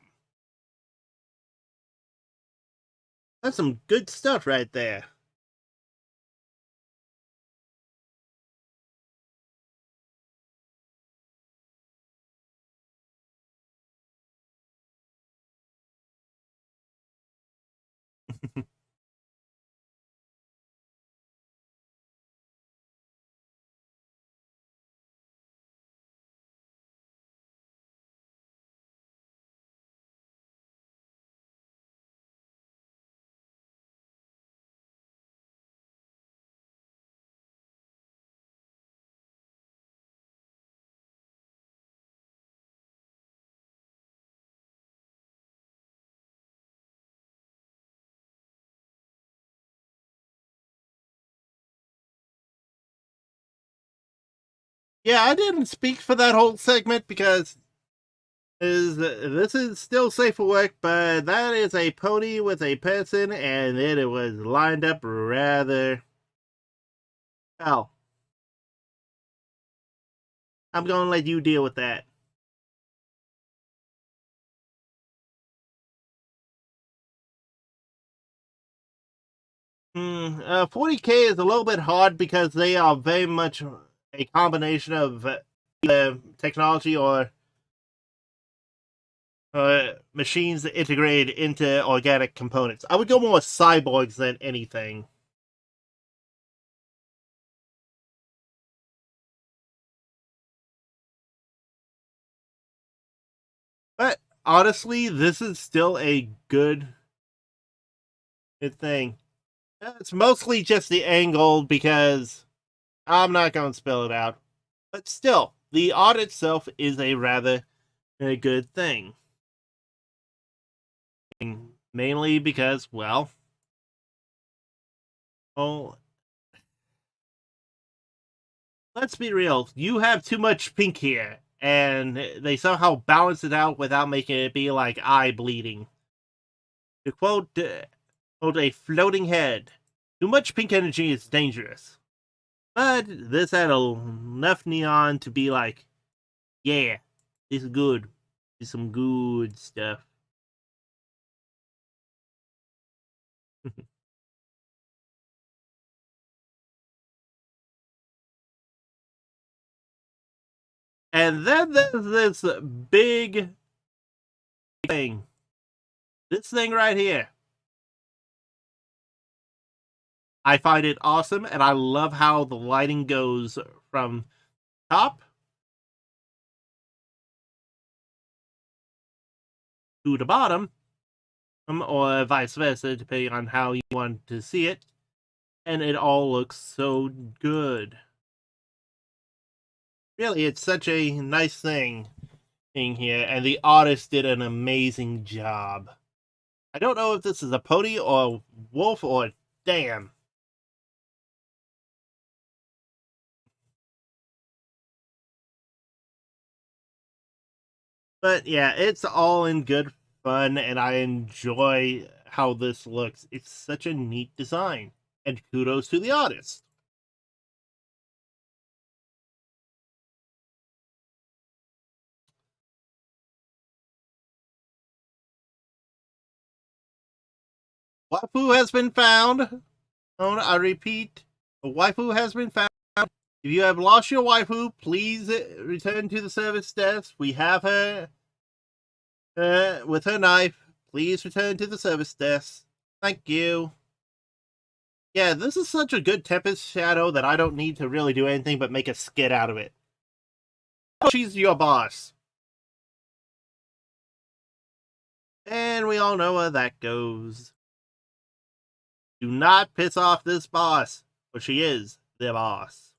H: That's some good stuff right there. Yeah, I didn't speak for that whole segment because this is still safe for work, but that is a pony with a person, and it was lined up rather well. I'm gonna let you deal with that. Hmm, 40K is a little bit hard because they are very much a combination of technology or machines integrated into organic components. I would go more cyborgs than anything. But honestly, this is still a good thing. It's mostly just the angle because I'm not going to spell it out. But still, the art itself is a rather good thing. Mainly because, well, let's be real. You have too much pink here, and they somehow balance it out without making it be like eye bleeding. To quote a floating head, too much pink energy is dangerous. But this had enough neon to be like, yeah, this is good. This is some good stuff. And then there's this big thing. This thing right here. I find it awesome, and I love how the lighting goes from top to the bottom, or vice versa, depending on how you want to see it. And it all looks so good. Really, it's such a nice thing in here, and the artist did an amazing job. I don't know if this is a pony or a wolf or damn. But yeah, it's all in good fun, and I enjoy how this looks. It's such a neat design, and kudos to the artist. Waifu has been found. I repeat, a waifu has been found. If you have lost your waifu, please return to the service desk. We have her with her knife. Please return to the service desk. Thank you. Yeah, this is such a good Tempest Shadow that I don't need to really do anything but make a skit out of it. She's your boss. And we all know where that goes. Do not piss off this boss, for she is the boss.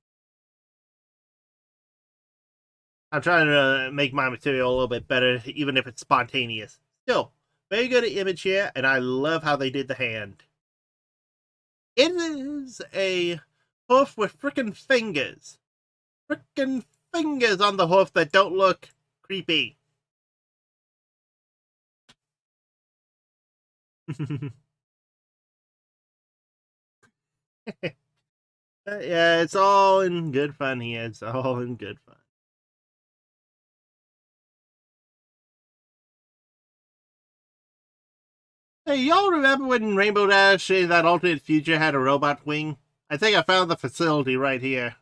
H: I'm trying to make my material a little bit better, even if it's spontaneous. Still, very good image here, and I love how they did the hand. It is a hoof with frickin' fingers. Frickin' fingers on the hoof that don't look creepy. Yeah, it's all in good fun here. It's all in good fun. Hey, y'all remember when Rainbow Dash in that alternate future had a robot wing? I think I found the facility right here.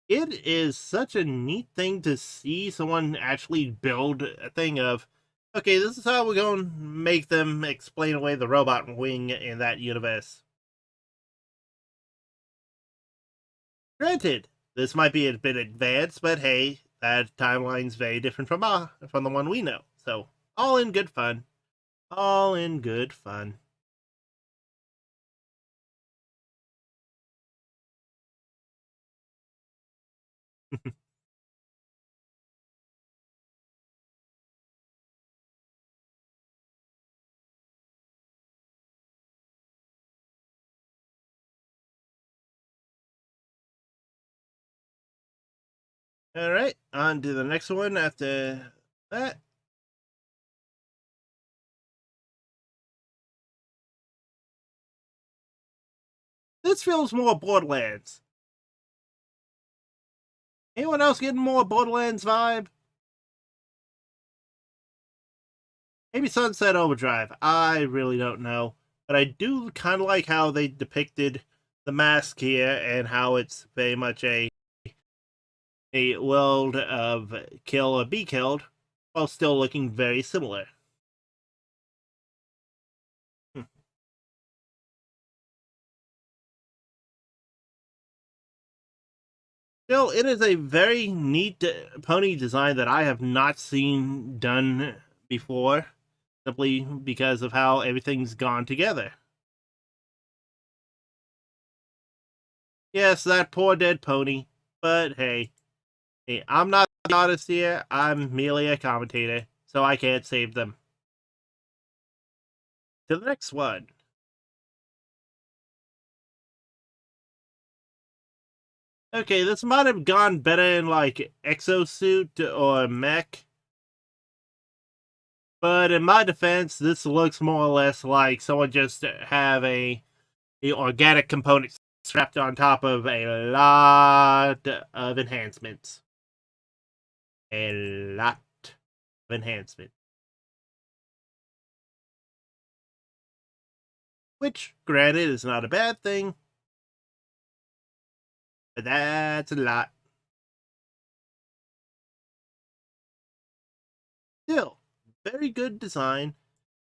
H: It is such a neat thing to see someone actually build a thing of, okay, this is how we're going to make them explain away the robot wing in that universe. Granted, this might be a bit advanced, but hey, that timeline's very different from the one we know. So, all in good fun. All in good fun. Alright, on to the next one after that. This feels more Borderlands. Anyone else getting more Borderlands vibe? Maybe Sunset Overdrive. I really don't know. But I do kind of like how they depicted the mask here and how it's very much a world of kill or be killed while still looking very similar. Still, it is a very neat pony design that I have not seen done before, simply because of how everything's gone together. Yes, that poor dead pony, but hey, I'm not the artist here, I'm merely a commentator, so I can't save them. To the next one. Okay, this might have gone better in like exosuit or mech. But in my defense, this looks more or less like someone just have a organic component strapped on top of a lot of enhancements. A lot of enhancement. Which, granted, is not a bad thing. But that's a lot. Still, very good design.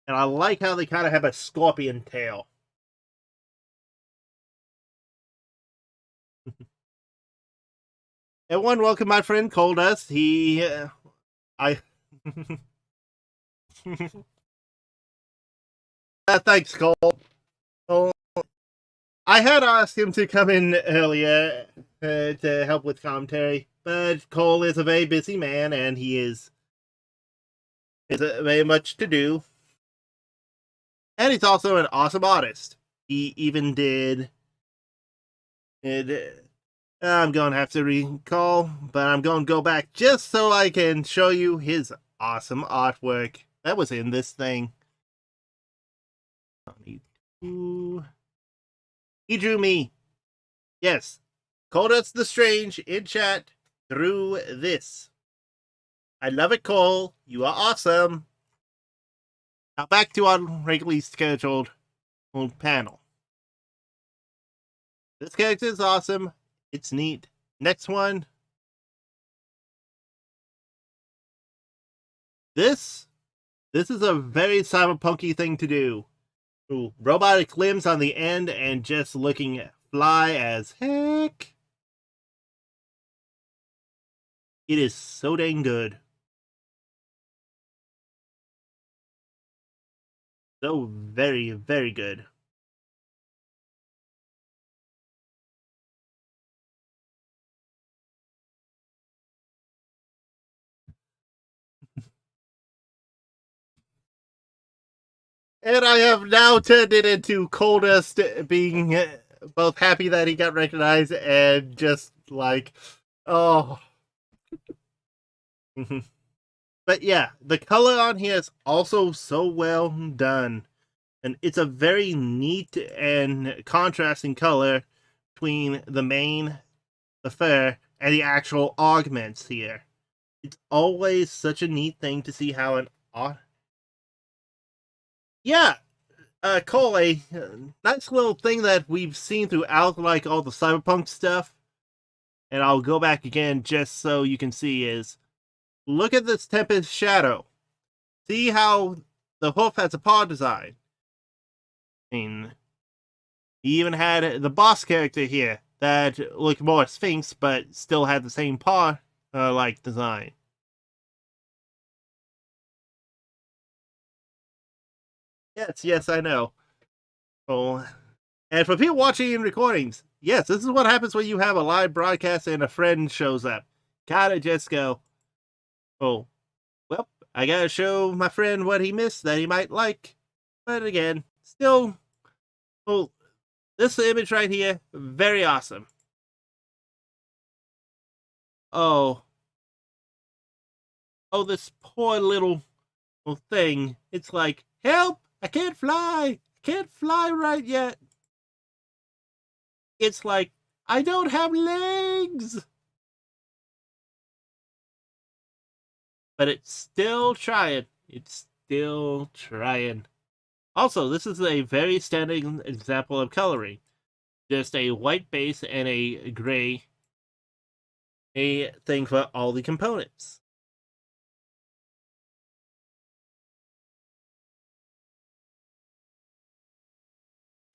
H: And I like how they kind of have a scorpion tail. Everyone, welcome my friend Coldust. Thanks, Cole. Cole. I had asked him to come in earlier to help with commentary, but Cole is a very busy man, and he is very much to do. And he's also an awesome artist. He even did. I'm going to have to recall, but I'm going to go back just so I can show you his awesome artwork that was in this thing. He drew me. Yes. Coldust the Strange in chat drew this. I love it, Cole. You are awesome. Now back to our regularly scheduled panel. This character is awesome. It's neat. Next one. This is a very cyberpunky thing to do. Ooh, robotic limbs on the end and just looking fly as heck. It is so dang good. So very, very good. And I have now turned it into Coldust being both happy that he got recognized and just like, oh. But yeah, the color on here is also so well done. And it's a very neat and contrasting color between the mane, the fur, and the actual augments here. It's always such a neat thing to see how an Cole, a nice little thing that we've seen throughout like all the cyberpunk stuff, and I'll go back again just so you can see is, look at this Tempest Shadow. See how the hoof has a paw design. I mean, he even had the boss character here that looked more Sphinx, but still had the same paw like design. Yes, I know. Oh, and for people watching in recordings, yes, this is what happens when you have a live broadcast and a friend shows up. Gotta just go, oh, well, I gotta show my friend what he missed that he might like. But again, still, well, this image right here, very awesome. Oh, this poor little thing. It's like, help! I can't fly! I can't fly right yet! It's like, I don't have legs! But it's still trying. It's still trying. Also, this is a very standard example of coloring. Just a white base and a gray thing for all the components.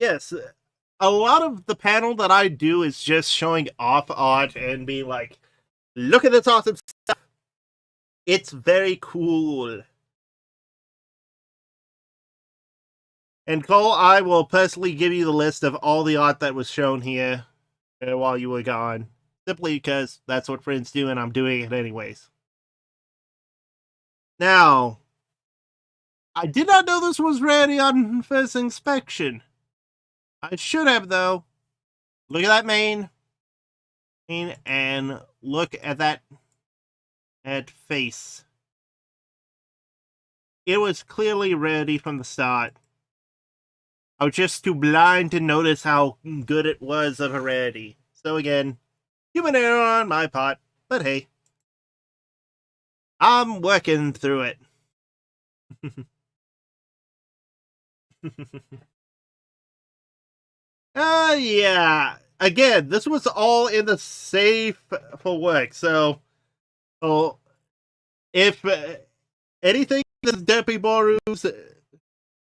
H: Yes, a lot of the panel that I do is just showing off art and be like, look at this awesome stuff. It's very cool. And Cole, I will personally give you the list of all the art that was shown here while you were gone. Simply because that's what friends do and I'm doing it anyways. Now, I did not know this was ready on first inspection. I should have, though. Look at that mane. And look at that face. It was clearly ready from the start. I was just too blind to notice how good it was of a rarity. So again, human error on my part, but hey. I'm working through it. Yeah. Again, this was all in the safe for work, so if anything, this is Deppy Boru's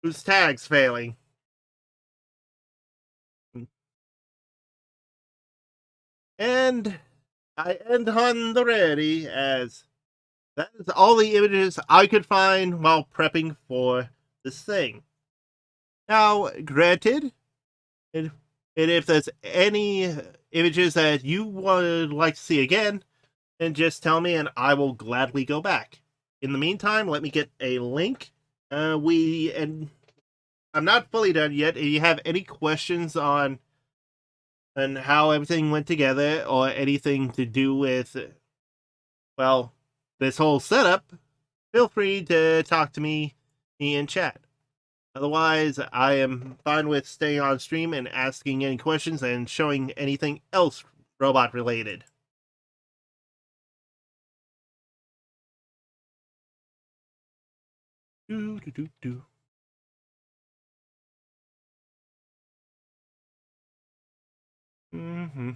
H: whose tag's failing. And I end on the ready, as that is all the images I could find while prepping for this thing. Now, granted, and if there's any images that you would like to see again, then just tell me and I will gladly go back. In the meantime, let me get a link. I'm not fully done yet. If you have any questions on how everything went together or anything to do with, well, this whole setup, feel free to talk to me in chat. Otherwise, I am fine with staying on stream and asking any questions and showing anything else robot related. Do, do, do, do. Mm-hmm.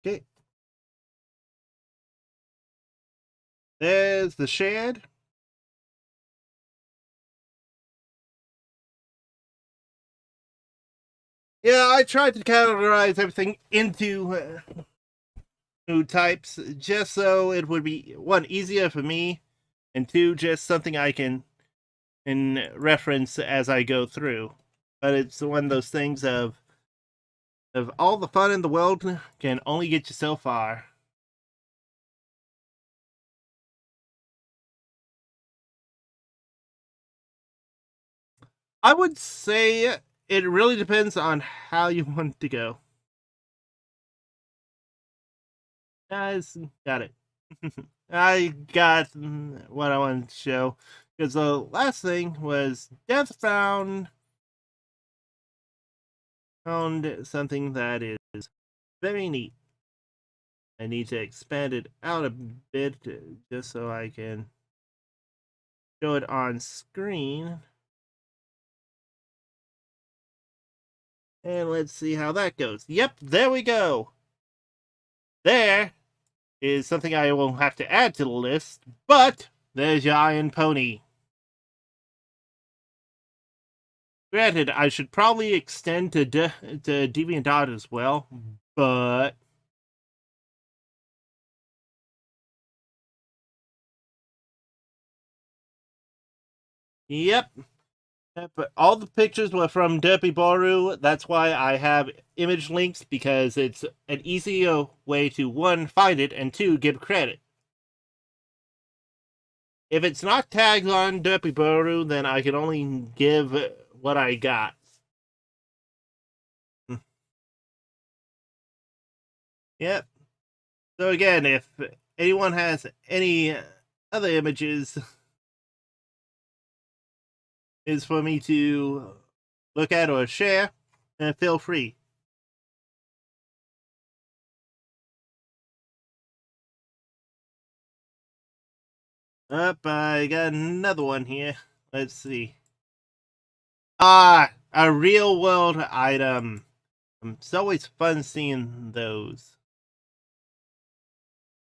H: Okay. There's the shed. Yeah, I tried to categorize everything into new types just so it would be, one, easier for me, and two, just something I can reference as I go through. But it's one of those things of all the fun in the world can only get you so far. I would say it really depends on how you want to go. Guys, got it. I got what I wanted to show. Because the last thing was Death found something that is very neat. I need to expand it out a bit just so I can show it on screen. And let's see how that goes. Yep, there we go. There is something I will have to add to the list, but there's your iron pony. Granted, I should probably extend to DeviantArt as well, but yep. But all the pictures were from Derpy Boru. That's why I have image links, because it's an easier way to, one, find it, and two, give credit. If it's not tagged on Derpy Boru, then I can only give what I got. Yep. So again, if anyone has any other images is for me to look at or share, feel free. Up, I got another one here. Let's see. A real world item. It's always fun seeing those.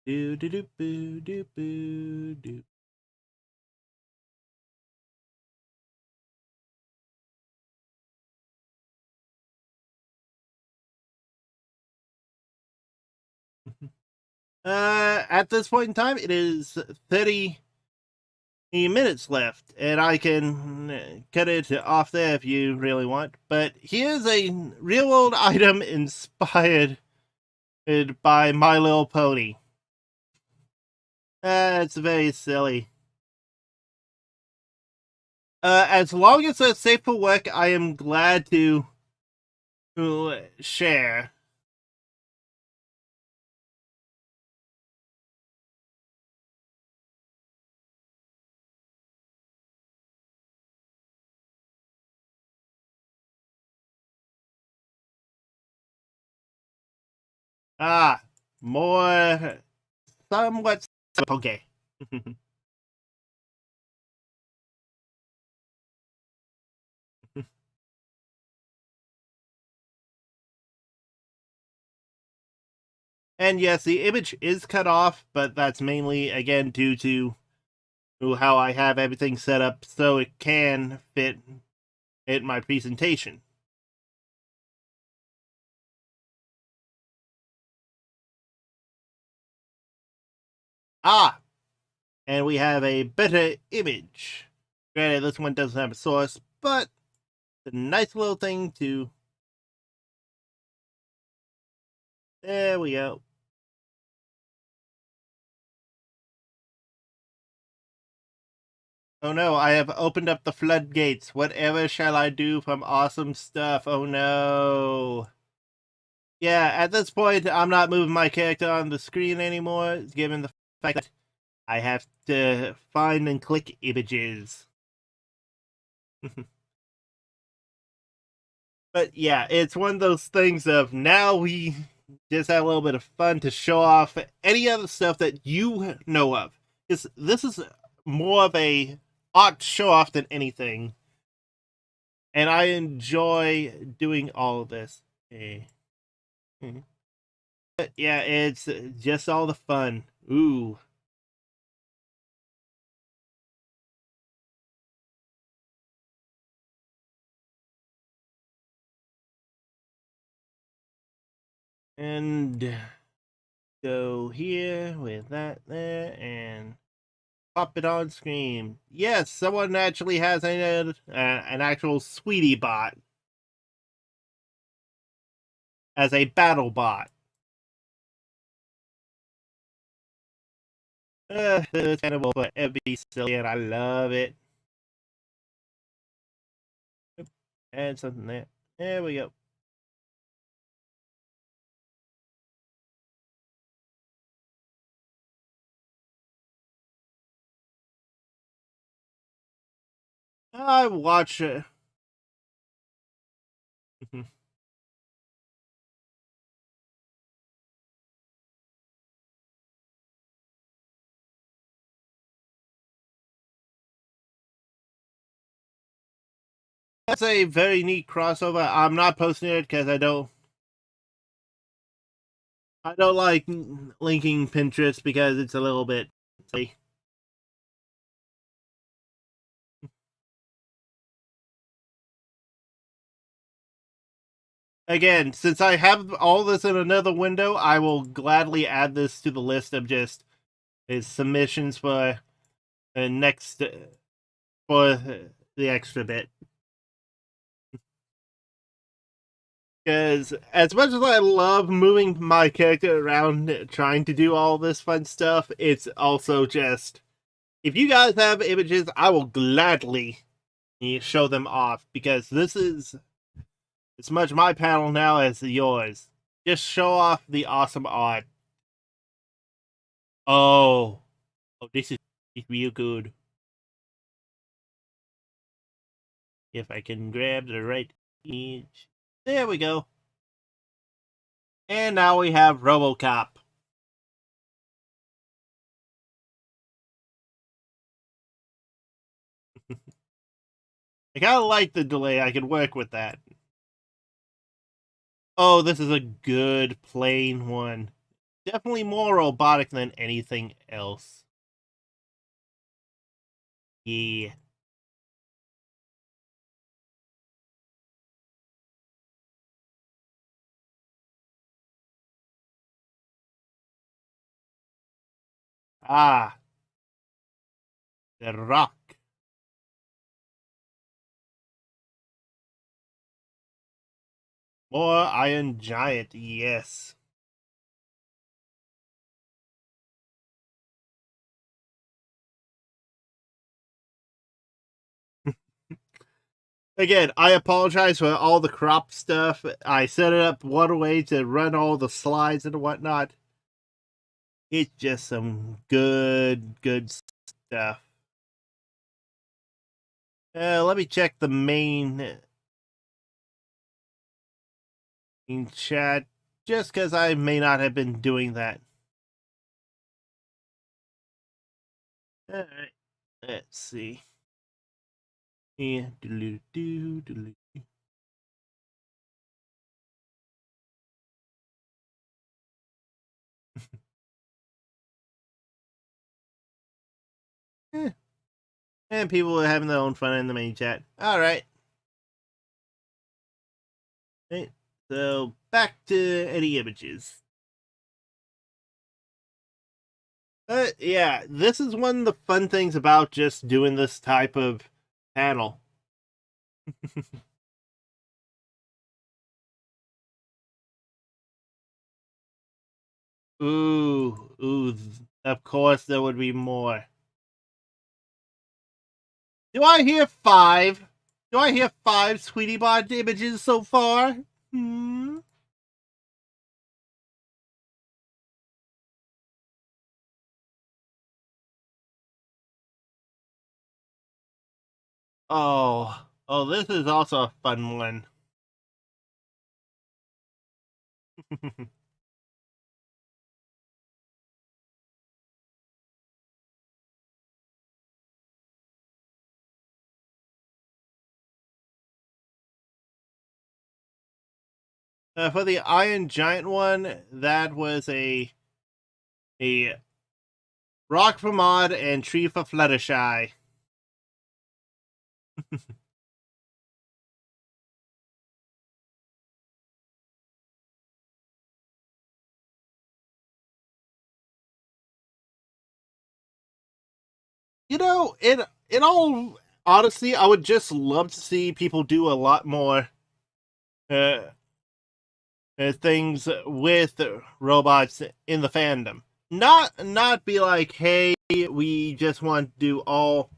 H: Do do do boo do boo do. At this point in time, it is 30 minutes left, and I can cut it off there if you really want. But here's a real world item inspired by My Little Pony. It's very silly. As long as it's safe for work, I am glad to share. More somewhat okay. And yes, the image is cut off, but that's mainly, again, due to how I have everything set up so it can fit in my presentation. And we have a better image. Granted, this one doesn't have a source, but it's a nice little thing to... There we go. Oh no, I have opened up the floodgates. Whatever shall I do from awesome stuff? Oh no. Yeah, at this point, I'm not moving my character on the screen anymore, given the fact that I have to find and click images. But yeah, it's one of those things of now we just have a little bit of fun to show off any other stuff that you know of. This is more of a art show off than anything. And I enjoy doing all of this. Okay. But yeah, it's just all the fun. Ooh. And go here with that there and pop it on screen. Yes, someone actually has an actual sweetie bot as a battle bot. It's animal, but it'd be silly, and I love it. And something there. There we go. I watch it. That's a very neat crossover. I'm not posting it because I don't like linking Pinterest because it's a little bit silly. Again, since I have all this in another window, I will gladly add this to the list of just submissions for the next for the extra bit. Because as much as I love moving my character around trying to do all this fun stuff, it's also just, if you guys have images, I will gladly show them off, because this is as much my panel now as yours. Just show off the awesome art. Oh, this is real good. If I can grab the right image. There we go. And now we have RoboCop. I kind of like the delay. I can work with that. Oh, this is a good plain one. Definitely more robotic than anything else. Yeah. The Rock. More Iron Giant, yes. Again, I apologize for all the crop stuff. I set it up one way to run all the slides and whatnot. It's just some good stuff. Let me check the main in chat just because I may not have been doing that. Alright, let's see. Yeah, doodle-doo, and people are having their own fun in the main chat. Alright. Right, so back to any images. Yeah, this is one of the fun things about just doing this type of panel. Ooh, of course there would be more. Do I hear 5? Do I hear 5 Sweetie Bot images so far? Hmm? Oh, this is also a fun one. For the Iron Giant one, that was a Rock for Mod and Tree for Fluttershy. You know, in all honesty, I would just love to see people do a lot more things with robots in the fandom. Not be like, hey, we just want to do all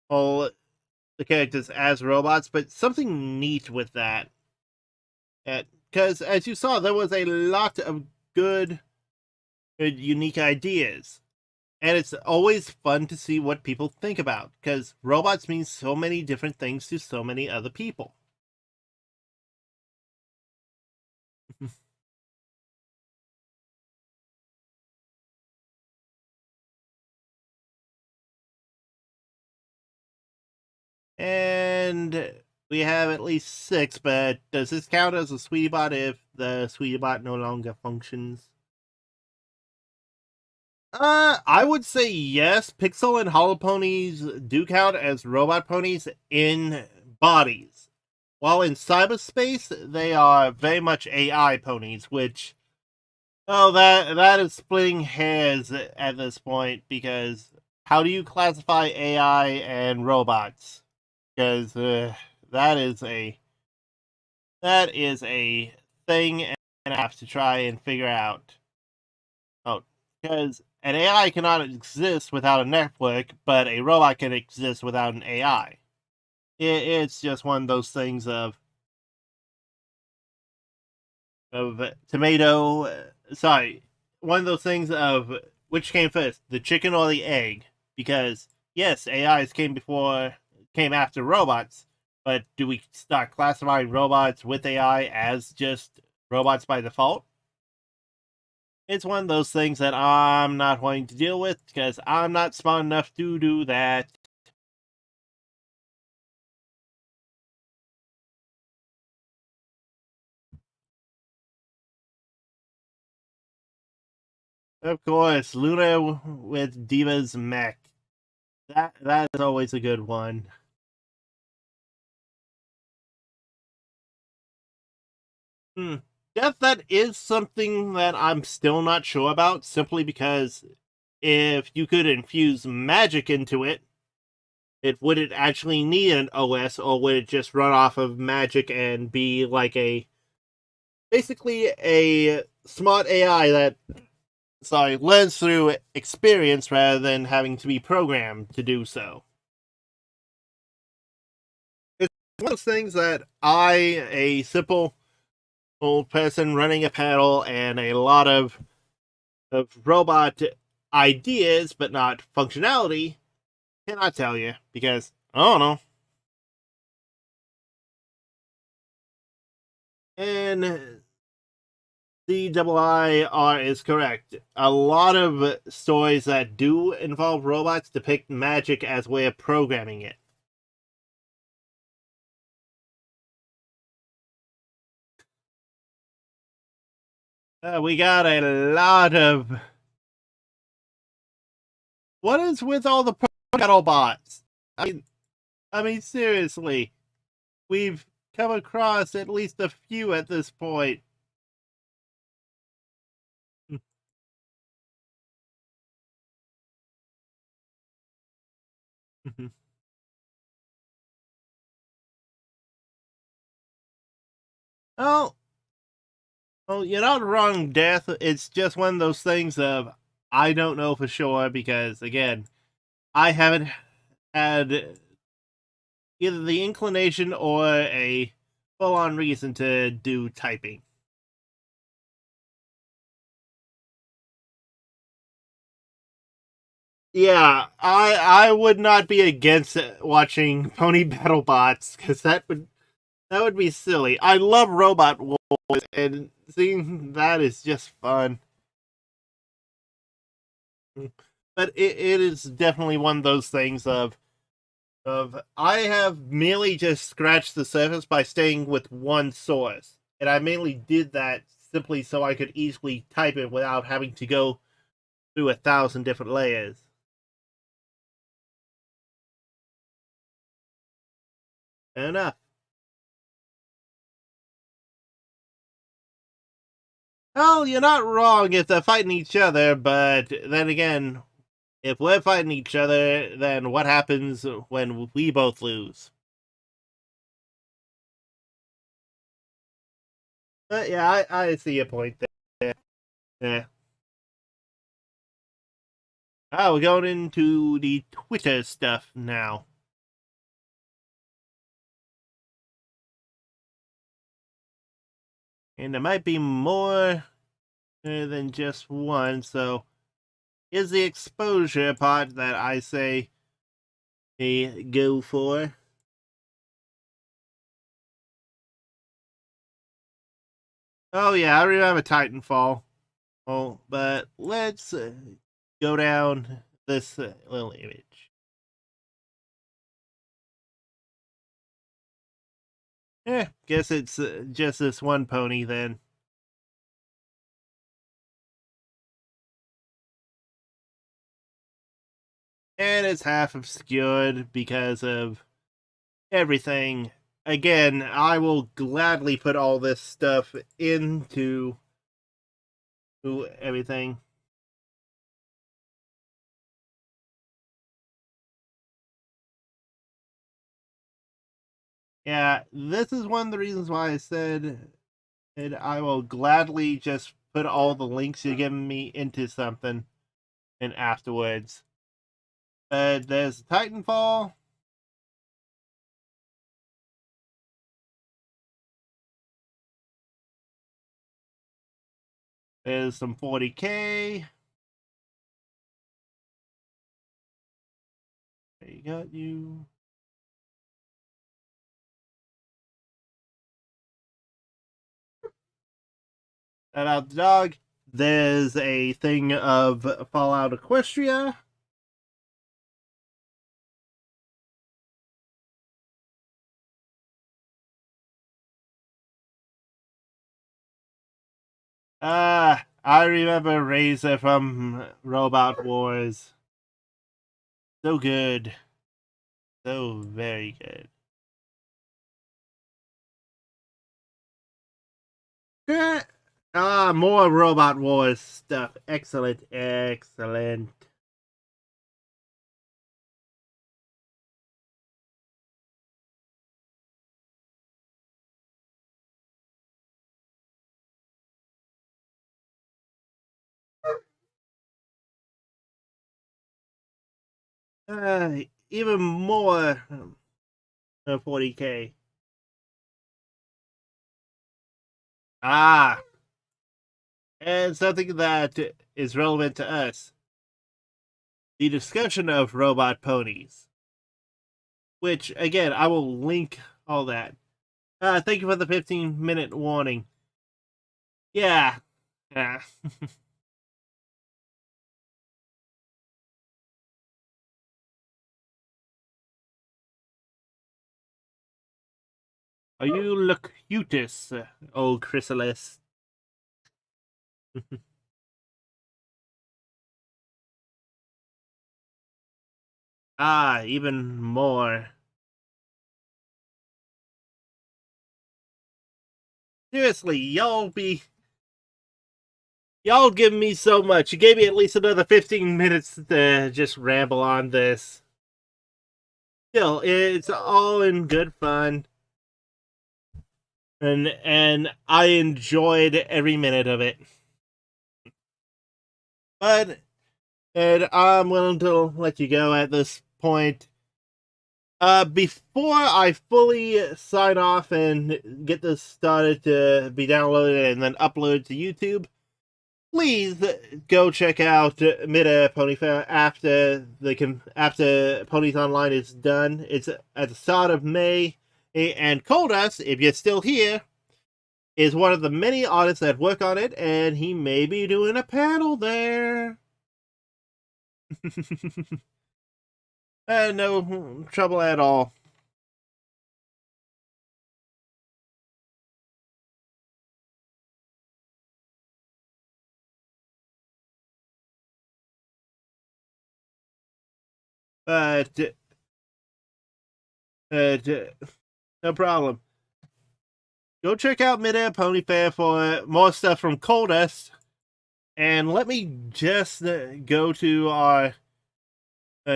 H: the characters as robots, but something neat with that. Because as you saw, there was a lot of good unique ideas. And it's always fun to see what people think about, because robots mean so many different things to so many other people. And we have at least 6, but does this count as a Sweetie Bot if the Sweetie Bot no longer functions? I would say yes. Pixel and Hollow Ponies do count as robot ponies in bodies. While in cyberspace, they are very much AI ponies, which, that is splitting hairs at this point, because how do you classify AI and robots? Because that is a thing, and I have to try and figure out. Oh, because an AI cannot exist without a network, but a robot can exist without an AI. It's just one of those things of tomato. Sorry, one of those things of which came first, the chicken or the egg? Because yes, AIs came after robots, but do we start classifying robots with AI as just robots by default? It's one of those things that I'm not wanting to deal with, because I'm not smart enough to do that. Of course, Luna with Diva's mech. That is always a good one. That is something that I'm still not sure about, simply because if you could infuse magic into it, would it actually need an OS, or would it just run off of magic and be like basically a smart AI that learns through experience rather than having to be programmed to do so? It's one of those things that a simple old person running a panel and a lot of robot ideas but not functionality, cannot tell you, because I don't know. And CIIR is correct. A lot of stories that do involve robots depict magic as a way of programming it. We got a lot of... What is with all the battle bots? I mean, seriously. We've come across at least a few at this point. Oh, you're not wrong, Death. It's just one of those things of I don't know for sure because, again, I haven't had either the inclination or a full-on reason to do typing. Yeah, I would not be against watching Pony Battle Bots because that would be silly. I love Robot Wars, and seeing that is just fun. But it is definitely one of those things of I have merely just scratched the surface by staying with one source. And I mainly did that simply so I could easily type it without having to go through 1,000 different layers. Fair enough. Well, you're not wrong if they're fighting each other, but then again, if we're fighting each other, then what happens when we both lose? But yeah, I see a point there. Yeah. Oh, we're going into the Twitter stuff now. And there might be more than just one, so here's the exposure part that I say go for. Oh yeah, I remember Titanfall. Oh, but let's go down this little image. Guess it's just this one pony then. And it's half obscured because of everything. Again, I will gladly put all this stuff into everything. Yeah, this is one of the reasons why I said and I will gladly just put all the links you're giving me into something and afterwards. There's Titanfall. There's some 40K. They got you. Shout out the dog. There's a thing of Fallout Equestria. I remember Razor from Robot Wars. So good. So very good. More Robot Wars stuff. Excellent, excellent. Even more 40K. And something that is relevant to us. The discussion of robot ponies. Which, again, I will link all that. Thank you for the 15-minute warning. Yeah, Ah. Are you locutus, old chrysalis? Ah, even more. Seriously, y'all give me so much. You gave me at least another 15 minutes to just ramble on this. Still, it's all in good fun. And I enjoyed every minute of it. But and I'm willing to let you go at this point. Before I fully sign off and get this started to be downloaded and then uploaded to YouTube, please go check out Mid-Air Pony Fair after Ponies Online is done. It's at the start of May, and Coldust, if you're still here, is one of the many artists that work on it, and he may be doing a panel there. No trouble at all. But no problem. Go check out Mid-Air Pony Fair for more stuff from Coldust. And let me just go to our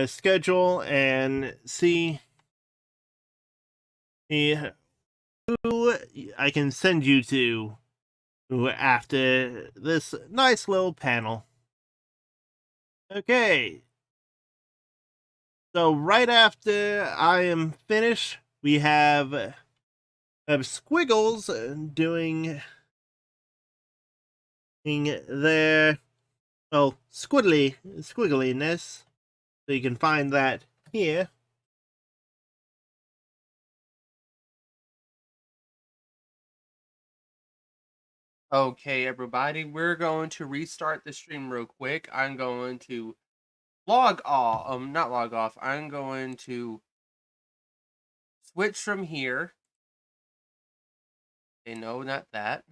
H: schedule and see who I can send you to after this nice little panel. Okay. So right after I am finished, we have Squiggles doing their, well, squiggliness. So you can find that here.
R: Okay, everybody, we're going to restart the stream real quick. I'm going to log off. Not log off. I'm going to switch from here. Okay, no, not that.